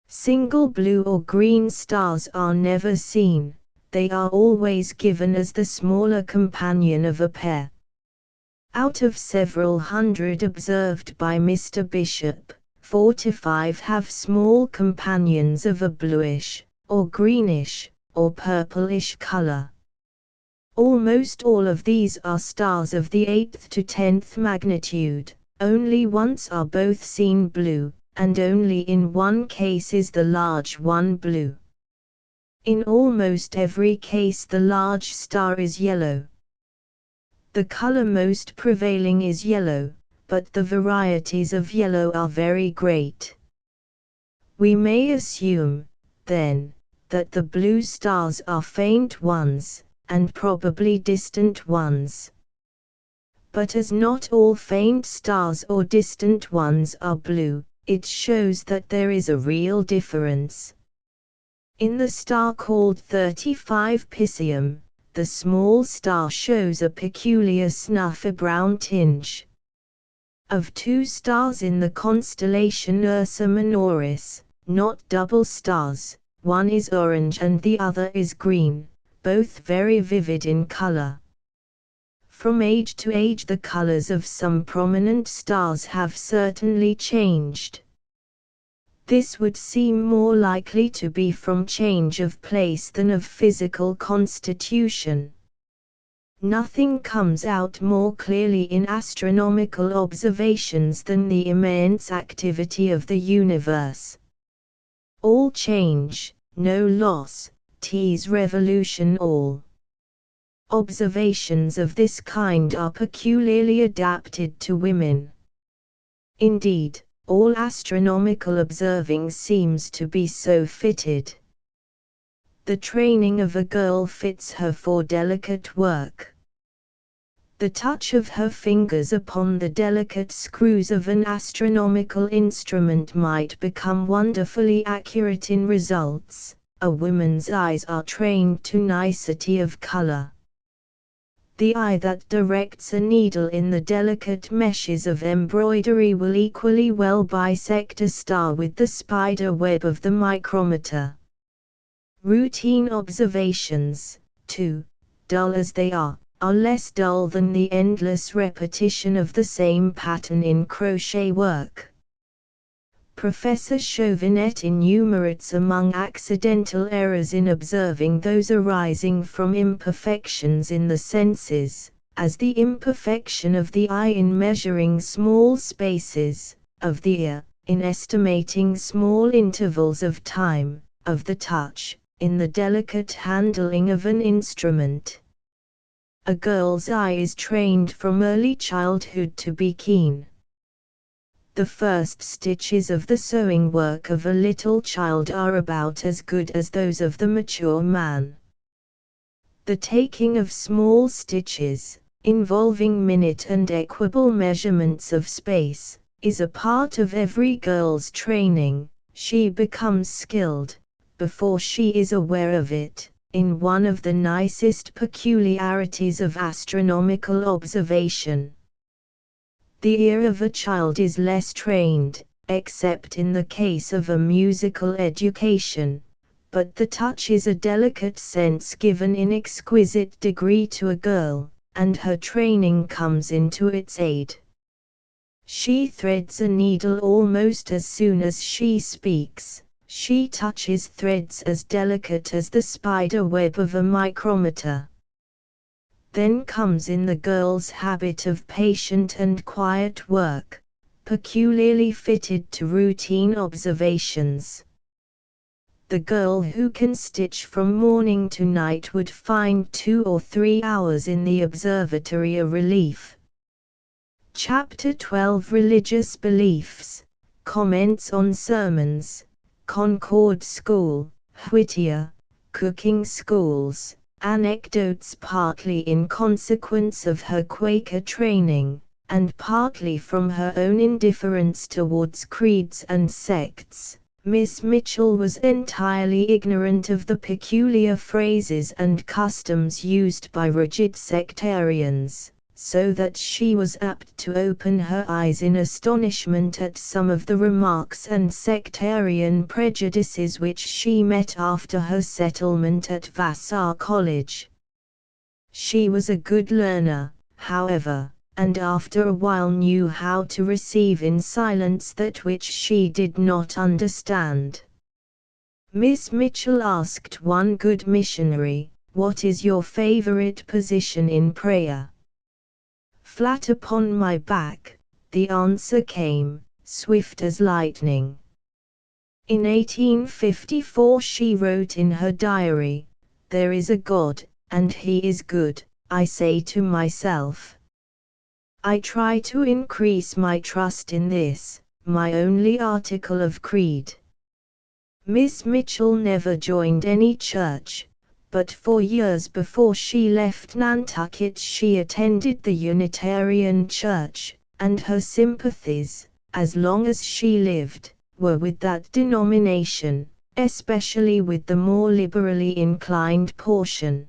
Speaker 1: Single blue or green stars are never seen, they are always given as the smaller companion of a pair. Out of several hundred observed by Mr. Bishop, 4 to 5 have small companions of a bluish, or greenish, or purplish color. Almost all of these are stars of the 8th to 10th magnitude, only once are both seen blue, and only in one case is the large one blue. In almost every case the large star is yellow. The color most prevailing is yellow, but the varieties of yellow are very great. We may assume, then, that the blue stars are faint ones, and probably distant ones. But as not all faint stars or distant ones are blue, it shows that there is a real difference. In the star called 35 Piscium, the small star shows a peculiar snuffy-brown tinge. Of 2 stars in the constellation Ursa Minoris, not double stars, one is orange and the other is green, both very vivid in color. From age to age the colors of some prominent stars have certainly changed. This would seem more likely to be from change of place than of physical constitution. Nothing comes out more clearly in astronomical observations than the immense activity of the universe. All change, no loss, T's revolution all. Observations of this kind are peculiarly adapted to women. Indeed, all astronomical observing seems to be so fitted. The training of a girl fits her for delicate work. The touch of her fingers upon the delicate screws of an astronomical instrument might become wonderfully accurate in results. A woman's eyes are trained to nicety of color. The eye that directs a needle in the delicate meshes of embroidery will equally well bisect a star with the spider web of the micrometer. Routine observations, too, dull as they are less dull than the endless repetition of the same pattern in crochet work. Professor Chauvinet enumerates among accidental errors in observing those arising from imperfections in the senses, as the imperfection of the eye in measuring small spaces, of the ear, in estimating small intervals of time, of the touch, in the delicate handling of an instrument. A girl's eye is trained from early childhood to be keen. The first stitches of the sewing work of a little child are about as good as those of the mature man. The taking of small stitches, involving minute and equable measurements of space, is a part of every girl's training. She becomes skilled, before she is aware of it, in one of the nicest peculiarities of astronomical observation. The ear of a child is less trained, except in the case of a musical education, but the touch is a delicate sense given in exquisite degree to a girl, and her training comes into its aid. She threads a needle almost as soon as she speaks. She touches threads as delicate as the spider web of a micrometer. Then comes in the girl's habit of patient and quiet work, peculiarly fitted to routine observations. The girl who can stitch from morning to night would find 2 or 3 hours in the observatory a relief. Chapter 12 Religious Beliefs, Comments on Sermons, Concord School, Whittier, Cooking Schools, Anecdotes partly in consequence of her Quaker training, and partly from her own indifference towards creeds and sects. Miss Mitchell was entirely ignorant of the peculiar phrases and customs used by rigid sectarians, so that she was apt to open her eyes in astonishment at some of the remarks and sectarian prejudices which she met after her settlement at Vassar College. She was a good learner, however, and after a while knew how to receive in silence that which she did not understand. Miss Mitchell asked one good missionary, "What is your favorite position in prayer?" "Flat upon my back," the answer came, swift as lightning. In 1854 she wrote in her diary, "There is a God, and He is good, I say to myself. I try to increase my trust in this, my only article of creed." Miss Mitchell never joined any church, but for years before she left Nantucket she attended the Unitarian Church, and her sympathies, as long as she lived, were with that denomination, especially with the more liberally inclined portion.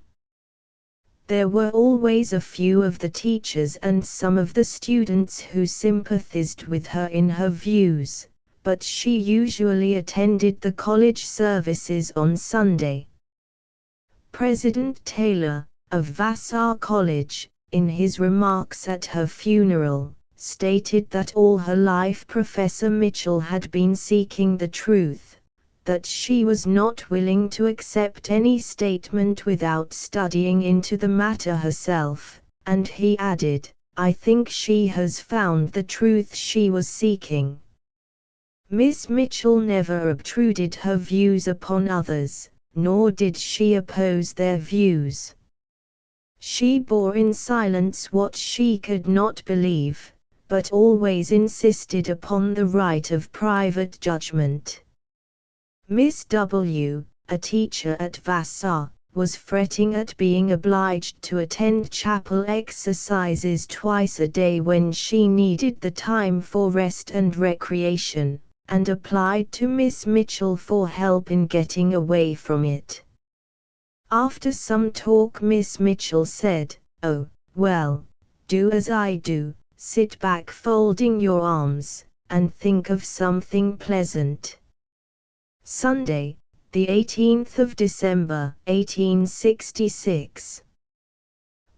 Speaker 1: There were always a few of the teachers and some of the students who sympathized with her in her views, but she usually attended the college services on Sunday. President Taylor, of Vassar College, in his remarks at her funeral, stated that all her life Professor Mitchell had been seeking the truth, that she was not willing to accept any statement without studying into the matter herself, and he added, "I think she has found the truth she was seeking." Miss Mitchell never obtruded her views upon others, nor did she oppose their views. She bore in silence what she could not believe, but always insisted upon the right of private judgment. Miss W., a teacher at Vassar, was fretting at being obliged to attend chapel exercises twice a day when she needed the time for rest and recreation, and applied to Miss Mitchell for help in getting away from it. After some talk Miss Mitchell said, "Oh, well, do as I do, sit back folding your arms, and think of something pleasant." Sunday, the 18th of December, 1866.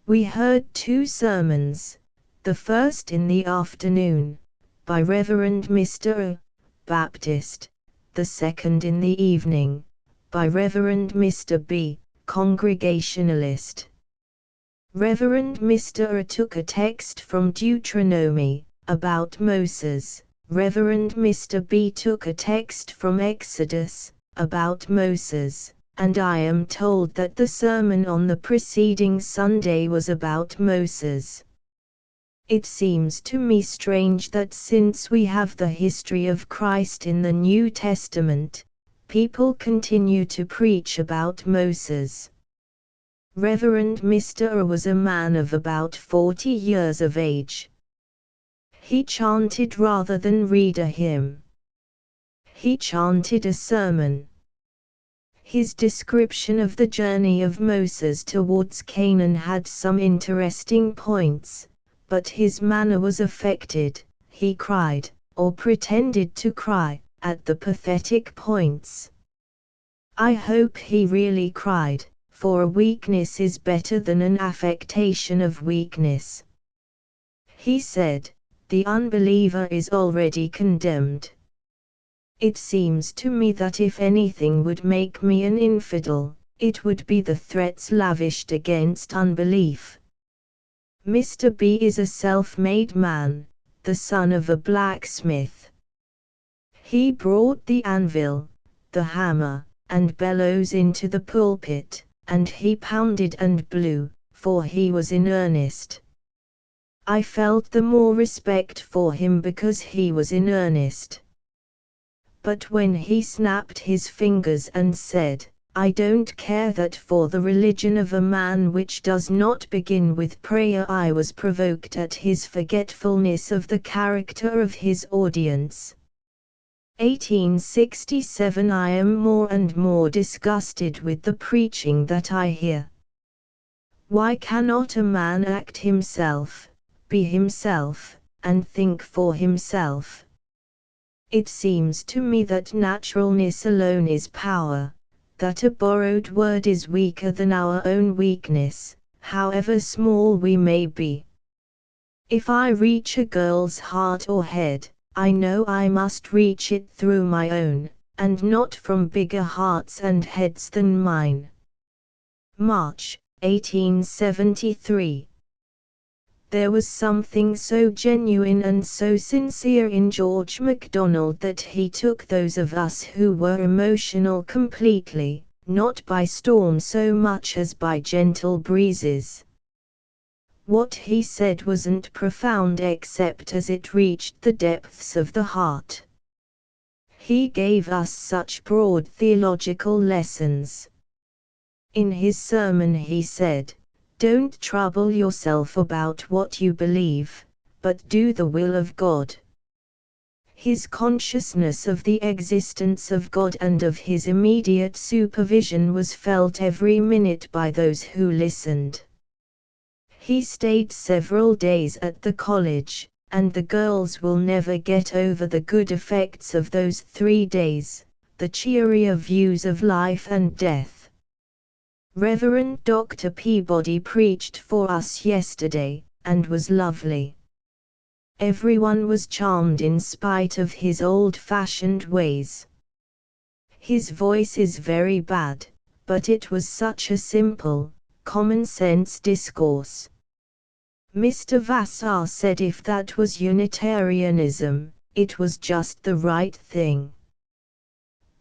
Speaker 1: We heard 2 sermons, the first in the afternoon, by Reverend Mr. O., Baptist, the second in the evening, by Reverend Mr. B., Congregationalist. Reverend Mr. O. took a text from Deuteronomy, about Moses. Reverend Mr. B. took a text from Exodus, about Moses, and I am told that the sermon on the preceding Sunday was about Moses. It seems to me strange that since we have the history of Christ in the New Testament, people continue to preach about Moses. Reverend Mr. O. was a man of about 40 years of age. He chanted rather than read a hymn. He chanted a sermon. His description of the journey of Moses towards Canaan had some interesting points, but his manner was affected. He cried, or pretended to cry, at the pathetic points. I hope he really cried, for a weakness is better than an affectation of weakness. He said, "The unbeliever is already condemned." It seems to me that if anything would make me an infidel, it would be the threats lavished against unbelief, Mr. B is a self-made man, the son of a blacksmith. He brought the anvil, the hammer, and bellows into the pulpit, and he pounded and blew, for he was in earnest. I felt the more respect for him because he was in earnest. But when he snapped his fingers and said, "I don't care that for the religion of a man which does not begin with prayer," I was provoked at his forgetfulness of the character of his audience. 1867. I am more and more disgusted with the preaching that I hear. Why cannot a man act himself, be himself, and think for himself? It seems to me that naturalness alone is power, that a borrowed word is weaker than our own weakness, however small we may be. If I reach a girl's heart or head, I know I must reach it through my own, and not from bigger hearts and heads than mine. March, 1873. There was something so genuine and so sincere in George MacDonald that he took those of us who were emotional completely, not by storm so much as by gentle breezes. What he said wasn't profound except as it reached the depths of the heart. He gave us such broad theological lessons. In his sermon he said, "Don't trouble yourself about what you believe, but do the will of God." His consciousness of the existence of God and of his immediate supervision was felt every minute by those who listened. He stayed several days at the college, and the girls will never get over the good effects of those 3 days, the cheerier views of life and death. Reverend Dr. Peabody preached for us yesterday, and was lovely. Everyone was charmed in spite of his old-fashioned ways. His voice is very bad, but it was such a simple, common-sense discourse. Mr. Vassar said if that was Unitarianism, it was just the right thing.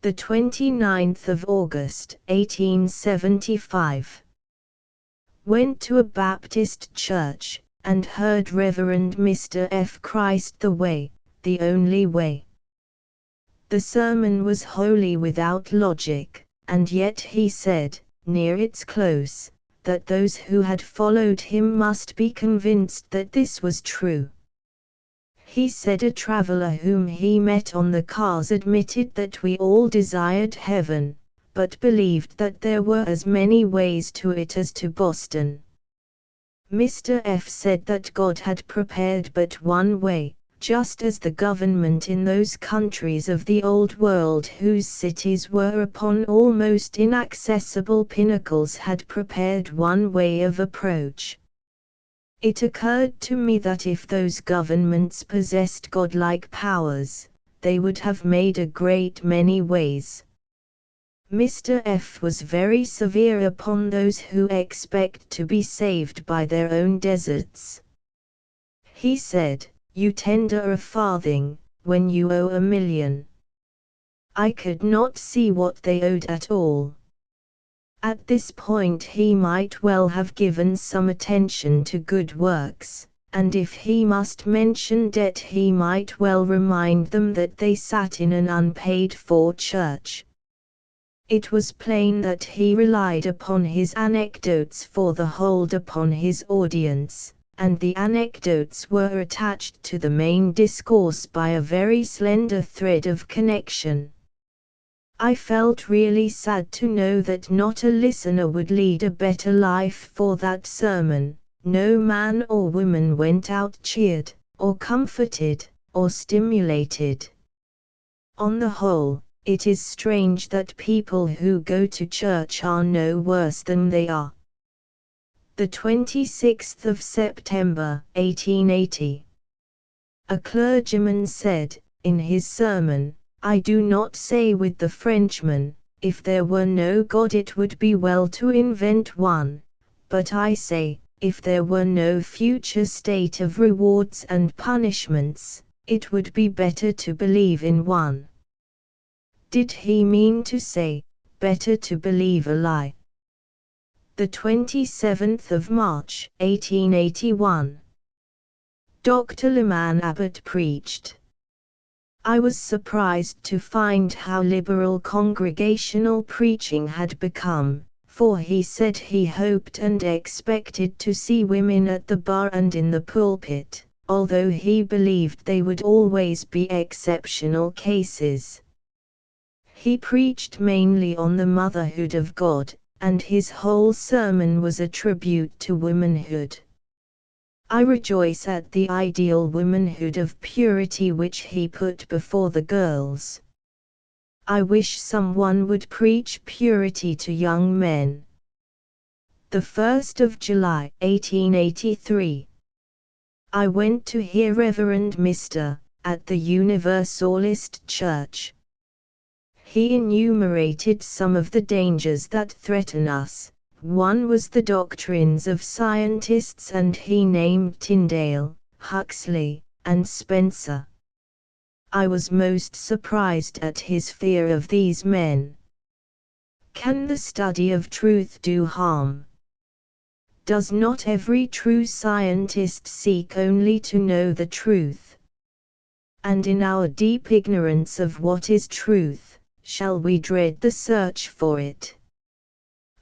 Speaker 1: The 29th of August, 1875. Went to a Baptist church, and heard Reverend Mr. F. Christ the Way, the Only Way. The sermon was wholly without logic, and yet he said, near its close, that those who had followed him must be convinced that this was true. He said a traveler whom he met on the cars admitted that we all desired heaven, but believed that there were as many ways to it as to Boston. Mr. F. said that God had prepared but one way, just as the government in those countries of the Old World whose cities were upon almost inaccessible pinnacles had prepared one way of approach. It occurred to me that if those governments possessed godlike powers, they would have made a great many ways. Mr. F. was very severe upon those who expect to be saved by their own deserts. He said, "You tender a farthing, when you owe a million." I could not see what they owed at all. At this point he might well have given some attention to good works, and if he must mention debt he might well remind them that they sat in an unpaid-for church. It was plain that he relied upon his anecdotes for the hold upon his audience, and the anecdotes were attached to the main discourse by a very slender thread of connection. I felt really sad to know that not a listener would lead a better life for that sermon. No man or woman went out cheered, or comforted, or stimulated. On the whole, it is strange that people who go to church are no worse than they are. The 26th of September, 1880. A clergyman said, in his sermon, "I do not say with the Frenchman, if there were no God it would be well to invent one, but I say, if there were no future state of rewards and punishments, it would be better to believe in one. Did he mean to say, better to believe a lie? The 27th of March, 1881. Dr. Lyman Abbott preached. I was surprised to find how liberal congregational preaching had become, for he said he hoped and expected to see women at the bar and in the pulpit, although he believed they would always be exceptional cases. He preached mainly on the motherhood of God, and his whole sermon was a tribute to womanhood. I rejoice at the ideal womanhood of purity which he put before the girls. I wish someone would preach purity to young men. The 1st of July, 1883. I went to hear Reverend Mr. at the Universalist Church. He enumerated some of the dangers that threaten us. One was the doctrines of scientists, and he named Tyndale, Huxley, and Spencer. I was most surprised at his fear of these men. Can the study of truth do harm? Does not every true scientist seek only to know the truth? And in our deep ignorance of what is truth, shall we dread the search for it?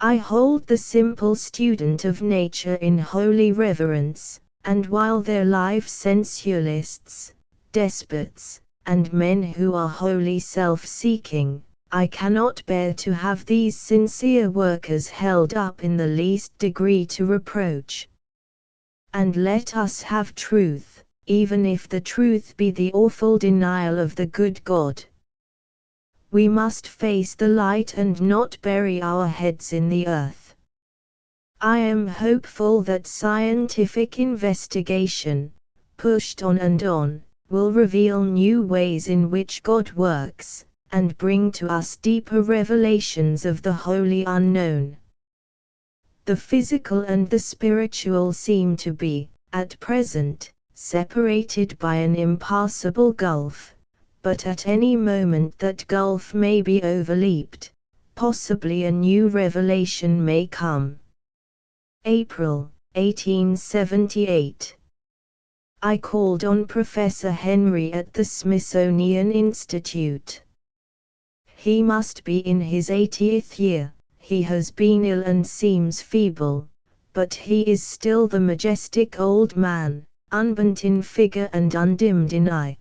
Speaker 1: I hold the simple student of nature in holy reverence, and while there live sensualists, despots, and men who are wholly self-seeking, I cannot bear to have these sincere workers held up in the least degree to reproach. And let us have truth, even if the truth be the awful denial of the good God. We must face the light and not bury our heads in the earth. I am hopeful that scientific investigation, pushed on and on, will reveal new ways in which God works, and bring to us deeper revelations of the holy unknown. The physical and the spiritual seem to be, at present, separated by an impassable gulf. But at any moment that gulf may be overleaped, possibly a new revelation may come. April, 1878. I called on Professor Henry at the Smithsonian Institute. He must be in his 80th year, he has been ill and seems feeble, but he is still the majestic old man, unbent in figure and undimmed in eye.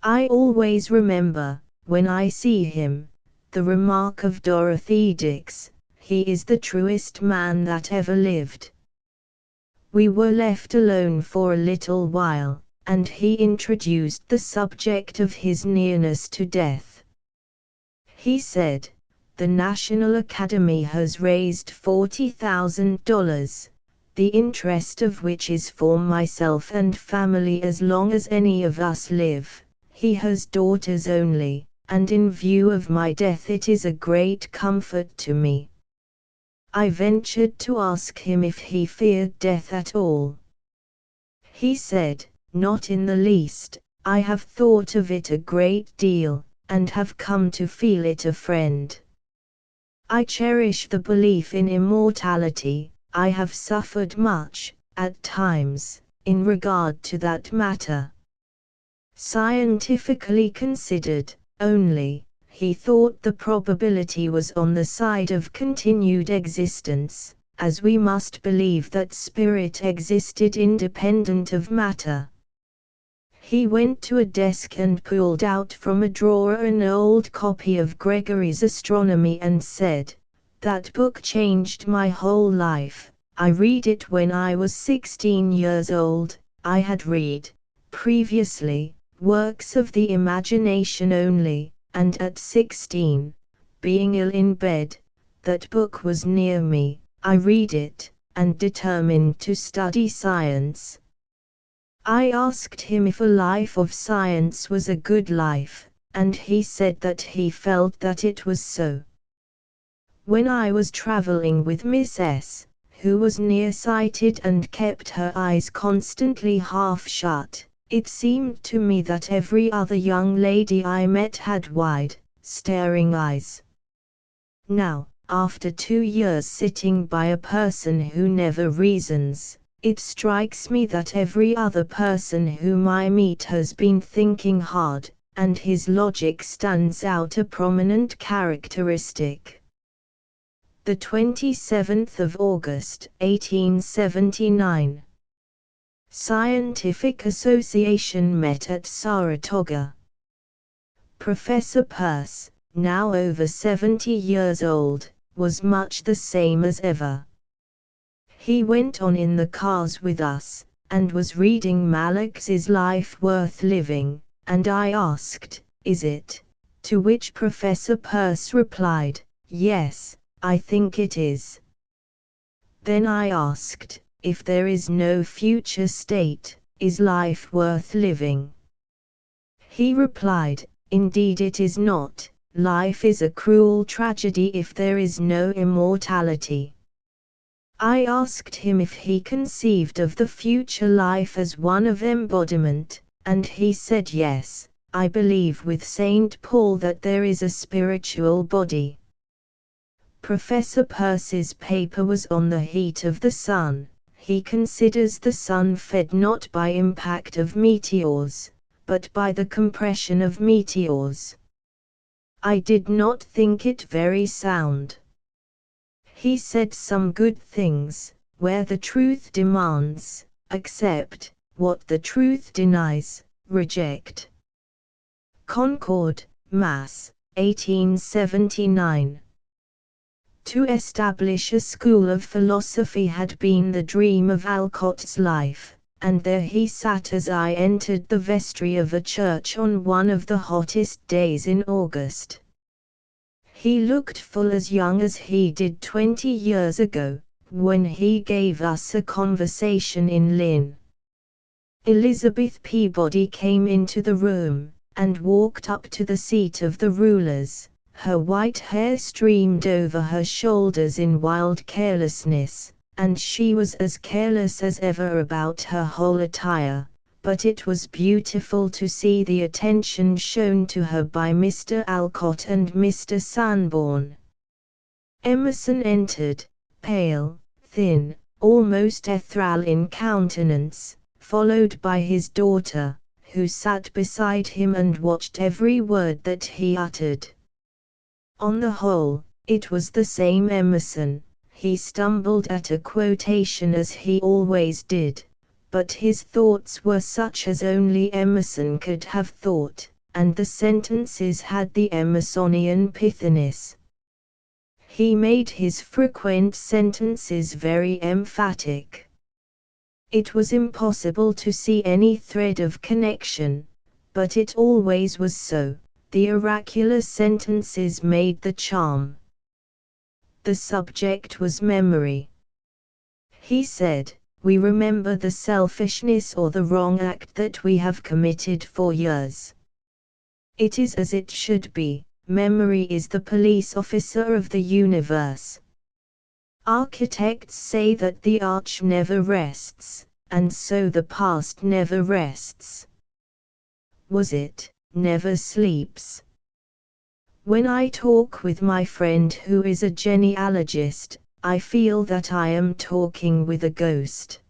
Speaker 1: I always remember, when I see him, the remark of Dorothy Dix, he is the truest man that ever lived. We were left alone for a little while, and he introduced the subject of his nearness to death. He said, the National Academy has raised $40,000, the interest of which is for myself and family as long as any of us live. He has daughters only, and in view of my death it is a great comfort to me. I ventured to ask him if he feared death at all. He said, not in the least, I have thought of it a great deal, and have come to feel it a friend. I cherish the belief in immortality. I have suffered much, at times, in regard to that matter. Scientifically considered, only, he thought the probability was on the side of continued existence, as we must believe that spirit existed independent of matter. He went to a desk and pulled out from a drawer an old copy of Gregory's Astronomy and said, "That book changed my whole life. I read it when I was 16 years old. I had read, previously, works of the imagination only, and at 16, being ill in bed, that book was near me. I read it, and determined to study science." I asked him if a life of science was a good life, and he said that he felt that it was so. When I was traveling with Miss S., who was nearsighted and kept her eyes constantly half shut. It seemed to me that every other young lady I met had wide, staring eyes. Now, after 2 years sitting by a person who never reasons, it strikes me that every other person whom I meet has been thinking hard, and his logic stands out a prominent characteristic. The 27th of August, 1879. Scientific Association met at Saratoga. Professor Peirce, now over 70 years old, was much the same as ever. He went on in the cars with us, and was reading Mallox's Life Worth Living, and I asked, "Is it?" To which Professor Peirce replied, "Yes, I think it is." Then I asked, "If there is no future state, is life worth living?" He replied, "Indeed it is not. Life is a cruel tragedy if there is no immortality." I asked him if he conceived of the future life as one of embodiment, and he said yes, "I believe with St. Paul that there is a spiritual body." Professor Peirce's paper was on the heat of the sun. He considers the sun fed not by impact of meteors, but by the compression of meteors. I did not think it very sound. He said some good things, where the truth demands, accept, what the truth denies, reject. Concord, Mass., 1879. To establish a school of philosophy had been the dream of Alcott's life, and there he sat as I entered the vestry of a church on one of the hottest days in August. He looked full as young as he did 20 years ago, when he gave us a conversation in Lynn. Elizabeth Peabody came into the room, and walked up to the seat of the rulers. Her white hair streamed over her shoulders in wild carelessness, and she was as careless as ever about her whole attire, but it was beautiful to see the attention shown to her by Mr. Alcott and Mr. Sanborn. Emerson entered, pale, thin, almost ethereal in countenance, followed by his daughter, who sat beside him and watched every word that he uttered. On the whole, it was the same Emerson. He stumbled at a quotation as he always did, but his thoughts were such as only Emerson could have thought, and the sentences had the Emersonian pithiness. He made his frequent sentences very emphatic. It was impossible to see any thread of connection, but it always was so. The oracular sentences made the charm. The subject was memory. He said, "We remember the selfishness or the wrong act that we have committed for years. It is as it should be. Memory is the police officer of the universe. Architects say that the arch never rests, and so the past never rests. Was it, never sleeps? When I talk with my friend who is a genealogist, I feel that I am talking with a ghost."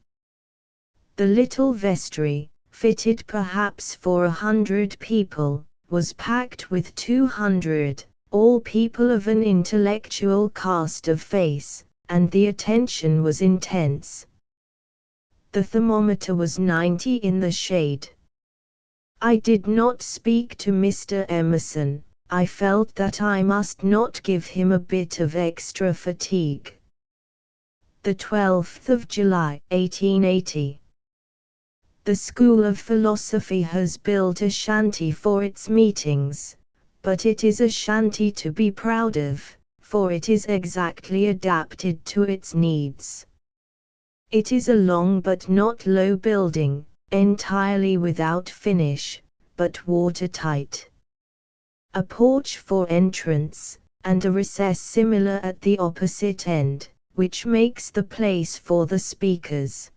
Speaker 1: The little vestry, fitted perhaps for 100 people, was packed with 200, all people of an intellectual cast of face, and the attention was intense. The thermometer was 90 in the shade. I did not speak to Mr. Emerson. I felt that I must not give him a bit of extra fatigue. The 12th of July, 1880. The School of Philosophy has built a shanty for its meetings, but it is a shanty to be proud of, for it is exactly adapted to its needs. It is a long but not low building, entirely without finish, but watertight. A porch for entrance, and a recess similar at the opposite end, which makes the place for the speakers.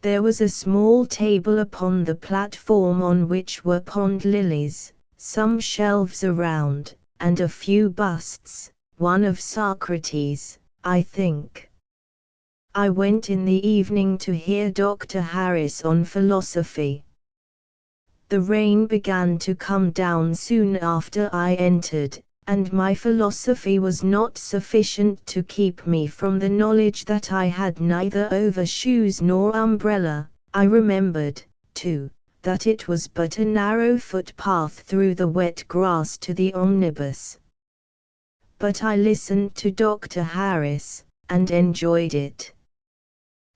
Speaker 1: There was a small table upon the platform on which were pond lilies, some shelves around, and a few busts, one of Socrates, I think. I went in the evening to hear Dr. Harris on philosophy. The rain began to come down soon after I entered, and my philosophy was not sufficient to keep me from the knowledge that I had neither overshoes nor umbrella. I remembered, too, that it was but a narrow footpath through the wet grass to the omnibus. But I listened to Dr. Harris, and enjoyed it.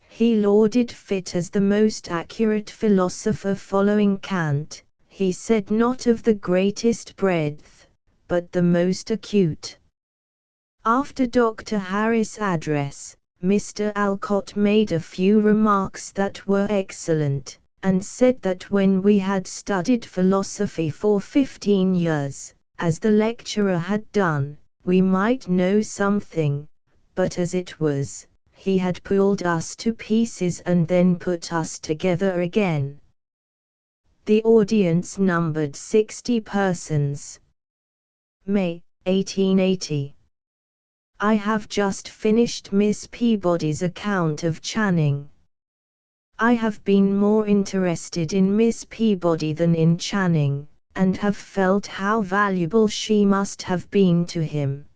Speaker 1: He lauded Fichte as the most accurate philosopher following Kant. He said not of the greatest breadth, but the most acute. After Dr. Harris' address, Mr. Alcott made a few remarks that were excellent, and said that when we had studied philosophy for 15 years, as the lecturer had done, we might know something, but as it was, he had pulled us to pieces and then put us together again. The audience numbered 60 persons. May, 1880. I have just finished Miss Peabody's account of Channing. I have been more interested in Miss Peabody than in Channing, and have felt how valuable she must have been to him.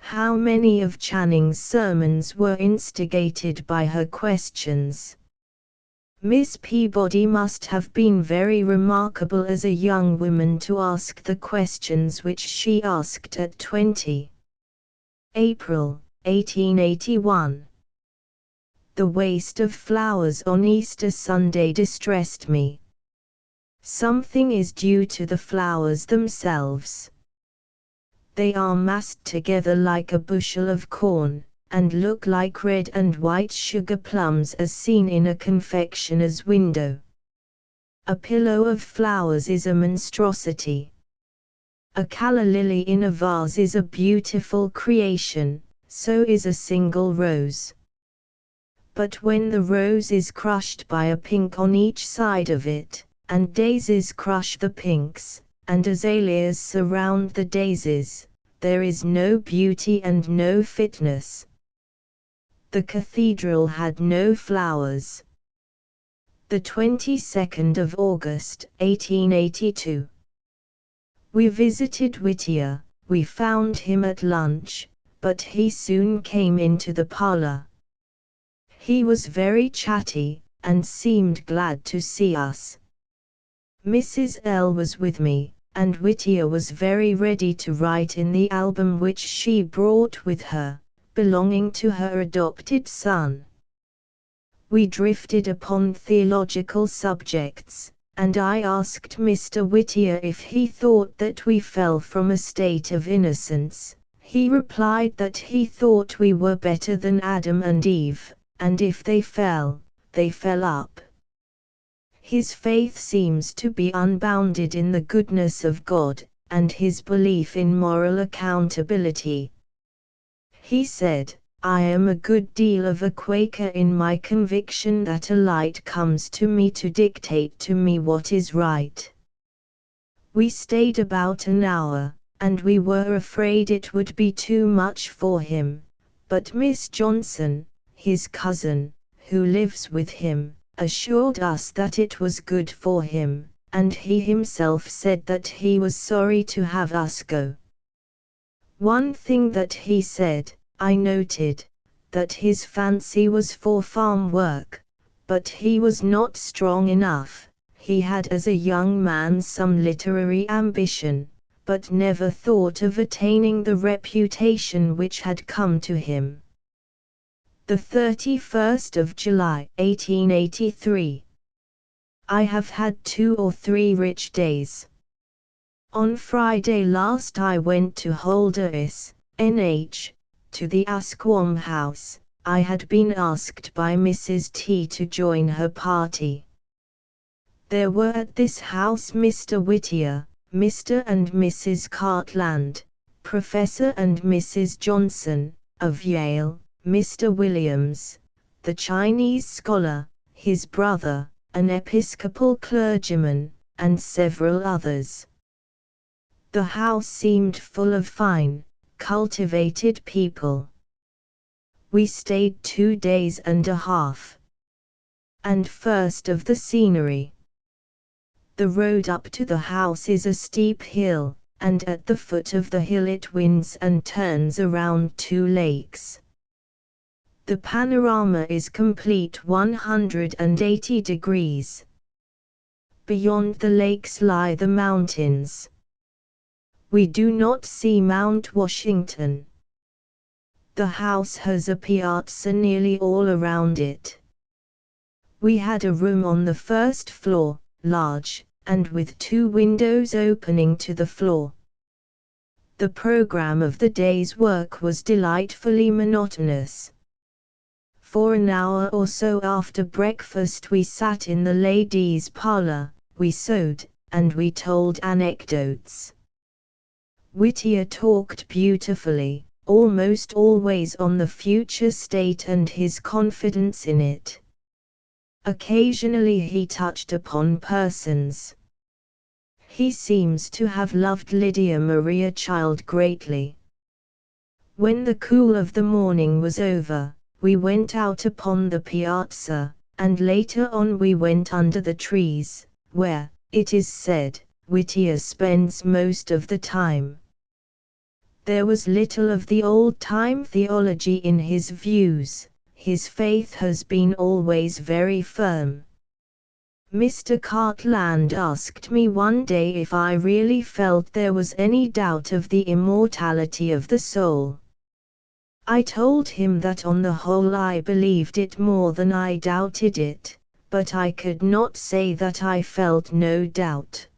Speaker 1: How many of Channing's sermons were instigated by her questions. Miss Peabody must have been very remarkable as a young woman to ask the questions which she asked at 20. April, 1881. The waste of flowers on Easter Sunday distressed me. Something is due to the flowers themselves. They are massed together like a bushel of corn, and look like red and white sugar plums as seen in a confectioner's window. A pillow of flowers is a monstrosity. A calla lily in a vase is a beautiful creation, so is a single rose. But when the rose is crushed by a pink on each side of it, and daisies crush the pinks, and azaleas surround the daisies, there is no beauty and no fitness. The cathedral had no flowers. The 22nd of August, 1882. We visited Whittier. We found him at lunch, but he soon came into the parlor. He was very chatty, and seemed glad to see us. Mrs. L. was with me, and Whittier was very ready to write in the album which she brought with her, belonging to her adopted son. We drifted upon theological subjects, and I asked Mr. Whittier if he thought that we fell from a state of innocence. He replied that he thought we were better than Adam and Eve, and if they fell up. His faith seems to be unbounded in the goodness of God, and his belief in moral accountability. He said, I am a good deal of a Quaker in my conviction that a light comes to me to dictate to me what is right. We stayed about an hour, and we were afraid it would be too much for him, but Miss Johnson, his cousin, who lives with him, assured us that it was good for him, and he himself said that he was sorry to have us go. One thing that he said, I noted, that his fancy was for farm work, but he was not strong enough. He had as a young man some literary ambition, but never thought of attaining the reputation which had come to him. The 31st of July, 1883. I have had 2 or 3 rich days. On Friday last I went to Holderness, NH, to the Asquam House. I had been asked by Mrs. T to join her party. There were at this house Mr. Whittier, Mr. and Mrs. Cartland, Professor and Mrs. Johnson, of Yale, Mr. Williams, the Chinese scholar, his brother, an Episcopal clergyman, and several others. The house seemed full of fine, cultivated people. We stayed 2 days and a half. And first of the scenery. The road up to the house is a steep hill, and at the foot of the hill it winds and turns around 2 lakes. The panorama is complete 180 degrees. Beyond the lakes lie the mountains. We do not see Mount Washington. The house has a piazza nearly all around it. We had a room on the first floor, large, and with 2 windows opening to the floor. The program of the day's work was delightfully monotonous. For an hour or so after breakfast we sat in the ladies' parlor, we sewed, and we told anecdotes. Whittier talked beautifully, almost always on the future state and his confidence in it. Occasionally he touched upon persons. He seems to have loved Lydia Maria Child greatly. When the cool of the morning was over, we went out upon the piazza, and later on we went under the trees, where, it is said, Whittier spends most of the time. There was little of the old-time theology in his views. His faith has been always very firm. Mr. Cartland asked me one day if I really felt there was any doubt of the immortality of the soul. I told him that on the whole I believed it more than I doubted it, but I could not say that I felt no doubt.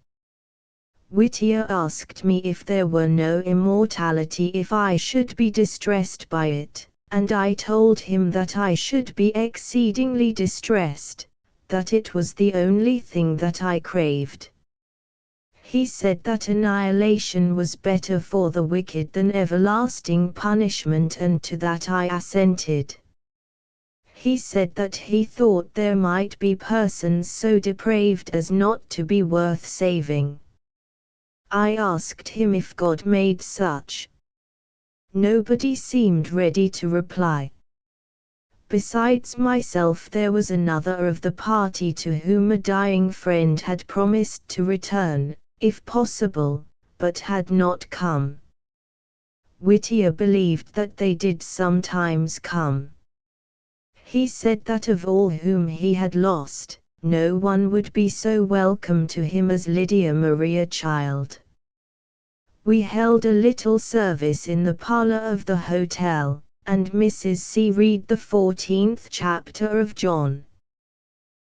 Speaker 1: Whittier asked me if there were no immortality if I should be distressed by it, and I told him that I should be exceedingly distressed, that it was the only thing that I craved. He said that annihilation was better for the wicked than everlasting punishment, and to that I assented. He said that he thought there might be persons so depraved as not to be worth saving. I asked him if God made such. Nobody seemed ready to reply. Besides myself there was another of the party to whom a dying friend had promised to return, if possible, but had not come. Whittier believed that they did sometimes come. He said that of all whom he had lost, no one would be so welcome to him as Lydia Maria Child. We held a little service in the parlor of the hotel, and Mrs. C. read the 14th chapter of John.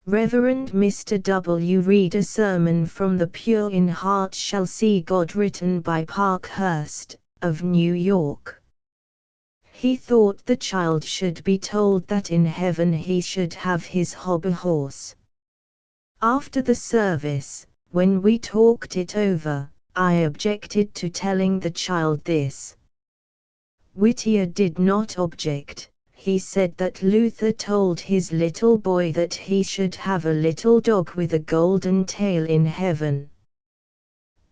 Speaker 1: Reverend Mr. W. read a sermon from The Pure in Heart Shall See God written by Parkhurst, of New York. He thought the child should be told that in heaven he should have his hobby horse. After the service, when we talked it over, I objected to telling the child this. Whittier did not object. He said that Luther told his little boy that he should have a little dog with a golden tail in heaven.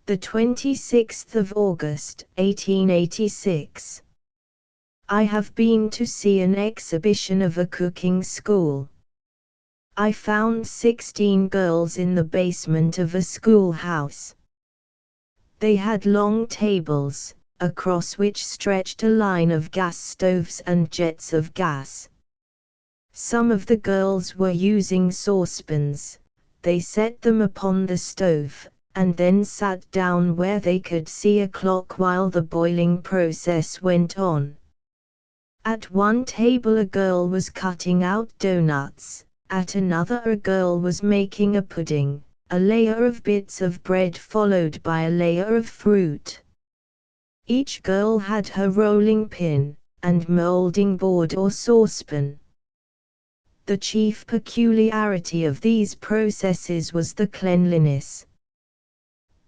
Speaker 1: The 26th of August, 1886. I have been to see an exhibition of a cooking school. I found 16 girls in the basement of a schoolhouse. They had long tables, across which stretched a line of gas stoves and jets of gas. Some of the girls were using saucepans. They set them upon the stove, and then sat down where they could see a clock while the boiling process went on. At one table a girl was cutting out doughnuts, at another a girl was making a pudding, a layer of bits of bread followed by a layer of fruit. Each girl had her rolling pin, and molding board or saucepan. The chief peculiarity of these processes was the cleanliness.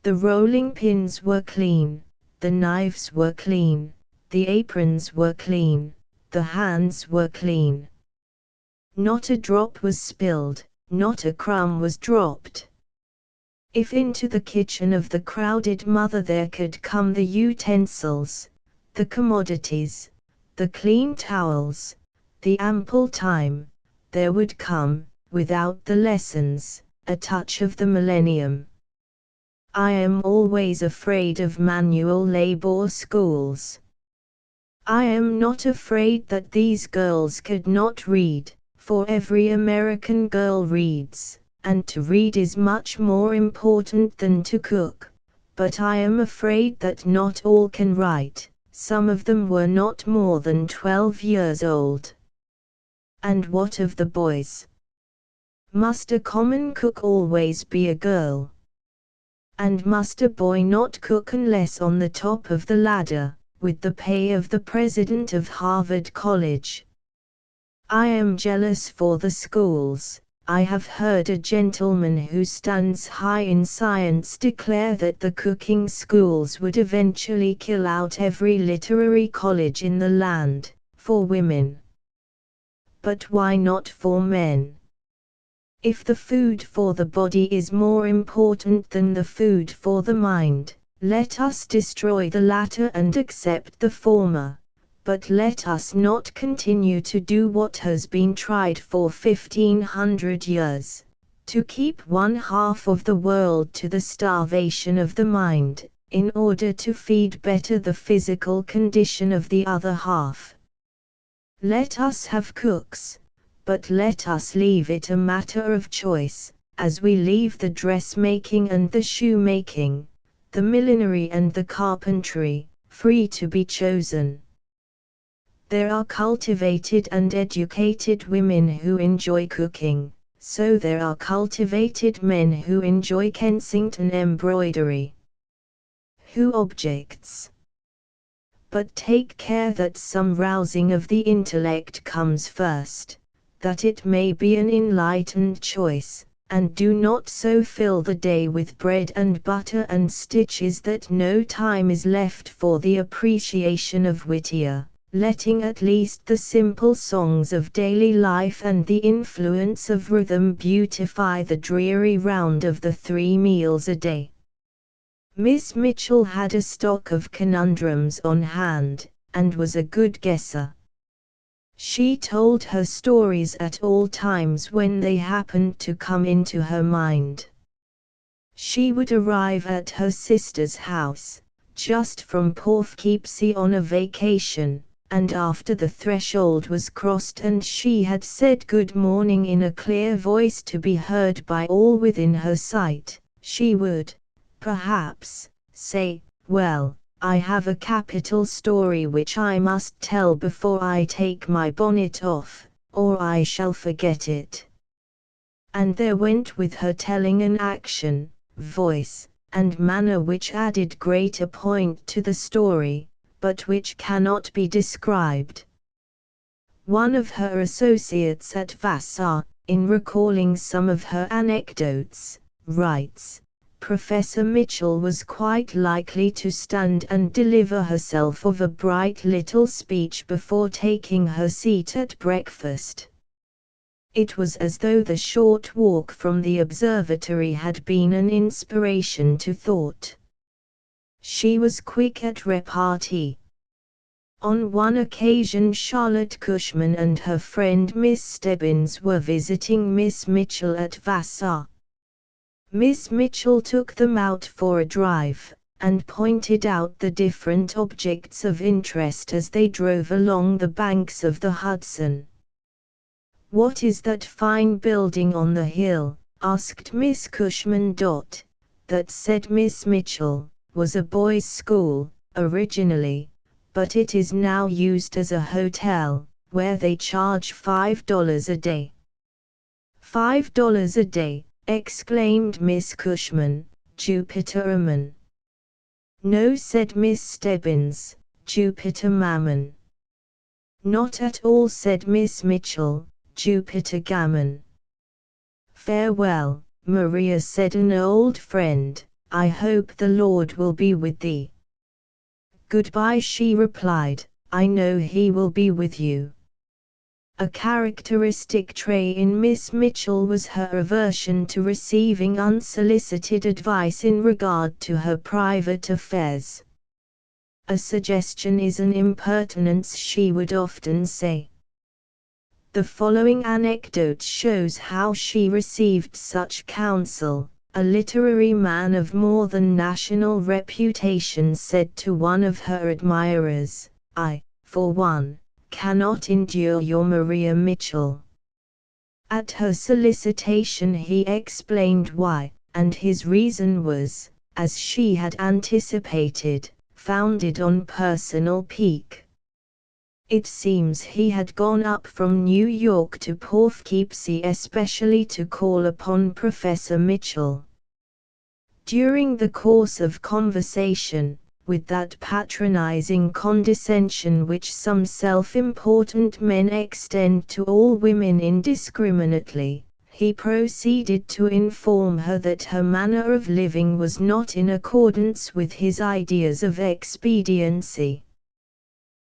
Speaker 1: The rolling pins were clean, the knives were clean, the aprons were clean, the hands were clean. Not a drop was spilled, not a crumb was dropped. If into the kitchen of the crowded mother there could come the utensils, the commodities, the clean towels, the ample time, there would come, without the lessons, a touch of the millennium. I am always afraid of manual labor schools. I am not afraid that these girls could not read, for every American girl reads, and to read is much more important than to cook, but I am afraid that not all can write. Some of them were not more than 12 years old. And what of the boys? Must a common cook always be a girl? And must a boy not cook unless on the top of the ladder, with the pay of the president of Harvard College? I am jealous for the schools. I have heard a gentleman who stands high in science declare that the cooking schools would eventually kill out every literary college in the land, for women. But why not for men? If the food for the body is more important than the food for the mind, let us destroy the latter and accept the former. But let us not continue to do what has been tried for 1500 years, to keep one half of the world to the starvation of the mind, in order to feed better the physical condition of the other half. Let us have cooks, but let us leave it a matter of choice, as we leave the dressmaking and the shoemaking, the millinery and the carpentry, free to be chosen. There are cultivated and educated women who enjoy cooking, so there are cultivated men who enjoy Kensington embroidery. Who objects? But take care that some rousing of the intellect comes first, that it may be an enlightened choice, and do not so fill the day with bread and butter and stitches that no time is left for the appreciation of Whittier, letting at least the simple songs of daily life and the influence of rhythm beautify the dreary round of the 3 meals a day. Miss Mitchell had a stock of conundrums on hand, and was a good guesser. She told her stories at all times when they happened to come into her mind. She would arrive at her sister's house, just from Poughkeepsie on a vacation, and after the threshold was crossed and she had said good morning in a clear voice to be heard by all within her sight, she would, perhaps, say, "Well, I have a capital story which I must tell before I take my bonnet off, or I shall forget it." And there went with her telling an action, voice, and manner which added greater point to the story, but which cannot be described. One of her associates at Vassar, in recalling some of her anecdotes, writes, "Professor Mitchell was quite likely to stand and deliver herself of a bright little speech before taking her seat at breakfast. It was as though the short walk from the observatory had been an inspiration to thought. She was quick at repartee. On one occasion Charlotte Cushman and her friend Miss Stebbins were visiting Miss Mitchell at Vassar. Miss Mitchell took them out for a drive, and pointed out the different objects of interest as they drove along the banks of the Hudson. "What is that fine building on the hill?" asked Miss Cushman. "That," said Miss Mitchell, "was a boys' school, originally, but it is now used as a hotel, where they charge $5 a day." $5 a day, exclaimed Miss Cushman, "Jupiter Ammon." "No," said Miss Stebbins, "Jupiter Mammon." "Not at all," said Miss Mitchell, "Jupiter Gammon." "Farewell, Maria," said an old friend, "I hope the Lord will be with thee." "Goodbye," she replied, I know he will be with you. A characteristic trait in Miss Mitchell was her aversion to receiving unsolicited advice in regard to her private affairs. A suggestion is an impertinence, she would often say. The following anecdote shows how she received such counsel. A literary man of more than national reputation said to one of her admirers, "I, for one, cannot endure your Maria Mitchell." At her solicitation he explained why, and his reason was, as she had anticipated, founded on personal pique. It seems he had gone up from New York to Poughkeepsie especially to call upon Professor Mitchell. During the course of conversation, with that patronizing condescension which some self-important men extend to all women indiscriminately, he proceeded to inform her that her manner of living was not in accordance with his ideas of expediency.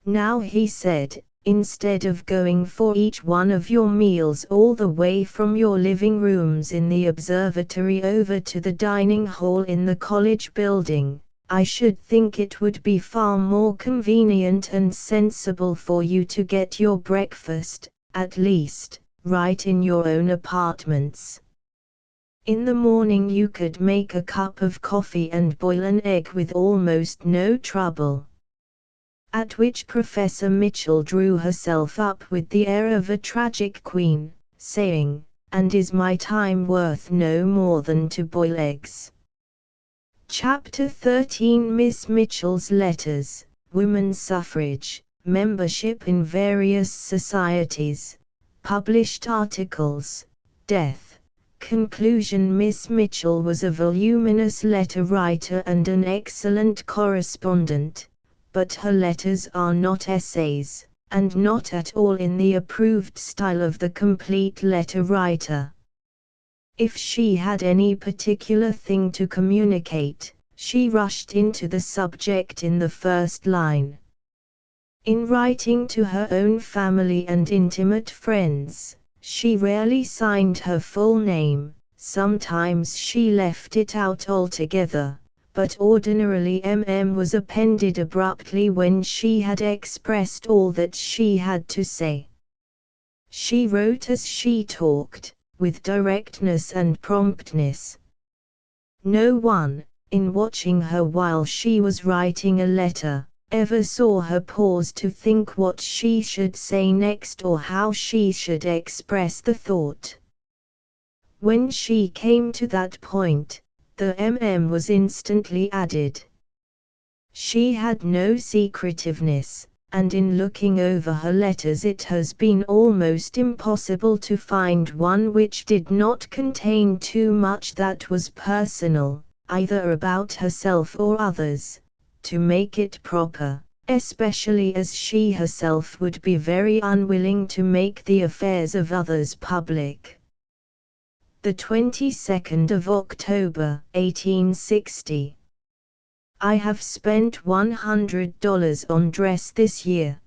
Speaker 1: Now, he said, instead of going for each one of your meals all the way from your living rooms in the observatory over to the dining hall in the college building, I should think it would be far more convenient and sensible for you to get your breakfast, at least, right in your own apartments. In the morning you could make a cup of coffee and boil an egg with almost no trouble. At which Professor Mitchell drew herself up with the air of a tragic queen, saying, "And is my time worth no more than to boil eggs?" Chapter 13 Miss Mitchell's Letters, Women's Suffrage, Membership in Various Societies, Published Articles, Death. Conclusion. Miss Mitchell was a voluminous letter writer and an excellent correspondent, but her letters are not essays, and not at all in the approved style of the complete letter writer. If she had any particular thing to communicate, she rushed into the subject in the first line. In writing to her own family and intimate friends, she rarely signed her full name, sometimes she left it out altogether, but ordinarily MM was appended abruptly when she had expressed all that she had to say. She wrote as she talked, with directness and promptness. No one, in watching her while she was writing a letter, ever saw her pause to think what she should say next or how she should express the thought. When she came to that point, the MM was instantly added. She had no secretiveness, and in looking over her letters it has been almost impossible to find one which did not contain too much that was personal, either about herself or others, to make it proper, especially as she herself would be very unwilling to make the affairs of others public. The 22nd of October, 1860. I have spent $100 on dress this year.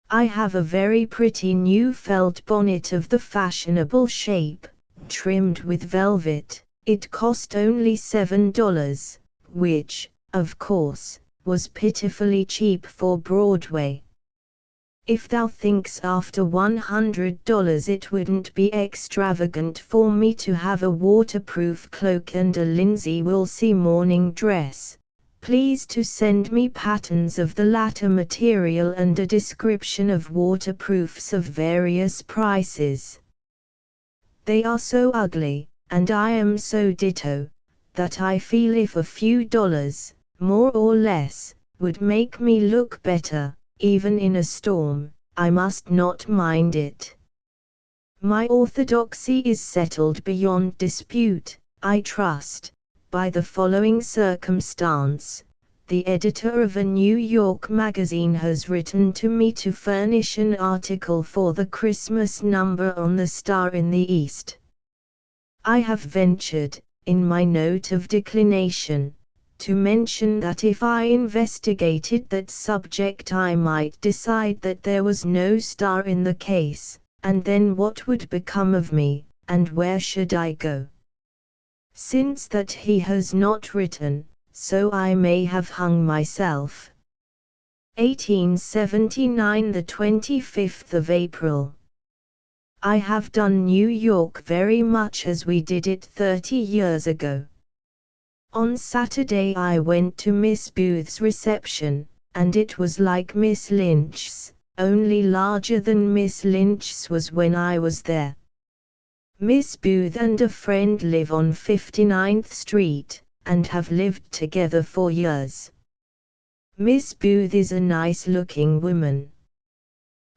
Speaker 1: I have a very pretty new felt bonnet of the fashionable shape, trimmed with velvet. It cost only $7, which, of course, was pitifully cheap for Broadway. If thou thinks after $100 it wouldn't be extravagant for me to have a waterproof cloak and a linsey woolsey morning dress, please to send me patterns of the latter material and a description of waterproofs of various prices. They are so ugly, and I am so ditto, that I feel if a few dollars, more or less, would make me look better, even in a storm, I must not mind it. My orthodoxy is settled beyond dispute, I trust, by the following circumstance. The editor of a New York magazine has written to me to furnish an article for the Christmas number on the Star in the East. I have ventured, in my note of declination, to mention that if I investigated that subject I might decide that there was no star in the case, and then what would become of me, and where should I go? Since that he has not written, so I may have hung myself. 1879, the 25th of April. I have done New York very much as we did it 30 years ago. On Saturday I went to Miss Booth's reception, and it was like Miss Lynch's, only larger than Miss Lynch's was when I was there. Miss Booth and a friend live on 59th Street, and have lived together for years. Miss Booth is a nice-looking woman.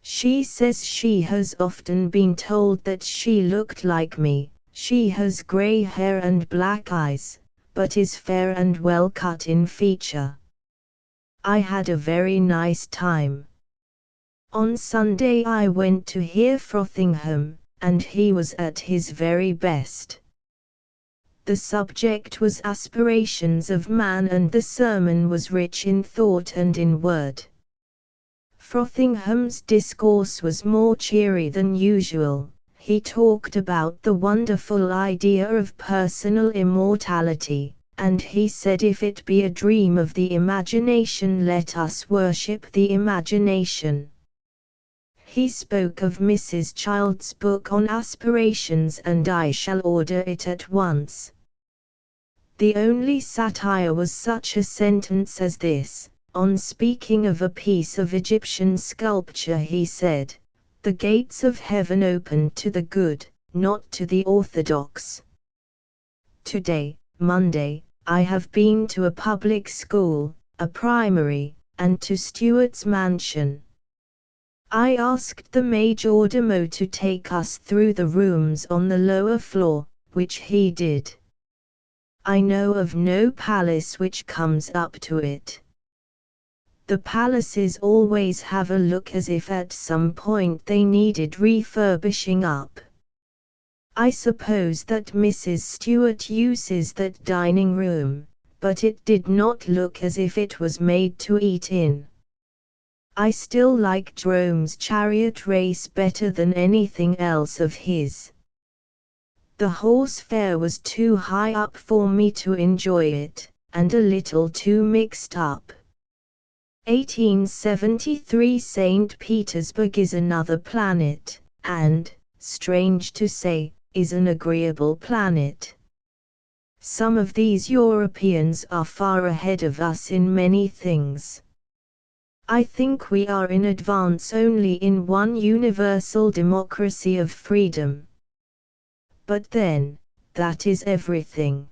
Speaker 1: She says she has often been told that she looked like me. She has grey hair and black eyes, but is fair and well cut in feature. I had a very nice time. On Sunday I went to hear Frothingham, and he was at his very best. The subject was Aspirations of Man, and the sermon was rich in thought and in word. Frothingham's discourse was more cheery than usual. He talked about the wonderful idea of personal immortality, and he said if it be a dream of the imagination, let us worship the imagination. He spoke of Mrs. Child's book on aspirations, and I shall order it at once. The only satire was such a sentence as this. On speaking of a piece of Egyptian sculpture he said, "The gates of heaven open to the good, not to the orthodox." Today, Monday, I have been to a public school, a primary, and to Stuart's mansion. I asked the majordomo to take us through the rooms on the lower floor, which he did. I know of no palace which comes up to it. The palaces always have a look as if at some point they needed refurbishing up. I suppose that Mrs. Stuart uses that dining room, but it did not look as if it was made to eat in. I still like Jerome's chariot race better than anything else of his. The horse fair was too high up for me to enjoy it, and a little too mixed up. 1873, St. Petersburg is another planet, and, strange to say, is an agreeable planet. Some of these Europeans are far ahead of us in many things. I think we are in advance only in one universal democracy of freedom. But then, that is everything.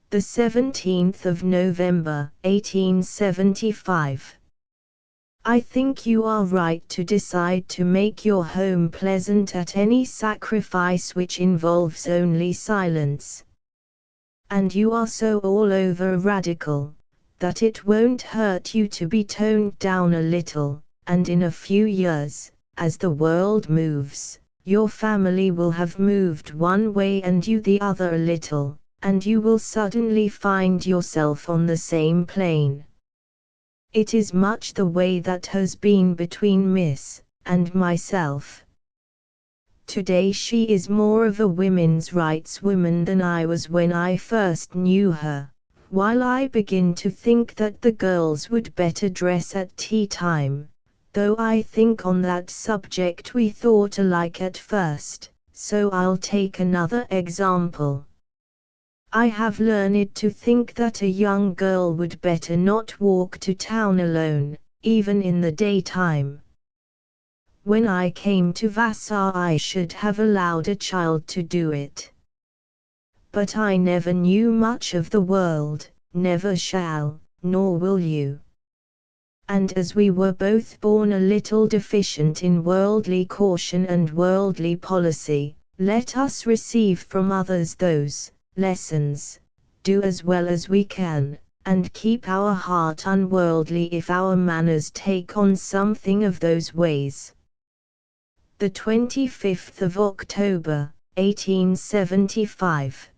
Speaker 1: The 17th of November, 1875. I think you are right to decide to make your home pleasant at any sacrifice which involves only silence. And you are so all over radical, that it won't hurt you to be toned down a little, and in a few years, as the world moves, your family will have moved one way and you the other a little, and you will suddenly find yourself on the same plane. It is much the way that has been between Miss and myself. Today she is more of a women's rights woman than I was when I first knew her, while I begin to think that the girls would better dress at tea time, though I think on that subject we thought alike at first, so I'll take another example. I have learned to think that a young girl would better not walk to town alone, even in the daytime. When I came to Vassar I should have allowed a child to do it. But I never knew much of the world, never shall, nor will you. And as we were both born a little deficient in worldly caution and worldly policy, let us receive from others those lessons, do as well as we can, and keep our heart unworldly if our manners take on something of those ways. The 25th of October, 1875.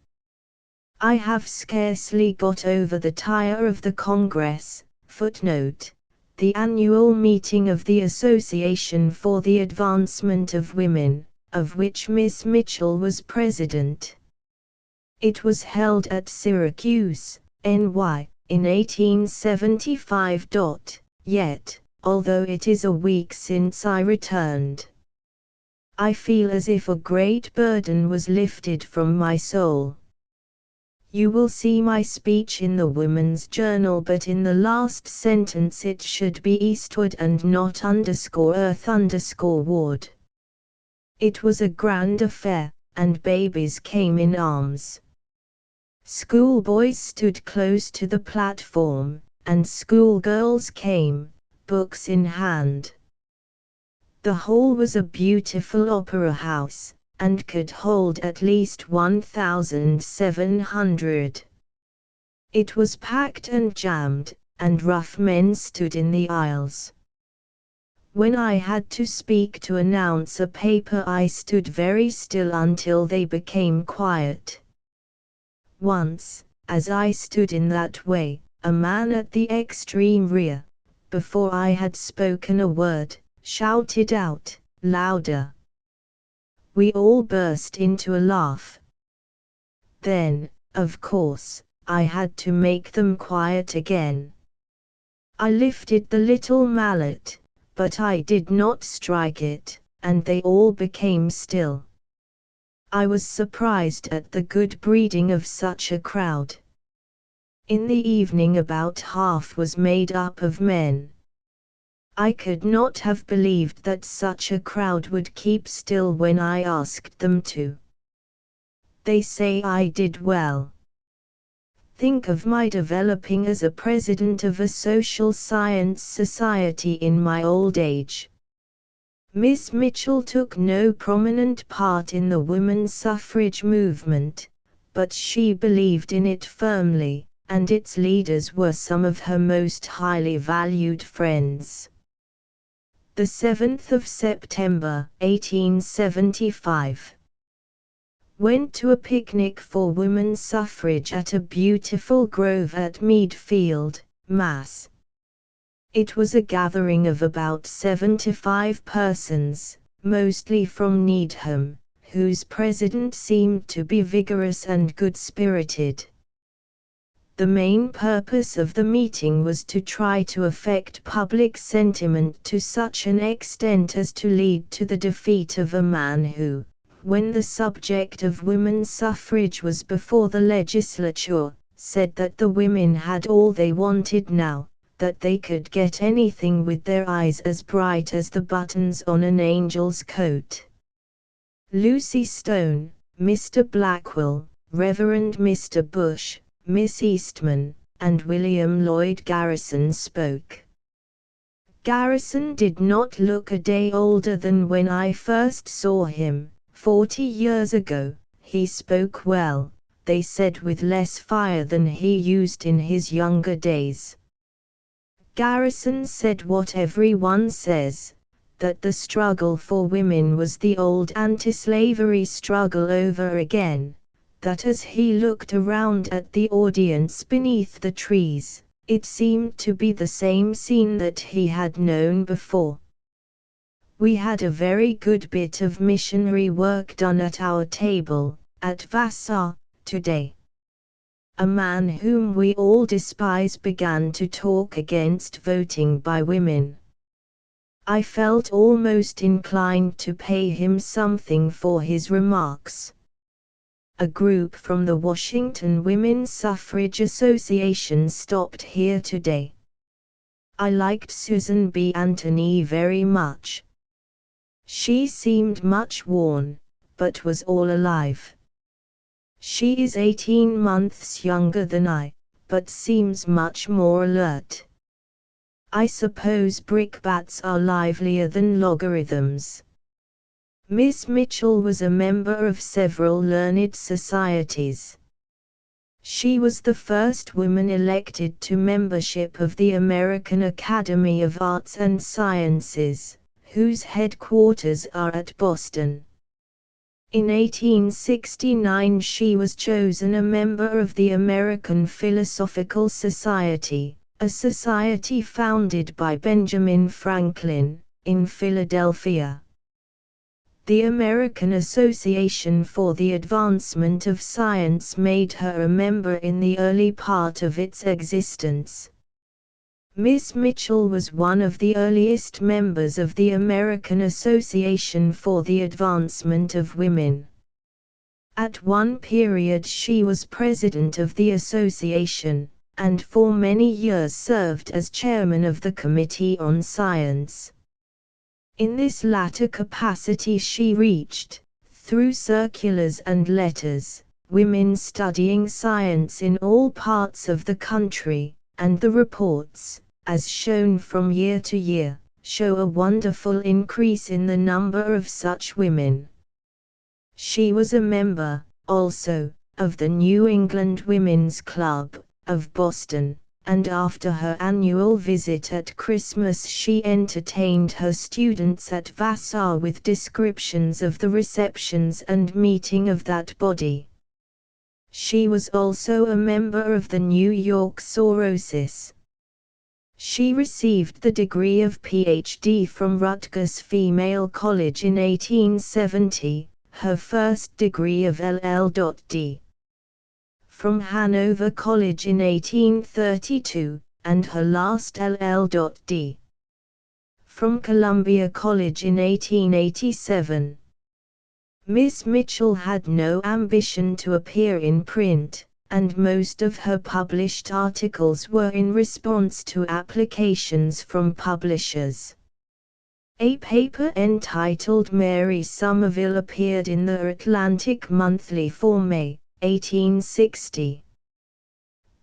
Speaker 1: I have scarcely got over the tire of the Congress. Footnote: the annual meeting of the Association for the Advancement of Women, of which Miss Mitchell was president. It was held at Syracuse, NY, in 1875. Yet, although it is a week since I returned, I feel as if a great burden was lifted from my soul. You will see my speech in the Women's Journal, but in the last sentence it should be Eastwood and not _Earth_Ward. It was a grand affair, and babies came in arms. Schoolboys stood close to the platform, and schoolgirls came, books in hand. The hall was a beautiful opera house, and could hold at least 1,700. It was packed and jammed, and rough men stood in the aisles. When I had to speak to announce a paper, I stood very still until they became quiet. Once, as I stood in that way, a man at the extreme rear, before I had spoken a word, shouted out, "Louder!" We all burst into a laugh. Then, of course, I had to make them quiet again. I lifted the little mallet, but I did not strike it, and they all became still. I was surprised at the good breeding of such a crowd. In the evening about half was made up of men. I could not have believed that such a crowd would keep still when I asked them to. They say I did well. Think of my developing as a president of a social science society in my old age. Miss Mitchell took no prominent part in the women's suffrage movement, but she believed in it firmly, and its leaders were some of her most highly valued friends. The 7th of September, 1875. Went to a picnic for women's suffrage at a beautiful grove at Mead Field, Mass. It was a gathering of about 75 persons, mostly from Needham, whose president seemed to be vigorous and good-spirited. The main purpose of the meeting was to try to affect public sentiment to such an extent as to lead to the defeat of a man who, when the subject of women's suffrage was before the legislature, said that the women had all they wanted now, that they could get anything with their eyes as bright as the buttons on an angel's coat. Lucy Stone, Mr. Blackwell, Reverend Mr. Bush, Miss Eastman, and William Lloyd Garrison spoke. Garrison did not look a day older than when I first saw him, 40 years ago. He spoke well, they said, with less fire than he used in his younger days. Garrison said what everyone says, that the struggle for women was the old anti-slavery struggle over again, that as he looked around at the audience beneath the trees, it seemed to be the same scene that he had known before. We had a very good bit of missionary work done at our table, at Vassar, today. A man whom we all despise began to talk against voting by women. I felt almost inclined to pay him something for his remarks. A group from the Washington Women's Suffrage Association stopped here today. I liked Susan B. Anthony very much. She seemed much worn, but was all alive. She is 18 months younger than I, but seems much more alert. I suppose brickbats are livelier than logarithms. Miss Mitchell was a member of several learned societies. She was the first woman elected to membership of the American Academy of Arts and Sciences, whose headquarters are at Boston. In 1869 she was chosen a member of the American Philosophical Society, a society founded by Benjamin Franklin, in Philadelphia. The American Association for the Advancement of Science made her a member in the early part of its existence. Miss Mitchell was one of the earliest members of the American Association for the Advancement of Women. At one period she was president of the association, and for many years served as chairman of the Committee on Science. In this latter capacity she reached, through circulars and letters, women studying science in all parts of the country, and the reports, as shown from year to year, show a wonderful increase in the number of such women. She was a member, also, of the New England Women's Club, of Boston, and after her annual visit at Christmas she entertained her students at Vassar with descriptions of the receptions and meeting of that body. She was also a member of the New York Sorosis. She received the degree of Ph.D. from Rutgers Female College in 1870, her first degree of LL.D. from Hanover College in 1832, and her last LL.D. from Columbia College in 1887. Miss Mitchell had no ambition to appear in print, and most of her published articles were in response to applications from publishers. A paper entitled Mary Somerville appeared in the Atlantic Monthly for May, 1860.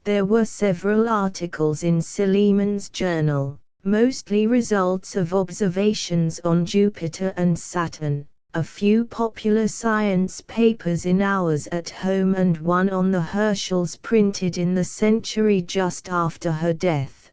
Speaker 1: There were several articles in Silliman's Journal, mostly results of observations on Jupiter and Saturn, a few popular science papers in Hours at Home and one on the Herschels printed in the century just after her death.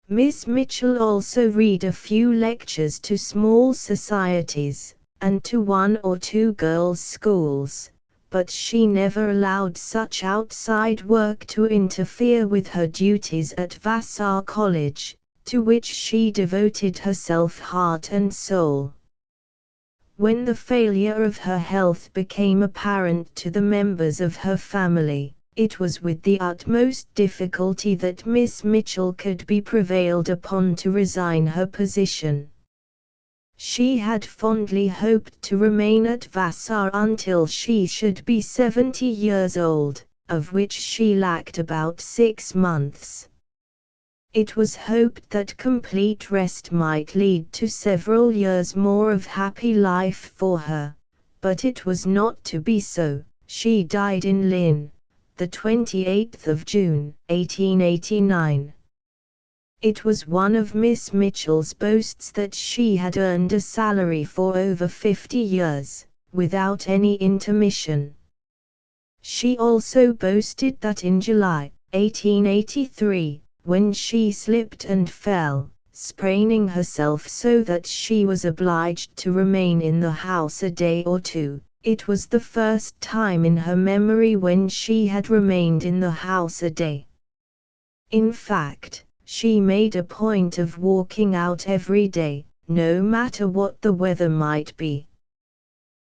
Speaker 1: Miss Mitchell also read a few lectures to small societies, and to one or two girls' schools, but she never allowed such outside work to interfere with her duties at Vassar College, to which she devoted herself heart and soul. When the failure of her health became apparent to the members of her family, it was with the utmost difficulty that Miss Mitchell could be prevailed upon to resign her position. She had fondly hoped to remain at Vassar until she should be 70 years old, of which she lacked about 6 months. It was hoped that complete rest might lead to several years more of happy life for her, but it was not to be so. She died in Lynn, the 28th of June, 1889. It was one of Miss Mitchell's boasts that she had earned a salary for over 50 years, without any intermission. She also boasted that in July, 1883, when she slipped and fell, spraining herself so that she was obliged to remain in the house a day or two, it was the first time in her memory when she had remained in the house a day. In fact, she made a point of walking out every day, no matter what the weather might be.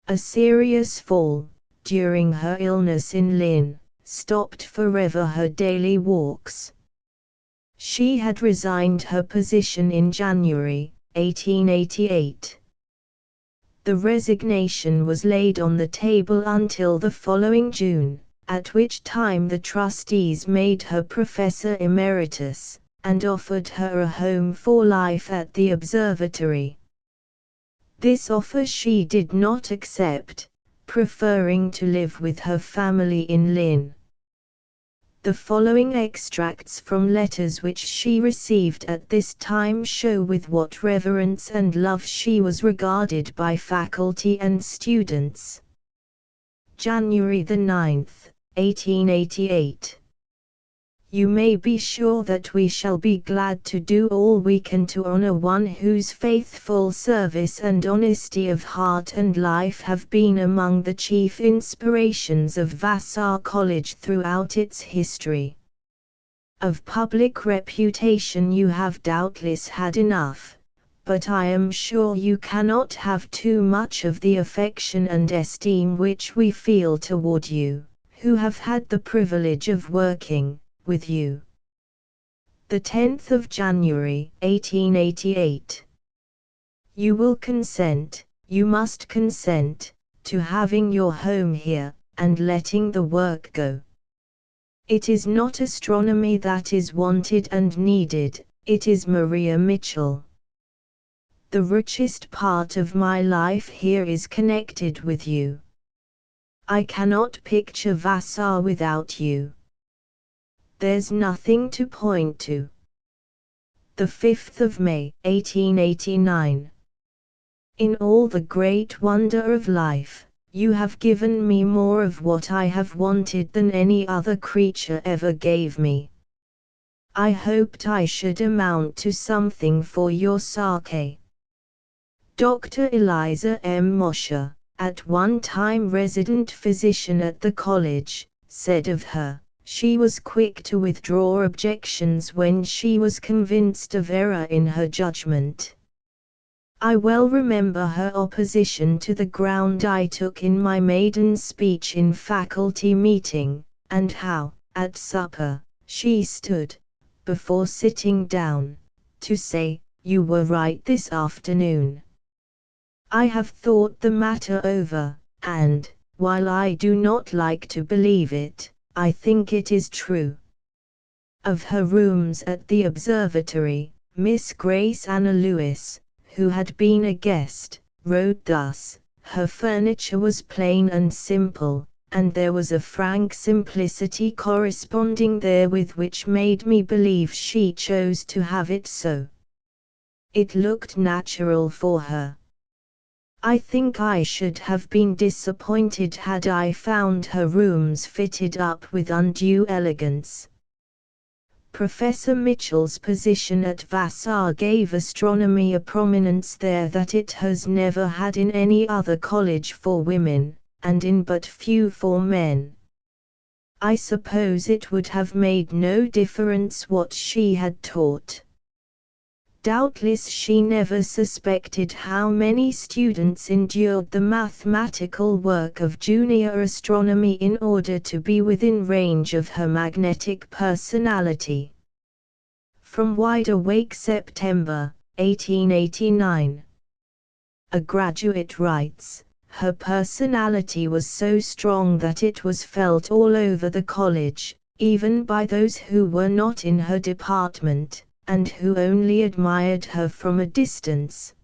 Speaker 1: A serious fall, during her illness in Lynn, stopped forever her daily walks. She had resigned her position in January, 1888. The resignation was laid on the table until the following June, at which time the trustees made her professor emeritus, and offered her a home for life at the observatory. This offer she did not accept, preferring to live with her family in Lynn. The following extracts from letters which she received at this time show with what reverence and love she was regarded by faculty and students. January 9, 1888. You may be sure that we shall be glad to do all we can to honor one whose faithful service and honesty of heart and life have been among the chief inspirations of Vassar College throughout its history. Of public reputation you have doubtless had enough, but I am sure you cannot have too much of the affection and esteem which we feel toward you, who have had the privilege of working with you. The 10th of January, 1888. You will consent, you must consent, to having your home here, and letting the work go. It is not astronomy that is wanted and needed, it is Maria Mitchell. The richest part of my life here is connected with you. I cannot picture Vassar without you. There's nothing to point to. The 5th of May, 1889. In all the great wonder of life, you have given me more of what I have wanted than any other creature ever gave me. I hoped I should amount to something for your sake. Dr. Eliza M. Mosher, at one time resident physician at the college, said of her, she was quick to withdraw objections when she was convinced of error in her judgment. I well remember her opposition to the ground I took in my maiden speech in faculty meeting, and how, at supper, she stood, before sitting down, to say, "You were right this afternoon." I have thought the matter over, and, while I do not like to believe it, I think it is true. Of her rooms at the observatory, Miss Grace Anna Lewis, who had been a guest, wrote thus: her furniture was plain and simple, and there was a frank simplicity corresponding therewith which made me believe she chose to have it so. It looked natural for her. I think I should have been disappointed had I found her rooms fitted up with undue elegance. Professor Mitchell's position at Vassar gave astronomy a prominence there that it has never had in any other college for women, and in but few for men. I suppose it would have made no difference what she had taught. Doubtless she never suspected how many students endured the mathematical work of junior astronomy in order to be within range of her magnetic personality. From Wide Awake, September, 1889. A graduate writes, her personality was so strong that it was felt all over the college, even by those who were not in her department, and who only admired her from a distance.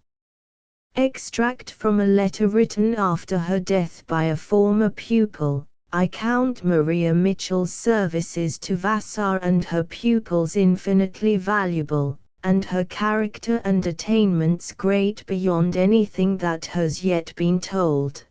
Speaker 1: Extract from a letter written after her death by a former pupil: I count Maria Mitchell's services to Vassar and her pupils infinitely valuable, and her character and attainments great beyond anything that has yet been told.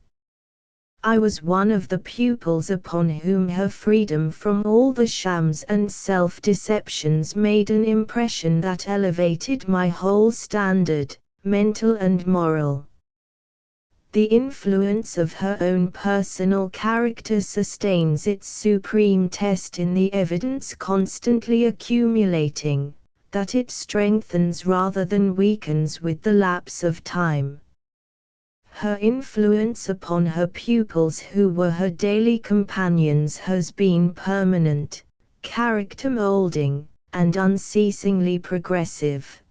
Speaker 1: I was one of the pupils upon whom her freedom from all the shams and self-deceptions made an impression that elevated my whole standard, mental and moral. The influence of her own personal character sustains its supreme test in the evidence constantly accumulating, that it strengthens rather than weakens with the lapse of time. Her influence upon her pupils who were her daily companions has been permanent, character-molding, and unceasingly progressive.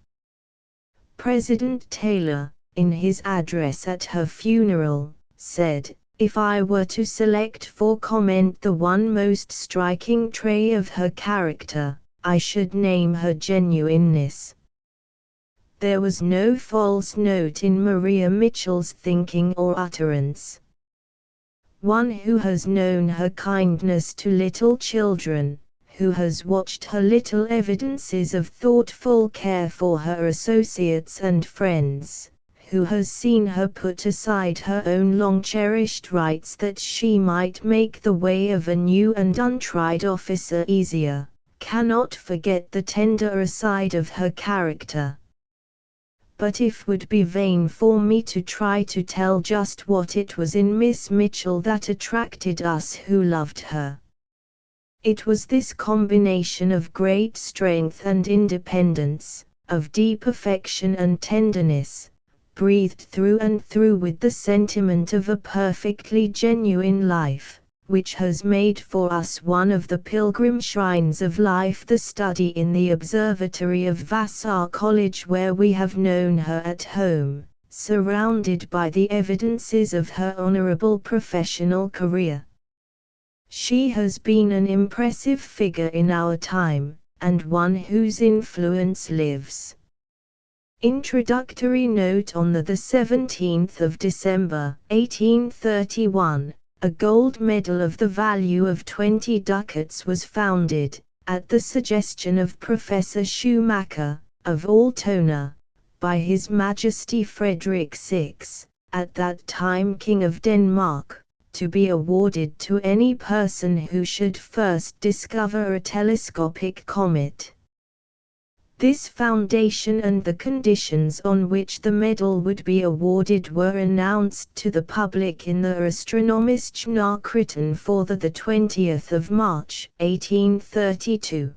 Speaker 1: President Taylor, in his address at her funeral, said, "If I were to select for comment the one most striking trait of her character, I should name her genuineness." There was no false note in Maria Mitchell's thinking or utterance. One who has known her kindness to little children, who has watched her little evidences of thoughtful care for her associates and friends, who has seen her put aside her own long-cherished rights that she might make the way of a new and untried officer easier, cannot forget the tenderer side of her character. But it would be vain for me to try to tell just what it was in Miss Mitchell that attracted us who loved her. It was this combination of great strength and independence, of deep affection and tenderness, breathed through and through with the sentiment of a perfectly genuine life, which has made for us one of the pilgrim shrines of life, the study in the observatory of Vassar College, where we have known her at home, surrounded by the evidences of her honorable professional career. She has been an impressive figure in our time, and one whose influence lives. Introductory note: on the 17th of December, 1831, a gold medal of the value of 20 ducats was founded, at the suggestion of Professor Schumacher, of Altona, by His Majesty Frederick VI, at that time King of Denmark, to be awarded to any person who should first discover a telescopic comet. This foundation and the conditions on which the medal would be awarded were announced to the public in the Astronomische Nachrichten for the 20th of March, 1832.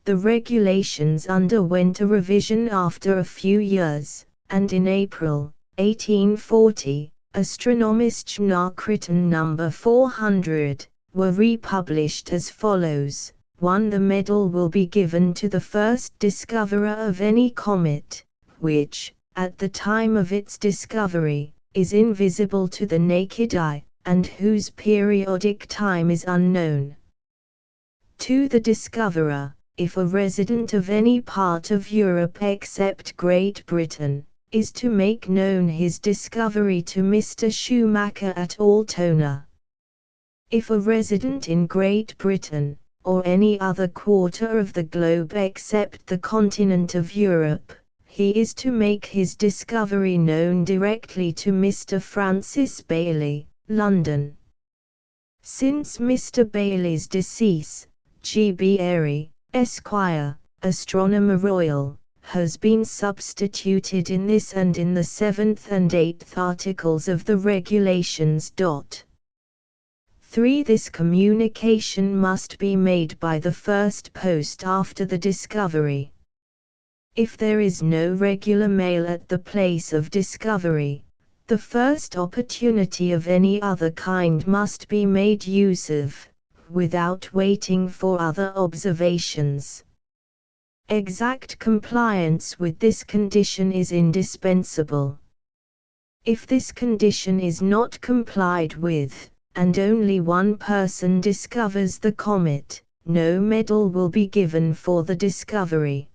Speaker 1: The regulations underwent a revision after a few years, and in April, 1840, Astronomische Nachrichten number 400, were republished as follows: 1. The medal will be given to the first discoverer of any comet, which, at the time of its discovery, is invisible to the naked eye, and whose periodic time is unknown. 2. The discoverer, if a resident of any part of Europe except Great Britain, is to make known his discovery to Mr. Schumacher at Altona. If a resident in Great Britain, or any other quarter of the globe except the continent of Europe, he is to make his discovery known directly to Mr. Francis Bailey, London. Since Mr. Bailey's decease, G.B. Airy, Esquire, Astronomer Royal, has been substituted in this and in the 7th and 8th articles of the regulations. 3. This communication must be made by the first post after the discovery. If there is no regular mail at the place of discovery, the first opportunity of any other kind must be made use of, without waiting for other observations. Exact compliance with this condition is indispensable. If this condition is not complied with, and only one person discovers the comet, no medal will be given for the discovery.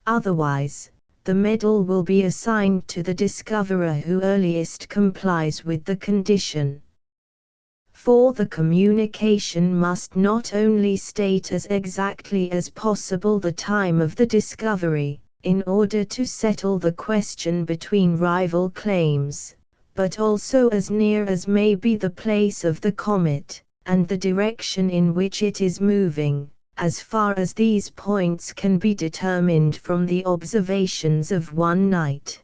Speaker 1: Otherwise, the medal will be assigned to the discoverer who earliest complies with the condition. 4. The communication must not only state as exactly as possible the time of the discovery, in order to settle the question between rival claims, but also as near as may be the place of the comet, and the direction in which it is moving, as far as these points can be determined from the observations of one night.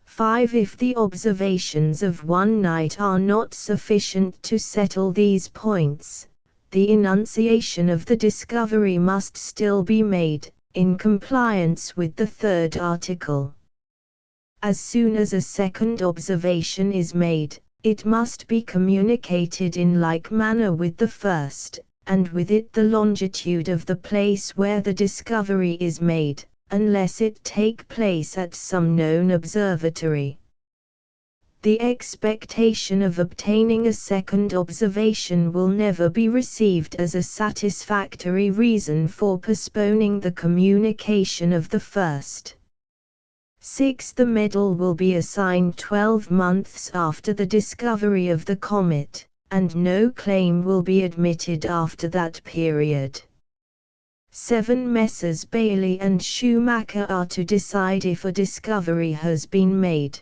Speaker 1: 5. If the observations of one night are not sufficient to settle these points, the enunciation of the discovery must still be made, in compliance with the 3rd article. As soon as a second observation is made, it must be communicated in like manner with the first, and with it the longitude of the place where the discovery is made, unless it take place at some known observatory. The expectation of obtaining a second observation will never be received as a satisfactory reason for postponing the communication of the first. 6. The medal will be assigned 12 months after the discovery of the comet, and no claim will be admitted after that period. 7. Messrs. Bailey and Schumacher are to decide if a discovery has been made.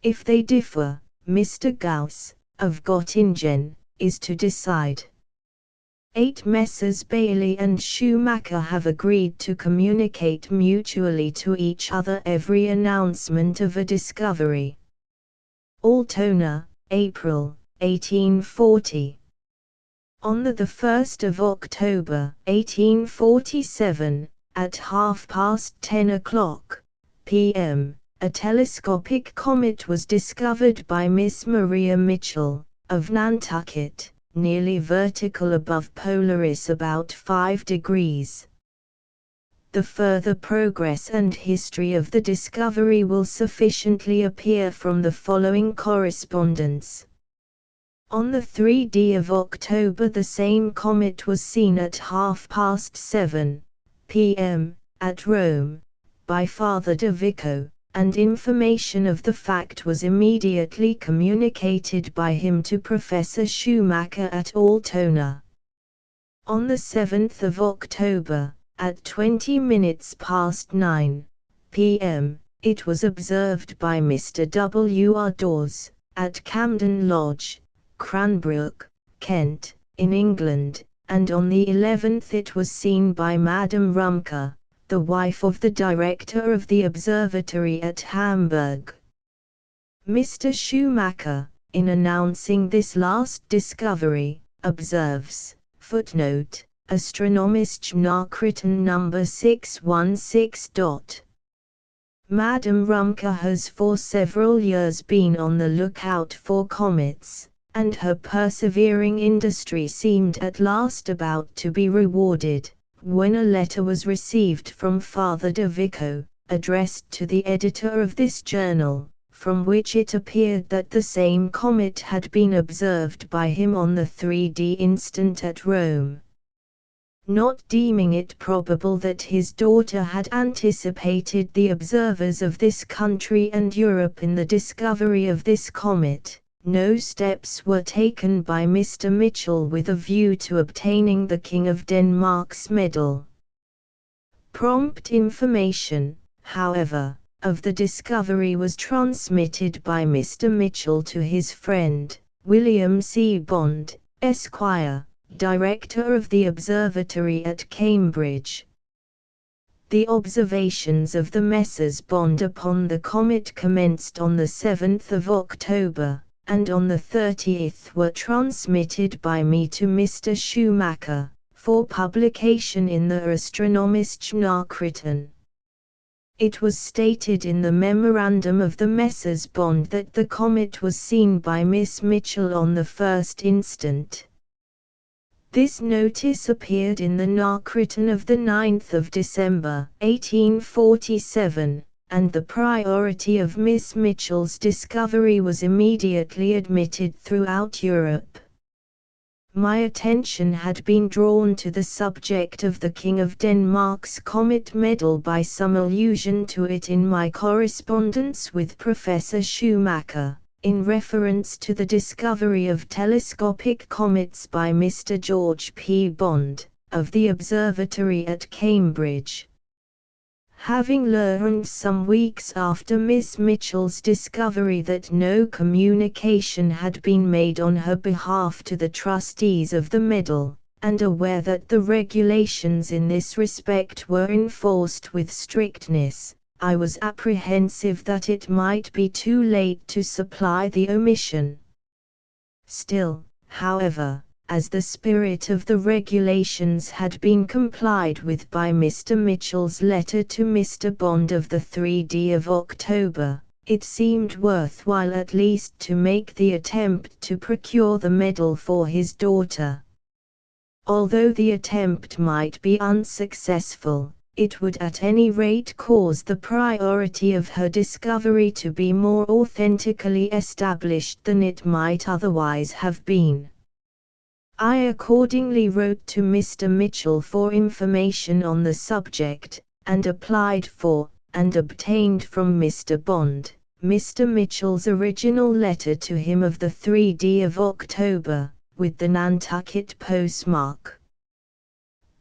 Speaker 1: If they differ, Mr. Gauss, of Göttingen, is to decide. 8 Messrs Bailey and Schumacher have agreed to communicate mutually to each other every announcement of a discovery. Altona, April, 1840. On the 1st of October, 1847, at 10:30 p.m., a telescopic comet was discovered by Miss Maria Mitchell, of Nantucket, nearly vertical above Polaris about 5 degrees. The further progress and history of the discovery will sufficiently appear from the following correspondence. On the 3d of October the same comet was seen at 7:30 p.m., at Rome, by Father de Vico, and information of the fact was immediately communicated by him to Professor Schumacher at Altona. On the 7th of October, at 9:20 p.m., it was observed by Mr. W. R. Dawes, at Camden Lodge, Cranbrook, Kent, in England, and on the 11th it was seen by Madame Rumker, the wife of the director of the observatory at Hamburg. Mr. Schumacher, in announcing this last discovery, observes, footnote, Astronomische Nachrichten No. 616. Madame Rumker has for several years been on the lookout for comets, and her persevering industry seemed at last about to be rewarded, when a letter was received from Father de Vico, addressed to the editor of this journal, from which it appeared that the same comet had been observed by him on the 3d instant at Rome. Not deeming it probable that his daughter had anticipated the observers of this country and Europe in the discovery of this comet, no steps were taken by Mr. Mitchell with a view to obtaining the King of Denmark's medal. Prompt information, however, of the discovery was transmitted by Mr. Mitchell to his friend, William C. Bond, Esquire, Director of the Observatory at Cambridge. The observations of the Messrs. Bond upon the comet commenced on the 7th of October, and on the 30th were transmitted by me to Mr. Schumacher, for publication in the Astronomische Nachrichten. It was stated in the memorandum of the Messrs. Bond that the comet was seen by Miss Mitchell on the 1st instant. This notice appeared in the Nachrichten of the 9th of December, 1847, and the priority of Miss Mitchell's discovery was immediately admitted throughout Europe. My attention had been drawn to the subject of the King of Denmark's comet medal by some allusion to it in my correspondence with Professor Schumacher, in reference to the discovery of telescopic comets by Mr. George P. Bond, of the observatory at Cambridge. Having learned some weeks after Miss Mitchell's discovery that no communication had been made on her behalf to the trustees of the medal, and aware that the regulations in this respect were enforced with strictness, I was apprehensive that it might be too late to supply the omission. Still, however, as the spirit of the regulations had been complied with by Mr. Mitchell's letter to Mr. Bond of the 3d of October, it seemed worthwhile at least to make the attempt to procure the medal for his daughter. Although the attempt might be unsuccessful, it would at any rate cause the priority of her discovery to be more authentically established than it might otherwise have been. I accordingly wrote to Mr. Mitchell for information on the subject, and applied for, and obtained from Mr. Bond, Mr. Mitchell's original letter to him of the 3d of October, with the Nantucket postmark.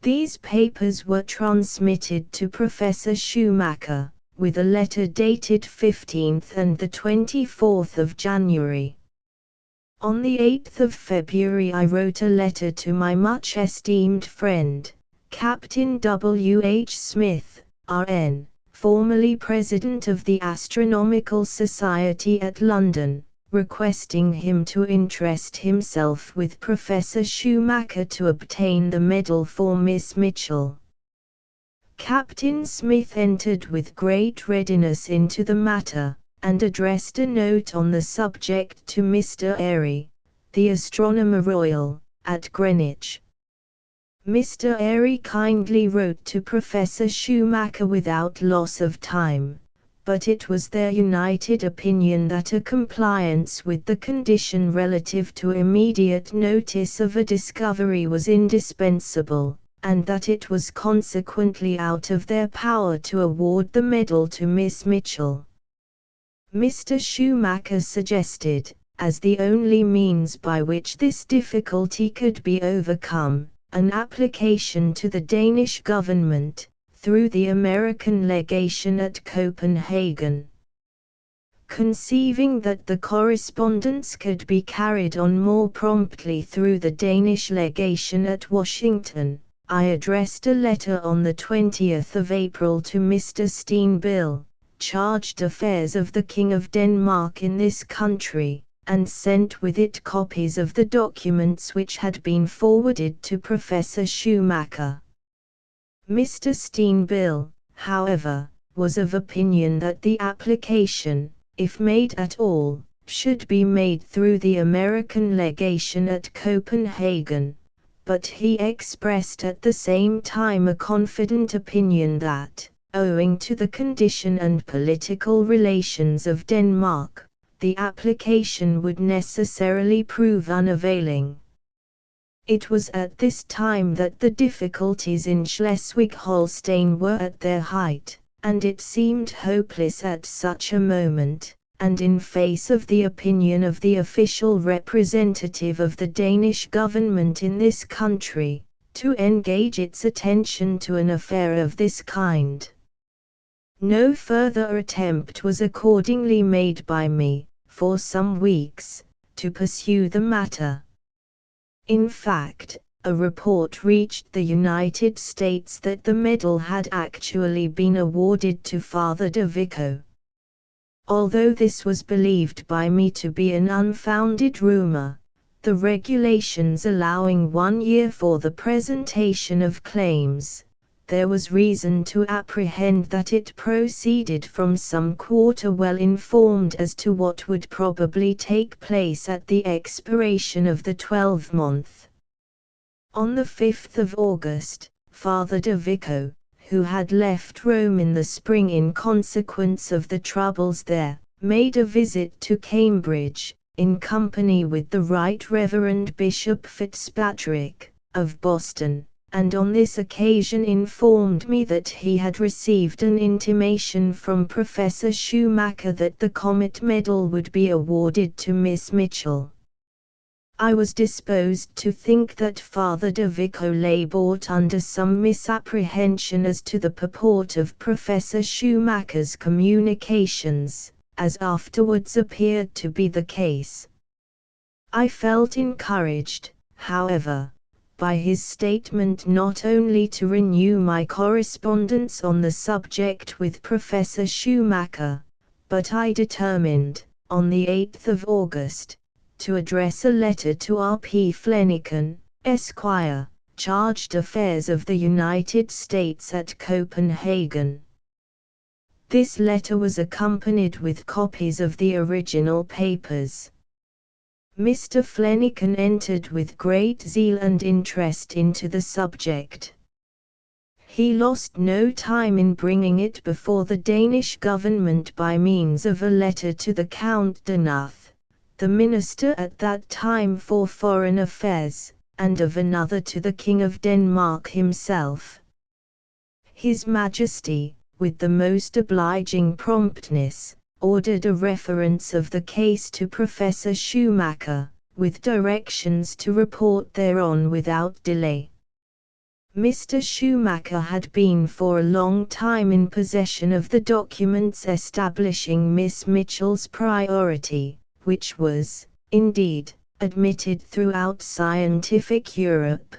Speaker 1: These papers were transmitted to Professor Schumacher, with a letter dated 15th and the 24th of January. On the 8th of February I wrote a letter to my much esteemed friend, Captain W. H. Smith, R.N., formerly President of the Astronomical Society at London, requesting him to interest himself with Professor Schumacher to obtain the medal for Miss Mitchell. Captain Smith entered with great readiness into the matter, and addressed a note on the subject to Mr. Airy, the Astronomer Royal, at Greenwich. Mr. Airy kindly wrote to Professor Schumacher without loss of time, but it was their united opinion that a compliance with the condition relative to immediate notice of a discovery was indispensable, and that it was consequently out of their power to award the medal to Miss Mitchell. Mr. Schumacher suggested, as the only means by which this difficulty could be overcome, an application to the Danish government, through the American legation at Copenhagen. Conceiving that the correspondence could be carried on more promptly through the Danish legation at Washington, I addressed a letter on the 20th of April to Mr. Steenbill, charged affairs of the King of Denmark in this country, and sent with it copies of the documents which had been forwarded to Professor Schumacher. Mr. Steenbill, however, was of opinion that the application, if made at all, should be made through the American legation at Copenhagen, but he expressed at the same time a confident opinion that, owing to the condition and political relations of Denmark, the application would necessarily prove unavailing. It was at this time that the difficulties in Schleswig-Holstein were at their height, and it seemed hopeless at such a moment, and in face of the opinion of the official representative of the Danish government in this country, to engage its attention to an affair of this kind. No further attempt was accordingly made by me, for some weeks, to pursue the matter. In fact, a report reached the United States that the medal had actually been awarded to Father de Vico. Although this was believed by me to be an unfounded rumor, the regulations allowing 1 year for the presentation of claims, there was reason to apprehend that it proceeded from some quarter well informed as to what would probably take place at the expiration of the 12-month. On the 5th of August, Father de Vico, who had left Rome in the spring in consequence of the troubles there, made a visit to Cambridge, in company with the Right Reverend Bishop Fitzpatrick, of Boston, and on this occasion informed me that he had received an intimation from Professor Schumacher that the Comet Medal would be awarded to Miss Mitchell. I was disposed to think that Father de Vico labored under some misapprehension as to the purport of Professor Schumacher's communications, as afterwards appeared to be the case. I felt encouraged, however, by his statement not only to renew my correspondence on the subject with Professor Schumacher, but I determined, on the 8th of August, to address a letter to R. P. Flanagan, Esquire, charged affairs of the United States at Copenhagen. This letter was accompanied with copies of the original papers. Mr. Flanagan entered with great zeal and interest into the subject. He lost no time in bringing it before the Danish government by means of a letter to the Count de Nuth, the minister at that time for foreign affairs, and of another to the King of Denmark himself. His Majesty, with the most obliging promptness, ordered a reference of the case to Professor Schumacher, with directions to report thereon without delay. Mr. Schumacher had been for a long time in possession of the documents establishing Miss Mitchell's priority, which was, indeed, admitted throughout scientific Europe.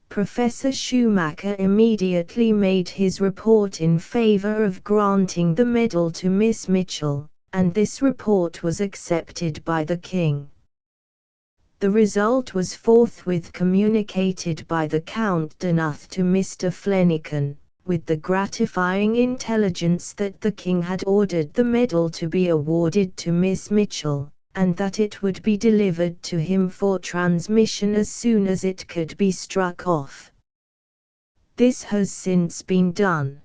Speaker 1: Professor Schumacher immediately made his report in favor of granting the medal to Miss Mitchell, and this report was accepted by the King. The result was forthwith communicated by the Count de Nuth to Mr. Flanagan, with the gratifying intelligence that the King had ordered the medal to be awarded to Miss Mitchell, and that it would be delivered to him for transmission as soon as it could be struck off. This has since been done.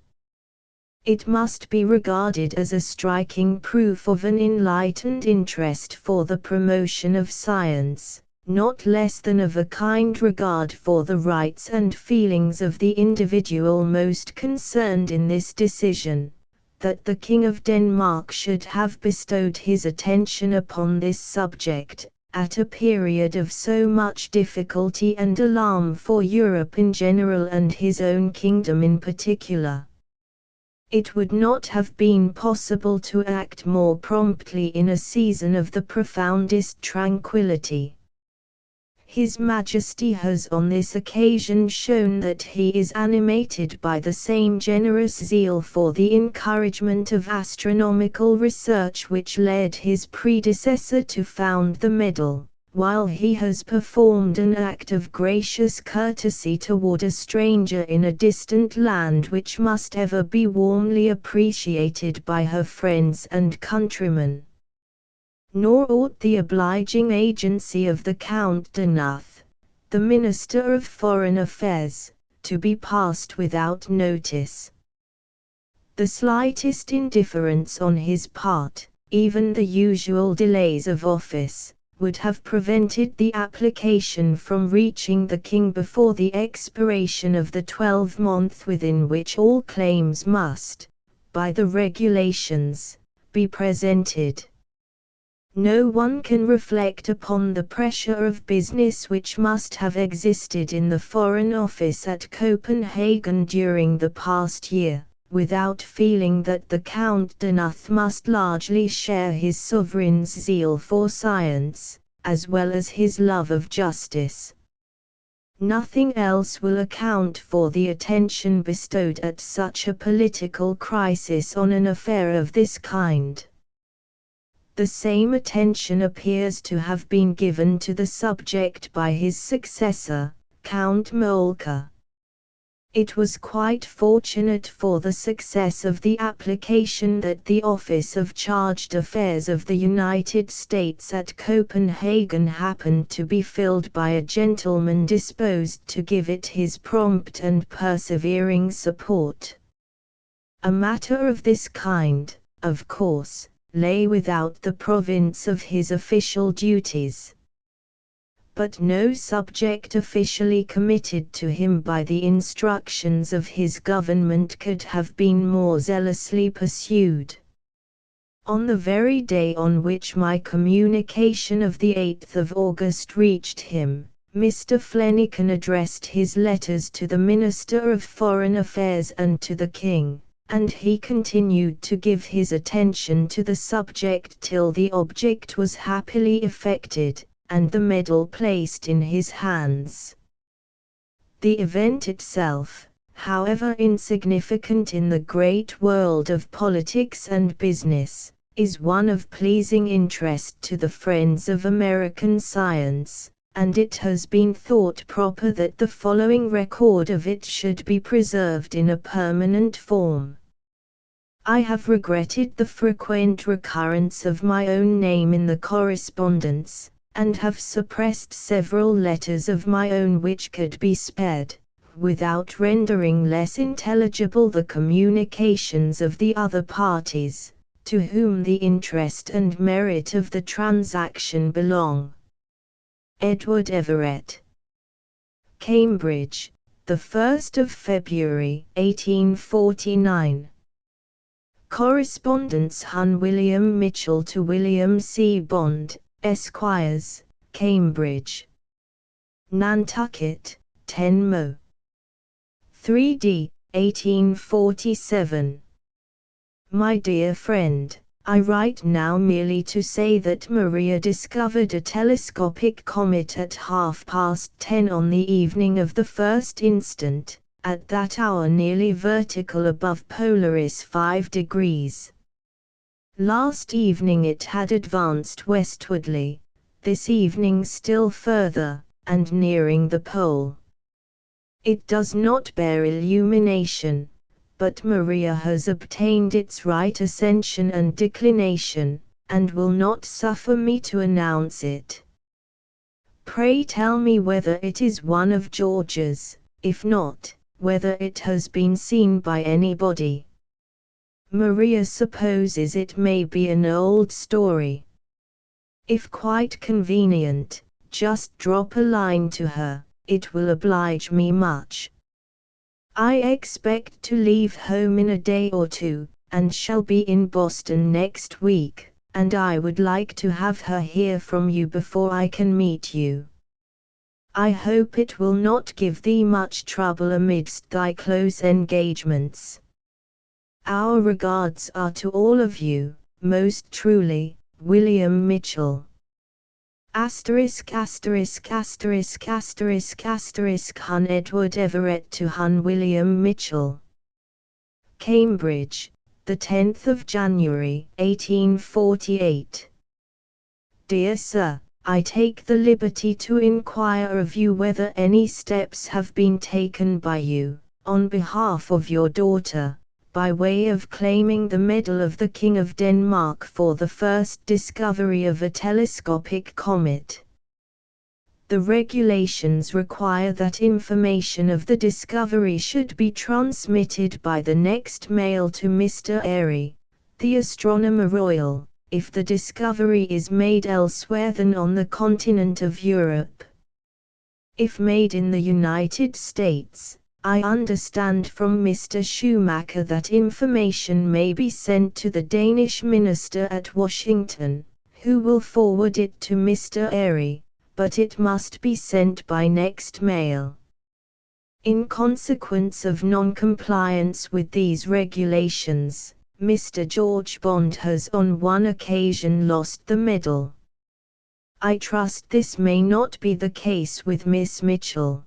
Speaker 1: It must be regarded as a striking proof of an enlightened interest for the promotion of science, not less than of a kind regard for the rights and feelings of the individual most concerned in this decision, that the King of Denmark should have bestowed his attention upon this subject, at a period of so much difficulty and alarm for Europe in general and his own kingdom in particular. It would not have been possible to act more promptly in a season of the profoundest tranquillity. His Majesty has on this occasion shown that he is animated by the same generous zeal for the encouragement of astronomical research which led his predecessor to found the medal, while he has performed an act of gracious courtesy toward a stranger in a distant land which must ever be warmly appreciated by her friends and countrymen. Nor ought the obliging agency of the Count de Nuth, the Minister of Foreign Affairs, to be passed without notice. The slightest indifference on his part, even the usual delays of office, would have prevented the application from reaching the King before the expiration of the 12-month within which all claims must, by the regulations, be presented. No one can reflect upon the pressure of business which must have existed in the Foreign Office at Copenhagen during the past year, without feeling that the Count de Nuth must largely share his sovereign's zeal for science, as well as his love of justice. Nothing else will account for the attention bestowed at such a political crisis on an affair of this kind. The same attention appears to have been given to the subject by his successor, Count Moltke. It was quite fortunate for the success of the application that the Office of Charged Affairs of the United States at Copenhagen happened to be filled by a gentleman disposed to give it his prompt and persevering support. A matter of this kind, of course, lay without the province of his official duties. But no subject officially committed to him by the instructions of his government could have been more zealously pursued. On the very day on which my communication of the 8th of August reached him, Mr. Flanagan addressed his letters to the Minister of Foreign Affairs and to the King, and he continued to give his attention to the subject till the object was happily effected, and the medal placed in his hands. The event itself, however insignificant in the great world of politics and business, is one of pleasing interest to the friends of American science, and it has been thought proper that the following record of it should be preserved in a permanent form. I have regretted the frequent recurrence of my own name in the correspondence, and have suppressed several letters of my own which could be spared, without rendering less intelligible the communications of the other parties, to whom the interest and merit of the transaction belong. Edward Everett. Cambridge, the 1st of February, 1849. Correspondence Hun William Mitchell to William C. Bond, Esquires, Cambridge. Nantucket, 10 Mo. 3d, 1847. My dear friend, I write now merely to say that Maria discovered a telescopic comet at 10:30 on the evening of the 1st instant, at that hour nearly vertical above Polaris 5 degrees. Last evening it had advanced westwardly, this evening still further, and nearing the pole. It does not bear illumination, but Maria has obtained its right ascension and declination, and will not suffer me to announce it. Pray tell me whether it is one of George's, if not, whether it has been seen by anybody. Maria supposes it may be an old story. If quite convenient, just drop a line to her, it will oblige me much. I expect to leave home in a day or two, and shall be in Boston next week, and I would like to have her hear from you before I can meet you. I hope it will not give thee much trouble amidst thy close engagements. Our regards are to all of you, most truly, William Mitchell. Hun Edward Everett to Hun William Mitchell. Cambridge, the 10th of January, 1848. Dear Sir, I take the liberty to inquire of you whether any steps have been taken by you, on behalf of your daughter, by way of claiming the medal of the King of Denmark for the first discovery of a telescopic comet. The regulations require that information of the discovery should be transmitted by the next mail to Mr. Airy, the Astronomer Royal, if the discovery is made elsewhere than on the continent of Europe. If made in the United States, I understand from Mr. Schumacher that information may be sent to the Danish minister at Washington, who will forward it to Mr. Airy, but it must be sent by next mail. In consequence of non-compliance with these regulations, Mr. George Bond has on one occasion lost the medal. I trust this may not be the case with Miss Mitchell.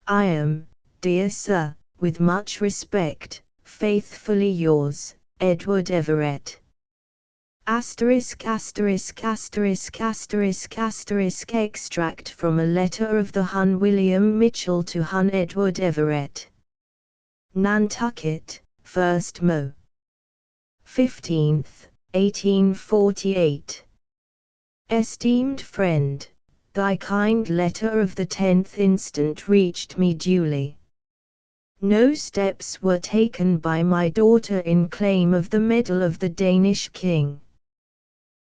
Speaker 1: I am, dear Sir, with much respect, faithfully yours, Edward Everett. Extract from a letter of the Hun William Mitchell to Hun Edward Everett. Nantucket, 1st Mo. 15th, 1848. Esteemed friend, thy kind letter of the 10th instant reached me duly. No steps were taken by my daughter in claim of the medal of the Danish king.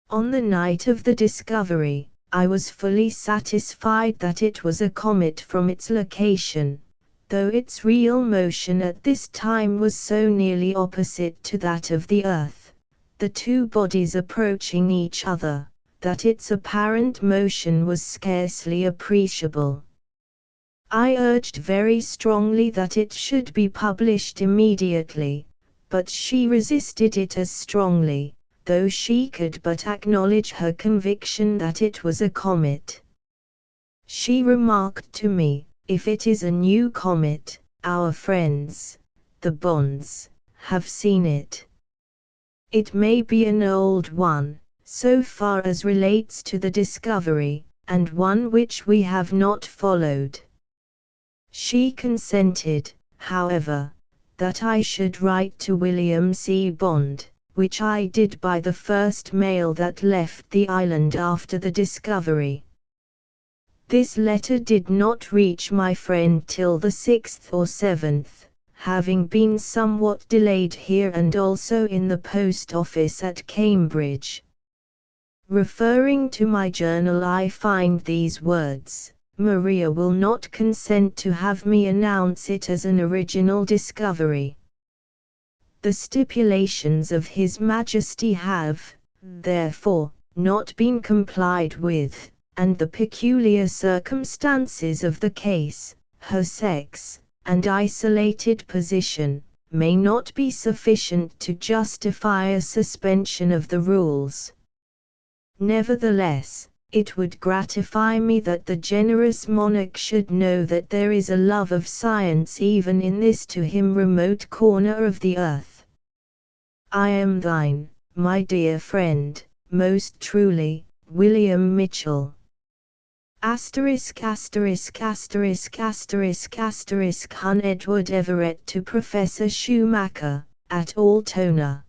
Speaker 1: On the night of the discovery, I was fully satisfied that it was a comet from its location, though its real motion at this time was so nearly opposite to that of the Earth, the two bodies approaching each other, that its apparent motion was scarcely appreciable. I urged very strongly that it should be published immediately, but she resisted it as strongly, though she could but acknowledge her conviction that it was a comet. She remarked to me, if it is a new comet, our friends, the Bonds, have seen it. It may be an old one, so far as relates to the discovery, and one which we have not followed. She consented, however, that I should write to William C. Bond, which I did by the first mail that left the island after the discovery. This letter did not reach my friend till the 6th or 7th, having been somewhat delayed here and also in the post office at Cambridge. Referring to my journal, I find these words: Maria will not consent to have me announce it as an original discovery. The stipulations of His Majesty have, therefore, not been complied with, and the peculiar circumstances of the case, her sex, and isolated position, may not be sufficient to justify a suspension of the rules. Nevertheless, it would gratify me that the generous monarch should know that there is a love of science even in this to him remote corner of the earth. I am thine, my dear friend, most truly, William Mitchell. **************** Hun Edward Everett to Professor Schumacher, at Altona,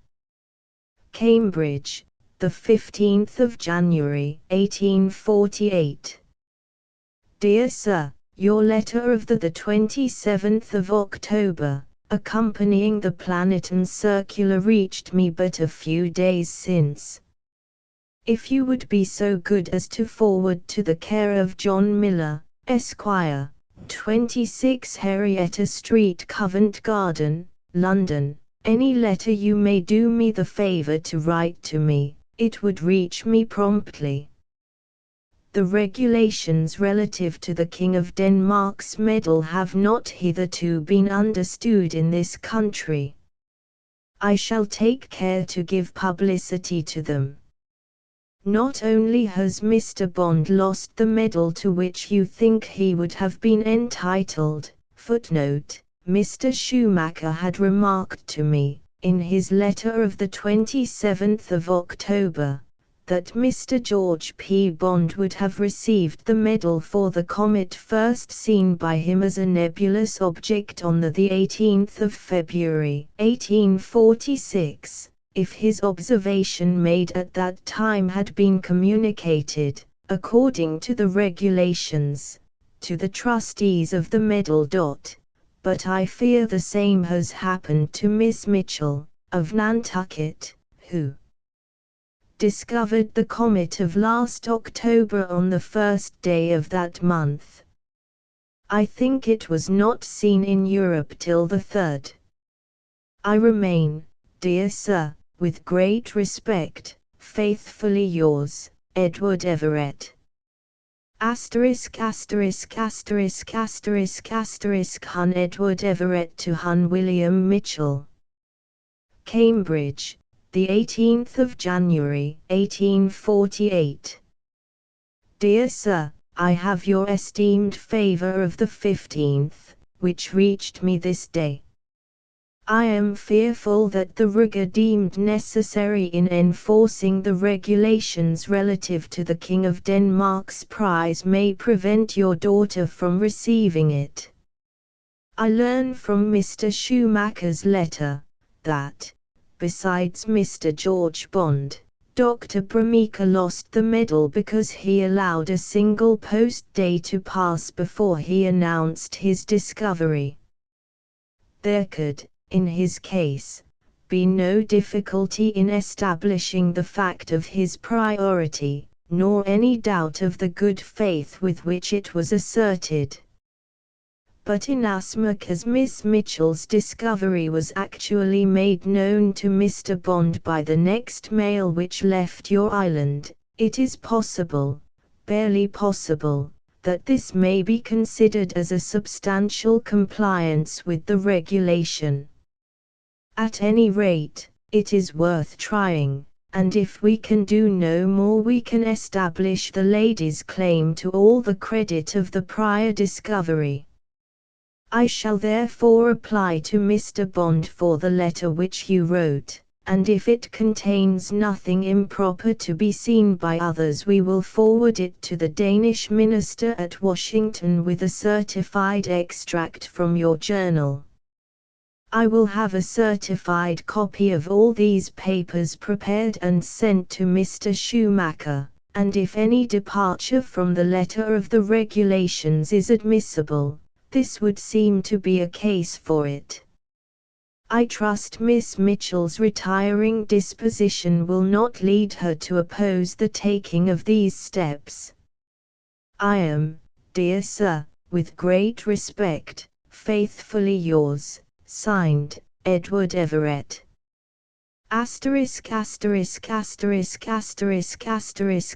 Speaker 1: Cambridge, the 15th of January, 1848. Dear Sir, your letter of the 27th of October, accompanying the Planeton circular reached me but a few days since. If you would be so good as to forward to the care of John Miller, Esquire, 26 Henrietta Street, Covent Garden, London, any letter you may do me the favour to write to me, it would reach me promptly. The regulations relative to the King of Denmark's medal have not hitherto been understood in this country. I shall take care to give publicity to them. Not only has Mr. Bond lost the medal to which you think he would have been entitled, footnote, Mr. Schumacher had remarked to me, in his letter of the 27th of October, that Mr. George P. Bond would have received the medal for the comet first seen by him as a nebulous object on the 18th of February, 1846. If his observation made at that time had been communicated, according to the regulations, to the trustees of the medal. But I fear the same has happened to Miss Mitchell, of Nantucket, who discovered the comet of last October on the first day of that month. I think it was not seen in Europe till the 3rd. I remain, dear Sir, with great respect, faithfully yours, Edward Everett. Hun Edward Everett to Hun William Mitchell. Cambridge, the 18th of January, 1848. Dear Sir, I have your esteemed favour of the 15th, which reached me this day. I am fearful that the rigour deemed necessary in enforcing the regulations relative to the King of Denmark's prize may prevent your daughter from receiving it. I learn from Mr. Schumacher's letter, that, besides Mr. George Bond, Dr. Bromika lost the medal because he allowed a single post-day to pass before he announced his discovery. There could, in his case, be no difficulty in establishing the fact of his priority, nor any doubt of the good faith with which it was asserted. But inasmuch as Miss Mitchell's discovery was actually made known to Mr. Bond by the next mail which left your island, it is possible, barely possible, that this may be considered as a substantial compliance with the regulation. At any rate, it is worth trying, and if we can do no more we can establish the lady's claim to all the credit of the prior discovery. I shall therefore apply to Mr. Bond for the letter which you wrote, and if it contains nothing improper to be seen by others we will forward it to the Danish minister at Washington with a certified extract from your journal. I will have a certified copy of all these papers prepared and sent to Mr. Schumacher, and if any departure from the letter of the regulations is admissible, this would seem to be a case for it. I trust Miss Mitchell's retiring disposition will not lead her to oppose the taking of these steps. I am, dear Sir, with great respect, faithfully yours, signed, Edward Everett.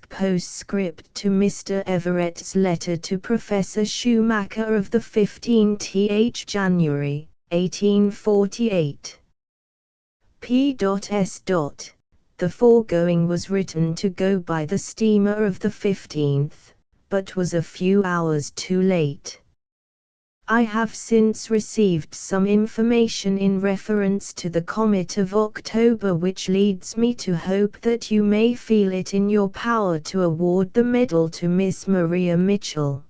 Speaker 1: Postscript to Mr. Everett's letter to Professor Schumacher of the 15th January, 1848. P.S. The foregoing was written to go by the steamer of the 15th, but was a few hours too late. I have since received some information in reference to the comet of October which leads me to hope that you may feel it in your power to award the medal to Miss Maria Mitchell.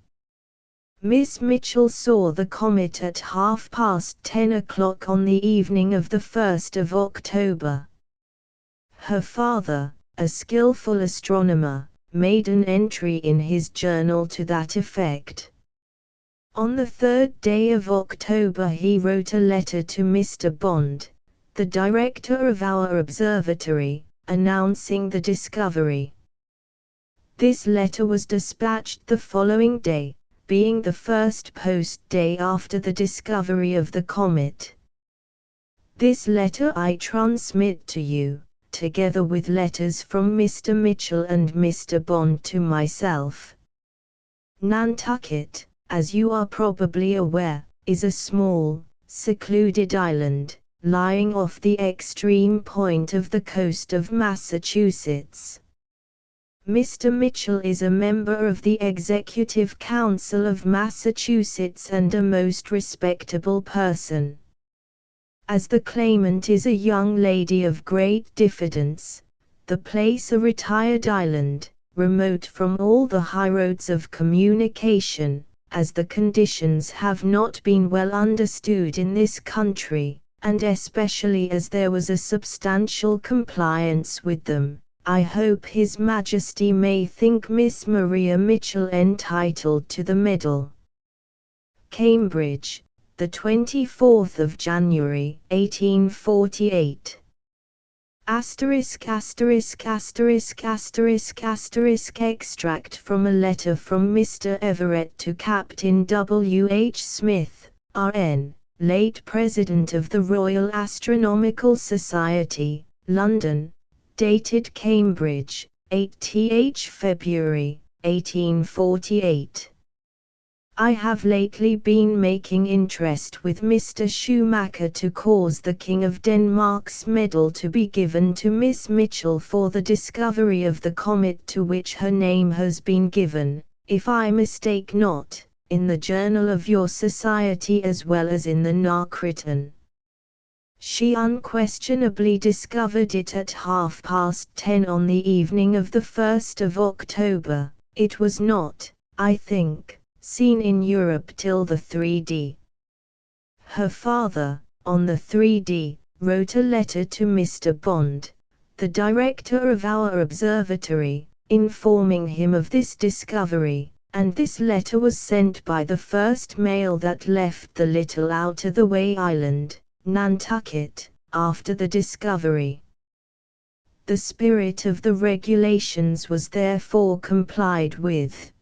Speaker 1: Miss Mitchell saw the comet at 10:30 on the evening of the 1st of October. Her father, a skillful astronomer, made an entry in his journal to that effect. On the 3rd day of October he wrote a letter to Mr. Bond, the director of our observatory, announcing the discovery. This letter was dispatched the following day, being the first post day after the discovery of the comet. This letter I transmit to you, together with letters from Mr. Mitchell and Mr. Bond to myself. Nantucket, as you are probably aware, is a small, secluded island, lying off the extreme point of the coast of Massachusetts. Mr. Mitchell is a member of the Executive Council of Massachusetts and a most respectable person. As the claimant is a young lady of great diffidence, the place a retired island, remote from all the highroads of communication, as the conditions have not been well understood in this country, and especially as there was a substantial compliance with them, I hope His Majesty may think Miss Maria Mitchell entitled to the medal. Cambridge, the 24th of January, 1848. Extract from a letter from Mr. Everett to Captain W. H. Smith, R.N., late President of the Royal Astronomical Society, London, dated Cambridge, 8th February, 1848. I have lately been making interest with Mr. Schumacher to cause the King of Denmark's medal to be given to Miss Mitchell for the discovery of the comet to which her name has been given, if I mistake not, in the journal of your society as well as in the Nachrichten. She unquestionably discovered it at 10:30 on the evening of the 1st of October. It was not, I think, seen in Europe till the 3D. Her father, on the 3D, wrote a letter to Mr. Bond, the director of our observatory, informing him of this discovery, and this letter was sent by the first mail that left the little out-of-the-way island, Nantucket, after the discovery. The spirit of the regulations was therefore complied with.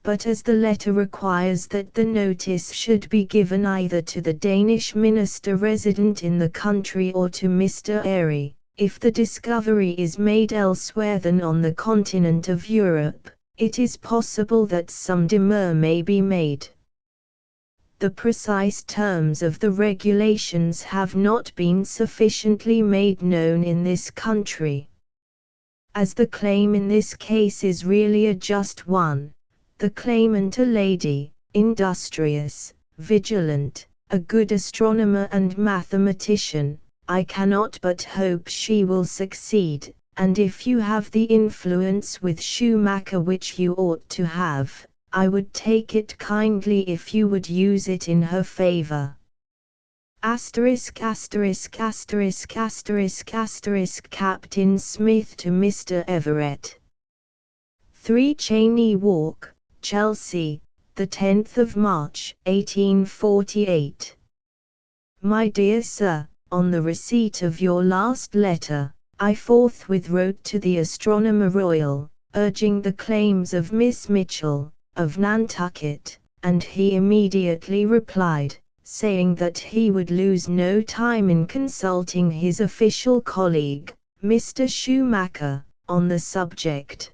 Speaker 1: But as the letter requires that the notice should be given either to the Danish minister resident in the country or to Mr. Airy, if the discovery is made elsewhere than on the continent of Europe, it is possible that some demur may be made. The precise terms of the regulations have not been sufficiently made known in this country. As the claim in this case is really a just one, the claimant a lady, industrious, vigilant, a good astronomer and mathematician, I cannot but hope she will succeed, and if you have the influence with Schumacher which you ought to have, I would take it kindly if you would use it in her favor. Captain Smith to Mr. Everett. 3 Cheney Walk, Chelsea, the 10th of March, 1848. My dear Sir, on the receipt of your last letter, I forthwith wrote to the Astronomer Royal, urging the claims of Miss Mitchell, of Nantucket, and he immediately replied, saying that he would lose no time in consulting his official colleague, Mr. Schumacher, on the subject.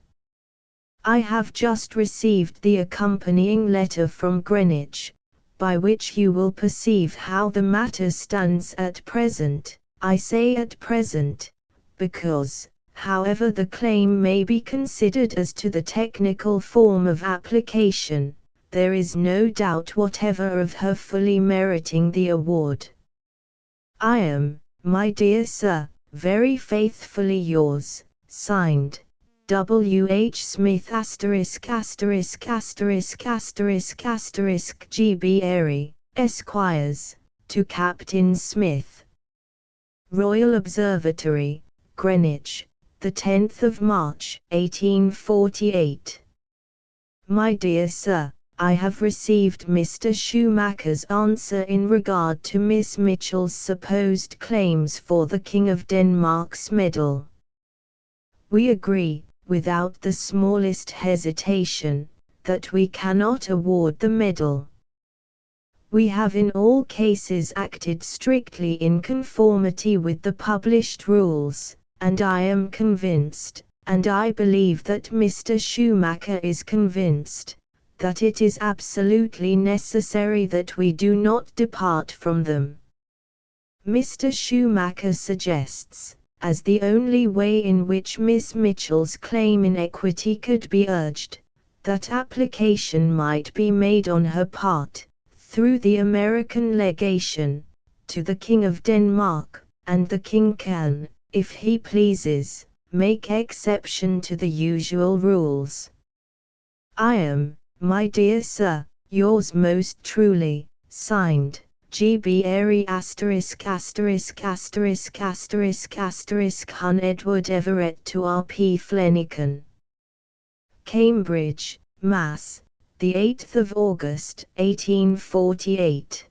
Speaker 1: I have just received the accompanying letter from Greenwich, by which you will perceive how the matter stands at present. I say at present, because, however the claim may be considered as to the technical form of application, there is no doubt whatever of her fully meriting the award. I am, my dear sir, very faithfully yours, signed, W. H. Smith ******** G. B. Airy, Esquires, to Captain Smith. Royal Observatory, Greenwich, the 10th of March, 1848. My dear sir, I have received Mr. Schumacher's answer in regard to Miss Mitchell's supposed claims for the King of Denmark's medal. We agree, without the smallest hesitation, that we cannot award the medal. We have in all cases acted strictly in conformity with the published rules, and I am convinced, and I believe that Mr. Schumacher is convinced, that it is absolutely necessary that we do not depart from them. Mr. Schumacher suggests, as the only way in which Miss Mitchell's claim in equity could be urged, that application might be made on her part, through the American legation, to the King of Denmark, and the King can, if he pleases, make exception to the usual rules. I am, my dear sir, yours most truly, signed, G. B. Airy ********** Hun Edward Everett to R. P. Flanagan. Cambridge, Mass., the 8th of August, 1848.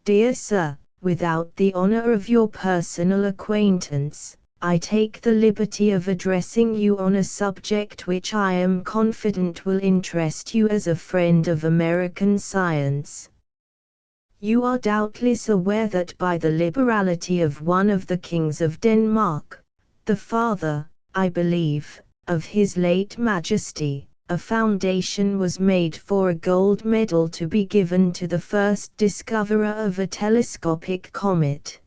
Speaker 1: Dear Sir, without the honor of your personal acquaintance, I take the liberty of addressing you on a subject which I am confident will interest you as a friend of American science. You are doubtless aware that by the liberality of one of the kings of Denmark, the father, I believe, of His late Majesty, a foundation was made for a gold medal to be given to the first discoverer of a telescopic comet.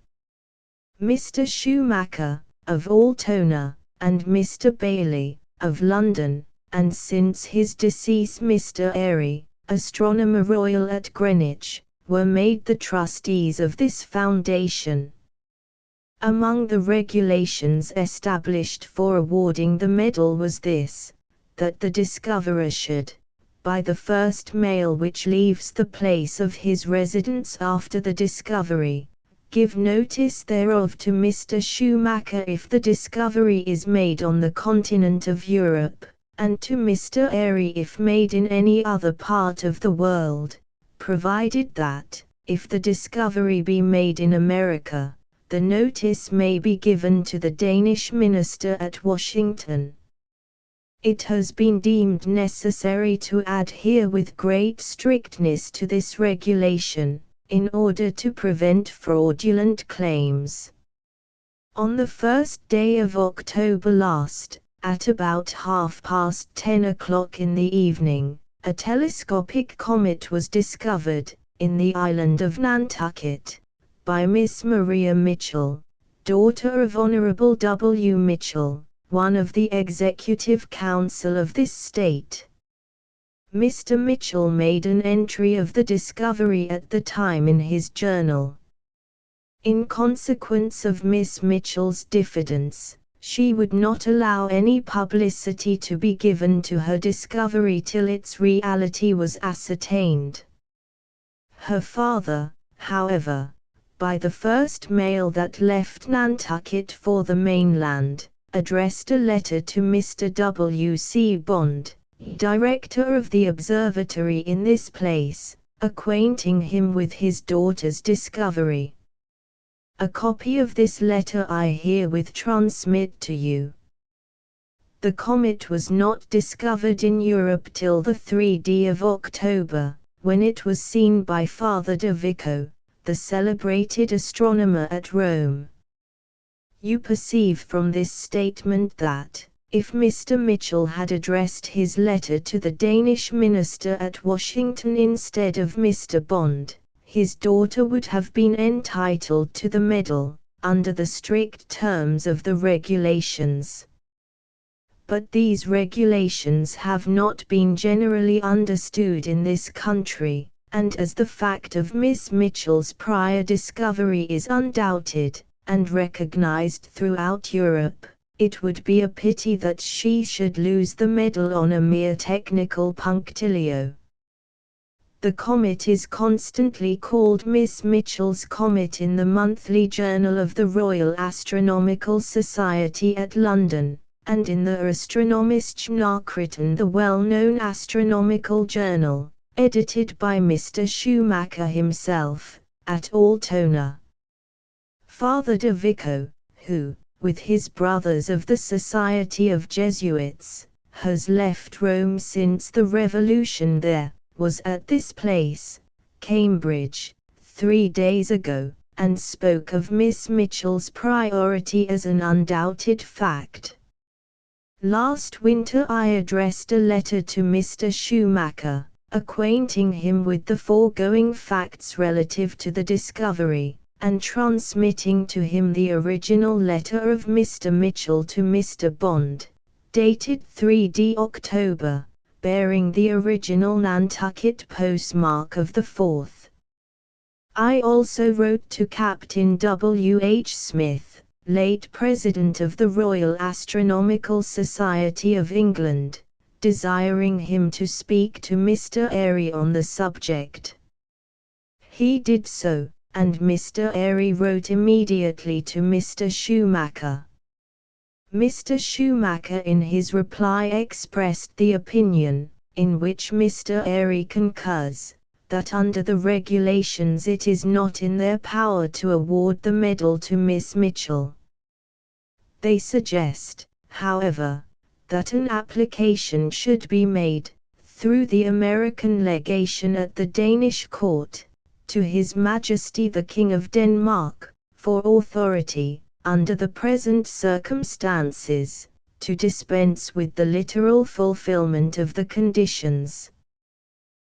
Speaker 1: Mr. Schumacher, of Altona, and Mr. Bailey, of London, and since his decease Mr. Airy, Astronomer Royal at Greenwich, were made the trustees of this foundation. Among the regulations established for awarding the medal was this, that the discoverer should, by the first mail which leaves the place of his residence after the discovery, give notice thereof to Mr. Schumacher if the discovery is made on the continent of Europe, and to Mr. Airy if made in any other part of the world, provided that, if the discovery be made in America, the notice may be given to the Danish minister at Washington. It has been deemed necessary to adhere with great strictness to this regulation, in order to prevent fraudulent claims. On the first day of October last, at about 10:30 in the evening, a telescopic comet was discovered, in the island of Nantucket, by Miss Maria Mitchell, daughter of Honorable W. Mitchell, one of the Executive Council of this state. Mr. Mitchell made an entry of the discovery at the time in his journal. In consequence of Miss Mitchell's diffidence, she would not allow any publicity to be given to her discovery till its reality was ascertained. Her father, however, by the first mail that left Nantucket for the mainland, addressed a letter to Mr. W. C. Bond, director of the observatory in this place, acquainting him with his daughter's discovery. A copy of this letter I herewith transmit to you. The comet was not discovered in Europe till the 3d of October, when it was seen by Father de Vico, the celebrated astronomer at Rome. You perceive from this statement that, If Mr. Mitchell had addressed his letter to the Danish minister at Washington instead of Mr. Bond, his daughter would have been entitled to the medal, under the strict terms of the regulations. But these regulations have not been generally understood in this country, and as the fact of Miss Mitchell's prior discovery is undoubted, and recognized throughout Europe, it would be a pity that she should lose the medal on a mere technical punctilio. The comet is constantly called Miss Mitchell's Comet in the monthly journal of the Royal Astronomical Society at London, and in the Astronomische Nachrichten, the well-known astronomical journal, edited by Mr. Schumacher himself, at Altona. Father de Vico, who, with his brothers of the Society of Jesuits, has left Rome since the Revolution there, was at this place, Cambridge, 3 days ago, and spoke of Miss Mitchell's priority as an undoubted fact. Last winter I addressed a letter to Mr. Schumacher, acquainting him with the foregoing facts relative to the discovery, and transmitting to him the original letter of Mr. Mitchell to Mr. Bond, dated 3 October, bearing the original Nantucket postmark of the 4th. I also wrote to Captain W. H. Smith, late President of the Royal Astronomical Society of England, desiring him to speak to Mr. Airy on the subject. He did so, and Mr. Airy wrote immediately to Mr. Schumacher. Mr. Schumacher in his reply expressed the opinion, in which Mr. Airy concurs, that under the regulations it is not in their power to award the medal to Miss Mitchell. They suggest, however, that an application should be made, through the American legation at the Danish court, to His Majesty the King of Denmark, for authority, under the present circumstances, to dispense with the literal fulfillment of the conditions.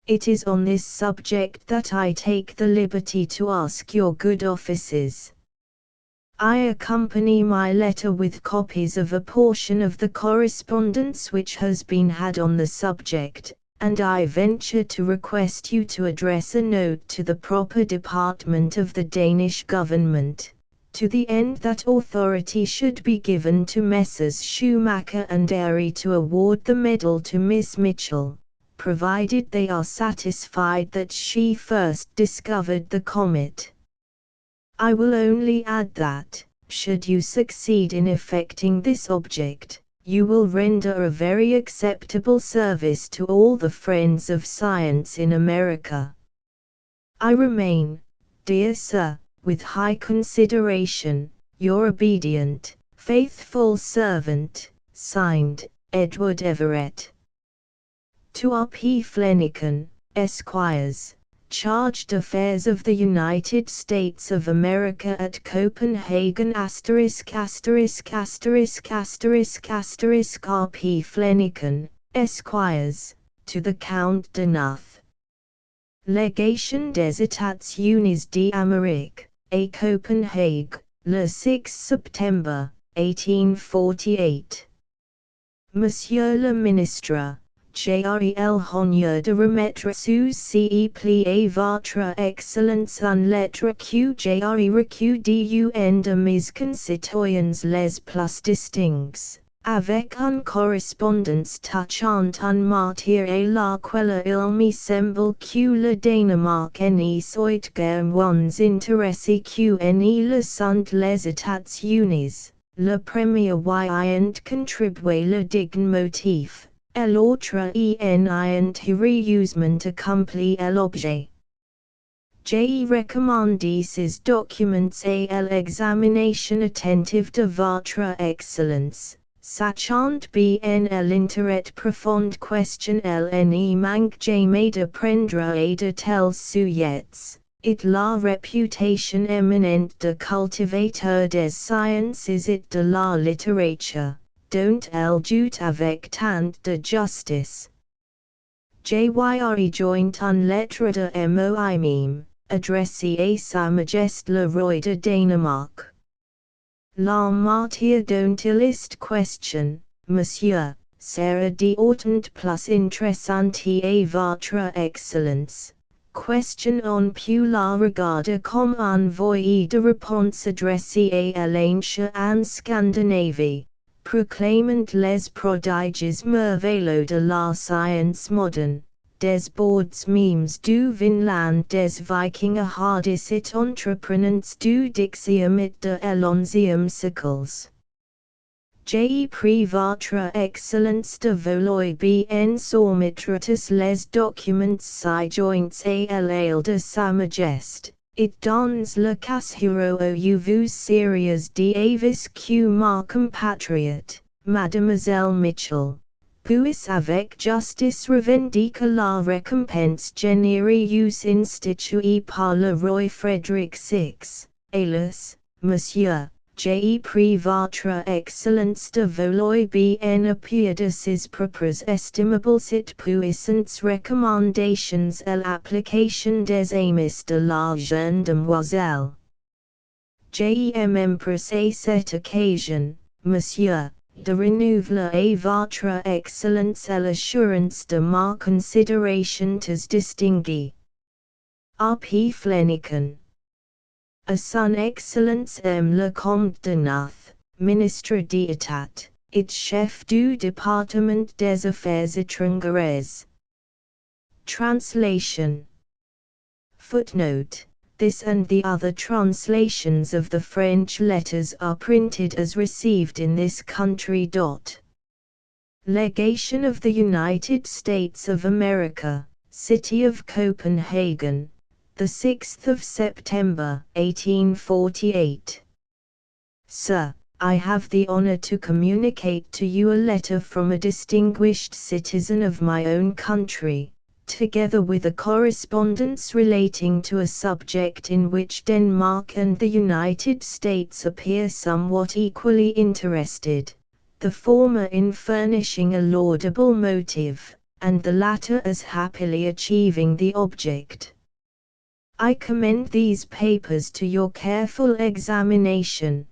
Speaker 1: It is on this subject that I take the liberty to ask your good offices. I accompany my letter with copies of a portion of the correspondence which has been had on the subject, and I venture to request you to address a note to the proper department of the Danish government, to the end that authority should be given to Messrs. Schumacher and Airy to award the medal to Miss Mitchell, provided they are satisfied that she first discovered the comet. I will only add that, should you succeed in effecting this object, you will render a very acceptable service to all the friends of science in America. I remain, dear sir, with high consideration, your obedient, faithful servant, signed, Edward Everett. To R. P. Flanagan, Esquires, Charged Affairs of the United States of America at Copenhagen ******** R. P. Flanagan, Esquires, to the Count de Nuth. Legation des Etats Unis d'Amérique, à Copenhague, le 6 septembre, 1848. Monsieur le Ministre, j'ai el honneur de remettre sous ce pli votre Excellence une lettre que j'ai reçue d'un de mes concitoyens les plus distincts, avec une correspondance touchante en matière à laquelle il me semble que le Danemark n'y soit guère moins intéressé que ne le sont les États-Unis. Le premier ayant contribué le digne motif, et l'autre ayant heureusement accompli l'objet. J'ai recommandé ces documents à l'examination attentive de votre Excellence, sachant bien l'intérêt profond question n'y manque jamais de prendre à de tels sujets, et la réputation éminente de cultivateur des sciences et de la littérature, dont el jute avec tant de justice. Jyre joint un lettre de moi même, adressée à sa majesté le roi de Danemark. La matière dont il est question, monsieur, sera d'autant plus interessante à votre excellence. Question on peut la regarder comme un voie de réponse adressé à l'ancien en Scandinavie, proclamant les prodiges merveilleux de la science moderne, des bords memes du Vinland des Vikings hardis et entreprenants du Dixième de l'onzième siècles. J'ai pris votre excellence de vouloir bien soumettre tous les documents ci-joints à l'aile de sa majesté, et dans le cas où vous seriez d'avis que ma compatriote, Mademoiselle Mitchell, puisse avec justice revendiquer la récompense généreuse instituée par le roi Frédéric VI, hélas, monsieur. J'ai pris votre excellence de vouloir bien appuyer de ses propres estimables et puissantes recommandations à l'application des amis de la jeune demoiselle. J'ai même pressé cette occasion, monsieur, de renouveler à votre excellence l'assurance de ma considération très distinguée. R.P. Flanagan. À son excellence le comte de North, ministre d'État, et chef du département des affaires étrangères. Translation. Footnote. This and the other translations of the French letters are printed as received in this country. Legation of the United States of America, City of Copenhagen, the 6th of September, 1848. Sir, I have the honor to communicate to you a letter from a distinguished citizen of my own country, together with a correspondence relating to a subject in which Denmark and the United States appear somewhat equally interested, the former in furnishing a laudable motive, and the latter as happily achieving the object. I commend these papers to your careful examination,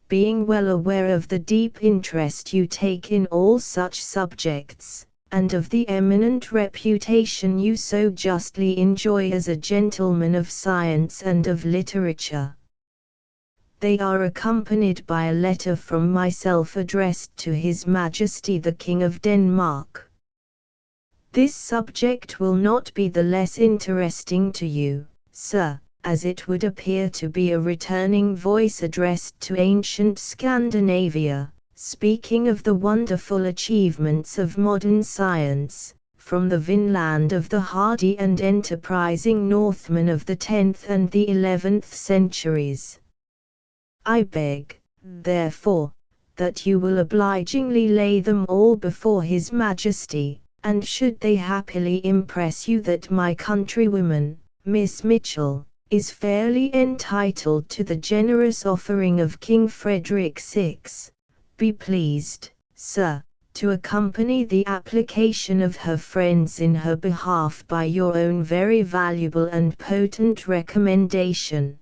Speaker 1: being well aware of the deep interest you take in all such subjects, and of the eminent reputation you so justly enjoy as a gentleman of science and of literature. They are accompanied by a letter from myself addressed to His Majesty the King of Denmark. This subject will not be the less interesting to you, sir, as it would appear to be a returning voice addressed to ancient Scandinavia, speaking of the wonderful achievements of modern science, from the Vinland of the hardy and enterprising Northmen of the 10th and the 11th centuries. I beg, therefore, that you will obligingly lay them all before His Majesty, and should they happily impress you that my countrywoman, Miss Mitchell, is fairly entitled to the generous offering of King Frederick VI, be pleased, sir, to accompany the application of her friends in her behalf by your own very valuable and potent recommendation.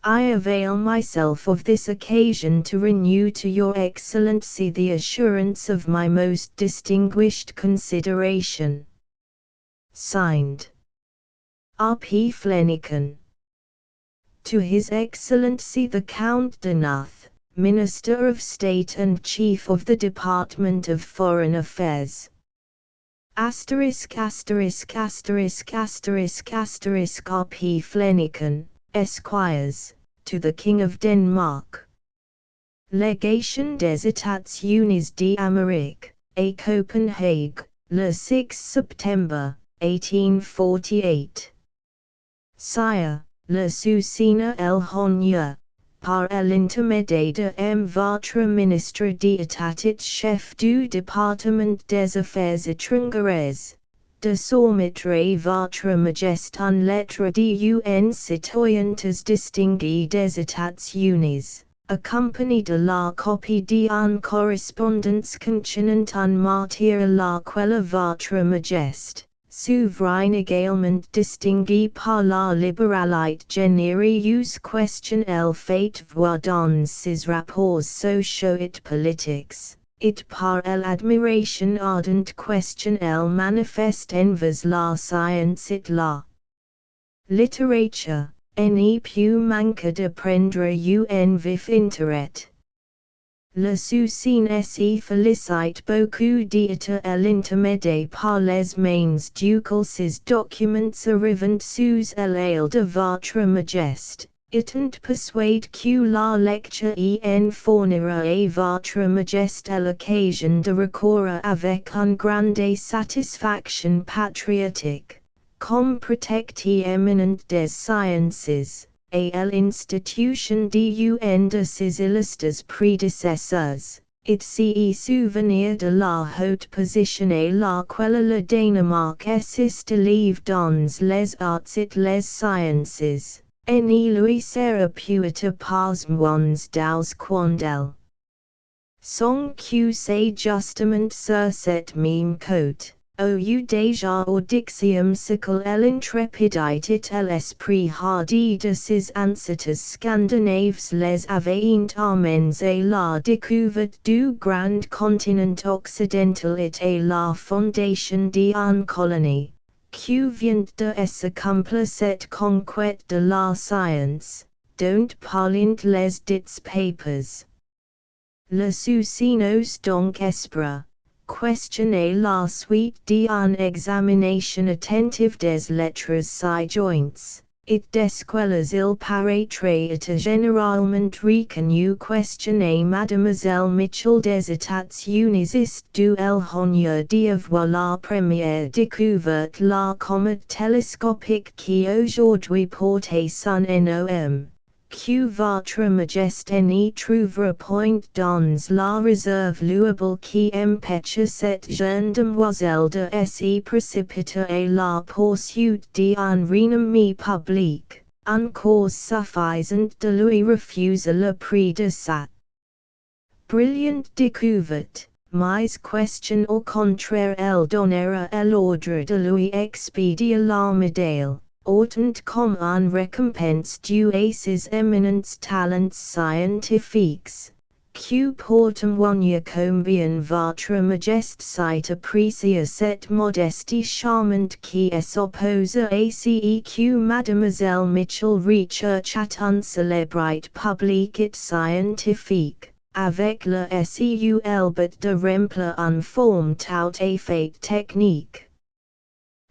Speaker 1: I avail myself of this occasion to renew to your Excellency the assurance of my most distinguished consideration. Signed, R.P. Flanagan. To His Excellency the Count de North, Minister of State and Chief of the Department of Foreign Affairs. *********R.P. Flanagan, Esquires, to the King of Denmark. Legation des États-Unis d'Amérique, à Copenhague, le 6 septembre, 1848. Sire, le soutien el honneur, par l'intermédiaire de votre ministre d'État et chef du département des affaires étrangères, de soumettre à votre majesté une lettre d'un citoyen distingué des États-Unis, accompagné de la copie d'un correspondance contenant un martyr à laquelle votre majesté, souverain également distingué par la libéralité généreuse question elle fait voir dans ses rapports sociaux et politiques, et par l'admiration ardente question elle manifeste envers la science et la littérature. N'est plus manque de prendre un vif intérêt. Le souci s'y félicite beaucoup d'être l'intermédiaire par les mains duquel ces documents arrivent sous l'aile de votre majesté, étant persuadé que la lecture en fournira à votre majesté à l'occasion de recourir avec une grande satisfaction patriotique. Comme protectie éminente des sciences, et l'institution d'un de ses illustres prédécesseurs, it s'y souvenir de la haute position à laquelle le Danemark assiste élève dans les arts et les sciences, et lui sera puita par moines d'aus quandel. Son que c'est justement sur cette même côte. Au déjà audixium sicle l'intrépidité et l'esprit hardi de ses ancêtres scandinaves les avaient amens à la découverte du grand continent occidental et à la fondation d'une colonie, qui vient de s'accomplir cette conquête de la science, dont parlent les dits papers. Le souci nos donc esprit. Questionner la suite d'une examination attentive des lettres ci-joints, et desquelles il paraîtrait être généralement reconnu questionner Mademoiselle Mitchell des états unis d'où elle honneur d'y avoir la première découverte la comète télescopique qui aujourd'hui porte son nom. Que votre majesté n'y trouvera point dans la réserve louable qui empêche cette jeune demoiselle de s'y précipiter à la poursuite d'un renommé public, une cause suffisante de lui refuser le prix de sa brillante découverte, mais question au contraire elle donnera l'ordre de lui expédier la médaille. Autant comme en récompense due à ses éminents talents scientifiques, que pour témoigner combien votre majesté sait apprécier cette modestie charmante qui s'oppose à ce que Mademoiselle Mitchell recherche un célébrate public et scientifique, avec le seul but de remplir une forme tout à fait technique.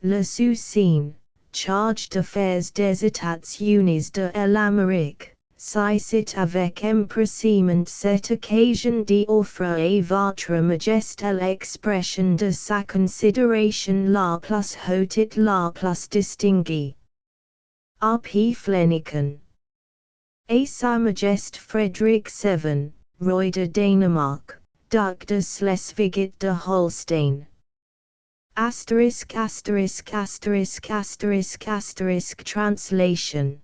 Speaker 1: Le souci. Charge d'affaires des États-Unis de l'Amérique, c'est avec empressement cette occasion d'offrir à votre majesté l'expression de sa considération la plus haute et la plus distinguée. R.P. Flanagan. À sa majesté Frédéric VII, roi de Danemark, duc de Schleswig et de Holstein. ******* Translation.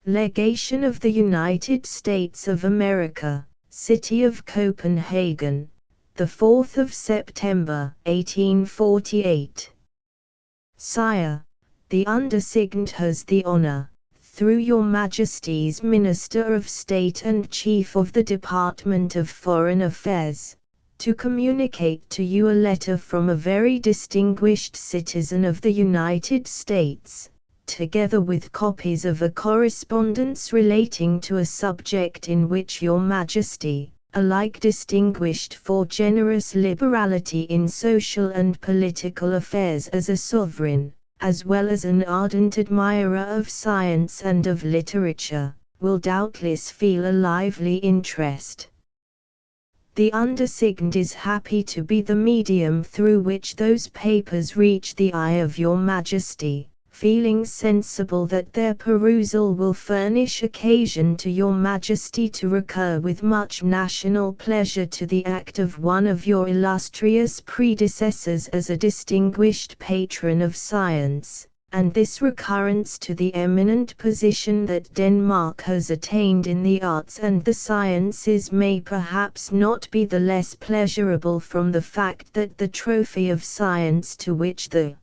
Speaker 1: Legation of the United States of America, City of Copenhagen, the 4th of September, 1848. Sire, the undersigned has the honor, through your Majesty's Minister of State and Chief of the Department of Foreign Affairs, to communicate to you a letter from a very distinguished citizen of the United States, together with copies of a correspondence relating to a subject in which your Majesty, alike distinguished for generous liberality in social and political affairs as a sovereign, as well as an ardent admirer of science and of literature, will doubtless feel a lively interest. The undersigned is happy to be the medium through which those papers reach the eye of your Majesty, feeling sensible that their perusal will furnish occasion to your Majesty to recur with much national pleasure to the act of one of your illustrious predecessors as a distinguished patron of science, and this recurrence to the eminent position that Denmark has attained in the arts and the sciences may perhaps not be the less pleasurable from the fact that the trophy of science to which the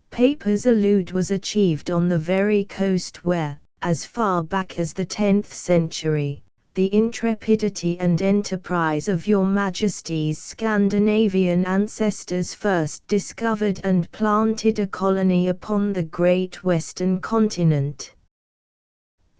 Speaker 1: papers allude was achieved on the very coast where, as far back as the 10th century, the intrepidity and enterprise of Your Majesty's Scandinavian ancestors first discovered and planted a colony upon the great western continent.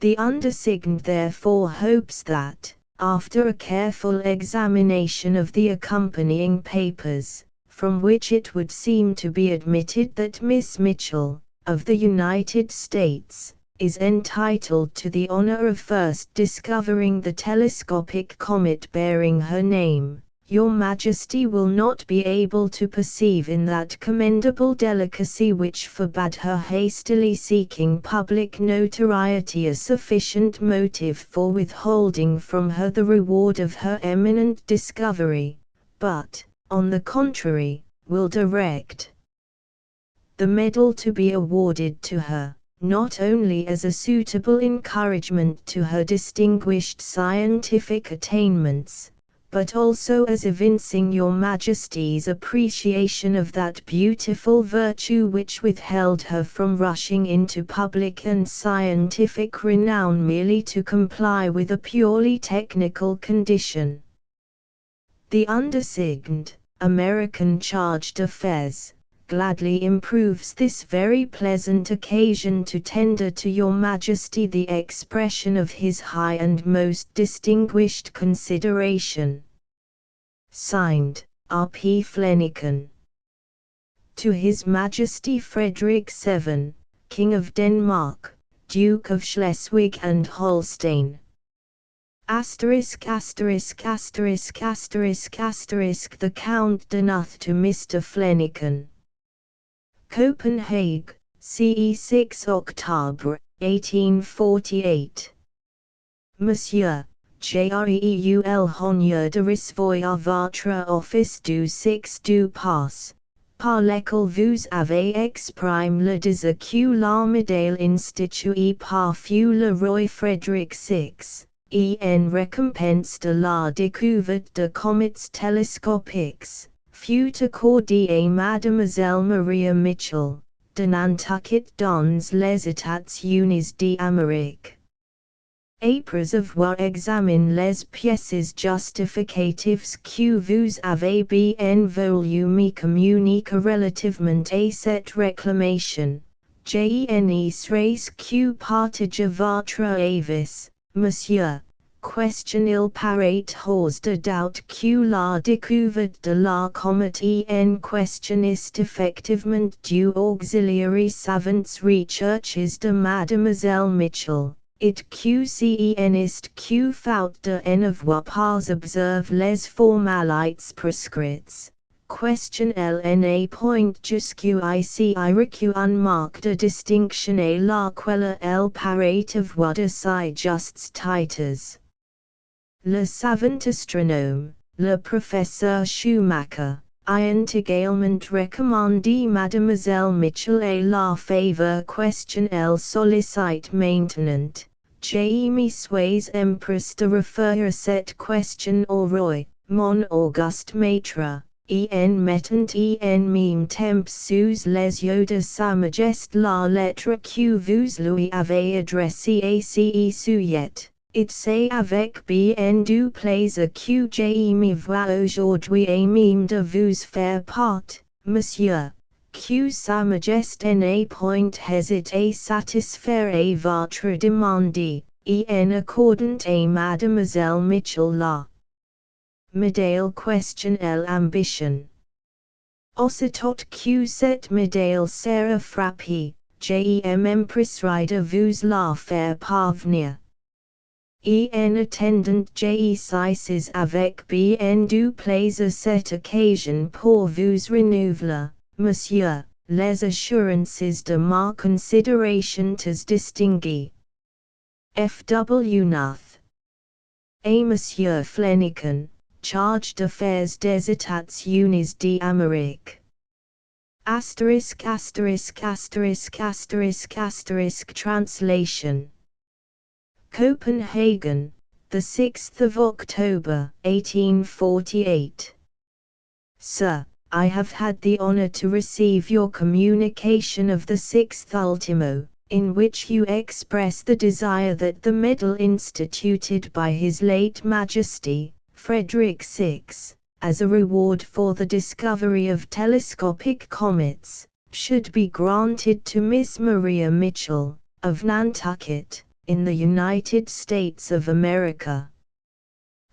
Speaker 1: The undersigned therefore hopes that, after a careful examination of the accompanying papers, from which it would seem to be admitted that Miss Mitchell, of the United States, is entitled to the honor of first discovering the telescopic comet bearing her name, Your Majesty will not be able to perceive in that commendable delicacy which forbade her hastily seeking public notoriety a sufficient motive for withholding from her the reward of her eminent discovery, but, on the contrary, will direct the medal to be awarded to her, not only as a suitable encouragement to her distinguished scientific attainments, but also as evincing Your Majesty's appreciation of that beautiful virtue which withheld her from rushing into public and scientific renown merely to comply with a purely technical condition. The undersigned, American Charge d'Affaires, gladly improves this very pleasant occasion to tender to Your Majesty the expression of his high and most distinguished consideration. Signed, R. P. Flanagan. To His Majesty Frederick VII, King of Denmark, Duke of Schleswig and Holstein. Asterisk asterisk asterisk asterisk asterisk the Count Donath to Mr. Flanagan. Copenhagen, CE 6 October, 1848. Monsieur, J'reul honneur de recevoir votre office du 6 du pass, par lequel vous avez exprimé le désir que la médaille instituée par feu le roi Frédéric VI, en récompense de la découverte de comètes télescopiques, fut accordé à Mademoiselle Maria Mitchell, de Nantucket dans les États-Unis d'Amérique. Après avoir examiné les pièces justificatives que vous avez bien voulu me communiquer relativement à cette réclamation, j'en serais que partage votre avis, monsieur. Question il paraît hors de doubt que la découverte de la comète en question est effectivement due auxiliary savants researches de Mademoiselle Mitchell, it QCen est que faute de n'avoir pas observe les formalités prescrites. Question LNA point jusqu'ici require un marque de distinction à laquelle elle paraît avoir de si justes titres. Le savant astronome, le professeur Schumacher, ayant également recommandé Mademoiselle Mitchell à la faveur question elle sollicite maintenant, me suis empressé de refaire cette question au roi, mon auguste maître, en mettant en même temps sous les yeux de sa majesté la lettre que vous lui avez adressée à ce sujet. C'est avec bien du plaisir que je me vois aujourd'hui et même de vous faire part, monsieur, que sa majesté n'a point hésité à satisfaire à votre demande, en accordant à Mademoiselle Mitchell la médaille question l'ambition. Aussitôt que cette médaille sera frappée, m'empresserai de vous la faire parvenir. En attendant j'exerce avec bien du plaisir cette occasion pour vous renouveler, monsieur, les assurances de ma considération très distinguée. F. W. Nuth. A Monsieur Flanagan, Charge d'Affaires des États-Unis d'Amérique. ********* Translation. Copenhagen, the 6th of October, 1848. Sir, I have had the honor to receive your communication of the 6th ultimo, in which you express the desire that the medal instituted by His late Majesty, Frederick VI, as a reward for the discovery of telescopic comets, should be granted to Miss Maria Mitchell, of Nantucket, in the United States of America.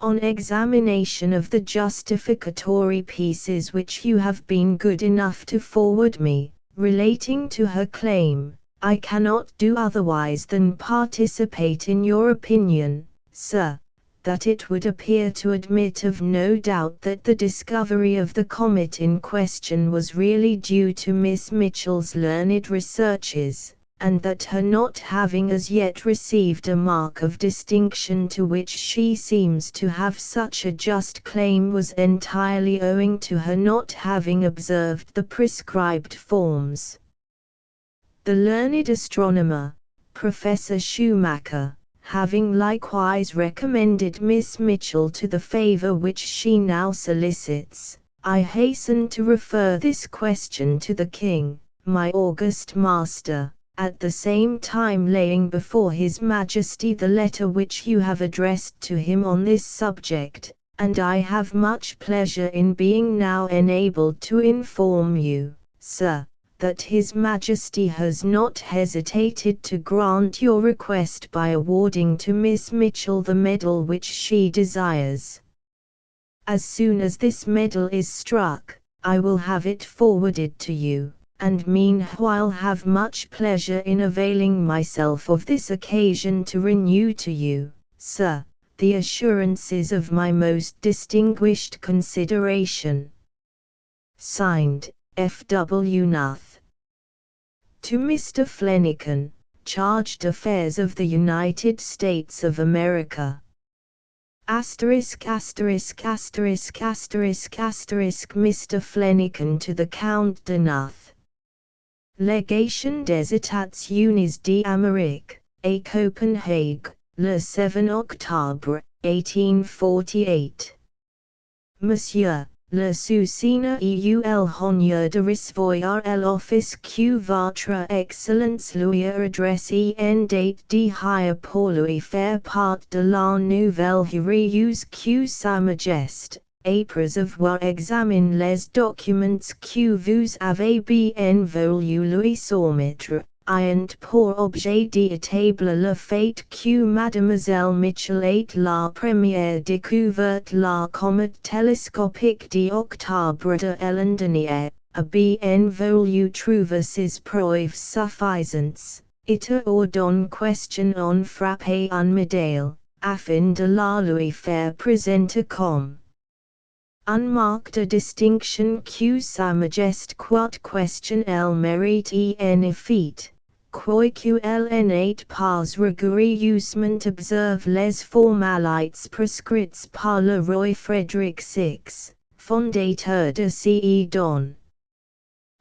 Speaker 1: On examination of the justificatory pieces which you have been good enough to forward me, relating to her claim, I cannot do otherwise than participate in your opinion, sir, that it would appear to admit of no doubt that the discovery of the comet in question was really due to Miss Mitchell's learned researches, and that her not having as yet received a mark of distinction to which she seems to have such a just claim was entirely owing to her not having observed the prescribed forms. The learned astronomer, Professor Schumacher, having likewise recommended Miss Mitchell to the favor which she now solicits, I hasten to refer this question to the King, my august master, at the same time laying before His Majesty the letter which you have addressed to him on this subject, and I have much pleasure in being now enabled to inform you, sir, that His Majesty has not hesitated to grant your request by awarding to Miss Mitchell the medal which she desires. As soon as this medal is struck, I will have it forwarded to you, and meanwhile have much pleasure in availing myself of this occasion to renew to you, sir, the assurances of my most distinguished consideration. Signed, F. W. Nuth. To Mr. Flanagan, Charged Affairs of the United States of America. Mr. Flanagan to the Count de Nuth. Legation des États Unis d'Amérique, à Copenhague, le 7 octobre, 1848. Monsieur, le souci eu l'honneur de recevoir l'office que votre Excellence lui a adressé en date d'hier pour lui faire part de la nouvelle heureuse que Sa Majesté, après avoir examiné les documents que vous avez bien voulu lui soumettre, ayant pour objet d'établir le fait que Mademoiselle Mitchell est la première découverte la comète télescopique d'octobre de l'an dernier, a bien voulu trouver ces preuves suffisantes, et a ordonné question en frapper un médaille, afin de la lui faire présenter comme un marque de distinction que Sa Majesté quote question elle mérite en effet, quoique elle n'ait pas rigoureusement observe les formalités prescrites par le roi Frédéric VI, fondateur de ces dons.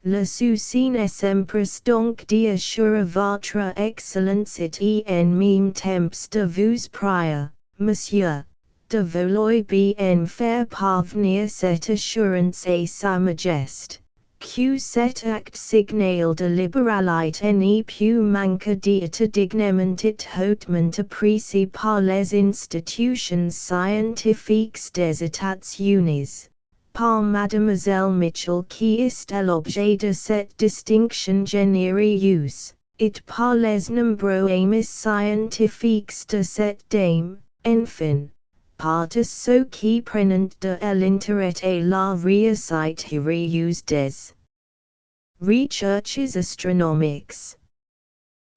Speaker 1: Le souci n'est sempre donc d'assurer votre Excellence et en même temps de vous prier, Monsieur, de vouloir bien faire parvenir cette assurance à Sa Majesté, que cet acte signal de libéralité n'est plus manqué d'être dignement et hautement apprécié par les institutions scientifiques des États-Unis, par Mademoiselle Mitchell qui est l'objet de cette distinction généreuse, et par les nombreux amis scientifiques de cette dame, enfin, par tous ceux qui prennent de l'intérêt à la réussite heureuse des recherches astronomiques.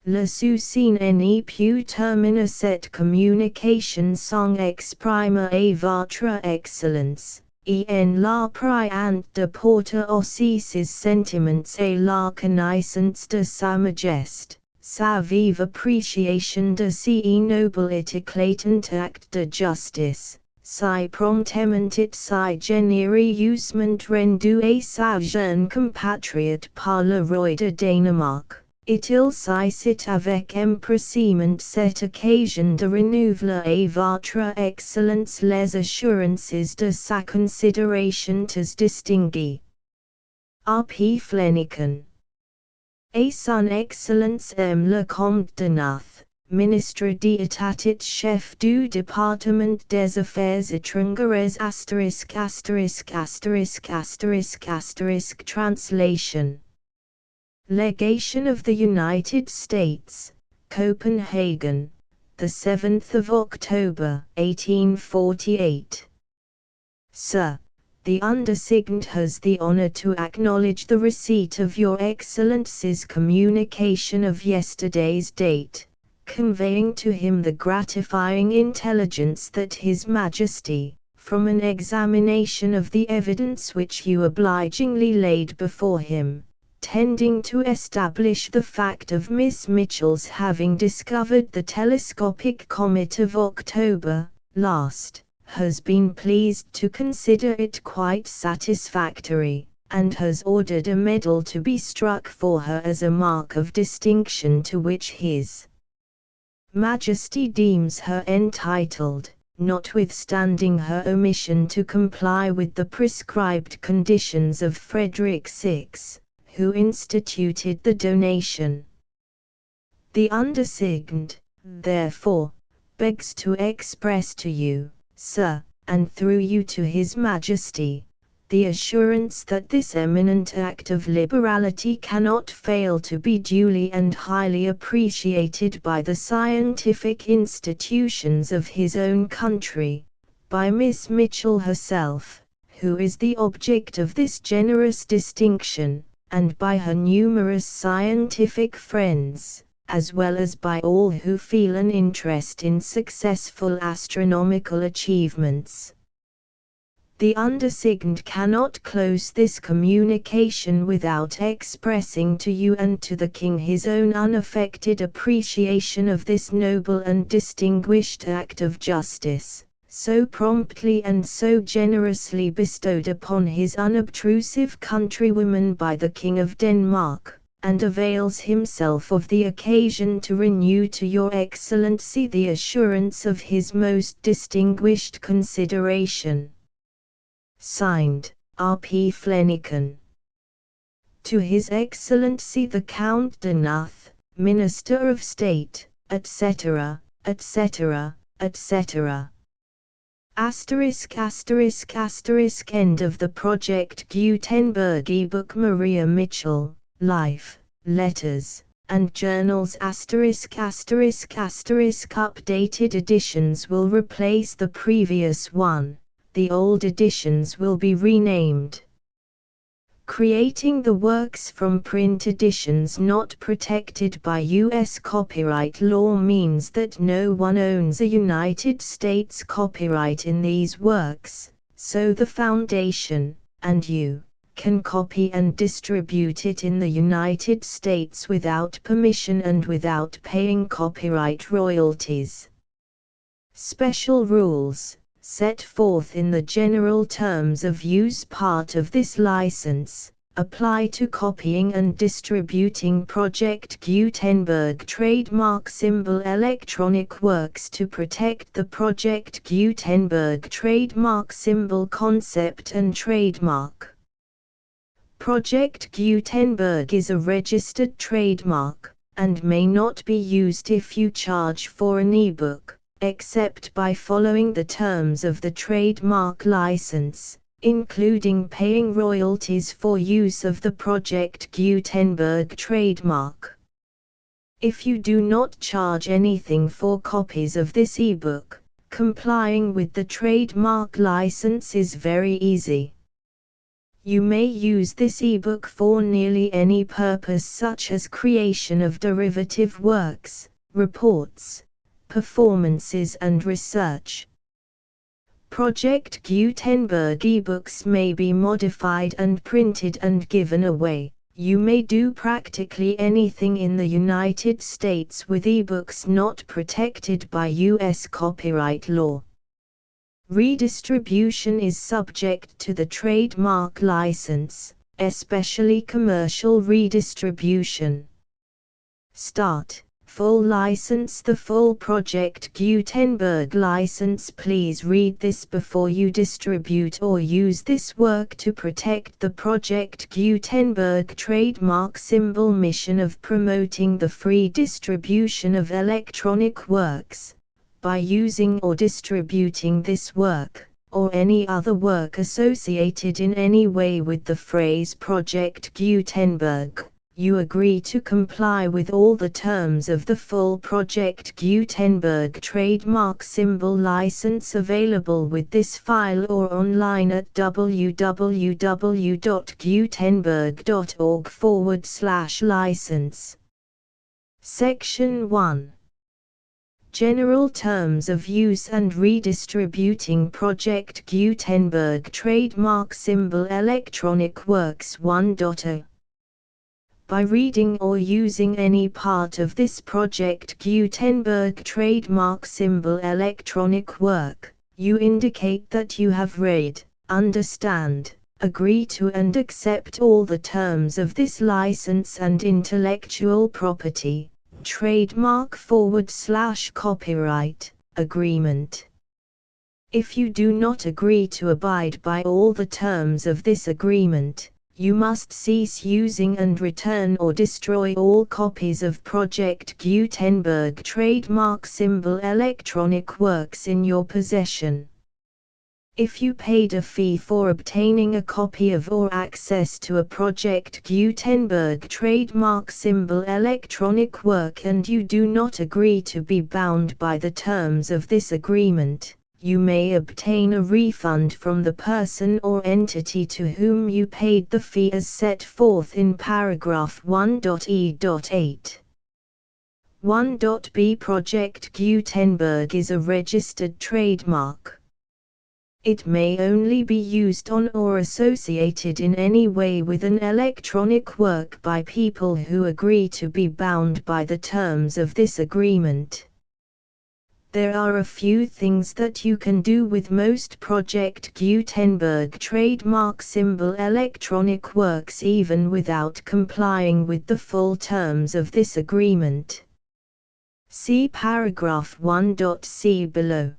Speaker 1: Le souci n'est plus terminé cette communication sans exprimer à votre Excellence, et en la priant de porter aussi ses sentiments à la connaissance de Sa Majesté, sa vive appréciation de ce noble et éclatant acte de justice, si promptement si generi usement rendu a sa jeune compatriote par le roi de Danemark, il si sit avec empressement cette occasion de renouveler à votre excellence les assurances de sa considération très distinguée. R.P. Flanagan. A son excellence M. le Comte de Nath, ministre d'État chef du département des affaires étrangères ****** translation. Legation of the United States, Copenhagen, the 7th of October, 1848. Sir, the undersigned has the honor to acknowledge the receipt of Your Excellency's communication of yesterday's date, conveying to him the gratifying intelligence that His Majesty, from an examination of the evidence which you obligingly laid before him, tending to establish the fact of Miss Mitchell's having discovered the telescopic comet of October last, has been pleased to consider it quite satisfactory, and has ordered a medal to be struck for her as a mark of distinction to which His Majesty deems her entitled, notwithstanding her omission to comply with the prescribed conditions of Frederick VI, who instituted the donation. The undersigned, therefore, begs to express to you, Sir, and through you to His Majesty, the assurance that this eminent act of liberality cannot fail to be duly and highly appreciated by the scientific institutions of his own country, by Miss Mitchell herself, who is the object of this generous distinction, and by her numerous scientific friends, as well as by all who feel an interest in successful astronomical achievements. The undersigned cannot close this communication without expressing to you and to the King his own unaffected appreciation of this noble and distinguished act of justice, so promptly and so generously bestowed upon his unobtrusive countrywoman by the King of Denmark, and avails himself of the occasion to renew to Your Excellency the assurance of his most distinguished consideration. Signed, R.P. Flanagan. To His Excellency the Count de Nath, Minister of State, etc., etc., etc. ****** End of the Project Gutenberg ebook. Maria Mitchell, Life, Letters, and Journals ******* Updated editions will replace the previous one, the old editions will be renamed. Creating the works from print editions not protected by U.S. copyright law means that no one owns a United States copyright in these works, so the Foundation, and you, can copy and distribute it in the United States without permission and without paying copyright royalties. Special rules, set forth in the general terms of use part of this license, apply to copying and distributing Project Gutenberg trademark symbol electronic works to protect the Project Gutenberg trademark symbol concept and trademark. Project Gutenberg is a registered trademark, and may not be used if you charge for an ebook, except by following the terms of the trademark license, including paying royalties for use of the Project Gutenberg trademark. If you do not charge anything for copies of this ebook, complying with the trademark license is very easy. You may use this ebook for nearly any purpose such as creation of derivative works, reports, performances and research. Project Gutenberg ebooks may be modified and printed and given away. You may do practically anything in the United States with ebooks not protected by U.S. copyright law. Redistribution is subject to the trademark license, especially commercial redistribution. Start. Full license. The full Project Gutenberg license. Please read this before you distribute or use this work to protect the Project Gutenberg trademark symbol mission of promoting the free distribution of electronic works. By using or distributing this work, or any other work associated in any way with the phrase Project Gutenberg, you agree to comply with all the terms of the full Project Gutenberg trademark symbol license available with this file or online at www.gutenberg.org/license. Section 1. General Terms of Use and Redistributing Project Gutenberg Trademark Symbol Electronic Works 1.0. By reading or using any part of this Project Gutenberg trademark symbol electronic work, you indicate that you have read, understand, agree to and accept all the terms of this license and intellectual property, trademark/copyright, agreement. If you do not agree to abide by all the terms of this agreement, you must cease using and return or destroy all copies of Project Gutenberg trademark symbol electronic works in your possession. If you paid a fee for obtaining a copy of or access to a Project Gutenberg trademark symbol electronic work and you do not agree to be bound by the terms of this agreement, you may obtain a refund from the person or entity to whom you paid the fee as set forth in paragraph 1.e.8. 1.b Project Gutenberg is a registered trademark. It may only be used on or associated in any way with an electronic work by people who agree to be bound by the terms of this agreement. There are a few things that you can do with most Project Gutenberg trademark symbol electronic works even without complying with the full terms of this agreement. See paragraph 1.c below.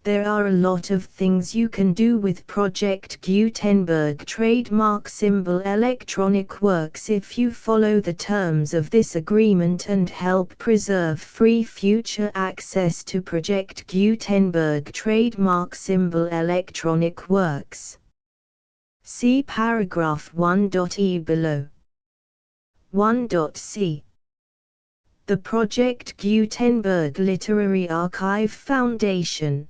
Speaker 1: There are a lot of things you can do with Project Gutenberg trademark symbol electronic works if you follow the terms of this agreement and help preserve free future access to Project Gutenberg trademark symbol electronic works. See paragraph 1.e below. 1.c. The Project Gutenberg Literary Archive Foundation,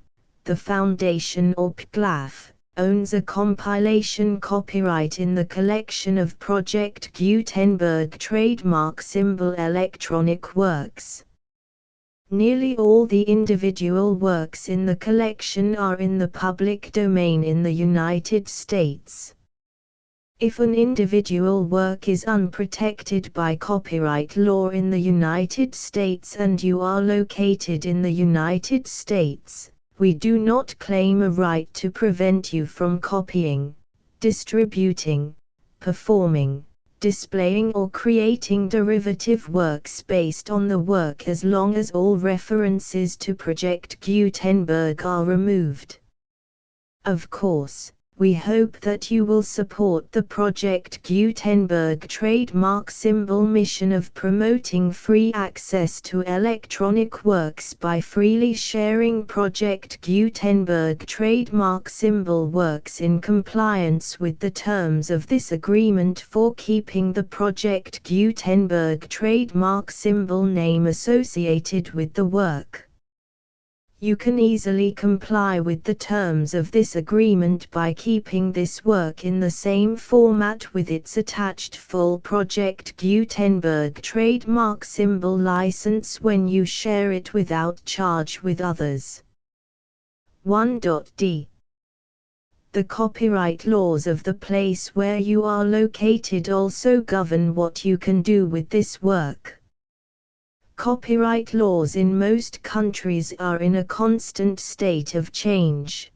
Speaker 1: the Foundation or PGLAF, owns a compilation copyright in the collection of Project Gutenberg trademark symbol electronic works. Nearly all the individual works in the collection are in the public domain in the United States. If an individual work is unprotected by copyright law in the United States and you are located in the United States, we do not claim a right to prevent you from copying, distributing, performing, displaying or creating derivative works based on the work as long as all references to Project Gutenberg are removed. Of course, we hope that you will support the Project Gutenberg trademark symbol mission of promoting free access to electronic works by freely sharing Project Gutenberg trademark symbol works in compliance with the terms of this agreement for keeping the Project Gutenberg trademark symbol name associated with the work. You can easily comply with the terms of this agreement by keeping this work in the same format with its attached full Project Gutenberg trademark symbol license when you share it without charge with others. 1.d. The copyright laws of the place where you are located also govern what you can do with this work. Copyright laws in most countries are in a constant state of change.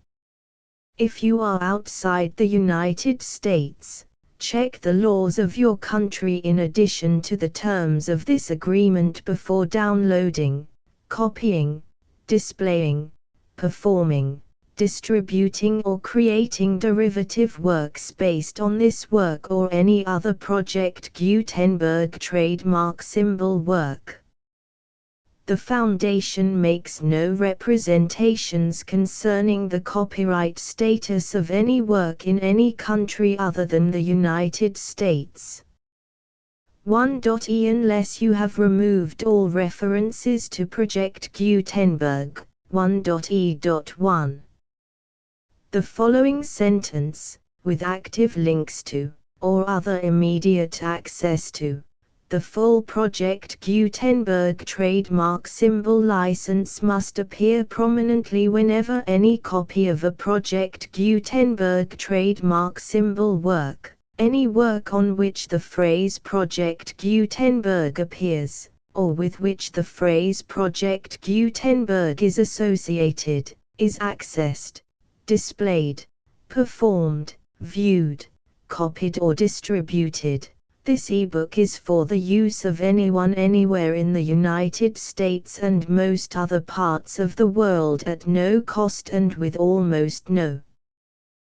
Speaker 1: If you are outside the United States, check the laws of your country in addition to the terms of this agreement before downloading, copying, displaying, performing, distributing or creating derivative works based on this work or any other Project Gutenberg trademark symbol work. The Foundation makes no representations concerning the copyright status of any work in any country other than the United States. 1.e Unless you have removed all references to Project Gutenberg, 1.e.1. The following sentence, with active links to, or other immediate access to, the full Project Gutenberg trademark symbol license must appear prominently whenever any copy of a Project Gutenberg trademark symbol work, any work on which the phrase Project Gutenberg appears, or with which the phrase Project Gutenberg is associated, is accessed, displayed, performed, viewed, copied or distributed. This ebook is for the use of anyone anywhere in the United States and most other parts of the world at no cost and with almost no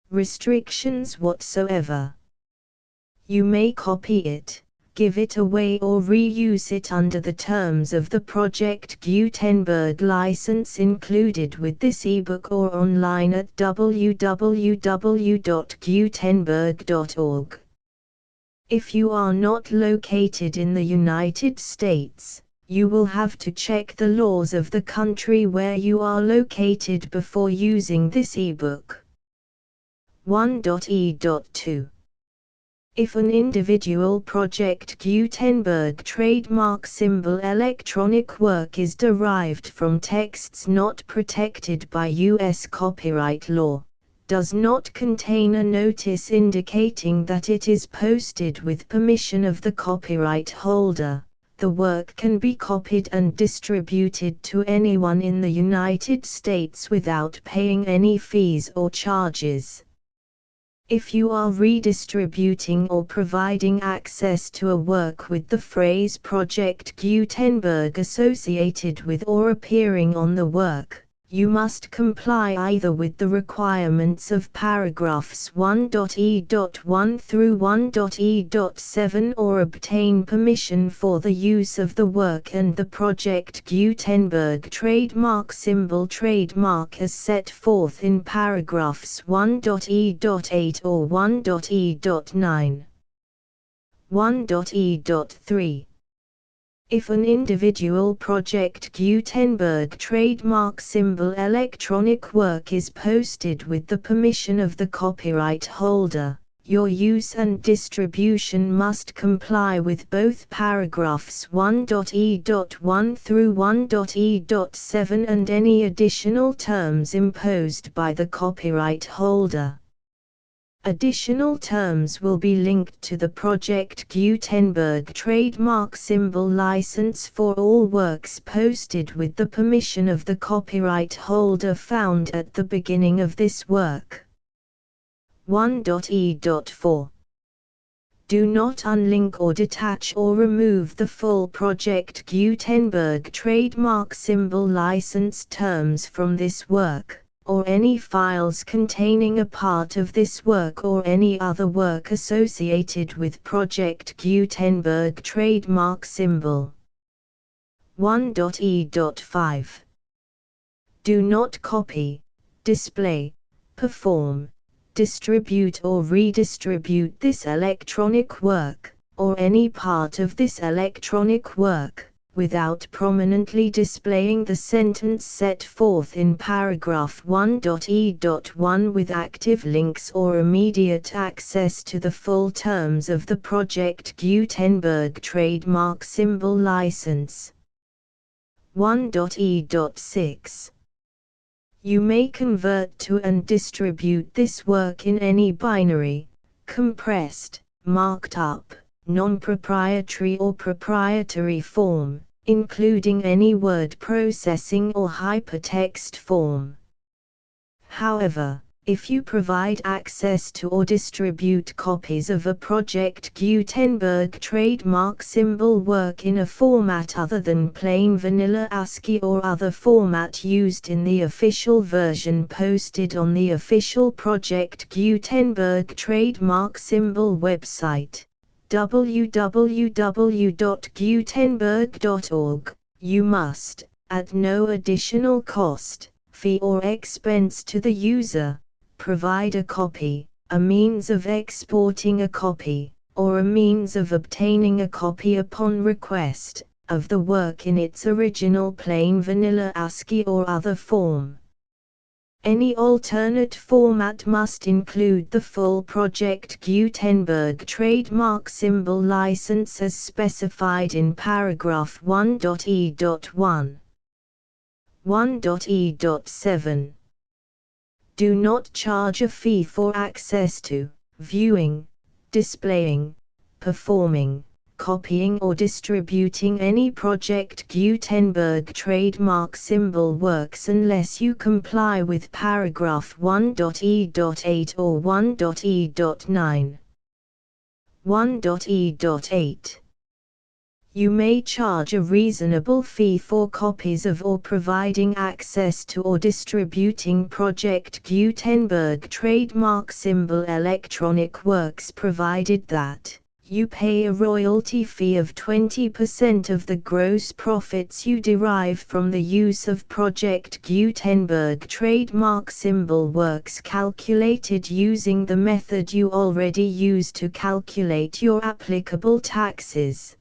Speaker 1: restrictions whatsoever. You may copy it, give it away or reuse it under the terms of the Project Gutenberg license included with this ebook or online at www.gutenberg.org. If you are not located in the United States, you will have to check the laws of the country where you are located before using this ebook. 1.e.2. If an individual Project Gutenberg trademark symbol electronic work is derived from texts not protected by U.S. copyright law, does not contain a notice indicating that it is posted with permission of the copyright holder, the work can be copied and distributed to anyone in the United States without paying any fees or charges. If you are redistributing or providing access to a work with the phrase Project Gutenberg associated with or appearing on the work, you must comply either with the requirements of paragraphs 1.e.1 through 1.e.7 or obtain permission for the use of the work and the Project Gutenberg trademark symbol trademark as set forth in paragraphs 1.e.8 or 1.e.9. 1.e.3. If an individual Project Gutenberg trademark symbol electronic work is posted with the permission of the copyright holder, your use and distribution must comply with both paragraphs 1.e.1 through 1.e.7 and any additional terms imposed by the copyright holder. Additional terms will be linked to the Project Gutenberg trademark symbol license for all works posted with the permission of the copyright holder found at the beginning of this work. 1.e.4. Do not unlink or detach or remove the full Project Gutenberg trademark symbol license terms from this work, or any files containing a part of this work or any other work associated with Project Gutenberg trademark symbol. 1.e.5. Do not copy, display, perform, distribute or redistribute this electronic work, or any part of this electronic work, without prominently displaying the sentence set forth in paragraph 1.e.1 with active links or immediate access to the full terms of the Project Gutenberg trademark symbol license. 1.e.6. You may convert to and distribute this work in any binary, compressed, marked up, non-proprietary or proprietary form, including any word processing or hypertext form. However, if you provide access to or distribute copies of a Project Gutenberg trademark symbol work in a format other than plain vanilla ASCII or other format used in the official version posted on the official Project Gutenberg trademark symbol website, www.gutenberg.org, you must, at no additional cost, fee or expense to the user, provide a copy, a means of exporting a copy, or a means of obtaining a copy upon request, of the work in its original plain vanilla ASCII or other form. Any alternate format must include the full Project Gutenberg trademark symbol license as specified in paragraph 1.e.1. 1.e.7. Do not charge a fee for access to, viewing, displaying, performing, copying or distributing any Project Gutenberg trademark symbol works unless you comply with paragraph 1.e.8 or 1.e.9. 1.e.8. You may charge a reasonable fee for copies of or providing access to or distributing Project Gutenberg trademark symbol electronic works provided that you pay a royalty fee of 20% of the gross profits you derive from the use of Project Gutenberg trademark symbol works calculated using the method you already use to calculate your applicable taxes.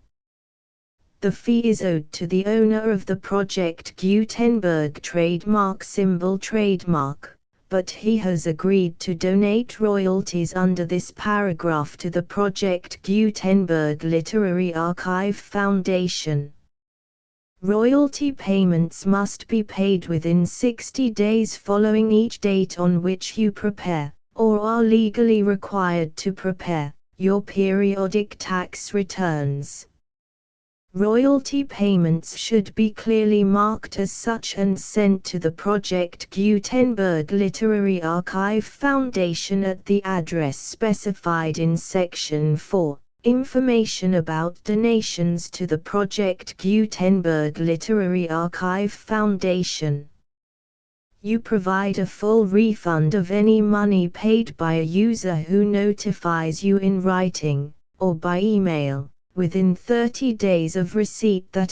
Speaker 1: The fee is owed to the owner of the Project Gutenberg trademark symbol trademark, but he has agreed to donate royalties under this paragraph to the Project Gutenberg Literary Archive Foundation. Royalty payments must be paid within 60 days following each date on which you prepare, or are legally required to prepare, your periodic tax returns. Royalty payments should be clearly marked as such and sent to the Project Gutenberg Literary Archive Foundation at the address specified in Section 4, Information about donations to the Project Gutenberg Literary Archive Foundation. You provide a full refund of any money paid by a user who notifies you in writing, or by email, within 30 days of receipt that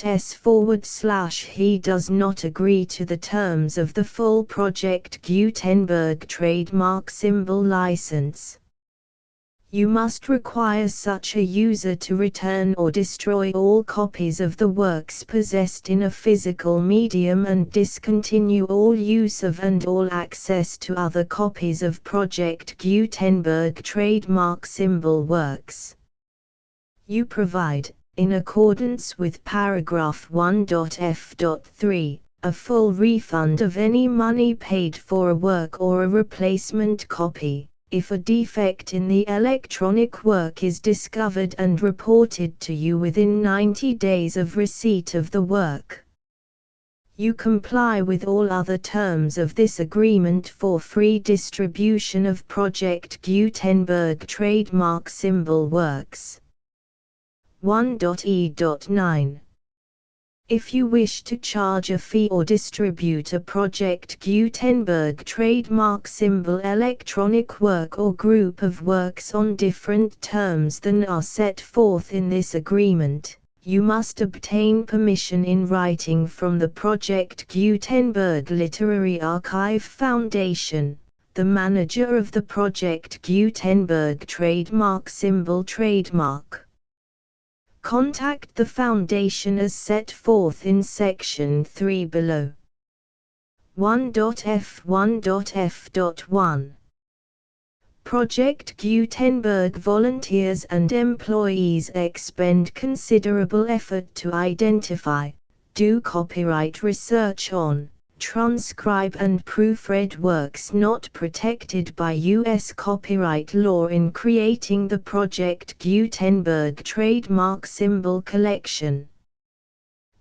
Speaker 1: he does not agree to the terms of the full Project Gutenberg trademark symbol license. You must require such a user to return or destroy all copies of the works possessed in a physical medium and discontinue all use of and all access to other copies of Project Gutenberg trademark symbol works. You provide, in accordance with paragraph 1.f.3, a full refund of any money paid for a work or a replacement copy, if a defect in the electronic work is discovered and reported to you within 90 days of receipt of the work. You comply with all other terms of this agreement for free distribution of Project Gutenberg trademark symbol works. 1.e.9. If you wish to charge a fee or distribute a Project Gutenberg trademark symbol electronic work or group of works on different terms than are set forth in this agreement, you must obtain permission in writing from the Project Gutenberg Literary Archive Foundation, the manager of the Project Gutenberg trademark symbol trademark. Contact the Foundation as set forth in Section 3 below. 1.f1.f.1. Project Gutenberg volunteers and employees expend considerable effort to identify, do copyright research on, transcribe and proofread works not protected by U.S. copyright law in creating the Project Gutenberg trademark symbol collection.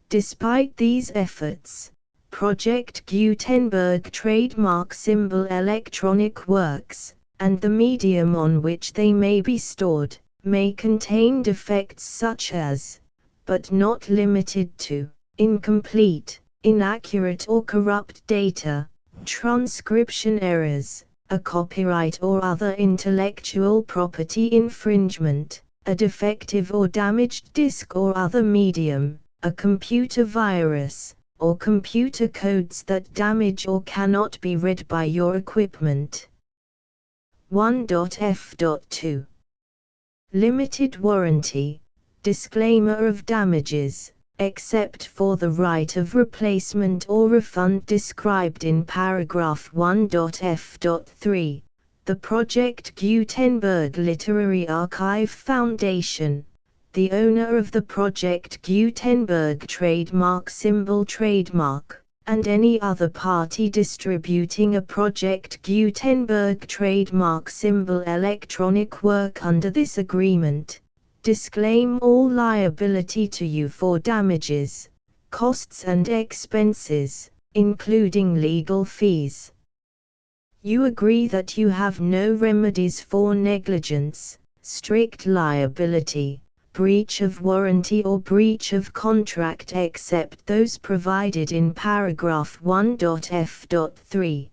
Speaker 1: Despite these efforts, Project Gutenberg trademark symbol electronic works, and the medium on which they may be stored, may contain defects such as, but not limited to, incomplete, inaccurate or corrupt data, transcription errors, a copyright or other intellectual property infringement, a defective or damaged disk or other medium, a computer virus, or computer codes that damage or cannot be read by your equipment. 1.f.2 Limited warranty. Disclaimer of damages, except for the right of replacement or refund described in paragraph 1.f.3. The Project Gutenberg Literary Archive Foundation, the owner of the Project Gutenberg trademark symbol trademark, and any other party distributing a Project Gutenberg trademark symbol electronic work under this agreement, disclaim all liability to you for damages, costs and expenses, including legal fees. You agree that you have no remedies for negligence, strict liability, breach of warranty or breach of contract except those provided in paragraph 1.f.3.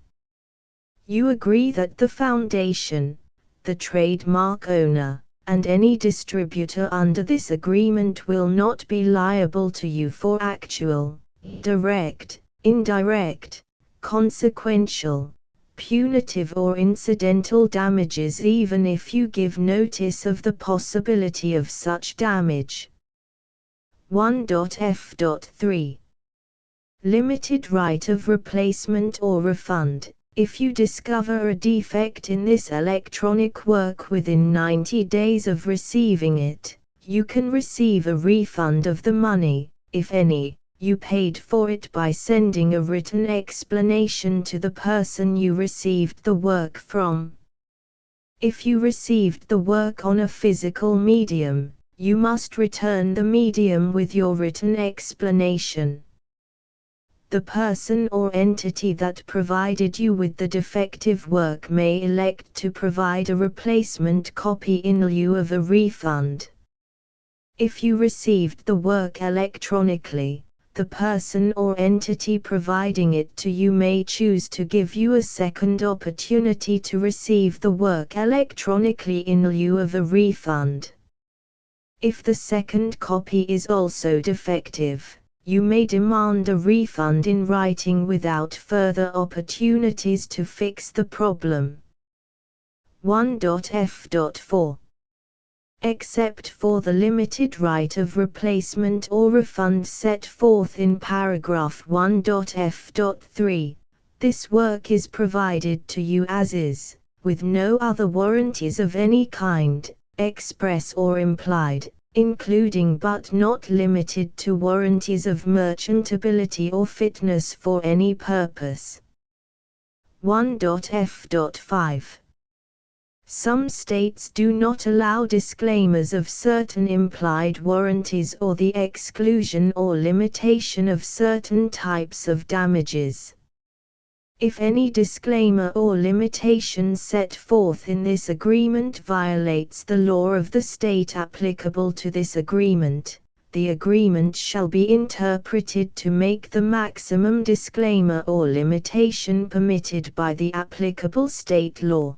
Speaker 1: You agree that the Foundation, the trademark owner, and any distributor under this agreement will not be liable to you for actual, direct, indirect, consequential, punitive or incidental damages even if you give notice of the possibility of such damage. 1.f.3 Limited right of replacement or refund. If you discover a defect in this electronic work within 90 days of receiving it, you can receive a refund of the money, if any, you paid for it by sending a written explanation to the person you received the work from. If you received the work on a physical medium, you must return the medium with your written explanation. The person or entity that provided you with the defective work may elect to provide a replacement copy in lieu of a refund. If you received the work electronically, the person or entity providing it to you may choose to give you a second opportunity to receive the work electronically in lieu of a refund. If the second copy is also defective, you may demand a refund in writing without further opportunities to fix the problem. 1.f.4 Except for the limited right of replacement or refund set forth in paragraph 1.f.3, this work is provided to you as is, with no other warranties of any kind, express or implied, including but not limited to warranties of merchantability or fitness for any purpose. 1.f.5 Some states do not allow disclaimers of certain implied warranties or the exclusion or limitation of certain types of damages. If any disclaimer or limitation set forth in this agreement violates the law of the state applicable to this agreement, the agreement shall be interpreted to make the maximum disclaimer or limitation permitted by the applicable state law.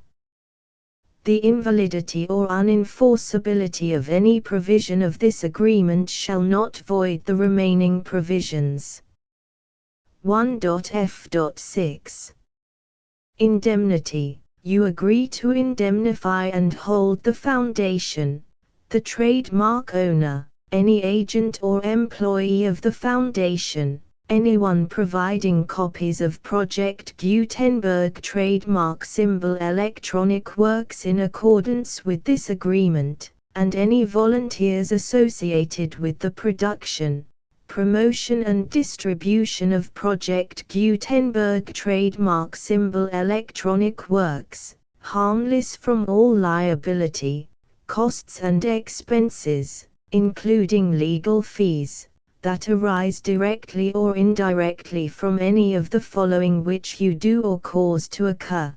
Speaker 1: The invalidity or unenforceability of any provision of this agreement shall not void the remaining provisions. 1.f.6 Indemnity. You agree to indemnify and hold the Foundation, the trademark owner, any agent or employee of the Foundation, anyone providing copies of Project Gutenberg trademark symbol electronic works in accordance with this agreement, and any volunteers associated with the production, promotion and distribution of Project Gutenberg trademark symbol electronic works, harmless from all liability, costs and expenses, including legal fees. that arise directly or indirectly from any of the following which you do or cause to occur.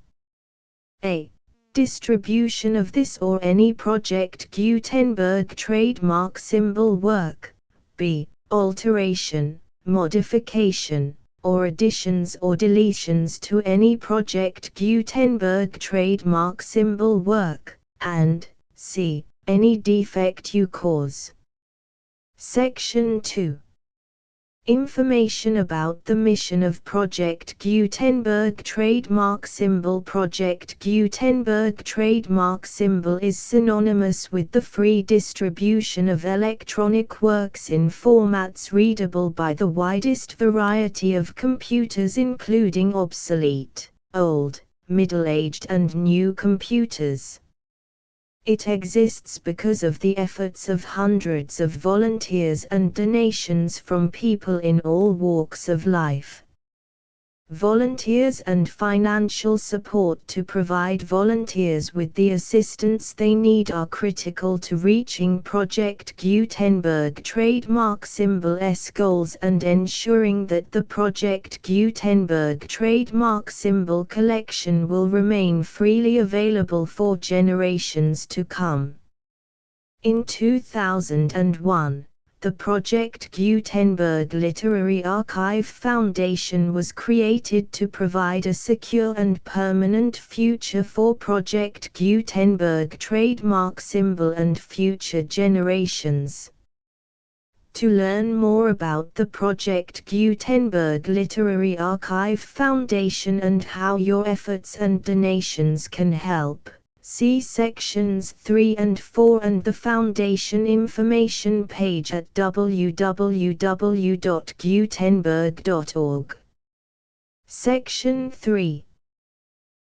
Speaker 1: A. Distribution of this or any Project Gutenberg trademark symbol work. B. Alteration, modification, or additions or deletions to any Project Gutenberg trademark symbol work, and C. Any defect you cause. Section 2. Information about the mission of Project Gutenberg trademark symbol. Project Gutenberg trademark symbol is synonymous with the free distribution of electronic works in formats readable by the widest variety of computers, including obsolete, old, middle-aged and new computers. It exists because of the efforts of hundreds of volunteers and donations from people in all walks of life. Volunteers and financial support to provide volunteers with the assistance they need are critical to reaching Project Gutenberg trademark symbol's goals and ensuring that the Project Gutenberg trademark symbol collection will remain freely available for generations to come. In 2001, the Project Gutenberg Literary Archive Foundation was created to provide a secure and permanent future for Project Gutenberg trademark symbol and future generations. To learn more about the Project Gutenberg Literary Archive Foundation and how your efforts and donations can help, see sections 3 and 4 and the Foundation information page at www.gutenberg.org. Section 3.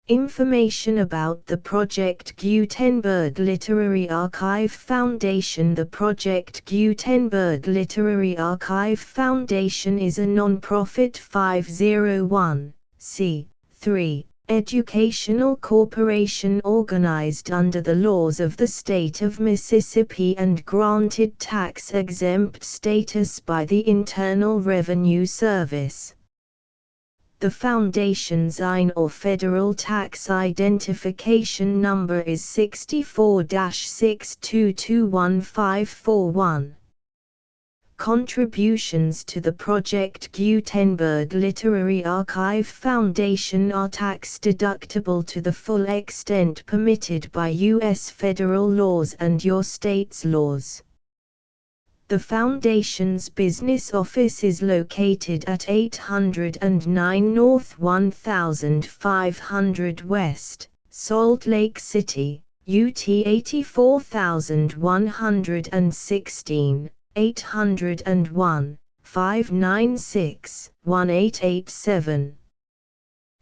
Speaker 1: Information about the Project Gutenberg Literary Archive Foundation. The Project Gutenberg Literary Archive Foundation is a non-profit 501(c)(3) educational corporation organized under the laws of the state of Mississippi and granted tax-exempt status by the Internal Revenue Service. The Foundation's IN or Federal Tax Identification Number is 64-6221541. Contributions to the Project Gutenberg Literary Archive Foundation are tax-deductible to the full extent permitted by U.S. federal laws and your state's laws. The Foundation's business office is located at 809 North 1500 West, Salt Lake City, UT 84116. 801-596-1887.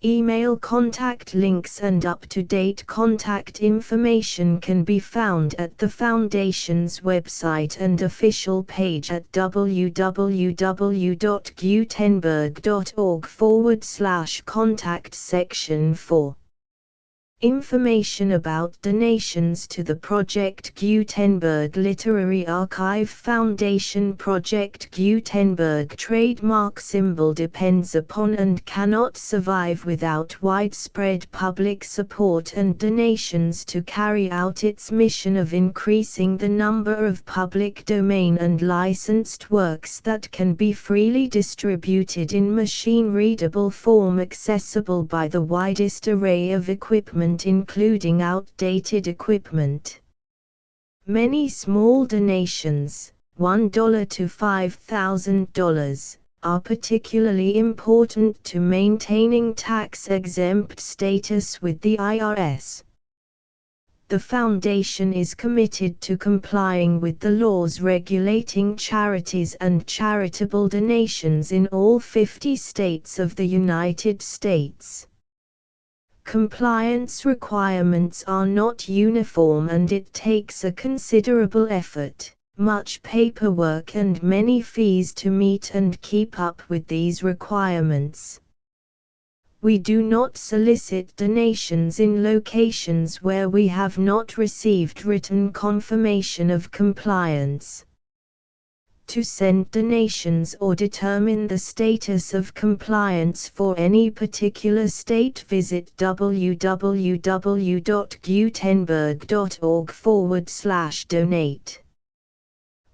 Speaker 1: Email contact links and up-to-date contact information can be found at the Foundation's website and official page at www.gutenberg.org/contact. Section 4. Information about donations to the Project Gutenberg Literary Archive Foundation. Project Gutenberg trademark symbol depends upon and cannot survive without widespread public support and donations to carry out its mission of increasing the number of public domain and licensed works that can be freely distributed in machine-readable form accessible by the widest array of equipment, including outdated equipment. Many small donations, $1 to $5,000, are particularly important to maintaining tax-exempt status with the IRS. The Foundation is committed to complying with the laws regulating charities and charitable donations in all 50 states of the United States. Compliance requirements are not uniform and it takes a considerable effort, much paperwork and many fees to meet and keep up with these requirements. We do not solicit donations in locations where we have not received written confirmation of compliance. To send donations or determine the status of compliance for any particular state, visit www.gutenberg.org/donate.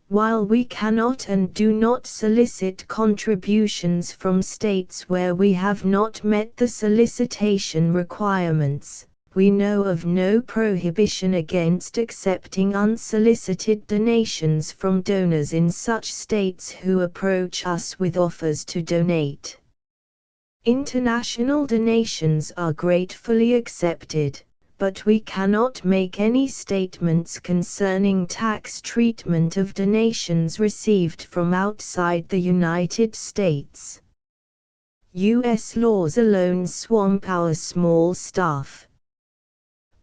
Speaker 1: While we cannot and do not solicit contributions from states where we have not met the solicitation requirements, we know of no prohibition against accepting unsolicited donations from donors in such states who approach us with offers to donate. International donations are gratefully accepted, but we cannot make any statements concerning tax treatment of donations received from outside the United States. U.S. laws alone swamp our small staff.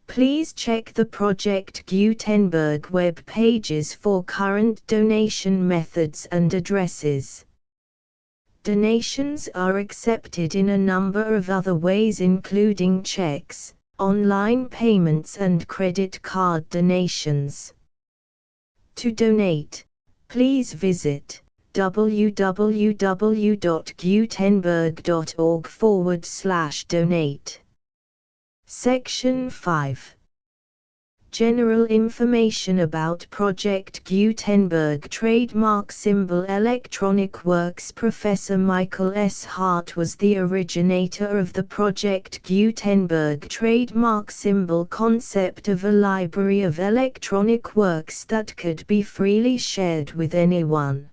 Speaker 1: Please check the Project Gutenberg web pages for current donation methods and addresses. Donations are accepted in a number of other ways, including checks, online payments and credit card donations. To donate, please visit www.gutenberg.org/donate. Section 5. General information about Project Gutenberg Trademark Symbol Electronic Works. Professor Michael S. Hart was the originator of the Project Gutenberg trademark symbol concept of a library of electronic works that could be freely shared with anyone.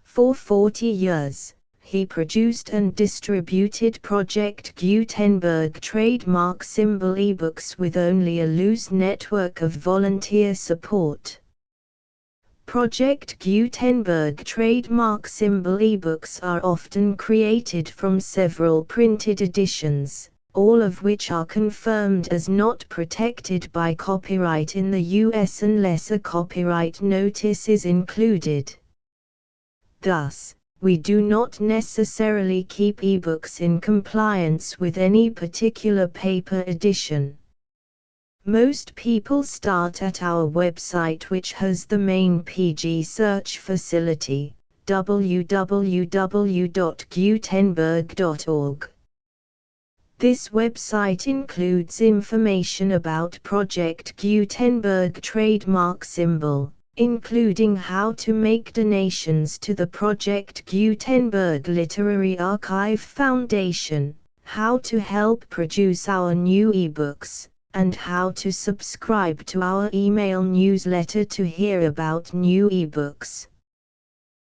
Speaker 1: For 40 years, he produced and distributed Project Gutenberg trademark symbol ebooks with only a loose network of volunteer support. Project Gutenberg trademark symbol ebooks are often created from several printed editions, all of which are confirmed as not protected by copyright in the US unless a copyright notice is included. Thus, we do not necessarily keep ebooks in compliance with any particular paper edition. Most people start at our website, which has the main PG search facility, www.gutenberg.org. This website includes information about Project Gutenberg trademark symbol, including how to make donations to the Project Gutenberg Literary Archive Foundation, how to help produce our new ebooks, and how to subscribe to our email newsletter to hear about new ebooks.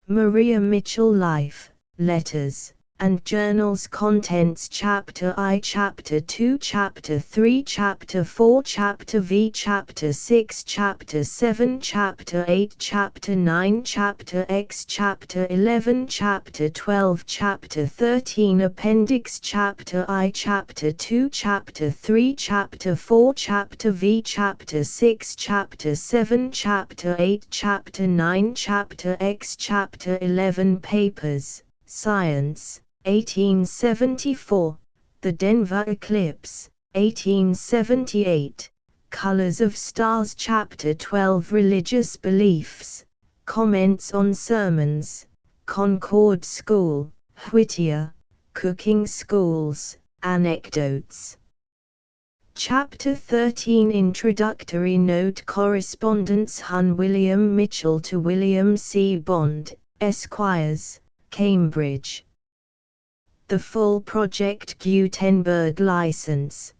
Speaker 1: Maria Mitchell Life, Letters, and Journals Contents Chapter I, Chapter 2, Chapter 3, Chapter 4, Chapter V, Chapter 6, Chapter 7, Chapter 8, Chapter 9, Chapter X, Chapter 11, Chapter 12, Chapter 13, Appendix, Chapter I, Chapter 2, Chapter 3, Chapter 4, Chapter V, Chapter 6, Chapter 7, Chapter 8, Chapter 9, Chapter X, Chapter 11. Papers, Science, 1874, The Denver Eclipse, 1878, Colors of Stars. Chapter 12, Religious Beliefs, Comments on Sermons, Concord School, Whittier, Cooking Schools, Anecdotes. Chapter 13, Introductory Note, Correspondence. Hun William Mitchell to William C. Bond, Esquires, Cambridge. The full Project Gutenberg license,